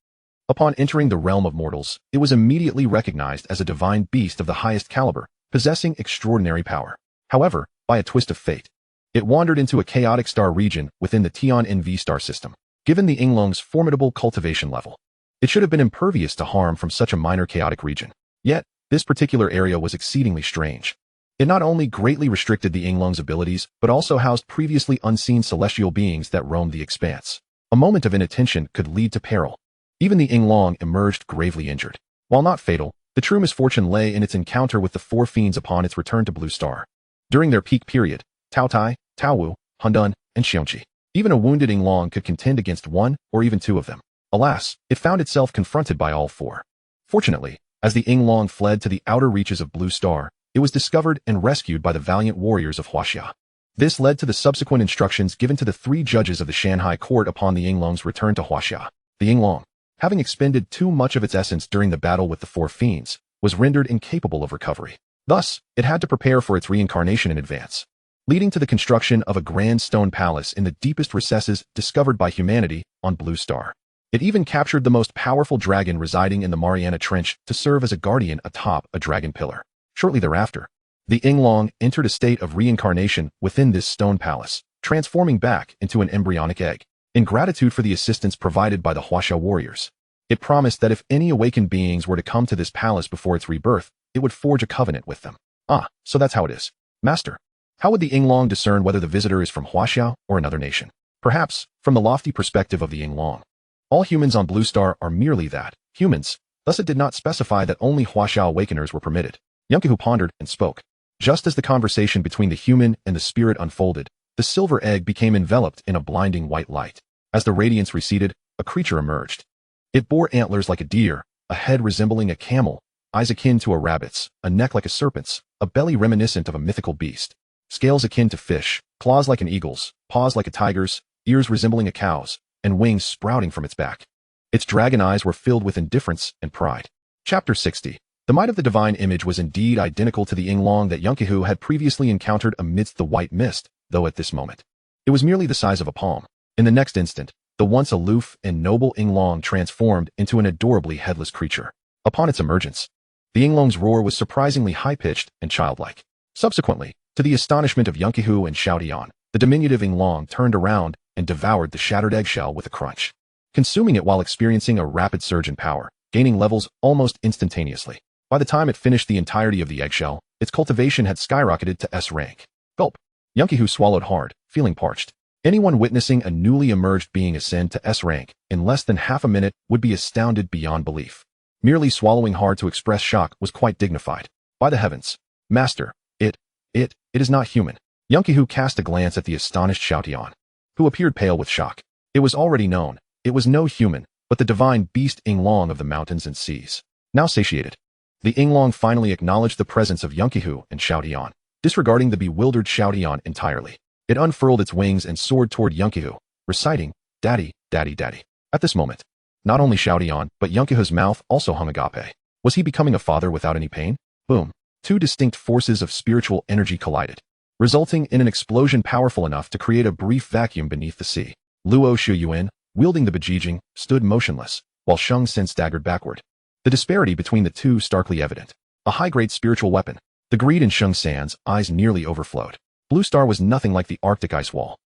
Upon entering the realm of mortals, it was immediately recognized as a divine beast of the highest caliber, possessing extraordinary power. However, by a twist of fate, it wandered into a chaotic star region within the Tian NV star system. Given the Yinglong's formidable cultivation level, it should have been impervious to harm from such a minor chaotic region. Yet, this particular area was exceedingly strange. It not only greatly restricted the Yinglong's abilities, but also housed previously unseen celestial beings that roamed the expanse. A moment of inattention could lead to peril. Even the Yinglong emerged gravely injured. While not fatal, the true misfortune lay in its encounter with the four fiends upon its return to Blue Star. During their peak period, Tao Tai, Tao Wu, Hundun, and Xiongqi, even a wounded Yinglong could contend against one or even two of them. Alas, it found itself confronted by all four. Fortunately, as the Yinglong fled to the outer reaches of Blue Star, it was discovered and rescued by the valiant warriors of Huaxia. This led to the subsequent instructions given to the three judges of the Shanghai court upon the Yinglong's return to Huaxia. The Yinglong, having expended too much of its essence during the battle with the four fiends, was rendered incapable of recovery. Thus, it had to prepare for its reincarnation in advance, leading to the construction of a grand stone palace in the deepest recesses discovered by humanity on Blue Star. It even captured the most powerful dragon residing in the Mariana Trench to serve as a guardian atop a dragon pillar. Shortly thereafter, the Yinglong entered a state of reincarnation within this stone palace, transforming back into an embryonic egg. In gratitude for the assistance provided by the Huaxia warriors, it promised that if any awakened beings were to come to this palace before its rebirth, it would forge a covenant with them. So that's how it is. Master, how would the Yinglong discern whether the visitor is from Huaxia or another nation? Perhaps, from the lofty perspective of the Yinglong, all humans on Blue Star are merely that, humans, thus it did not specify that only Huaxia awakeners were permitted. Yun Xihe pondered and spoke. Just as the conversation between the human and the spirit unfolded, the silver egg became enveloped in a blinding white light. As the radiance receded, a creature emerged. It bore antlers like a deer, a head resembling a camel, eyes akin to a rabbit's, a neck like a serpent's, a belly reminiscent of a mythical beast, scales akin to fish, claws like an eagle's, paws like a tiger's, ears resembling a cow's, and wings sprouting from its back. Its dragon eyes were filled with indifference and pride. Chapter 60. The might of the divine image was indeed identical to the Yinglong that Yun Xihe had previously encountered amidst the white mist, though at this moment, it was merely the size of a palm. In the next instant, the once aloof and noble Yinglong transformed into an adorably headless creature. Upon its emergence, the Yinglong's roar was surprisingly high-pitched and childlike. Subsequently, to the astonishment of Yun Xihe and Xiao Tian, the diminutive Yinglong turned around and devoured the shattered eggshell with a crunch. Consuming it while experiencing a rapid surge in power, gaining levels almost instantaneously. By the time it finished the entirety of the eggshell, its cultivation had skyrocketed to S rank. Gulp. Yun Xihe swallowed hard, feeling parched. Anyone witnessing a newly emerged being ascend to S rank in less than half a minute would be astounded beyond belief. Merely swallowing hard to express shock was quite dignified. By the heavens. Master, it is not human. Yun Xihe cast a glance at the astonished Xiaotian, who appeared pale with shock. It was already known. It was no human, but the divine beast Yinglong of the mountains and seas. Now satiated, the Yinglong finally acknowledged the presence of Yun Xihe and Xiaotian, disregarding the bewildered Xiaotian entirely. It unfurled its wings and soared toward Yun Xihe, reciting, "Daddy, daddy, daddy." At this moment, not only Xiaotian, but Yun Xihe's mouth also hung agape. Was he becoming a father without any pain? Boom. Two distinct forces of spiritual energy collided, resulting in an explosion powerful enough to create a brief vacuum beneath the sea. Luo Shuyuan, wielding the Bejijing, stood motionless, while Sheng Sen staggered backward. The disparity between the two starkly evident. A high-grade spiritual weapon. The greed in Sheng San's eyes nearly overflowed. Blue Star was nothing like the Arctic ice wall.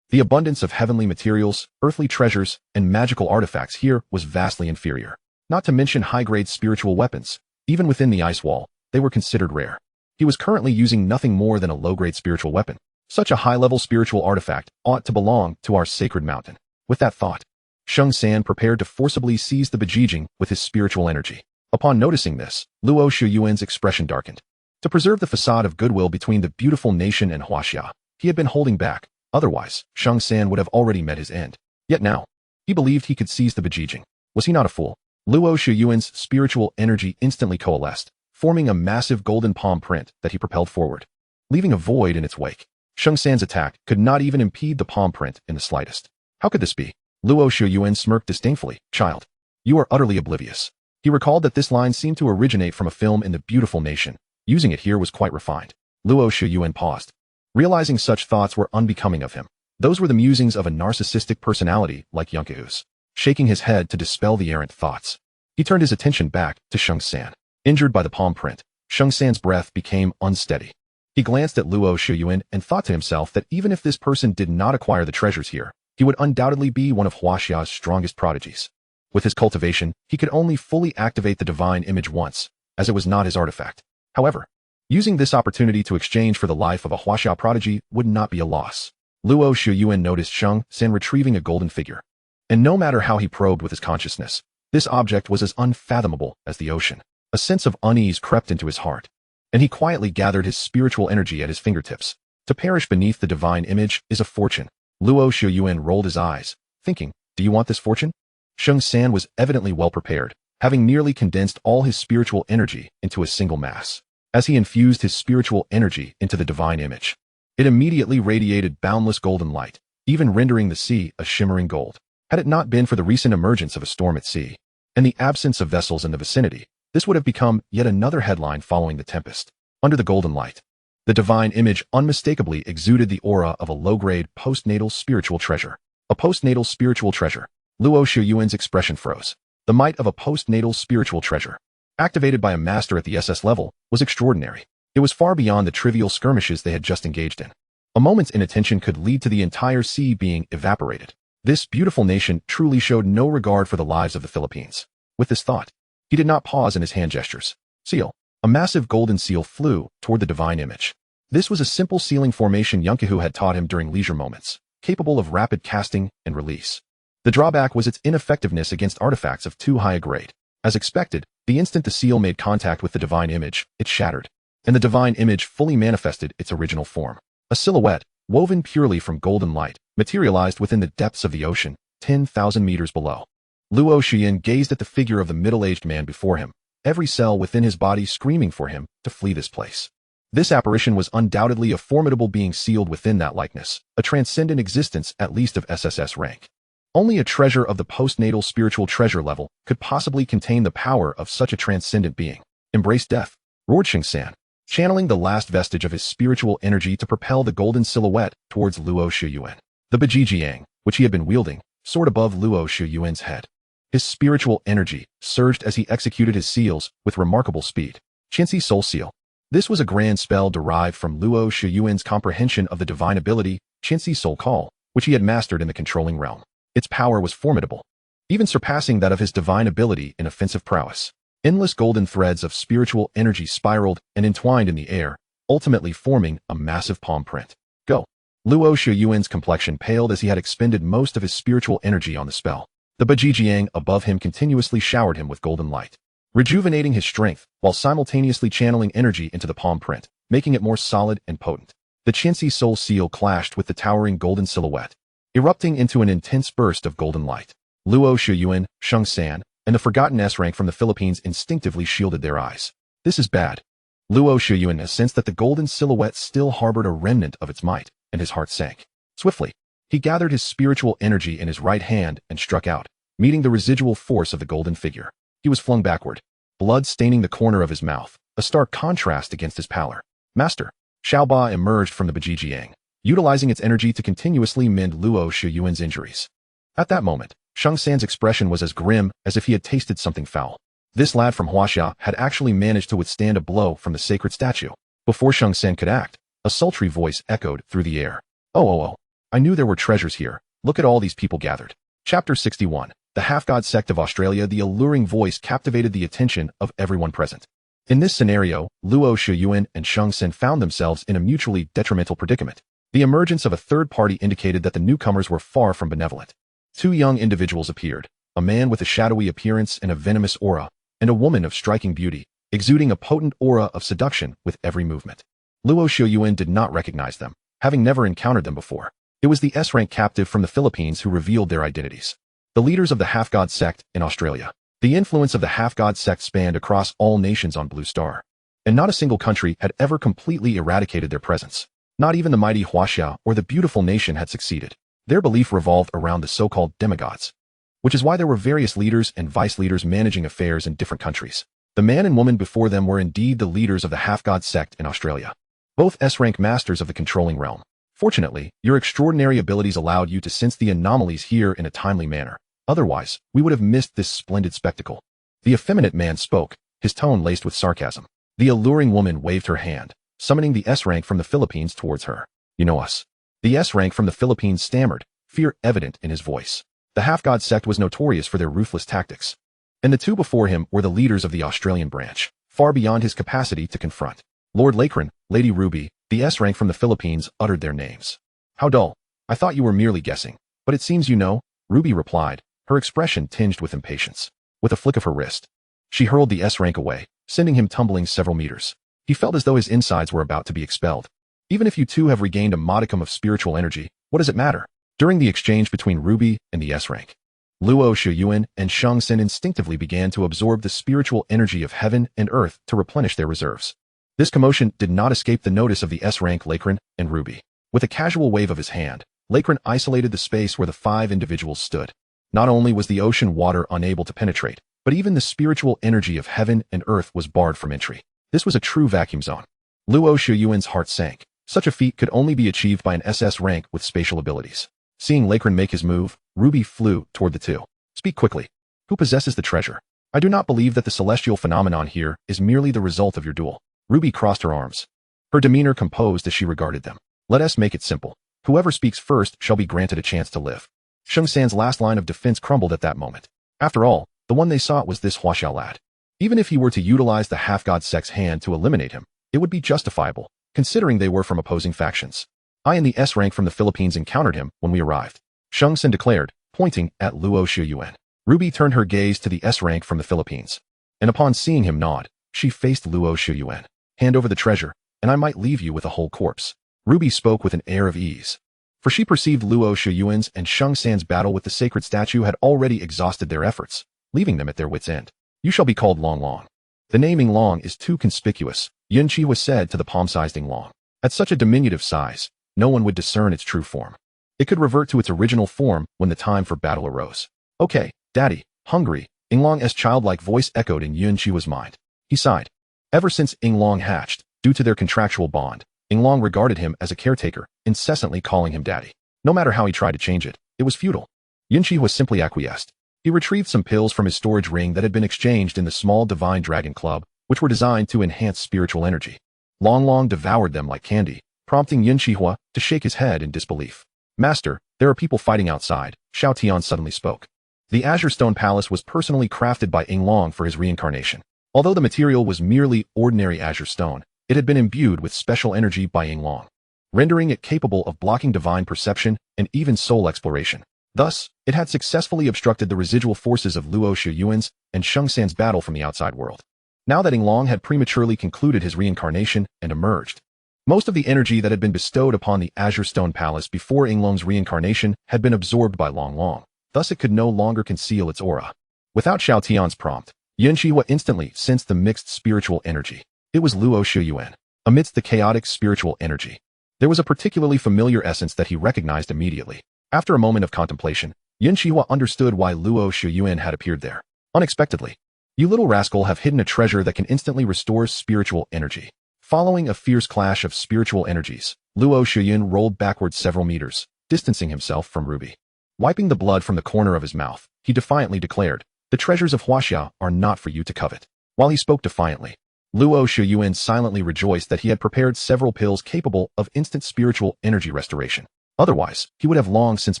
The abundance of heavenly materials, earthly treasures, and magical artifacts here was vastly inferior. Not to mention high-grade spiritual weapons. Even within the ice wall, they were considered rare. He was currently using nothing more than a low-grade spiritual weapon. Such a high-level spiritual artifact ought to belong to our sacred mountain. With that thought, Sheng San prepared to forcibly seize the Bejijing with his spiritual energy. Upon noticing this, Luo Shuyuan's expression darkened. To preserve the facade of goodwill between the beautiful nation and Huaxia, he had been holding back. Otherwise, Sheng San would have already met his end. Yet now, he believed he could seize the Bejijing. Was he not a fool? Luo Shuyuan's spiritual energy instantly coalesced, forming a massive golden palm print that he propelled forward, leaving a void in its wake. Sheng San's attack could not even impede the palm print in the slightest. How could this be? Luo Shuyuan smirked disdainfully. Child, you are utterly oblivious. He recalled that this line seemed to originate from a film in the beautiful nation. Using it here was quite refined. Luo Shuyuan paused, realizing such thoughts were unbecoming of him. Those were the musings of a narcissistic personality like Yun Xihe's. Shaking his head to dispel the errant thoughts, he turned his attention back to Sheng San. Injured by the palm print, Sheng San's breath became unsteady. He glanced at Luo Shuyuan and thought to himself that even if this person did not acquire the treasures here, he would undoubtedly be one of Huaxia's strongest prodigies. With his cultivation, he could only fully activate the divine image once, as it was not his artifact. However, using this opportunity to exchange for the life of a Huaxia prodigy would not be a loss. Luo Shuyuan noticed Sheng San retrieving a golden figure. And no matter how he probed with his consciousness, this object was as unfathomable as the ocean. A sense of unease crept into his heart, and he quietly gathered his spiritual energy at his fingertips. To perish beneath the divine image is a fortune. Luo Shuyuan rolled his eyes, thinking, do you want this fortune? Sheng San was evidently well prepared, having nearly condensed all his spiritual energy into a single mass. As he infused his spiritual energy into the divine image, it immediately radiated boundless golden light, even rendering the sea a shimmering gold. Had it not been for the recent emergence of a storm at sea, and the absence of vessels in the vicinity, this would have become yet another headline following the tempest. Under the golden light, the divine image unmistakably exuded the aura of a low-grade postnatal spiritual treasure. A postnatal spiritual treasure. Luo Shuyuan's expression froze. The might of a postnatal spiritual treasure, activated by a master at the SS level, was extraordinary. It was far beyond the trivial skirmishes they had just engaged in. A moment's inattention could lead to the entire sea being evaporated. This beautiful nation truly showed no regard for the lives of the Philippines. With this thought, he did not pause in his hand gestures. Seal. A massive golden seal flew toward the divine image. This was a simple sealing formation Yun Xihe had taught him during leisure moments, capable of rapid casting and release. The drawback was its ineffectiveness against artifacts of too high a grade. As expected, the instant the seal made contact with the divine image, it shattered, and the divine image fully manifested its original form. A silhouette, woven purely from golden light, materialized within the depths of the ocean, 10,000 meters below. Luo Shuyuan gazed at the figure of the middle-aged man before him, every cell within his body screaming for him to flee this place. This apparition was undoubtedly a formidable being sealed within that likeness, a transcendent existence at least of SSS rank. Only a treasure of the postnatal spiritual treasure level could possibly contain the power of such a transcendent being. Embrace death, roared Sheng San, channeling the last vestige of his spiritual energy to propel the golden silhouette towards Luo Shuyuan. The Bejijing, which he had been wielding, soared above Luo Shuyuan's head. His spiritual energy surged as he executed his seals with remarkable speed. Qinzi Soul Seal. This was a grand spell derived from Luo Shuyuan's comprehension of the divine ability, Qinzi Soul Call, which he had mastered in the controlling realm. Its power was formidable, even surpassing that of his divine ability in offensive prowess. Endless golden threads of spiritual energy spiraled and entwined in the air, ultimately forming a massive palm print. Go! Luo Shiyuan's complexion paled as he had expended most of his spiritual energy on the spell. The Bajijiang above him continuously showered him with golden light, rejuvenating his strength while simultaneously channeling energy into the palm print, making it more solid and potent. The Qianxi soul seal clashed with the towering golden silhouette, erupting into an intense burst of golden light. Luo Shiyuan, Sheng San, and the forgotten S-rank from the Philippines instinctively shielded their eyes. This is bad. Luo Shiyuan sensed that the golden silhouette still harbored a remnant of its might, and his heart sank. Swiftly, he gathered his spiritual energy in his right hand and struck out, meeting the residual force of the golden figure. He was flung backward, blood staining the corner of his mouth, a stark contrast against his pallor. Master, Xiaoba emerged from the Bajijiang, utilizing its energy to continuously mend Luo Shiyuan's injuries. At that moment, Sheng San's expression was as grim as if he had tasted something foul. This lad from Huaxia had actually managed to withstand a blow from the sacred statue. Before Sheng San could act, a sultry voice echoed through the air. Oh, I knew there were treasures here. Look at all these people gathered. Chapter 61. The Half-God Sect of Australia. The alluring voice captivated the attention of everyone present. In this scenario, Luo Shiyuan and Sheng San found themselves in a mutually detrimental predicament. The emergence of a third party indicated that the newcomers were far from benevolent. Two young individuals appeared, a man with a shadowy appearance and a venomous aura, and a woman of striking beauty, exuding a potent aura of seduction with every movement. Luo Shiyuan did not recognize them, having never encountered them before. It was the S-rank captive from the Philippines who revealed their identities. The leaders of the Half-God Sect in Australia. The influence of the Half-God Sect spanned across all nations on Blue Star, and not a single country had ever completely eradicated their presence. Not even the mighty Huaxia or the beautiful nation had succeeded. Their belief revolved around the so-called demigods, which is why there were various leaders and vice-leaders managing affairs in different countries. The man and woman before them were indeed the leaders of the Half-God Sect in Australia, both S-rank masters of the controlling realm. Fortunately, your extraordinary abilities allowed you to sense the anomalies here in a timely manner. Otherwise, we would have missed this splendid spectacle. The effeminate man spoke, his tone laced with sarcasm. The alluring woman waved her hand, summoning the S-rank from the Philippines towards her. You know us. The S-rank from the Philippines stammered, fear evident in his voice. The Half-God Sect was notorious for their ruthless tactics, and the two before him were the leaders of the Australian branch, far beyond his capacity to confront. Lord Lacron, Lady Ruby, the S-rank from the Philippines uttered their names. How dull. I thought you were merely guessing, but it seems you know, Ruby replied, her expression tinged with impatience. With a flick of her wrist, she hurled the S-rank away, sending him tumbling several meters. He felt as though his insides were about to be expelled. Even if you two have regained a modicum of spiritual energy, what does it matter? During the exchange between Ruby and the S-rank, Luo Shiyuan and Sheng San instinctively began to absorb the spiritual energy of heaven and earth to replenish their reserves. This commotion did not escape the notice of the S-rank Lacron and Ruby. With a casual wave of his hand, Lacron isolated the space where the five individuals stood. Not only was the ocean water unable to penetrate, but even the spiritual energy of heaven and earth was barred from entry. This was a true vacuum zone. Luo Shiyuan's heart sank. Such a feat could only be achieved by an SS rank with spatial abilities. Seeing Lacron make his move, Ruby flew toward the two. Speak quickly. Who possesses the treasure? I do not believe that the celestial phenomenon here is merely the result of your duel. Ruby crossed her arms, her demeanor composed as she regarded them. Let us make it simple. Whoever speaks first shall be granted a chance to live. Sheng San's last line of defense crumbled at that moment. After all, the one they sought was this Huaxia lad. Even if he were to utilize the Half-God Sect's hand to eliminate him, it would be justifiable, considering they were from opposing factions. I and the S-rank from the Philippines encountered him when we arrived, Sheng San declared, pointing at Luo Shiyuan. Ruby turned her gaze to the S-rank from the Philippines, and upon seeing him nod, she faced Luo Shiyuan. Hand over the treasure, and I might leave you with a whole corpse. Ruby spoke with an air of ease, for she perceived Luo Shiyuan's and Sheng San's battle with the sacred statue had already exhausted their efforts, leaving them at their wits' end. You shall be called Long Long. The naming Long is too conspicuous, Yun Xihe said to the palm-sized Long. At such a diminutive size, no one would discern its true form. It could revert to its original form when the time for battle arose. Okay, Daddy, hungry, Long's childlike voice echoed in Yun Xihe's mind. He sighed. Ever since Long hatched, due to their contractual bond, Long regarded him as a caretaker, incessantly calling him Daddy. No matter how he tried to change it, it was futile. Yun Xihe simply acquiesced. He retrieved some pills from his storage ring that had been exchanged in the small Divine Dragon Club, which were designed to enhance spiritual energy. Long devoured them like candy, prompting Yun Xihe to shake his head in disbelief. Master, there are people fighting outside, Xiao Tian suddenly spoke. The Azure Stone Palace was personally crafted by Yinglong for his reincarnation. Although the material was merely ordinary azure stone, it had been imbued with special energy by Yinglong, rendering it capable of blocking divine perception and even soul exploration. Thus, it had successfully obstructed the residual forces of Luo Shiyuan's and Sheng San's battle from the outside world. Now that Yinglong had prematurely concluded his reincarnation and emerged, most of the energy that had been bestowed upon the Azure Stone Palace before Yinglong's reincarnation had been absorbed by Long. Thus it could no longer conceal its aura. Without Xiao Tian's prompt, Yun Xihe instantly sensed the mixed spiritual energy. It was Luo Shiyuan. Amidst the chaotic spiritual energy, there was a particularly familiar essence that he recognized immediately. After a moment of contemplation, Yun Xihe understood why Luo Shiyuan had appeared there. Unexpectedly. You little rascal have hidden a treasure that can instantly restore spiritual energy. Following a fierce clash of spiritual energies, Luo Shiyuan rolled backwards several meters, distancing himself from Ruby. Wiping the blood from the corner of his mouth, he defiantly declared, "The treasures of Huaxia are not for you to covet." While he spoke defiantly, Luo Shiyuan silently rejoiced that he had prepared several pills capable of instant spiritual energy restoration. Otherwise, he would have long since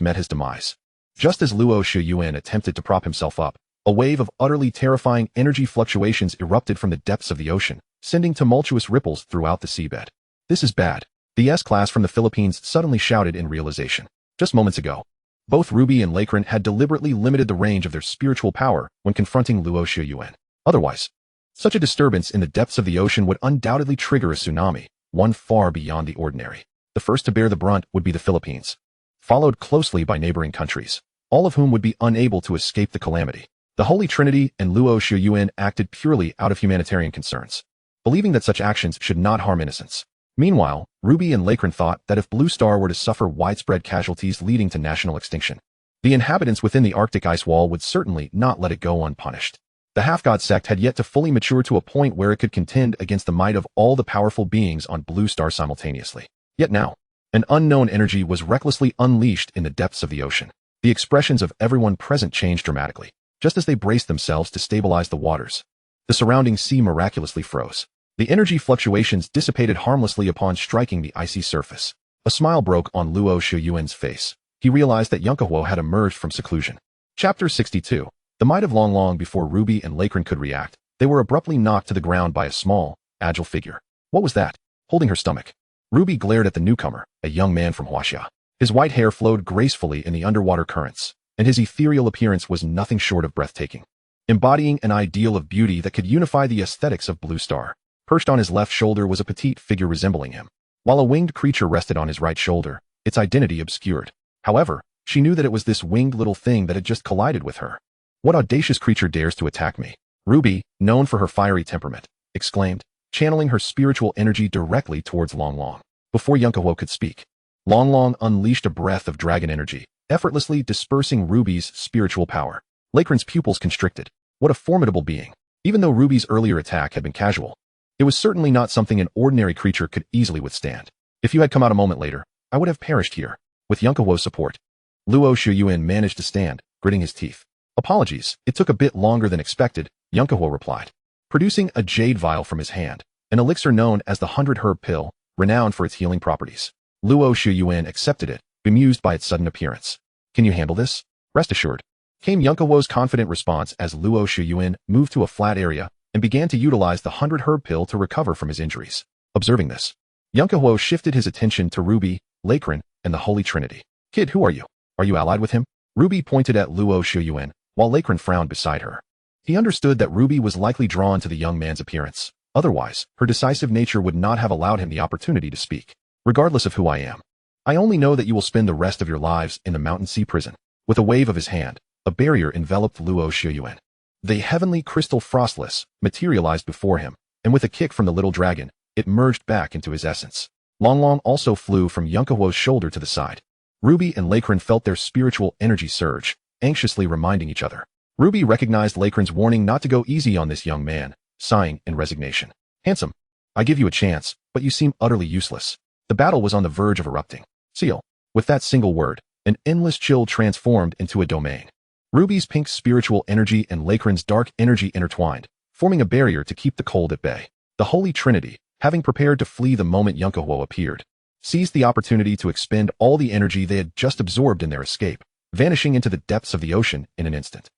met his demise. Just as Luo Shiyuan attempted to prop himself up, a wave of utterly terrifying energy fluctuations erupted from the depths of the ocean, sending tumultuous ripples throughout the seabed. "This is bad," the S-class from the Philippines suddenly shouted in realization. Just moments ago, both Ruby and Lakran had deliberately limited the range of their spiritual power when confronting Luo Shiyuan. Otherwise, such a disturbance in the depths of the ocean would undoubtedly trigger a tsunami, one far beyond the ordinary. The first to bear the brunt would be the Philippines, followed closely by neighboring countries, all of whom would be unable to escape the calamity. The Holy Trinity and Luo Shiyuan acted purely out of humanitarian concerns, believing that such actions should not harm innocents. Meanwhile, Ruby and Lakran thought that if Blue Star were to suffer widespread casualties leading to national extinction, the inhabitants within the Arctic ice wall would certainly not let it go unpunished. The half-god sect had yet to fully mature to a point where it could contend against the might of all the powerful beings on Blue Star simultaneously. Yet now, an unknown energy was recklessly unleashed in the depths of the ocean. The expressions of everyone present changed dramatically, just as they braced themselves to stabilize the waters. The surrounding sea miraculously froze. The energy fluctuations dissipated harmlessly upon striking the icy surface. A smile broke on Luo Shiyuan's face. He realized that Yun Xihe had emerged from seclusion. Chapter 62. The might of Long before Ruby and Lakran could react, they were abruptly knocked to the ground by a small, agile figure. What was that? Holding her stomach, Ruby glared at the newcomer, a young man from Huaxia. His white hair flowed gracefully in the underwater currents, and his ethereal appearance was nothing short of breathtaking, embodying an ideal of beauty that could unify the aesthetics of Blue Star. Perched on his left shoulder was a petite figure resembling him, while a winged creature rested on his right shoulder, its identity obscured. However, she knew that it was this winged little thing that had just collided with her. What audacious creature dares to attack me? Ruby, known for her fiery temperament, exclaimed, channeling her spiritual energy directly towards Long. Before Yun Xihe could speak, Long unleashed a breath of dragon energy, effortlessly dispersing Ruby's spiritual power. Lakran's pupils constricted. What a formidable being. Even though Ruby's earlier attack had been casual, it was certainly not something an ordinary creature could easily withstand. If you had come out a moment later, I would have perished here. With Yun Xihe's support, Luo Shiyuan managed to stand, gritting his teeth. Apologies, it took a bit longer than expected, Yun Xihe replied, producing a jade vial from his hand, an elixir known as the 100-herb pill, renowned for its healing properties. Luo Shiyuan accepted it, bemused by its sudden appearance. Can you handle this? Rest assured, came Yun Xihe's confident response as Luo Shiyuan moved to a flat area and began to utilize the 100-herb pill to recover from his injuries. Observing this, Yun Xihe shifted his attention to Ruby, Lakran, and the Holy Trinity. Kid, who are you? Are you allied with him? Ruby pointed at Luo Shiyuan, while Lakran frowned beside her. He understood that Ruby was likely drawn to the young man's appearance. Otherwise, her decisive nature would not have allowed him the opportunity to speak. Regardless of who I am, I only know that you will spend the rest of your lives in the Mountain Sea prison. With a wave of his hand, a barrier enveloped Luo Shiyuan. The heavenly crystal frostless materialized before him, and with a kick from the little dragon, it merged back into his essence. Long also flew from Yun Xihe's shoulder to the side. Ruby and Lakran felt their spiritual energy surge, anxiously reminding each other. Ruby recognized Lakran's warning not to go easy on this young man, sighing in resignation. Handsome, I give you a chance, but you seem utterly useless. The battle was on the verge of erupting. Seal. With that single word, an endless chill transformed into a domain. Ruby's pink spiritual energy and Lakran's dark energy intertwined, forming a barrier to keep the cold at bay. The Holy Trinity, having prepared to flee the moment Yun Xihe appeared, seized the opportunity to expend all the energy they had just absorbed in their escape. vanishing into the depths of the ocean in an instant.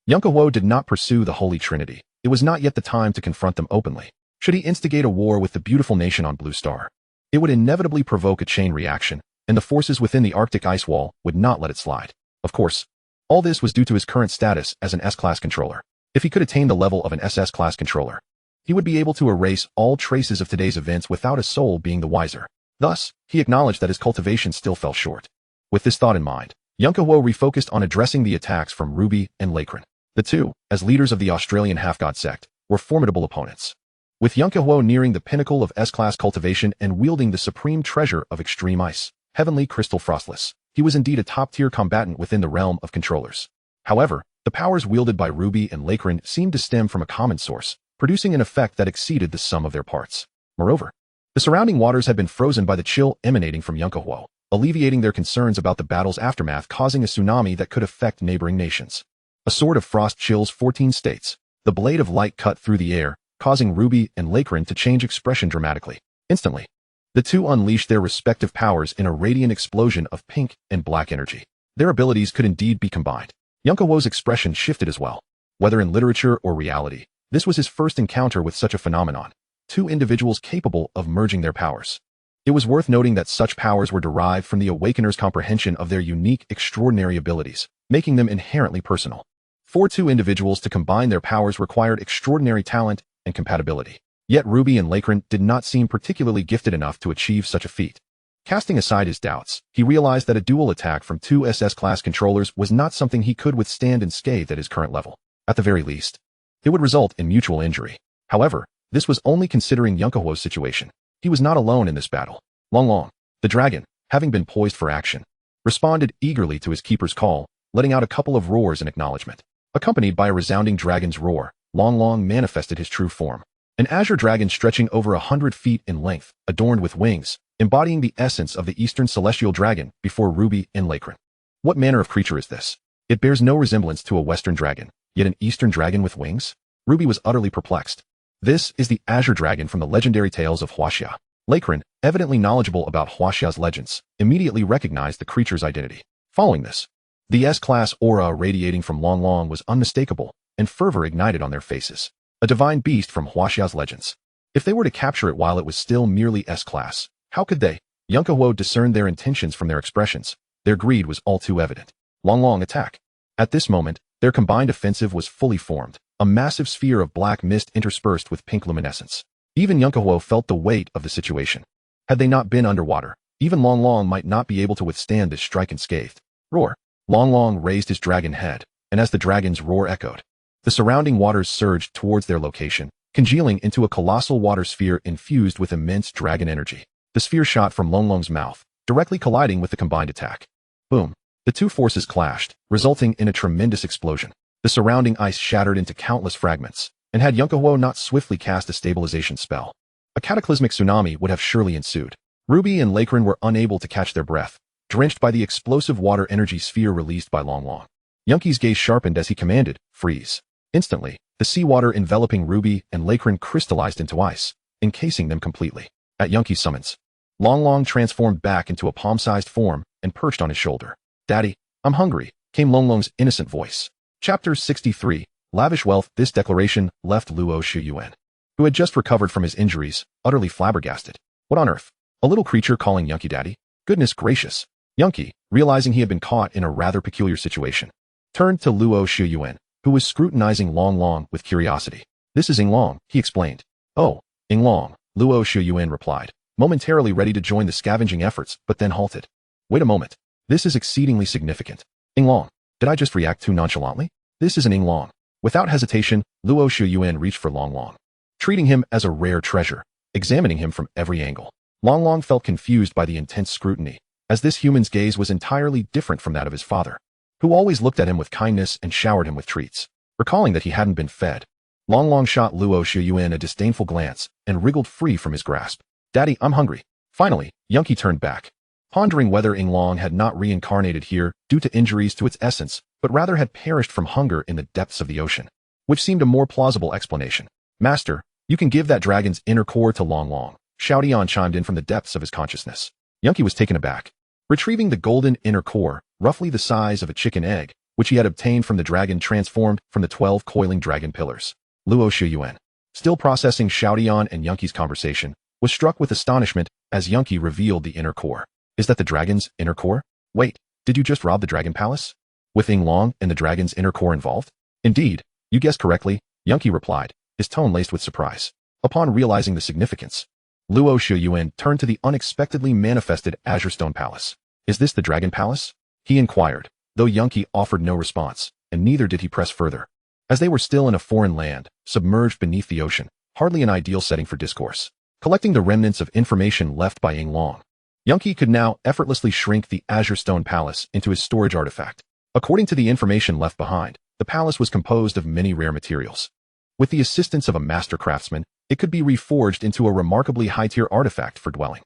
Yun Xihe did not pursue the Holy Trinity. It was not yet the time to confront them openly. Should he instigate a war with the beautiful nation on Blue Star, it would inevitably provoke a chain reaction, and the forces within the Arctic ice wall would not let it slide. Of course, all this was due to his current status as an S-class controller. If he could attain the level of an SS-class controller, he would be able to erase all traces of today's events without a soul being the wiser. Thus, he acknowledged that his cultivation still fell short. With this thought in mind, Yun Xihe refocused on addressing the attacks from Ruby and Lakran. The two, as leaders of the Australian half-god sect, were formidable opponents. With Yun Xihe nearing the pinnacle of S-class cultivation and wielding the supreme treasure of extreme ice, heavenly crystal frostless, he was indeed a top-tier combatant within the realm of controllers. However, the powers wielded by Ruby and Lakran seemed to stem from a common source, producing an effect that exceeded the sum of their parts. Moreover, the surrounding waters had been frozen by the chill emanating from Yun Xihe, alleviating their concerns about the battle's aftermath, causing a tsunami that could affect neighboring nations. A sword of frost chills 14 states. The blade of light cut through the air, causing Ruby and Lakran to change expression dramatically. Instantly, the two unleashed their respective powers in a radiant explosion of pink and black energy. Their abilities could indeed be combined. Yun Xihe's expression shifted as well. Whether in literature or reality, this was his first encounter with such a phenomenon. Two individuals capable of merging their powers. It was worth noting that such powers were derived from the Awakener's comprehension of their unique, extraordinary abilities, making them inherently personal. For two individuals to combine their powers required extraordinary talent and compatibility. Yet Ruby and Lakran did not seem particularly gifted enough to achieve such a feat. Casting aside his doubts, he realized that a dual attack from two SS-class controllers was not something he could withstand unscathed at his current level. At the very least, it would result in mutual injury. However, this was only considering Yun Xihe's situation. He was not alone in this battle. Long, the dragon, having been poised for action, responded eagerly to his keeper's call, letting out a couple of roars in acknowledgement. Accompanied by a resounding dragon's roar, Long manifested his true form. An azure dragon stretching over 100 feet in length, adorned with wings, embodying the essence of the Eastern celestial dragon before Ruby and Lakran. What manner of creature is this? It bears no resemblance to a Western dragon, yet an Eastern dragon with wings? Ruby was utterly perplexed. This is the azure dragon from the legendary tales of Wuxia. Lakran, evidently knowledgeable about Wuxia's legends, immediately recognized the creature's identity. Following this, the S-class aura radiating from Long was unmistakable, and fervor ignited on their faces. A divine beast from Wuxia's legends. If they were to capture it while it was still merely S-class, how could they? Yun Xihe discerned their intentions from their expressions. Their greed was all too evident. Long attack. At this moment, their combined offensive was fully formed, a massive sphere of black mist interspersed with pink luminescence. Even Yun Xihe felt the weight of the situation. Had they not been underwater, even Long might not be able to withstand this strike unscathed. Roar. Long raised his dragon head, and as the dragon's roar echoed, the surrounding waters surged towards their location, congealing into a colossal water sphere infused with immense dragon energy. The sphere shot from Long's mouth, directly colliding with the combined attack. Boom. The two forces clashed, resulting in a tremendous explosion. The surrounding ice shattered into countless fragments, and had Yun Xihe not swiftly cast a stabilization spell, a cataclysmic tsunami would have surely ensued. Ruby and Lakran were unable to catch their breath, drenched by the explosive water energy sphere released by Long. Yun Xihe's gaze sharpened as he commanded, freeze. Instantly, the seawater enveloping Ruby and Lakran crystallized into ice, encasing them completely. At Yun Xihe's summons, Long transformed back into a palm-sized form and perched on his shoulder. Daddy, I'm hungry, came Long's innocent voice. Chapter 63, Lavish Wealth. This declaration left Luo Shiyuan, who had just recovered from his injuries, utterly flabbergasted. What on earth? A little creature calling Yun Xihe daddy? Goodness gracious. Yun Xihe, realizing he had been caught in a rather peculiar situation, turned to Luo Shiyuan, who was scrutinizing Long with curiosity. This is Long, he explained. Oh, Long, Luo Shiyuan replied, momentarily ready to join the scavenging efforts, but then halted. Wait a moment. This is exceedingly significant. Long, did I just react too nonchalantly? This is an Long. Without hesitation, Luo Shiyuan reached for Long, treating him as a rare treasure, examining him from every angle. Long felt confused by the intense scrutiny, as this human's gaze was entirely different from that of his father, who always looked at him with kindness and showered him with treats. Recalling that he hadn't been fed, Long shot Luo Shiyuan a disdainful glance and wriggled free from his grasp. Daddy, I'm hungry. Finally, Yun Xihe turned back, pondering whether Long had not reincarnated here due to injuries to its essence, but rather had perished from hunger in the depths of the ocean, which seemed a more plausible explanation. Master, you can give that dragon's inner core to Long, Xiaodian chimed in from the depths of his consciousness. Yun Xihe was taken aback. Retrieving the golden inner core, roughly the size of a chicken egg, which he had obtained from the dragon transformed from the 12 coiling dragon pillars. Luo Shiyuan, still processing Xiaodian and Yunqi's conversation, was struck with astonishment as Yunqi revealed the inner core. Is that the dragon's inner core? Wait, did you just rob the dragon palace? With Yinglong and the dragon's inner core involved? Indeed, you guessed correctly, Yunqi replied, his tone laced with surprise. Upon realizing the significance, Luo Shiyuan turned to the unexpectedly manifested Azure Stone Palace. Is this the Dragon Palace? He inquired, though Yunqi offered no response, and neither did he press further. As they were still in a foreign land, submerged beneath the ocean, hardly an ideal setting for discourse. Collecting the remnants of information left by Yinglong, Yunqi could now effortlessly shrink the Azure Stone Palace into his storage artifact. According to the information left behind, the palace was composed of many rare materials. With the assistance of a master craftsman, it could be reforged into a remarkably high-tier artifact for dwelling.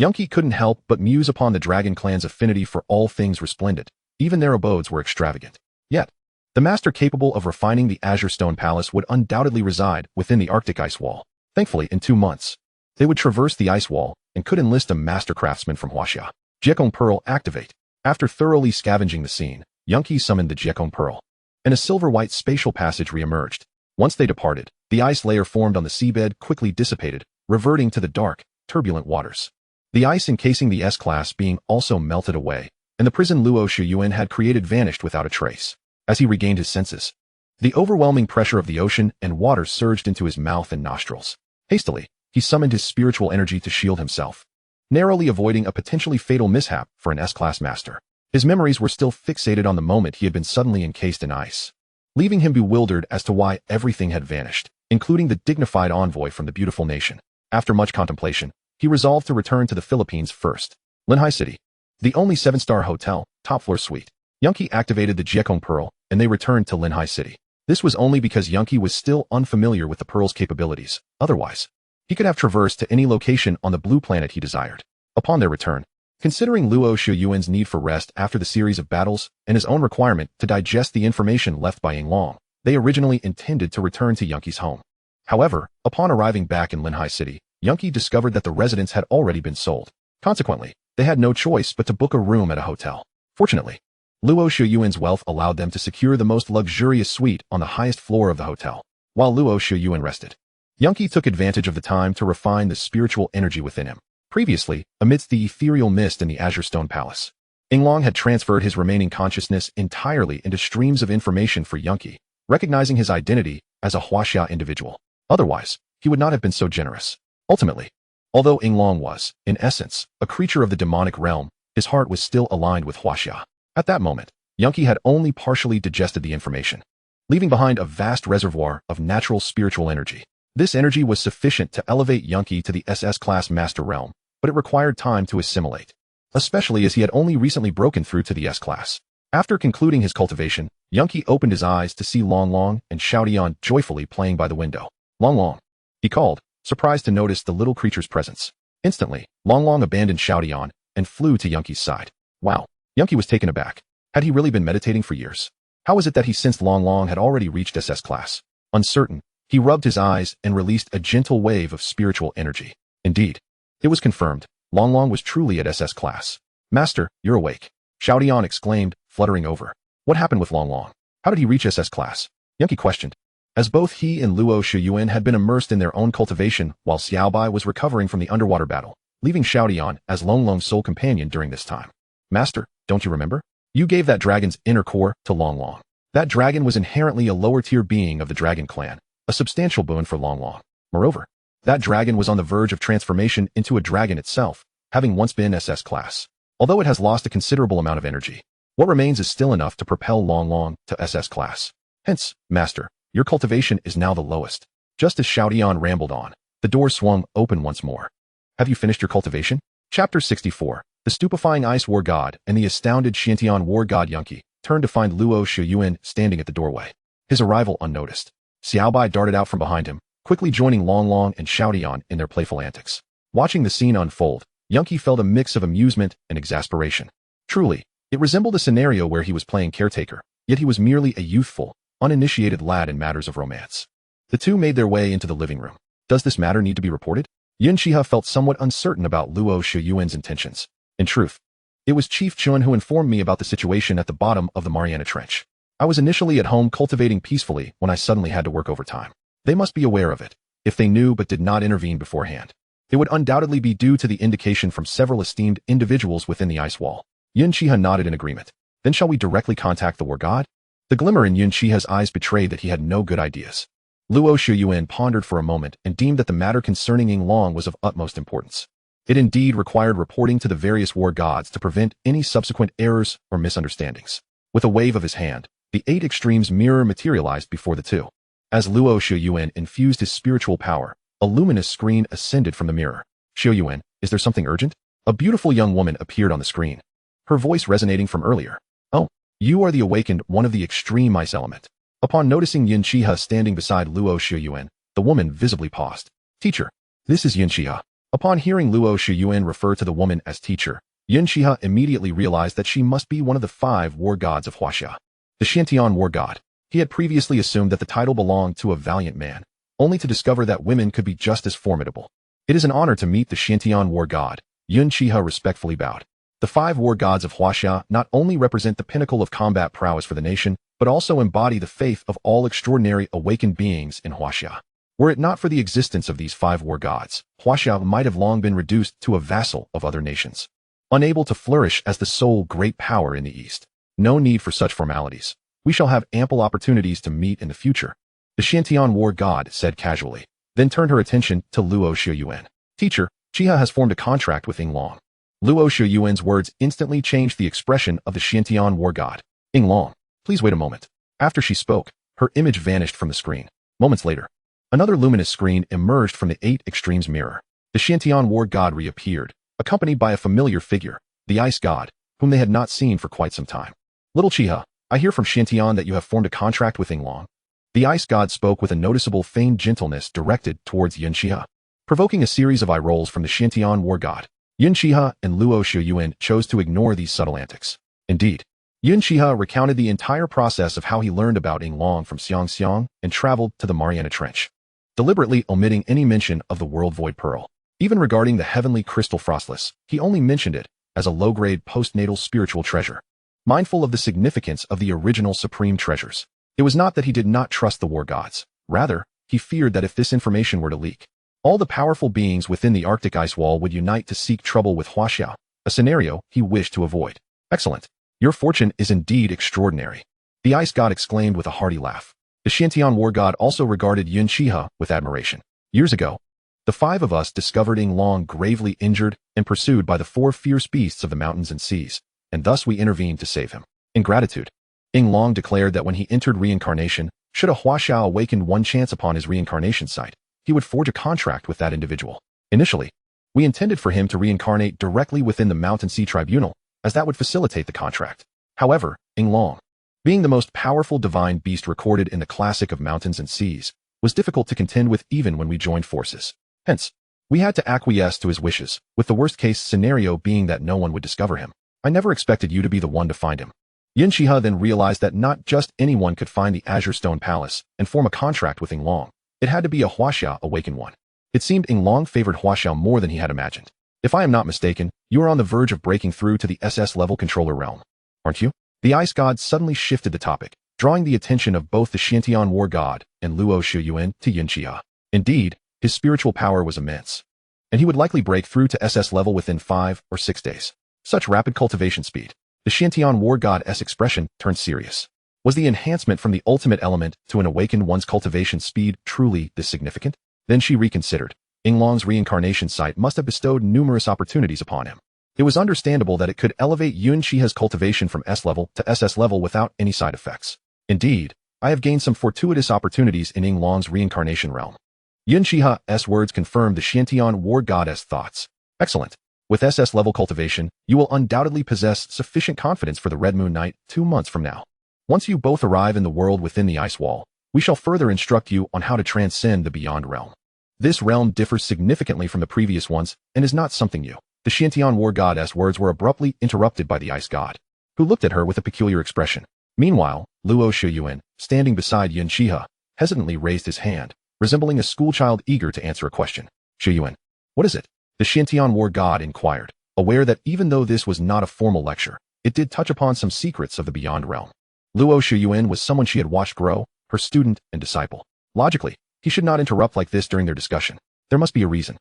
Yunqi couldn't help but muse upon the dragon clan's affinity for all things resplendent. Even their abodes were extravagant. Yet, the master capable of refining the Azure Stone Palace would undoubtedly reside within the Arctic ice wall. Thankfully, in 2 months, they would traverse the ice wall and could enlist a master craftsman from Huaxia. Jiekong Pearl activate. After thoroughly scavenging the scene, Yunqi summoned the Jiekong Pearl, and a silver-white spatial passage re-emerged. Once they departed, the ice layer formed on the seabed quickly dissipated, reverting to the dark, turbulent waters. The ice encasing the S-class being also melted away, and the prison Luo Shiyuan had created vanished without a trace. As he regained his senses, the overwhelming pressure of the ocean and water surged into his mouth and nostrils. Hastily, he summoned his spiritual energy to shield himself, narrowly avoiding a potentially fatal mishap for an S-class master. His memories were still fixated on the moment he had been suddenly encased in ice, leaving him bewildered as to why everything had vanished, including the dignified envoy from the beautiful nation. After much contemplation, he resolved to return to the Philippines first. Linhai City, the only 7-star hotel, top-floor suite. Yunqi activated the Jiekong Pearl, and they returned to Linhai City. This was only because Yunqi was still unfamiliar with the Pearl's capabilities. Otherwise, he could have traversed to any location on the blue planet he desired. Upon their return, considering Luo Shiyuan's need for rest after the series of battles and his own requirement to digest the information left by Yinglong, they originally intended to return to Yunqi's home. However, upon arriving back in Linhai City, Yunqi discovered that the residence had already been sold. Consequently, they had no choice but to book a room at a hotel. Fortunately, Luo Shiyuan's wealth allowed them to secure the most luxurious suite on the highest floor of the hotel. While Luo Shiyuan rested, Yunqi took advantage of the time to refine the spiritual energy within him. Previously, amidst the ethereal mist in the Azure Stone Palace, Yinglong had transferred his remaining consciousness entirely into streams of information for Yunqi, recognizing his identity as a Huaxia individual. Otherwise, he would not have been so generous. Ultimately, although Yinglong was, in essence, a creature of the demonic realm, his heart was still aligned with Huaxia. At that moment, Yunqi had only partially digested the information, leaving behind a vast reservoir of natural spiritual energy. This energy was sufficient to elevate Yunqi to the SS-class master realm, but it required time to assimilate, especially as he had only recently broken through to the S-class. After concluding his cultivation, Yunqi opened his eyes to see Longlong and Xiaodian joyfully playing by the window. Longlong, he called, surprised to notice the little creature's presence. Instantly, Longlong abandoned Xiaodian and flew to Yunqi's side. Wow, Yunqi was taken aback. Had he really been meditating for years? How was it that he sensed Longlong had already reached SS-class? Uncertain, he rubbed his eyes and released a gentle wave of spiritual energy. Indeed, it was confirmed. Longlong was truly at SS-class. Master, you're awake. Xiaodian exclaimed, fluttering over. What happened with Longlong? How did he reach SS-class? Yunqi questioned. As both he and Luo Shiyuan had been immersed in their own cultivation while Xiaobai was recovering from the underwater battle, leaving Xiaodian as Longlong's sole companion during this time. Master, don't you remember? You gave that dragon's inner core to Longlong. That dragon was inherently a lower-tier being of the dragon clan, a substantial boon for Longlong. Moreover, that dragon was on the verge of transformation into a dragon itself, having once been SS-class. Although it has lost a considerable amount of energy, what remains is still enough to propel Longlong to SS-class. Hence, Master, your cultivation is now the lowest. Just as Xiaodian rambled on, the door swung open once more. Have you finished your cultivation? Chapter 64. The stupefying ice war god and the astounded Xiantian war god Yunqi turned to find Luo Shiyuan standing at the doorway. His arrival unnoticed. Xiaobai darted out from behind him, quickly joining Longlong and Xiaodian in their playful antics. Watching the scene unfold, Yunqi felt a mix of amusement and exasperation. Truly, it resembled a scenario where he was playing caretaker, yet he was merely a youthful, uninitiated lad in matters of romance. The two made their way into the living room. Does this matter need to be reported? Yun Xihe felt somewhat uncertain about Luo Shiyuan's intentions. In truth, It was Chief Chun who informed me about the situation at the bottom of the Mariana Trench. I was initially at home cultivating peacefully when I suddenly had to work overtime. They must be aware of it. If they knew but did not intervene beforehand, it would undoubtedly be due to the indication from several esteemed individuals within the ice wall. Yun Xihe nodded in agreement. Then shall we directly contact the war god? The glimmer in Yun Xihe's eyes betrayed that he had no good ideas. Luo Shuyuan pondered for a moment and deemed that the matter concerning Yinglong was of utmost importance. It indeed required reporting to the various war gods to prevent any subsequent errors or misunderstandings. With a wave of his hand, the 8 extremes mirror materialized before the two. As Luo Shuyuan infused his spiritual power, a luminous screen ascended from the mirror. Shuyuan, is there something urgent? A beautiful young woman appeared on the screen, her voice resonating from earlier. Oh, you are the awakened one of the extreme ice element. Upon noticing Yun Xihe standing beside Luo Shuyuan, the woman visibly paused. Teacher, this is Yun Xihe. Upon hearing Luo Shuyuan refer to the woman as teacher, Yun Xihe immediately realized that she must be one of the 5 war gods of Huaxia. The Xiantian war god. He had previously assumed that the title belonged to a valiant man, only to discover that women could be just as formidable. It is an honor to meet the Xiantian war god. Yun Xihe respectfully bowed. The 5 war gods of Huaxia not only represent the pinnacle of combat prowess for the nation, but also embody the faith of all extraordinary awakened beings in Huaxia. Were it not for the existence of these 5 war gods, Huaxia might have long been reduced to a vassal of other nations, unable to flourish as the sole great power in the East. No need for such formalities. We shall have ample opportunities to meet in the future. The Xiantian war god said casually, then turned her attention to Luo Shuyuan. Teacher, Xihe has formed a contract with Yinglong. Luo Shuyuan's words instantly changed the expression of the Xiantian war god. Yinglong, please wait a moment. After she spoke, her image vanished from the screen. Moments later, another luminous screen emerged from the 8 extremes mirror. The Xiantian war god reappeared, accompanied by a familiar figure, the ice god, whom they had not seen for quite some time. Little Xihe, I hear from Xiantian that you have formed a contract with Yinglong. The ice god spoke with a noticeable feigned gentleness directed towards Yun Xihe, provoking a series of eye rolls from the Xiantian war god. Yun Xihe and Luo Shuyuan chose to ignore these subtle antics. Indeed, Yun Xihe recounted the entire process of how he learned about Yinglong from Xiangxiang and traveled to the Mariana Trench, deliberately omitting any mention of the World Void Pearl. Even regarding the heavenly crystal frostless, he only mentioned it as a low-grade postnatal spiritual treasure. Mindful of the significance of the original supreme treasures, it was not that he did not trust the war gods. Rather, he feared that if this information were to leak, all the powerful beings within the Arctic ice wall would unite to seek trouble with Huaxia, a scenario he wished to avoid. Excellent. Your fortune is indeed extraordinary. The ice god exclaimed with a hearty laugh. The Xiantian war god also regarded Yun Xihe with admiration. Years ago, the 5 of us discovered Yinglong gravely injured and pursued by the 4 fierce beasts of the mountains and seas, and thus we intervened to save him. In gratitude, Yinglong declared that when he entered reincarnation, should a Huaxia awaken one chance upon his reincarnation site, he would forge a contract with that individual. Initially, we intended for him to reincarnate directly within the Mountain Sea Tribunal, as that would facilitate the contract. However, Yinglong, being the most powerful divine beast recorded in the classic of mountains and seas, was difficult to contend with even when we joined forces. Hence, we had to acquiesce to his wishes, with the worst-case scenario being that no one would discover him. I never expected you to be the one to find him. Yun Xihe then realized that not just anyone could find the Azure Stone Palace and form a contract with Yinglong. It had to be a Huaxia awakened one. It seemed Yinglong favored Huaxia more than he had imagined. If I am not mistaken, you are on the verge of breaking through to the SS level controller realm, aren't you? The ice god suddenly shifted the topic, drawing the attention of both the Xiantian war god and Luo Shuyuan to Yun Xihe. Indeed, his spiritual power was immense, and he would likely break through to SS level within 5 or 6 days. Such rapid cultivation speed. The Xiantian war god's expression turned serious. Was the enhancement from the ultimate element to an awakened one's cultivation speed truly this significant? Then she reconsidered. Yinglong's reincarnation site must have bestowed numerous opportunities upon him. It was understandable that it could elevate Yun Xihe's cultivation from S level to SS level without any side effects. Indeed, I have gained some fortuitous opportunities in Yinglong's reincarnation realm. Yun Xihe's words confirmed the Xiantian war god's thoughts. Excellent. With SS level cultivation, you will undoubtedly possess sufficient confidence for the Red Moon Night 2 months from now. Once you both arrive in the world within the ice wall, we shall further instruct you on how to transcend the Beyond realm. This realm differs significantly from the previous ones and is not something new. The Xiantian war god's words were abruptly interrupted by the ice god, who looked at her with a peculiar expression. Meanwhile, Luo Shuyuan, standing beside Yun Xihe, hesitantly raised his hand, resembling a schoolchild eager to answer a question. Shuyuan, what is it? The Xiantian war god inquired. aware that even though this was not a formal lecture, it did touch upon some secrets of the beyond realm. Luo Shiyuan was someone she had watched grow, her student and disciple. Logically, he should not interrupt like this during their discussion. There must be a reason.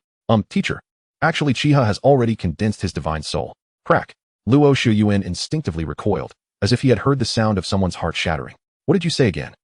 Teacher. Actually, Xihe has already condensed his divine soul. Crack. Luo Shiyuan instinctively recoiled, as if he had heard the sound of someone's heart shattering. What did you say again?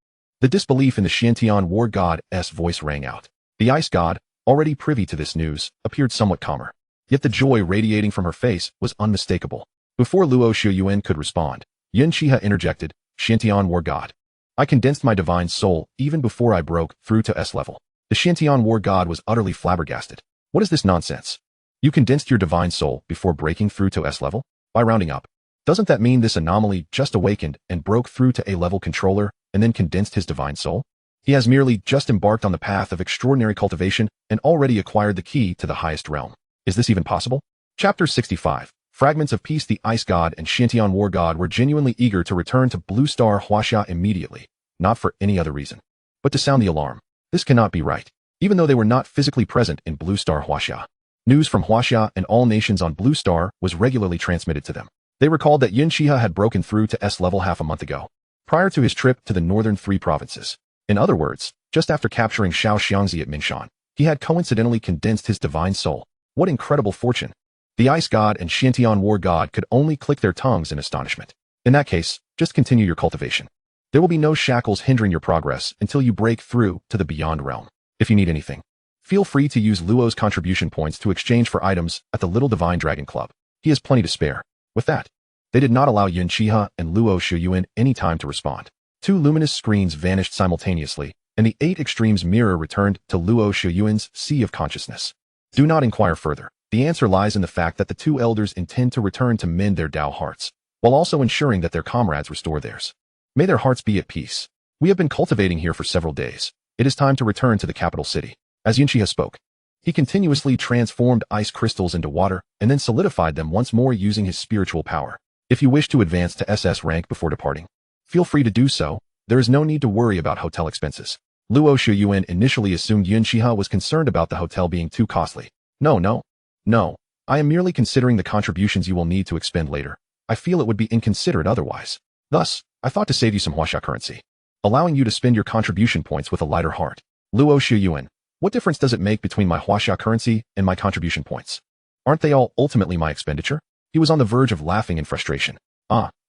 The disbelief in the Xiantian war god's voice rang out. The ice god, already privy to this news, appeared somewhat calmer. Yet the joy radiating from her face was unmistakable. Before Luo Shiyuan could respond, Yun Xihe interjected, Xiantian war god. I condensed my divine soul even before I broke through to S level. The Xiantian war god was utterly flabbergasted. What is this nonsense? You condensed your divine soul before breaking through to S level? By rounding up, doesn't that mean this anomaly just awakened and broke through to A level controller and then condensed his divine soul? He has merely just embarked on the path of extraordinary cultivation and already acquired the key to the highest realm. Is this even possible? Chapter 65. Fragments of Peace. The Ice God and Xiantian War God were genuinely eager to return to Blue Star Huaxia immediately, not for any other reason, but to sound the alarm. This cannot be right. Even though they were not physically present in Blue Star Huaxia, news from Huaxia and all nations on Blue Star was regularly transmitted to them. They recalled that Yun Xihe had broken through to S level half a month ago, prior to his trip to the northern 3 provinces. In other words, just after capturing Shao Xiangzi at Minshan, he had coincidentally condensed his divine soul. What incredible fortune! The Ice God and Xiantian War God could only click their tongues in astonishment. In that case, just continue your cultivation. There will be no shackles hindering your progress until you break through to the beyond realm. If you need anything, feel free to use Luo's contribution points to exchange for items at the Little Divine Dragon Club. He has plenty to spare. With that, they did not allow Yun Xihe and Luo Shiyuan any time to respond. 2 luminous screens vanished simultaneously, and the 8 extremes mirror returned to Luo Shiyuan's sea of consciousness. Do not inquire further. The answer lies in the fact that the 2 elders intend to return to mend their Dao hearts, while also ensuring that their comrades restore theirs. May their hearts be at peace. We have been cultivating here for several days. It is time to return to the capital city. As Yun Xihe spoke, he continuously transformed ice crystals into water and then solidified them once more using his spiritual power. If you wish to advance to SS rank before departing, feel free to do so. There is no need to worry about hotel expenses. Luo Shiyuan initially assumed Yun Xihe was concerned about the hotel being too costly. No. I am merely considering the contributions you will need to expend later. I feel it would be inconsiderate otherwise. Thus, I thought to save you some Huaxia currency, allowing you to spend your contribution points with a lighter heart. Luo Shiyuan, what difference does it make between my Huaxia currency and my contribution points? Aren't they all ultimately my expenditure? He was on the verge of laughing in frustration.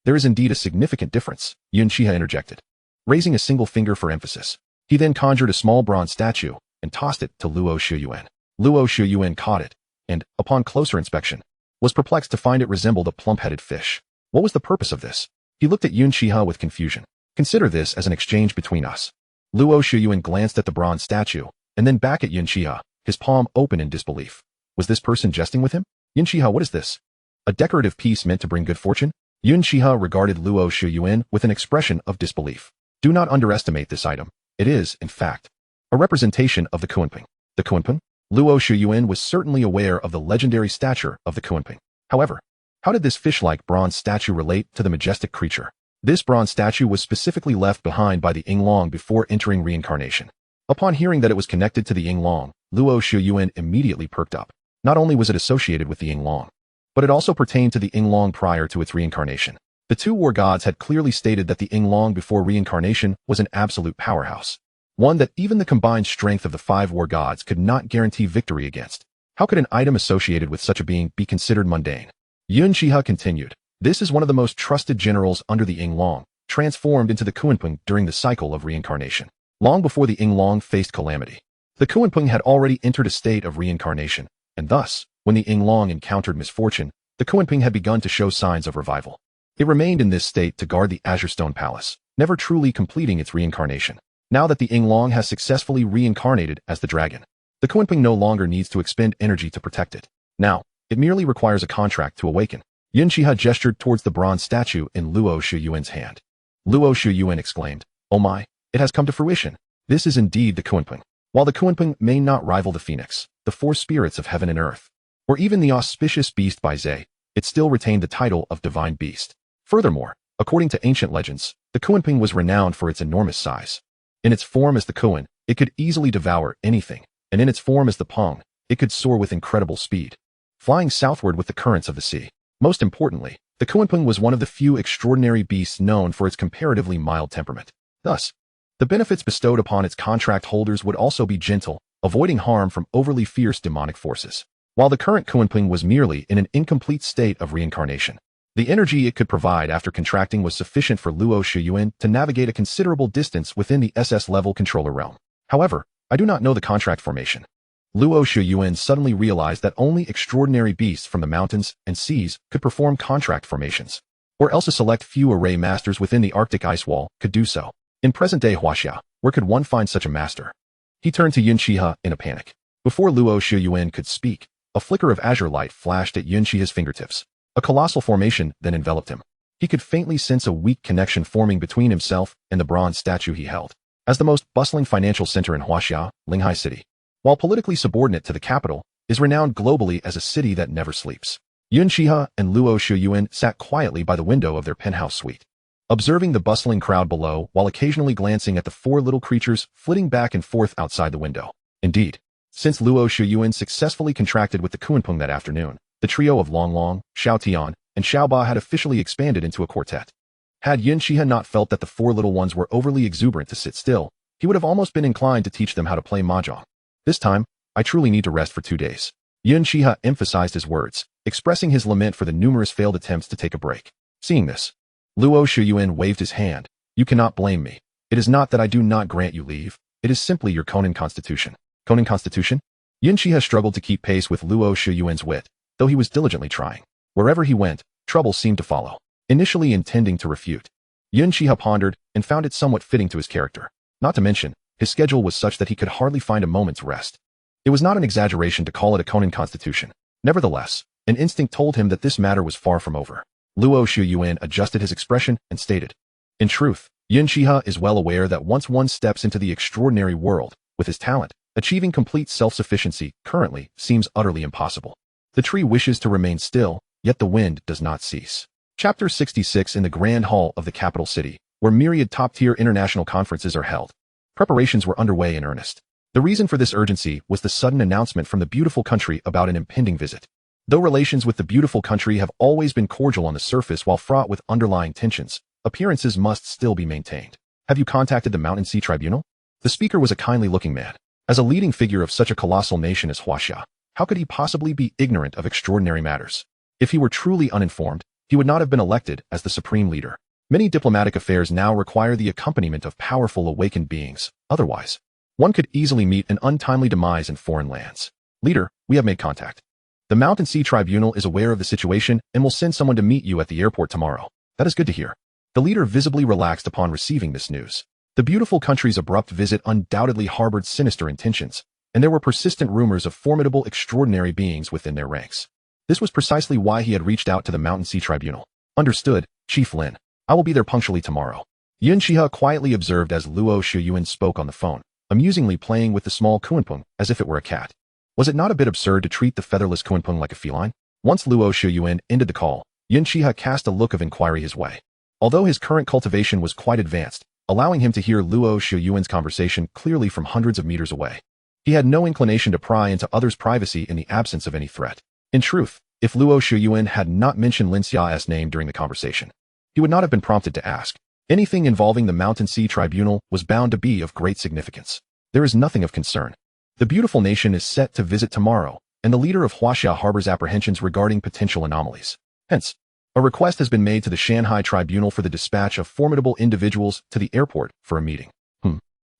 There is indeed a significant difference, Yun Xihe interjected, raising a single finger for emphasis. He then conjured a small bronze statue and tossed it to Luo Shiyuan. Luo Shiyuan caught it, and, upon closer inspection, was perplexed to find it resembled a plump-headed fish. What was the purpose of this? He looked at Yun Xihe with confusion. Consider this as an exchange between us. Luo Shiyuan glanced at the bronze statue, and then back at Yun Xihe, his palm open in disbelief. Was this person jesting with him? Yun Xihe, what is this? A decorative piece meant to bring good fortune? Yun Xihe regarded Luo Shiyuan with an expression of disbelief. Do not underestimate this item. It is, in fact, a representation of the Kunping. The Kunping? Luo Shiyuan was certainly aware of the legendary stature of the Kunping. However, how did this fish-like bronze statue relate to the majestic creature? This bronze statue was specifically left behind by the Yinglong before entering reincarnation. Upon hearing that it was connected to the Yinglong, Luo Shiyuan immediately perked up. Not only was it associated with the Yinglong, but it also pertained to the Yinglong prior to its reincarnation. The 2 war gods had clearly stated that the Yinglong before reincarnation was an absolute powerhouse, one that even the combined strength of the 5 war gods could not guarantee victory against. How could an item associated with such a being be considered mundane? Yun Xihe continued, this is one of the most trusted generals under the Yinglong, transformed into the Kunping during the cycle of reincarnation. Long before the Yinglong faced calamity, the Kunping had already entered a state of reincarnation, and thus, when the Yinglong encountered misfortune, the Kunping had begun to show signs of revival. It remained in this state to guard the Azure Stone Palace, never truly completing its reincarnation. Now that the Yinglong has successfully reincarnated as the dragon, the Kunping no longer needs to expend energy to protect it. Now, it merely requires a contract to awaken. Yun Xihe gestured towards the bronze statue in Luo Shiyuan's hand. Luo Shiyuan exclaimed, oh my, it has come to fruition. This is indeed the Kunping. While the Kunping may not rival the phoenix, the 4 spirits of heaven and earth, or even the auspicious beast by Zhe, it still retained the title of divine beast. Furthermore, according to ancient legends, the Kunping was renowned for its enormous size. In its form as the Kun, it could easily devour anything, and in its form as the Peng, it could soar with incredible speed. flying southward with the currents of the sea. Most importantly, the Kunpeng was one of the few extraordinary beasts known for its comparatively mild temperament. Thus, the benefits bestowed upon its contract holders would also be gentle, avoiding harm from overly fierce demonic forces. While the current Kunpeng was merely in an incomplete state of reincarnation, the energy it could provide after contracting was sufficient for Luo Shiyuan to navigate a considerable distance within the SS-level controller realm. However, I do not know the contract formation. Luo Shiyuan suddenly realized that only extraordinary beasts from the mountains and seas could perform contract formations, or else a select few array masters within the Arctic ice wall could do so. In present-day Huaxia, where could one find such a master? He turned to Yun Xihe in a panic. Before Luo Shiyuan could speak, a flicker of azure light flashed at Yun Xihe's fingertips. A colossal formation then enveloped him. He could faintly sense a weak connection forming between himself and the bronze statue he held. As the most bustling financial center in Huaxia, Linghai City, while politically subordinate to the capital, is renowned globally as a city that never sleeps. Yun Xihe and Luo Shiyuan sat quietly by the window of their penthouse suite, observing the bustling crowd below while occasionally glancing at the four little creatures flitting back and forth outside the window. Indeed, since Luo Shiyuan successfully contracted with the Kunpeng that afternoon, the trio of Long Long, Xiao Tian, and Xiao Ba had officially expanded into a quartet. Had Yun Xihe not felt that the four little ones were overly exuberant to sit still, he would have almost been inclined to teach them how to play mahjong. This time, I truly need to rest for 2 days. Yun Xihe emphasized his words, expressing his lament for the numerous failed attempts to take a break. Seeing this, Luo Shiyuan waved his hand. You cannot blame me. It is not that I do not grant you leave. It is simply your Conan constitution. Conan constitution? Yun Xihe struggled to keep pace with Luo Shiyuan's wit, though he was diligently trying. Wherever he went, trouble seemed to follow. Initially intending to refute, Yun Xihe pondered and found it somewhat fitting to his character. Not to mention, his schedule was such that he could hardly find a moment's rest. It was not an exaggeration to call it a Conan constitution. Nevertheless, an instinct told him that this matter was far from over. Luo Shiyuan adjusted his expression and stated, in truth, Yun Xihe is well aware that once one steps into the extraordinary world, with his talent, achieving complete self-sufficiency currently seems utterly impossible. The tree wishes to remain still, yet the wind does not cease. Chapter 66. In the Grand Hall of the capital city, where myriad top-tier international conferences are held, preparations were underway in earnest. The reason for this urgency was the sudden announcement from the beautiful country about an impending visit. Though relations with the beautiful country have always been cordial on the surface while fraught with underlying tensions, appearances must still be maintained. Have you contacted the Mountain Sea Tribunal? The speaker was a kindly-looking man. As a leading figure of such a colossal nation as Huaxia, how could he possibly be ignorant of extraordinary matters? If he were truly uninformed, he would not have been elected as the supreme leader. Many diplomatic affairs now require the accompaniment of powerful awakened beings. Otherwise, one could easily meet an untimely demise in foreign lands. Leader, we have made contact. The Mountain Sea Tribunal is aware of the situation and will send someone to meet you at the airport tomorrow. That is good to hear. The leader visibly relaxed upon receiving this news. The beautiful country's abrupt visit undoubtedly harbored sinister intentions, and there were persistent rumors of formidable extraordinary beings within their ranks. This was precisely why he had reached out to the Mountain Sea Tribunal. Understood, Chief Lin. I will be there punctually tomorrow. Yun Xihe quietly observed as Luo Shiyuan spoke on the phone, amusingly playing with the small Kunpeng as if it were a cat. Was it not a bit absurd to treat the featherless Kunpeng like a feline? Once Luo Shiyuan ended the call, Yun Xihe cast a look of inquiry his way. Although his current cultivation was quite advanced, allowing him to hear Luo Shiyuan's conversation clearly from hundreds of meters away, he had no inclination to pry into others' privacy in the absence of any threat. In truth, if Luo Shiyuan had not mentioned Lin Xiao's name during the conversation, he would not have been prompted to ask. Anything involving the Mountain Sea Tribunal was bound to be of great significance. There is nothing of concern. The beautiful nation is set to visit tomorrow, and the leader of Huaxia harbors apprehensions regarding potential anomalies. Hence, a request has been made to the Shanghai Tribunal for the dispatch of formidable individuals to the airport for a meeting.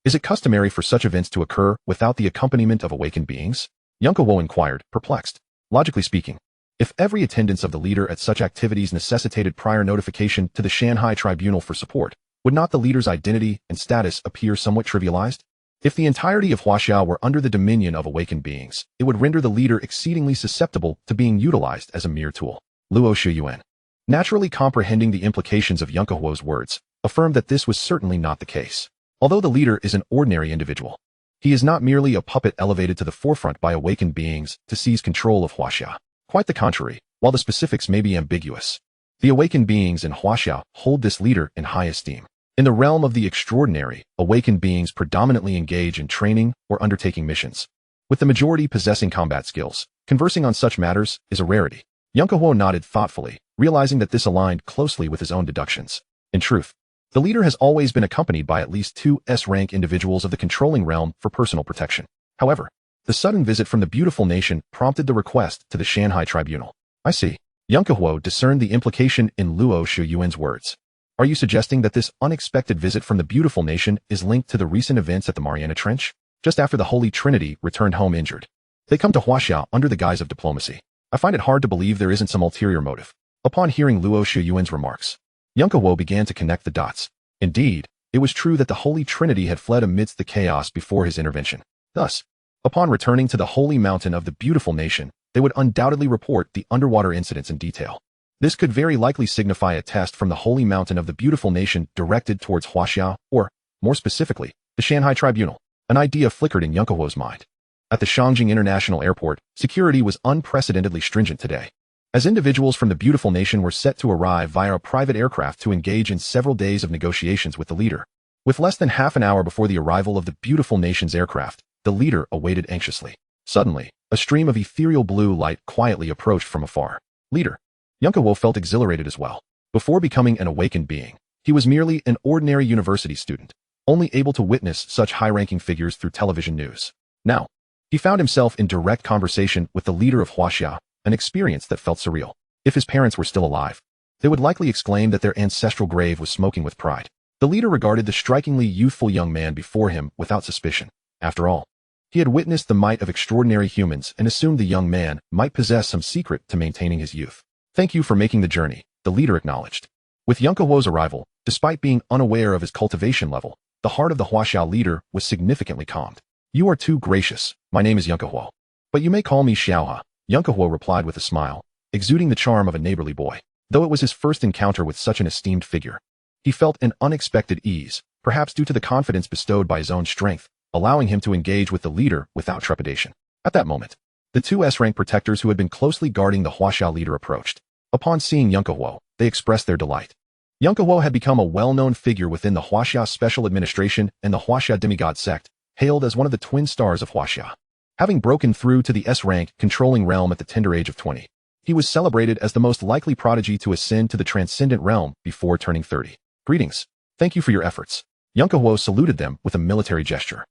Is it customary for such events to occur without the accompaniment of awakened beings? Yun Xihe inquired, perplexed. Logically speaking, if every attendance of the leader at such activities necessitated prior notification to the Shanghai Tribunal for support, would not the leader's identity and status appear somewhat trivialized? If the entirety of Huaxia were under the dominion of awakened beings, it would render the leader exceedingly susceptible to being utilized as a mere tool. Luo Shiyuan, naturally comprehending the implications of Yun Xihe's words, affirmed that this was certainly not the case. Although the leader is an ordinary individual, he is not merely a puppet elevated to the forefront by awakened beings to seize control of Huaxia. Quite the contrary, while the specifics may be ambiguous, the awakened beings in Huaxia hold this leader in high esteem. In the realm of the extraordinary, awakened beings predominantly engage in training or undertaking missions, with the majority possessing combat skills, Conversing on such matters is a rarity. Yun Xihe nodded thoughtfully, realizing that this aligned closely with his own deductions. In truth, the leader has always been accompanied by at least two S-rank individuals of the controlling realm for personal protection. However, the sudden visit from the beautiful nation prompted the request to the Shanghai tribunal. I see. Yun Xihe discerned the implication in Luo Shuyuan's words. Are you suggesting that this unexpected visit from the beautiful nation is linked to the recent events at the Mariana Trench? Just after the Holy Trinity returned home injured, they come to Huaxia under the guise of diplomacy. I find it hard to believe there isn't some ulterior motive. Upon hearing Luo Shuyuan's remarks, Yun Xihe began to connect the dots. Indeed, it was true that the Holy Trinity had fled amidst the chaos before his intervention. Thus, upon returning to the holy mountain of the beautiful nation, they would undoubtedly report the underwater incidents in detail. This could very likely signify a test from the holy mountain of the beautiful nation directed towards Huaxia, or, more specifically, the Shanghai tribunal. An idea flickered in Yun Xihe's mind. At the Shangjing International Airport, security was unprecedentedly stringent today, as individuals from the beautiful nation were set to arrive via a private aircraft to engage in several days of negotiations with the leader. With less than half an hour before the arrival of the beautiful nation's aircraft, the leader awaited anxiously. Suddenly, a stream of ethereal blue light quietly approached from afar. Leader. Yun Xihe felt exhilarated as well. Before becoming an awakened being, he was merely an ordinary university student, only able to witness such high-ranking figures through television news. Now, he found himself in direct conversation with the leader of Huaxia, an experience that felt surreal. If his parents were still alive, they would likely exclaim that their ancestral grave was smoking with pride. The leader regarded the strikingly youthful young man before him without suspicion. After all, he had witnessed the might of extraordinary humans and assumed the young man might possess some secret to maintaining his youth. Thank you for making the journey, the leader acknowledged. With Yun Xihe's arrival, despite being unaware of his cultivation level, the heart of the Huaxia leader was significantly calmed. You are too gracious. My name is Yun Xihe. But you may call me Xiaohe, Yun Xihe replied with a smile, exuding the charm of a neighborly boy. Though it was his first encounter with such an esteemed figure, he felt an unexpected ease, perhaps due to the confidence bestowed by his own strength, allowing him to engage with the leader without trepidation. At that moment, the two S-rank protectors who had been closely guarding the Huaxia leader approached. Upon seeing Yun Xihe, they expressed their delight. Yun Xihe had become a well-known figure within the Huaxia Special Administration and the Huaxia demigod sect, hailed as one of the twin stars of Huaxia. Having broken through to the S-rank controlling realm at the tender age of 20, he was celebrated as the most likely prodigy to ascend to the transcendent realm before turning 30. Greetings. Thank you for your efforts. Yun Xihe saluted them with a military gesture.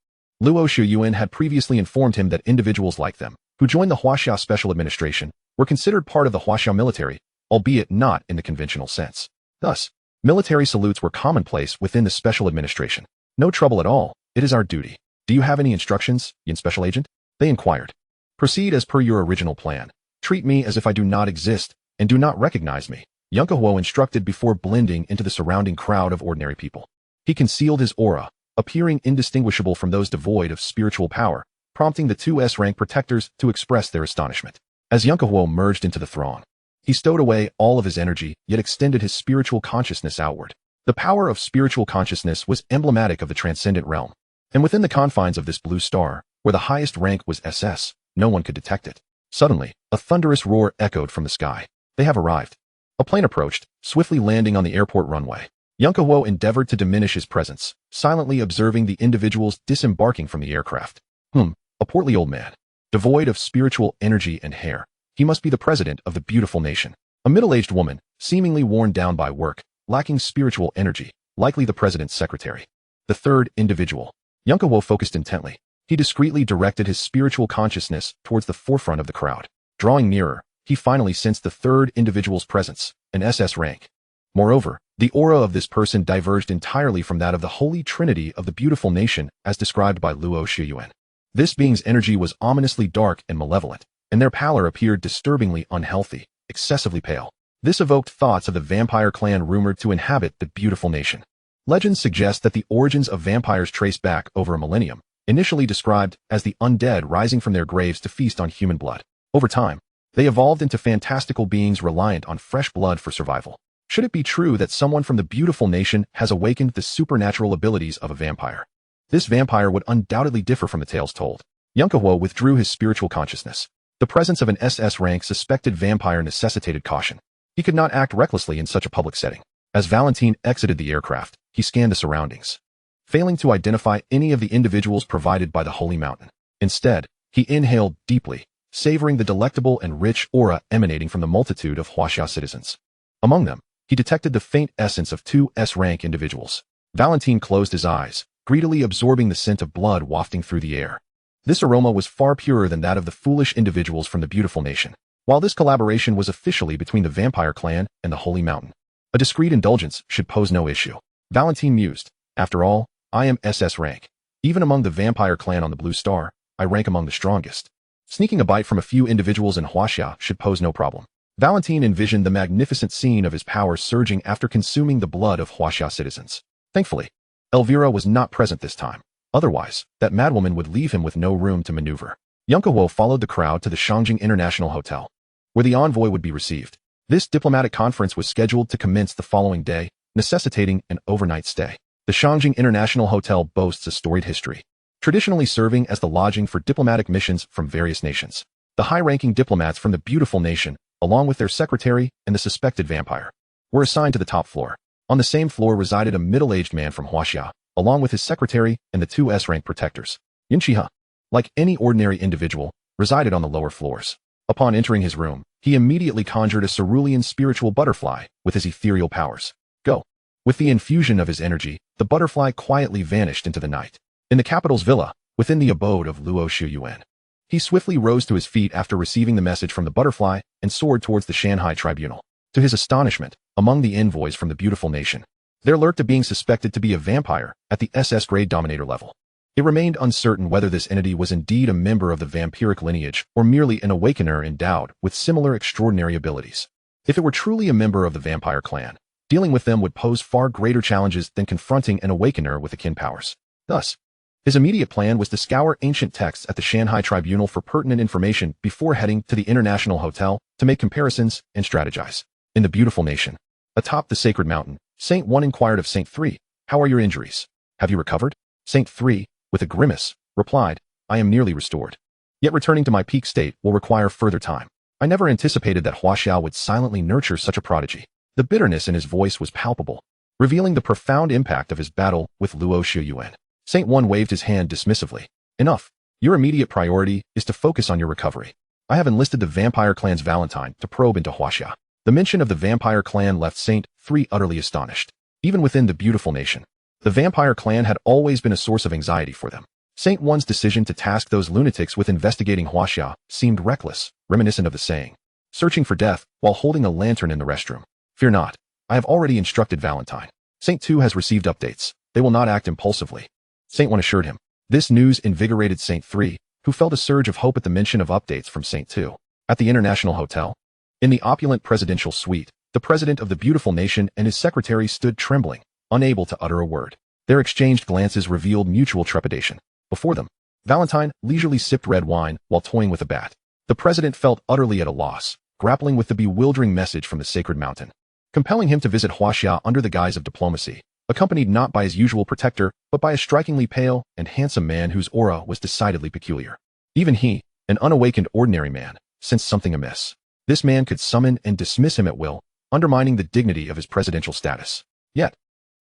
Luo Shuyuan had previously informed him that individuals like them, who joined the Huaxia Special Administration, were considered part of the Huaxia military, albeit not in the conventional sense. Thus, military salutes were commonplace within the Special Administration. No trouble at all. It is our duty. Do you have any instructions, Yin Special Agent? They inquired. Proceed as per your original plan. Treat me as if I do not exist and do not recognize me, Yun Xihe instructed before blending into the surrounding crowd of ordinary people. He concealed his aura, appearing indistinguishable from those devoid of spiritual power, prompting the two S-rank protectors to express their astonishment. As Yun Xihe merged into the throng, he stowed away all of his energy, yet extended his spiritual consciousness outward. The power of spiritual consciousness was emblematic of the transcendent realm, and within the confines of this blue star, where the highest rank was SS, no one could detect it. Suddenly, a thunderous roar echoed from the sky. They have arrived. A plane approached, swiftly landing on the airport runway. Yun Xihe endeavored to diminish his presence, silently observing the individuals disembarking from the aircraft. A portly old man, devoid of spiritual energy and hair. He must be the president of the beautiful nation. A middle-aged woman, seemingly worn down by work, lacking spiritual energy, likely the president's secretary. The third individual. Yun Xihe focused intently. He discreetly directed his spiritual consciousness towards the forefront of the crowd. Drawing nearer, he finally sensed the third individual's presence, an SS rank. Moreover, the aura of this person diverged entirely from that of the Holy Trinity of the beautiful nation as described by Luo Shuyuan. This being's energy was ominously dark and malevolent, and their pallor appeared disturbingly unhealthy, excessively pale. This evoked thoughts of the vampire clan rumored to inhabit the beautiful nation. Legends suggest that the origins of vampires trace back over a millennium, initially described as the undead rising from their graves to feast on human blood. Over time, they evolved into fantastical beings reliant on fresh blood for survival. Should it be true that someone from the beautiful nation has awakened the supernatural abilities of a vampire, this vampire would undoubtedly differ from the tales told. Yun Xihe withdrew his spiritual consciousness. The presence of an SS rank suspected vampire necessitated caution. He could not act recklessly in such a public setting. As Valentine exited the aircraft, he scanned the surroundings, failing to identify any of the individuals provided by the Holy Mountain. Instead, he inhaled deeply, savoring the delectable and rich aura emanating from the multitude of Huaxia citizens. Among them, he detected the faint essence of two S-rank individuals. Valentine closed his eyes, greedily absorbing the scent of blood wafting through the air. This aroma was far purer than that of the foolish individuals from the beautiful nation. While this collaboration was officially between the vampire clan and the Holy Mountain, a discreet indulgence should pose no issue. Valentine mused. After all, I am SS rank. Even among the vampire clan on the Blue Star, I rank among the strongest. Sneaking a bite from a few individuals in Huaxia should pose no problem. Valentine envisioned the magnificent scene of his powers surging after consuming the blood of Huaxia citizens. Thankfully, Elvira was not present this time. Otherwise, that madwoman would leave him with no room to maneuver. Yun Xihe followed the crowd to the Shangjing International Hotel, where the envoy would be received. This diplomatic conference was scheduled to commence the following day, necessitating an overnight stay. The Shangjing International Hotel boasts a storied history, traditionally serving as the lodging for diplomatic missions from various nations. The high-ranking diplomats from the beautiful nation, along with their secretary and the suspected vampire, were assigned to the top floor. On the same floor resided a middle-aged man from Huaxia, along with his secretary and the two S-rank protectors. Yun Xihe, like any ordinary individual, resided on the lower floors. Upon entering his room, he immediately conjured a cerulean spiritual butterfly with his ethereal powers. Go! With the infusion of his energy, the butterfly quietly vanished into the night. In the capital's villa, within the abode of Luo Shuyuan, he swiftly rose to his feet after receiving the message from the butterfly and soared towards the Shanghai tribunal. To his astonishment, among the envoys from the beautiful nation, there lurked a being suspected to be a vampire at the SS grade dominator level. It remained uncertain whether this entity was indeed a member of the vampiric lineage or merely an awakener endowed with similar extraordinary abilities. If it were truly a member of the vampire clan, dealing with them would pose far greater challenges than confronting an awakener with akin powers. Thus, his immediate plan was to scour ancient texts at the Shanghai Tribunal for pertinent information before heading to the International Hotel to make comparisons and strategize. In the beautiful nation, atop the sacred mountain, Saint 1 inquired of Saint 3, "How are your injuries? Have you recovered?" Saint 3, with a grimace, replied, "I am nearly restored. Yet returning to my peak state will require further time. I never anticipated that Huaxia would silently nurture such a prodigy." The bitterness in his voice was palpable, revealing the profound impact of his battle with Luo Shuyuan. Saint 1 waved his hand dismissively. "Enough. Your immediate priority is to focus on your recovery. I have enlisted the vampire clan's Valentine to probe into Huaxia." The mention of the vampire clan left Saint 3 utterly astonished. Even within the beautiful nation, the vampire clan had always been a source of anxiety for them. Saint 1's decision to task those lunatics with investigating Huaxia seemed reckless, reminiscent of the saying, "Searching for death while holding a lantern in the restroom." "Fear not. I have already instructed Valentine. Saint 2 has received updates. They will not act impulsively." Saint 1 assured him. This news invigorated Saint 3, who felt a surge of hope at the mention of updates from Saint 2. At the International Hotel, in the opulent presidential suite, the president of the beautiful nation and his secretary stood trembling, unable to utter a word. Their exchanged glances revealed mutual trepidation. Before them, Valentine leisurely sipped red wine while toying with a bat. The president felt utterly at a loss, grappling with the bewildering message from the sacred mountain, compelling him to visit Huaxia under the guise of diplomacy, accompanied not by his usual protector, but by a strikingly pale and handsome man whose aura was decidedly peculiar. Even he, an unawakened ordinary man, sensed something amiss. This man could summon and dismiss him at will, undermining the dignity of his presidential status. Yet,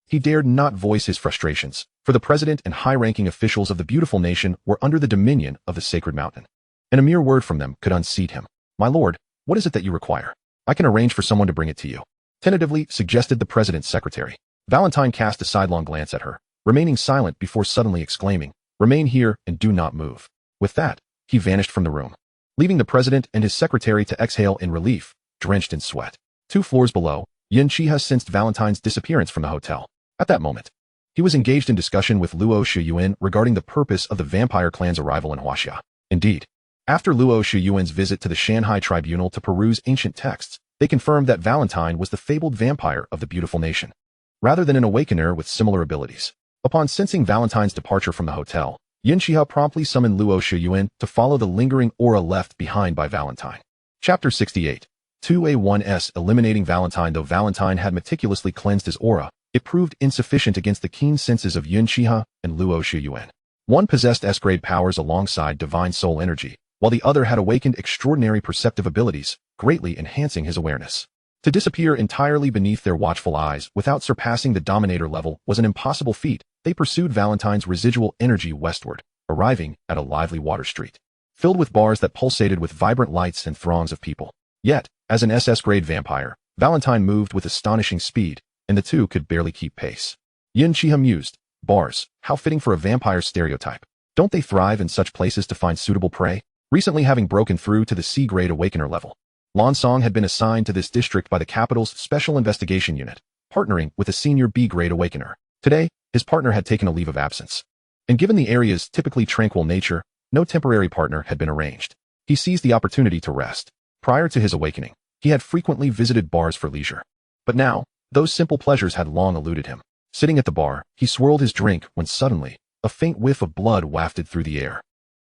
he dared not voice his frustrations, for the president and high-ranking officials of the beautiful nation were under the dominion of the sacred mountain, and a mere word from them could unseat him. "My lord, what is it that you require? I can arrange for someone to bring it to you," tentatively suggested the president's secretary. Valentine cast a sidelong glance at her, remaining silent before suddenly exclaiming, "Remain here and do not move." With that, he vanished from the room, leaving the president and his secretary to exhale in relief, drenched in sweat. 2 floors below, Yun Xihe sensed Valentine's disappearance from the hotel. At that moment, he was engaged in discussion with Luo Shuyuan regarding the purpose of the vampire clan's arrival in Huaxia. Indeed, after Luo Shuyuan's visit to the Shanghai Tribunal to peruse ancient texts, they confirmed that Valentine was the fabled vampire of the beautiful nation, rather than an awakener with similar abilities. Upon sensing Valentine's departure from the hotel, Yun Xihe promptly summoned Luo Shuyuan to follow the lingering aura left behind by Valentine. Chapter 68. 2A1S Eliminating Valentine. Though Valentine had meticulously cleansed his aura, it proved insufficient against the keen senses of Yun Xihe and Luo Shuyuan. One possessed S-grade powers alongside divine soul energy, while the other had awakened extraordinary perceptive abilities, greatly enhancing his awareness. To disappear entirely beneath their watchful eyes without surpassing the dominator level was an impossible feat. They pursued Valentine's residual energy westward, arriving at a lively water street. filled with bars that pulsated with vibrant lights and throngs of people. Yet, as an SS-grade vampire, Valentine moved with astonishing speed, and the two could barely keep pace. Yun Xihe mused, bars, how fitting for a vampire stereotype. Don't they thrive in such places to find suitable prey? Recently having broken through to the C-grade awakener level, Lan Song had been assigned to this district by the capital's Special Investigation Unit, partnering with a senior B-grade awakener. Today, his partner had taken a leave of absence. And given the area's typically tranquil nature, no temporary partner had been arranged. He seized the opportunity to rest. Prior to his awakening, he had frequently visited bars for leisure. But now, those simple pleasures had long eluded him. Sitting at the bar, he swirled his drink when suddenly, a faint whiff of blood wafted through the air.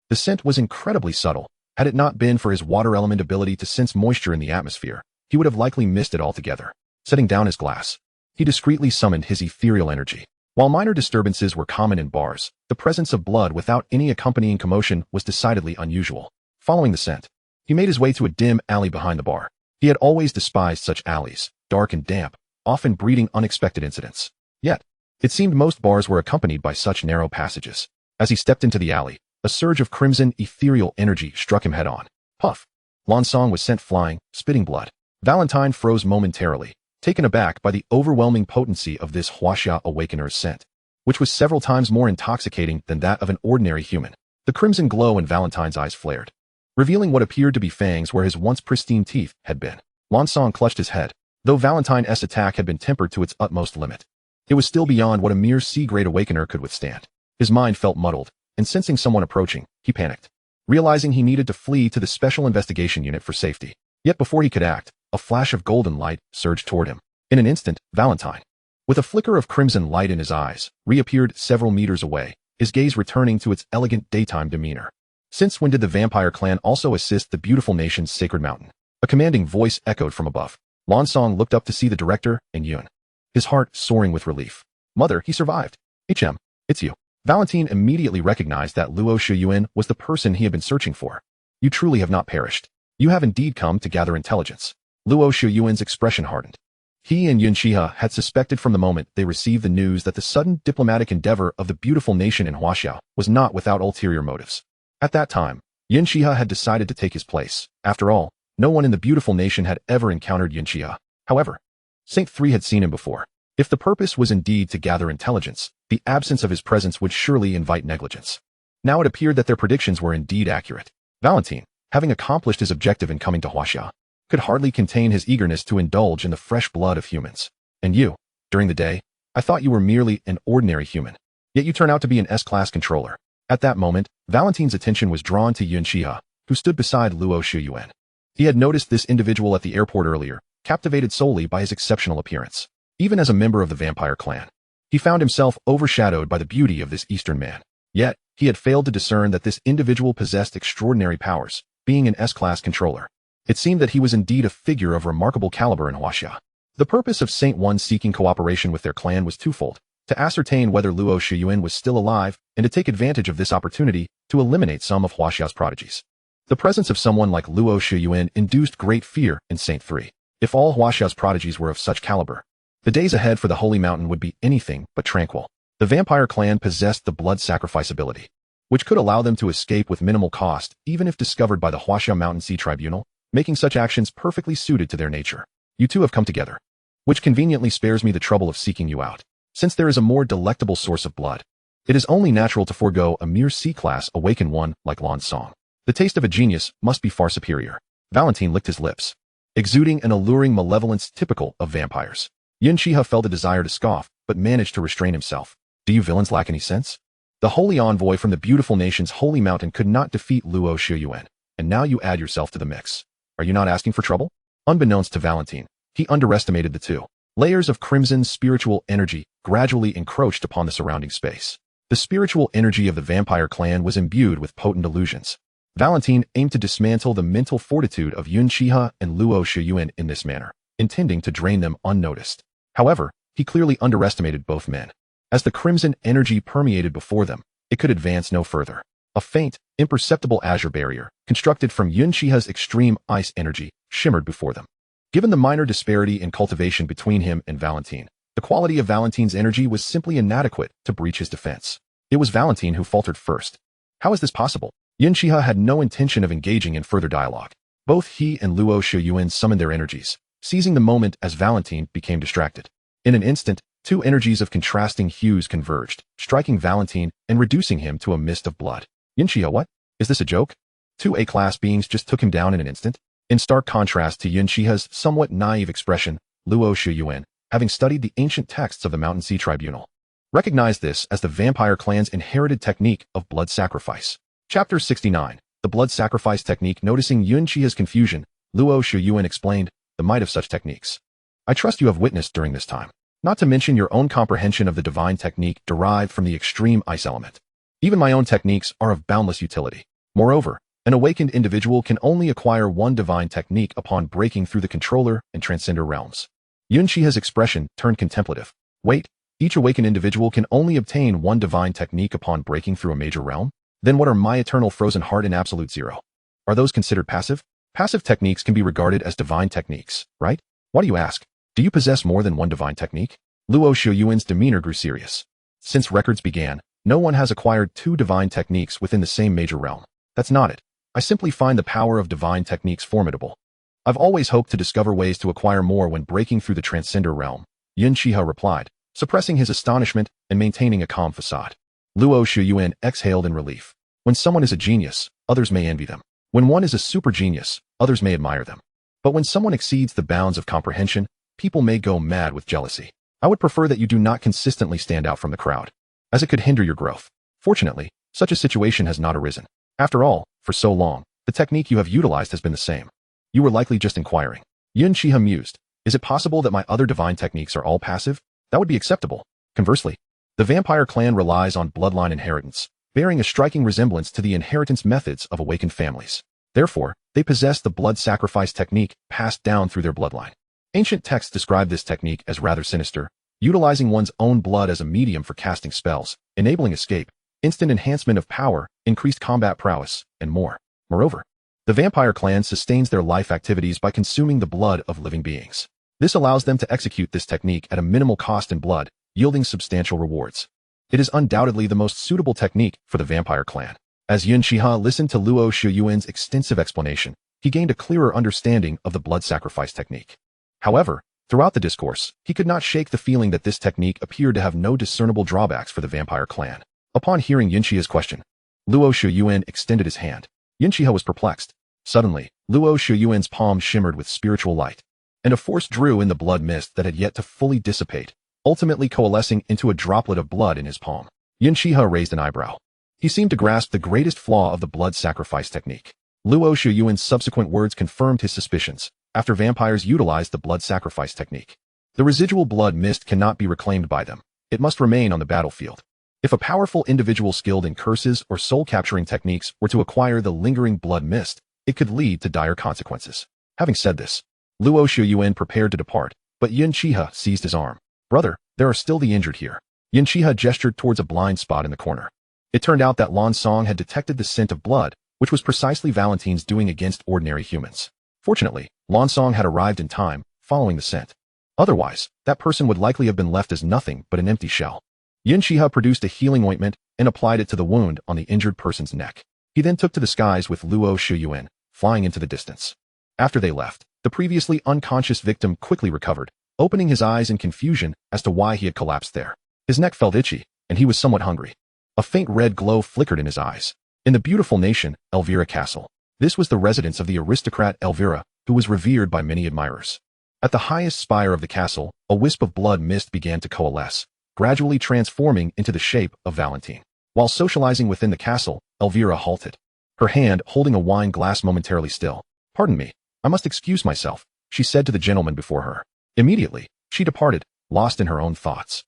The scent was incredibly subtle. Had it not been for his water element ability to sense moisture in the atmosphere, he would have likely missed it altogether. Setting down his glass, he discreetly summoned his ethereal energy. While minor disturbances were common in bars, the presence of blood without any accompanying commotion was decidedly unusual. Following the scent, he made his way to a dim alley behind the bar. He had always despised such alleys, dark and damp, often breeding unexpected incidents. Yet, it seemed most bars were accompanied by such narrow passages. As he stepped into the alley, a surge of crimson, ethereal energy struck him head-on. Puff! Lan Song was sent flying, spitting blood. Valentine froze momentarily, taken aback by the overwhelming potency of this Wuxia awakener's scent, which was several times more intoxicating than that of an ordinary human. The crimson glow in Valentine's eyes flared, revealing what appeared to be fangs where his once pristine teeth had been. Lan Song clutched his head. Though Valentine's attack had been tempered to its utmost limit, it was still beyond what a mere C-grade awakener could withstand. His mind felt muddled, and sensing someone approaching, he panicked, realizing he needed to flee to the Special Investigation Unit for safety. Yet before he could act, a flash of golden light surged toward him. In an instant, Valentine, with a flicker of crimson light in his eyes, reappeared several meters away, his gaze returning to its elegant daytime demeanor. Since when did the vampire clan also assist the beautiful nation's sacred mountain? A commanding voice echoed from above. Lan Song looked up to see the director and Yun, his heart soaring with relief. Mother, he survived. HM, it's you. Valentine immediately recognized that Luo Shiyuan was the person he had been searching for. You truly have not perished. You have indeed come to gather intelligence. Luo Shiyuan's expression hardened. He and Yun Xihe had suspected from the moment they received the news that the sudden diplomatic endeavor of the beautiful nation in Huaxiao was not without ulterior motives. At that time, Yun Xihe had decided to take his place. After all, no one in the beautiful nation had ever encountered Yun Xihe. However, Saint 3 had seen him before. If the purpose was indeed to gather intelligence, the absence of his presence would surely invite negligence. Now it appeared that their predictions were indeed accurate. Valentine, having accomplished his objective in coming to Huaxia, could hardly contain his eagerness to indulge in the fresh blood of humans. And you, during the day, I thought you were merely an ordinary human. Yet you turn out to be an S-class controller. At that moment, Valentine's attention was drawn to Yun Xihe, who stood beside Luo Shiyuan. He had noticed this individual at the airport earlier, captivated solely by his exceptional appearance. Even as a member of the vampire clan, he found himself overshadowed by the beauty of this Eastern man. Yet, he had failed to discern that this individual possessed extraordinary powers, being an S-class controller. It seemed that he was indeed a figure of remarkable caliber in Huaxia. The purpose of Saint 1 seeking cooperation with their clan was twofold: to ascertain whether Luo Shiyuan was still alive, and to take advantage of this opportunity to eliminate some of Huaxia's prodigies. The presence of someone like Luo Shiyuan induced great fear in Saint 3. If all Huaxia's prodigies were of such caliber, the days ahead for the Holy Mountain would be anything but tranquil. The vampire clan possessed the blood sacrifice ability, which could allow them to escape with minimal cost, even if discovered by the Huaxia Mountain Sea Tribunal, making such actions perfectly suited to their nature. You two have come together, which conveniently spares me the trouble of seeking you out. Since there is a more delectable source of blood, it is only natural to forego a mere C-class awakened one like Lan Song. The taste of a genius must be far superior. Valentine licked his lips, exuding an alluring malevolence typical of vampires. Yun Xihe felt a desire to scoff, but managed to restrain himself. Do you villains lack any sense? The holy envoy from the beautiful nation's holy mountain could not defeat Luo Shiyuan, and now you add yourself to the mix. Are you not asking for trouble? Unbeknownst to Valentine, he underestimated the two. Layers of crimson spiritual energy gradually encroached upon the surrounding space. The spiritual energy of the vampire clan was imbued with potent illusions. Valentine aimed to dismantle the mental fortitude of Yun Xihe and Luo Shiyuan in this manner, intending to drain them unnoticed. However, he clearly underestimated both men. As the crimson energy permeated before them, it could advance no further. A faint, imperceptible azure barrier, constructed from Yun Xihe's extreme ice energy, shimmered before them. Given the minor disparity in cultivation between him and Valentine, the quality of Valentine's energy was simply inadequate to breach his defense. It was Valentine who faltered first. How is this possible? Yun Xihe had no intention of engaging in further dialogue. Both he and Luo Shiyuan summoned their energies, seizing the moment as Valentine became distracted. In an instant, two energies of contrasting hues converged, striking Valentine and reducing him to a mist of blood. Yun Xihe, what? Is this a joke? Two A-class beings just took him down in an instant? In stark contrast to Yun Xihe's somewhat naive expression, Luo Shiyuan, having studied the ancient texts of the Mountain Sea Tribunal, recognized this as the vampire clan's inherited technique of blood sacrifice. Chapter 69. The Blood Sacrifice Technique. Noticing Yun Xihe's confusion, Luo Shiyuan explained the might of such techniques. I trust you have witnessed during this time, not to mention your own comprehension of the divine technique derived from the extreme ice element. Even my own techniques are of boundless utility. Moreover, an awakened individual can only acquire one divine technique upon breaking through the controller and transcender realms. Yun Xihe's expression turned contemplative. Wait, each awakened individual can only obtain one divine technique upon breaking through a major realm? Then what are my eternal frozen heart and absolute zero? Are those considered passive? Passive techniques can be regarded as divine techniques, right? Why do you ask? Do you possess more than one divine technique? Luo Shiyuan's demeanor grew serious. Since records began, no one has acquired two divine techniques within the same major realm. That's not it. I simply find the power of divine techniques formidable. I've always hoped to discover ways to acquire more when breaking through the transcender realm, Yun Xihe replied, suppressing his astonishment and maintaining a calm facade. Luo Shiyuan exhaled in relief. When someone is a genius, others may envy them. When one is a super genius, others may admire them. But when someone exceeds the bounds of comprehension, people may go mad with jealousy. I would prefer that you do not consistently stand out from the crowd, as it could hinder your growth. Fortunately, such a situation has not arisen. After all, for so long, the technique you have utilized has been the same. You were likely just inquiring. Yun Xihe mused. Is it possible that my other divine techniques are all passive? That would be acceptable. Conversely, the vampire clan relies on bloodline inheritance, bearing a striking resemblance to the inheritance methods of awakened families. Therefore, they possess the blood sacrifice technique passed down through their bloodline. Ancient texts describe this technique as rather sinister, utilizing one's own blood as a medium for casting spells, enabling escape, instant enhancement of power, increased combat prowess, and more. Moreover, the vampire clan sustains their life activities by consuming the blood of living beings. This allows them to execute this technique at a minimal cost in blood, yielding substantial rewards. It is undoubtedly the most suitable technique for the vampire clan. As Yun Xihe listened to Luo Shiyuan's extensive explanation, he gained a clearer understanding of the blood sacrifice technique. However, throughout the discourse, he could not shake the feeling that this technique appeared to have no discernible drawbacks for the vampire clan. Upon hearing Yun Xihe's question, Luo Shiyuan extended his hand. Yun Xihe was perplexed. Suddenly, Luo Shiyuan's palm shimmered with spiritual light, and a force drew in the blood mist that had yet to fully dissipate, ultimately coalescing into a droplet of blood in his palm. Yun Xihe raised an eyebrow. He seemed to grasp the greatest flaw of the blood sacrifice technique. Luo Shiyuan's subsequent words confirmed his suspicions. After vampires utilized the blood sacrifice technique, the residual blood mist cannot be reclaimed by them. It must remain on the battlefield. If a powerful individual skilled in curses or soul-capturing techniques were to acquire the lingering blood mist, it could lead to dire consequences. Having said this, Luo Shiyuan prepared to depart, but Yun Xihe seized his arm. Brother, there are still the injured here. Yun Xihe gestured towards a blind spot in the corner. It turned out that Lan Song had detected the scent of blood, which was precisely Valentine's doing against ordinary humans. Fortunately, Lan Song had arrived in time, following the scent. Otherwise, that person would likely have been left as nothing but an empty shell. Yun Xihe produced a healing ointment and applied it to the wound on the injured person's neck. He then took to the skies with Luo Shiyuan, flying into the distance. After they left, the previously unconscious victim quickly recovered, opening his eyes in confusion as to why he had collapsed there. His neck felt itchy, and he was somewhat hungry. A faint red glow flickered in his eyes. In the beautiful nation, Elvira Castle. This was the residence of the aristocrat Elvira, who was revered by many admirers. At the highest spire of the castle, a wisp of blood mist began to coalesce, gradually transforming into the shape of Valentine. While socializing within the castle, Elvira halted, her hand holding a wine glass momentarily still. Pardon me, I must excuse myself, she said to the gentleman before her. Immediately, she departed, lost in her own thoughts.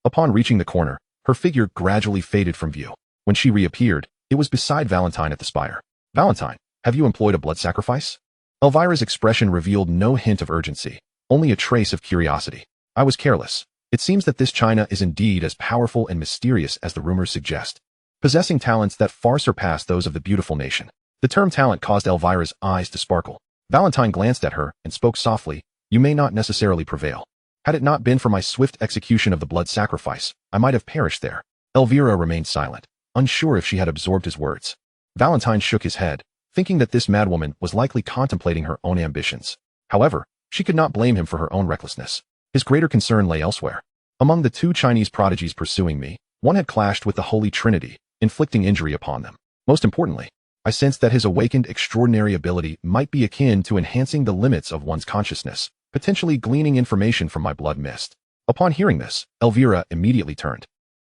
Upon reaching the corner, her figure gradually faded from view. When she reappeared, it was beside Valentine at the spire. Valentine, have you employed a blood sacrifice? Elvira's expression revealed no hint of urgency, only a trace of curiosity. I was careless. It seems that this China is indeed as powerful and mysterious as the rumors suggest, possessing talents that far surpass those of the beautiful nation. The term talent caused Elvira's eyes to sparkle. Valentine glanced at her and spoke softly, you may not necessarily prevail. Had it not been for my swift execution of the blood sacrifice, I might have perished there. Elvira remained silent, unsure if she had absorbed his words. Valentine shook his head, thinking that this madwoman was likely contemplating her own ambitions. However, she could not blame him for her own recklessness. His greater concern lay elsewhere. Among the two Chinese prodigies pursuing me, one had clashed with the Holy Trinity, inflicting injury upon them. Most importantly, I sensed that his awakened extraordinary ability might be akin to enhancing the limits of one's consciousness, potentially gleaning information from my blood mist. Upon hearing this, Elvira immediately turned,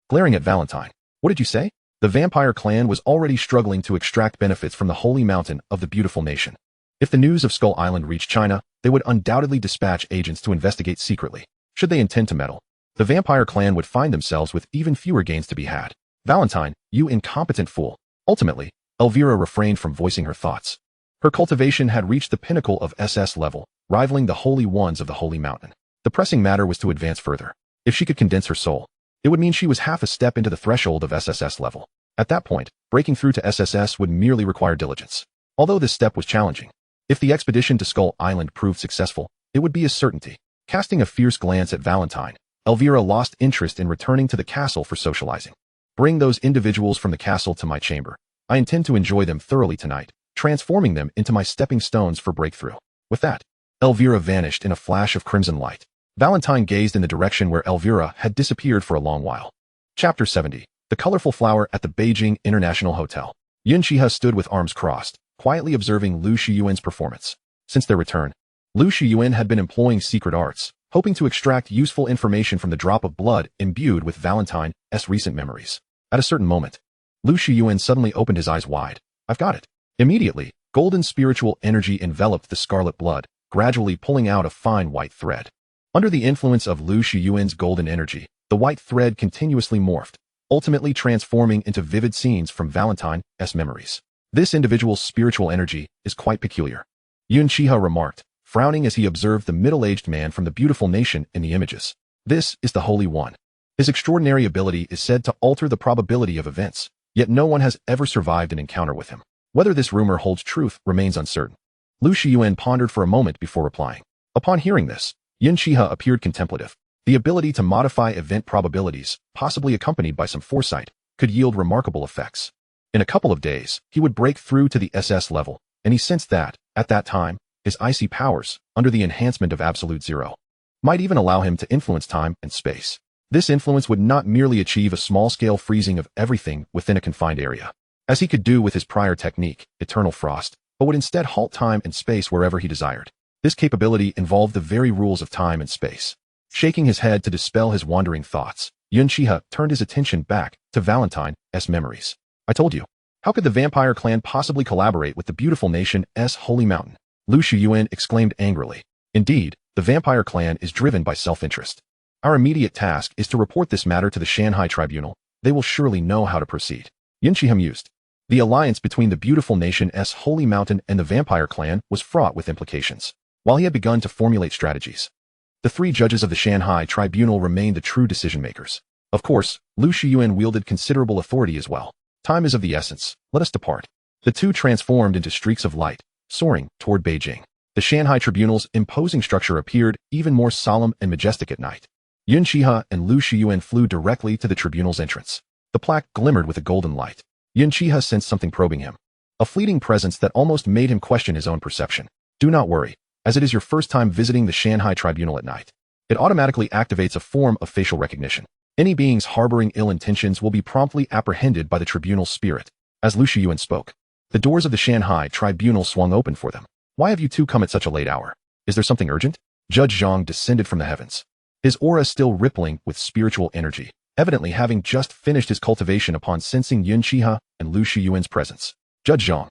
glaring at Valentine. What did you say? The vampire clan was already struggling to extract benefits from the holy mountain of the beautiful nation. If the news of Skull Island reached China, they would undoubtedly dispatch agents to investigate secretly. Should they intend to meddle, the vampire clan would find themselves with even fewer gains to be had. Valentine, you incompetent fool. Ultimately, Elvira refrained from voicing her thoughts. Her cultivation had reached the pinnacle of SS level, rivaling the holy ones of the holy mountain. The pressing matter was to advance further. If she could condense her soul, it would mean she was half a step into the threshold of SSS level. At that point, breaking through to SSS would merely require diligence. Although this step was challenging, if the expedition to Skull Island proved successful, it would be a certainty. Casting a fierce glance at Valentine, Elvira lost interest in returning to the castle for socializing. Bring those individuals from the castle to my chamber. I intend to enjoy them thoroughly tonight, transforming them into my stepping stones for breakthrough. With that, Elvira vanished in a flash of crimson light. Valentine gazed in the direction where Elvira had disappeared for a long while. Chapter 70. The colorful flower at the Beijing International Hotel. Yun Xihe stood with arms crossed, quietly observing Lu Shiyuan's performance. Since their return, Lu Shiyuan had been employing secret arts, hoping to extract useful information from the drop of blood imbued with Valentine's recent memories. At a certain moment, Lu Shiyuan suddenly opened his eyes wide. I've got it. Immediately, golden spiritual energy enveloped the scarlet blood, gradually pulling out a fine white thread. Under the influence of Lu Shiyuan's golden energy, the white thread continuously morphed, ultimately transforming into vivid scenes from Valentine's memories. This individual's spiritual energy is quite peculiar, Yun Xihe remarked, frowning as he observed the middle-aged man from the beautiful nation in the images. This is the Holy One. His extraordinary ability is said to alter the probability of events, yet no one has ever survived an encounter with him. Whether this rumor holds truth remains uncertain. Lu Shiyuan pondered for a moment before replying. Upon hearing this, Yun Xihe appeared contemplative. The ability to modify event probabilities, possibly accompanied by some foresight, could yield remarkable effects. In a couple of days, he would break through to the SS level, and he sensed that, at that time, his icy powers, under the enhancement of Absolute Zero, might even allow him to influence time and space. This influence would not merely achieve a small-scale freezing of everything within a confined area, as he could do with his prior technique, Eternal Frost, but would instead halt time and space wherever he desired. This capability involved the very rules of time and space. Shaking his head to dispel his wandering thoughts, Yun Xihe turned his attention back to Valentine's memories. I told you. How could the vampire clan possibly collaborate with the beautiful nation's holy mountain? Lu Shiyuan exclaimed angrily. Indeed, the vampire clan is driven by self-interest. Our immediate task is to report this matter to the Shanghai Tribunal. They will surely know how to proceed. Yun Xihe mused. The alliance between the beautiful nation's holy mountain and the vampire clan was fraught with implications. While he had begun to formulate strategies, the three judges of the Shanghai Tribunal remained the true decision-makers. Of course, Lu Shiyuan wielded considerable authority as well. Time is of the essence. Let us depart. The two transformed into streaks of light, soaring toward Beijing. The Shanghai Tribunal's imposing structure appeared even more solemn and majestic at night. Yun Xihe and Lu Shiyuan flew directly to the tribunal's entrance. The plaque glimmered with a golden light. Yun Xihe sensed something probing him, a fleeting presence that almost made him question his own perception. Do not worry, as it is your first time visiting the Shanghai Tribunal at night. It automatically activates a form of facial recognition. Any beings harboring ill intentions will be promptly apprehended by the tribunal's spirit. As Lu Shiyuan spoke, the doors of the Shanghai Tribunal swung open for them. Why have you two come at such a late hour? Is there something urgent? Judge Zhang descended from the heavens, his aura still rippling with spiritual energy, evidently having just finished his cultivation upon sensing Yun Xihe and Lu Shiyuan's presence. Judge Zhang.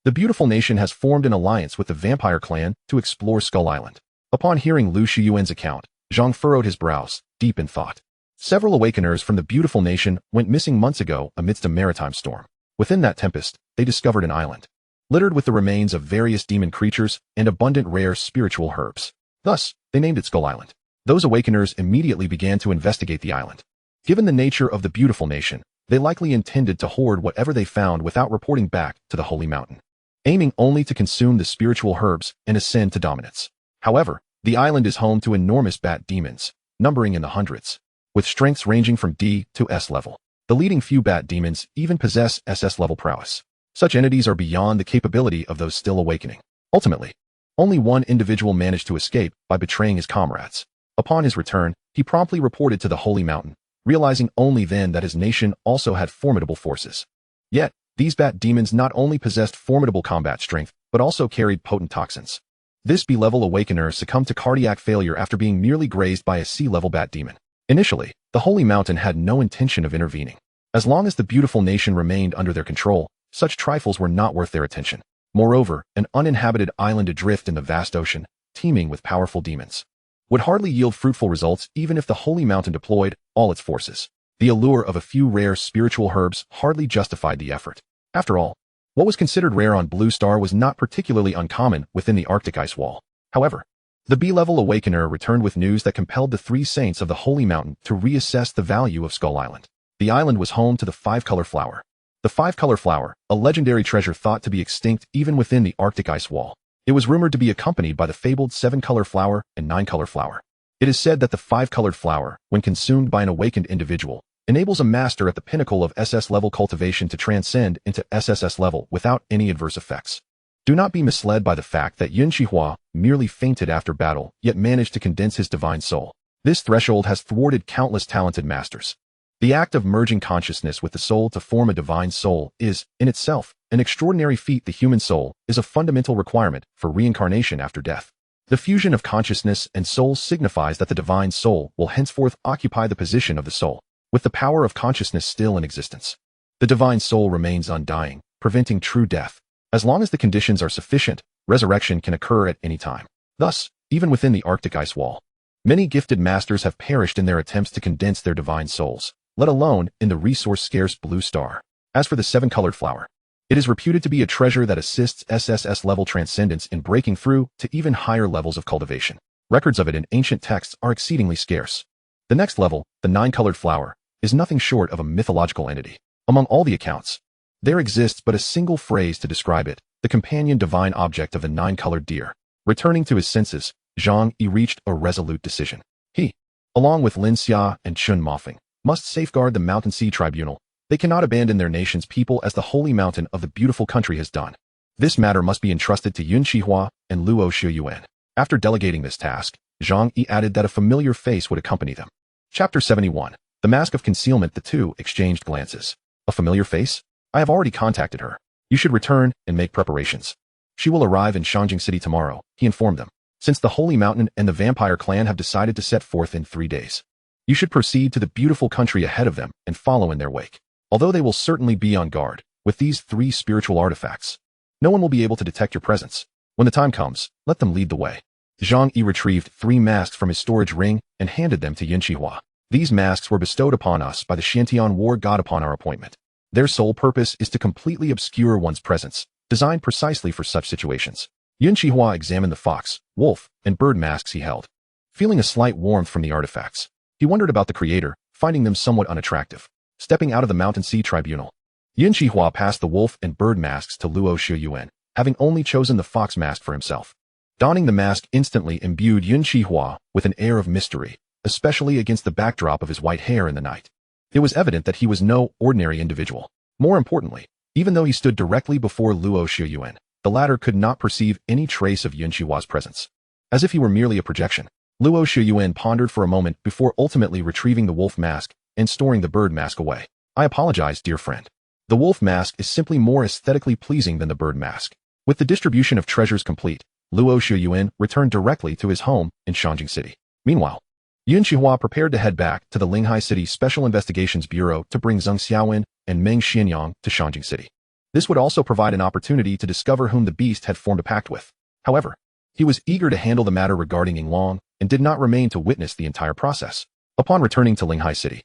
The beautiful nation has formed an alliance with the vampire clan to explore Skull Island. Upon hearing Lu Shiyuan's account, Zhang furrowed his brows, deep in thought. Several awakeners from the beautiful nation went missing months ago amidst a maritime storm. Within that tempest, they discovered an island, littered with the remains of various demon creatures and abundant rare spiritual herbs. Thus, they named it Skull Island. Those awakeners immediately began to investigate the island. Given the nature of the beautiful nation, they likely intended to hoard whatever they found without reporting back to the Holy Mountain, aiming only to consume the spiritual herbs and ascend to dominance. However, the island is home to enormous bat demons, numbering in the hundreds, with strengths ranging from D to S level. The leading few bat demons even possess SS level prowess. Such entities are beyond the capability of those still awakening. Ultimately, only one individual managed to escape by betraying his comrades. Upon his return, he promptly reported to the Holy Mountain, realizing only then that his nation also had formidable forces. Yet, these bat demons not only possessed formidable combat strength, but also carried potent toxins. This B-level awakener succumbed to cardiac failure after being merely grazed by a C-level bat demon. Initially, the Holy Mountain had no intention of intervening. As long as the beautiful nation remained under their control, such trifles were not worth their attention. Moreover, an uninhabited island adrift in the vast ocean, teeming with powerful demons, would hardly yield fruitful results even if the Holy Mountain deployed all its forces. The allure of a few rare spiritual herbs hardly justified the effort. After all, what was considered rare on Blue Star was not particularly uncommon within the Arctic ice wall. However, the B-level awakener returned with news that compelled the three saints of the Holy Mountain to reassess the value of Skull Island. The island was home to the five-color flower. The five-color flower, a legendary treasure thought to be extinct even within the Arctic ice wall. It was rumored to be accompanied by the fabled seven-color flower and nine-color flower. It is said that the five-colored flower, when consumed by an awakened individual, enables a master at the pinnacle of SS-level cultivation to transcend into SSS level without any adverse effects. Do not be misled by the fact that Yun Xihe merely fainted after battle, yet managed to condense his divine soul. This threshold has thwarted countless talented masters. The act of merging consciousness with the soul to form a divine soul is, in itself, an extraordinary feat. The human soul is a fundamental requirement for reincarnation after death. The fusion of consciousness and soul signifies that the divine soul will henceforth occupy the position of the soul, with the power of consciousness still in existence. The divine soul remains undying, preventing true death. As long as the conditions are sufficient, resurrection can occur at any time. Thus, even within the Arctic ice wall, many gifted masters have perished in their attempts to condense their divine souls, let alone in the resource-scarce Blue Star. As for the seven-colored flower, it is reputed to be a treasure that assists SSS-level transcendence in breaking through to even higher levels of cultivation. Records of it in ancient texts are exceedingly scarce. The next level, the nine-colored flower, is nothing short of a mythological entity. Among all the accounts, there exists but a single phrase to describe it, the companion divine object of the nine-colored deer. Returning to his senses, Zhang Yi reached a resolute decision. He, along with Lin Xia and Chun Mafeng, must safeguard the Mountain Sea Tribunal. They cannot abandon their nation's people as the Holy Mountain of the beautiful country has done. This matter must be entrusted to Yun Xihe and Luo Shiyuan. After delegating this task, Zhang Yi added that a familiar face would accompany them. Chapter 71. The Mask of Concealment. The two exchanged glances. A familiar face? I have already contacted her. You should return and make preparations. She will arrive in Shangjing City tomorrow, he informed them. Since the Holy Mountain and the vampire clan have decided to set forth in 3 days, you should proceed to the beautiful country ahead of them and follow in their wake. Although they will certainly be on guard, with these 3 spiritual artifacts, no one will be able to detect your presence. When the time comes, let them lead the way. Zhang Yi retrieved 3 masks from his storage ring and handed them to Yun Xihe. These masks were bestowed upon us by the Shantian war god upon our appointment. Their sole purpose is to completely obscure one's presence, designed precisely for such situations. Yun Xihe examined the fox, wolf, and bird masks he held. Feeling a slight warmth from the artifacts, he wondered about the creator, finding them somewhat unattractive. Stepping out of the Mountain Sea Tribunal, Yun Xihe passed the wolf and bird masks to Luo Shiyuan, having only chosen the fox mask for himself. Donning the mask instantly imbued Yun Xihe with an air of mystery, especially against the backdrop of his white hair in the night. It was evident that he was no ordinary individual. More importantly, even though he stood directly before Luo Shiyuan, the latter could not perceive any trace of Yun Xihe's presence. As if he were merely a projection, Luo Shiyuan pondered for a moment before ultimately retrieving the wolf mask and storing the bird mask away. I apologize, dear friend. The wolf mask is simply more aesthetically pleasing than the bird mask. With the distribution of treasures complete, Luo Shiyuan returned directly to his home in Shangjing City. Meanwhile, Yun Xihe prepared to head back to the Linghai City Special Investigations Bureau to bring Zheng Xiaowen and Meng Xianyang to Shangjing City. This would also provide an opportunity to discover whom the beast had formed a pact with. However, he was eager to handle the matter regarding Yinglong and did not remain to witness the entire process. Upon returning to Linghai City,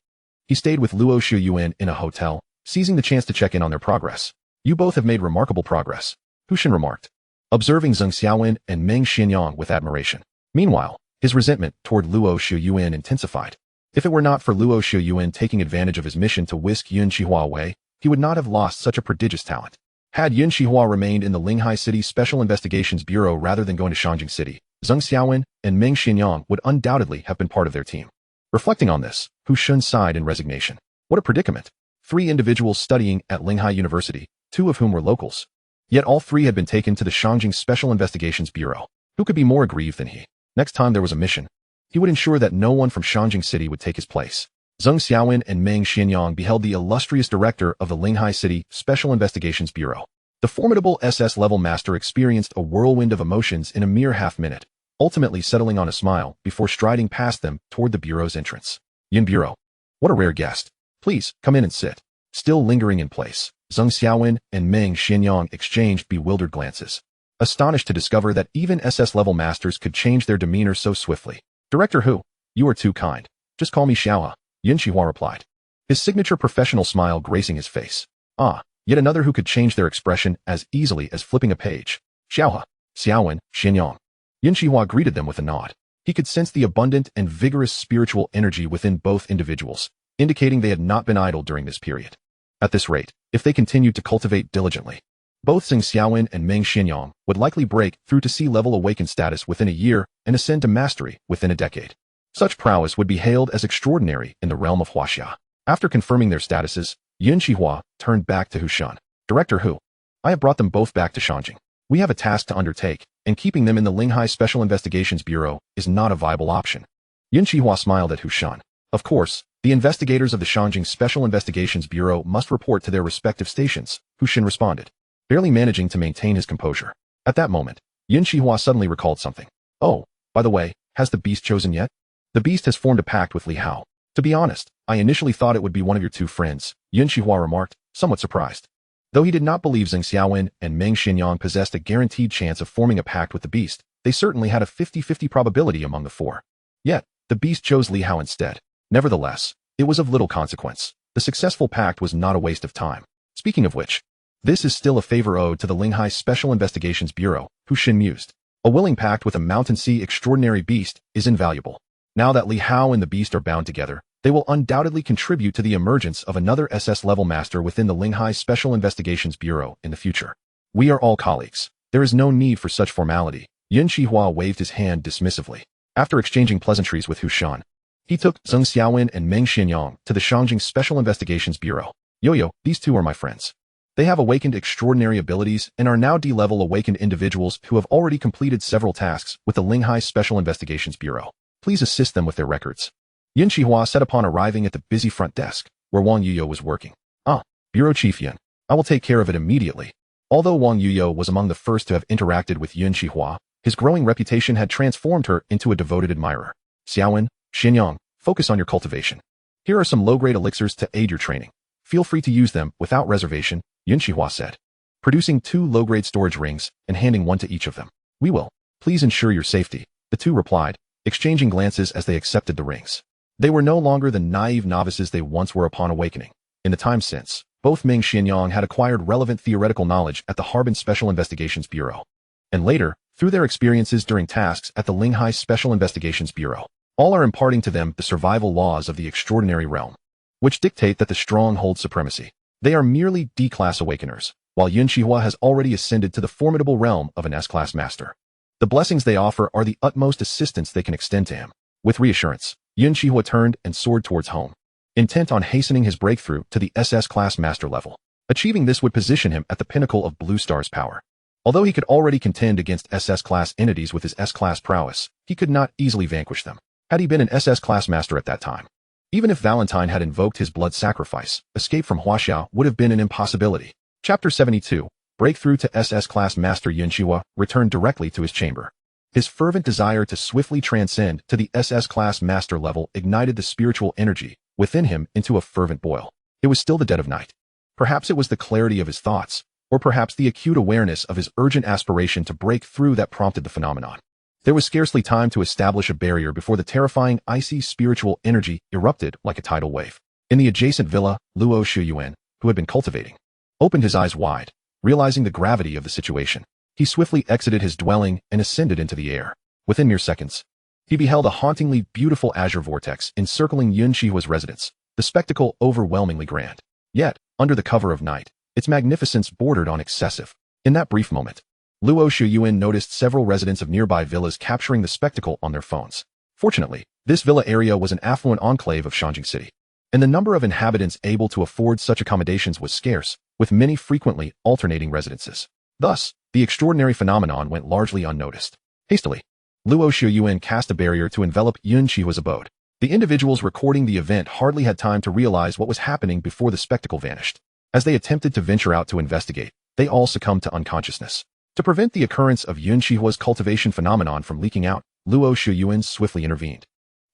he stayed with Luo Shiyuan in a hotel, seizing the chance to check in on their progress. You both have made remarkable progress, Hu Shen remarked, observing Zheng Xiaowen and Meng Xianyang with admiration. Meanwhile, his resentment toward Luo Shiyuan intensified. If it were not for Luo Shiyuan taking advantage of his mission to whisk Yun Xihe away, he would not have lost such a prodigious talent. Had Yun Xihe remained in the Linghai City Special Investigations Bureau rather than going to Shangjing City, Zheng Xiaowen and Meng Xianyang would undoubtedly have been part of their team. Reflecting on this, Hu Shun sighed in resignation. What a predicament. 3 individuals studying at Linghai University, two of whom were locals. Yet all three had been taken to the Shangjing Special Investigations Bureau. Who could be more aggrieved than he? Next time there was a mission, he would ensure that no one from Shangjing City would take his place. Zheng Xiaowen and Meng Xianyang beheld the illustrious director of the Linghai City Special Investigations Bureau. The formidable SS-level master experienced a whirlwind of emotions in a mere half-minute, ultimately settling on a smile before striding past them toward the bureau's entrance. Yin Bureau. What a rare guest. Please, come in and sit. Still lingering in place, Zheng Xiaowen and Meng Xianyang exchanged bewildered glances, astonished to discover that even SS-level masters could change their demeanor so swiftly. Director Hu, you are too kind. Just call me Xiaohe, Yun Xihe replied, his signature professional smile gracing his face. Ah, yet another who could change their expression as easily as flipping a page. Xiaohe, Xiaowen, Xianyang. Yun Xihe greeted them with a nod. He could sense the abundant and vigorous spiritual energy within both individuals, indicating they had not been idle during this period. At this rate, if they continued to cultivate diligently, both Zheng Xiaowen and Meng Xianyang would likely break through to sea-level awakened status within a year and ascend to mastery within a decade. Such prowess would be hailed as extraordinary in the realm of Huaxia. After confirming their statuses, Yun Xihe turned back to Hu Shan. Director Hu, I have brought them both back to Shangjing. We have a task to undertake, and keeping them in the Linghai Special Investigations Bureau is not a viable option. Yun Xihe smiled at Hu Shan. Of course, the investigators of the Shangjing Special Investigations Bureau must report to their respective stations, Hu Shan responded, barely managing to maintain his composure. At that moment, Yun Xihe suddenly recalled something. Oh, by the way, has the beast chosen yet? The beast has formed a pact with Li Hao. To be honest, I initially thought it would be one of your two friends, Yun Xihe remarked, somewhat surprised. Though he did not believe Zheng Xiaowen and Meng Xianyang possessed a guaranteed chance of forming a pact with the beast, they certainly had a 50-50 probability among the four. Yet, the beast chose Li Hao instead. Nevertheless, it was of little consequence. The successful pact was not a waste of time. Speaking of which, this is still a favor owed to the Linghai Special Investigations Bureau, Hu Shan mused. A willing pact with a mountain sea extraordinary beast is invaluable. Now that Li Hao and the beast are bound together, they will undoubtedly contribute to the emergence of another SS-level master within the Linghai Special Investigations Bureau in the future. We are all colleagues. There is no need for such formality. Yun Xihe waved his hand dismissively. After exchanging pleasantries with Hu Shan, he took Zheng Xiaowen and Meng Xianyang to the Shangjing Special Investigations Bureau. Yo-yo, these two are my friends. They have awakened extraordinary abilities and are now D-level awakened individuals who have already completed several tasks with the Linghai Special Investigations Bureau. Please assist them with their records. Yun Xihe said upon arriving at the busy front desk, where Wang Yuyo was working. Ah, Bureau Chief Yun. I will take care of it immediately. Although Wang Yuyo was among the first to have interacted with Yun Xihe, his growing reputation had transformed her into a devoted admirer. Xiaowen, Xianyang, focus on your cultivation. Here are some low-grade elixirs to aid your training. Feel free to use them without reservation, Yun Xihe said, producing 2 low-grade storage rings and handing one to each of them. We will. Please ensure your safety, the two replied, exchanging glances as they accepted the rings. They were no longer the naive novices they once were upon awakening. In the time since, both Meng Xianyang had acquired relevant theoretical knowledge at the Harbin Special Investigations Bureau, and later, through their experiences during tasks at the Linghai Special Investigations Bureau. All are imparting to them the survival laws of the extraordinary realm, which dictate that the strong hold supremacy. They are merely D-class awakeners, while Yun Xihe has already ascended to the formidable realm of an S-class master. The blessings they offer are the utmost assistance they can extend to him. With reassurance, Yun Xihe turned and soared towards home, intent on hastening his breakthrough to the SS-class master level. Achieving this would position him at the pinnacle of Blue Star's power. Although he could already contend against SS-class entities with his S-class prowess, he could not easily vanquish them, had he been an SS-class master at that time. Even if Valentine had invoked his blood sacrifice, escape from Huaxia would have been an impossibility. Chapter 72, Breakthrough to SS-class master Yun Xihe returned directly to his chamber. His fervent desire to swiftly transcend to the SS-class master level ignited the spiritual energy within him into a fervent boil. It was still the dead of night. Perhaps it was the clarity of his thoughts, or perhaps the acute awareness of his urgent aspiration to break through that prompted the phenomenon. There was scarcely time to establish a barrier before the terrifying, icy spiritual energy erupted like a tidal wave. In the adjacent villa, Luo Shuyuan, who had been cultivating, opened his eyes wide, realizing the gravity of the situation. He swiftly exited his dwelling and ascended into the air. Within mere seconds, he beheld a hauntingly beautiful azure vortex encircling Yun Xihe's residence, the spectacle overwhelmingly grand. Yet, under the cover of night, its magnificence bordered on excessive. In that brief moment, Luo Shuyuan noticed several residents of nearby villas capturing the spectacle on their phones. Fortunately, this villa area was an affluent enclave of Shangjing City. and the number of inhabitants able to afford such accommodations was scarce, with many frequently alternating residences. Thus, the extraordinary phenomenon went largely unnoticed. Hastily, Luo Shiyuan cast a barrier to envelop Yun Xihe's abode. The individuals recording the event hardly had time to realize what was happening before the spectacle vanished. As they attempted to venture out to investigate, they all succumbed to unconsciousness. To prevent the occurrence of Yun Xihe's cultivation phenomenon from leaking out, Luo Shiyuan swiftly intervened,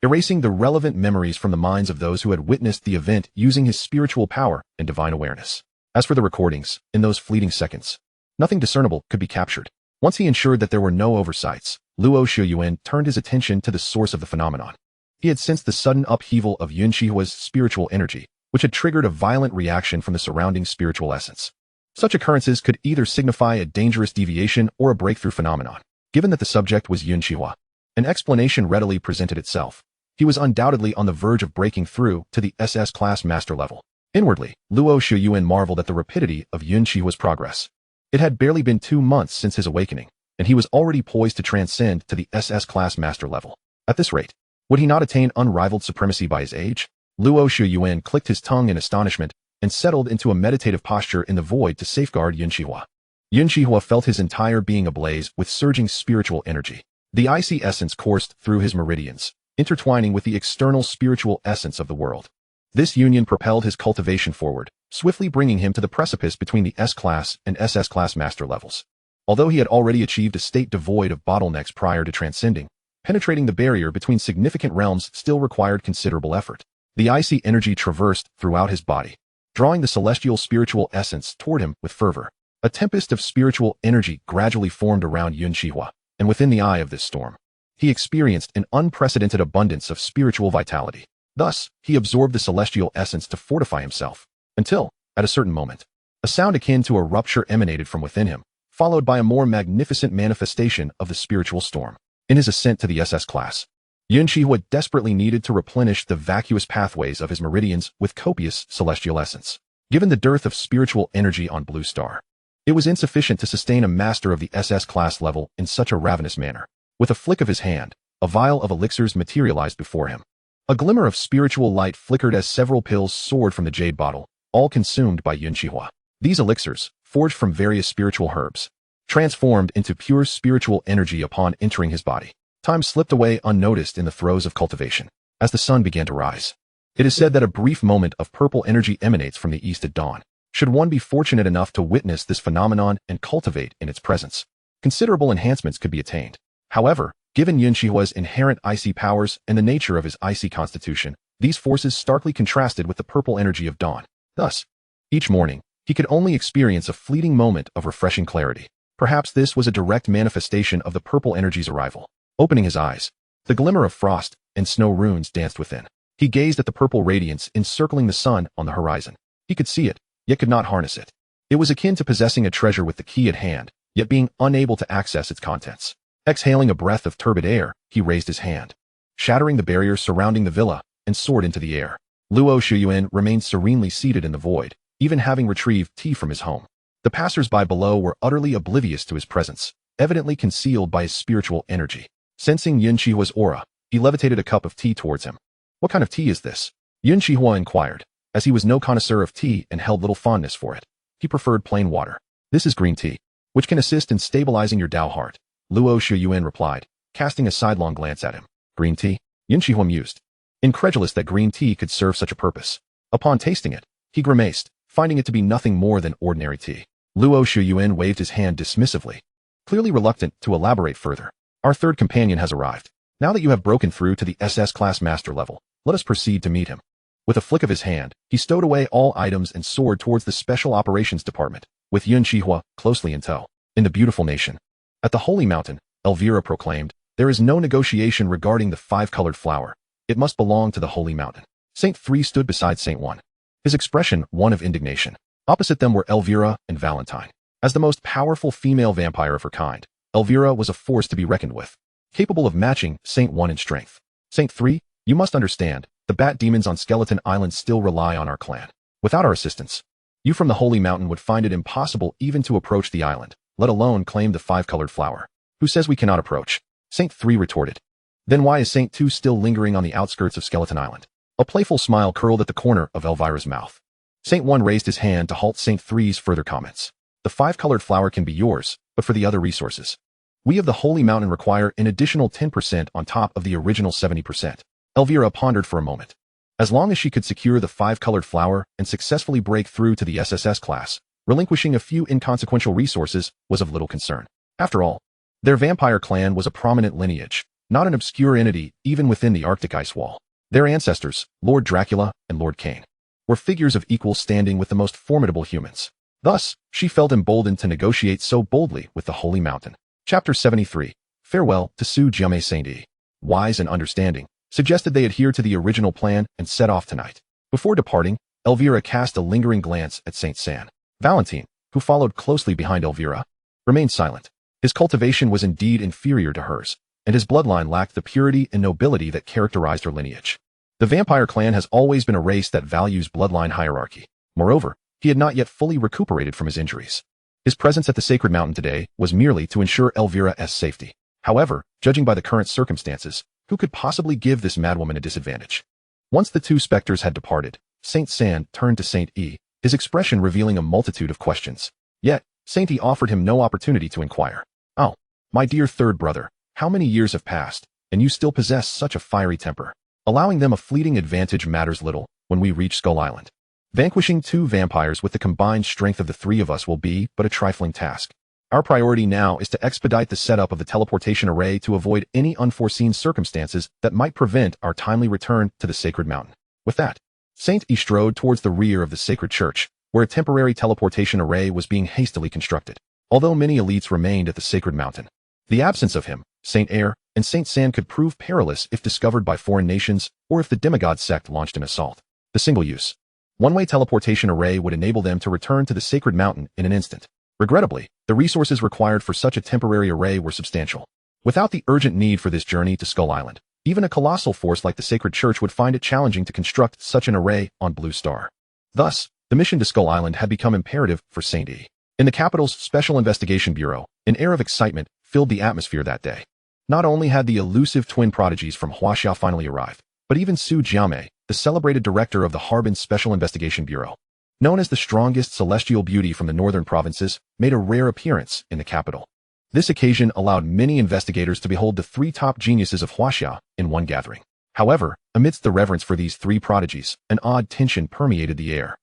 erasing the relevant memories from the minds of those who had witnessed the event using his spiritual power and divine awareness. As for the recordings, in those fleeting seconds, nothing discernible could be captured. Once he ensured that there were no oversights, Luo Shiyuan turned his attention to the source of the phenomenon. He had sensed the sudden upheaval of Yun Xihe's spiritual energy, which had triggered a violent reaction from the surrounding spiritual essence. Such occurrences could either signify a dangerous deviation or a breakthrough phenomenon. Given that the subject was Yun Xihe, an explanation readily presented itself. He was undoubtedly on the verge of breaking through to the SS class master level. Inwardly, Luo Shiyuan marveled at the rapidity of Yun Xihe's progress. It had barely been 2 months since his awakening, and he was already poised to transcend to the SS class master level. At this rate, would he not attain unrivaled supremacy by his age? Luo Shiyuan clicked his tongue in astonishment and settled into a meditative posture in the void to safeguard Yun Xihe. Yun Xihe felt his entire being ablaze with surging spiritual energy. The icy essence coursed through his meridians, intertwining with the external spiritual essence of the world. This union propelled his cultivation forward, swiftly bringing him to the precipice between the S-class and SS-class master levels. Although he had already achieved a state devoid of bottlenecks prior to transcending, penetrating the barrier between significant realms still required considerable effort. The icy energy traversed throughout his body, drawing the celestial spiritual essence toward him with fervor. A tempest of spiritual energy gradually formed around Yun Xihe, and within the eye of this storm, he experienced an unprecedented abundance of spiritual vitality. Thus, he absorbed the celestial essence to fortify himself, until, at a certain moment, a sound akin to a rupture emanated from within him, followed by a more magnificent manifestation of the spiritual storm. In his ascent to the SS class, Yun Xihe desperately needed to replenish the vacuous pathways of his meridians with copious celestial essence. Given the dearth of spiritual energy on Blue Star, it was insufficient to sustain a master of the SS class level in such a ravenous manner. With a flick of his hand, a vial of elixirs materialized before him. A glimmer of spiritual light flickered as several pills soared from the jade bottle, all consumed by Yun Xihe. These elixirs, forged from various spiritual herbs, transformed into pure spiritual energy upon entering his body. Time slipped away unnoticed in the throes of cultivation. As the sun began to rise, it is said that a brief moment of purple energy emanates from the east at dawn. Should one be fortunate enough to witness this phenomenon and cultivate in its presence, considerable enhancements could be attained. However, given Yun Xihe's inherent icy powers and the nature of his icy constitution, these forces starkly contrasted with the purple energy of dawn. Thus, each morning, he could only experience a fleeting moment of refreshing clarity. Perhaps this was a direct manifestation of the purple energy's arrival. Opening his eyes, the glimmer of frost and snow runes danced within. He gazed at the purple radiance encircling the sun on the horizon. He could see it, yet could not harness it. It was akin to possessing a treasure with the key at hand, yet being unable to access its contents. Exhaling a breath of turbid air, he raised his hand, shattering the barriers surrounding the villa, and soared into the air. Luo Shiyuan remained serenely seated in the void, even having retrieved tea from his home. The passers-by below were utterly oblivious to his presence, evidently concealed by his spiritual energy. Sensing Yun Xihe's aura, he levitated a cup of tea towards him. "What kind of tea is this?" Yun Xihe inquired, as he was no connoisseur of tea and held little fondness for it. He preferred plain water. "This is green tea, which can assist in stabilizing your Tao heart," Luo Shiyuan replied, casting a sidelong glance at him. "Green tea?" Yun Xihe mused, incredulous that green tea could serve such a purpose. Upon tasting it, he grimaced, finding it to be nothing more than ordinary tea. Luo Shiyuan waved his hand dismissively, clearly reluctant to elaborate further. "Our third companion has arrived. Now that you have broken through to the SS class master level, let us proceed to meet him." With a flick of his hand, he stowed away all items and soared towards the Special Operations Department, with Yun Xihe closely in tow. In the beautiful nation, at the Holy Mountain, Elvira proclaimed, "There is no negotiation regarding the 5-colored flower. It must belong to the Holy Mountain." Saint 3 stood beside Saint 1, his expression one of indignation. Opposite them were Elvira and Valentine. As the most powerful female vampire of her kind, Elvira was a force to be reckoned with, capable of matching Saint 1 in strength. "Saint 3, you must understand, the bat demons on Skeleton Island still rely on our clan. Without our assistance, you from the Holy Mountain would find it impossible even to approach the island, let alone claim the 5-colored flower." "Who says we cannot approach?" Saint 3 retorted. "Then why is Saint 2 still lingering on the outskirts of Skeleton Island?" A playful smile curled at the corner of Elvira's mouth. Saint 1 raised his hand to halt Saint 3's further comments. The 5-colored flower can be yours, but for the other resources, we of the Holy Mountain require an additional 10% on top of the original 70%. Elvira pondered for a moment. As long as she could secure the 5-colored flower and successfully break through to the SSS class, relinquishing a few inconsequential resources was of little concern. After all, their vampire clan was a prominent lineage, not an obscure entity even within the Arctic ice wall. Their ancestors, Lord Dracula and Lord Cain, were figures of equal standing with the most formidable humans. Thus, she felt emboldened to negotiate so boldly with the Holy Mountain. Chapter 73. Farewell to Su Jiame. Saint E, wise and understanding, suggested they adhere to the original plan and set off tonight. Before departing, Elvira cast a lingering glance at Saint San. Valentine, who followed closely behind Elvira, remained silent. His cultivation was indeed inferior to hers, and his bloodline lacked the purity and nobility that characterized her lineage. The vampire clan has always been a race that values bloodline hierarchy. Moreover, he had not yet fully recuperated from his injuries. His presence at the Sacred Mountain today was merely to ensure Elvira's safety. However, judging by the current circumstances, who could possibly give this madwoman a disadvantage? Once the two specters had departed, Saint San turned to Saint E, his expression revealing a multitude of questions. Yet, Saint E offered him no opportunity to inquire. Oh, my dear third brother, how many years have passed, and you still possess such a fiery temper? Allowing them a fleeting advantage matters little when we reach Skull Island. Vanquishing 2 vampires with the combined strength of the 3 of us will be but a trifling task. Our priority now is to expedite the setup of the teleportation array to avoid any unforeseen circumstances that might prevent our timely return to the Sacred Mountain. With that, Saint E strode towards the rear of the sacred church, where a temporary teleportation array was being hastily constructed. Although many elites remained at the Sacred Mountain, the absence of him, Saint Air, and Saint San could prove perilous if discovered by foreign nations or if the demigod sect launched an assault. The single-use, one-way teleportation array would enable them to return to the Sacred Mountain in an instant. Regrettably, the resources required for such a temporary array were substantial. Without the urgent need for this journey to Skull Island, even a colossal force like the Sacred Church would find it challenging to construct such an array on Blue Star. Thus, the mission to Skull Island had become imperative for Saint E. In the capital's Special Investigation Bureau, an air of excitement filled the atmosphere that day. Not only had the elusive twin prodigies from Manhwaedit finally arrived, but even Su Jiame, the celebrated director of the Harbin Special Investigation Bureau, known as the strongest celestial beauty from the northern provinces, made a rare appearance in the capital. This occasion allowed many investigators to behold the 3 top geniuses of Huaxia in one gathering. However, amidst the reverence for these 3 prodigies, an odd tension permeated the air.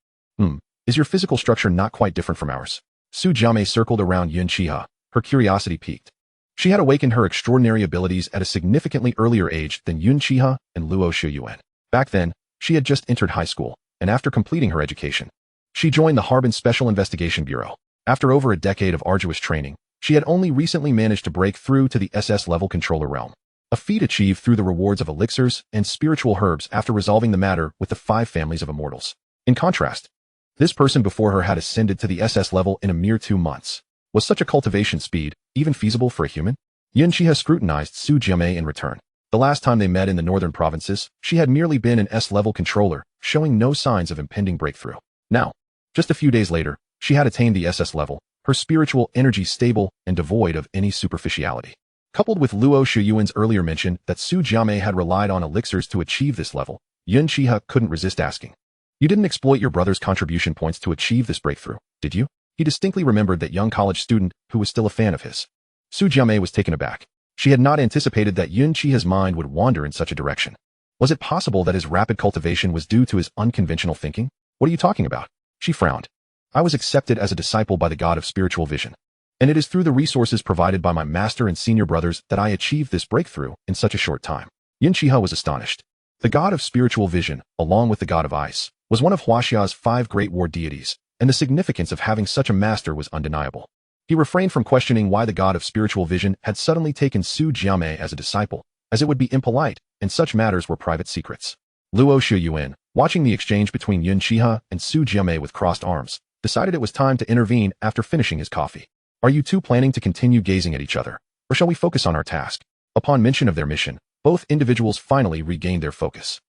Is your physical structure not quite different from ours? Su Jiame circled around Yun Xihe, her curiosity piqued. She had awakened her extraordinary abilities at a significantly earlier age than Yun Xihe and Luo Shiyuan. Back then, she had just entered high school, and after completing her education, she joined the Harbin Special Investigation Bureau. After over a decade of arduous training, she had only recently managed to break through to the SS-level controller realm, a feat achieved through the rewards of elixirs and spiritual herbs after resolving the matter with the 5 families of immortals. In contrast, this person before her had ascended to the SS level in a mere 2 months. Was such a cultivation speed even feasible for a human? Yun Xihe scrutinized Su Jiame in return. The last time they met in the northern provinces, she had merely been an S-level controller, showing no signs of impending breakthrough. Now, just a few days later, she had attained the SS level, her spiritual energy stable and devoid of any superficiality. Coupled with Luo Shiyuan's earlier mention that Su Jiame had relied on elixirs to achieve this level, Yun Xihe couldn't resist asking. You didn't exploit your brother's contribution points to achieve this breakthrough, did you? He distinctly remembered that young college student who was still a fan of his. Su Jiame was taken aback. She had not anticipated that Yun Xihe's mind would wander in such a direction. Was it possible that his rapid cultivation was due to his unconventional thinking? What are you talking about? She frowned. I was accepted as a disciple by the god of spiritual vision, and it is through the resources provided by my master and senior brothers that I achieved this breakthrough in such a short time. Yun Xihe was astonished. The god of spiritual vision, along with the god of ice, was one of Huaxia's 5 great war deities, and the significance of having such a master was undeniable. He refrained from questioning why the god of spiritual vision had suddenly taken Su Jiame as a disciple, as it would be impolite, and such matters were private secrets. Luo Shiyuan, watching the exchange between Yun Xihe and Su Jiame with crossed arms, decided it was time to intervene after finishing his coffee. Are you two planning to continue gazing at each other, or shall we focus on our task? Upon mention of their mission, both individuals finally regained their focus.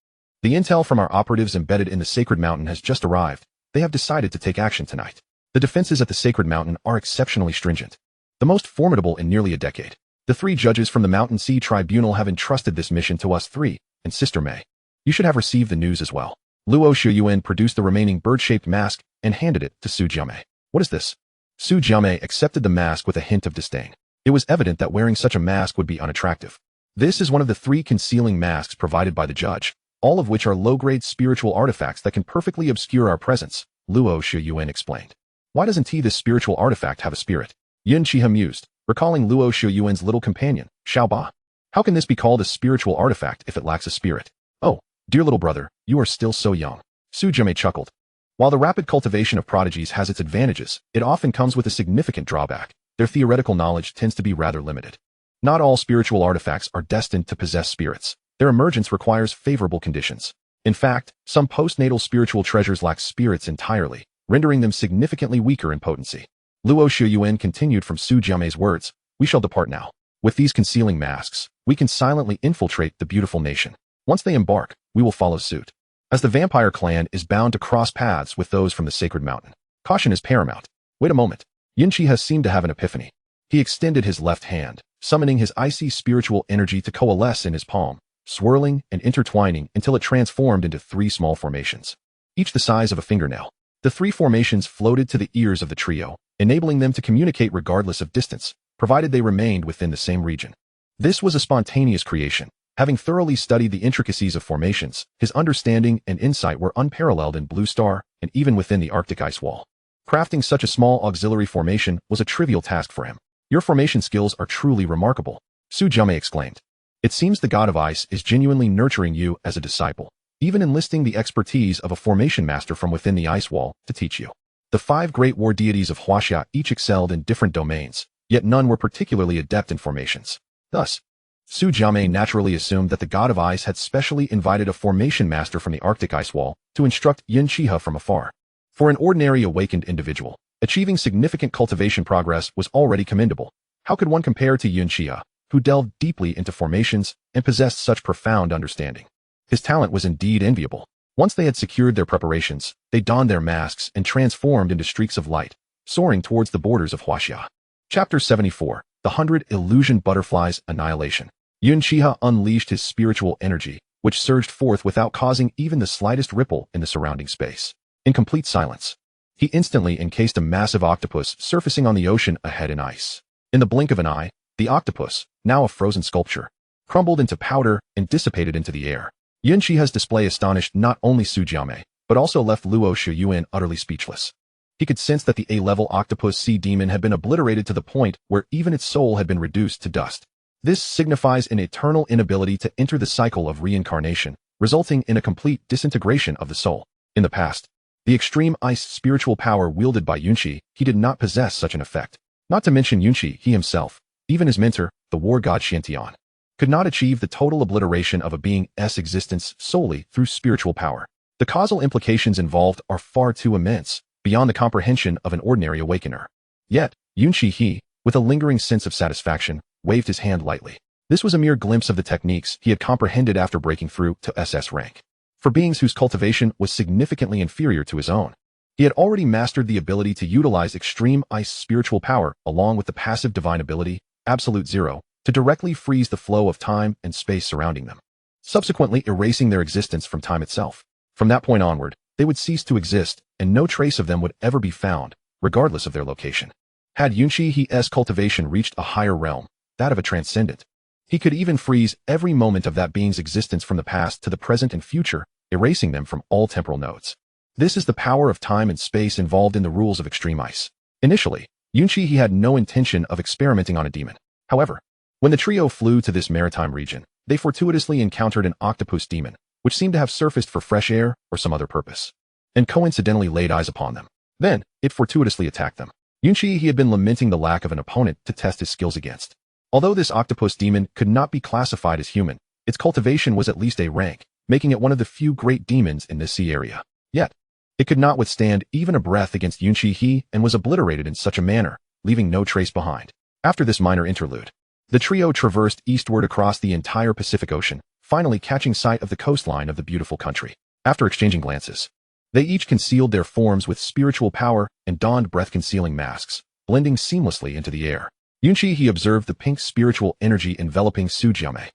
The intel from our operatives embedded in the Sacred Mountain has just arrived. They have decided to take action tonight. The defenses at the Sacred Mountain are exceptionally stringent, the most formidable in nearly a decade. The 3 judges from the Mountain Sea Tribunal have entrusted this mission to us 3, and Sister May. You should have received the news as well. Luo Shiyuan produced the remaining bird-shaped mask and handed it to Su Jiame. What is this? Su Jiame accepted the mask with a hint of disdain. It was evident that wearing such a mask would be unattractive. This is one of the 3 concealing masks provided by the judge, all of which are low-grade spiritual artifacts that can perfectly obscure our presence, Luo Shiyuan explained. Why doesn't this spiritual artifact have a spirit? Yun Xihe mused, recalling Luo Shiyuan's little companion, Xiaoba. How can this be called a spiritual artifact if it lacks a spirit? Oh, dear little brother, you are still so young. Su Jiame chuckled. While the rapid cultivation of prodigies has its advantages, it often comes with a significant drawback. Their theoretical knowledge tends to be rather limited. Not all spiritual artifacts are destined to possess spirits. Their emergence requires favorable conditions. In fact, some postnatal spiritual treasures lack spirits entirely, rendering them significantly weaker in potency. Luo Shiyuan continued from Su Jiame's words, we shall depart now. With these concealing masks, we can silently infiltrate the beautiful nation. Once they embark, we will follow suit. As the vampire clan is bound to cross paths with those from the sacred mountain, caution is paramount. Wait a moment. Yun Xihe seemed to have an epiphany. He extended his left hand, summoning his icy spiritual energy to coalesce in his palm, swirling and intertwining until it transformed into 3 small formations, each the size of a fingernail. The 3 formations floated to the ears of the trio, enabling them to communicate regardless of distance, provided they remained within the same region. This was a spontaneous creation. Having thoroughly studied the intricacies of formations, his understanding and insight were unparalleled in Blue Star and even within the Arctic ice wall. Crafting such a small auxiliary formation was a trivial task for him. Your formation skills are truly remarkable, Su Jiame exclaimed. It seems the god of ice is genuinely nurturing you as a disciple, even enlisting the expertise of a formation master from within the ice wall to teach you. The 5 great war deities of Huaxia each excelled in different domains, yet none were particularly adept in formations. Thus, Su Jiame naturally assumed that the god of ice had specially invited a formation master from the Arctic ice wall to instruct Yun Xihe from afar. For an ordinary awakened individual, achieving significant cultivation progress was already commendable. How could one compare to Yun Xihe, who delved deeply into formations and possessed such profound understanding? His talent was indeed enviable. Once they had secured their preparations, they donned their masks and transformed into streaks of light, soaring towards the borders of Huaxia. Chapter 74, The 100 Illusion Butterflies Annihilation. Yun Xihe unleashed his spiritual energy, which surged forth without causing even the slightest ripple in the surrounding space. In complete silence, he instantly encased a massive octopus surfacing on the ocean ahead in ice. In the blink of an eye, the octopus, now a frozen sculpture, crumbled into powder and dissipated into the air. Yun Xihe's display astonished not only Su Jiame, but also left Luo Shiyuan utterly speechless. He could sense that the A-level octopus sea demon had been obliterated to the point where even its soul had been reduced to dust. This signifies an eternal inability to enter the cycle of reincarnation, resulting in a complete disintegration of the soul. In the past, the extreme ice spiritual power wielded by Yun Xihe did not possess such an effect. Not to mention Yun Xihe himself, even his mentor, the war god Xiantian, could not achieve the total obliteration of a being's existence solely through spiritual power. The causal implications involved are far too immense, beyond the comprehension of an ordinary awakener. Yet, Yun Xihe, with a lingering sense of satisfaction, waved his hand lightly. This was a mere glimpse of the techniques he had comprehended after breaking through to SS rank. For beings whose cultivation was significantly inferior to his own, he had already mastered the ability to utilize extreme ice spiritual power along with the passive divine ability, Absolute Zero, to directly freeze the flow of time and space surrounding them, subsequently erasing their existence from time itself. From that point onward, they would cease to exist, and no trace of them would ever be found, regardless of their location. Had Yun Xihe's cultivation reached a higher realm, that of a transcendent, he could even freeze every moment of that being's existence from the past to the present and future, erasing them from all temporal nodes. This is the power of time and space involved in the rules of extreme ice. Initially, Yun Xihe had no intention of experimenting on a demon. However, when the trio flew to this maritime region, they fortuitously encountered an octopus demon, which seemed to have surfaced for fresh air or some other purpose, and coincidentally laid eyes upon them. Then, it fortuitously attacked them. Yun Xihe had been lamenting the lack of an opponent to test his skills against. Although this octopus demon could not be classified as human, its cultivation was at least A rank, making it one of the few great demons in this sea area. Yet, it could not withstand even a breath against Yun Xihe and was obliterated in such a manner, leaving no trace behind. After this minor interlude, the trio traversed eastward across the entire Pacific Ocean, finally catching sight of the coastline of the beautiful country. After exchanging glances, they each concealed their forms with spiritual power and donned breath-concealing masks, blending seamlessly into the air. Yun Xihe observed the pink spiritual energy enveloping Su Jiame,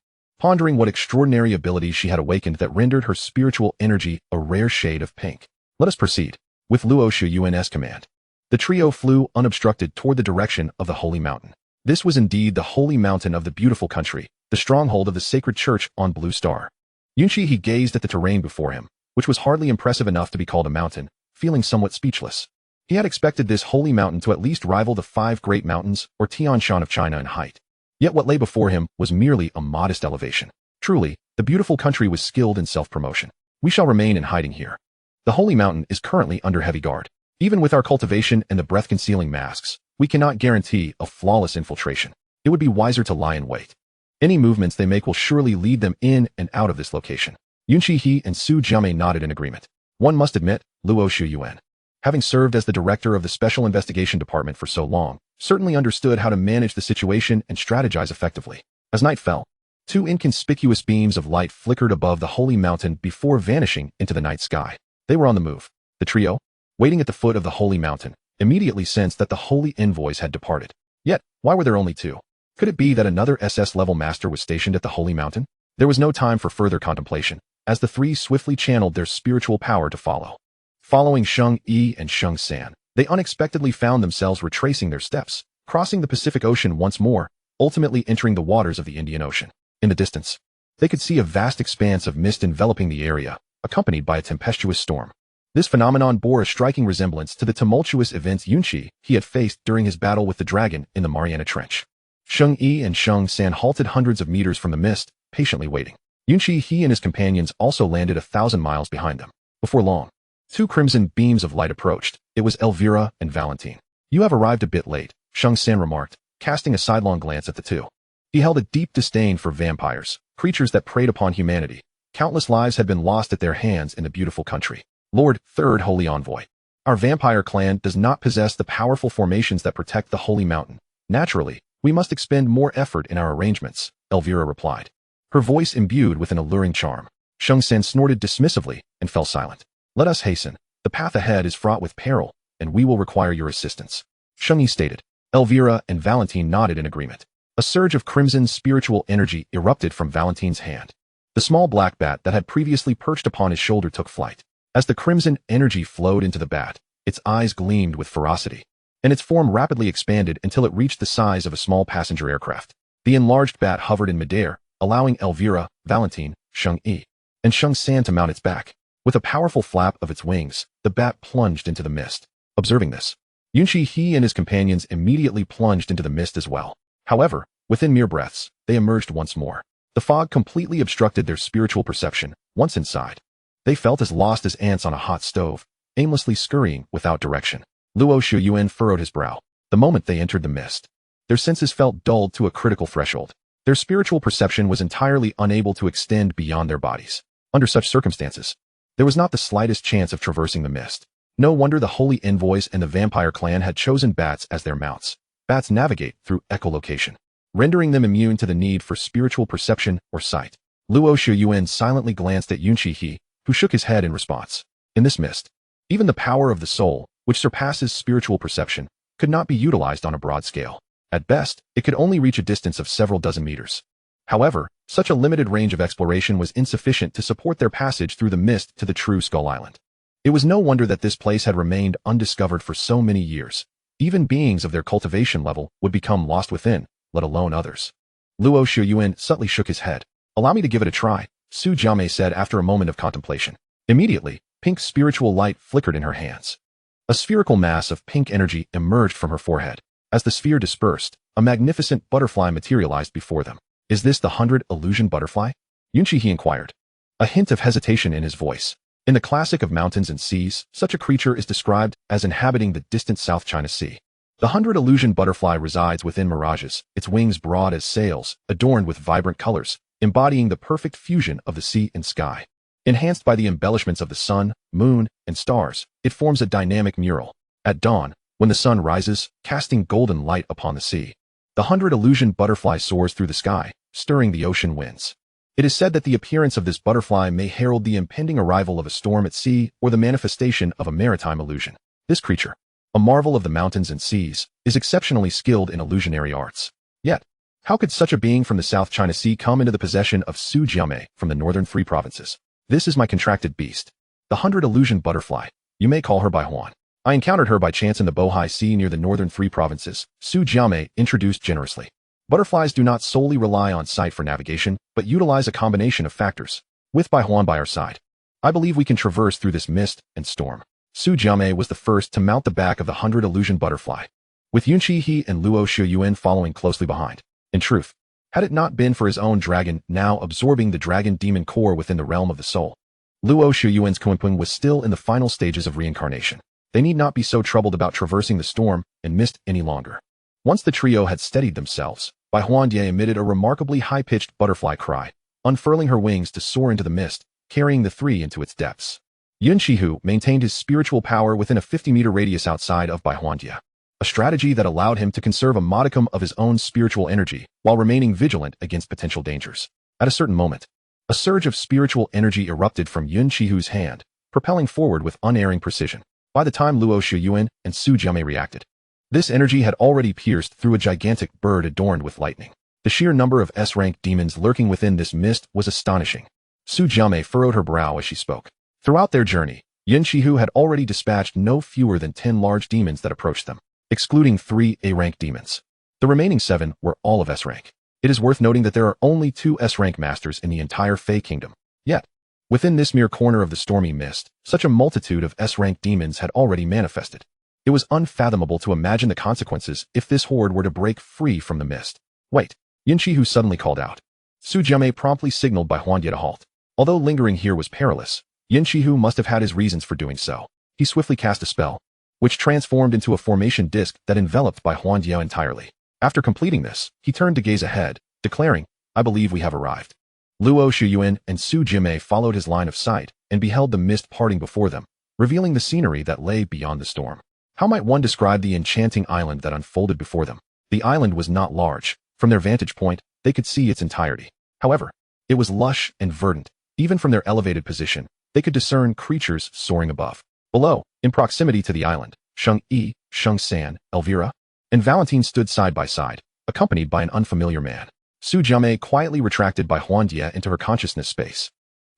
pondering what extraordinary abilities she had awakened that rendered her spiritual energy a rare shade of pink. Let us proceed. With Luo Shiyuan's command, the trio flew unobstructed toward the direction of the Holy Mountain. This was indeed the Holy Mountain of the beautiful country, the stronghold of the sacred church on Blue Star. Yun Xihe gazed at the terrain before him, which was hardly impressive enough to be called a mountain, feeling somewhat speechless. He had expected this holy mountain to at least rival the 5 great mountains or Tian Shan of China in height. Yet what lay before him was merely a modest elevation. Truly, the beautiful country was skilled in self-promotion. We shall remain in hiding here. The holy mountain is currently under heavy guard. Even with our cultivation and the breath-concealing masks, we cannot guarantee a flawless infiltration. It would be wiser to lie in wait. Any movements they make will surely lead them in and out of this location. Yun Xihe and Su Jiame nodded in agreement. One must admit, Luo Shiyuan, having served as the director of the Special Investigation Department for so long, certainly understood how to manage the situation and strategize effectively. As night fell, 2 inconspicuous beams of light flickered above the holy mountain before vanishing into the night sky. They were on the move. The trio, waiting at the foot of the holy mountain, immediately sensed that the holy envoys had departed. Yet, why were there only 2? Could it be that another SS-level master was stationed at the holy mountain? There was no time for further contemplation, as the 3 swiftly channeled their spiritual power to follow. Following Sheng Yi and Sheng San, they unexpectedly found themselves retracing their steps, crossing the Pacific Ocean once more, ultimately entering the waters of the Indian Ocean. In the distance, they could see a vast expanse of mist enveloping the area, accompanied by a tempestuous storm. This phenomenon bore a striking resemblance to the tumultuous events Yun Xihe had faced during his battle with the dragon in the Mariana Trench. Sheng Yi and Sheng San halted hundreds of meters from the mist, patiently waiting. Yun Xihe and his companions also landed 1,000 miles behind them. Before long, 2 crimson beams of light approached. It was Elvira and Valentine. You have arrived a bit late, Sheng San remarked, casting a sidelong glance at the 2. He held a deep disdain for vampires, creatures that preyed upon humanity. Countless lives had been lost at their hands in the beautiful country. Lord, 3rd Holy Envoy. Our vampire clan does not possess the powerful formations that protect the Holy Mountain. Naturally, we must expend more effort in our arrangements, Elvira replied, her voice imbued with an alluring charm. Sheng San snorted dismissively and fell silent. Let us hasten. The path ahead is fraught with peril, and we will require your assistance, Sheng Yi stated. Elvira and Valentine nodded in agreement. A surge of crimson spiritual energy erupted from Valentine's hand. The small black bat that had previously perched upon his shoulder took flight. As the crimson energy flowed into the bat, its eyes gleamed with ferocity, and its form rapidly expanded until it reached the size of a small passenger aircraft. The enlarged bat hovered in midair, allowing Elvira, Valentine, Sheng Yi, and Sheng San to mount its back. With a powerful flap of its wings, the bat plunged into the mist. Observing this, Yun Xihe and his companions immediately plunged into the mist as well. However, within mere breaths, they emerged once more. The fog completely obstructed their spiritual perception. Once inside, they felt as lost as ants on a hot stove, aimlessly scurrying without direction. Luo Shiyuan furrowed his brow. The moment they entered the mist, their senses felt dulled to a critical threshold. Their spiritual perception was entirely unable to extend beyond their bodies. Under such circumstances, there was not the slightest chance of traversing the mist. No wonder the holy envoys and the vampire clan had chosen bats as their mounts. Bats navigate through echolocation, rendering them immune to the need for spiritual perception or sight. Luo Shiyuan silently glanced at Yun Xihe, who shook his head in response. In this mist, even the power of the soul, which surpasses spiritual perception, could not be utilized on a broad scale. At best, it could only reach a distance of several dozen meters. However, such a limited range of exploration was insufficient to support their passage through the mist to the true Skull Island. It was no wonder that this place had remained undiscovered for so many years. Even beings of their cultivation level would become lost within, let alone others. Luo Shiyuan subtly shook his head. Allow me to give it a try, Su Jiame said after a moment of contemplation. Immediately, pink spiritual light flickered in her hands. A spherical mass of pink energy emerged from her forehead. As the sphere dispersed, a magnificent butterfly materialized before them. Is this the 100 illusion butterfly? Yun Xihe inquired, a hint of hesitation in his voice. In the classic of mountains and seas, such a creature is described as inhabiting the distant South China Sea. The 100 illusion butterfly resides within mirages, its wings broad as sails, adorned with vibrant colors, embodying the perfect fusion of the sea and sky. Enhanced by the embellishments of the sun, moon, and stars, it forms a dynamic mural. At dawn, when the sun rises, casting golden light upon the sea, the 100 illusion butterfly soars through the sky, stirring the ocean winds. It is said that the appearance of this butterfly may herald the impending arrival of a storm at sea or the manifestation of a maritime illusion. This creature, a marvel of the mountains and seas, is exceptionally skilled in illusionary arts. Yet, How could such a being from the South China Sea come into the possession of Su Jiame from the northern three provinces? This is my contracted beast. The 100 illusion butterfly. You may call her by Huan. I encountered her by chance in the Bohai Sea near the northern three provinces, Su Jiame introduced generously. Butterflies do not solely rely on sight for navigation, but utilize a combination of factors. With Bai Huan by our side, I believe we can traverse through this mist and storm. Su Jiame was the first to mount the back of the 100 illusion butterfly, with Yun Xihe and Luo Shiyuan following closely behind. In truth, had it not been for his own dragon now absorbing the dragon demon core within the realm of the soul, Luo Shiyuan's Kunpeng was still in the final stages of reincarnation. They need not be so troubled about traversing the storm and mist any longer. Once the trio had steadied themselves, Bai Huandie emitted a remarkably high-pitched butterfly cry, unfurling her wings to soar into the mist, carrying the three into its depths. Yun Xihe maintained his spiritual power within a 50-meter radius outside of Bai Huandie, a strategy that allowed him to conserve a modicum of his own spiritual energy while remaining vigilant against potential dangers. At a certain moment, a surge of spiritual energy erupted from Yun Xihe's hand, propelling forward with unerring precision. By the time Luo Shiyuan and Su Jiame reacted, this energy had already pierced through a gigantic bird adorned with lightning. The sheer number of S-rank demons lurking within this mist was astonishing. Su Jiame furrowed her brow as she spoke. Throughout their journey, Yun Xihe had already dispatched no fewer than 10 large demons that approached them, excluding 3 A-rank demons. The remaining 7 were all of S-rank. It is worth noting that there are only 2 S-rank masters in the entire Fey Kingdom. Yet, within this mere corner of the stormy mist, such a multitude of S-rank demons had already manifested. It was unfathomable to imagine the consequences if this horde were to break free from the mist. Wait, Yun Xihe suddenly called out. Su Jiame promptly signaled Bai Huandie to halt. Although lingering here was perilous, Yun Xihe must have had his reasons for doing so. He swiftly cast a spell, which transformed into a formation disc that enveloped Bai Huandie entirely. After completing this, he turned to gaze ahead, declaring, "I believe we have arrived." Luo Shiyuan and Su Jiame followed his line of sight and beheld the mist parting before them, revealing the scenery that lay beyond the storm. How might one describe the enchanting island that unfolded before them? The island was not large. From their vantage point, they could see its entirety. However, it was lush and verdant. Even from their elevated position, they could discern creatures soaring above. Below, in proximity to the island, Sheng Yi, Sheng San, Elvira, and Valentine stood side by side, accompanied by an unfamiliar man. Su Jiame quietly retracted Bai Huandie into her consciousness space.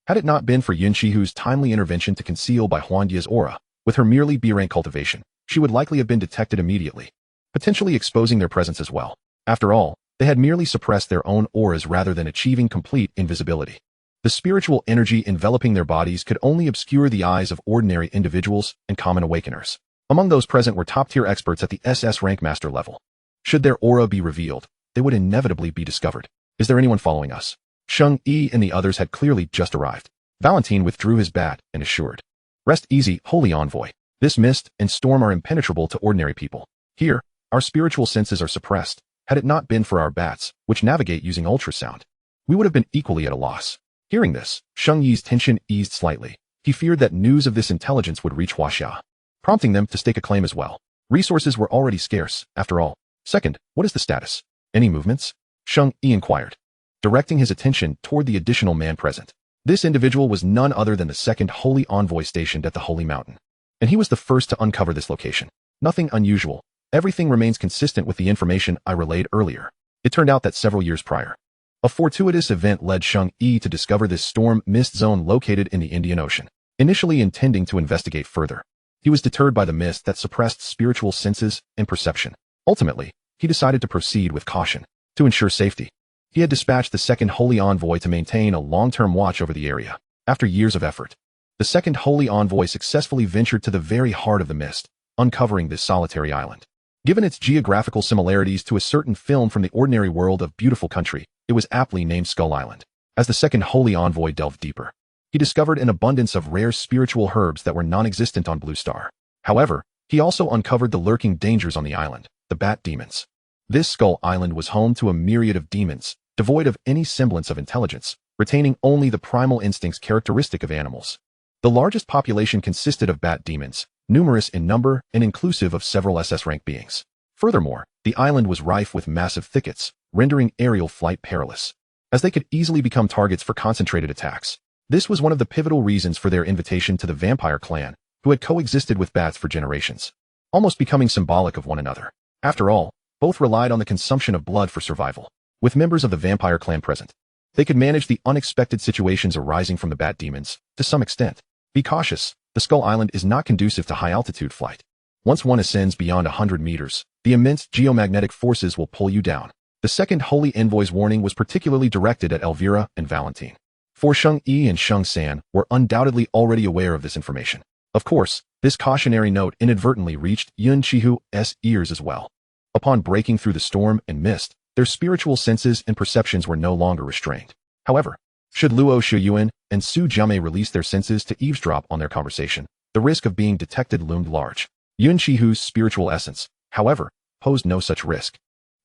Had it not been for Yun Xihe's timely intervention to conceal Bai Huandie's aura, with her merely B-rank cultivation, she would likely have been detected immediately, potentially exposing their presence as well. After all, they had merely suppressed their own auras rather than achieving complete invisibility. The spiritual energy enveloping their bodies could only obscure the eyes of ordinary individuals and common awakeners. Among those present were top-tier experts at the SS rank master level. Should their aura be revealed, they would inevitably be discovered. Is there anyone following us? Sheng Yi and the others had clearly just arrived. Valentine withdrew his bat and assured, "Rest easy, holy envoy. This mist and storm are impenetrable to ordinary people. Here, our spiritual senses are suppressed. Had it not been for our bats, which navigate using ultrasound, we would have been equally at a loss." Hearing this, Sheng Yi's tension eased slightly. He feared that news of this intelligence would reach Huaxia, prompting them to stake a claim as well. Resources were already scarce, after all. Second, what is the status? Any movements? Sheng Yi inquired, directing his attention toward the additional man present. This individual was none other than the second holy envoy stationed at the Holy Mountain, and he was the first to uncover this location. Nothing unusual. Everything remains consistent with the information I relayed earlier. It turned out that several years prior, a fortuitous event led Sheng Yi to discover this storm mist zone located in the Indian Ocean. Initially intending to investigate further, he was deterred by the mist that suppressed spiritual senses and perception. Ultimately, he decided to proceed with caution. To ensure safety, he had dispatched the second holy envoy to maintain a long-term watch over the area. After years of effort, the second holy envoy successfully ventured to the very heart of the mist, uncovering this solitary island. Given its geographical similarities to a certain film from the ordinary world of Beautiful Country, it was aptly named Skull Island. As the second holy envoy delved deeper, he discovered an abundance of rare spiritual herbs that were non-existent on Blue Star. However, he also uncovered the lurking dangers on the island, the bat demons. This Skull Island was home to a myriad of demons, devoid of any semblance of intelligence, retaining only the primal instincts characteristic of animals. The largest population consisted of bat demons, numerous in number and inclusive of several SS-rank beings. Furthermore, the island was rife with massive thickets, rendering aerial flight perilous, as they could easily become targets for concentrated attacks. This was one of the pivotal reasons for their invitation to the vampire clan, who had coexisted with bats for generations, almost becoming symbolic of one another. After all, both relied on the consumption of blood for survival. with members of the vampire clan present. They could manage the unexpected situations arising from the bat demons, to some extent. Be cautious, the Skull Island is not conducive to high-altitude flight. Once one ascends beyond 100 meters, the immense geomagnetic forces will pull you down. The second Holy Envoy's warning was particularly directed at Elvira and Valentine. For Sheng Yi and Sheng San were undoubtedly already aware of this information. Of course, this cautionary note inadvertently reached Yun Xihe's ears as well. Upon breaking through the storm and mist, their spiritual senses and perceptions were no longer restrained. However, should Luo Shiyuan and Su Jiame release their senses to eavesdrop on their conversation, the risk of being detected loomed large. Yun Xihe's spiritual essence, however, posed no such risk.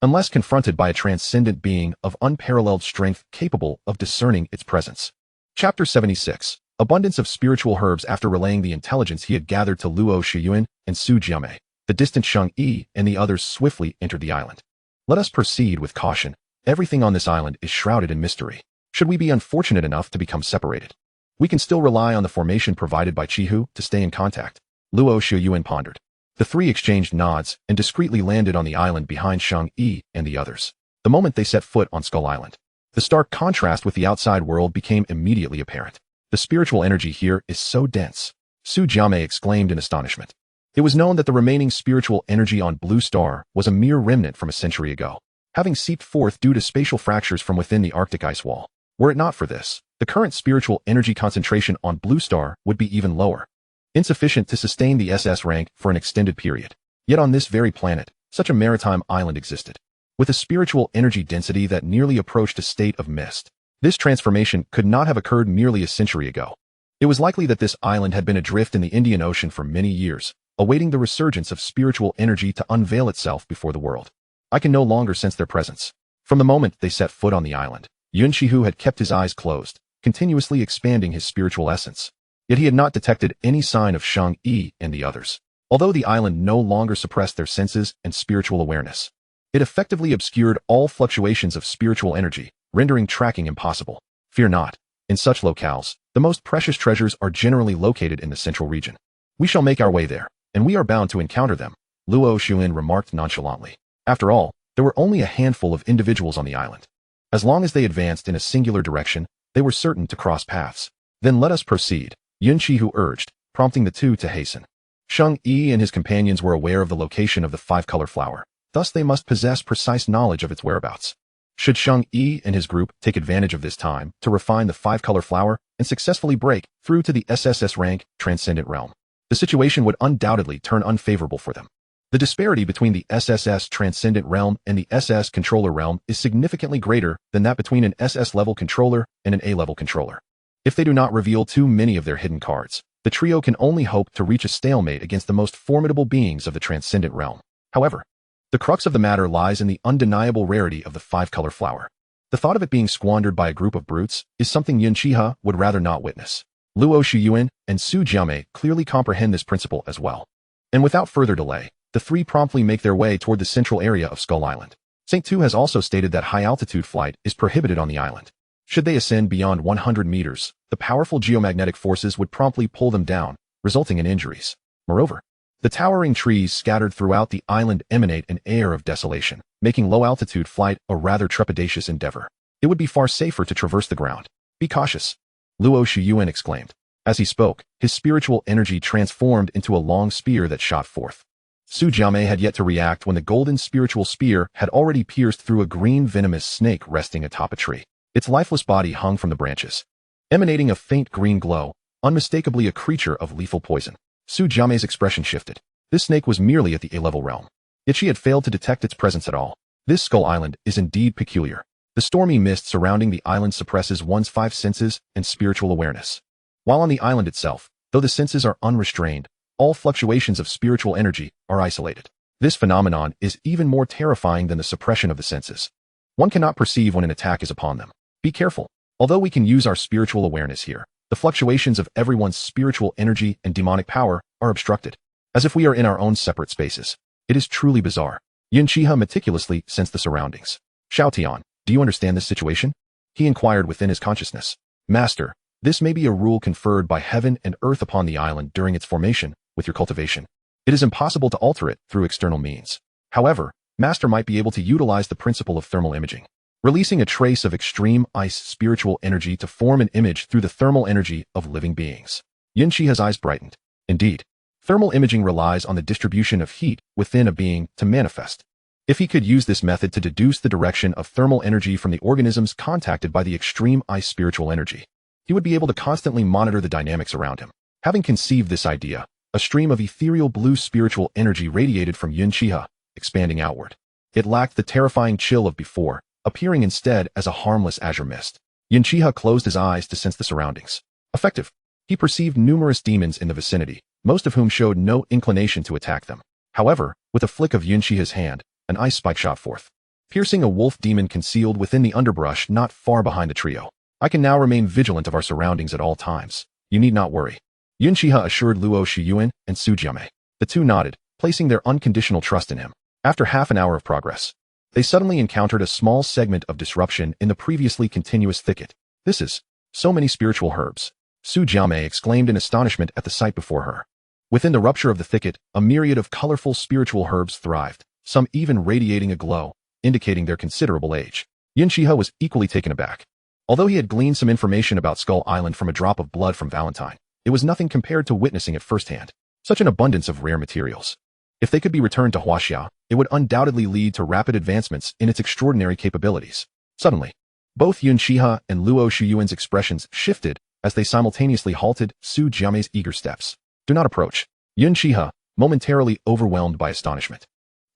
Unless confronted by a transcendent being of unparalleled strength capable of discerning its presence. Chapter 76. Abundance of spiritual herbs. After relaying the intelligence he had gathered to Luo Shiyuan and Su Jiame, the distant Sheng Yi and the others swiftly entered the island. Let us proceed with caution. Everything on this island is shrouded in mystery. Should we be unfortunate enough to become separated, we can still rely on the formation provided by Chihu to stay in contact. Luo Shiyuan pondered. The three exchanged nods and discreetly landed on the island behind Sheng Yi and the others. The moment they set foot on Skull Island, the stark contrast with the outside world became immediately apparent. The spiritual energy here is so dense, Su Jiame exclaimed in astonishment. It was known that the remaining spiritual energy on Blue Star was a mere remnant from a century ago, having seeped forth due to spatial fractures from within the Arctic ice wall. Were it not for this, the current spiritual energy concentration on Blue Star would be even lower, insufficient to sustain the SS rank for an extended period. Yet on this very planet, such a maritime island existed, with a spiritual energy density that nearly approached a state of mist. This transformation could not have occurred merely a century ago. It was likely that this island had been adrift in the Indian Ocean for many years, awaiting the resurgence of spiritual energy to unveil itself before the world. I can no longer sense their presence. From the moment they set foot on the island, Yun Xihe had kept his eyes closed, continuously expanding his spiritual essence. Yet he had not detected any sign of Sheng Yi and the others. Although the island no longer suppressed their senses and spiritual awareness, it effectively obscured all fluctuations of spiritual energy, rendering tracking impossible. Fear not. In such locales, the most precious treasures are generally located in the central region. We shall make our way there, and we are bound to encounter them, Luo Shiyuan remarked nonchalantly. After all, there were only a handful of individuals on the island. As long as they advanced in a singular direction, they were certain to cross paths. Then let us proceed, Yun Xihe urged, prompting the two to hasten. Sheng Yi and his companions were aware of the location of the five-color flower, thus they must possess precise knowledge of its whereabouts. Should Sheng Yi and his group take advantage of this time to refine the five-color flower and successfully break through to the SSS rank Transcendent Realm, the situation would undoubtedly turn unfavorable for them. The disparity between the SSS Transcendent Realm and the SS Controller Realm is significantly greater than that between an SS-level controller and an A-level controller. If they do not reveal too many of their hidden cards, the trio can only hope to reach a stalemate against the most formidable beings of the Transcendent Realm. However, the crux of the matter lies in the undeniable rarity of the five-color flower. The thought of it being squandered by a group of brutes is something Yun Xihe would rather not witness. Luo Shiyuan and Su Jiame clearly comprehend this principle as well. And without further delay, the three promptly make their way toward the central area of Skull Island. St. Tu has also stated that high-altitude flight is prohibited on the island. Should they ascend beyond 100 meters, the powerful geomagnetic forces would promptly pull them down, resulting in injuries. Moreover, the towering trees scattered throughout the island emanate an air of desolation, making low-altitude flight a rather trepidatious endeavor. It would be far safer to traverse the ground. Be cautious, Luo Shiyuan exclaimed. As he spoke, his spiritual energy transformed into a long spear that shot forth. Su Jiame had yet to react when the golden spiritual spear had already pierced through a green venomous snake resting atop a tree. Its lifeless body hung from the branches, emanating a faint green glow, unmistakably a creature of lethal poison. Su Jiame's expression shifted. This snake was merely at the A-level realm, yet she had failed to detect its presence at all. This Skull Island is indeed peculiar. The stormy mist surrounding the island suppresses one's five senses and spiritual awareness. While on the island itself, though the senses are unrestrained, all fluctuations of spiritual energy are isolated. This phenomenon is even more terrifying than the suppression of the senses. One cannot perceive when an attack is upon them. Be careful. Although we can use our spiritual awareness here, the fluctuations of everyone's spiritual energy and demonic power are obstructed, as if we are in our own separate spaces. It is truly bizarre. Yun Xihe meticulously sensed the surroundings. Xiaotian, do you understand this situation? He inquired within his consciousness. Master, this may be a rule conferred by heaven and earth upon the island during its formation, with your cultivation. It is impossible to alter it through external means. However, Master might be able to utilize the principle of thermal imaging. releasing a trace of extreme ice spiritual energy to form an image through the thermal energy of living beings. Yun Xihe's eyes brightened. Indeed, thermal imaging relies on the distribution of heat within a being to manifest. If he could use this method to deduce the direction of thermal energy from the organisms contacted by the extreme ice spiritual energy, he would be able to constantly monitor the dynamics around him. Having conceived this idea, a stream of ethereal blue spiritual energy radiated from Yun Xihe, expanding outward. It lacked the terrifying chill of before, appearing instead as a harmless azure mist. Yun Xihe closed his eyes to sense the surroundings. Effective. He perceived numerous demons in the vicinity, most of whom showed no inclination to attack them. However, with a flick of Yun Xihe's hand, an ice spike shot forth, piercing a wolf demon concealed within the underbrush not far behind the trio. I can now remain vigilant of our surroundings at all times. You need not worry. Yun Xihe assured Luo Shiyuan and Su Jiame. The two nodded, placing their unconditional trust in him. After half an hour of progress, they suddenly encountered a small segment of disruption in the previously continuous thicket. This is so many spiritual herbs. Su Jiame exclaimed in astonishment at the sight before her. Within the rupture of the thicket, a myriad of colorful spiritual herbs thrived, some even radiating a glow, indicating their considerable age. Yun Xihe was equally taken aback. Although he had gleaned some information about Skull Island from a drop of blood from Valentine, it was nothing compared to witnessing it firsthand. Such an abundance of rare materials. If they could be returned to Huaxia, it would undoubtedly lead to rapid advancements in its extraordinary capabilities. Suddenly, both Yun Xihe and Luo Shiyuan's expressions shifted as they simultaneously halted Su Jiame's eager steps. Do not approach. Yun Xihe, momentarily overwhelmed by astonishment,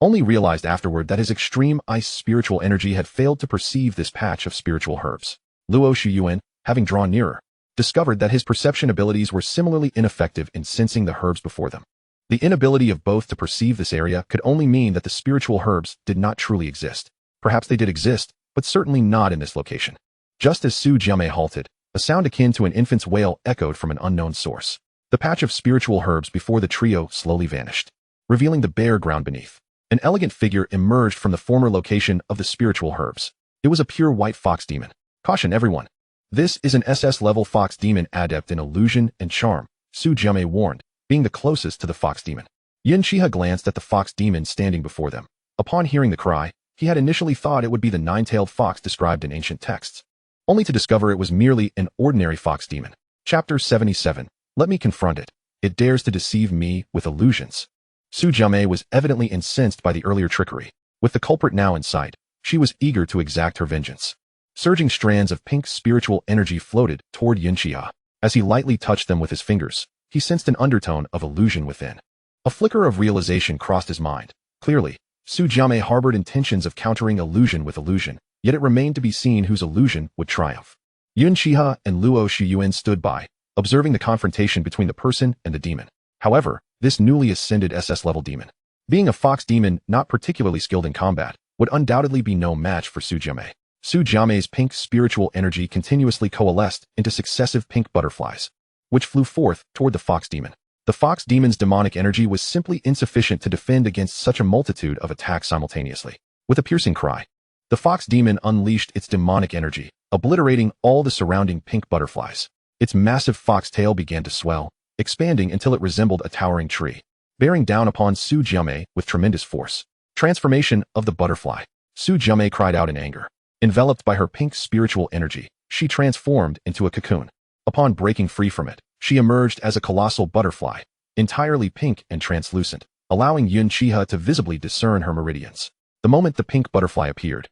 only realized afterward that his extreme ice spiritual energy had failed to perceive this patch of spiritual herbs. Luo Shiyuan, having drawn nearer, discovered that his perception abilities were similarly ineffective in sensing the herbs before them. The inability of both to perceive this area could only mean that the spiritual herbs did not truly exist. Perhaps they did exist, but certainly not in this location. Just as Su Jiame halted, a sound akin to an infant's wail echoed from an unknown source. The patch of spiritual herbs before the trio slowly vanished, revealing the bare ground beneath. An elegant figure emerged from the former location of the spiritual herbs. It was a pure white fox demon. Caution everyone. This is an SS-level fox demon adept in illusion and charm, Su Jiame warned, being the closest to the fox demon. Yun Xihe glanced at the fox demon standing before them. Upon hearing the cry, he had initially thought it would be the nine-tailed fox described in ancient texts, only to discover it was merely an ordinary fox demon. Chapter 77. Let me confront it. It dares to deceive me with illusions. Su Jiame was evidently incensed by the earlier trickery. With the culprit now in sight, she was eager to exact her vengeance. Surging strands of pink spiritual energy floated toward Yun Xihe. As he lightly touched them with his fingers, he sensed an undertone of illusion within. A flicker of realization crossed his mind. Clearly, Su Jiame harbored intentions of countering illusion with illusion, yet it remained to be seen whose illusion would triumph. Yun Xihe and Luo Shiyuan stood by, observing the confrontation between the person and the demon. However, this newly ascended SS-level demon, being a fox demon not particularly skilled in combat, would undoubtedly be no match for Su Jiame. Su Jiame's pink spiritual energy continuously coalesced into successive pink butterflies, which flew forth toward the fox demon. The fox demon's demonic energy was simply insufficient to defend against such a multitude of attacks simultaneously. With a piercing cry, the fox demon unleashed its demonic energy, obliterating all the surrounding pink butterflies. Its massive fox tail began to swell, expanding until it resembled a towering tree, bearing down upon Su Jiame with tremendous force. Transformation of the butterfly. Su Jiame cried out in anger. Enveloped by her pink spiritual energy, she transformed into a cocoon. Upon breaking free from it, she emerged as a colossal butterfly, entirely pink and translucent, allowing Yun Xihe to visibly discern her meridians. The moment the pink butterfly appeared,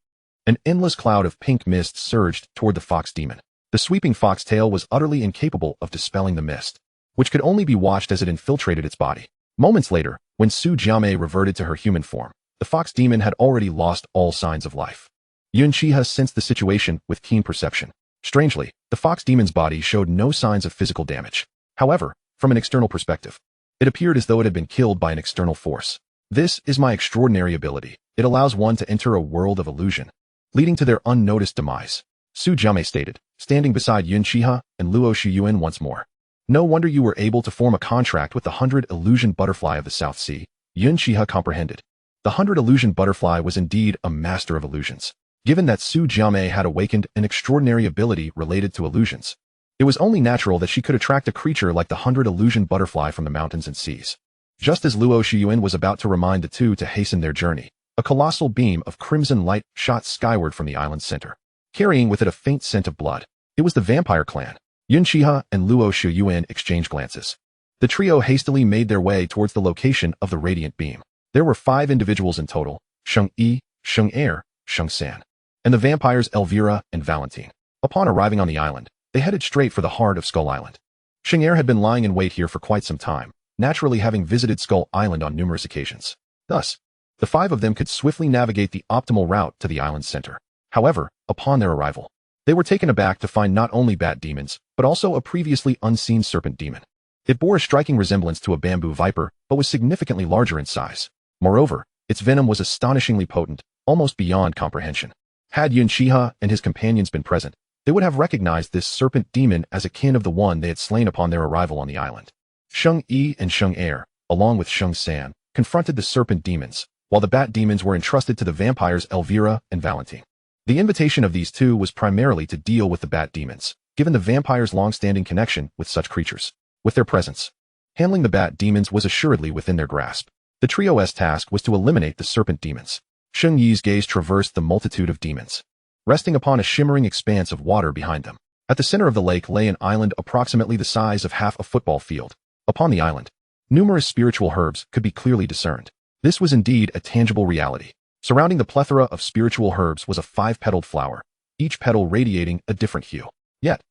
an endless cloud of pink mist surged toward the fox demon. The sweeping fox tail was utterly incapable of dispelling the mist, which could only be watched as it infiltrated its body. Moments later, when Su Jiame reverted to her human form, the fox demon had already lost all signs of life. Yun Xihe sensed the situation with keen perception. Strangely, the fox demon's body showed no signs of physical damage. However, from an external perspective, it appeared as though it had been killed by an external force. This is my extraordinary ability. It allows one to enter a world of illusion, leading to their unnoticed demise, Su Jiame stated, standing beside Yun Xihe and Luo Shiyuan once more. No wonder you were able to form a contract with the 100 illusion butterfly of the South Sea. Yun Xihe comprehended. The 100 illusion butterfly was indeed a master of illusions. Given that Su Jiame had awakened an extraordinary ability related to illusions, it was only natural that she could attract a creature like the 100 illusion butterfly from the mountains and seas. Just as Luo Shiyuan was about to remind the two to hasten their journey, A colossal beam of crimson light shot skyward from the island's center, carrying with it a faint scent of blood. It was the vampire clan. Yun Xihe and Luo Shiyuan exchanged glances. The trio hastily made their way towards the location of the radiant beam. There were 5 individuals in total: Sheng Yi, Sheng Er, Sheng San, and the vampires Elvira and Valentine. Upon arriving on the island, they headed straight for the heart of Skull Island. Sheng Er had been lying in wait here for quite some time, naturally having visited Skull Island on numerous occasions. Thus, the 5 of them could swiftly navigate the optimal route to the island's center. However, upon their arrival, they were taken aback to find not only bat demons, but also a previously unseen serpent demon. It bore a striking resemblance to a bamboo viper, but was significantly larger in size. Moreover, its venom was astonishingly potent, almost beyond comprehension. Had Yun Xihe and his companions been present, they would have recognized this serpent demon as akin of the one they had slain upon their arrival on the island. Sheng Yi and Sheng Er, along with Sheng San, confronted the serpent demons, while the bat demons were entrusted to the vampires Elvira and Valentine. The invitation of these two was primarily to deal with the bat demons, given the vampires' long-standing connection with such creatures. With their presence, handling the bat demons was assuredly within their grasp. The trio's task was to eliminate the serpent demons. Sheng Yi's gaze traversed the multitude of demons, resting upon a shimmering expanse of water behind them. At the center of the lake lay an island approximately the size of half a football field. Upon the island, numerous spiritual herbs could be clearly discerned. This was indeed a tangible reality. Surrounding the plethora of spiritual herbs was a 5-petaled flower, each petal radiating a different hue. Yet,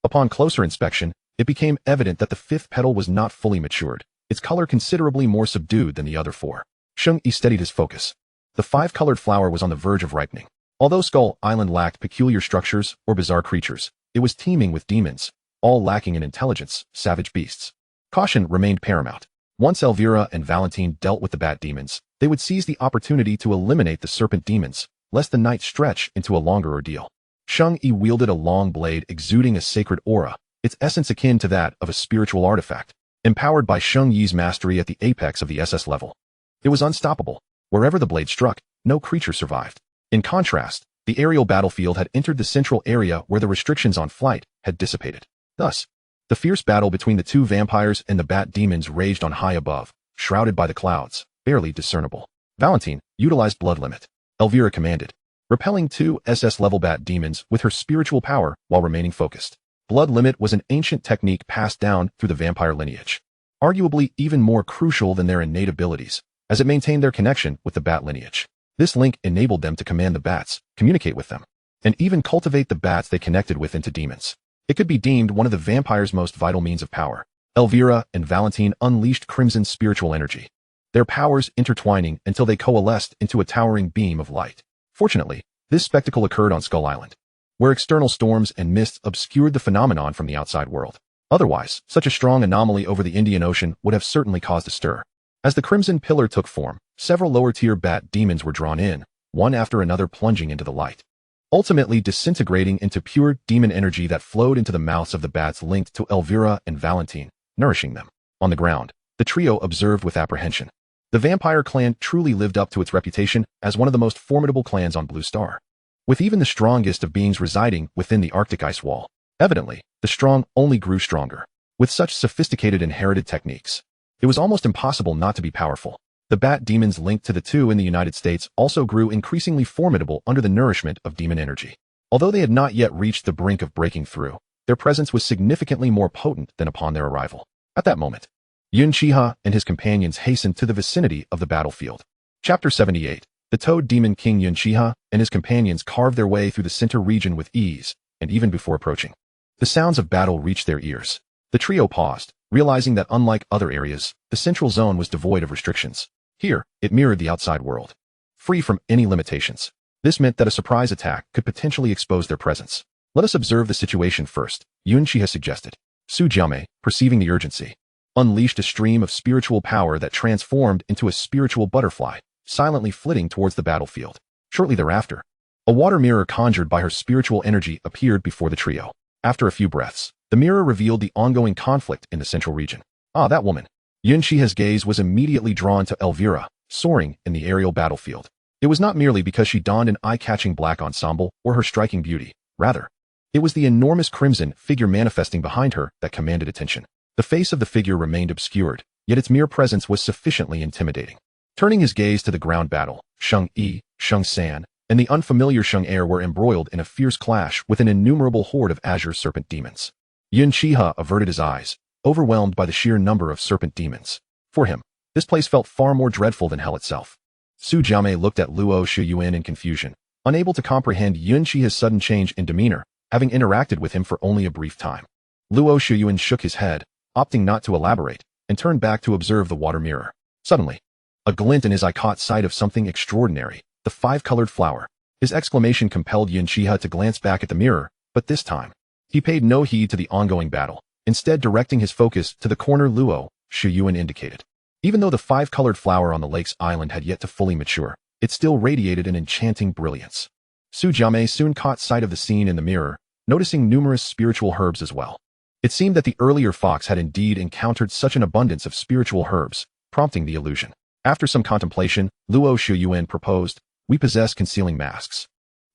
upon closer inspection, it became evident that the 5th petal was not fully matured, its color considerably more subdued than the other 4. Sheng Yi steadied his focus. The 5-colored flower was on the verge of ripening. Although Skull Island lacked peculiar structures or bizarre creatures, it was teeming with demons, all lacking in intelligence, savage beasts. Caution remained paramount. Once Elvira and Valentine dealt with the bat demons, they would seize the opportunity to eliminate the serpent demons, lest the night stretch into a longer ordeal. Sheng Yi wielded a long blade exuding a sacred aura, its essence akin to that of a spiritual artifact, empowered by Sheng Yi's mastery at the apex of the SS level. It was unstoppable. Wherever the blade struck, no creature survived. In contrast, the aerial battlefield had entered the central area where the restrictions on flight had dissipated. Thus, the fierce battle between the 2 vampires and the bat demons raged on high above, shrouded by the clouds, barely discernible. Valentine utilized blood limit. Elvira commanded, repelling 2 SS-level bat demons with her spiritual power while remaining focused. Blood limit was an ancient technique passed down through the vampire lineage, arguably even more crucial than their innate abilities, as it maintained their connection with the bat lineage. This link enabled them to command the bats, communicate with them, and even cultivate the bats they connected with into demons. It could be deemed one of the vampire's most vital means of power. Elvira and Valentine unleashed crimson spiritual energy, their powers intertwining until they coalesced into a towering beam of light. Fortunately, this spectacle occurred on Skull Island, where external storms and mists obscured the phenomenon from the outside world. Otherwise, such a strong anomaly over the Indian Ocean would have certainly caused a stir. As the crimson pillar took form, several lower-tier bat demons were drawn in, one after another plunging into the light, ultimately disintegrating into pure demon energy that flowed into the mouths of the bats linked to Elvira and Valentine, nourishing them. On the ground, the trio observed with apprehension. The vampire clan truly lived up to its reputation as one of the most formidable clans on Blue Star, with even the strongest of beings residing within the Arctic ice wall. Evidently, the strong only grew stronger. With such sophisticated inherited techniques, it was almost impossible not to be powerful. The bat demons linked to the 2 in the United States also grew increasingly formidable under the nourishment of demon energy. Although they had not yet reached the brink of breaking through, their presence was significantly more potent than upon their arrival. At that moment, Yun Xihe and his companions hastened to the vicinity of the battlefield. Chapter 78. The Toad Demon King Yun Xihe and his companions carved their way through the center region with ease, and even before approaching, the sounds of battle reached their ears. The trio paused, realizing that unlike other areas, the central zone was devoid of restrictions. Here, it mirrored the outside world, free from any limitations. This meant that a surprise attack could potentially expose their presence. Let us observe the situation first, Yun Xihe suggested. Su Jiame, perceiving the urgency, unleashed a stream of spiritual power that transformed into a spiritual butterfly, silently flitting towards the battlefield. Shortly thereafter, a water mirror conjured by her spiritual energy appeared before the trio. After a few breaths, the mirror revealed the ongoing conflict in the central region. Ah, that woman. Yun Xihe's gaze was immediately drawn to Elvira, soaring in the aerial battlefield. It was not merely because she donned an eye-catching black ensemble or her striking beauty. Rather, it was the enormous crimson figure manifesting behind her that commanded attention. The face of the figure remained obscured, yet its mere presence was sufficiently intimidating. Turning his gaze to the ground battle, Sheng Yi, Sheng San, and the unfamiliar Sheng Air were embroiled in a fierce clash with an innumerable horde of azure serpent demons. Yun Xihe averted his eyes, overwhelmed by the sheer number of serpent demons. For him, this place felt far more dreadful than hell itself. Su Jiame looked at Luo Shiyuan in confusion, unable to comprehend Yun Xihe's sudden change in demeanor, having interacted with him for only a brief time. Luo Shiyuan shook his head, opting not to elaborate, and turned back to observe the water mirror. Suddenly, a glint in his eye caught sight of something extraordinary, the five-colored flower. His exclamation compelled Yun Xihe to glance back at the mirror, but this time, he paid no heed to the ongoing battle, instead directing his focus to the corner Luo Shiyuan indicated. Even though the five-colored flower on the lake's island had yet to fully mature, it still radiated an enchanting brilliance. Su Jiame soon caught sight of the scene in the mirror, noticing numerous spiritual herbs as well. It seemed that the earlier fox had indeed encountered such an abundance of spiritual herbs, prompting the illusion. After some contemplation, Luo Shiyuan proposed, "We possess concealing masks.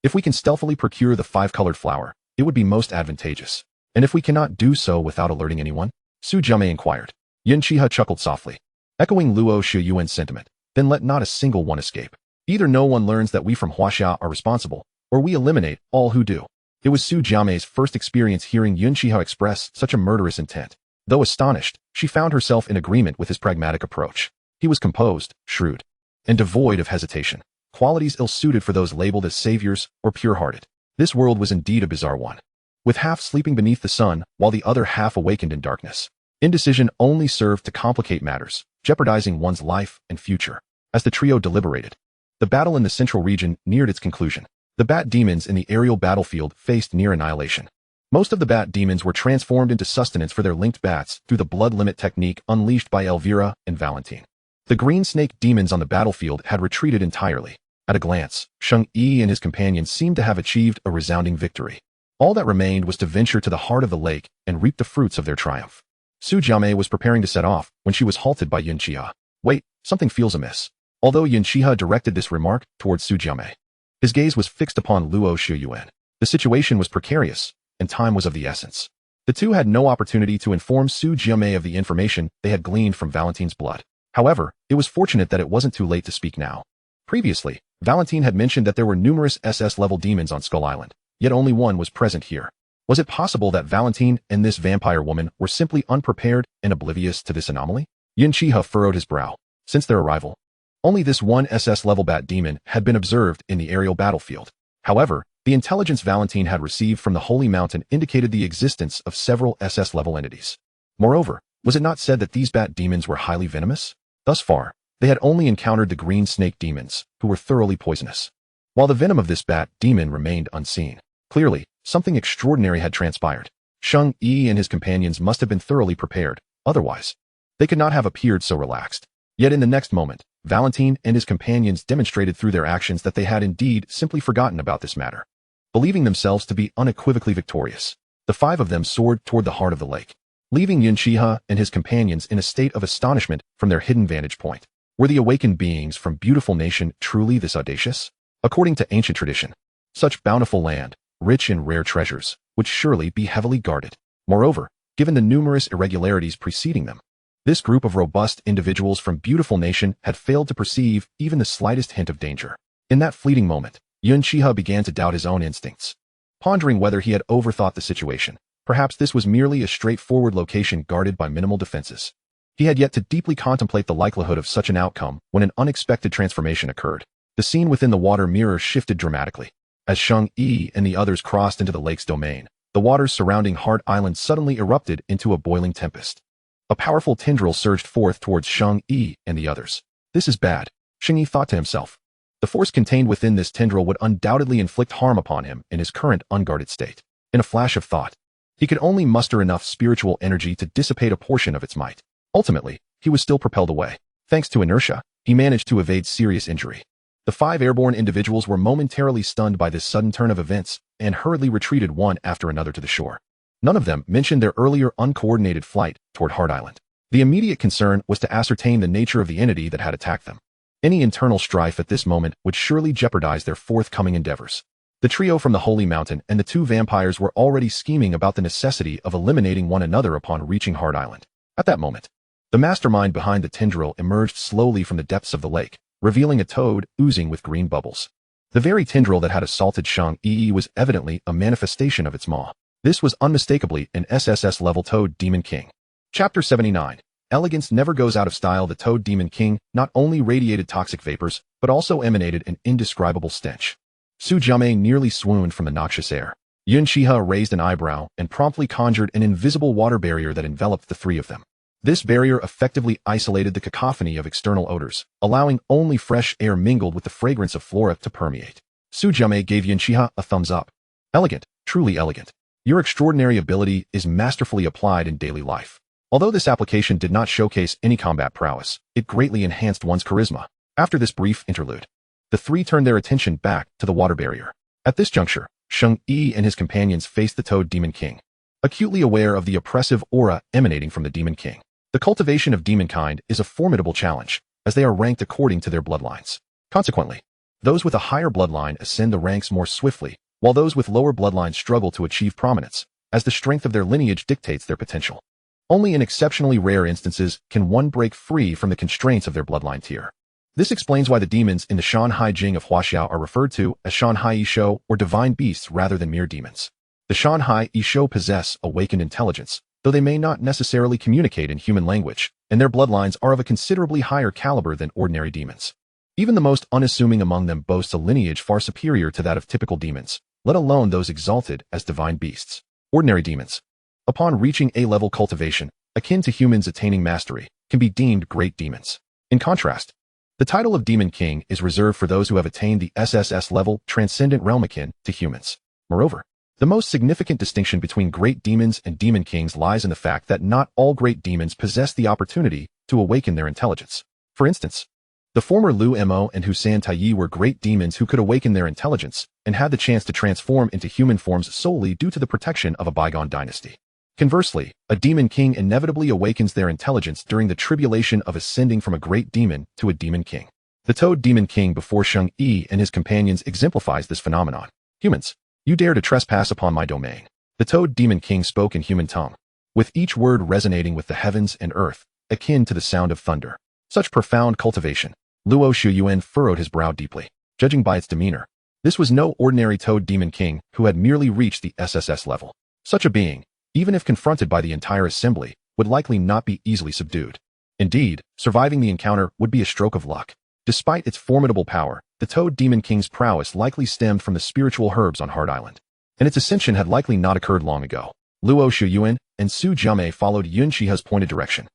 If we can stealthily procure the five-colored flower, it would be most advantageous. And if we cannot do so without alerting anyone?" Su Jiame inquired. Yun Xihe chuckled softly, echoing Luo Shiyuan's sentiment. "Then let not a single one escape. Either no one learns that we from Huaxia are responsible, or we eliminate all who do." It was Su Jiame's first experience hearing Yun Xihe express such a murderous intent. Though astonished, she found herself in agreement with his pragmatic approach. He was composed, shrewd, and devoid of hesitation, qualities ill-suited for those labeled as saviors or pure-hearted. This world was indeed a bizarre one, with half sleeping beneath the sun while the other half awakened in darkness. Indecision only served to complicate matters, jeopardizing one's life and future. As the trio deliberated, the battle in the central region neared its conclusion. The bat demons in the aerial battlefield faced near annihilation. Most of the bat demons were transformed into sustenance for their linked bats through the blood limit technique unleashed by Elvira and Valentine. The green snake demons on the battlefield had retreated entirely. At a glance, Sheng Yi and his companions seemed to have achieved a resounding victory. All that remained was to venture to the heart of the lake and reap the fruits of their triumph. Su Jiame was preparing to set off when she was halted by Yun Xihe. "Wait, something feels amiss." Although Yun Xihe directed this remark towards Su Jiame, his gaze was fixed upon Luo Shiyuan. The situation was precarious, and time was of the essence. The two had no opportunity to inform Su Jiame of the information they had gleaned from Valentine's blood. However, it was fortunate that it wasn't too late to speak now. Previously, Valentine had mentioned that there were numerous SS-level demons on Skull Island, yet only one was present here. Was it possible that Valentine and this vampire woman were simply unprepared and oblivious to this anomaly? Yun Xihe furrowed his brow. Since their arrival, only this one SS-level bat demon had been observed in the aerial battlefield. However, the intelligence Valentine had received from the Holy Mountain indicated the existence of several SS-level entities. Moreover, was it not said that these bat demons were highly venomous? Thus far, they had only encountered the green snake demons, who were thoroughly poisonous, while the venom of this bat demon remained unseen. Clearly, something extraordinary had transpired. Sheng Yi and his companions must have been thoroughly prepared, otherwise, they could not have appeared so relaxed. Yet in the next moment, Valentine and his companions demonstrated through their actions that they had indeed simply forgotten about this matter. Believing themselves to be unequivocally victorious, the five of them soared toward the heart of the lake, leaving Yun Xihe and his companions in a state of astonishment from their hidden vantage point. Were the awakened beings from beautiful nation truly this audacious? According to ancient tradition, such bountiful land, rich in rare treasures, would surely be heavily guarded. Moreover, given the numerous irregularities preceding them, this group of robust individuals from beautiful nation had failed to perceive even the slightest hint of danger. In that fleeting moment, Yun Xihe began to doubt his own instincts, pondering whether he had overthought the situation. Perhaps this was merely a straightforward location guarded by minimal defenses. He had yet to deeply contemplate the likelihood of such an outcome when an unexpected transformation occurred. The scene within the water mirror shifted dramatically. As Sheng Yi and the others crossed into the lake's domain, the waters surrounding Heart Island suddenly erupted into a boiling tempest. A powerful tendril surged forth towards Sheng Yi and the others. "This is bad," Sheng Yi thought to himself. The force contained within this tendril would undoubtedly inflict harm upon him in his current unguarded state. In a flash of thought, he could only muster enough spiritual energy to dissipate a portion of its might. Ultimately, he was still propelled away. Thanks to inertia, he managed to evade serious injury. The five airborne individuals were momentarily stunned by this sudden turn of events and hurriedly retreated one after another to the shore. None of them mentioned their earlier uncoordinated flight toward Heart Island. The immediate concern was to ascertain the nature of the entity that had attacked them. Any internal strife at this moment would surely jeopardize their forthcoming endeavors. The trio from the Holy Mountain and the two vampires were already scheming about the necessity of eliminating one another upon reaching Heart Island. At that moment, The mastermind behind the tendril emerged slowly from the depths of the lake, revealing a toad oozing with green bubbles. The very tendril that had assaulted Xiang Yi was evidently a manifestation of its maw. This was unmistakably an SSS-level Toad Demon King. Chapter 79. Elegance never goes out of style. The Toad Demon King not only radiated toxic vapors, but also emanated an indescribable stench. Su Jiame nearly swooned from the noxious air. Yun Xihe raised an eyebrow and promptly conjured an invisible water barrier that enveloped the three of them. This barrier effectively isolated the cacophony of external odors, allowing only fresh air mingled with the fragrance of flora to permeate. Su Jiame gave Yun Xihe a thumbs up. Elegant, truly elegant. Your extraordinary ability is masterfully applied in daily life. Although this application did not showcase any combat prowess, it greatly enhanced one's charisma. After this brief interlude, the three turned their attention back to the water barrier. At this juncture, Xiang Yi and his companions faced the Toad Demon King, acutely aware of the oppressive aura emanating from the Demon King. The cultivation of demonkind is a formidable challenge, as they are ranked according to their bloodlines. Consequently, those with a higher bloodline ascend the ranks more swiftly, while those with lower bloodlines struggle to achieve prominence, as the strength of their lineage dictates their potential. Only in exceptionally rare instances can one break free from the constraints of their bloodline tier. This explains why the demons in the Shanhai Jing of Huaxiao are referred to as Shanhai Yisho or divine beasts rather than mere demons. The Shanhai Yisho possess awakened intelligence, though they may not necessarily communicate in human language, and their bloodlines are of a considerably higher caliber than ordinary demons. Even the most unassuming among them boasts a lineage far superior to that of typical demons, let alone those exalted as divine beasts. Ordinary demons, upon reaching A-level cultivation, akin to humans attaining mastery, can be deemed great demons. In contrast, the title of Demon King is reserved for those who have attained the SSS level transcendent realm akin to humans. Moreover, the most significant distinction between great demons and demon kings lies in the fact that not all great demons possess the opportunity to awaken their intelligence. For instance, the former Lu Mo and Husan Taiyi were great demons who could awaken their intelligence and had the chance to transform into human forms solely due to the protection of a bygone dynasty. Conversely, a demon king inevitably awakens their intelligence during the tribulation of ascending from a great demon to a demon king. The Toad Demon King before Xiang Yi and his companions exemplifies this phenomenon. Humans, you dare to trespass upon my domain. The Toad Demon King spoke in human tongue, with each word resonating with the heavens and earth, akin to the sound of thunder. Such profound cultivation. Luo Shuyuan furrowed his brow deeply. Judging by its demeanor, this was no ordinary Toad Demon King who had merely reached the SSS level. Such a being, even if confronted by the entire assembly, would likely not be easily subdued. Indeed, surviving the encounter would be a stroke of luck. Despite its formidable power, the Toad Demon King's prowess likely stemmed from the spiritual herbs on Hard Island, and its ascension had likely not occurred long ago. Luo Shuyuan and Su Jiame followed Yun Xihe's pointed direction,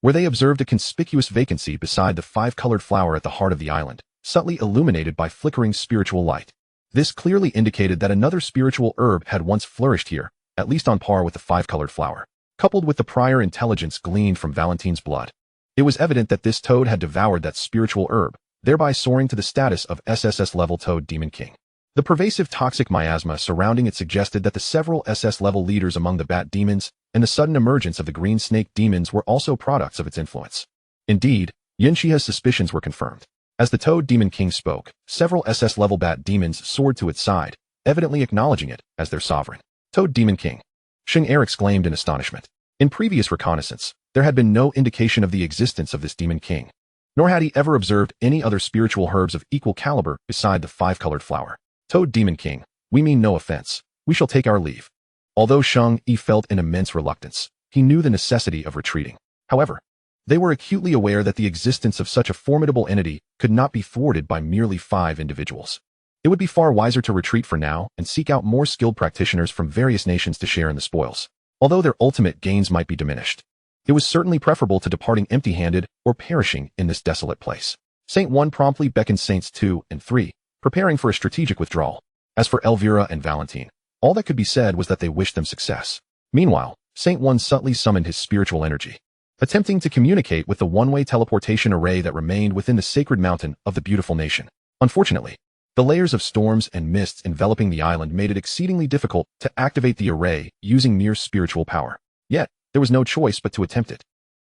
where they observed a conspicuous vacancy beside the five-colored flower at the heart of the island, subtly illuminated by flickering spiritual light. This clearly indicated that another spiritual herb had once flourished here, at least on par with the five-colored flower. Coupled with the prior intelligence gleaned from Valentine's blood, it was evident that this toad had devoured that spiritual herb, thereby soaring to the status of SSS-level Toad Demon King. The pervasive toxic miasma surrounding it suggested that the several SS-level leaders among the bat demons and the sudden emergence of the green snake demons were also products of its influence. Indeed, Yun Xihe's suspicions were confirmed. As the Toad Demon King spoke, several SS-level bat demons soared to its side, evidently acknowledging it as their sovereign. Toad Demon King. Xing Er exclaimed in astonishment. In previous reconnaissance, there had been no indication of the existence of this Demon King, nor had he ever observed any other spiritual herbs of equal caliber beside the five-colored flower. Toad Demon King, we mean no offense. We shall take our leave. Although Xiang Yi felt an immense reluctance, he knew the necessity of retreating. However, they were acutely aware that the existence of such a formidable entity could not be thwarted by merely 5 individuals. It would be far wiser to retreat for now and seek out more skilled practitioners from various nations to share in the spoils. Although their ultimate gains might be diminished, it was certainly preferable to departing empty-handed or perishing in this desolate place. Saint 1 promptly beckoned Saints 2 and 3, preparing for a strategic withdrawal. As for Elvira and Valentine, all that could be said was that they wished them success. Meanwhile, Saint 1 subtly summoned his spiritual energy, attempting to communicate with the one-way teleportation array that remained within the sacred mountain of the beautiful nation. Unfortunately, the layers of storms and mists enveloping the island made it exceedingly difficult to activate the array using mere spiritual power. Yet, there was no choice but to attempt it.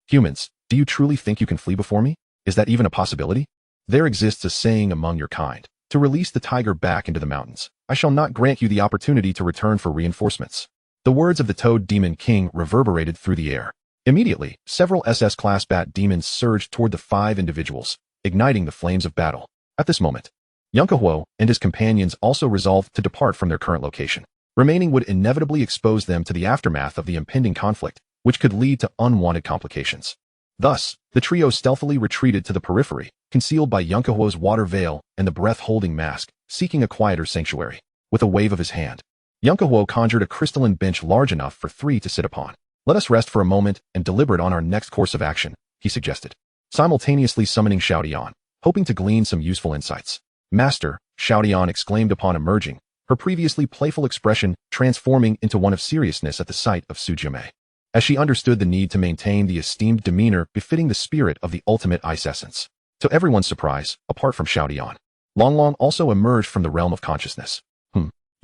Humans, do you truly think you can flee before me? Is that even a possibility? There exists a saying among your kind: to release the tiger back into the mountains. I shall not grant you the opportunity to return for reinforcements. The words of the Toad Demon King reverberated through the air, Immediately, several SS-class bat demons surged toward the 5 individuals, igniting the flames of battle. At this moment, Yun Xihe and his companions also resolved to depart from their current location. Remaining would inevitably expose them to the aftermath of the impending conflict, which could lead to unwanted complications. Thus, the trio stealthily retreated to the periphery, concealed by Yun Xihe's water veil and the breath-holding mask, seeking a quieter sanctuary. With a wave of his hand, Yun Xihe conjured a crystalline bench large enough for 3 to sit upon. "Let us rest for a moment and deliberate on our next course of action," he suggested, simultaneously summoning Xiaodian, hoping to glean some useful insights. "Master," Xiaodian exclaimed upon emerging, her previously playful expression transforming into one of seriousness at the sight of Su Jiame, as she understood the need to maintain the esteemed demeanor befitting the spirit of the ultimate ice essence. To everyone's surprise, apart from Xiaodian, Longlong also emerged from the realm of consciousness.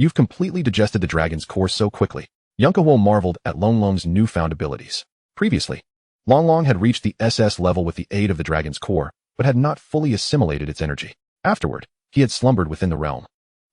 You've completely digested the dragon's core so quickly." Yun Xihe marveled at Longlong's newfound abilities. Previously, Longlong had reached the SS level with the aid of the dragon's core, but had not fully assimilated its energy. Afterward, he had slumbered within the realm,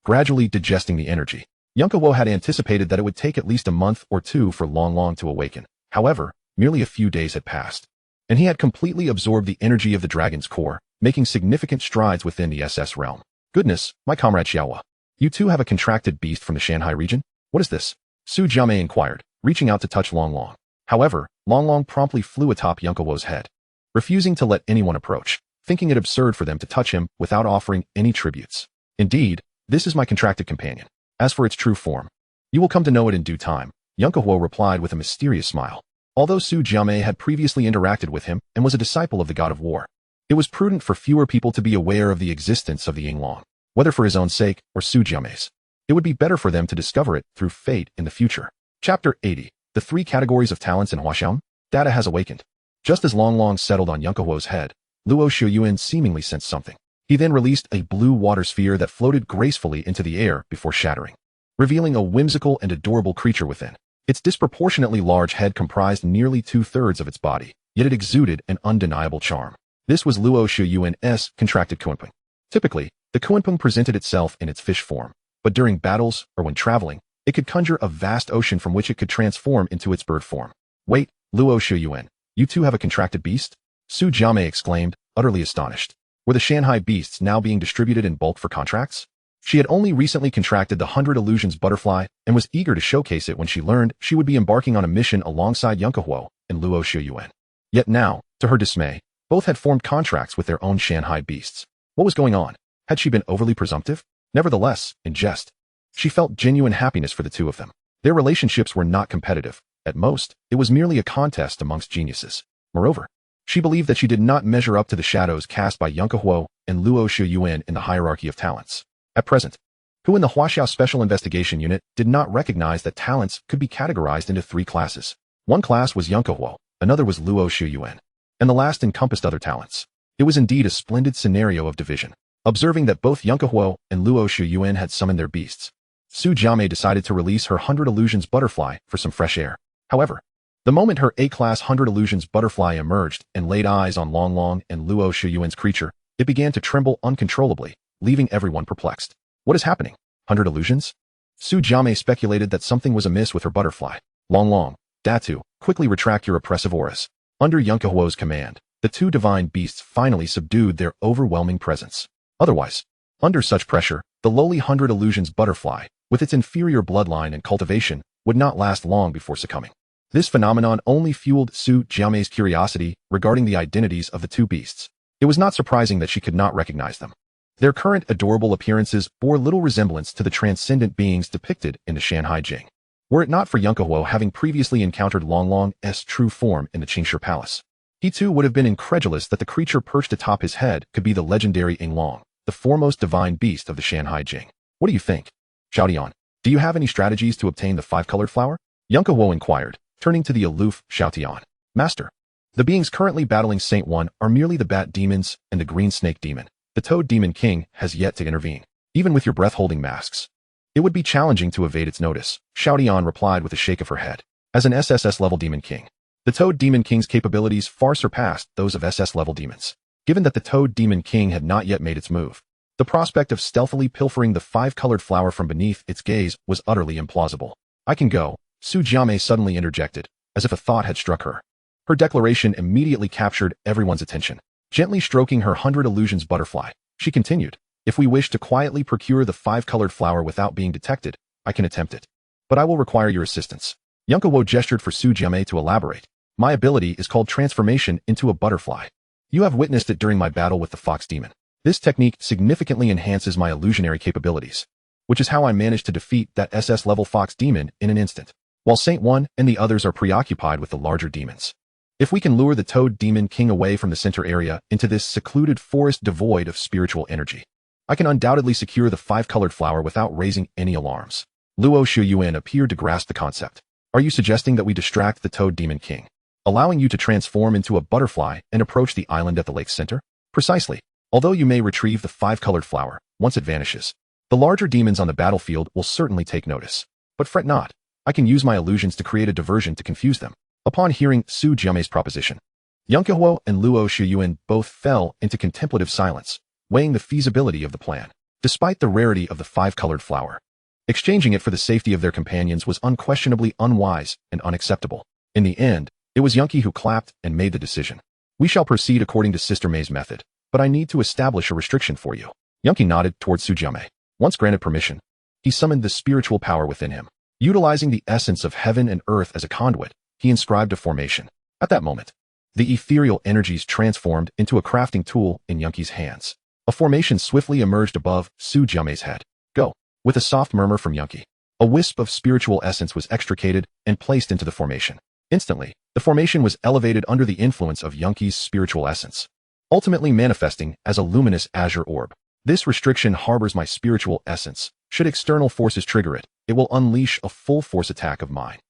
gradually digesting the energy. Yun Xihe had anticipated that it would take at least a month or 2 for Longlong to awaken. However, merely a few days had passed, and he had completely absorbed the energy of the dragon's core, making significant strides within the SS realm. "Goodness, my comrade Xiaohua. You too have a contracted beast from the Shanghai region? What is this?" Su Jiame inquired, reaching out to touch Longlong. However, Longlong promptly flew atop Yun Xihe's head, refusing to let anyone approach, thinking it absurd for them to touch him without offering any tributes. "Indeed, this is my contracted companion. As for its true form, you will come to know it in due time," Yun Xihe replied with a mysterious smile. Although Su Jiame had previously interacted with him and was a disciple of the god of war, it was prudent for fewer people to be aware of the existence of the Yinglong. Whether for his own sake or Su Jiame's, it would be better for them to discover it through fate in the future. Chapter 80. The 3 categories of talents in Wuxianovel. Data has awakened. Just as Longlong settled on Yun Xihe's head, Luo Shuyuan seemingly sensed something. He then released a blue water sphere that floated gracefully into the air before shattering, revealing a whimsical and adorable creature within. Its disproportionately large head comprised nearly 2/3 of its body, yet it exuded an undeniable charm. This was Luo Shuyuan's contracted Kunpeng. Typically, the Kunpeng presented itself in its fish form, but during battles or when traveling, it could conjure a vast ocean from which it could transform into its bird form. "Wait, Luo Shuyuan, you too have a contracted beast?" Su Jiame exclaimed, utterly astonished. Were the Shanghai beasts now being distributed in bulk for contracts? She had only recently contracted the 100 Illusions butterfly and was eager to showcase it when she learned she would be embarking on a mission alongside Yun Xihe and Luo Shuyuan. Yet now, to her dismay, both had formed contracts with their own Shanghai beasts. What was going on? Had she been overly presumptive? Nevertheless, in jest, she felt genuine happiness for the two of them. Their relationships were not competitive. At most, it was merely a contest amongst geniuses. Moreover, she believed that she did not measure up to the shadows cast by Yun Xihe and Luo Shuyuan in the hierarchy of talents. At present, who in the Huaxiao Special Investigation Unit did not recognize that talents could be categorized into 3 classes. One class was Yun Xihe, another was Luo Shuyuan, and the last encompassed other talents. It was indeed a splendid scenario of division. Observing that both Yun Xihe and Luo Shuyuan had summoned their beasts, Su Jiame decided to release her 100 Illusions butterfly for some fresh air. However, the moment her A-class 100 Illusions butterfly emerged and laid eyes on Longlong and Luo Shuyuan's creature, it began to tremble uncontrollably, leaving everyone perplexed. "What is happening? 100 Illusions?" Su Jiame speculated that something was amiss with her butterfly. "Longlong, Datu, quickly retract your oppressive auras." Under Yun Xihe's command, the 2 divine beasts finally subdued their overwhelming presence. Otherwise, under such pressure, the lowly 100 Illusions butterfly, with its inferior bloodline and cultivation, would not last long before succumbing. This phenomenon only fueled Su Jiame's curiosity regarding the identities of the 2 beasts. It was not surprising that she could not recognize them. Their current adorable appearances bore little resemblance to the transcendent beings depicted in the Shanghai Jing. Were it not for Yun Xihe having previously encountered Longlong's true form in the Qingshi Palace, he too would have been incredulous that the creature perched atop his head could be the legendary Yinglong, the foremost divine beast of the Shanghai Jing. "What do you think? Xiaodian, do you have any strategies to obtain the 5-colored flower?" Yun Xihe inquired, turning to the aloof Xiaotian. "Master, the beings currently battling Saint One are merely the bat demons and the green snake demon. The toad demon king has yet to intervene. Even with your breath-holding masks, it would be challenging to evade its notice," Xiaotian replied with a shake of her head. As an SSS-level demon king, the toad demon king's capabilities far surpassed those of SS-level demons. Given that the Toad Demon King had not yet made its move, the prospect of stealthily pilfering the 5-colored flower from beneath its gaze was utterly implausible. "I can go," Su Jiame suddenly interjected, as if a thought had struck her. Her declaration immediately captured everyone's attention. Gently stroking her 100 illusions butterfly, she continued, "If we wish to quietly procure the 5-colored flower without being detected, I can attempt it. But I will require your assistance." Yun Xihe gestured for Su Jiame to elaborate. "My ability is called transformation into a butterfly. You have witnessed it during my battle with the fox demon. This technique significantly enhances my illusionary capabilities, which is how I managed to defeat that SS-level fox demon in an instant, while Saint One and the others are preoccupied with the larger demons. If we can lure the Toad Demon King away from the center area into this secluded forest devoid of spiritual energy, I can undoubtedly secure the 5-colored flower without raising any alarms." Luo Shuyuan appeared to grasp the concept. "Are you suggesting that we distract the Toad Demon King, allowing you to transform into a butterfly and approach the island at the lake's center?" "Precisely. Although you may retrieve the 5-colored flower, once it vanishes, the larger demons on the battlefield will certainly take notice. But fret not, I can use my illusions to create a diversion to confuse them." Upon hearing Su Jiame's proposition, Yun Xihe and Luo Shuyuan both fell into contemplative silence, weighing the feasibility of the plan. Despite the rarity of the 5-colored flower, exchanging it for the safety of their companions was unquestionably unwise and unacceptable. In the end, it was Yun Xihe who clapped and made the decision. "We shall proceed according to Sister May's method, but I need to establish a restriction for you." Yun Xihe nodded towards Su Jiame. Once granted permission, he summoned the spiritual power within him. Utilizing the essence of heaven and earth as a conduit, he inscribed a formation. At that moment, the ethereal energies transformed into a crafting tool in Yun Xihe's hands. A formation swiftly emerged above Su Jiame's head. "Go." With a soft murmur from Yun Xihe, a wisp of spiritual essence was extricated and placed into the formation. Instantly, the formation was elevated under the influence of Yun Xihe's spiritual essence, ultimately manifesting as a luminous azure orb. "This restriction harbors my spiritual essence. Should external forces trigger it, it will unleash a full-force attack of mine.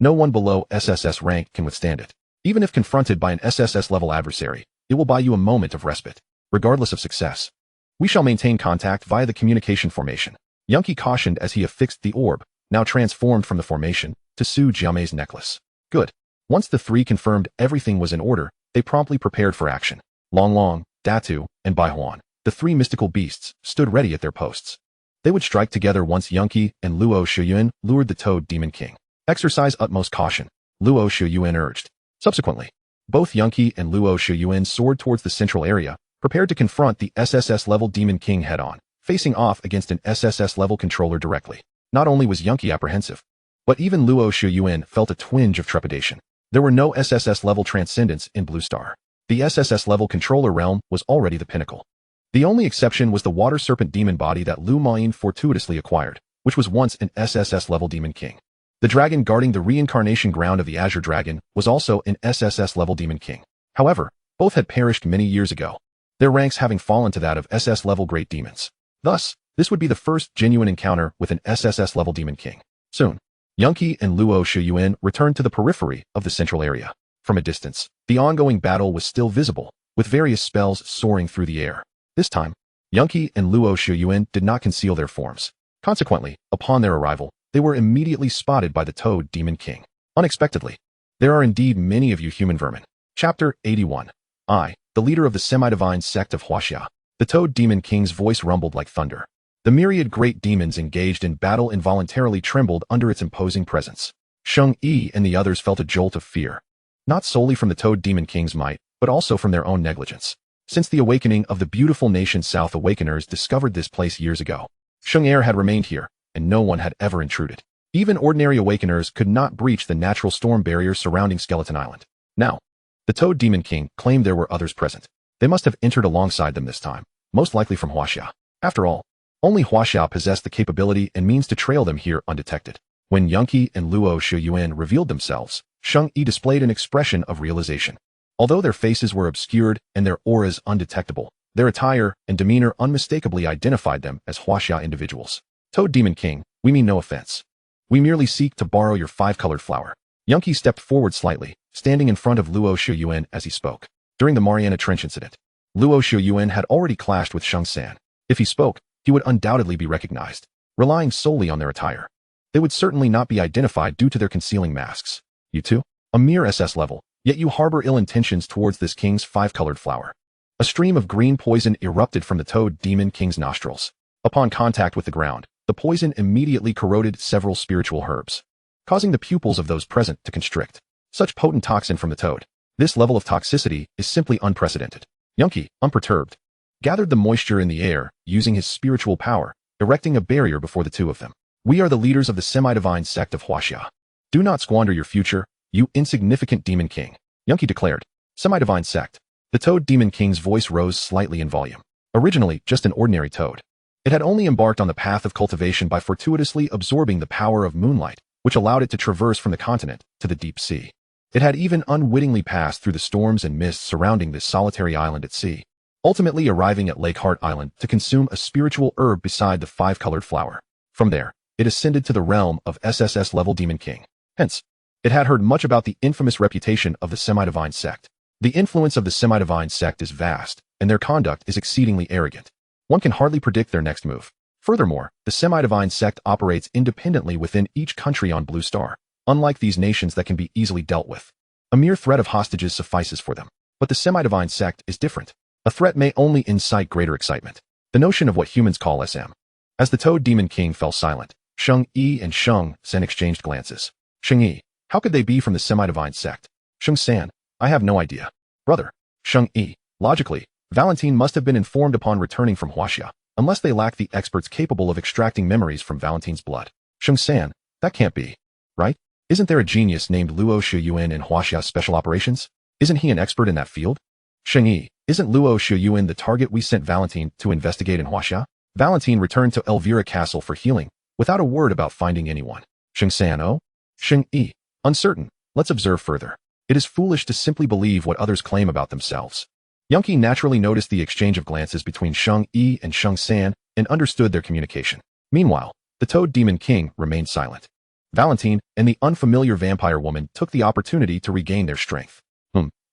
No one below SSS rank can withstand it. Even if confronted by an SSS-level adversary, it will buy you a moment of respite. Regardless of success, we shall maintain contact via the communication formation." Yun Xihe cautioned as he affixed the orb, now transformed from the formation, to Su Jiame's necklace. Good. Once the three confirmed everything was in order, they promptly prepared for action. Long Long, Datu, and Bai Huan, the three mystical beasts, stood ready at their posts. They would strike together once Yun Xihe and Luo Shuyuan lured the Toad Demon King. "Exercise utmost caution," Luo Shuyuan urged. Subsequently, both Yun Xihe and Luo Shuyuan soared towards the central area, prepared to confront the SSS-level Demon King head-on, facing off against an SSS-level controller directly. Not only was Yun Xihe apprehensive, but even Luo Shuyuan felt a twinge of trepidation. There were no SSS-level transcendents in Blue Star. The SSS-level controller realm was already the pinnacle. The only exception was the water serpent demon body that Lu Mayin fortuitously acquired, which was once an SSS-level Demon King. The dragon guarding the reincarnation ground of the Azure Dragon was also an SSS-level Demon King. However, both had perished many years ago, their ranks having fallen to that of SS-level Great Demons. Thus, this would be the first genuine encounter with an SSS-level Demon King. Soon, Yun Xihe and Luo Shuyuan returned to the periphery of the central area. From a distance, the ongoing battle was still visible, with various spells soaring through the air. This time, Yun Xihe and Luo Shuyuan did not conceal their forms. Consequently, upon their arrival, they were immediately spotted by the Toad Demon King. Unexpectedly, "There are indeed many of you human vermin." Chapter 81. I, the leader of the semi-divine sect of Wuxia. The Toad Demon King's voice rumbled like thunder. The myriad great demons engaged in battle involuntarily trembled under its imposing presence. Sheng Yi and the others felt a jolt of fear, not solely from the Toad Demon King's might, but also from their own negligence. Since the awakening of the beautiful nation South Awakeners discovered this place years ago, Sheng Air had remained here, and no one had ever intruded. Even ordinary Awakeners could not breach the natural storm barrier surrounding Skeleton Island. Now, the Toad Demon King claimed there were others present. They must have entered alongside them this time, most likely from Wuxia. After all, only Wuxia possessed the capability and means to trail them here undetected. When Yun Xihe and Luo Shuyuan revealed themselves, Sheng Yi displayed an expression of realization. Although their faces were obscured and their auras undetectable, their attire and demeanor unmistakably identified them as Wuxia individuals. "Toad Demon King, we mean no offense. We merely seek to borrow your 5-colored flower." Yun Xihe stepped forward slightly, standing in front of Luo Shuyuan as he spoke. During the Mariana Trench incident, Luo Shuyuan had already clashed with Sheng San. If he spoke, he would undoubtedly be recognized. Relying solely on their attire, they would certainly not be identified due to their concealing masks. "You two? A mere SS level, yet you harbor ill intentions towards this king's 5-colored flower." A stream of green poison erupted from the Toad Demon King's nostrils. Upon contact with the ground, the poison immediately corroded several spiritual herbs, causing the pupils of those present to constrict. Such potent toxin from the toad This level of toxicity is simply unprecedented. Yunqihe, unperturbed, gathered the moisture in the air, using his spiritual power, erecting a barrier before the two of them. We are the leaders of the semi-divine sect of Wuxian. Do not squander your future, you insignificant demon king, Yunqihe declared. Semi-divine sect. The toad demon king's voice rose slightly in volume. Originally just an ordinary toad, it had only embarked on the path of cultivation by fortuitously absorbing the power of moonlight, which allowed it to traverse from the continent to the deep sea. It had even unwittingly passed through the storms and mists surrounding this solitary island at sea, ultimately arriving at Lake Heart Island to consume a spiritual herb beside the five-colored flower. From there, it ascended to the realm of SSS-level Demon King. Hence, it had heard much about the infamous reputation of the semi-divine sect. The influence of the semi-divine sect is vast, and their conduct is exceedingly arrogant. One can hardly predict their next move. Furthermore, the semi-divine sect operates independently within each country on Blue Star, unlike these nations that can be easily dealt with. A mere threat of hostages suffices for them. But the semi-divine sect is different. A threat may only incite greater excitement. The notion of what humans call SM. As the Toad Demon King fell silent, Sheng-Yi and Sheng-San exchanged glances. Sheng-Yi, how could they be from the semi-divine sect? Sheng-San, I have no idea. Brother. Sheng-Yi, logically, Valentine must have been informed upon returning from Huaxia, unless they lack the experts capable of extracting memories from Valentine's blood. Sheng-San, that can't be. Right? Isn't there a genius named Luo Shiyuan in Huaxia's special operations? Isn't he an expert in that field? Sheng-Yi, isn't Luo Shiyuan the target we sent Valentine to investigate in Huaxia? Valentine returned to Elvira Castle for healing, without a word about finding anyone. Sheng-San, oh? Sheng-Yi, uncertain. Let's observe further. It is foolish to simply believe what others claim about themselves. Yunqihe naturally noticed the exchange of glances between Sheng-Yi and Sheng-San and understood their communication. Meanwhile, the Toad Demon King remained silent. Valentine and the unfamiliar vampire woman took the opportunity to regain their strength.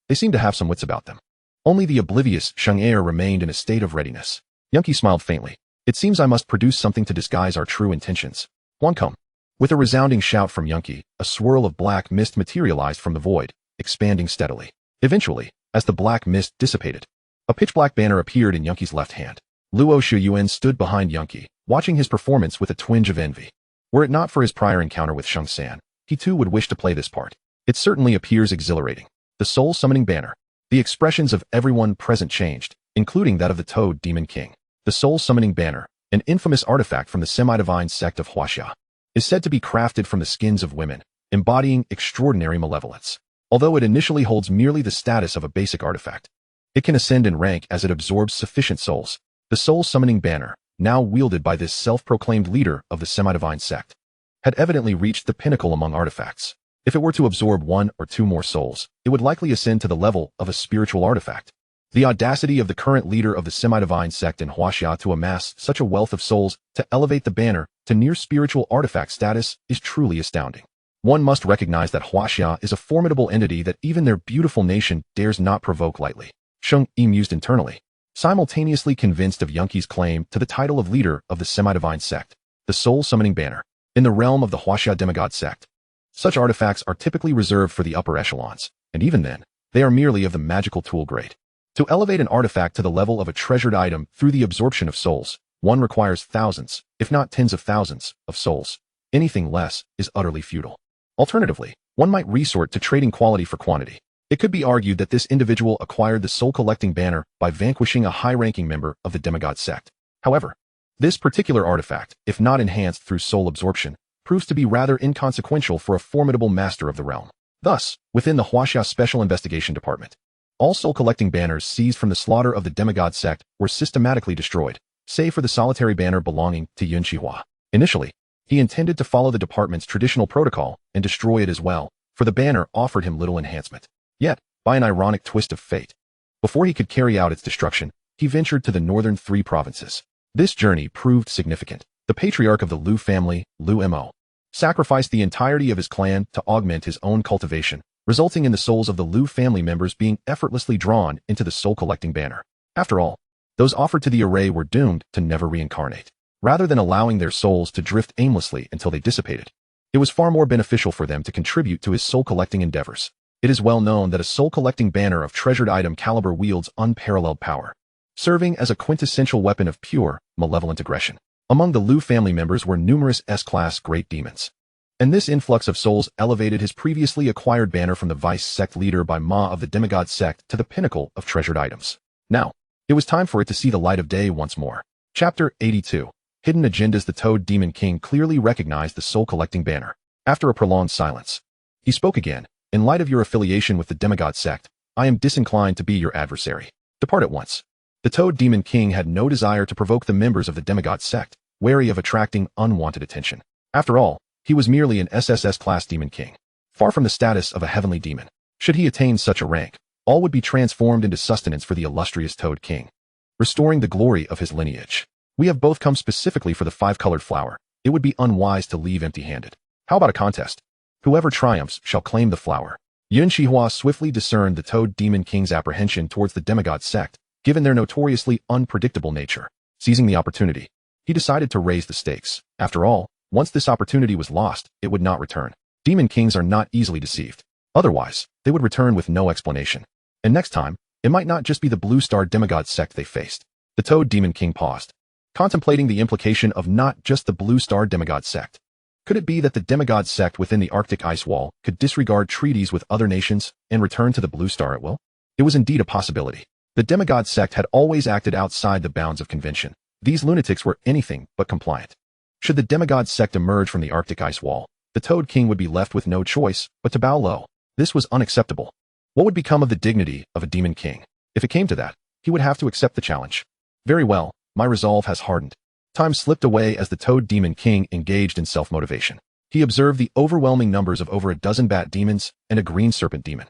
They seemed to have some wits about them. Only the oblivious Sheng-Yi remained in a state of readiness. Yunqihe smiled faintly. It seems I must produce something to disguise our true intentions. One come. With a resounding shout from Yunqihe, a swirl of black mist materialized from the void, expanding steadily. Eventually, as the black mist dissipated, a pitch-black banner appeared in Yunqihe's left hand. Luo Shiyuan stood behind Yunqihe, watching his performance with a twinge of envy. Were it not for his prior encounter with Sheng-San, he too would wish to play this part. It certainly appears exhilarating. The soul-summoning banner. The expressions of everyone present changed, including that of the Toad Demon King. The soul-summoning banner, an infamous artifact from the semi-divine sect of Huaxia, is said to be crafted from the skins of women, embodying extraordinary malevolence. Although it initially holds merely the status of a basic artifact, it can ascend in rank as it absorbs sufficient souls. The soul-summoning banner, now wielded by this self-proclaimed leader of the semi-divine sect, had evidently reached the pinnacle among artifacts. If it were to absorb one or two more souls, it would likely ascend to the level of a spiritual artifact. The audacity of the current leader of the semi-divine sect in Huaxia to amass such a wealth of souls to elevate the banner to near spiritual artifact status is truly astounding. One must recognize that Huaxia is a formidable entity that even their beautiful nation dares not provoke lightly. Sheng-Yi mused internally, simultaneously convinced of Yunqihe's claim to the title of leader of the semi-divine sect, the soul-summoning banner, in the realm of the Huaxia demigod sect. Such artifacts are typically reserved for the upper echelons, and even then, they are merely of the magical tool grade. To elevate an artifact to the level of a treasured item through the absorption of souls, one requires thousands, if not tens of thousands, of souls. Anything less is utterly futile. Alternatively, one might resort to trading quality for quantity. It could be argued that this individual acquired the soul-collecting banner by vanquishing a high-ranking member of the demigod sect. However, this particular artifact, if not enhanced through soul absorption, proves to be rather inconsequential for a formidable master of the realm. Thus, within the Huaxia Special Investigation Department, all soul-collecting banners seized from the slaughter of the demigod sect were systematically destroyed, save for the solitary banner belonging to Yun Xihe. Initially, he intended to follow the department's traditional protocol and destroy it as well, for the banner offered him little enhancement. Yet, by an ironic twist of fate, before he could carry out its destruction, he ventured to the northern three provinces. This journey proved significant. The patriarch of the Liu family, Liu Mo, sacrificed the entirety of his clan to augment his own cultivation, resulting in the souls of the Liu family members being effortlessly drawn into the soul-collecting banner. After all, those offered to the array were doomed to never reincarnate. Rather than allowing their souls to drift aimlessly until they dissipated, it was far more beneficial for them to contribute to his soul-collecting endeavors. It is well known that a soul-collecting banner of treasured item caliber wields unparalleled power, serving as a quintessential weapon of pure, malevolent aggression. Among the Liu family members were numerous S-class great demons. And this influx of souls elevated his previously acquired banner from the vice sect leader by Ma of the demigod sect to the pinnacle of treasured items. Now, it was time for it to see the light of day once more. Chapter 82. Hidden Agendas. The Toad Demon King clearly recognized the soul-collecting banner. After a prolonged silence, he spoke again. In light of your affiliation with the demigod sect, I am disinclined to be your adversary. Depart at once. The Toad Demon King had no desire to provoke the members of the demigod sect, wary of attracting unwanted attention. After all, he was merely an SSS-class demon king, far from the status of a heavenly demon. Should he attain such a rank, all would be transformed into sustenance for the illustrious Toad King, restoring the glory of his lineage. We have both come specifically for the 5-colored flower. It would be unwise to leave empty-handed. How about a contest? Whoever triumphs shall claim the flower. Yun Xihe swiftly discerned the Toad Demon King's apprehension towards the demigod sect, given their notoriously unpredictable nature. Seizing the opportunity, he decided to raise the stakes. After all, once this opportunity was lost, it would not return. Demon kings are not easily deceived. Otherwise, they would return with no explanation. And next time, it might not just be the Blue Star demigod sect they faced. The Toad Demon King paused, contemplating the implication of not just the Blue Star demigod sect. Could it be that the demigod sect within the Arctic ice wall could disregard treaties with other nations and return to the Blue Star at will? It was indeed a possibility. The demigod sect had always acted outside the bounds of convention. These lunatics were anything but compliant. Should the demigod sect emerge from the Arctic ice wall, the Toad King would be left with no choice but to bow low. This was unacceptable. What would become of the dignity of a demon king? If it came to that, he would have to accept the challenge. Very well, my resolve has hardened. Time slipped away as the Toad Demon King engaged in self-motivation. He observed the overwhelming numbers of over a dozen bat demons and a green serpent demon.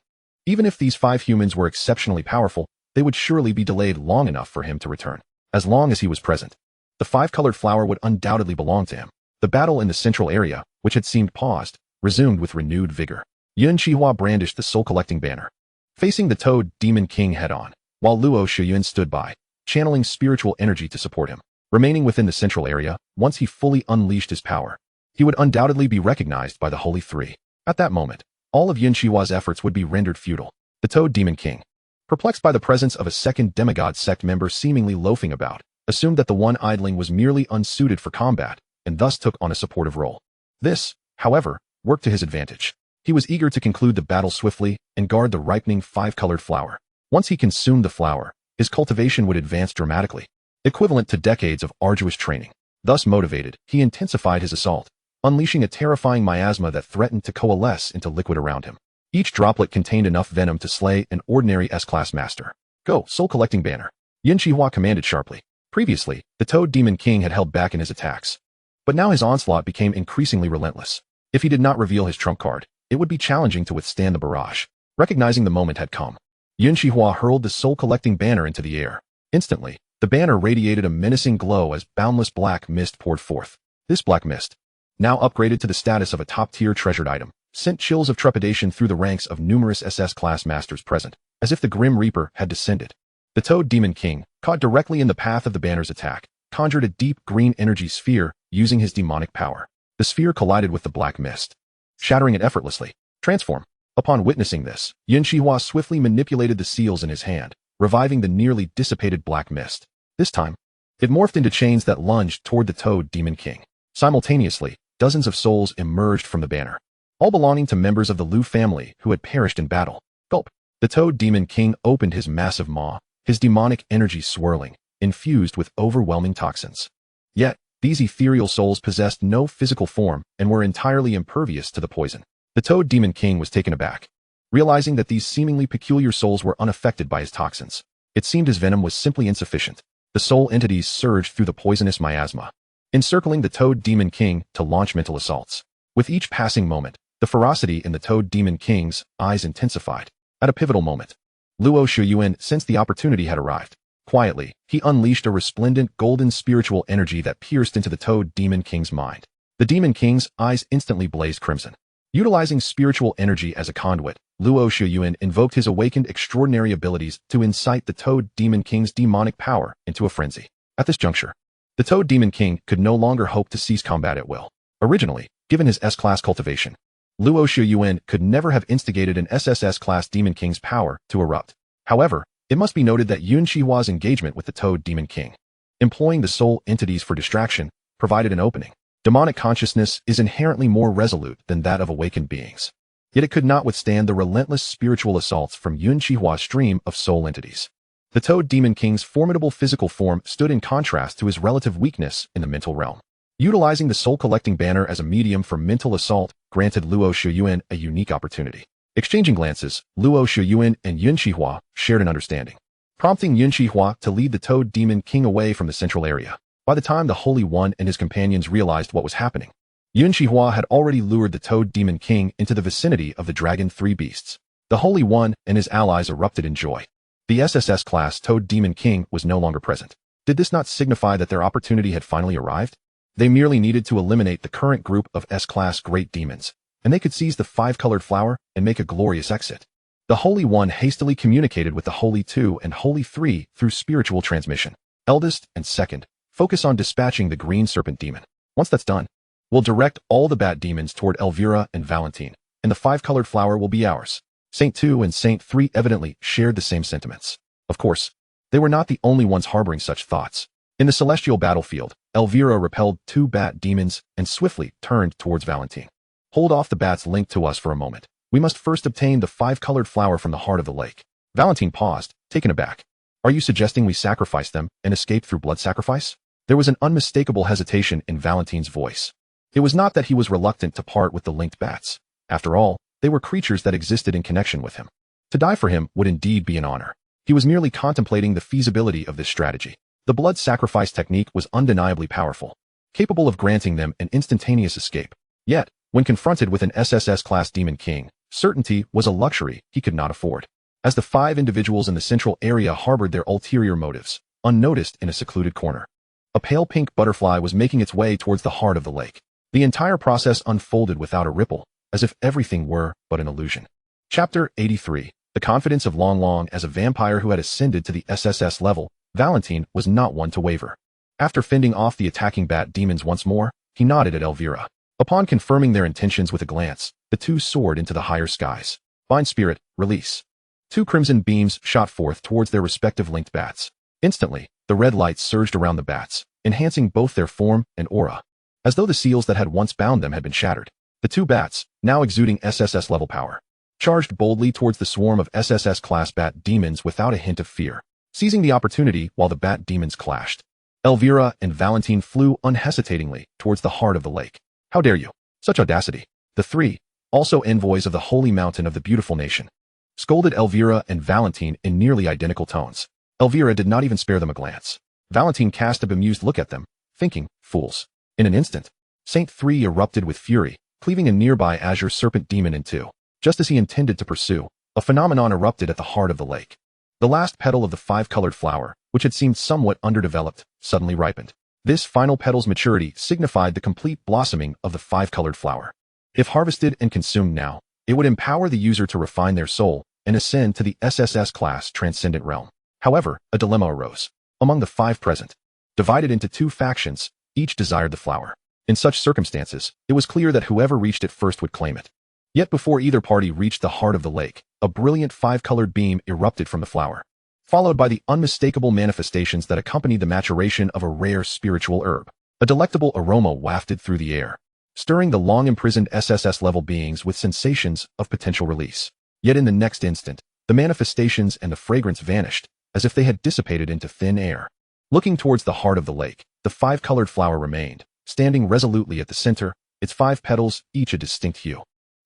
Even if these 5 humans were exceptionally powerful, they would surely be delayed long enough for him to return. As long as he was present, the 5-colored flower would undoubtedly belong to him. The battle in the central area, which had seemed paused, resumed with renewed vigor. Yun Xihe brandished the soul-collecting banner, facing the Toad Demon King head-on, while Luo Shiyun stood by, channeling spiritual energy to support him. Remaining within the central area, once he fully unleashed his power, he would undoubtedly be recognized by the Holy Three. At that moment, all of Yun Xihe's efforts would be rendered futile. The Toad Demon King, perplexed by the presence of a second demigod sect member seemingly loafing about, assumed that the one idling was merely unsuited for combat, and thus took on a supportive role. This, however, worked to his advantage. He was eager to conclude the battle swiftly and guard the ripening 5-colored flower. Once he consumed the flower, his cultivation would advance dramatically, equivalent to decades of arduous training. Thus motivated, he intensified his assault, unleashing a terrifying miasma that threatened to coalesce into liquid around him. Each droplet contained enough venom to slay an ordinary S-class master. Go, soul-collecting banner. Yun Xihe commanded sharply. Previously, the Toad Demon King had held back in his attacks, but now his onslaught became increasingly relentless. If he did not reveal his trump card, it would be challenging to withstand the barrage. Recognizing the moment had come, Yun Xihe hurled the soul-collecting banner into the air. Instantly, the banner radiated a menacing glow as boundless black mist poured forth. This black mist, now upgraded to the status of a top-tier treasured item, sent chills of trepidation through the ranks of numerous SS-class masters present, as if the Grim Reaper had descended. The Toad Demon King, caught directly in the path of the banner's attack, conjured a deep green energy sphere using his demonic power. The sphere collided with the black mist, shattering it effortlessly. Transform. Upon witnessing this, Yun Xihe swiftly manipulated the seals in his hand, reviving the nearly dissipated black mist. This time, it morphed into chains that lunged toward the Toad Demon King. Simultaneously, dozens of souls emerged from the banner, all belonging to members of the Lu family who had perished in battle. Gulp. The Toad Demon King opened his massive maw, his demonic energy swirling, infused with overwhelming toxins. Yet, these ethereal souls possessed no physical form and were entirely impervious to the poison. The Toad Demon King was taken aback, realizing that these seemingly peculiar souls were unaffected by his toxins. It seemed his venom was simply insufficient. The soul entities surged through the poisonous miasma, encircling the Toad Demon King to launch mental assaults. With each passing moment, the ferocity in the Toad Demon King's eyes intensified. At a pivotal moment, Luo Shiyun sensed the opportunity had arrived. Quietly, he unleashed a resplendent golden spiritual energy that pierced into the Toad Demon King's mind. The Demon King's eyes instantly blazed crimson. Utilizing spiritual energy as a conduit, Luo Shiyun invoked his awakened extraordinary abilities to incite the Toad Demon King's demonic power into a frenzy. At this juncture, the Toad Demon King could no longer hope to cease combat at will. Originally, given his S-class cultivation, Luo Shiyun could never have instigated an SSS-class Demon King's power to erupt. However, it must be noted that Yun Xihe's engagement with the Toad Demon King, employing the soul entities for distraction, provided an opening. Demonic consciousness is inherently more resolute than that of awakened beings. Yet it could not withstand the relentless spiritual assaults from Yun Xihe's stream of soul entities. The Toad Demon King's formidable physical form stood in contrast to his relative weakness in the mental realm. Utilizing the soul-collecting banner as a medium for mental assault granted Luo Shiyuan a unique opportunity. Exchanging glances, Luo Shiyuan and Yun Xihe shared an understanding, prompting Yun Xihe to lead the Toad Demon King away from the central area. By the time the Holy One and his companions realized what was happening, Yun Xihe had already lured the Toad Demon King into the vicinity of the Dragon Three Beasts. The Holy One and his allies erupted in joy. The SSS-class Toad Demon King was no longer present. Did this not signify that their opportunity had finally arrived? They merely needed to eliminate the current group of S-class great demons, and they could seize the five-colored flower and make a glorious exit. The Holy One hastily communicated with the Holy Two and Holy Three through spiritual transmission. Eldest and second, focus on dispatching the green serpent demon. Once that's done, we'll direct all the bat demons toward Elvira and Valentine, and the five-colored flower will be ours. Saint 2 and Saint 3 evidently shared the same sentiments. Of course, they were not the only ones harboring such thoughts. In the celestial battlefield, Elvira repelled 2 bat demons and swiftly turned towards Valentine. Hold off the bats linked to us for a moment. We must first obtain the five-colored flower from the heart of the lake. Valentine paused, taken aback. Are you suggesting we sacrifice them and escape through blood sacrifice? There was an unmistakable hesitation in Valentine's voice. It was not that he was reluctant to part with the linked bats. After all, they were creatures that existed in connection with him. To die for him would indeed be an honor. He was merely contemplating the feasibility of this strategy. The blood sacrifice technique was undeniably powerful, capable of granting them an instantaneous escape. Yet, when confronted with an SSS-class Demon King, certainty was a luxury he could not afford. As the 5 individuals in the central area harbored their ulterior motives, unnoticed in a secluded corner, a pale pink butterfly was making its way towards the heart of the lake. The entire process unfolded without a ripple, as if everything were but an illusion. Chapter 83. The confidence of Long Long. As a vampire who had ascended to the SSS level, Valentine was not one to waver. After fending off the attacking bat demons once more, he nodded at Elvira. Upon confirming their intentions with a glance, the two soared into the higher skies. Bind Spirit, release. 2 crimson beams shot forth towards their respective linked bats. Instantly, the red lights surged around the bats, enhancing both their form and aura, as though the seals that had once bound them had been shattered. The 2 bats, now exuding SSS-level power, charged boldly towards the swarm of SSS-class bat demons without a hint of fear. Seizing the opportunity while the bat demons clashed, Elvira and Valentine flew unhesitatingly towards the heart of the lake. How dare you? Such audacity. The 3, also envoys of the holy mountain of the beautiful nation, scolded Elvira and Valentine in nearly identical tones. Elvira did not even spare them a glance. Valentine cast a bemused look at them, thinking, fools. In an instant, Saint 3 erupted with fury, cleaving a nearby azure serpent demon in 2. Just as he intended to pursue, a phenomenon erupted at the heart of the lake. The last petal of the 5-colored flower, which had seemed somewhat underdeveloped, suddenly ripened. This final petal's maturity signified the complete blossoming of the 5-colored flower. If harvested and consumed now, it would empower the user to refine their soul and ascend to the SSS-class transcendent realm. However, a dilemma arose. Among the 5 present, divided into 2 factions, each desired the flower. In such circumstances, it was clear that whoever reached it first would claim it. Yet before either party reached the heart of the lake, a brilliant 5-colored beam erupted from the flower, followed by the unmistakable manifestations that accompanied the maturation of a rare spiritual herb. A delectable aroma wafted through the air, stirring the long-imprisoned SSS-level beings with sensations of potential release. Yet in the next instant, the manifestations and the fragrance vanished, as if they had dissipated into thin air. Looking towards the heart of the lake, the 5-colored flower remained, standing resolutely at the center, its 5 petals, each a distinct hue.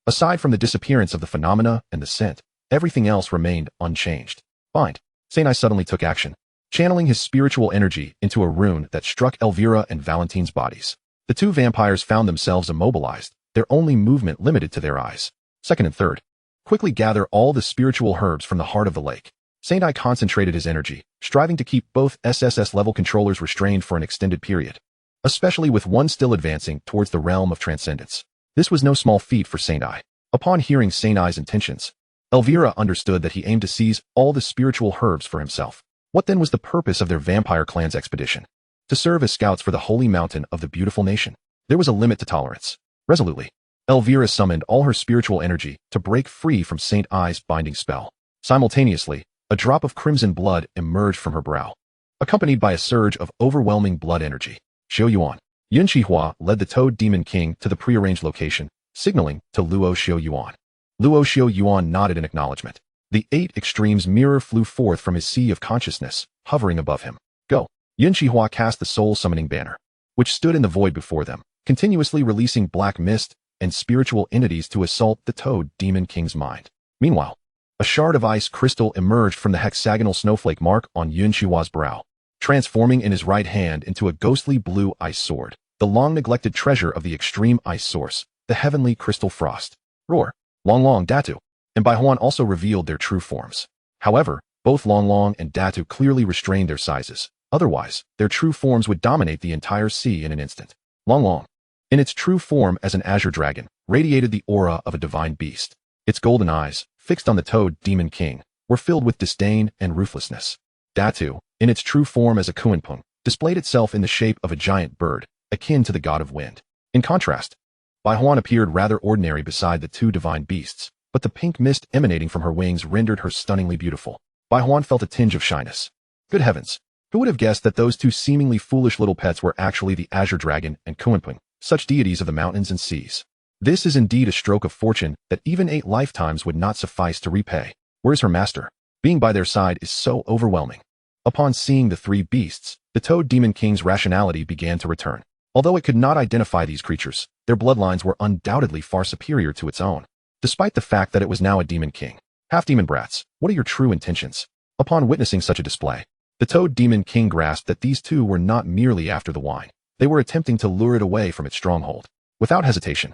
Aside from the disappearance of the phenomena and the scent, everything else remained unchanged. Bind. Saint suddenly took action, channeling his spiritual energy into a rune that struck Elvira and Valentine's bodies. The 2 vampires found themselves immobilized, their only movement limited to their eyes. Second and third, quickly gather all the spiritual herbs from the heart of the lake. Saint concentrated his energy, striving to keep both SSS-level controllers restrained for an extended period, especially with one still advancing towards the realm of transcendence. This was no small feat for Saint. Upon hearing Saint intentions, Elvira understood that he aimed to seize all the spiritual herbs for himself. What then was the purpose of their vampire clan's expedition? To serve as scouts for the holy mountain of the beautiful nation. There was a limit to tolerance. Resolutely, Elvira summoned all her spiritual energy to break free from Saint binding spell. Simultaneously, a drop of crimson blood emerged from her brow, accompanied by a surge of overwhelming blood energy. Xiao Yuan. Yun Xihe led the Toad Demon King to the prearranged location, signaling to Luo Xiaoyuan. Luo Xiaoyuan nodded in acknowledgement. The 8 Extremes mirror flew forth from his sea of consciousness, hovering above him. Go! Yun Xihe cast the soul summoning banner, which stood in the void before them, continuously releasing black mist and spiritual entities to assault the Toad Demon King's mind. Meanwhile, a shard of ice crystal emerged from the hexagonal snowflake mark on Yun Xihe's brow, transforming in his right hand into a ghostly blue ice sword, the long-neglected treasure of the extreme ice source, the heavenly crystal frost. Roar! Long Datu and Baihuan also revealed their true forms. However, both Long and Datu clearly restrained their sizes. Otherwise, their true forms would dominate the entire sea in an instant. Long, in its true form as an azure dragon, radiated the aura of a divine beast. Its golden eyes, fixed on the Toad Demon King, were filled with disdain and ruthlessness. Datu, in its true form as a Kuanpung, displayed itself in the shape of a giant bird, akin to the god of wind. In contrast, Baihuan appeared rather ordinary beside the two divine beasts, but the pink mist emanating from her wings rendered her stunningly beautiful. Baihuan felt a tinge of shyness. Good heavens! Who would have guessed that those two seemingly foolish little pets were actually the Azure Dragon and Kuanpung, such deities of the mountains and seas? This is indeed a stroke of fortune that even 8 lifetimes would not suffice to repay. Where is her master? Being by their side is so overwhelming. Upon seeing the 3 beasts, the Toad Demon King's rationality began to return. Although it could not identify these creatures, their bloodlines were undoubtedly far superior to its own. Despite the fact that it was now a demon king. Half-demon brats, what are your true intentions? Upon witnessing such a display, the Toad Demon King grasped that these two were not merely after the wine. They were attempting to lure it away from its stronghold. Without hesitation,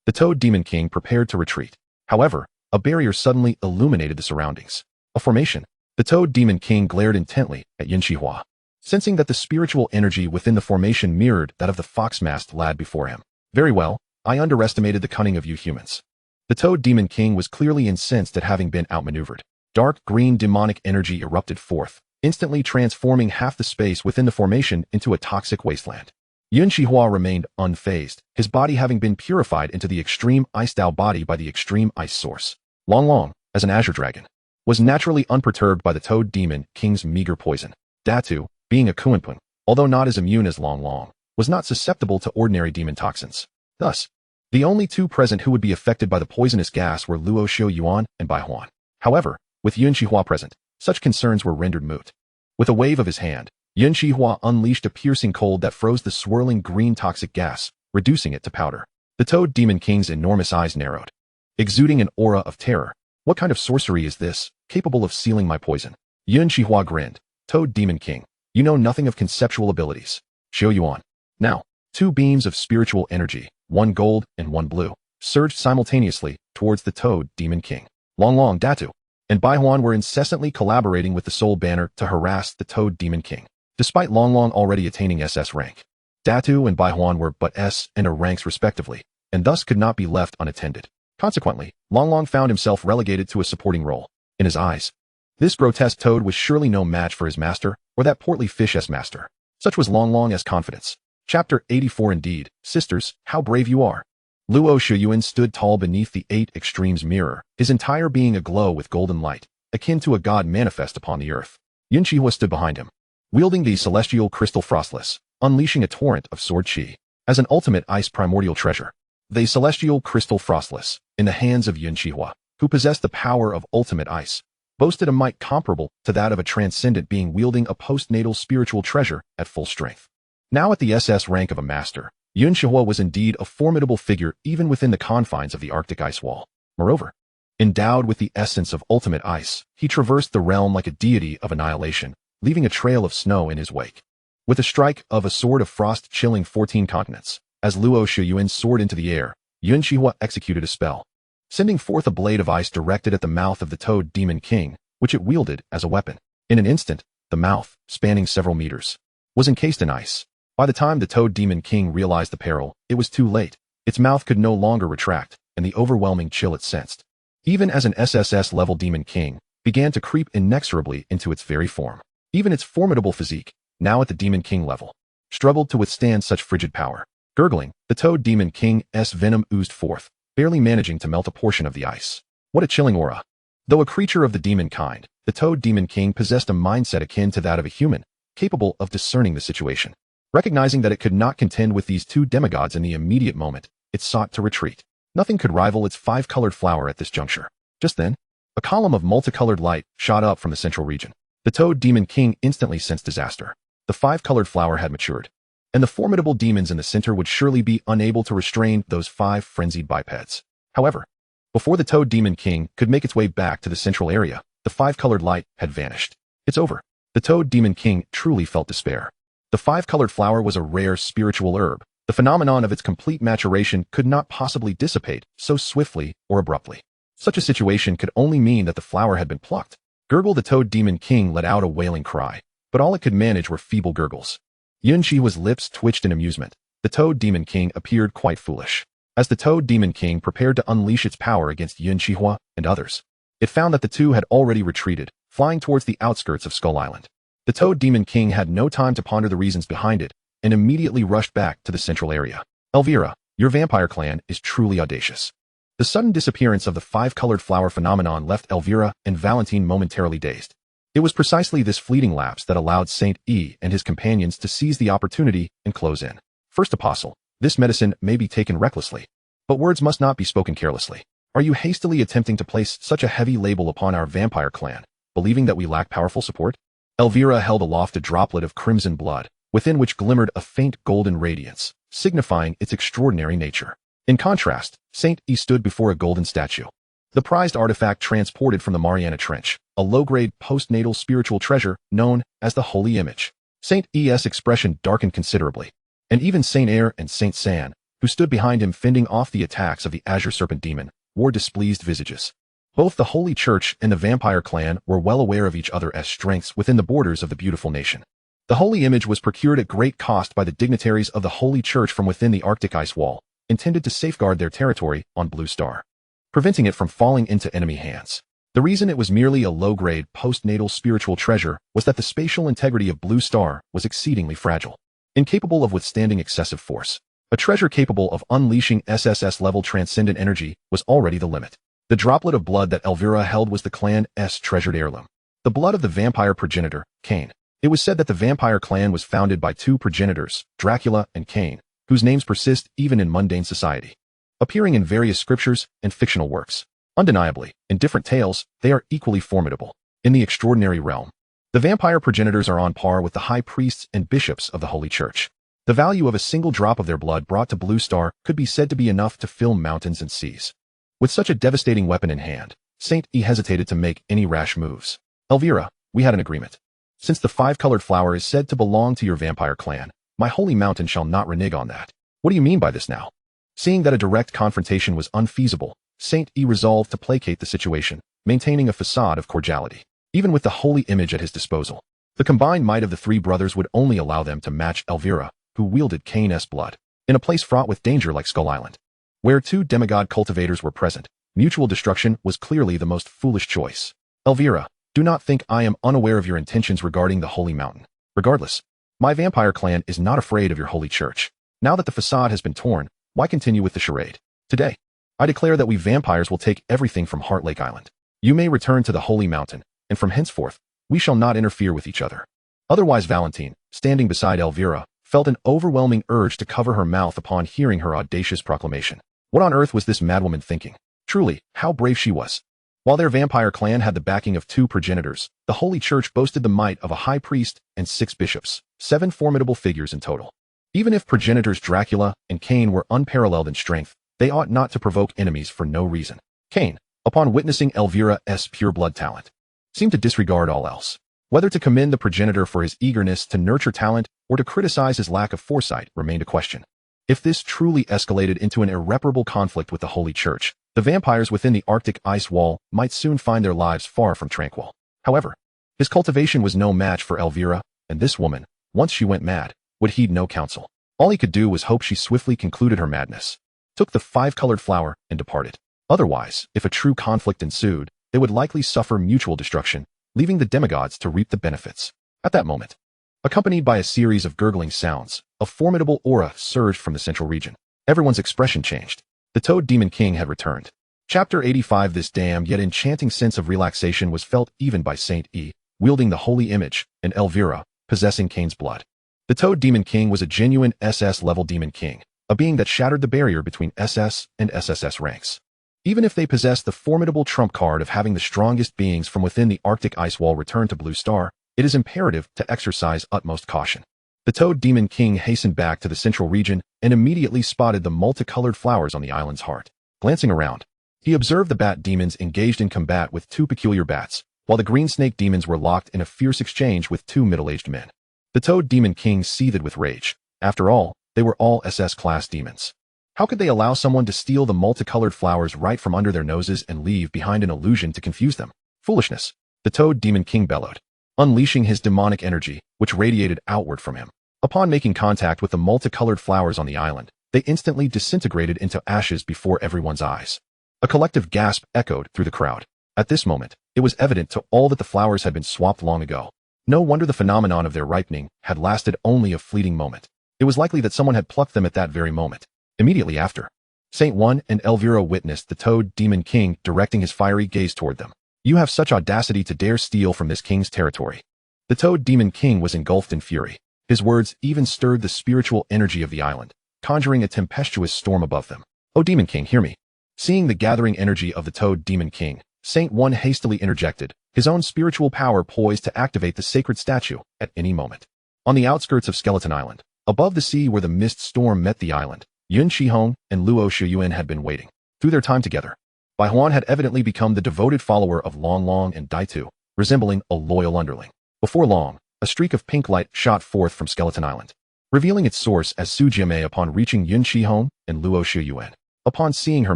the Toad Demon King prepared to retreat. However, a barrier suddenly illuminated the surroundings. A formation. The Toad Demon King glared intently at Yun Xihe, sensing that the spiritual energy within the formation mirrored that of the fox-masked lad before him. Very well, I underestimated the cunning of you humans. The Toad Demon King was clearly incensed at having been outmaneuvered. Dark green demonic energy erupted forth, instantly transforming half the space within the formation into a toxic wasteland. Yun Xihe remained unfazed, his body having been purified into the extreme ice-style body by the extreme ice source. Long, as an azure dragon, was naturally unperturbed by the Toad Demon King's meager poison. Datu, being a Kuanpung, although not as immune as Long, was not susceptible to ordinary demon toxins. Thus, the only two present who would be affected by the poisonous gas were Luo Xiaoyuan and Baihuan. However, with Yun Xihe present, such concerns were rendered moot. With a wave of his hand, Yun Xihe unleashed a piercing cold that froze the swirling green toxic gas, reducing it to powder. The Toad Demon King's enormous eyes narrowed, exuding an aura of terror. What kind of sorcery is this, capable of sealing my poison? Yun Xihe grinned. Toad Demon King, you know nothing of conceptual abilities. Xiaoyuan. Now, 2 beams of spiritual energy, 1 gold and 1 blue, surged simultaneously towards the Toad Demon King. Long, Datu and Baihuan were incessantly collaborating with the Soul Banner to harass the Toad Demon King. Despite Long already attaining SS rank, Datu and Baihuan were but S and A ranks respectively, and thus could not be left unattended. Consequently, Long found himself relegated to a supporting role. In his eyes, this grotesque toad was surely no match for his master, or that portly fish-s master. Such was Long's confidence. Chapter 84. Indeed, sisters, how brave you are. Luo Xiaoyuan stood tall beneath the 8 Extremes mirror, his entire being aglow with golden light, akin to a god manifest upon the earth. Yun Xihe stood behind him, wielding the celestial crystal frostless, unleashing a torrent of sword chi. As an ultimate ice primordial treasure, the celestial crystal frostless, in the hands of Yun Xihe, who possessed the power of ultimate ice, boasted a might comparable to that of a transcendent being wielding a postnatal spiritual treasure at full strength. Now at the SS rank of a master, Yun Xihe was indeed a formidable figure even within the confines of the Arctic ice wall. Moreover, endowed with the essence of ultimate ice, he traversed the realm like a deity of annihilation, leaving a trail of snow in his wake. With a strike of a sword of frost chilling 14 continents, as Luo Xiaoyuan soared into the air, Yun Xihe executed a spell, sending forth a blade of ice directed at the mouth of the Toad Demon King, which it wielded as a weapon. In an instant, the mouth, spanning several meters, was encased in ice. By the time the Toad Demon King realized the peril, it was too late. Its mouth could no longer retract, and the overwhelming chill it sensed, even as an SSS-level Demon King, began to creep inexorably into its very form. Even its formidable physique, now at the Demon King level, struggled to withstand such frigid power. Gurgling, the Toad Demon King's venom oozed forth, barely managing to melt a portion of the ice. What a chilling aura! Though a creature of the demon kind, the Toad Demon King possessed a mindset akin to that of a human, capable of discerning the situation. Recognizing that it could not contend with these two demigods in the immediate moment, it sought to retreat. Nothing could rival its five-colored flower at this juncture. Just then, a column of multicolored light shot up from the central region. The Toad Demon King instantly sensed disaster. The five-colored flower had matured, and the formidable demons in the center would surely be unable to restrain those five frenzied bipeds. However, before the Toad Demon King could make its way back to the central area, the five-colored light had vanished. It's over. The Toad Demon King truly felt despair. The five-colored flower was a rare spiritual herb. The phenomenon of its complete maturation could not possibly dissipate so swiftly or abruptly. Such a situation could only mean that the flower had been plucked. Gurgle the Toad Demon King let out a wailing cry, but all it could manage were feeble gurgles. Yun Xihe's lips twitched in amusement. The Toad Demon King appeared quite foolish. As the Toad Demon King prepared to unleash its power against Yun Xihe and others, it found that the two had already retreated, flying towards the outskirts of Skull Island. The Toad Demon King had no time to ponder the reasons behind it, and immediately rushed back to the central area. Elvira, your vampire clan is truly audacious. The sudden disappearance of the five-colored flower phenomenon left Elvira and Valentine momentarily dazed. It was precisely this fleeting lapse that allowed Saint E and his companions to seize the opportunity and close in. First Apostle, this medicine may be taken recklessly, but words must not be spoken carelessly. Are you hastily attempting to place such a heavy label upon our vampire clan, believing that we lack powerful support? Elvira held aloft a droplet of crimson blood, within which glimmered a faint golden radiance, signifying its extraordinary nature. In contrast, Saint E stood before a golden statue. The prized artifact transported from the Mariana Trench, a low-grade postnatal spiritual treasure known as the Holy Image. Saint E's expression darkened considerably, and even Saint Air and Saint San, who stood behind him fending off the attacks of the Azure Serpent Demon, wore displeased visages. Both the Holy Church and the vampire clan were well aware of each other as strengths within the borders of the beautiful nation. The Holy Image was procured at great cost by the dignitaries of the Holy Church from within the Arctic ice wall, intended to safeguard their territory on Blue Star, preventing it from falling into enemy hands. The reason it was merely a low-grade postnatal spiritual treasure was that the spatial integrity of Blue Star was exceedingly fragile, incapable of withstanding excessive force. A treasure capable of unleashing SSS-level transcendent energy was already the limit. The droplet of blood that Elvira held was the clan's treasured heirloom, the blood of the vampire progenitor, Cain. It was said that the vampire clan was founded by two progenitors, Dracula and Cain, whose names persist even in mundane society, appearing in various scriptures and fictional works. Undeniably, in different tales, they are equally formidable. In the extraordinary realm, the vampire progenitors are on par with the high priests and bishops of the Holy Church. The value of a single drop of their blood brought to Blue Star could be said to be enough to fill mountains and seas. With such a devastating weapon in hand, Saint E hesitated to make any rash moves. Elvira, we had an agreement. Since the five-colored flower is said to belong to your vampire clan, my holy mountain shall not renege on that. What do you mean by this now? Seeing that a direct confrontation was unfeasible, Saint E resolved to placate the situation, maintaining a facade of cordiality. Even with the holy image at his disposal, the combined might of the three brothers would only allow them to match Elvira, who wielded Cain's blood, in a place fraught with danger like Skull Island. Where two demigod cultivators were present, mutual destruction was clearly the most foolish choice. Elvira, do not think I am unaware of your intentions regarding the Holy Mountain. Regardless, my vampire clan is not afraid of your Holy Church. Now that the facade has been torn, why continue with the charade? Today, I declare that we vampires will take everything from Heart Lake Island. You may return to the Holy Mountain, and from henceforth, we shall not interfere with each other. Otherwise, Valentine, standing beside Elvira, felt an overwhelming urge to cover her mouth upon hearing her audacious proclamation. What on earth was this madwoman thinking? Truly, how brave she was. While their vampire clan had the backing of two progenitors, the Holy Church boasted the might of a high priest and 6 bishops, 7 formidable figures in total. Even if progenitors Dracula and Cain were unparalleled in strength, they ought not to provoke enemies for no reason. Cain, upon witnessing Elvira's pure blood talent, seemed to disregard all else. Whether to commend the progenitor for his eagerness to nurture talent or to criticize his lack of foresight remained a question. If this truly escalated into an irreparable conflict with the Holy Church, the vampires within the Arctic ice wall might soon find their lives far from tranquil. However, his cultivation was no match for Elvira, and this woman, once she went mad, would heed no counsel. All he could do was hope she swiftly concluded her madness, took the 5-colored flower, and departed. Otherwise, if a true conflict ensued, they would likely suffer mutual destruction, leaving the demigods to reap the benefits. At that moment, accompanied by a series of gurgling sounds, a formidable aura surged from the central region. Everyone's expression changed. The Toad Demon King had returned. Chapter 85. This damned yet enchanting sense of relaxation was felt even by Saint E, wielding the Holy Image, and Elvira, possessing Cain's blood. The Toad Demon King was a genuine SS-level Demon King, a being that shattered the barrier between SS and SSS ranks. Even if they possessed the formidable trump card of having the strongest beings from within the Arctic ice wall return to Blue Star, it is imperative to exercise utmost caution. The Toad Demon King hastened back to the central region and immediately spotted the multicolored flowers on the island's heart. Glancing around, he observed the bat demons engaged in combat with two peculiar bats, while the green snake demons were locked in a fierce exchange with two middle-aged men. The Toad Demon King seethed with rage. After all, they were all SS-class demons. How could they allow someone to steal the multicolored flowers right from under their noses and leave behind an illusion to confuse them? Foolishness! The Toad Demon King bellowed, unleashing his demonic energy, which radiated outward from him. Upon making contact with the multicolored flowers on the island, they instantly disintegrated into ashes before everyone's eyes. A collective gasp echoed through the crowd. At this moment, it was evident to all that the flowers had been swapped long ago. No wonder the phenomenon of their ripening had lasted only a fleeting moment. It was likely that someone had plucked them at that very moment. Immediately after, Saint One and Elvira witnessed the Toad Demon King directing his fiery gaze toward them. You have such audacity to dare steal from this king's territory. The Toad Demon King was engulfed in fury. His words even stirred the spiritual energy of the island, conjuring a tempestuous storm above them. "Oh, Demon King, hear me." Seeing the gathering energy of the Toad Demon King, Saint One hastily interjected, his own spiritual power poised to activate the sacred statue at any moment. On the outskirts of Skeleton Island, above the sea where the mist storm met the island, Yun Xihe and Luo Shiyuan had been waiting. Through their time together, Bai Huan had evidently become the devoted follower of Long Long and Dai Tu, resembling a loyal underling. Before long, a streak of pink light shot forth from Skeleton Island, revealing its source as Su Jiamei upon reaching Yun Xihe and Luo Shiyuan. Upon seeing her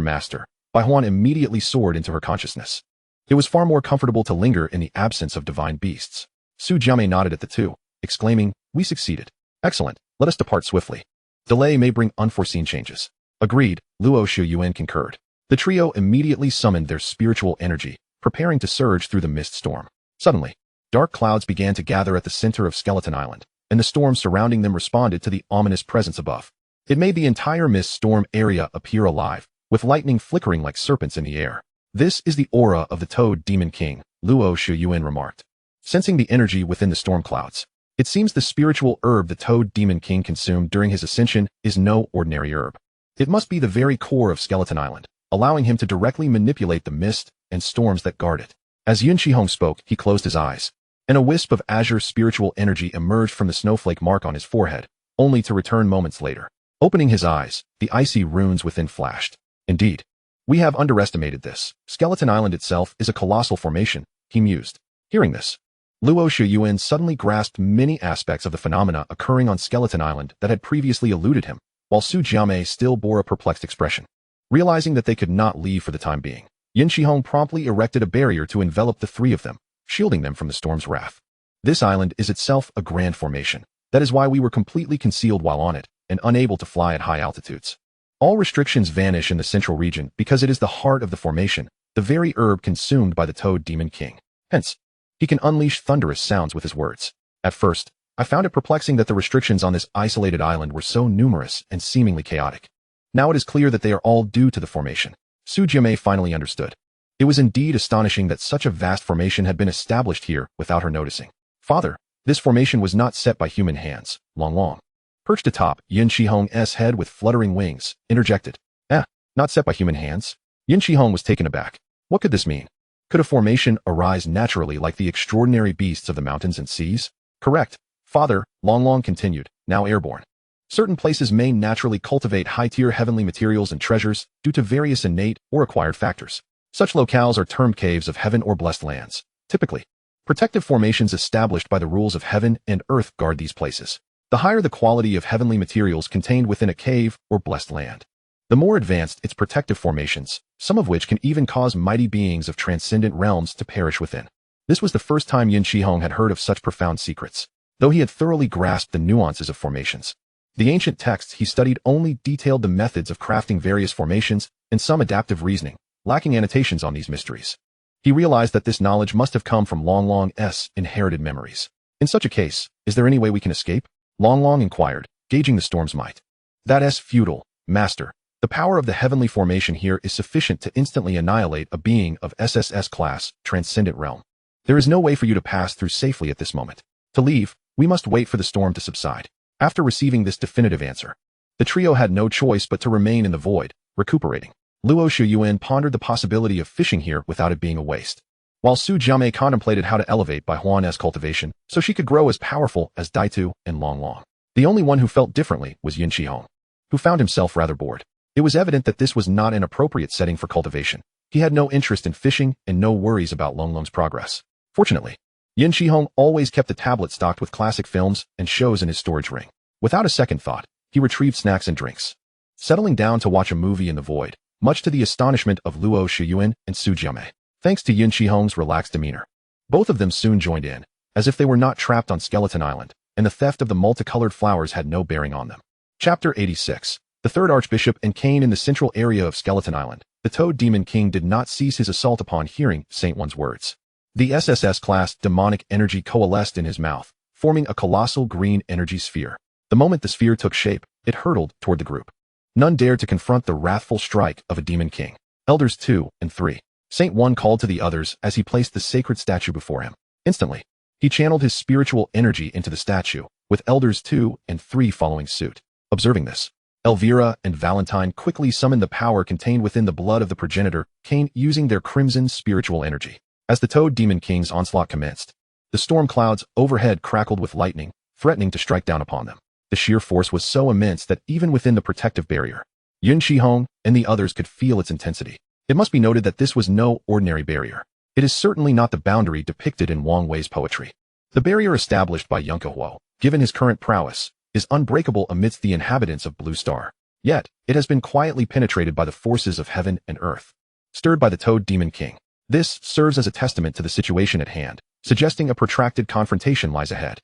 master, Bai Huan immediately soared into her consciousness. It was far more comfortable to linger in the absence of divine beasts. Su Jiamei nodded at the two, exclaiming, "We succeeded. Excellent, let us depart swiftly. Delay may bring unforeseen changes." Agreed, Luo Shiyuan concurred. The trio immediately summoned their spiritual energy, preparing to surge through the mist storm. Suddenly, dark clouds began to gather at the center of Skeleton Island, and the storm surrounding them responded to the ominous presence above. It made the entire mist storm area appear alive, with lightning flickering like serpents in the air. "This is the aura of the Toad Demon King," Luo Shiyuan remarked, sensing the energy within the storm clouds. "It seems the spiritual herb the Toad Demon King consumed during his ascension is no ordinary herb. It must be the very core of Skeleton Island, allowing him to directly manipulate the mist and storms that guard it." As Yun Xihe spoke, he closed his eyes, and a wisp of azure spiritual energy emerged from the snowflake mark on his forehead, only to return moments later. Opening his eyes, the icy runes within flashed. "Indeed, we have underestimated this. Skeleton Island itself is a colossal formation," he mused. Hearing this, Luo Shiyuan suddenly grasped many aspects of the phenomena occurring on Skeleton Island that had previously eluded him, while Su Jiamei still bore a perplexed expression. Realizing that they could not leave for the time being, Yun Xihe promptly erected a barrier to envelop the three of them, shielding them from the storm's wrath. "This island is itself a grand formation. That is why we were completely concealed while on it, and unable to fly at high altitudes. All restrictions vanish in the central region because it is the heart of the formation, the very herb consumed by the Toad Demon King. Hence, he can unleash thunderous sounds with his words. At first, I found it perplexing that the restrictions on this isolated island were so numerous and seemingly chaotic. Now it is clear that they are all due to the formation." Su Jiamei finally understood. It was indeed astonishing that such a vast formation had been established here without her noticing. "Father, this formation was not set by human hands." Long Long, perched atop Yun Xihe's head with fluttering wings, interjected. Not set by human hands?" Yun Xihe was taken aback. What could this mean? Could a formation arise naturally like the extraordinary beasts of the mountains and seas? "Correct, Father," Long Long continued, now airborne. "Certain places may naturally cultivate high-tier heavenly materials and treasures due to various innate or acquired factors. Such locales are termed caves of heaven or blessed lands. Typically, protective formations established by the rules of heaven and earth guard these places. The higher the quality of heavenly materials contained within a cave or blessed land, the more advanced its protective formations, some of which can even cause mighty beings of transcendent realms to perish within." This was the first time Yun Xihe had heard of such profound secrets, though he had thoroughly grasped the nuances of formations. The ancient texts he studied only detailed the methods of crafting various formations and some adaptive reasoning, lacking annotations on these mysteries. He realized that this knowledge must have come from Long Long's inherited memories. "In such a case, is there any way we can escape?" Long Long inquired, gauging the storm's might. "That's futile, Master. The power of the heavenly formation here is sufficient to instantly annihilate a being of SSS class, transcendent realm. There is no way for you to pass through safely at this moment. To leave, we must wait for the storm to subside." After receiving this definitive answer, the trio had no choice but to remain in the void, recuperating. Luo Shiyuan pondered the possibility of fishing here without it being a waste, while Su Jiamei contemplated how to elevate Bai Huan's cultivation so she could grow as powerful as Daitu and Long Long. The only one who felt differently was Yun Xihe, who found himself rather bored. It was evident that this was not an appropriate setting for cultivation. He had no interest in fishing and no worries about Long Long's progress. Fortunately, Yun Xihe always kept a tablet stocked with classic films and shows in his storage ring. Without a second thought, he retrieved snacks and drinks, settling down to watch a movie in the void, much to the astonishment of Luo Shiyuan and Su Jiamei. Thanks to Yun Xihe's relaxed demeanor, both of them soon joined in, as if they were not trapped on Skeleton Island, and the theft of the multicolored flowers had no bearing on them. Chapter 86. The third Archbishop and Cain. In the central area of Skeleton Island, the Toad Demon King did not cease his assault upon hearing Saint One's words. The SSS-class demonic energy coalesced in his mouth, forming a colossal green energy sphere. The moment the sphere took shape, it hurtled toward the group. None dared to confront the wrathful strike of a Demon King. Elders 2 and 3. Saint One called to the others as he placed the sacred statue before him. Instantly, he channeled his spiritual energy into the statue, with Elders 2 and 3 following suit. Observing this, Elvira and Valentine quickly summoned the power contained within the blood of the progenitor Cain using their crimson spiritual energy. As the Toad Demon King's onslaught commenced, the storm clouds overhead crackled with lightning, threatening to strike down upon them. The sheer force was so immense that even within the protective barrier, Yun Xihe and the others could feel its intensity. It must be noted that this was no ordinary barrier. It is certainly not the boundary depicted in Wang Wei's poetry. The barrier established by Yun Xihe, given his current prowess, is unbreakable amidst the inhabitants of Blue Star. Yet, it has been quietly penetrated by the forces of heaven and earth, stirred by the Toad Demon King. This serves as a testament to the situation at hand, suggesting a protracted confrontation lies ahead.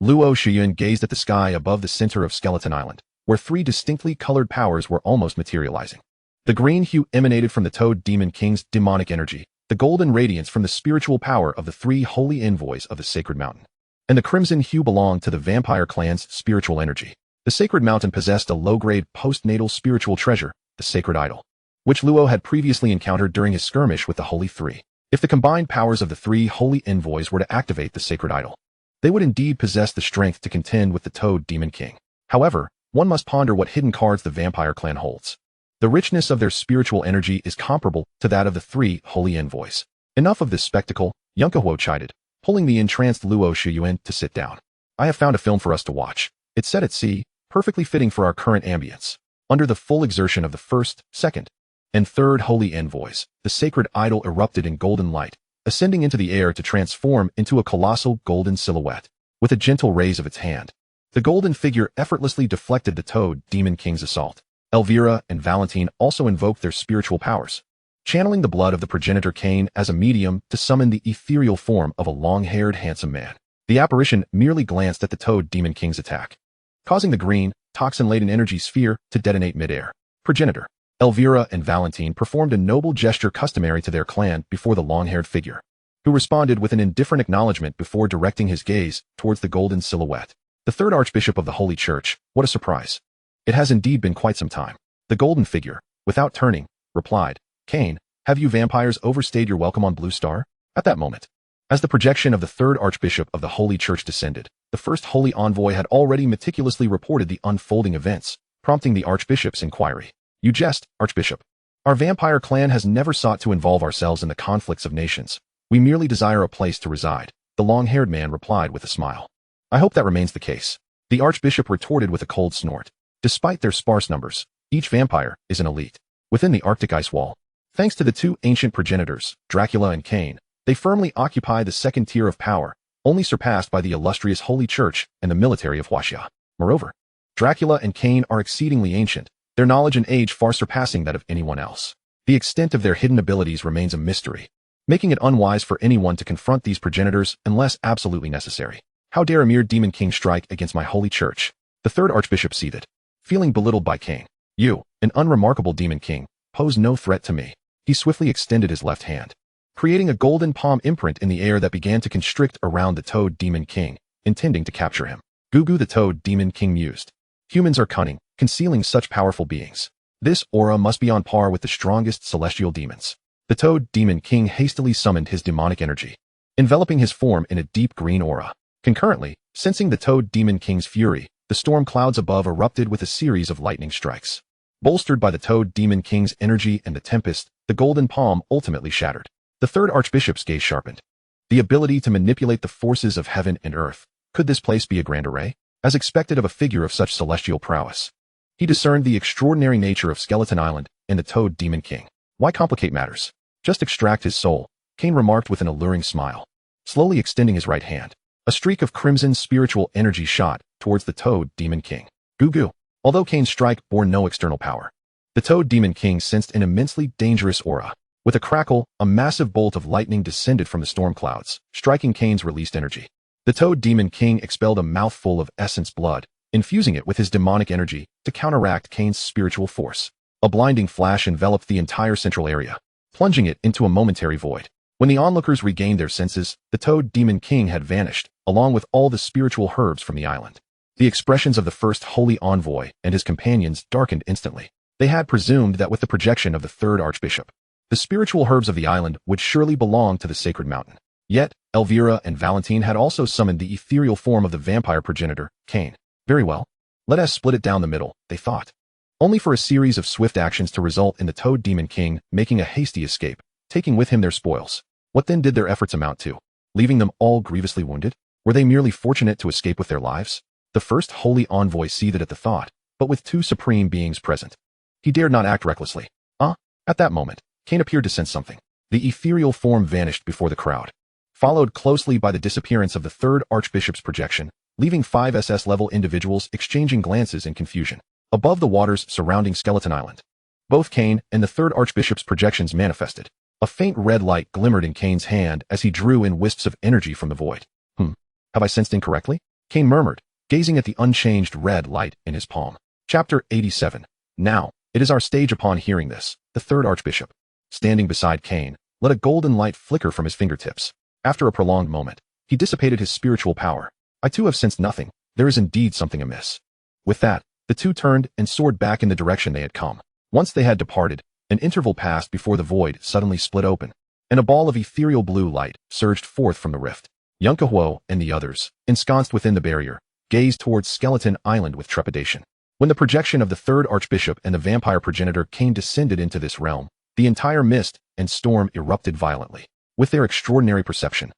Luo Shiyuan gazed at the sky above the center of Skeleton Island, where three distinctly colored powers were almost materializing. The green hue emanated from the Toad Demon King's demonic energy, the golden radiance from the spiritual power of the three holy envoys of the Sacred Mountain, and the crimson hue belonged to the vampire clan's spiritual energy. The Sacred Mountain possessed a low-grade postnatal spiritual treasure, the Sacred Idol, which Luo had previously encountered during his skirmish with the Holy Three. If the combined powers of the three holy envoys were to activate the Sacred Idol, they would indeed possess the strength to contend with the Toad Demon King. However, one must ponder what hidden cards the vampire clan holds. The richness of their spiritual energy is comparable to that of the three holy envoys. Enough of this spectacle, Yun Xihe chided, pulling the entranced Luo Shiyuan to sit down. I have found a film for us to watch. It's set at sea, perfectly fitting for our current ambience. Under the full exertion of the first, second, and third holy envoys, the sacred idol erupted in golden light, ascending into the air to transform into a colossal golden silhouette. With a gentle raise of its hand, the golden figure effortlessly deflected the Toad Demon King's assault. Elvira and Valentine also invoked their spiritual powers, channeling the blood of the progenitor Cain as a medium to summon the ethereal form of a long-haired handsome man. The apparition merely glanced at the Toad Demon King's attack, causing the green, toxin-laden energy sphere to detonate midair. Progenitor Elvira and Valentine performed a noble gesture customary to their clan before the long-haired figure, who responded with an indifferent acknowledgement before directing his gaze towards the golden silhouette. The third Archbishop of the Holy Church, what a surprise. It has indeed been quite some time. The golden figure, without turning, replied, Cain, have you vampires overstayed your welcome on Blue Star? At that moment, as the projection of the third Archbishop of the Holy Church descended, the first holy envoy had already meticulously reported the unfolding events, prompting the Archbishop's inquiry. You jest, Archbishop. Our vampire clan has never sought to involve ourselves in the conflicts of nations. We merely desire a place to reside, the long-haired man replied with a smile. I hope that remains the case. The Archbishop retorted with a cold snort. Despite their sparse numbers, each vampire is an elite. Within the Arctic ice wall, thanks to the two ancient progenitors, Dracula and Cain, they firmly occupy the second tier of power, only surpassed by the illustrious Holy Church and the military of Wuxia. Moreover, Dracula and Cain are exceedingly ancient, their knowledge and age far surpassing that of anyone else. The extent of their hidden abilities remains a mystery, making it unwise for anyone to confront these progenitors unless absolutely necessary. How dare a mere demon king strike against my holy church? The third Archbishop seethed, feeling belittled by Cain. You, an unremarkable demon king, pose no threat to me. He swiftly extended his left hand, creating a golden palm imprint in the air that began to constrict around the Toad Demon King, intending to capture him. Gugu the Toad Demon King mused. Humans are cunning, concealing such powerful beings. This aura must be on par with the strongest celestial demons. The Toad Demon King hastily summoned his demonic energy, enveloping his form in a deep green aura. Concurrently, sensing the Toad Demon King's fury, the storm clouds above erupted with a series of lightning strikes. Bolstered by the Toad Demon King's energy and the tempest, the golden palm ultimately shattered. The third archbishop's gaze sharpened. The ability to manipulate the forces of heaven and earth. Could this place be a grand array? As expected of a figure of such celestial prowess. He discerned the extraordinary nature of Skeleton Island and the Toad Demon King. Why complicate matters? Just extract his soul, Cain remarked with an alluring smile. Slowly extending his right hand, a streak of crimson spiritual energy shot towards the Toad Demon King. Goo goo. Although Cain's strike bore no external power, the Toad Demon King sensed an immensely dangerous aura. With a crackle, a massive bolt of lightning descended from the storm clouds, striking Cain's released energy. The Toad Demon King expelled a mouthful of essence blood, infusing it with his demonic energy to counteract Cain's spiritual force. A blinding flash enveloped the entire central area, plunging it into a momentary void. When the onlookers regained their senses, the Toad Demon King had vanished, along with all the spiritual herbs from the island. The expressions of the first holy envoy and his companions darkened instantly. They had presumed that with the projection of the third archbishop, the spiritual herbs of the island would surely belong to the sacred mountain. Yet, Elvira and Valentine had also summoned the ethereal form of the vampire progenitor, Cain. Very well. Let us split it down the middle, they thought. Only for a series of swift actions to result in the Toad Demon King making a hasty escape, taking with him their spoils. What then did their efforts amount to? Leaving them all grievously wounded? Were they merely fortunate to escape with their lives? The first holy envoy seethed at the thought, but with two supreme beings present, he dared not act recklessly. At that moment, Cain appeared to sense something. The ethereal form vanished before the crowd, followed closely by the disappearance of the third archbishop's projection, leaving 5 SS-level individuals exchanging glances in confusion. Above the waters surrounding Skeleton Island, both Cain and the third archbishop's projections manifested. A faint red light glimmered in Cain's hand as he drew in wisps of energy from the void. Have I sensed incorrectly? Cain murmured, gazing at the unchanged red light in his palm. Chapter 87. Now, it is our stage. Upon hearing this, the third archbishop, standing beside Cain, let a golden light flicker from his fingertips. After a prolonged moment, he dissipated his spiritual power. I too have sensed nothing. There is indeed something amiss. With that, the two turned and soared back in the direction they had come. Once they had departed, an interval passed before the void suddenly split open, and a ball of ethereal blue light surged forth from the rift. Yun Xihe and the others, ensconced within the barrier, gazed towards Skeleton Island with trepidation. When the projection of the third archbishop and the vampire progenitor Cain descended into this realm, the entire mist and storm erupted violently. With their extraordinary perception,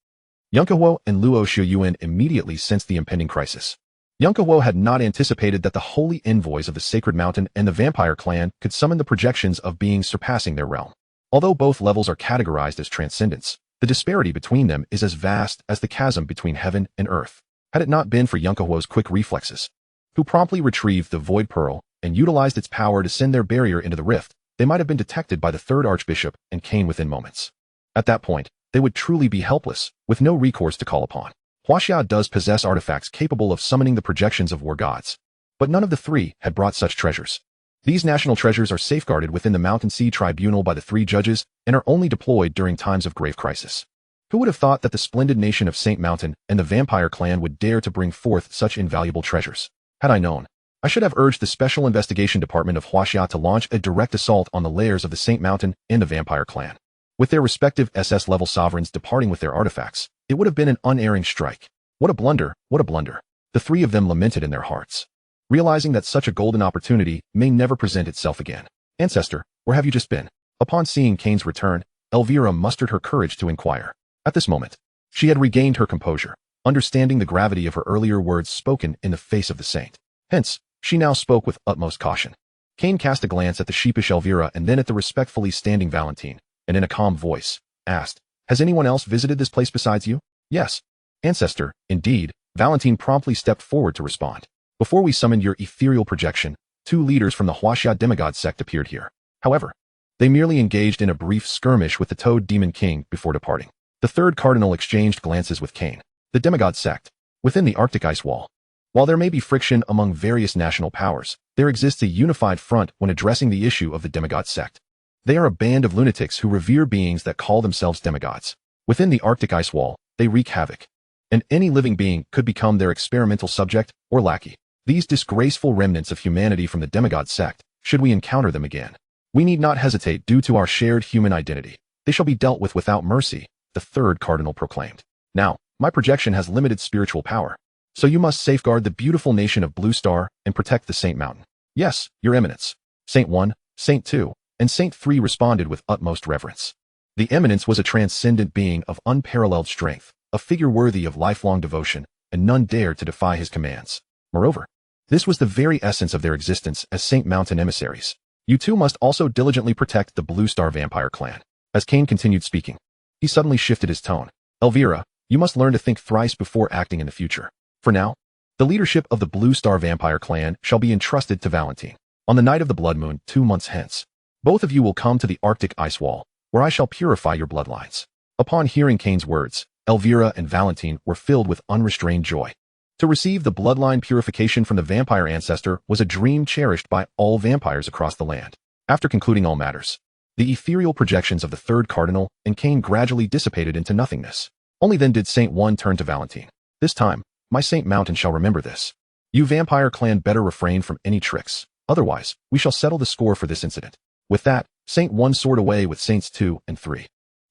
Yun Xihe and Luo Shiyuan immediately sensed the impending crisis. Yun Xihe had not anticipated that the holy envoys of the sacred mountain and the vampire clan could summon the projections of beings surpassing their realm. Although both levels are categorized as transcendence, the disparity between them is as vast as the chasm between heaven and earth. Had it not been for Yun Xihe's quick reflexes, who promptly retrieved the void pearl and utilized its power to send their barrier into the rift, they might have been detected by the third archbishop and Cain within moments. At that point, they would truly be helpless, with no recourse to call upon. Huaxia does possess artifacts capable of summoning the projections of war gods, but none of the three had brought such treasures. These national treasures are safeguarded within the Mountain Sea Tribunal by the 3 judges and are only deployed during times of grave crisis. Who would have thought that the splendid nation of Saint Mountain and the vampire clan would dare to bring forth such invaluable treasures? Had I known, I should have urged the Special Investigation Department of Huaxia to launch a direct assault on the lairs of the Saint Mountain and the vampire clan. With their respective SS-level sovereigns departing with their artifacts, it would have been an unerring strike. What a blunder, what a blunder. The 3 of them lamented in their hearts, realizing that such a golden opportunity may never present itself again. Ancestor, where have you just been? Upon seeing Cain's return, Elvira mustered her courage to inquire. At this moment, she had regained her composure, understanding the gravity of her earlier words spoken in the face of the saint. Hence, she now spoke with utmost caution. Cain cast a glance at the sheepish Elvira and then at the respectfully standing Valentine, and in a calm voice, asked, "Has anyone else visited this place besides you?" "Yes, Ancestor, indeed." Valentine promptly stepped forward to respond. "Before we summoned your ethereal projection, 2 leaders from the Huaxia demigod sect appeared here. However, they merely engaged in a brief skirmish with the Toad Demon King before departing." The third cardinal exchanged glances with Cain. The demigod sect. Within the Arctic ice wall, while there may be friction among various national powers, there exists a unified front when addressing the issue of the demigod sect. They are a band of lunatics who revere beings that call themselves demigods. Within the Arctic ice wall, they wreak havoc, and any living being could become their experimental subject or lackey. These disgraceful remnants of humanity from the demigod sect, should we encounter them again, we need not hesitate due to our shared human identity. They shall be dealt with without mercy, the third cardinal proclaimed. Now, my projection has limited spiritual power, So you must safeguard the beautiful nation of Blue Star and protect the Saint Mountain. Yes, Your Eminence. Saint 1, Saint 2, and Saint 3 responded with utmost reverence. The Eminence was a transcendent being of unparalleled strength, a figure worthy of lifelong devotion, and none dared to defy his commands. Moreover, this was the very essence of their existence as Saint Mountain emissaries. You two must also diligently protect the Blue Star vampire clan. As Cain continued speaking, he suddenly shifted his tone. Elvira, you must learn to think thrice before acting in the future. For now, the leadership of the Blue Star vampire clan shall be entrusted to Valentine. On the night of the blood moon, 2 months hence, both of you will come to the Arctic ice wall, where I shall purify your bloodlines. Upon hearing Cain's words, Elvira and Valentine were filled with unrestrained joy. To receive the bloodline purification from the vampire ancestor was a dream cherished by all vampires across the land. After concluding all matters, the ethereal projections of the third cardinal and Cain gradually dissipated into nothingness. Only then did Saint 1 turn to Valentine. This time, my Saint Mountain shall remember this. You vampire clan better refrain from any tricks, otherwise we shall settle the score for this incident. With that, Saint 1 soared away with Saints 2 and 3.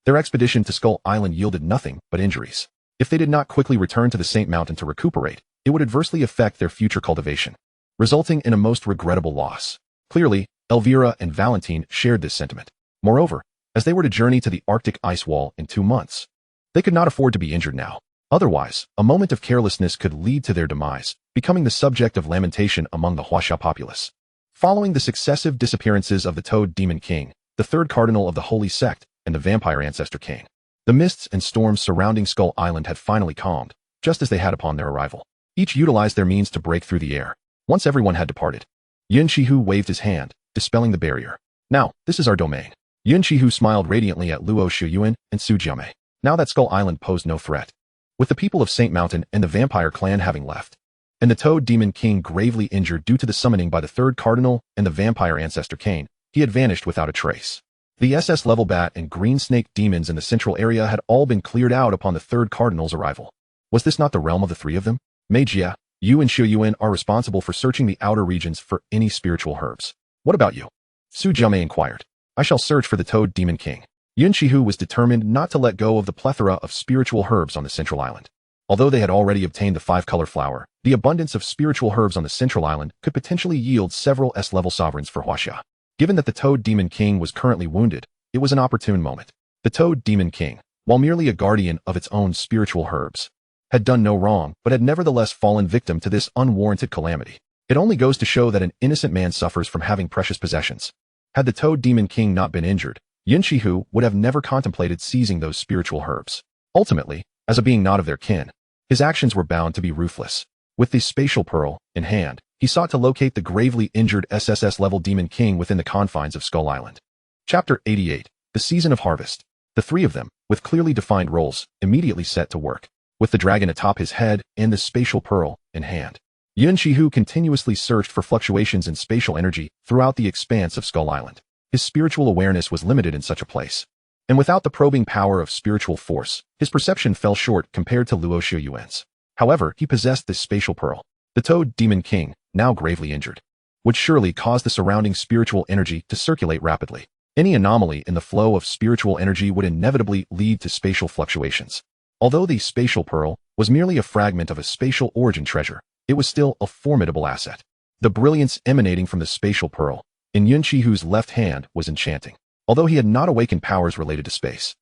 Their expedition to Skull Island yielded nothing but injuries. If they did not quickly return to the Saint Mountain to recuperate, it would adversely affect their future cultivation, resulting in a most regrettable loss. Clearly, Elvira and Valentine shared this sentiment. Moreover, as they were to journey to the Arctic ice wall in 2 months, they could not afford to be injured now. Otherwise, a moment of carelessness could lead to their demise, becoming the subject of lamentation among the Huaxia populace. Following the successive disappearances of the Toad Demon King, the third cardinal of the Holy Sect, and the vampire ancestor King, the mists and storms surrounding Skull Island had finally calmed, just as they had upon their arrival. Each utilized their means to break through the air. Once everyone had departed, Yun Xihe waved his hand, dispelling the barrier. Now, this is our domain. Yun Xihe smiled radiantly at Luo Shiyuan and Su Jiame. Now that Skull Island posed no threat, with the people of Saint Mountain and the vampire clan having left, and the Toad Demon King gravely injured due to the summoning by the third cardinal and the vampire ancestor Cain, he had vanished without a trace. The SS level bat and green snake demons in the central area had all been cleared out upon the third cardinal's arrival. Was this not the realm of the three of them? Mei Jia, you and Shiyuan are responsible for searching the outer regions for any spiritual herbs. What about you? Su Jiame inquired. I shall search for the Toad Demon King. Yun Xihe was determined not to let go of the plethora of spiritual herbs on the central island. Although they had already obtained the 5-color flower, the abundance of spiritual herbs on the central island could potentially yield several S-level sovereigns for Huaxia. Given that the Toad Demon King was currently wounded, it was an opportune moment. The Toad Demon King, while merely a guardian of its own spiritual herbs, had done no wrong but had nevertheless fallen victim to this unwarranted calamity. It only goes to show that an innocent man suffers from having precious possessions. Had the Toad Demon King not been injured, Yun Xihe would have never contemplated seizing those spiritual herbs. Ultimately, as a being not of their kin, his actions were bound to be ruthless. With the spatial pearl in hand, he sought to locate the gravely injured SSS-level Demon King within the confines of Skull Island. Chapter 88, The Season of Harvest. The three of them, with clearly defined roles, immediately set to work. With the dragon atop his head and the spatial pearl in hand, Yun Xihe continuously searched for fluctuations in spatial energy throughout the expanse of Skull Island. His spiritual awareness was limited in such a place, and without the probing power of spiritual force, his perception fell short compared to Luo Shiyuan's. However, he possessed this spatial pearl. The Toad Demon King, now gravely injured, would surely cause the surrounding spiritual energy to circulate rapidly. Any anomaly in the flow of spiritual energy would inevitably lead to spatial fluctuations. Although the spatial pearl was merely a fragment of a spatial origin treasure, it was still a formidable asset. The brilliance emanating from the spatial pearl in Yun Xihe's left hand was enchanting. Although he had not awakened powers related to space,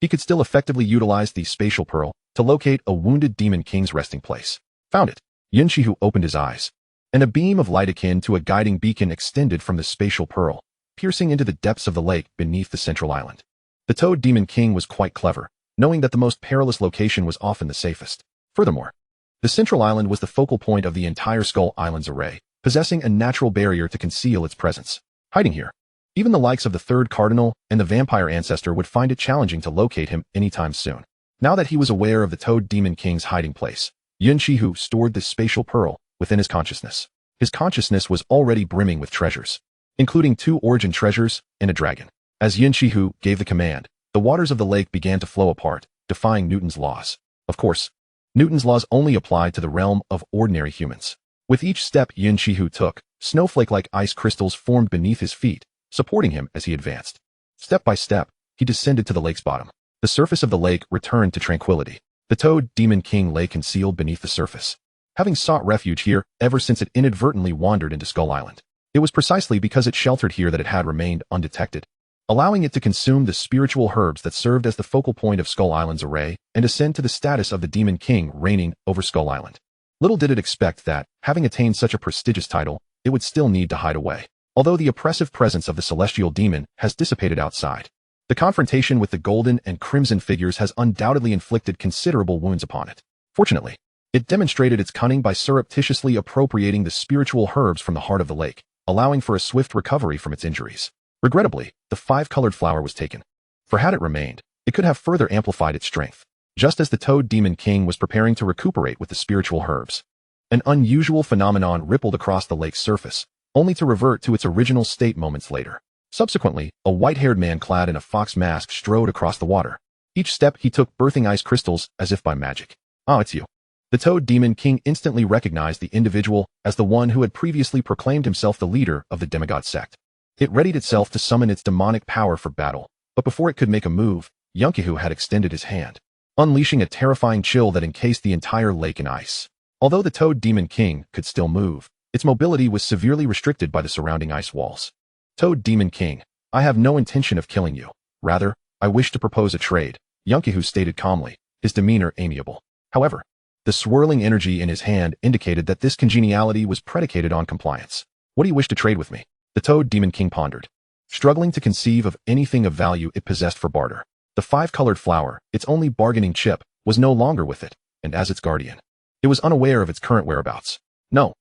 he could still effectively utilize the spatial pearl to locate a wounded Demon King's resting place. Found it. Yun Xihe opened his eyes, and a beam of light akin to a guiding beacon extended from the spatial pearl, piercing into the depths of the lake beneath the central island. The Toad Demon King was quite clever, knowing that the most perilous location was often the safest. Furthermore, the central island was the focal point of the entire Skull Island's array, possessing a natural barrier to conceal its presence. Hiding here, even the likes of the third cardinal and the vampire ancestor would find it challenging to locate him anytime soon. Now that he was aware of the Toad Demon King's hiding place, Yun Xihe stored this spatial pearl within his consciousness. His consciousness was already brimming with treasures, including 2 origin treasures and a dragon. As Yun Xihe gave the command, the waters of the lake began to flow apart, defying Newton's laws. Of course, Newton's laws only applied to the realm of ordinary humans. With each step Yun Xihe took, snowflake-like ice crystals formed beneath his feet, supporting him as he advanced. Step by step, he descended to the lake's bottom. The surface of the lake returned to tranquility. The Toad Demon King lay concealed beneath the surface, having sought refuge here ever since it inadvertently wandered into Skull Island. It was precisely because it sheltered here that it had remained undetected, allowing it to consume the spiritual herbs that served as the focal point of Skull Island's array and ascend to the status of the Demon King reigning over Skull Island. Little did it expect that, having attained such a prestigious title, it would still need to hide away. Although the oppressive presence of the celestial demon has dissipated outside, the confrontation with the golden and crimson figures has undoubtedly inflicted considerable wounds upon it. Fortunately, it demonstrated its cunning by surreptitiously appropriating the spiritual herbs from the heart of the lake, allowing for a swift recovery from its injuries. Regrettably, the five-colored flower was taken, for had it remained, it could have further amplified its strength. Just as the Toad Demon King was preparing to recuperate with the spiritual herbs, an unusual phenomenon rippled across the lake's surface, only to revert to its original state moments later. Subsequently, a white-haired man clad in a fox mask strode across the water. Each step he took birthing ice crystals as if by magic. "Ah, it's you." The Toad Demon King instantly recognized the individual as the one who had previously proclaimed himself the leader of the demigod sect. It readied itself to summon its demonic power for battle, but before it could make a move, Yun Xihe had extended his hand, unleashing a terrifying chill that encased the entire lake in ice. Although the Toad Demon King could still move, its mobility was severely restricted by the surrounding ice walls. "Toad Demon King, I have no intention of killing you. Rather, I wish to propose a trade," Yun Xihe stated calmly, his demeanor amiable. However, the swirling energy in his hand indicated that this congeniality was predicated on compliance. "What do you wish to trade with me?" The Toad Demon King pondered, struggling to conceive of anything of value it possessed for barter. The five-colored flower, its only bargaining chip, was no longer with it, and as its guardian, it was unaware of its current whereabouts. No.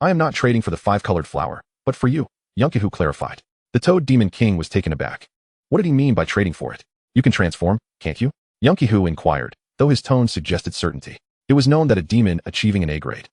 I am not trading for the five-colored flower, but for you," Yun Xihe clarified. The Toad Demon King was taken aback. What did he mean by trading for it? "You can transform, can't you?" Yun Xihe inquired, though his tone suggested certainty. It was known that a demon achieving an A grade,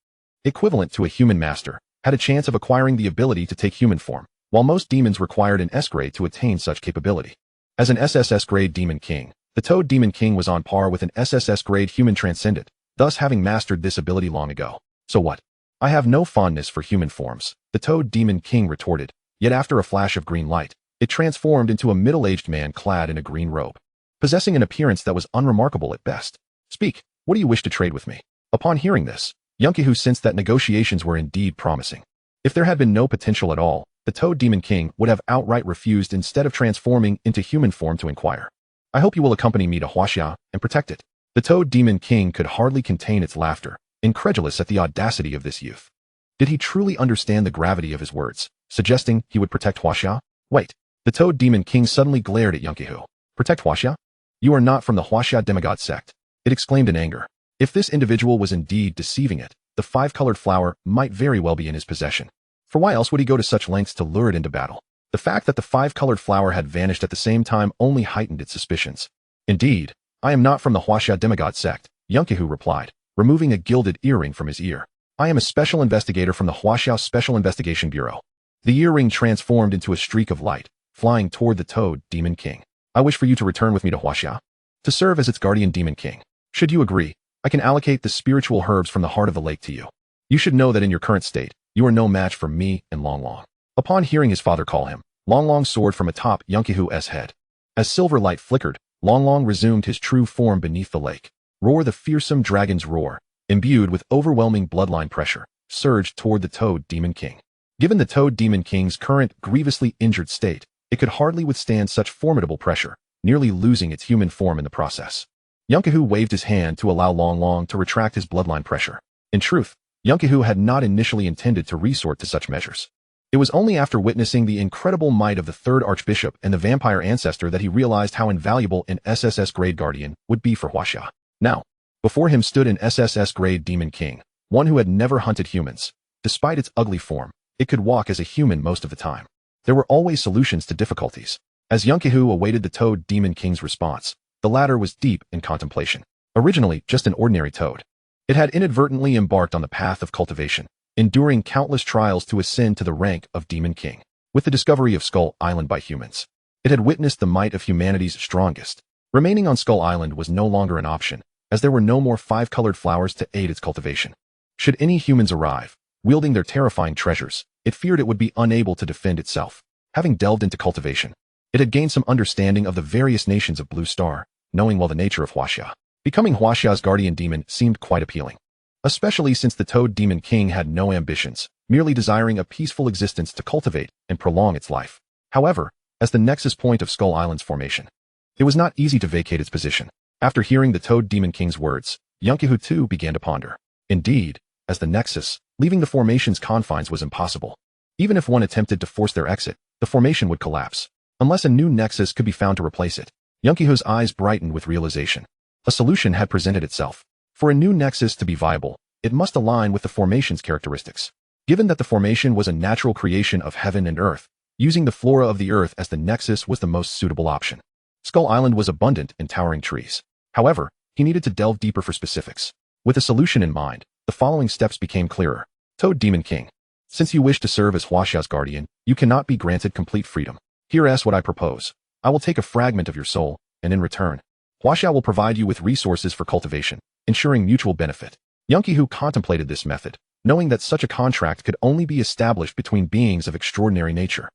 equivalent to a human master, had a chance of acquiring the ability to take human form, while most demons required an S grade to attain such capability. As an SSS grade Demon King, the Toad Demon King was on par with an SSS grade human transcendent, thus having mastered this ability long ago. "So what?" "I have no fondness for human forms," the Toad Demon King retorted, yet after a flash of green light, it transformed into a middle-aged man clad in a green robe, possessing an appearance that was unremarkable at best. "Speak, what do you wish to trade with me?" Upon hearing this, Yun Xihe sensed that negotiations were indeed promising. If there had been no potential at all, the Toad Demon King would have outright refused instead of transforming into human form to inquire. "I hope you will accompany me to Wuxianovel and protect it." The Toad Demon King could hardly contain its laughter, incredulous at the audacity of this youth. Did he truly understand the gravity of his words, suggesting he would protect Wuxianovel? "Wait." The Toad Demon King suddenly glared at Yun Xihe. "Protect Wuxianovel? You are not from the Wuxianovel demigod sect," it exclaimed in anger. If this individual was indeed deceiving it, the five-colored flower might very well be in his possession. For why else would he go to such lengths to lure it into battle? The fact that the five-colored flower had vanished at the same time only heightened its suspicions. "Indeed, I am not from the Wuxianovel demigod sect," Yun Xihe replied, removing a gilded earring from his ear. "I am a special investigator from the Wuxianovel Special Investigation Bureau." The earring transformed into a streak of light, flying toward the Toad Demon King. "I wish for you to return with me to Wuxianovel, to serve as its guardian Demon King. Should you agree, I can allocate the spiritual herbs from the heart of the lake to you. You should know that in your current state, you are no match for me and Long Long." Upon hearing his father call him, Long Long soared from atop Yun Xihe's head. As silver light flickered, Long Long resumed his true form beneath the lake. Roar the fearsome dragon's roar, imbued with overwhelming bloodline pressure, surged toward the Toad Demon King. Given the Toad Demon King's current grievously injured state, it could hardly withstand such formidable pressure, nearly losing its human form in the process. Yun Xihe waved his hand to allow Long Long to retract his bloodline pressure. In truth, Yun Xihe had not initially intended to resort to such measures. It was only after witnessing the incredible might of the third Archbishop and the vampire ancestor that he realized how invaluable an SSS grade guardian would be for Wuxianovel. Now, before him stood an SSS grade Demon King, one who had never hunted humans. Despite its ugly form, it could walk as a human most of the time. There were always solutions to difficulties. As Yun Xihe awaited the Toad Demon King's response, the latter was deep in contemplation. Originally just an ordinary toad, it had inadvertently embarked on the path of cultivation, enduring countless trials to ascend to the rank of Demon King. With the discovery of Skull Island by humans, it had witnessed the might of humanity's strongest. Remaining on Skull Island was no longer an option, as there were no more five-colored flowers to aid its cultivation. Should any humans arrive, wielding their terrifying treasures, it feared it would be unable to defend itself. Having delved into cultivation, it had gained some understanding of the various nations of Blue Star, knowing well the nature of Wuxianovel. Becoming Wuxianovel's guardian demon seemed quite appealing. especially since the Toad Demon King had no ambitions, merely desiring a peaceful existence to cultivate and prolong its life. However, as the nexus point of Skull Island's formation, it was not easy to vacate its position. After hearing the Toad Demon King's words, Yun Xihe too began to ponder. Indeed, as the nexus, leaving the formation's confines was impossible. Even if one attempted to force their exit, the formation would collapse, unless a new nexus could be found to replace it. Yun Xihe's eyes brightened with realization. A solution had presented itself. For a new nexus to be viable, it must align with the formation's characteristics. Given that the formation was a natural creation of heaven and earth, using the flora of the earth as the nexus was the most suitable option. Skull Island was abundant in towering trees. However, he needed to delve deeper for specifics. With a solution in mind, the following steps became clearer. Toad Demon King. Since you wish to serve as Huaxia's guardian, you cannot be granted complete freedom. Here's what I propose. I will take a fragment of your soul, and in return, Huaxia will provide you with resources for cultivation, ensuring mutual benefit. Yun Xihe contemplated this method, knowing that such a contract could only be established between beings of extraordinary nature.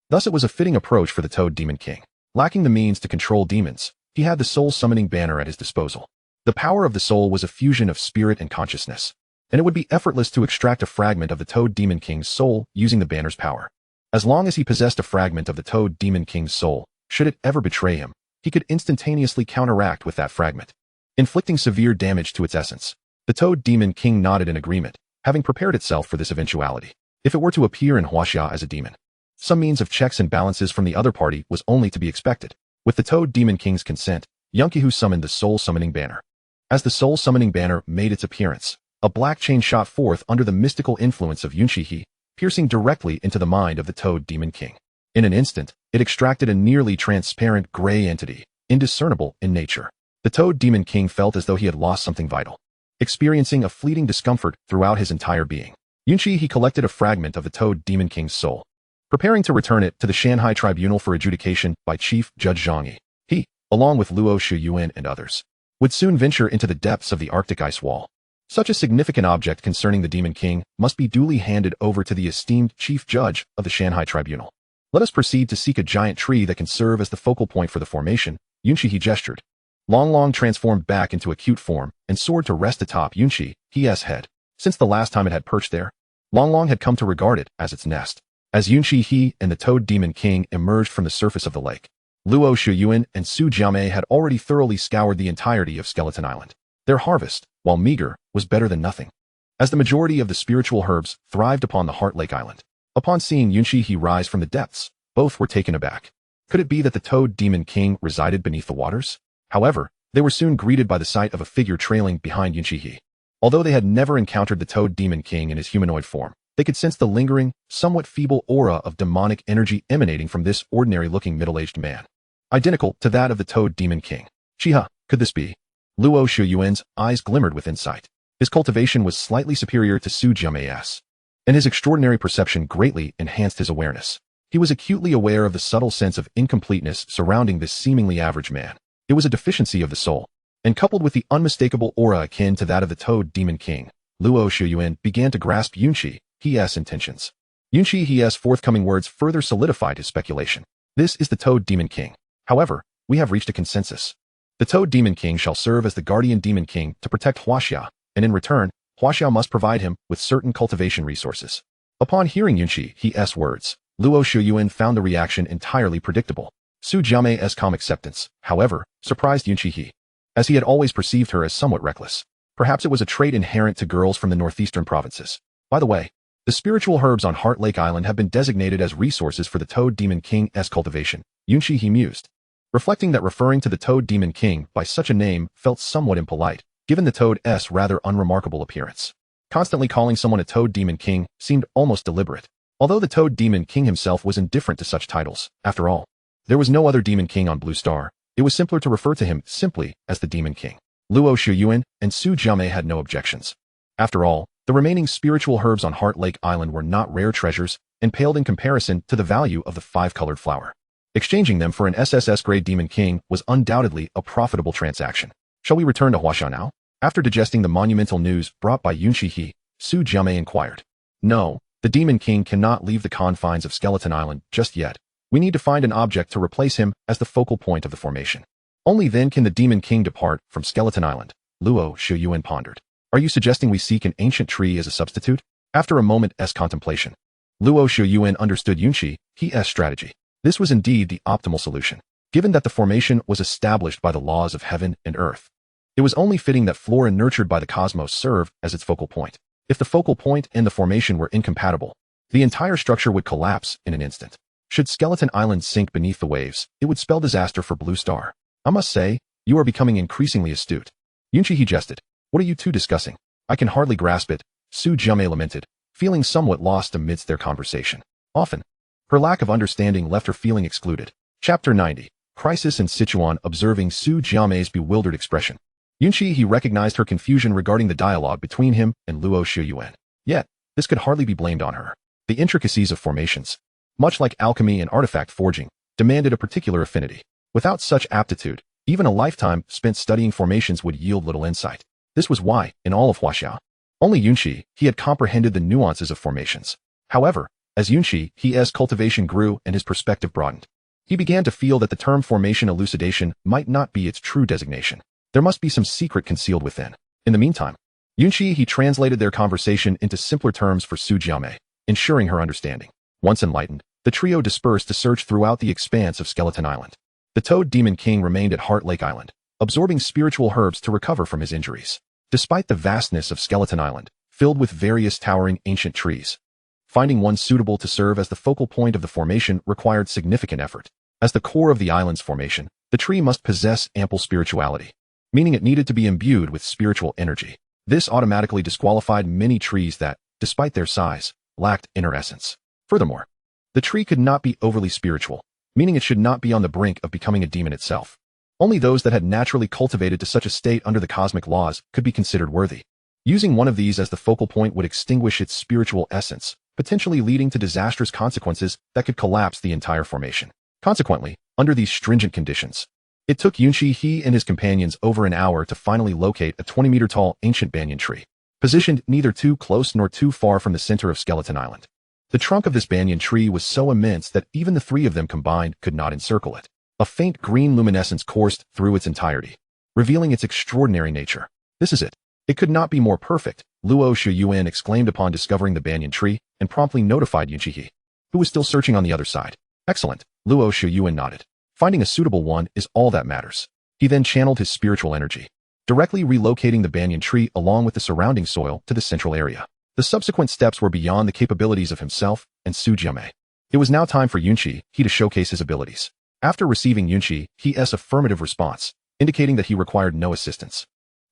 Thus it was a fitting approach for the Toad Demon King. Lacking the means to control demons, he had the soul summoning banner at his disposal. The power of the soul was a fusion of spirit and consciousness, and it would be effortless to extract a fragment of the Toad Demon King's soul using the banner's power. As long as he possessed a fragment of the Toad Demon King's soul, should it ever betray him, he could instantaneously counteract with that fragment, inflicting severe damage to its essence. The Toad Demon King nodded in agreement, having prepared itself for this eventuality. If it were to appear in Huaxia as a demon, some means of checks and balances from the other party was only to be expected. With the Toad Demon King's consent, Yun Xihe summoned the Soul Summoning Banner. As the Soul Summoning Banner made its appearance, a black chain shot forth under the mystical influence of Yun Xihe, piercing directly into the mind of the Toad Demon King. In an instant, it extracted a nearly transparent gray entity, indiscernible in nature. The Toad Demon King felt as though he had lost something vital, experiencing a fleeting discomfort throughout his entire being. Yun Xihe collected a fragment of the Toad Demon King's soul, preparing to return it to the Shanghai Tribunal for adjudication by Chief Judge Zhang Yi. He, along with Luo Shiyuan and others, would soon venture into the depths of the Arctic ice wall. Such a significant object concerning the Demon King must be duly handed over to the esteemed Chief Judge of the Shanghai Tribunal. Let us proceed to seek a giant tree that can serve as the focal point for the formation. Yun Xihe gestured. Long Long transformed back into a cute form and soared to rest atop Yun Xihe's head. Since the last time it had perched there, Long Long had come to regard it as its nest. As Yun Xihe and the Toad Demon King emerged from the surface of the lake, Luo Shiyuan and Su Jiamei had already thoroughly scoured the entirety of Skeleton Island. Their harvest, while meager, was better than nothing, as the majority of the spiritual herbs thrived upon the Heart Lake Island. Upon seeing Yun Xihe rise from the depths, both were taken aback. Could it be that the Toad Demon King resided beneath the waters? However, they were soon greeted by the sight of a figure trailing behind Yun Xihe. Although they had never encountered the Toad Demon King in his humanoid form, they could sense the lingering, somewhat feeble aura of demonic energy emanating from this ordinary-looking middle-aged man, identical to that of the Toad Demon King. Xihe, could this be? Luo Shiyuan's eyes glimmered with insight. His cultivation was slightly superior to Su Jiamei's, and his extraordinary perception greatly enhanced his awareness. He was acutely aware of the subtle sense of incompleteness surrounding this seemingly average man. It was a deficiency of the soul, and coupled with the unmistakable aura akin to that of the Toad Demon King, Luo Shiyuan began to grasp Yun Xihe's intentions. Yun Xihe's forthcoming words further solidified his speculation. This is the Toad Demon King. However, we have reached a consensus. The Toad Demon King shall serve as the guardian Demon King to protect Huaxia, and in return, Huaxia must provide him with certain cultivation resources. Upon hearing Yun Xihe's words, Luo Shiyuan found the reaction entirely predictable. Su Jiamei's calm acceptance, however, surprised Yun Xihe, as he had always perceived her as somewhat reckless. Perhaps it was a trait inherent to girls from the northeastern provinces. By the way, the spiritual herbs on Heart Lake Island have been designated as resources for the Toad Demon King's cultivation. Yun Xihe mused, reflecting that referring to the Toad Demon King by such a name felt somewhat impolite, given the Toad's rather unremarkable appearance. Constantly calling someone a Toad Demon King seemed almost deliberate, although the Toad Demon King himself was indifferent to such titles. After all, there was no other Demon King on Blue Star. It was simpler to refer to him simply as the Demon King. Luo Shiyuan and Su Jiamei had no objections. After all, the remaining spiritual herbs on Heart Lake Island were not rare treasures and paled in comparison to the value of the five-colored flower. Exchanging them for an SSS-grade Demon King was undoubtedly a profitable transaction. Shall we return to Huaxia now? After digesting the monumental news brought by Yun Xihe, Su Jiamei inquired. No, the Demon King cannot leave the confines of Skeleton Island just yet. We need to find an object to replace him as the focal point of the formation. Only then can the Demon King depart from Skeleton Island. Luo Shiyuan pondered. Are you suggesting we seek an ancient tree as a substitute? After a moment's contemplation, Luo Shiyuan understood Yun Xihe's strategy. This was indeed the optimal solution, given that the formation was established by the laws of heaven and earth. It was only fitting that flora nurtured by the cosmos serve as its focal point. If the focal point and the formation were incompatible, the entire structure would collapse in an instant. Should Skeleton Island sink beneath the waves, it would spell disaster for Blue Star. I must say, you are becoming increasingly astute. Yun Xihe jested. What are you two discussing? I can hardly grasp it, Su Jiame lamented, feeling somewhat lost amidst their conversation. Often, her lack of understanding left her feeling excluded. Chapter 90. Crisis in Sichuan. Observing Su Jiame's bewildered expression, Yun Xihe recognized her confusion regarding the dialogue between him and Luo Shiyuan. Yet, this could hardly be blamed on her. The intricacies of formations, much like alchemy and artifact forging, demanded a particular affinity. Without such aptitude, even a lifetime spent studying formations would yield little insight. This was why, in all of Huaxiao, only Yun Xihe had comprehended the nuances of formations. However, as Yun Xihe's cultivation grew and his perspective broadened, he began to feel that the term formation elucidation might not be its true designation. There must be some secret concealed within. In the meantime, Yun Xihe translated their conversation into simpler terms for Su Jiame, ensuring her understanding. Once enlightened, the trio dispersed to search throughout the expanse of Skeleton Island. The Toad Demon King remained at Heart Lake Island, absorbing spiritual herbs to recover from his injuries. Despite the vastness of Skeleton Island, filled with various towering ancient trees, finding one suitable to serve as the focal point of the formation required significant effort. As the core of the island's formation, the tree must possess ample spirituality, meaning it needed to be imbued with spiritual energy. This automatically disqualified many trees that, despite their size, lacked inner essence. Furthermore, the tree could not be overly spiritual, meaning it should not be on the brink of becoming a demon itself. Only those that had naturally cultivated to such a state under the cosmic laws could be considered worthy. Using one of these as the focal point would extinguish its spiritual essence, potentially leading to disastrous consequences that could collapse the entire formation. Consequently, under these stringent conditions, it took Yun Xihe and his companions over an hour to finally locate a 20-meter-tall ancient banyan tree, positioned neither too close nor too far from the center of Skeleton Island. The trunk of this banyan tree was so immense that even the three of them combined could not encircle it. A faint green luminescence coursed through its entirety, revealing its extraordinary nature. This is it. It could not be more perfect, Luo Shiyuan exclaimed upon discovering the banyan tree, and promptly notified Yun Xihe, who was still searching on the other side. Excellent, Luo Shiyuan nodded. Finding a suitable one is all that matters. He then channeled his spiritual energy, directly relocating the banyan tree along with the surrounding soil to the central area. The subsequent steps were beyond the capabilities of himself and Su Jiame. It was now time for Yun Xihe to showcase his abilities. After receiving Yun Xihe's affirmative response, indicating that he required no assistance,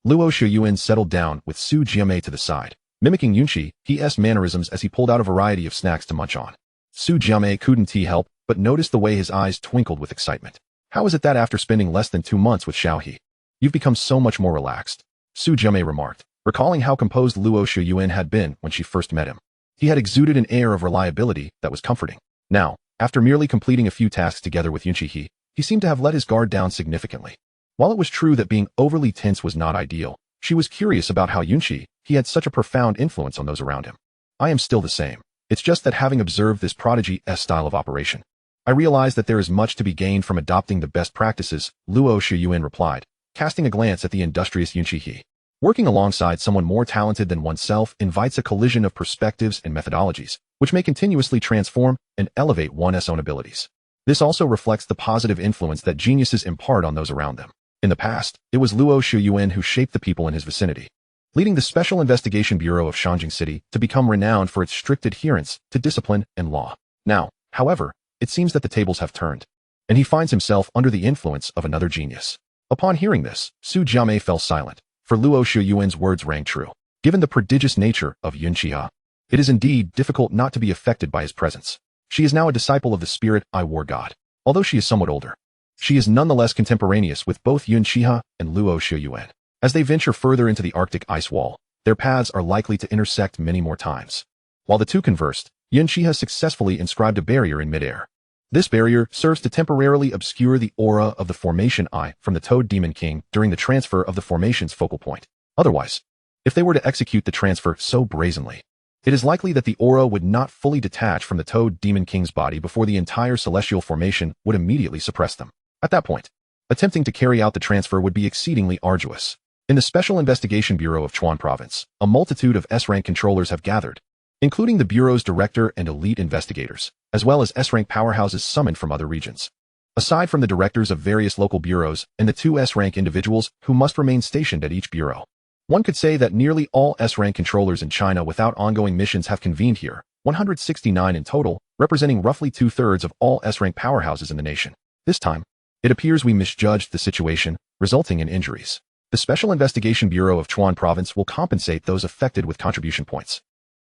Luo Shiyuan settled down with Su Jiame to the side, mimicking Yun Xihe's mannerisms as he pulled out a variety of snacks to munch on. Su Jiame couldn't help but notice the way his eyes twinkled with excitement. How is it that after spending less than 2 months with Xiaohe, you've become so much more relaxed? Su Jiame remarked, recalling how composed Luo Shiyuan had been when she first met him. He had exuded an air of reliability that was comforting. Now, after merely completing a few tasks together with Yun Xihe, he seemed to have let his guard down significantly. While it was true that being overly tense was not ideal, she was curious about how Yun Xihe had such a profound influence on those around him. I am still the same. It's just that having observed this prodigy's style of operation, I realize that there is much to be gained from adopting the best practices, Luo Shiyuan replied, casting a glance at the industrious Yun Xihe. Working alongside someone more talented than oneself invites a collision of perspectives and methodologies, which may continuously transform and elevate one's own abilities. This also reflects the positive influence that geniuses impart on those around them. In the past, it was Luo Shiyuan who shaped the people in his vicinity, leading the Special Investigation Bureau of Shanjing City to become renowned for its strict adherence to discipline and law. Now, however, it seems that the tables have turned, and he finds himself under the influence of another genius. Upon hearing this, Su Jiame fell silent, for Luo Shiyuan's words rang true. Given the prodigious nature of Yun Xihe, it is indeed difficult not to be affected by his presence. She is now a disciple of the spirit I War God. Although she is somewhat older, she is nonetheless contemporaneous with both Yun Xihe and Luo Shiyuan. As they venture further into the Arctic ice wall, their paths are likely to intersect many more times. While the two conversed, Yun Xihe has successfully inscribed a barrier in midair. This barrier serves to temporarily obscure the aura of the formation eye from the Toad Demon King during the transfer of the formation's focal point. Otherwise, if they were to execute the transfer so brazenly, it is likely that the aura would not fully detach from the Toad Demon King's body before the entire celestial formation would immediately suppress them. At that point, attempting to carry out the transfer would be exceedingly arduous. In the Special Investigation Bureau of Chuan Province, a multitude of S-rank controllers have gathered, including the Bureau's director and elite investigators, as well as S-rank powerhouses summoned from other regions. Aside from the directors of various local bureaus and the 2 S-rank individuals who must remain stationed at each bureau, one could say that nearly all S-rank controllers in China without ongoing missions have convened here, 169 in total, representing roughly 2/3 of all S-rank powerhouses in the nation. This time, it appears we misjudged the situation, resulting in injuries. The Special Investigation Bureau of Chuan Province will compensate those affected with contribution points,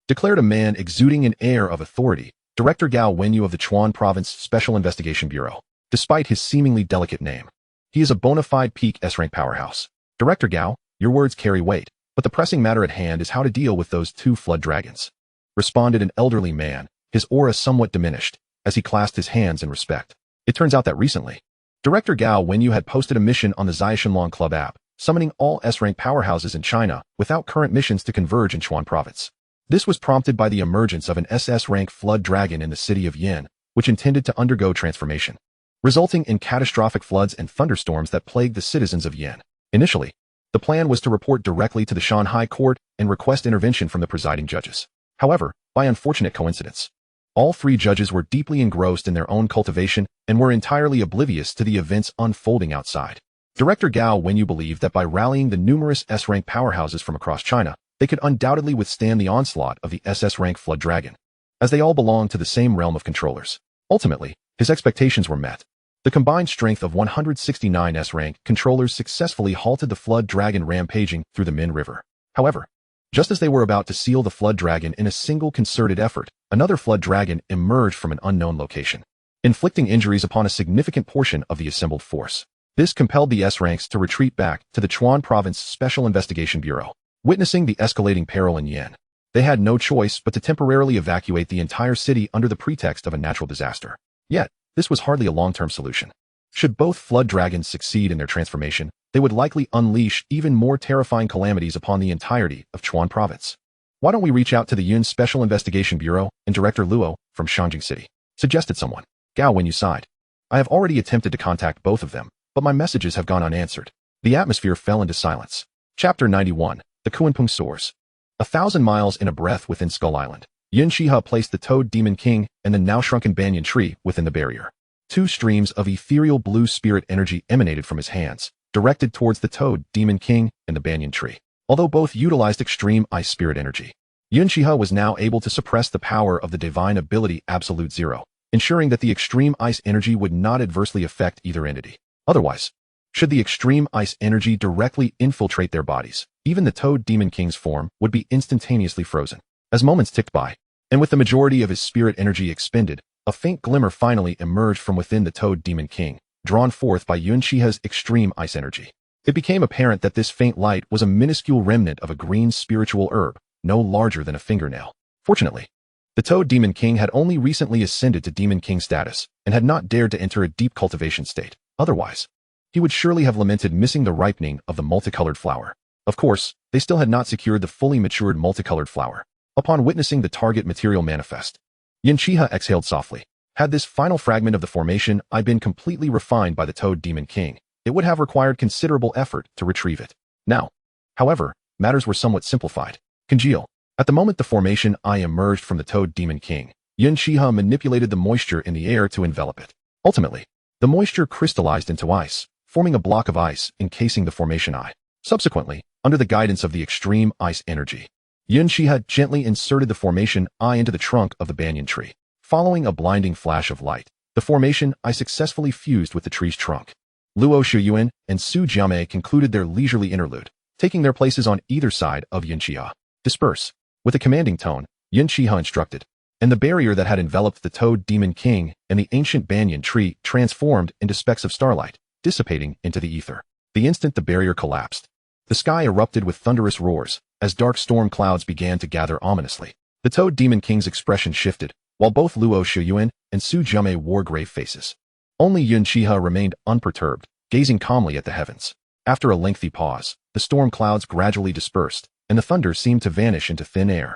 declared a man exuding an air of authority, Director Gao Wenyu of the Chuan Province Special Investigation Bureau. Despite his seemingly delicate name, he is a bona fide peak S-rank powerhouse. Director Gao, your words carry weight, but the pressing matter at hand is how to deal with those 2 flood dragons, responded an elderly man, his aura somewhat diminished, as he clasped his hands in respect. It turns out that recently, Director Gao Wenyu had posted a mission on the Xiaoshenlong Club app, summoning all S-rank powerhouses in China without current missions to converge in Chuan Province. This was prompted by the emergence of an SS-rank flood dragon in the city of Yin, which intended to undergo transformation, resulting in catastrophic floods and thunderstorms that plagued the citizens of Yin. Initially, the plan was to report directly to the Shanghai court and request intervention from the presiding judges. However, by unfortunate coincidence, all 3 judges were deeply engrossed in their own cultivation and were entirely oblivious to the events unfolding outside. Director Gao Wenyu believed that by rallying the numerous S-rank powerhouses from across China, they could undoubtedly withstand the onslaught of the SS-rank flood dragon, as they all belonged to the same realm of controllers. Ultimately, his expectations were met. The combined strength of 169 S-rank controllers successfully halted the flood dragon rampaging through the Min River. However, just as they were about to seal the flood dragon in a single concerted effort, another flood dragon emerged from an unknown location, inflicting injuries upon a significant portion of the assembled force. This compelled the S-ranks to retreat back to the Chuan Province Special Investigation Bureau. Witnessing the escalating peril in Yin, they had no choice but to temporarily evacuate the entire city under the pretext of a natural disaster. Yet, this was hardly a long-term solution. Should both flood dragons succeed in their transformation, they would likely unleash even more terrifying calamities upon the entirety of Chuan Province. Why don't we reach out to the Yun Special Investigation Bureau and Director Luo from Shangjing City? Suggested someone. Gao Wenyu sighed. I have already attempted to contact both of them, but my messages have gone unanswered. The atmosphere fell into silence. Chapter 91. The Kuanping Soars. 1,000 miles in a breath within Skull Island, Yun Xihe placed the Toad Demon King and the now-shrunken banyan tree within the barrier. 2 streams of ethereal blue spirit energy emanated from his hands, directed towards the Toad Demon King and the banyan tree. Although both utilized extreme ice spirit energy, Yun Xihe was now able to suppress the power of the divine ability Absolute Zero, ensuring that the extreme ice energy would not adversely affect either entity. Otherwise, should the extreme ice energy directly infiltrate their bodies, even the Toad Demon King's form would be instantaneously frozen. As moments ticked by, and with the majority of his spirit energy expended, a faint glimmer finally emerged from within the Toad Demon King, drawn forth by Yun Xihe's extreme ice energy. It became apparent that this faint light was a minuscule remnant of a green spiritual herb, no larger than a fingernail. Fortunately, the Toad Demon King had only recently ascended to Demon King status and had not dared to enter a deep cultivation state. Otherwise, he would surely have lamented missing the ripening of the multicolored flower. Of course, they still had not secured the fully matured multicolored flower. Upon witnessing the target material manifest, Yun Xihe exhaled softly. Had this final fragment of the formation been completely refined by the Toad Demon King, it would have required considerable effort to retrieve it. Now, however, matters were somewhat simplified. Congeal. At the moment the formation emerged from the Toad Demon King, Yun Xihe manipulated the moisture in the air to envelop it. Ultimately, the moisture crystallized into ice, forming a block of ice encasing the formation Subsequently, under the guidance of the extreme ice energy, Yun Xihe gently inserted the formation into the trunk of the banyan tree. Following a blinding flash of light, the formation successfully fused with the tree's trunk. Luo Shuyuan and Su Jiamei concluded their leisurely interlude, taking their places on either side of Yun Xihe. Disperse. With a commanding tone, Yun Xihe instructed, and the barrier that had enveloped the Toad Demon King and the ancient banyan tree transformed into specks of starlight, dissipating into the ether. The instant the barrier collapsed, the sky erupted with thunderous roars, as dark storm clouds began to gather ominously. The Toad Demon King's expression shifted, while both Luo Shuyuan and Su Jiamei wore grave faces. Only Yun Xihe remained unperturbed, gazing calmly at the heavens. After a lengthy pause, the storm clouds gradually dispersed, and the thunder seemed to vanish into thin air.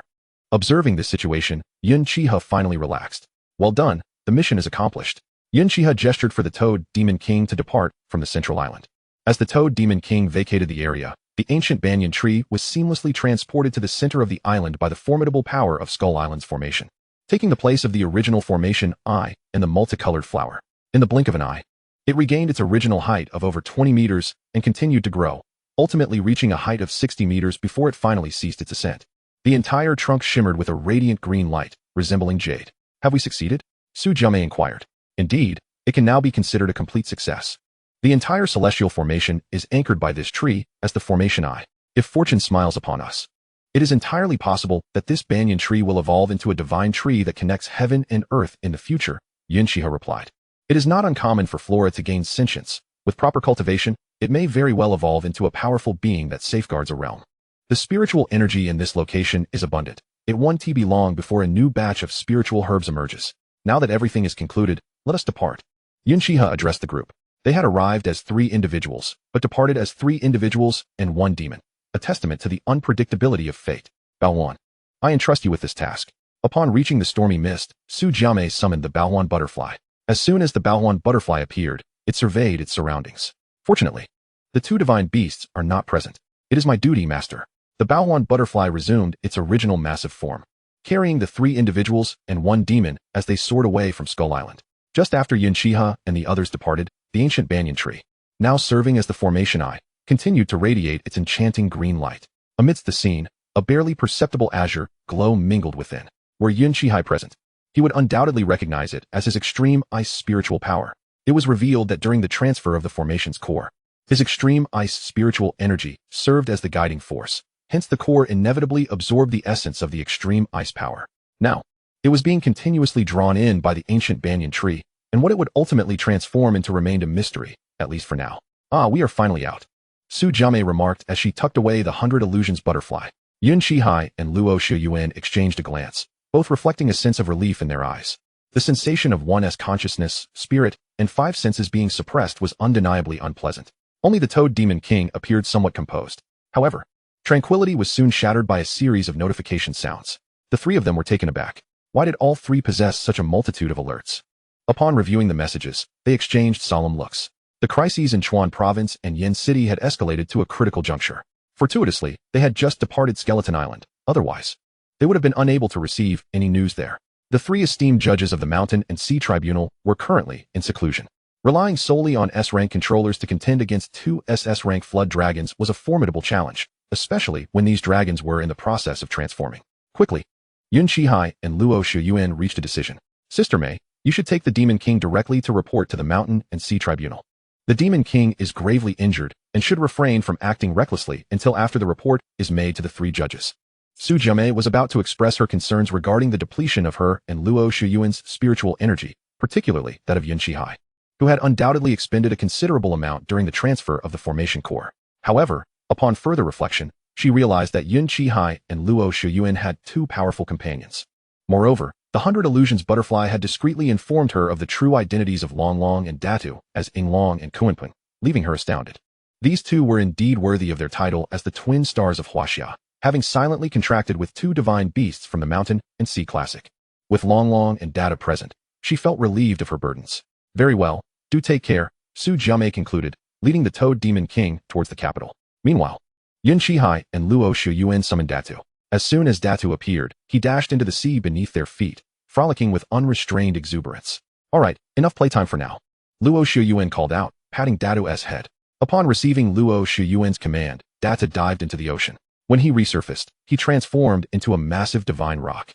Observing this situation, Yun Xihe finally relaxed. Well done, the mission is accomplished. Yun Xihe gestured for the Toad Demon King to depart from the central island. As the Toad Demon King vacated the area, The ancient banyan tree was seamlessly transported to the center of the island by the formidable power of Skull Island's formation, taking the place of the original formation I and the multicolored flower. In the blink of an eye, it regained its original height of over 20 meters and continued to grow, ultimately reaching a height of 60 meters before it finally ceased its ascent. The entire trunk shimmered with a radiant green light, resembling jade. Have we succeeded? Su Jiame inquired. Indeed, it can now be considered a complete success. The entire celestial formation is anchored by this tree as the formation I. If fortune smiles upon us, it is entirely possible that this banyan tree will evolve into a divine tree that connects heaven and earth in the future, Yun Xihe replied. It is not uncommon for flora to gain sentience. With proper cultivation, it may very well evolve into a powerful being that safeguards a realm. The spiritual energy in this location is abundant. It won't be long before a new batch of spiritual herbs emerges. Now that everything is concluded, let us depart. Yun Xihe addressed the group. They had arrived as 3 individuals, but departed as 3 individuals and 1 demon, a testament to the unpredictability of fate. Baowan, I entrust you with this task. Upon reaching the stormy mist, Su Jiame summoned the Baowan butterfly. As soon as the Baowan butterfly appeared, it surveyed its surroundings. Fortunately, the 2 divine beasts are not present. It is my duty, master. The Baowan butterfly resumed its original massive form, carrying the 3 individuals and 1 demon as they soared away from Skull Island. Just after Yun Xihe and the others departed, the ancient banyan tree, now serving as the formation I, continued to radiate its enchanting green light. Amidst the scene, a barely perceptible azure glow mingled within. Were Yun Xihe present, he would undoubtedly recognize it as his extreme ice spiritual power. It was revealed that during the transfer of the formation's core, his extreme ice spiritual energy served as the guiding force. Hence the core inevitably absorbed the essence of the extreme ice power. Now, it was being continuously drawn in by the ancient banyan tree, and what it would ultimately transform into remained a mystery, at least for now. Ah, we are finally out, Su Jiame remarked as she tucked away the 100 illusions butterfly. Yun Xihe and Luo Shiyuan exchanged a glance, both reflecting a sense of relief in their eyes. The sensation of one's consciousness, spirit, and 5 senses being suppressed was undeniably unpleasant. Only the Toad Demon King appeared somewhat composed. However, tranquility was soon shattered by a series of notification sounds. The 3 of them were taken aback. Why did all 3 possess such a multitude of alerts? Upon reviewing the messages, they exchanged solemn looks. The crises in Chuan Province and Yen City had escalated to a critical juncture. Fortuitously, they had just departed Skeleton Island. Otherwise, they would have been unable to receive any news there. The 3 esteemed judges of the Mountain and Sea Tribunal were currently in seclusion. Relying solely on S-rank controllers to contend against 2 SS-rank flood dragons was a formidable challenge, especially when these dragons were in the process of transforming. Quickly, Yun Xihe and Luo Shiyuan reached a decision. Sister Mei, you should take the Demon King directly to report to the Mountain and Sea Tribunal. The Demon King is gravely injured and should refrain from acting recklessly until after the report is made to the 3 judges. Su Jiame was about to express her concerns regarding the depletion of her and Luo Shiyuan's spiritual energy, particularly that of Yun Xihe, who had undoubtedly expended a considerable amount during the transfer of the formation core. However, upon further reflection, she realized that Yun Xihe and Luo Shiyuan had 2 powerful companions. Moreover, the 100 Illusions butterfly had discreetly informed her of the true identities of Long Long and Datu as Ing Long and Kuanping, leaving her astounded. These 2 were indeed worthy of their title as the twin stars of Huaxia, having silently contracted with 2 divine beasts from the Mountain and Sea Classic. With Long Long and Data present, she felt relieved of her burdens. Very well, do take care, Su Jiame concluded, leading the Toad Demon King towards the capital. Meanwhile, Yun Xihe and Luo Shiyuan summoned Datu. As soon as Datu appeared, he dashed into the sea beneath their feet, frolicking with unrestrained exuberance. All right, enough playtime for now, Luo Shiyuan called out, patting Datu's head. Upon receiving Luo Shiyuan's command, Datu dived into the ocean. When he resurfaced, he transformed into a massive divine rock,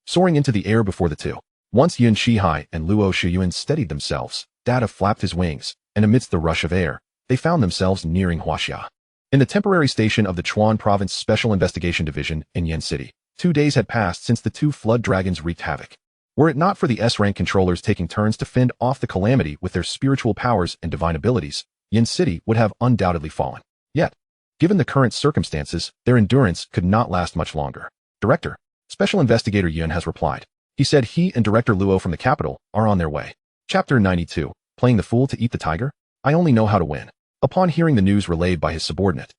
soaring into the air before the 2. Once Yun Xihe and Luo Shiyuan steadied themselves, Datu flapped his wings, and amidst the rush of air, they found themselves nearing Huaxia. In the temporary station of the Chuan Province Special Investigation Division in Yen City, 2 days had passed since the 2 flood dragons wreaked havoc. Were it not for the S-rank controllers taking turns to fend off the calamity with their spiritual powers and divine abilities, Yen City would have undoubtedly fallen. Yet, given the current circumstances, their endurance could not last much longer. Director, Special Investigator Yun has replied. He said he and Director Luo from the capital are on their way. Chapter 92, Playing the Fool to Eat the Tiger? I only know how to win. Upon hearing the news relayed by his subordinate,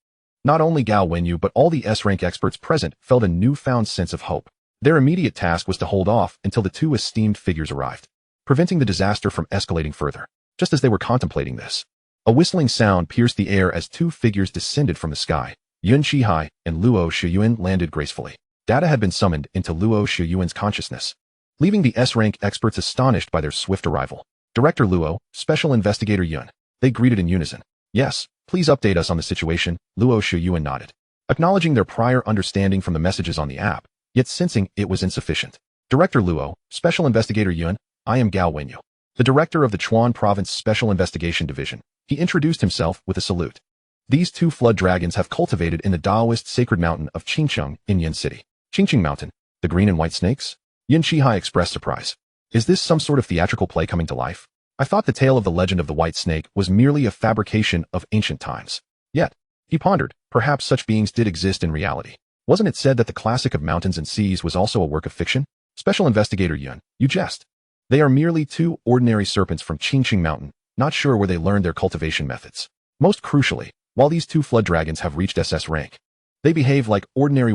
not only Gao Wenyu but all the S-rank experts present felt a newfound sense of hope. Their immediate task was to hold off until the 2 esteemed figures arrived, preventing the disaster from escalating further. Just as they were contemplating this, a whistling sound pierced the air as 2 figures descended from the sky, Yun Xihe and Xihe landed gracefully. Data had been summoned into Xihe's consciousness, leaving the S-rank experts astonished by their swift arrival. Director Luo, Special Investigator Yun. They greeted in unison. Yes, please update us on the situation, Xihe nodded, acknowledging their prior understanding from the messages on the app, yet sensing it was insufficient. Director Luo, Special Investigator Yun, I am Gao Wenyu, the director of the Chuan Province Special Investigation Division. He introduced himself with a salute. These two flood dragons have cultivated in the Taoist sacred mountain of Qingcheng in Yin City. Qingcheng Mountain, the green and white snakes? Yun Xihe expressed surprise. Is this some sort of theatrical play coming to life? I thought the tale of the legend of the white snake was merely a fabrication of ancient times. Yet, he pondered, perhaps such beings did exist in reality. Wasn't it said that the classic of mountains and seas was also a work of fiction? Special Investigator Yun, you jest. They are merely two ordinary serpents from Qingcheng Mountain, not sure where they learned their cultivation methods. Most crucially, while these two flood dragons have reached SS rank, they behave like ordinary